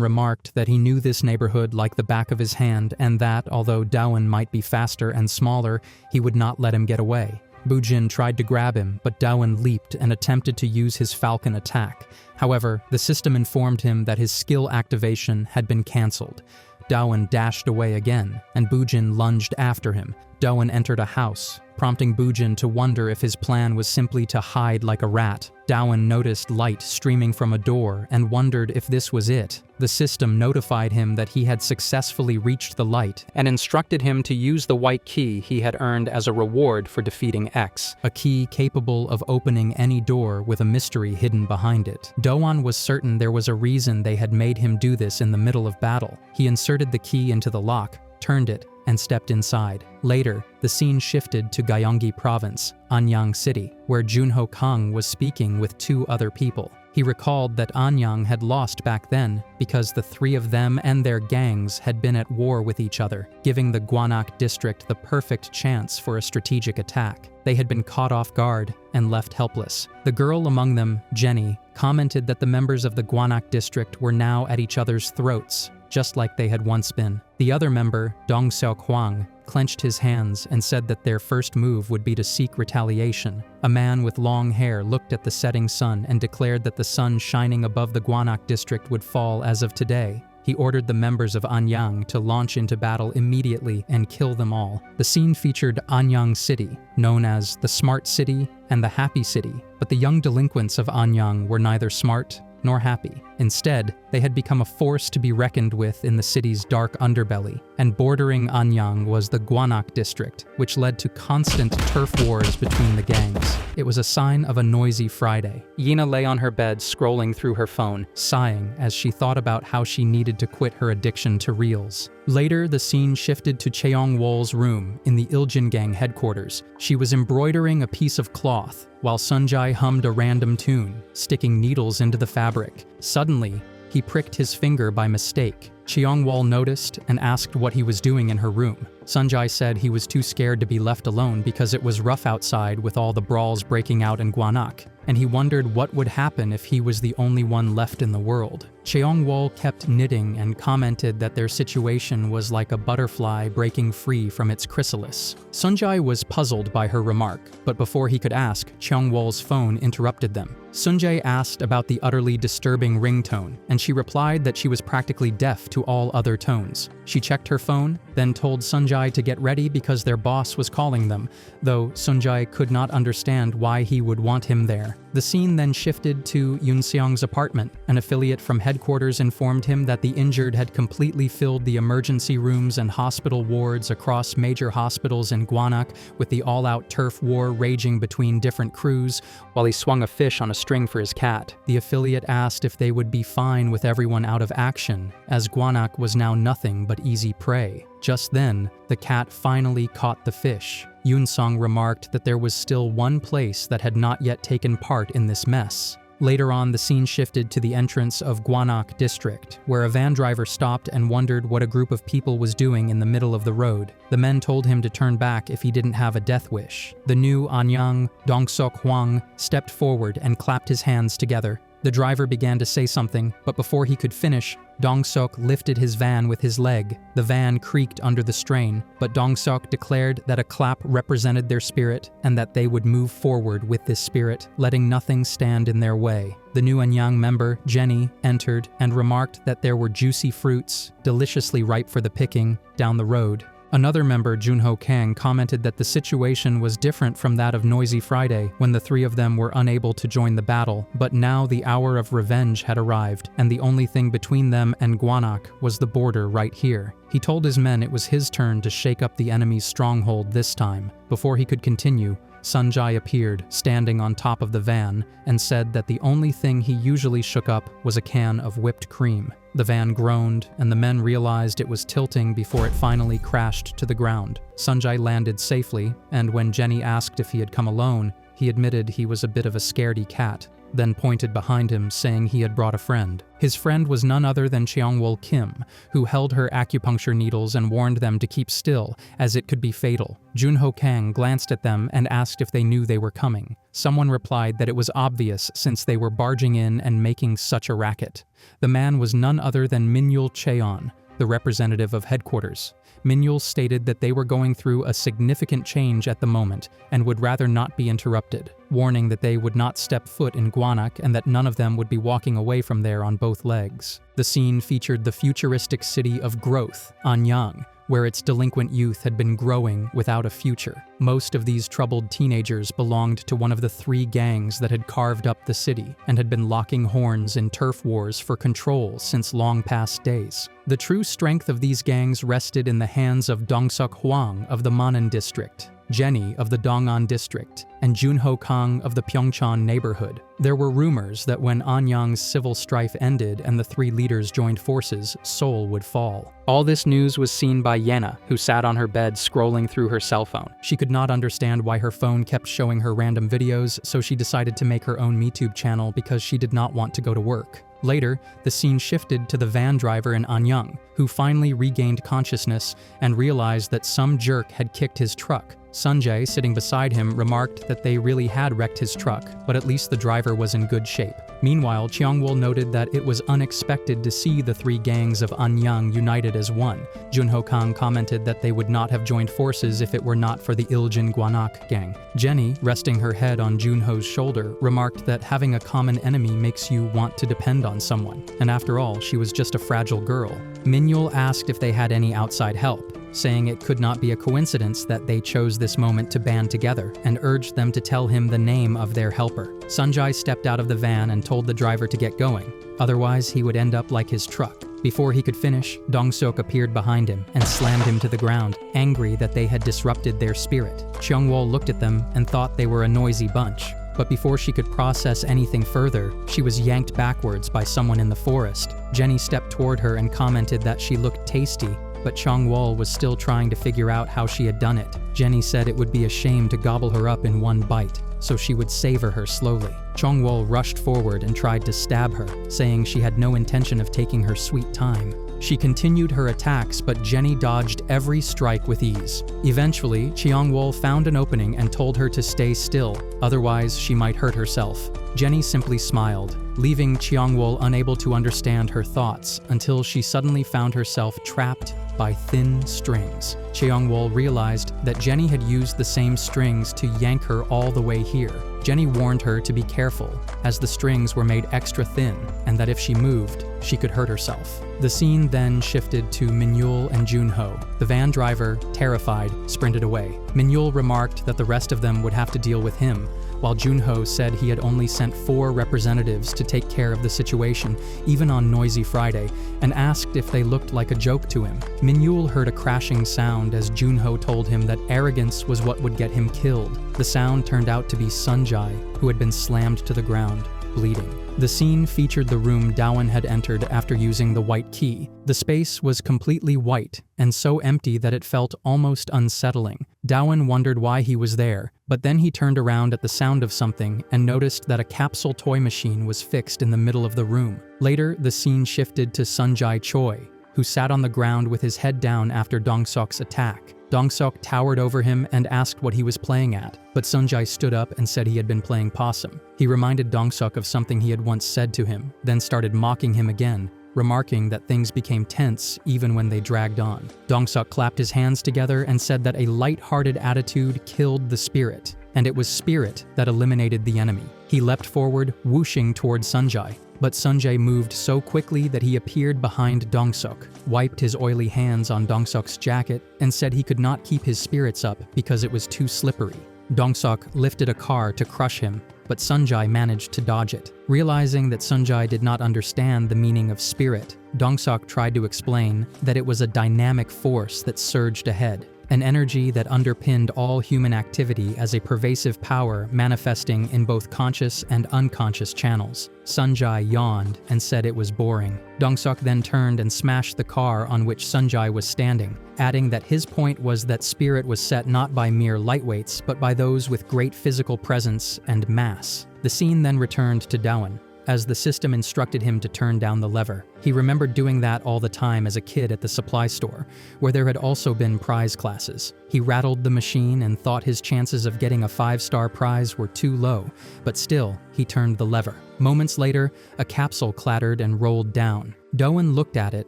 remarked that he knew this neighborhood like the back of his hand, and that, although Dawen might be faster and smaller, he would not let him get away. Bujin tried to grab him, but Dawen leaped and attempted to use his Falcon attack. However, the system informed him that his skill activation had been cancelled. Dawen dashed away again, and Bujin lunged after him. Dawen entered a house, prompting Bujin to wonder if his plan was simply to hide like a rat. Dawen noticed light streaming from a door and wondered if this was it. The system notified him that he had successfully reached the light and instructed him to use the white key he had earned as a reward for defeating X, a key capable of opening any door with a mystery hidden behind it. Doan was certain there was a reason they had made him do this in the middle of battle. He inserted the key into the lock, turned it, and stepped inside. Later, the scene shifted to Gyeonggi Province, Anyang City, where Junho Kang was speaking with 2 other people. He recalled that Anyang had lost back then because the 3 of them and their gangs had been at war with each other, giving the Gwanak district the perfect chance for a strategic attack. They had been caught off guard and left helpless. The girl among them, Jenny, commented that the members of the Gwanak district were now at each other's throats. just like they had once been. The other member, Dong Seok Hwang, clenched his hands and said that their first move would be to seek retaliation. A man with long hair looked at the setting sun and declared that the sun shining above the Gwanak district would fall as of today. He ordered the members of Anyang to launch into battle immediately and kill them all. The scene featured Anyang City, known as the Smart City and the Happy City, but the young delinquents of Anyang were neither smart nor happy. Instead, they had become a force to be reckoned with in the city's dark underbelly, and bordering Anyang was the Gwanak district, which led to constant turf wars between the gangs. It was a sign of a noisy Friday. Yina lay on her bed scrolling through her phone, sighing as she thought about how she needed to quit her addiction to reels. Later, the scene shifted to Cheong-wol's room in the Iljin gang headquarters. She was embroidering a piece of cloth, while Sunjae hummed a random tune, sticking needles into the fabric. Suddenly, he pricked his finger by mistake. Cheong-wol noticed and asked what he was doing in her room. Sunjae said he was too scared to be left alone because it was rough outside with all the brawls breaking out in Gwanak, and he wondered what would happen if he was the only one left in the world. Cheong-wol kept knitting and commented that their situation was like a butterfly breaking free from its chrysalis. Sunjae was puzzled by her remark, but before he could ask, Cheong-wol's phone interrupted them. Sunjae asked about the utterly disturbing ringtone, and she replied that she was practically deaf to all other tones. She checked her phone, then told Sunjae to get ready because their boss was calling them, though Sunjae could not understand why he would want him there. The scene then shifted to Yoon-seong's apartment. An affiliate from headquarters informed him that the injured had completely filled the emergency rooms and hospital wards across major hospitals in Gwanak, with the all-out turf war raging between different crews, while he swung a fish on a string for his cat. The affiliate asked if they would be fine with everyone out of action, as Gwanak was now nothing but easy prey. Just then, the cat finally caught the fish. Yoon-seong remarked that there was still one place that had not yet taken part in this mess. Later on, the scene shifted to the entrance of Gwanak district, where a van driver stopped and wondered what a group of people was doing in the middle of the road. The men told him to turn back if he didn't have a death wish. The new Anyang, Dong Seok Hwang, stepped forward and clapped his hands together. The driver began to say something, but before he could finish, Dong Seok lifted his van with his leg. The van creaked under the strain, but Dong Seok declared that a clap represented their spirit and that they would move forward with this spirit, letting nothing stand in their way. The new Anyang member, Jenny, entered and remarked that there were juicy fruits, deliciously ripe for the picking, down the road. Another member, Junho Kang, commented that the situation was different from that of Noisy Friday, when the three of them were unable to join the battle, but now the hour of revenge had arrived, and the only thing between them and Gwanak was the border right here. He told his men it was his turn to shake up the enemy's stronghold this time. Before he could continue, Sunjae appeared, standing on top of the van, and said that the only thing he usually shook up was a can of whipped cream. The van groaned, and the men realized it was tilting before it finally crashed to the ground. Sunjae landed safely, and when Jenny asked if he had come alone, he admitted he was a bit of a scaredy cat, then pointed behind him, saying he had brought a friend. His friend was none other than Cheong-wol Kim, who held her acupuncture needles and warned them to keep still, as it could be fatal. Junho Kang glanced at them and asked if they knew they were coming. Someone replied that it was obvious since they were barging in and making such a racket. The man was none other than Minyul Cheon, the representative of headquarters. Minyul stated that they were going through a significant change at the moment and would rather not be interrupted, warning that they would not step foot in Gwanak and that none of them would be walking away from there on both legs. The scene featured the futuristic city of Growth, Anyang, where its delinquent youth had been growing without a future. Most of these troubled teenagers belonged to one of the three gangs that had carved up the city and had been locking horns in turf wars for control since long past days. The true strength of these gangs rested in the hands of Dong Seok Hwang of the Manan district, Jenny of the Dong'an district, and Junho Kang of the Pyeongchon neighborhood. There were rumors that when Anyang's civil strife ended and the three leaders joined forces, Seoul would fall. All this news was seen by Yena, who sat on her bed scrolling through her cell phone. She could not understand why her phone kept showing her random videos, so she decided to make her own MeTube channel because she did not want to go to work. Later, the scene shifted to the van driver in Anyang, who finally regained consciousness and realized that some jerk had kicked his truck, Sunjae, sitting beside him, remarked that they really had wrecked his truck, but at least the driver was in good shape. Meanwhile, Cheongwol noted that it was unexpected to see the three gangs of Anyang united as one. Junho Kang commented that they would not have joined forces if it were not for the Iljin Gwanak gang. Jenny, resting her head on Junho's shoulder, remarked that having a common enemy makes you want to depend on someone, and after all, she was just a fragile girl. Minyul asked if they had any outside help, saying it could not be a coincidence that they chose this moment to band together, and urged them to tell him the name of their helper. Sunjae stepped out of the van and told the driver to get going, otherwise he would end up like his truck. Before he could finish, Dong-seok appeared behind him and slammed him to the ground, angry that they had disrupted their spirit. Cheongwol looked at them and thought they were a noisy bunch. But before she could process anything further, she was yanked backwards by someone in the forest. Jenny stepped toward her and commented that she looked tasty, but Cheongwol was still trying to figure out how she had done it. Jenny said it would be a shame to gobble her up in one bite, so she would savor her slowly. Cheongwol rushed forward and tried to stab her, saying she had no intention of taking her sweet time. She continued her attacks, but Jenny dodged every strike with ease. Eventually, Cheongwol found an opening and told her to stay still, otherwise she might hurt herself. Jenny simply smiled, leaving Cheongwol unable to understand her thoughts until she suddenly found herself trapped by thin strings. Cheongwol realized that Jenny had used the same strings to yank her all the way here. Jenny warned her to be careful, as the strings were made extra thin, and that if she moved, she could hurt herself. The scene then shifted to Minyul and Junho. The van driver, terrified, sprinted away. Minyul remarked that the rest of them would have to deal with him, while Junho said he had only sent 4 representatives to take care of the situation, even on Noisy Friday, and asked if they looked like a joke to him. Minyul heard a crashing sound as Junho told him that arrogance was what would get him killed. The sound turned out to be Sunjae, who had been slammed to the ground, bleeding. The scene featured the room Dawan had entered after using the white key. The space was completely white, and so empty that it felt almost unsettling. Dawan wondered why he was there, but then he turned around at the sound of something and noticed that a capsule toy machine was fixed in the middle of the room. Later, the scene shifted to Sunjae Choi, who sat on the ground with his head down after Dong-seok's attack. Dong-seok towered over him and asked what he was playing at, but Sunjae stood up and said he had been playing possum. He reminded Dong-seok of something he had once said to him, then started mocking him again, remarking that things became tense even when they dragged on. Dong-seok clapped his hands together and said that a light-hearted attitude killed the spirit, and it was spirit that eliminated the enemy. He leapt forward, whooshing toward Sunjae. But Sunjae moved so quickly that he appeared behind Dong-seok, wiped his oily hands on Dong-seok's jacket, and said he could not keep his spirits up because it was too slippery. Dong-seok lifted a car to crush him, but Sunjae managed to dodge it. Realizing that Sunjae did not understand the meaning of spirit, Dong-seok tried to explain that it was a dynamic force that surged ahead, an energy that underpinned all human activity as a pervasive power manifesting in both conscious and unconscious channels. Sunjae yawned and said it was boring. Dong-seok then turned and smashed the car on which Sunjae was standing, adding that his point was that spirit was set not by mere lightweights, but by those with great physical presence and mass. The scene then returned to Dawan, as the system instructed him to turn down the lever. He remembered doing that all the time as a kid at the supply store, where there had also been prize classes. He rattled the machine and thought his chances of getting a 5-star prize were too low, but still, he turned the lever. Moments later, a capsule clattered and rolled down. Doan looked at it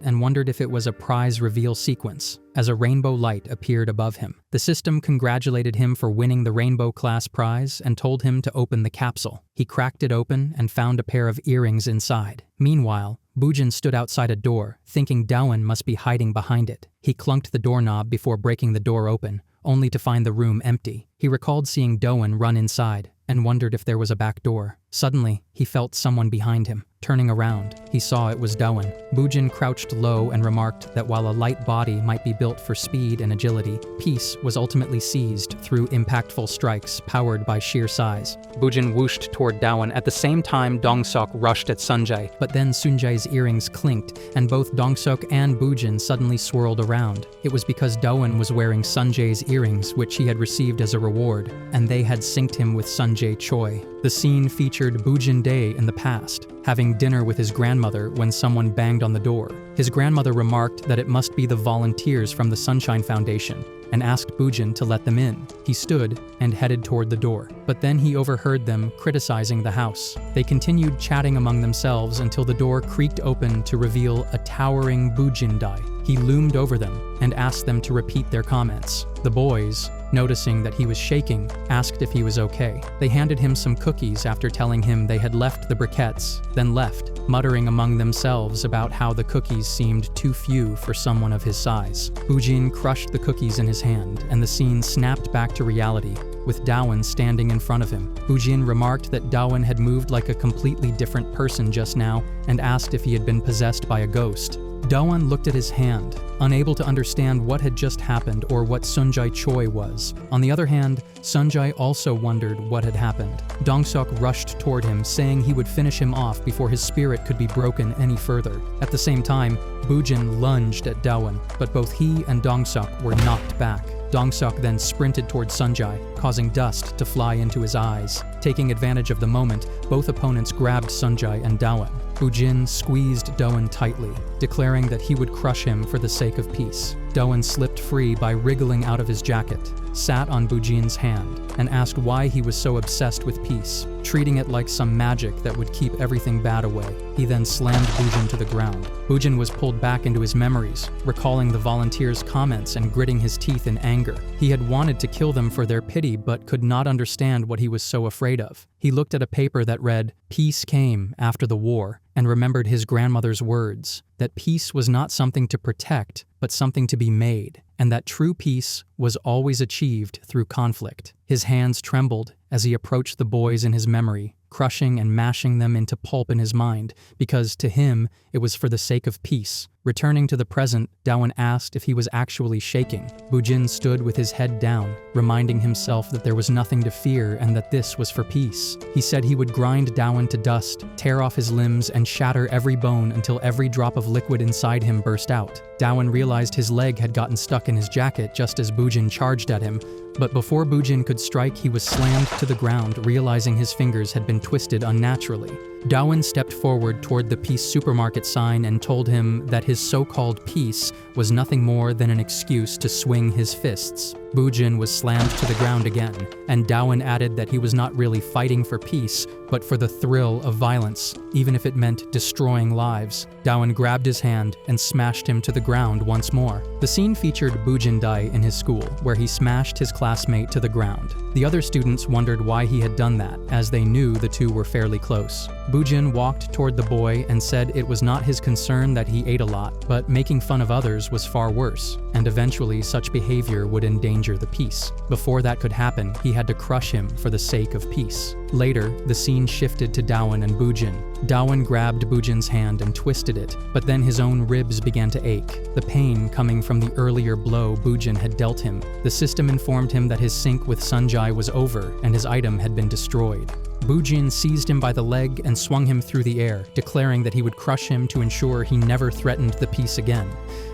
and wondered if it was a prize reveal sequence, as a rainbow light appeared above him. The system congratulated him for winning the rainbow class prize and told him to open the capsule. He cracked it open and found a pair of earrings inside. Meanwhile, Bujin stood outside a door, thinking Doan must be hiding behind it. He clunked the doorknob before breaking the door open, only to find the room empty. He recalled seeing Doan run inside and wondered if there was a back door. Suddenly, he felt someone behind him. Turning around, he saw it was Doan. Bujin crouched low and remarked that while a light body might be built for speed and agility, peace was ultimately seized through impactful strikes powered by sheer size. Bujin whooshed toward Doan at the same time Dong-seok rushed at Sunjae, but then Sunjae's earrings clinked, and both Dong-seok and Bujin suddenly swirled around. It was because Doan was wearing Sunjae's earrings, which he had received as a reward, and they had synced him with Sunjae Choi. The scene featured featured Bujin Day in the past, having dinner with his grandmother when someone banged on the door. His grandmother remarked that it must be the volunteers from the Sunshine Foundation, and asked Bujin to let them in. He stood and headed toward the door, but then he overheard them criticizing the house. They continued chatting among themselves until the door creaked open to reveal a towering Bujin Dai. He loomed over them and asked them to repeat their comments. The boys, noticing that he was shaking, asked if he was okay. They handed him some cookies after telling him they had left the briquettes, then left, muttering among themselves about how the cookies seemed too few for someone of his size. Bujin crushed the cookies in his hand, and the scene snapped back to reality, with Dawan standing in front of him. Bujin remarked that Dawan had moved like a completely different person just now and asked if he had been possessed by a ghost. Dawan looked at his hand, unable to understand what had just happened or what Sunjae Choi was. On the other hand, Sunjae also wondered what had happened. Dongsuk rushed toward him, saying he would finish him off before his spirit could be broken any further. At the same time, Bujin lunged at Dawan, but both he and Dongsuk were knocked back. Dongsuk then sprinted toward Sunjae, causing dust to fly into his eyes. Taking advantage of the moment, both opponents grabbed Sunjae and Dawan. Bujin squeezed Dawan tightly, declaring that he would crush him for the sake of peace. Dawan slipped free by wriggling out of his jacket, sat on Bujin's hand, and asked why he was so obsessed with peace, treating it like some magic that would keep everything bad away. He then slammed Bujin to the ground. Bujin was pulled back into his memories, recalling the volunteers' comments and gritting his teeth in anger. He had wanted to kill them for their pity but could not understand what he was so afraid of. He looked at a paper that read, "Peace came after the war," and remembered his grandmother's words, that peace was not something to protect, but something to be made, and that true peace was always achieved through conflict. His hands trembled as he approached the boys in his memory, crushing and mashing them into pulp in his mind, because to him it was for the sake of peace. Returning to the present, Dawan asked if he was actually shaking. Bujin stood with his head down, reminding himself that there was nothing to fear and that this was for peace. He said he would grind Dawan to dust, tear off his limbs, and shatter every bone until every drop of liquid inside him burst out. Dawan realized his leg had gotten stuck in his jacket just as Bujin charged at him, but before Bujin could strike, he was slammed to the ground, realizing his fingers had been twisted unnaturally. Dawan stepped forward toward the Peace supermarket sign and told him that his so-called peace was nothing more than an excuse to swing his fists. Bujin was slammed to the ground again, and Dawan added that he was not really fighting for peace, but for the thrill of violence, even if it meant destroying lives. Dawan grabbed his hand and smashed him to the ground once more. The scene featured Bujin Dai in his school, where he smashed his classmate to the ground. The other students wondered why he had done that, as they knew the two were fairly close. Bujin walked toward the boy and said it was not his concern that he ate a lot, but making fun of others was far worse, and eventually such behavior would endanger the peace. Before that could happen, he had to crush him for the sake of peace. Later, the scene shifted to Dawan and Bujin. Dawan grabbed Bujin's hand and twisted it, but then his own ribs began to ache, the pain coming from the earlier blow Bujin had dealt him. The system informed him that his sync with Sunjae was over and his item had been destroyed. Bujin seized him by the leg and swung him through the air, declaring that he would crush him to ensure he never threatened the peace again.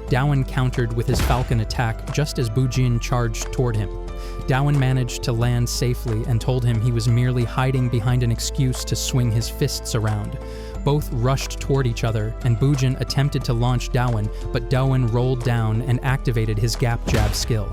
Dawan countered with his falcon attack just as Bujin charged toward him. Dawan managed to land safely and told him he was merely hiding behind an excuse to swing his fists around. Both rushed toward each other, and Bujin attempted to launch Dawan, but Dawan rolled down and activated his gap jab skill.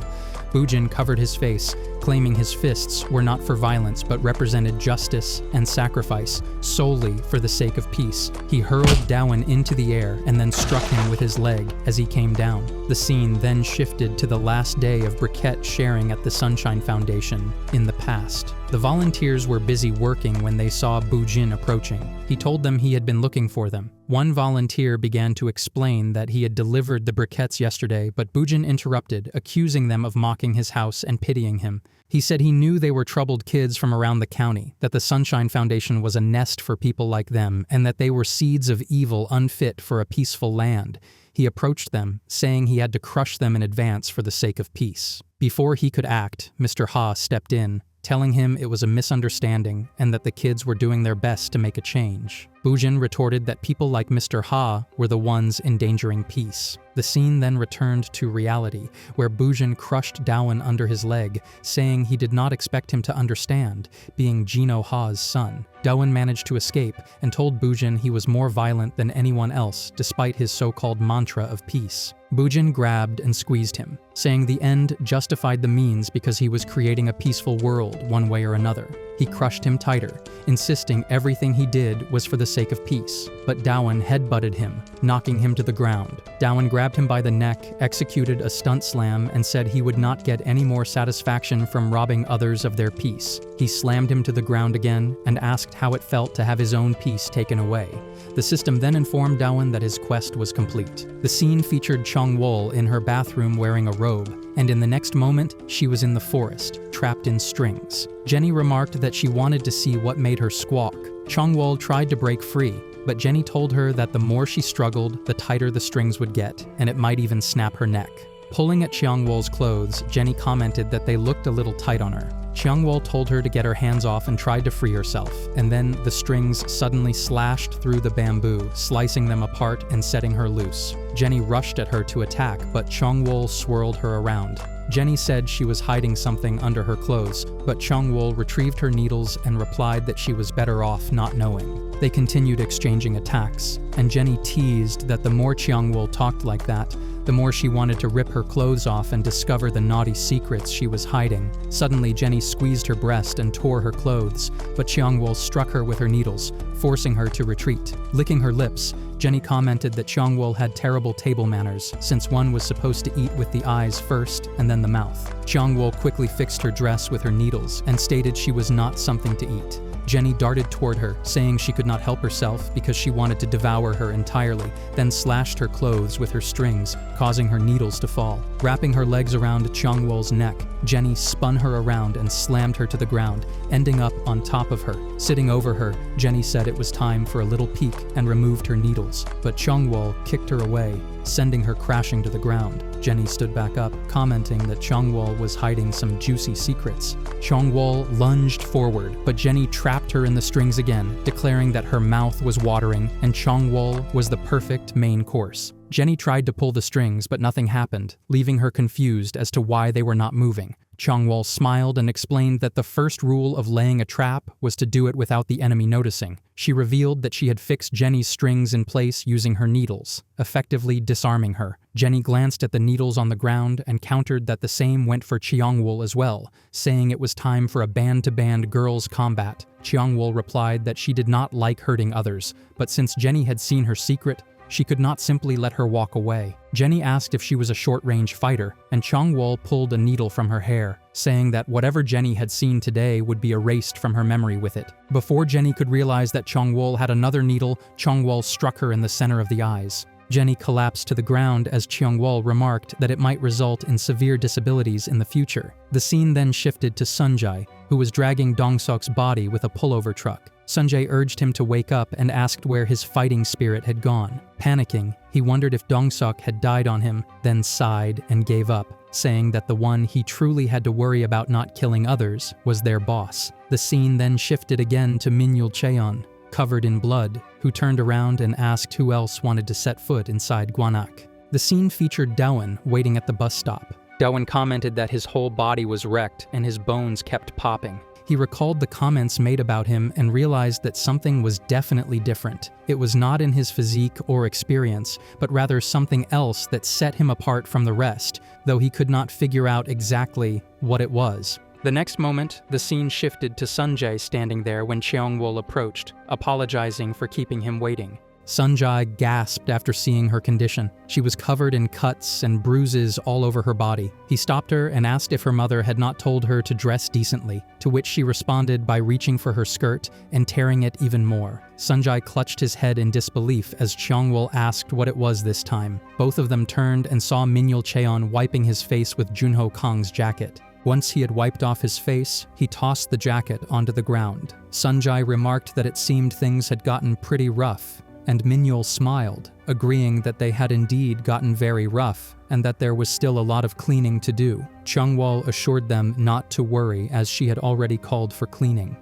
Bujin covered his face, claiming his fists were not for violence but represented justice and sacrifice, solely for the sake of peace. He hurled Dawan into the air and then struck him with his leg as he came down. The scene then shifted to the last day of briquette sharing at the Sunshine Foundation in the past. The volunteers were busy working when they saw Bujin approaching. He told them he had been looking for them. One volunteer began to explain that he had delivered the briquettes yesterday, but Bujin interrupted, accusing them of mocking his house and pitying him. He said he knew they were troubled kids from around the county, that the Sunshine Foundation was a nest for people like them, and that they were seeds of evil unfit for a peaceful land. He approached them, saying he had to crush them in advance for the sake of peace. Before he could act, Mr. Ha stepped in, telling him it was a misunderstanding and that the kids were doing their best to make a change. Bujin retorted that people like Mr. Ha were the ones endangering peace. The scene then returned to reality, where Bujin crushed Dawan under his leg, saying he did not expect him to understand, being Jino Ha's son. Dawan managed to escape and told Bujin he was more violent than anyone else despite his so-called mantra of peace. Bujin grabbed and squeezed him, saying the end justified the means because he was creating a peaceful world one way or another. He crushed him tighter, insisting everything he did was for the sake of peace. But Dawan headbutted him, knocking him to the ground. Dawan grabbed him by the neck, executed a stunt slam, and said he would not get any more satisfaction from robbing others of their peace. He slammed him to the ground again and asked how it felt to have his own peace taken away. The system then informed Dawan that his quest was complete. The scene featured Changwol in her bathroom wearing a robe, and in the next moment, she was in the forest, trapped in strings. Jenny remarked that she wanted to see what made her squawk. Changwol tried to break free, but Jenny told her that the more she struggled, the tighter the strings would get, and it might even snap her neck. Pulling at Changwol's clothes, Jenny commented that they looked a little tight on her. Changwol told her to get her hands off and tried to free herself, and then the strings suddenly slashed through the bamboo, slicing them apart and setting her loose. Jenny rushed at her to attack, but Changwol swirled her around. Jenny said she was hiding something under her clothes, but Changwol retrieved her needles and replied that she was better off not knowing. They continued exchanging attacks, and Jenny teased that the more Changwol talked like that, the more she wanted to rip her clothes off and discover the naughty secrets she was hiding. Suddenly, Jenny squeezed her breast and tore her clothes, but Changwol struck her with her needles, forcing her to retreat. Licking her lips, Jenny commented that Changwol had terrible table manners, since one was supposed to eat with the eyes first and then the mouth. Changwol quickly fixed her dress with her needles and stated she was not something to eat. Jenny darted toward her, saying she could not help herself because she wanted to devour her entirely, then slashed her clothes with her strings, causing her needles to fall. Wrapping her legs around Changwol's neck, Jenny spun her around and slammed her to the ground, ending up on top of her. Sitting over her, Jenny said it was time for a little peek and removed her needles, but Changwol kicked her away, sending her crashing to the ground. Jenny stood back up, commenting that Changwol was hiding some juicy secrets. Changwol lunged forward, but Jenny trapped her in the strings again, declaring that her mouth was watering and Changwol was the perfect main course. Jenny tried to pull the strings, but nothing happened, leaving her confused as to why they were not moving. Changwol smiled and explained that the first rule of laying a trap was to do it without the enemy noticing. She revealed that she had fixed Jenny's strings in place using her needles, effectively disarming her. Jenny glanced at the needles on the ground and countered that the same went for Changwol as well, saying it was time for a band-to-band girls' combat. Changwol replied that she did not like hurting others, but since Jenny had seen her secret, she could not simply let her walk away. Jenny asked if she was a short-range fighter, and Changwol pulled a needle from her hair, saying that whatever Jenny had seen today would be erased from her memory with it. Before Jenny could realize that Changwol had another needle, Changwol struck her in the center of the eyes. Jenny collapsed to the ground as Changwol remarked that it might result in severe disabilities in the future. The scene then shifted to Sunjae, who was dragging Dongsuk's body with a pullover truck. Sunjae urged him to wake up and asked where his fighting spirit had gone. Panicking, he wondered if Dongsuk had died on him, then sighed and gave up, saying that the one he truly had to worry about not killing others was their boss. The scene then shifted again to Minyul Cheon, covered in blood, who turned around and asked who else wanted to set foot inside Gwanak. The scene featured Dawan waiting at the bus stop. Dawan commented that his whole body was wrecked and his bones kept popping. He recalled the comments made about him and realized that something was definitely different. It was not in his physique or experience, but rather something else that set him apart from the rest, though he could not figure out exactly what it was. The next moment, the scene shifted to Sunjae standing there when Changwol approached, apologizing for keeping him waiting. Sunjae gasped after seeing her condition. She was covered in cuts and bruises all over her body. He stopped her and asked if her mother had not told her to dress decently, to which she responded by reaching for her skirt and tearing it even more. Sunjae clutched his head in disbelief as Changwol asked what it was this time. Both of them turned and saw Minyul Cheon wiping his face with Junho Kang's jacket. Once he had wiped off his face, he tossed the jacket onto the ground. Sunjae remarked that it seemed things had gotten pretty rough, and Minyul smiled, agreeing that they had indeed gotten very rough and that there was still a lot of cleaning to do. Changwol assured them not to worry as she had already called for cleaning.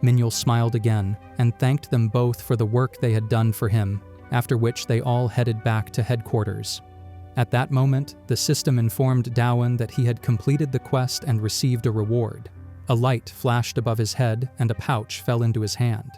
Minhyul smiled again and thanked them both for the work they had done for him, after which they all headed back to headquarters. At that moment, the system informed Dawan that he had completed the quest and received a reward. A light flashed above his head and a pouch fell into his hand.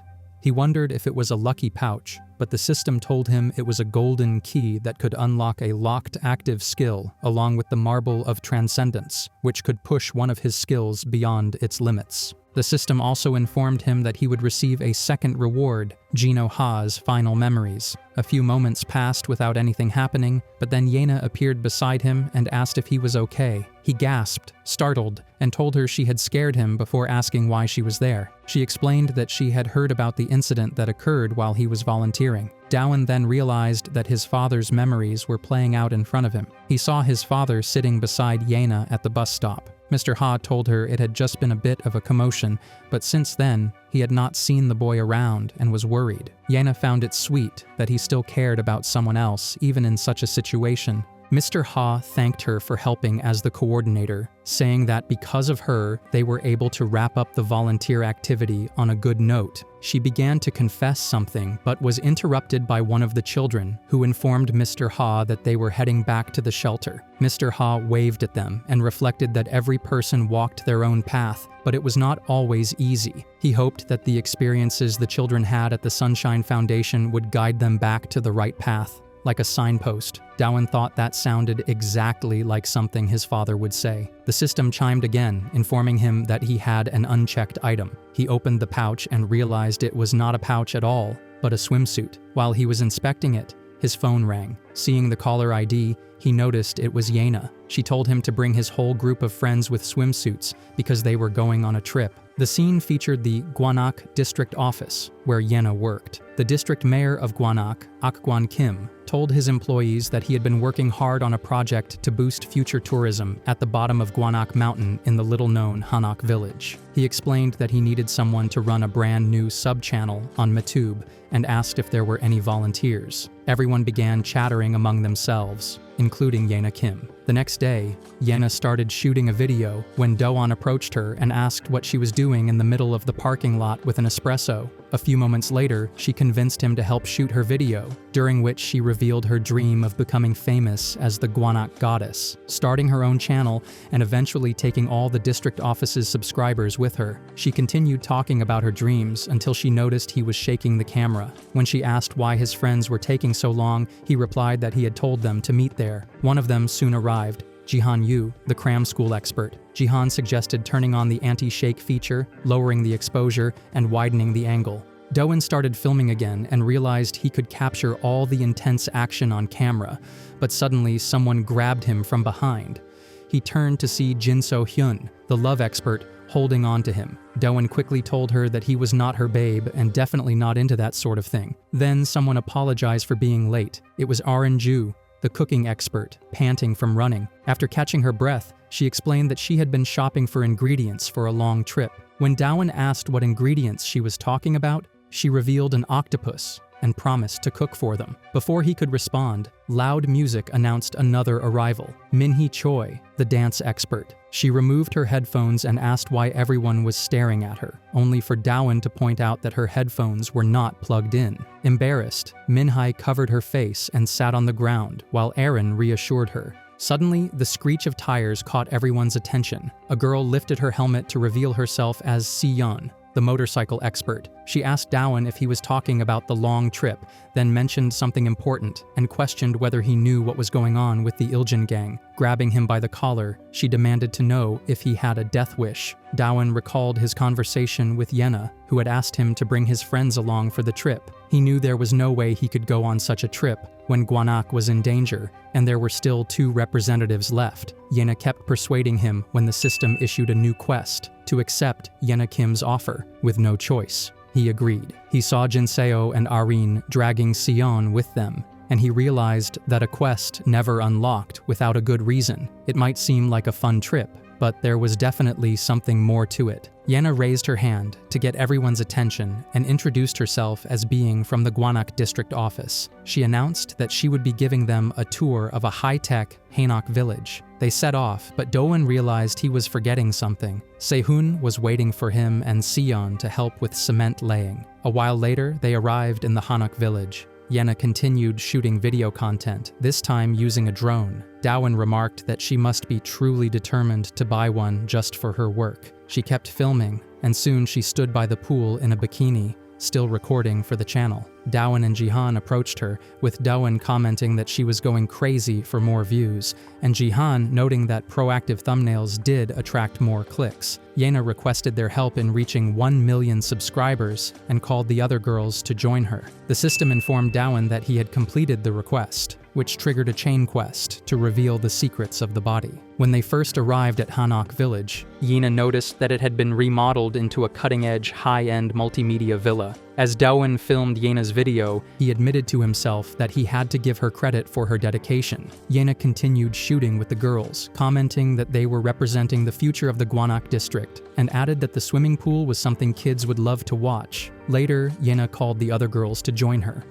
He wondered if it was a lucky pouch, but the system told him it was a golden key that could unlock a locked active skill along with the Marble of Transcendence, which could push one of his skills beyond its limits. The system also informed him that he would receive a second reward, Jino Ha's final memories. A few moments passed without anything happening, but then Yena appeared beside him and asked if he was okay. He gasped, startled, and told her she had scared him before asking why she was there. She explained that she had heard about the incident that occurred while he was volunteering. Dawan then realized that his father's memories were playing out in front of him. He saw his father sitting beside Yena at the bus stop. Mr. Ha told her it had just been a bit of a commotion, but since then, he had not seen the boy around and was worried. Yena found it sweet that he still cared about someone else, even in such a situation. Mr. Ha thanked her for helping as the coordinator, saying that because of her, they were able to wrap up the volunteer activity on a good note. She began to confess something, but was interrupted by one of the children, who informed Mr. Ha that they were heading back to the shelter. Mr. Ha waved at them and reflected that every person walked their own path, but it was not always easy. He hoped that the experiences the children had at the Sunshine Foundation would guide them back to the right path. Like a signpost, Dawan thought that sounded exactly like something his father would say. The system chimed again, informing him that he had an unchecked item. He opened the pouch and realized it was not a pouch at all, but a swimsuit. While he was inspecting it, his phone rang. Seeing the caller ID, he noticed it was Yena. She told him to bring his whole group of friends with swimsuits because they were going on a trip. The scene featured the Gwanak district office, where Yena worked. The district mayor of Gwanak, Akgwan Kim, told his employees that he had been working hard on a project to boost future tourism at the bottom of Gwanak Mountain in the little-known Hanak village. He explained that he needed someone to run a brand new sub-channel on Matube and asked if there were any volunteers. Everyone began chattering among themselves, including Yena Kim. The next day, Yena started shooting a video when Doan approached her and asked what she was doing in the middle of the parking lot with an espresso. A few moments later, she convinced him to help shoot her video, during which she revealed her dream of becoming famous as the Gwanak goddess, starting her own channel and eventually taking all the district office's subscribers with her. She continued talking about her dreams until she noticed he was shaking the camera. When she asked why his friends were taking so long, he replied that he had told them to meet there. One of them soon arrived, Jihan Yu, the cram school expert. Jihan suggested turning on the anti-shake feature, lowering the exposure, and widening the angle. Doan started filming again and realized he could capture all the intense action on camera, but suddenly someone grabbed him from behind. He turned to see Jin So-hyun, the love expert, holding on to him. Doan quickly told her that he was not her babe and definitely not into that sort of thing. Then someone apologized for being late. It was Ju, the cooking expert, panting from running. After catching her breath, she explained that she had been shopping for ingredients for a long trip. When Dawan asked what ingredients she was talking about, she revealed an octopus and promised to cook for them. Before he could respond, loud music announced another arrival, Minhee Choi, the dance expert. She removed her headphones and asked why everyone was staring at her, only for Dawan to point out that her headphones were not plugged in. Embarrassed, Minhee covered her face and sat on the ground while Aaron reassured her. Suddenly, the screech of tires caught everyone's attention. A girl lifted her helmet to reveal herself as Si-yeon, the motorcycle expert. She asked Dawan if he was talking about the long trip, then mentioned something important and questioned whether he knew what was going on with the Iljin gang. Grabbing him by the collar, she demanded to know if he had a death wish. Dawan recalled his conversation with Yena, who had asked him to bring his friends along for the trip. He knew there was no way he could go on such a trip when Gwanak was in danger, and there were still 2 representatives left. Yena kept persuading him when the system issued a new quest to accept Yena Kim's offer, with no choice. He agreed. He saw Jinseo and Arin dragging Sion with them, and he realized that a quest never unlocked without a good reason. It might seem like a fun trip, but there was definitely something more to it. Yena raised her hand to get everyone's attention and introduced herself as being from the Gwanak district office. She announced that she would be giving them a tour of a high-tech Hainok village. They set off, but Doan realized he was forgetting something. Sehun was waiting for him and Sion to help with cement laying. A while later, they arrived in the Hainok village. Yena continued shooting video content, this time using a drone. Dowan remarked that she must be truly determined to buy one just for her work. She kept filming, and soon she stood by the pool in a bikini, still recording for the channel. Dowan and Jihan approached her, with Dowan commenting that she was going crazy for more views, and Jihan noting that proactive thumbnails did attract more clicks. Yena requested their help in reaching 1 million subscribers and called the other girls to join her. The system informed Dowan that he had completed the request, which triggered a chain quest to reveal the secrets of the body. When they first arrived at Hainok village, Yena noticed that it had been remodeled into a cutting-edge, high-end multimedia villa. As Dowan filmed Yena's video, he admitted to himself that he had to give her credit for her dedication. Yena continued shooting with the girls, commenting that they were representing the future of the Gwanak district, and added that the swimming pool was something kids would love to watch. Later, Yena called the other girls to join her.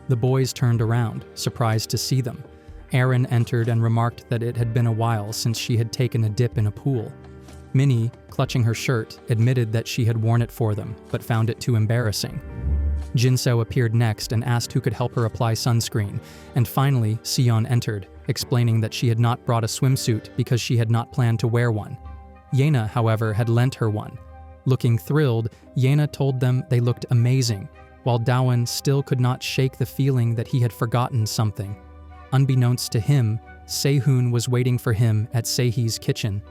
The boys turned around, surprised to see them. Erin entered and remarked that it had been a while since she had taken a dip in a pool. Minnie, clutching her shirt, admitted that she had worn it for them, but found it too embarrassing. Jinseo appeared next and asked who could help her apply sunscreen, and finally, Sion entered, explaining that she had not brought a swimsuit because she had not planned to wear one. Yena, however, had lent her one. Looking thrilled, Yena told them they looked amazing, while Dowan still could not shake the feeling that he had forgotten something. Unbeknownst to him, Sehun was waiting for him at Seihi's kitchen.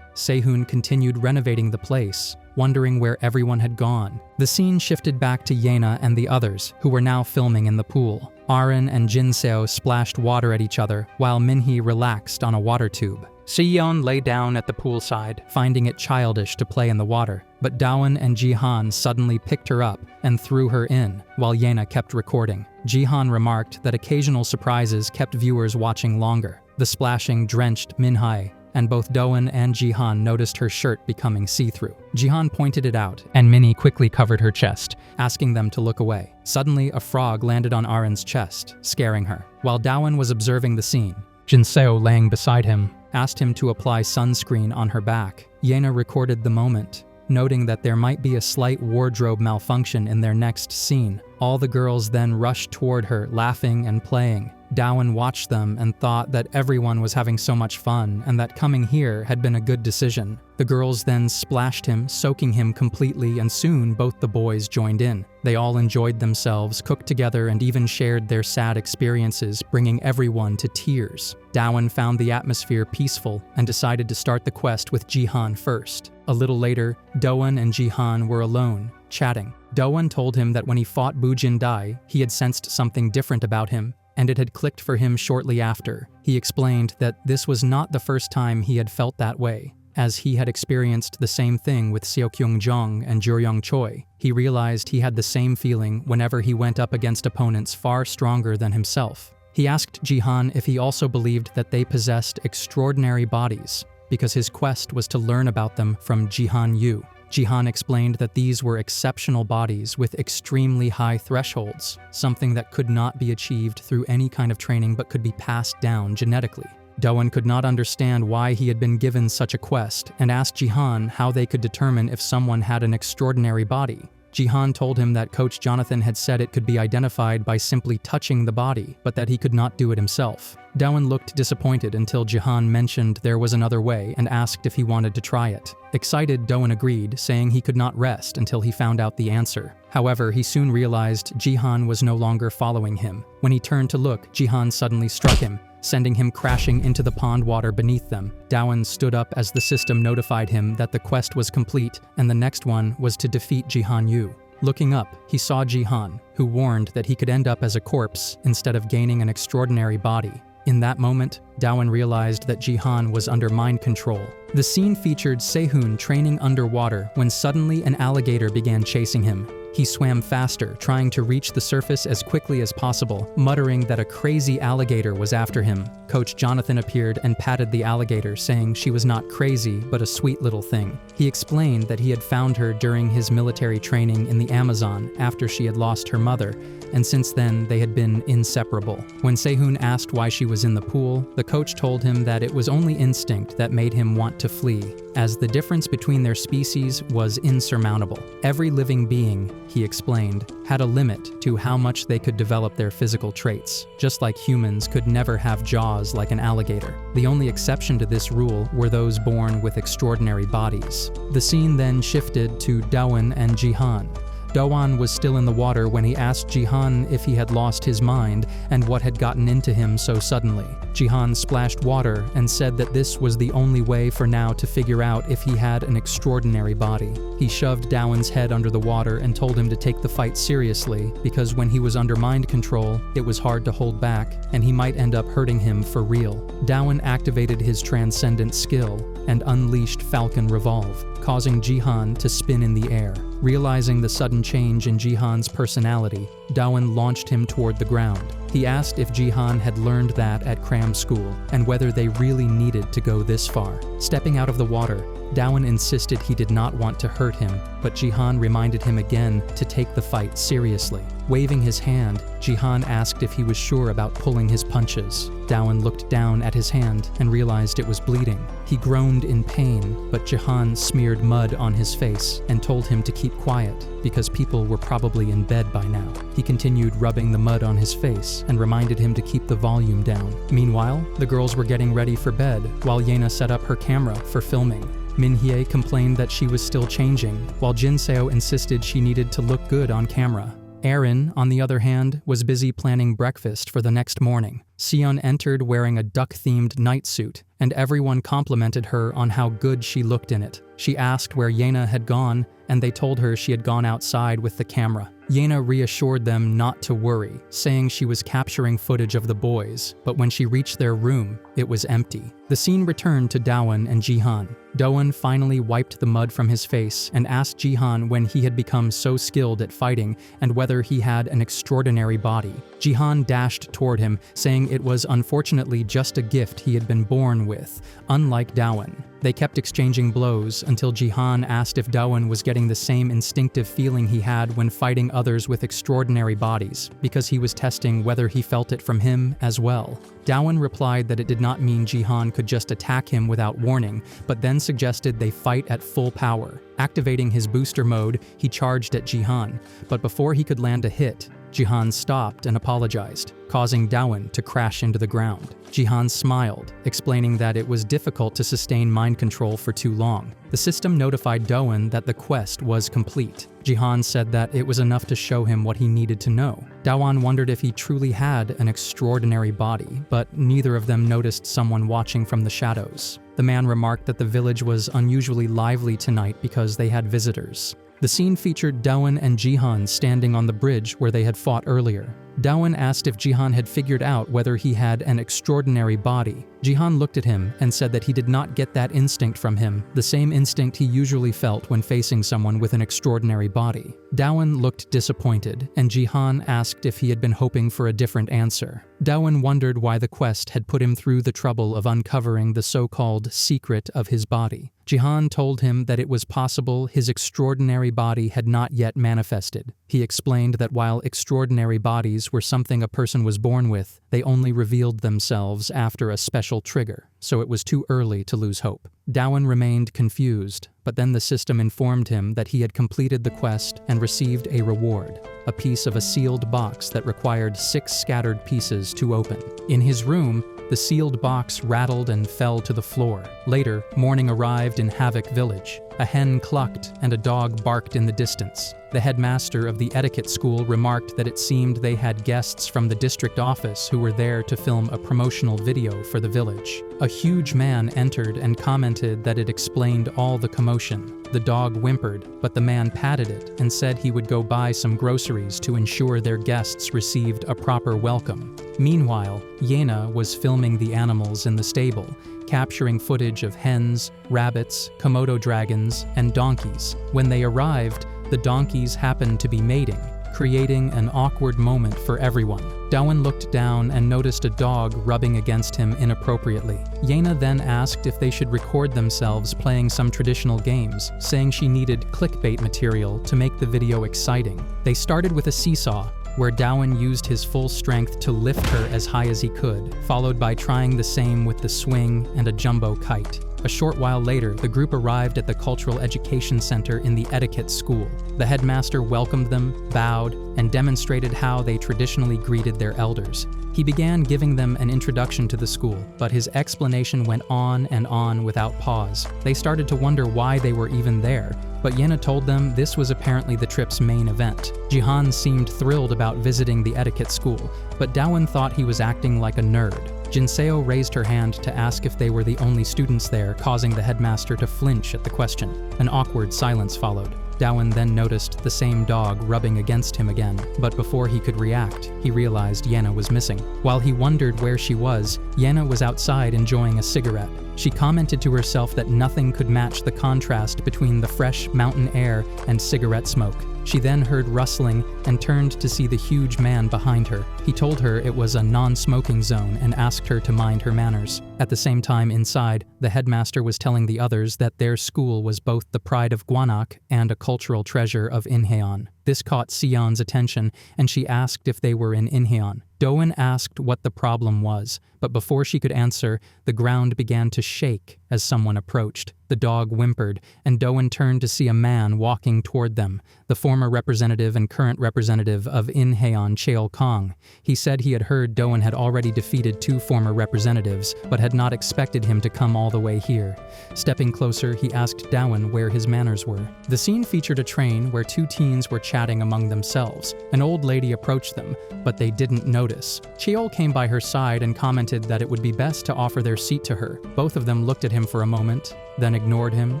Sehun continued renovating the place, wondering where everyone had gone. The scene shifted back to Yena and the others, who were now filming in the pool. Arin and Jinseo splashed water at each other, while Minhee relaxed on a water tube. Seyeon lay down at the poolside, finding it childish to play in the water, but Dowan and Jihan suddenly picked her up and threw her in, while Yena kept recording. Jihan remarked that occasional surprises kept viewers watching longer. The splashing drenched Minhee, and both Doan and Jihan noticed her shirt becoming see-through. Jihan pointed it out, and Minnie quickly covered her chest, asking them to look away. Suddenly, a frog landed on Arin's chest, scaring her. While Dowan was observing the scene, Jinseo, laying beside him, asked him to apply sunscreen on her back. Yena recorded the moment, noting that there might be a slight wardrobe malfunction in their next scene. All the girls then rushed toward her, laughing and playing. Dowan watched them and thought that everyone was having so much fun and that coming here had been a good decision. The girls then splashed him, soaking him completely, and soon both the boys joined in. They all enjoyed themselves, cooked together, and even shared their sad experiences, bringing everyone to tears. Dowan found the atmosphere peaceful and decided to start the quest with Jihan first. A little later, Doan and Jihan were alone, chatting. Doan told him that when he fought Bujin Dai, he had sensed something different about him, and it had clicked for him shortly after. He explained that this was not the first time he had felt that way, as he had experienced the same thing with Seokyung Jong and Juryoung Choi. He realized he had the same feeling whenever he went up against opponents far stronger than himself. He asked Jihan if he also believed that they possessed extraordinary bodies, because his quest was to learn about them from Jihan Yu. Jihan explained that these were exceptional bodies with extremely high thresholds, something that could not be achieved through any kind of training but could be passed down genetically. Doan could not understand why he had been given such a quest and asked Jihan how they could determine if someone had an extraordinary body. Jihan told him that Coach Jonathan had said it could be identified by simply touching the body, but that he could not do it himself. Doan looked disappointed until Jihan mentioned there was another way and asked if he wanted to try it. Excited, Doan agreed, saying he could not rest until he found out the answer. However, he soon realized Jihan was no longer following him. When he turned to look, Jihan suddenly struck him, sending him crashing into the pond water beneath them. Doan stood up as the system notified him that the quest was complete, and the next one was to defeat Jihan Yu. Looking up, he saw Jihan, who warned that he could end up as a corpse instead of gaining an extraordinary body. In that moment, Doan realized that Jihan was under mind control. The scene featured Sehun training underwater when suddenly an alligator began chasing him. He swam faster, trying to reach the surface as quickly as possible, muttering that a crazy alligator was after him. Coach Jonathan appeared and patted the alligator, saying she was not crazy, but a sweet little thing. He explained that he had found her during his military training in the Amazon after she had lost her mother, and since then they had been inseparable. When Sehun asked why she was in the pool, the coach told him that it was only instinct that made him want to flee, as the difference between their species was insurmountable. Every living being, he explained, had a limit to how much they could develop their physical traits, just like humans could never have jaws like an alligator. The only exception to this rule were those born with extraordinary bodies. The scene then shifted to Daewon and Jihan. Daewon was still in the water when he asked Jihan if he had lost his mind and what had gotten into him so suddenly. Jihan splashed water and said that this was the only way for now to figure out if he had an extraordinary body. He shoved Daewon's head under the water and told him to take the fight seriously because when he was under mind control, it was hard to hold back and he might end up hurting him for real. Daewon activated his transcendent skill and unleashed Falcon Revolve, causing Jihan to spin in the air. Realizing the sudden change in Jihan's personality, Daewon launched him toward the ground. He asked if Jihan had learned that at cram school, and whether they really needed to go this far. Stepping out of the water, Daewon insisted he did not want to hurt him, but Jihan reminded him again to take the fight seriously. Waving his hand, Jihan asked if he was sure about pulling his punches. Daewon looked down at his hand and realized it was bleeding. He groaned in pain, but Jihan smeared mud on his face and told him to keep quiet because people were probably in bed by now. He continued rubbing the mud on his face and reminded him to keep the volume down. Meanwhile, the girls were getting ready for bed while Yena set up her camera for filming. Minhye complained that she was still changing, while Jinseo insisted she needed to look good on camera. Erin, on the other hand, was busy planning breakfast for the next morning. Sion entered wearing a duck-themed nightsuit, and everyone complimented her on how good she looked in it. She asked where Yena had gone, and they told her she had gone outside with the camera. Yena reassured them not to worry, saying she was capturing footage of the boys, but when she reached their room, it was empty. The scene returned to Daewon and Jihan. Daewon finally wiped the mud from his face and asked Jihan when he had become so skilled at fighting and whether he had an extraordinary body. Jihan dashed toward him, saying it was unfortunately just a gift he had been born with, unlike Daewon. They kept exchanging blows until Jihan asked if Daewon was getting the same instinctive feeling he had when fighting others with extraordinary bodies, because he was testing whether he felt it from him as well. Daewon replied that it did not mean Jihan could just attack him without warning, but then suggested they fight at full power. Activating his booster mode, he charged at Jihan, but before he could land a hit, Jihan stopped and apologized, causing Daewon to crash into the ground. Jihan smiled, explaining that it was difficult to sustain mind control for too long. The system notified Daewon that the quest was complete. Jihan said that it was enough to show him what he needed to know. Daewon wondered if he truly had an extraordinary body, but neither of them noticed someone watching from the shadows. The man remarked that the village was unusually lively tonight because they had visitors. The scene featured Daewon and Jihan standing on the bridge where they had fought earlier. Daewon asked if Jihan had figured out whether he had an extraordinary body. Jihan looked at him and said that he did not get that instinct from him, the same instinct he usually felt when facing someone with an extraordinary body. Daewon looked disappointed, and Jihan asked if he had been hoping for a different answer. Daewon wondered why the quest had put him through the trouble of uncovering the so-called secret of his body. Jihan told him that it was possible his extraordinary body had not yet manifested. He explained that while extraordinary bodies were something a person was born with, they only revealed themselves after a special trigger, so it was too early to lose hope. Daewon remained confused, but then the system informed him that he had completed the quest and received a reward, a piece of a sealed box that required 6 scattered pieces to open. In his room, the sealed box rattled and fell to the floor. Later, morning arrived in Havoc Village. A hen clucked and a dog barked in the distance. The headmaster of the etiquette school remarked that it seemed they had guests from the district office who were there to film a promotional video for the village. A huge man entered and commented that it explained all the commotion. The dog whimpered, but the man patted it and said he would go buy some groceries to ensure their guests received a proper welcome. Meanwhile, Yena was filming the animals in the stable, capturing footage of hens, rabbits, Komodo dragons, and donkeys. When they arrived, The donkeys happened to be mating, creating an awkward moment for everyone. Daewon looked down and noticed a dog rubbing against him inappropriately. Yena then asked if they should record themselves playing some traditional games, saying she needed clickbait material to make the video exciting. They started with a seesaw, where Daewon used his full strength to lift her as high as he could, followed by trying the same with the swing and a jumbo kite. A short while later, the group arrived at the Cultural Education Center in the etiquette school. The headmaster welcomed them, bowed, and demonstrated how they traditionally greeted their elders. He began giving them an introduction to the school, but his explanation went on and on without pause. They started to wonder why they were even there, but Yena told them this was apparently the trip's main event. Jihan seemed thrilled about visiting the etiquette school, but Daewon thought he was acting like a nerd. Jinseo raised her hand to ask if they were the only students there, causing the headmaster to flinch at the question. An awkward silence followed. Daewon then noticed the same dog rubbing against him again, but before he could react, he realized Yena was missing. While he wondered where she was, Yena was outside enjoying a cigarette. She commented to herself that nothing could match the contrast between the fresh mountain air and cigarette smoke. She then heard rustling and turned to see the huge man behind her. He told her it was a non-smoking zone and asked her to mind her manners. At the same time inside, the headmaster was telling the others that their school was both the pride of Gwanak and a cultural treasure of Incheon. This caught Sion's attention, and she asked if they were in Incheon. Daewon asked what the problem was, but before she could answer, the ground began to shake as someone approached. The dog whimpered, and Daewon turned to see a man walking toward them, the former representative and current representative of Incheon, Cheol Kong. He said he had heard Daewon had already defeated 2 former representatives, but had not expected him to come all the way here. Stepping closer, he asked Daewon where his manners were. The scene featured a train where 2 teens were chatting among themselves. An old lady approached them, but they didn't notice. Cheol came by her side and commented that it would be best to offer their seat to her. Both of them looked at him for a moment, then ignored him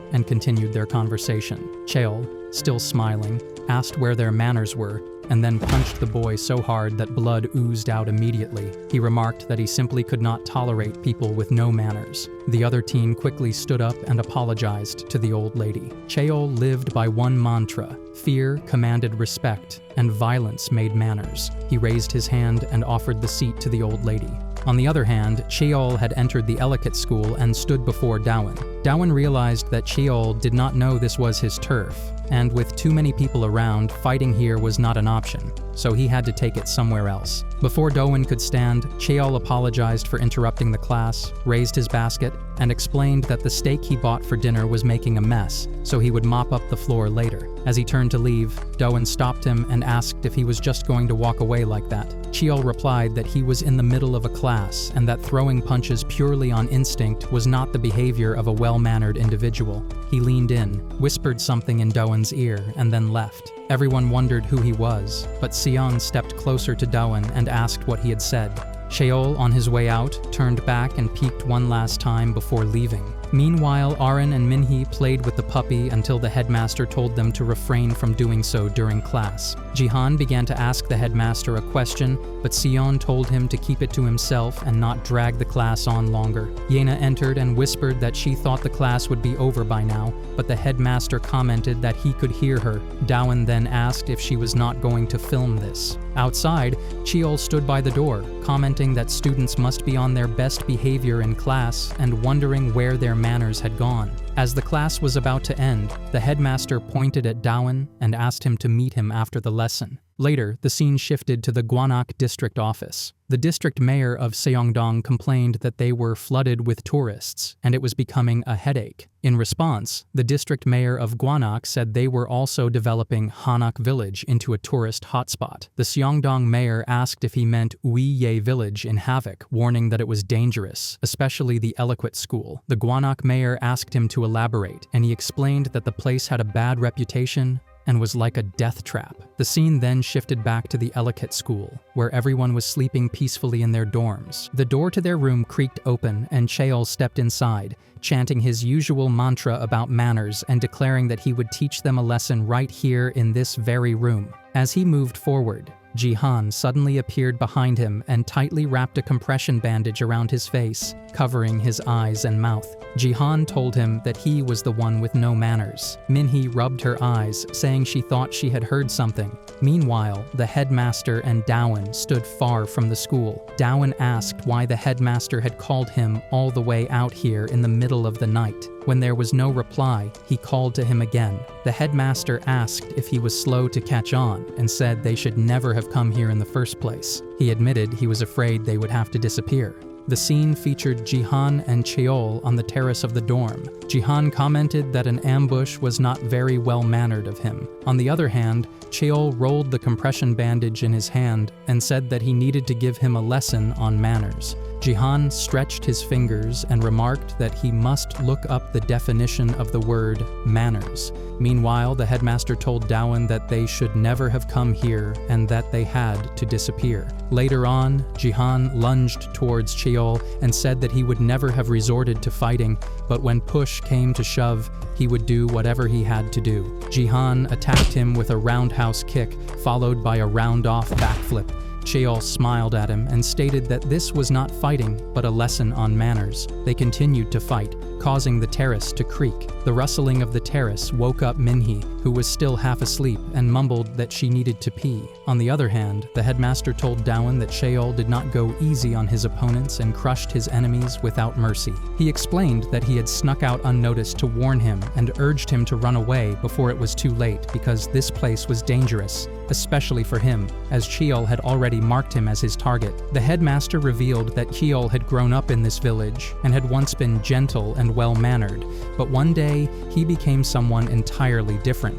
and continued their conversation. Cheol, still smiling, asked where their manners were, and then punched the boy so hard that blood oozed out immediately. He remarked that he simply could not tolerate people with no manners. The other teen quickly stood up and apologized to the old lady. Cheol lived by one mantra: fear commanded respect, and violence made manners. He raised his hand and offered the seat to the old lady. On the other hand, Cheol had entered the etiquette school and stood before Daewon. Daewon realized that Cheol did not know this was his turf, and with too many people around, fighting here was not an option, so he had to take it somewhere else. Before Daewon could stand, Cheol apologized for interrupting the class, raised his basket, and explained that the steak he bought for dinner was making a mess, so he would mop up the floor later. As he turned to leave, Daewon stopped him and asked if he was just going to walk away like that. Cheol replied that he was in the middle of a class and that throwing punches purely on instinct was not the behavior of a well-mannered individual. He leaned in, whispered something in Daewon's ear, and then left. Everyone wondered who he was, but Sion stepped closer to Daewon and asked what he had said. Cheol, on his way out, turned back and peeked one last time before leaving. Meanwhile, Arin and Minhee played with the puppy until the headmaster told them to refrain from doing so during class. Jihan began to ask the headmaster a question, but Sion told him to keep it to himself and not drag the class on longer. Yena entered and whispered that she thought the class would be over by now, but the headmaster commented that he could hear her. Daewon then asked if she was not going to film this. Outside, Cheol stood by the door, commenting that students must be on their best behavior in class and wondering where their manners had gone. As the class was about to end, the headmaster pointed at Daewon and asked him to meet him after the lesson. Later, the scene shifted to the Gwanak district office. The district mayor of Seongdong complained that they were flooded with tourists, and it was becoming a headache. In response, the district mayor of Gwanak said they were also developing Hanak village into a tourist hotspot. The Seongdong mayor asked if he meant Uiye village in Havok, warning that it was dangerous, especially the Eloquent school. The Gwanak mayor asked him to elaborate, and he explained that the place had a bad reputation and was like a death trap. The scene then shifted back to the Eloquent school, where everyone was sleeping peacefully in their dorms. The door to their room creaked open and Cheol stepped inside, chanting his usual mantra about manners and declaring that he would teach them a lesson right here in this very room. As he moved forward, Jihan suddenly appeared behind him and tightly wrapped a compression bandage around his face, covering his eyes and mouth. Jihan told him that he was the one with no manners. Minhee rubbed her eyes, saying she thought she had heard something. Meanwhile, the headmaster and Dowan stood far from the school. Dowan asked why the headmaster had called him all the way out here in the middle of the night. When there was no reply, he called to him again. The headmaster asked if he was slow to catch on and said they should never have come here in the first place. He admitted he was afraid they would have to disappear. The scene featured Jihan and Cheol on the terrace of the dorm. Jihan commented that an ambush was not very well-mannered of him. On the other hand, Cheol rolled the compression bandage in his hand and said that he needed to give him a lesson on manners. Jihan stretched his fingers and remarked that he must look up the definition of the word manners. Meanwhile, the headmaster told Dowan that they should never have come here and that they had to disappear. Later on, Jihan lunged towards Cheol and said that he would never have resorted to fighting, but when push came to shove, he would do whatever he had to do. Jihan attacked him with a roundhouse kick, followed by a round-off backflip. Cheol smiled at him and stated that this was not fighting, but a lesson on manners. They continued to fight, causing the terrace to creak. The rustling of the terrace woke up Minhee, who was still half asleep, and mumbled that she needed to pee. On the other hand, the headmaster told Dowan that Cheol did not go easy on his opponents and crushed his enemies without mercy. He explained that he had snuck out unnoticed to warn him and urged him to run away before it was too late because this place was dangerous, especially for him, as Cheol had already marked him as his target. The headmaster revealed that Cheol had grown up in this village and had once been gentle and well-mannered, but one day he became someone entirely different.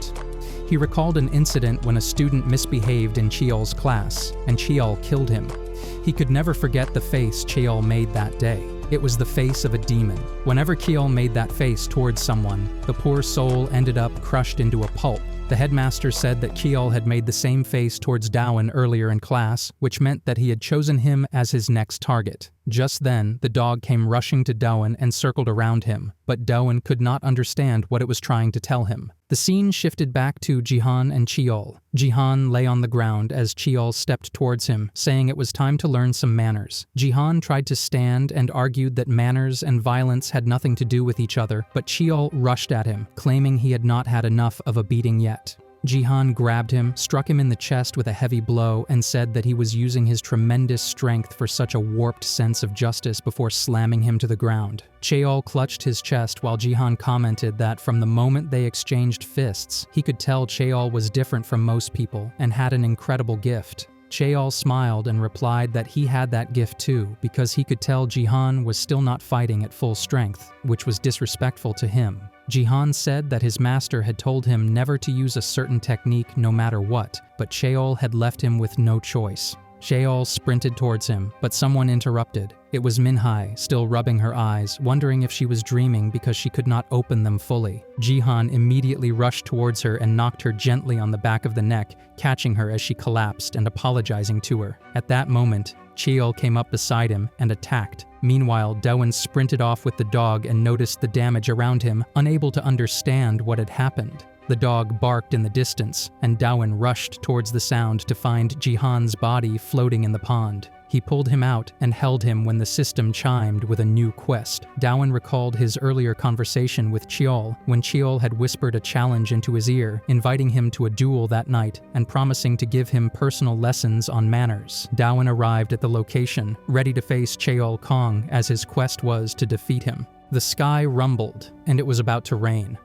He recalled an incident when a student misbehaved in Cheol's class, and Cheol killed him. He could never forget the face Cheol made that day. It was the face of a demon. Whenever Cheol made that face towards someone, the poor soul ended up crushed into a pulp. The headmaster said that Cheol had made the same face towards Dowan earlier in class, which meant that he had chosen him as his next target. Just then, the dog came rushing to Dowan and circled around him, but Dowan could not understand what it was trying to tell him. The scene shifted back to Jihan and Cheol. Jihan lay on the ground as Cheol stepped towards him, saying it was time to learn some manners. Jihan tried to stand and argued that manners and violence had nothing to do with each other, but Cheol rushed at him, claiming he had not had enough of a beating yet. Jihan grabbed him, struck him in the chest with a heavy blow, and said that he was using his tremendous strength for such a warped sense of justice before slamming him to the ground. Cheol clutched his chest while Jihan commented that from the moment they exchanged fists, he could tell Cheol was different from most people and had an incredible gift. Cheol smiled and replied that he had that gift too, because he could tell Jihan was still not fighting at full strength, which was disrespectful to him. Jihan said that his master had told him never to use a certain technique no matter what, but Cheol had left him with no choice. Cheol sprinted towards him, but someone interrupted. It was Minhee, still rubbing her eyes, wondering if she was dreaming because she could not open them fully. Jihan immediately rushed towards her and knocked her gently on the back of the neck, catching her as she collapsed and apologizing to her. At that moment, Cheol came up beside him and attacked. Meanwhile, Dowan sprinted off with the dog and noticed the damage around him, unable to understand what had happened. The dog barked in the distance, and Dowan rushed towards the sound to find Jihan's body floating in the pond. He pulled him out and held him when the system chimed with a new quest. Dowan recalled his earlier conversation with Cheol when Cheol had whispered a challenge into his ear, inviting him to a duel that night and promising to give him personal lessons on manners. Dowan arrived at the location, ready to face Cheol Kong as his quest was to defeat him. The sky rumbled, and it was about to rain.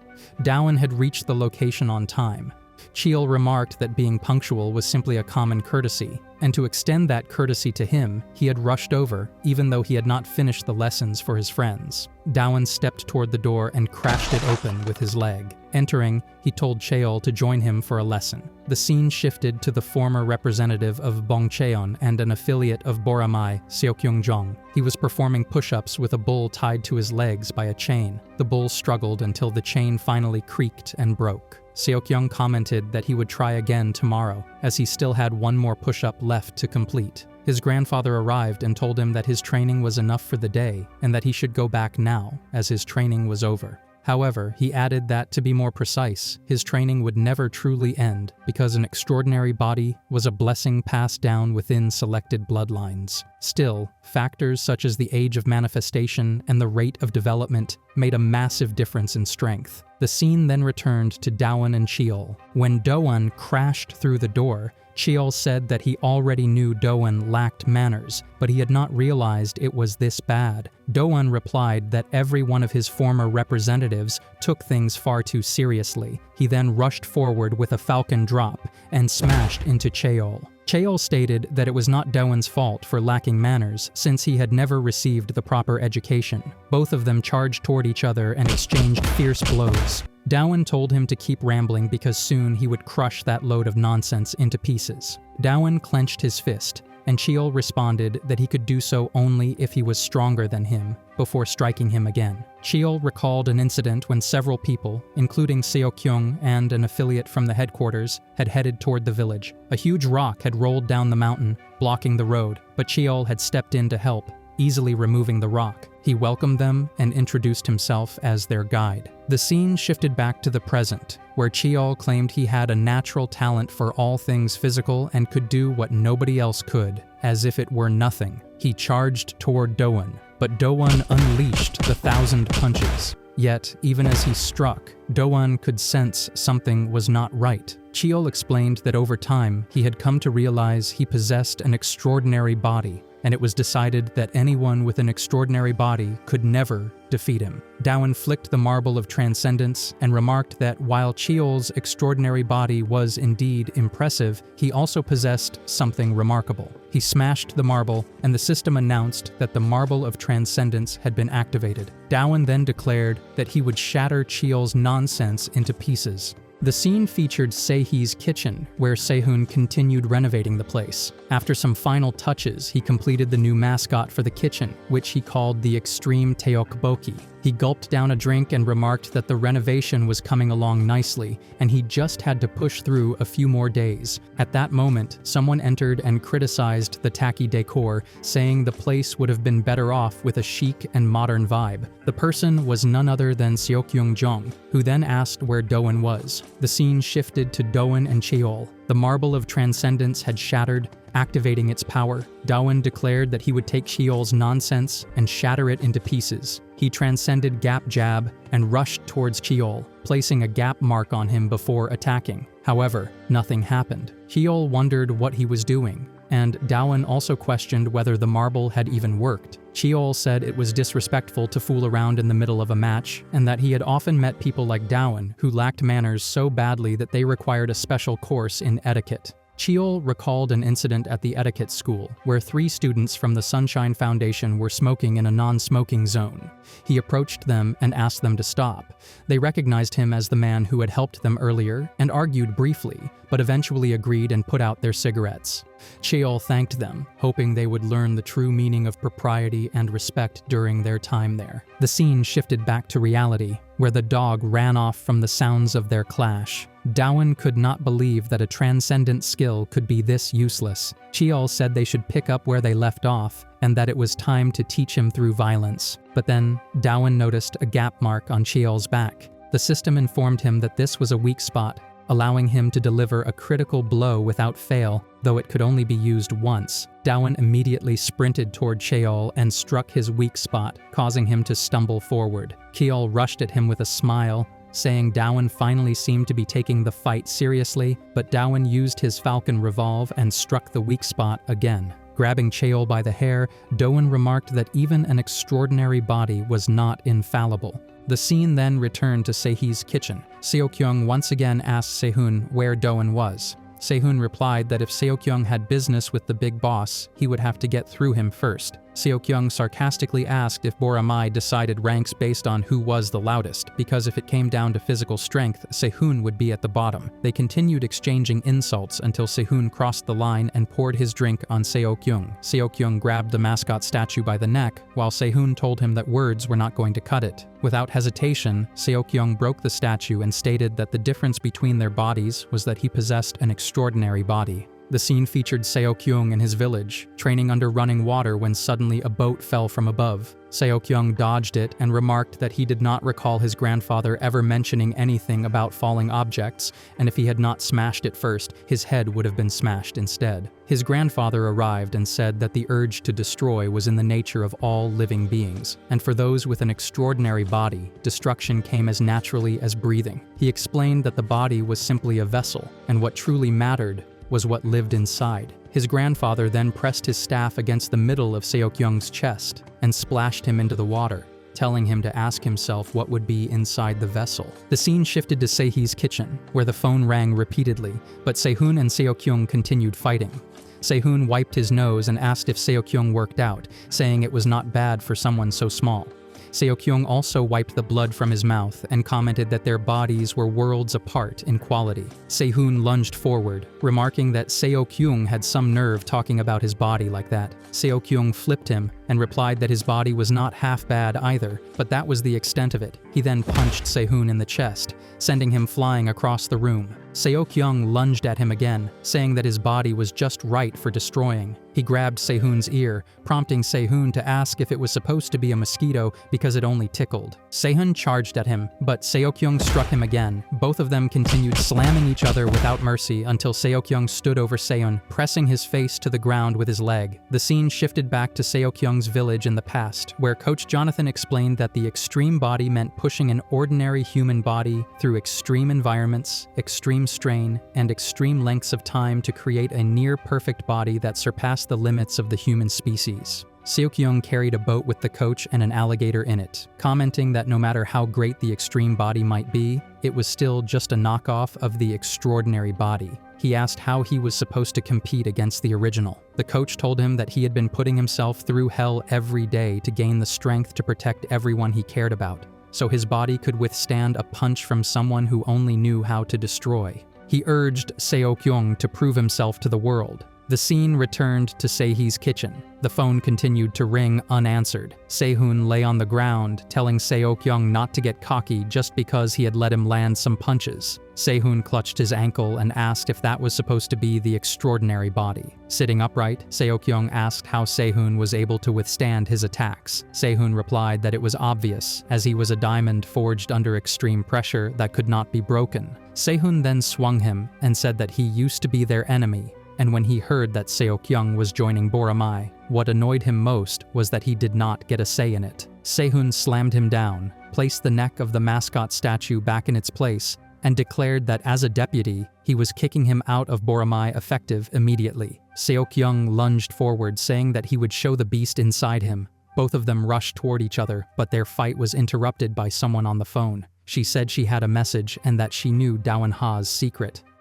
Dowan had reached the location on time. Cheol remarked that being punctual was simply a common courtesy, and to extend that courtesy to him, he had rushed over, even though he had not finished the lessons for his friends. Dowan stepped toward the door and crashed it open with his leg. Entering, he told Cheol to join him for a lesson. The scene shifted to the former representative of Bongcheon and an affiliate of Boramai, Seokyungjong. He was performing push-ups with a bull tied to his legs by a chain. The bull struggled until the chain finally creaked and broke. Seokyung commented that he would try again tomorrow, as he still had one more push-up left to complete. His grandfather arrived and told him that his training was enough for the day and that he should go back now, as his training was over. However, he added that, to be more precise, his training would never truly end because an extraordinary body was a blessing passed down within selected bloodlines. Still, factors such as the age of manifestation and the rate of development made a massive difference in strength. The scene then returned to Doan and Cheol. When Doan crashed through the door, Cheol said that he already knew Doan lacked manners, but he had not realized it was this bad. Doan replied that every one of his former representatives took things far too seriously. He then rushed forward with a falcon drop and smashed into Cheol. Cheol stated that it was not Doan's fault for lacking manners, since he had never received the proper education. Both of them charged toward each other and exchanged fierce blows. Doan told him to keep rambling because soon he would crush that load of nonsense into pieces. Doan clenched his fist, and Cheol responded that he could do so only if he was stronger than him, before striking him again. Cheol recalled an incident when several people, including Seo-kyung and an affiliate from the headquarters, had headed toward the village. A huge rock had rolled down the mountain, blocking the road, but Cheol had stepped in to help, easily removing the rock. He welcomed them and introduced himself as their guide. The scene shifted back to the present, where Cheol claimed he had a natural talent for all things physical and could do what nobody else could, as if it were nothing. He charged toward Doan, but Doan unleashed the 1,000 punches. Yet, even as he struck, Doan could sense something was not right. Cheol explained that over time, he had come to realize he possessed an extraordinary body, and it was decided that anyone with an extraordinary body could never defeat him. Doan flicked the marble of transcendence and remarked that while Cheol's extraordinary body was indeed impressive, he also possessed something remarkable. He smashed the marble, and the system announced that the marble of transcendence had been activated. Doan then declared that he would shatter Cheol's nonsense into pieces. The scene featured Seihi's kitchen, where Sehun continued renovating the place. After some final touches, he completed the new mascot for the kitchen, which he called the Extreme Teokboki. He gulped down a drink and remarked that the renovation was coming along nicely, and he just had to push through a few more days. At that moment, someone entered and criticized the tacky decor, saying the place would have been better off with a chic and modern vibe. The person was none other than Seokyoung Jong, who then asked where Doan was. The scene shifted to Doan and Cheol. The marble of transcendence had shattered, activating its power. Doan declared that he would take Cheol's nonsense and shatter it into pieces. He transcended Gap Jab and rushed towards Cheol, placing a gap mark on him before attacking. However, nothing happened. Cheol wondered what he was doing, and Doan also questioned whether the marble had even worked. Cheol said it was disrespectful to fool around in the middle of a match, and that he had often met people like Doan who lacked manners so badly that they required a special course in etiquette. Cheol recalled an incident at the etiquette school, where 3 students from the Sunshine Foundation were smoking in a non-smoking zone. He approached them and asked them to stop. They recognized him as the man who had helped them earlier and argued briefly, but eventually agreed and put out their cigarettes. Cheol thanked them, hoping they would learn the true meaning of propriety and respect during their time there. The scene shifted back to reality, where the dog ran off from the sounds of their clash. Doan could not believe that a transcendent skill could be this useless. Cheol said they should pick up where they left off, and that it was time to teach him through violence. But then, Doan noticed a gap mark on Cheol's back. The system informed him that this was a weak spot, allowing him to deliver a critical blow without fail, though it could only be used once. Doan immediately sprinted toward Cheol and struck his weak spot, causing him to stumble forward. Cheol rushed at him with a smile, saying Doan finally seemed to be taking the fight seriously, but Doan used his falcon revolve and struck the weak spot again. Grabbing Cheol by the hair, Doan remarked that even an extraordinary body was not infallible. The scene then returned to Seihi's kitchen. Seokyoung once again asked Sehun where Doan was. Sehun replied that if Seokyoung had business with the big boss, he would have to get through him first. Seokyoung sarcastically asked if Boramai decided ranks based on who was the loudest, because if it came down to physical strength, Sehun would be at the bottom. They continued exchanging insults until Sehun crossed the line and poured his drink on Seokyoung. Seokyoung grabbed the mascot statue by the neck, while Sehun told him that words were not going to cut it. Without hesitation, Seokyoung broke the statue and stated that the difference between their bodies was that he possessed an extraordinary body. The scene featured Seo-kyung in his village, training under running water when suddenly a boat fell from above. Seo-kyung dodged it and remarked that he did not recall his grandfather ever mentioning anything about falling objects, and if he had not smashed it first, his head would have been smashed instead. His grandfather arrived and said that the urge to destroy was in the nature of all living beings, and for those with an extraordinary body, destruction came as naturally as breathing. He explained that the body was simply a vessel, and what truly mattered was what lived inside. His grandfather then pressed his staff against the middle of Seo-kyung's chest and splashed him into the water, telling him to ask himself what would be inside the vessel. The scene shifted to Sehye's kitchen, where the phone rang repeatedly, but Sehun and Seo-kyung continued fighting. Sehun wiped his nose and asked if Seo-kyung worked out, saying it was not bad for someone so small. Seo-kyung also wiped the blood from his mouth and commented that their bodies were worlds apart in quality. Sehun lunged forward, remarking that Seo-kyung had some nerve talking about his body like that. Seo-kyung flipped him and replied that his body was not half bad either, but that was the extent of it. He then punched Sehun in the chest, sending him flying across the room. Seo-kyung lunged at him again, saying that his body was just right for destroying. He grabbed Sehun's ear, prompting Sehun to ask if it was supposed to be a mosquito because it only tickled. Sehun charged at him, but Seo-kyung struck him again. Both of them continued slamming each other without mercy until Seo-kyung stood over Sehun, pressing his face to the ground with his leg. The scene shifted back to Seo-kyung's village in the past, where Coach Jonathan explained that the extreme body meant pushing an ordinary human body through extreme environments, extreme strain, and extreme lengths of time to create a near-perfect body that surpassed the limits of the human species. Seo-kyung carried a boat with the coach and an alligator in it, commenting that no matter how great the extreme body might be, it was still just a knockoff of the extraordinary body. He asked how he was supposed to compete against the original. The coach told him that he had been putting himself through hell every day to gain the strength to protect everyone he cared about, so his body could withstand a punch from someone who only knew how to destroy. He urged Seo-kyung to prove himself to the world. The scene returned to Sehye's kitchen. The phone continued to ring unanswered. Sehun lay on the ground, telling Seo-kyung not to get cocky just because he had let him land some punches. Sehun clutched his ankle and asked if that was supposed to be the extraordinary body. Sitting upright, Seo-kyung asked how Sehun was able to withstand his attacks. Sehun replied that it was obvious, as he was a diamond forged under extreme pressure that could not be broken. Sehun then swung him and said that he used to be their enemy, and when he heard that Seo-kyung was joining Boramai, what annoyed him most was that he did not get a say in it. Sehun slammed him down, placed the neck of the mascot statue back in its place, and declared that as a deputy, he was kicking him out of Boramai effective immediately. Seo-kyung lunged forward, saying that he would show the beast inside him. Both of them rushed toward each other, but their fight was interrupted by someone on the phone. She said she had a message and that she knew Dawan Ha's secret.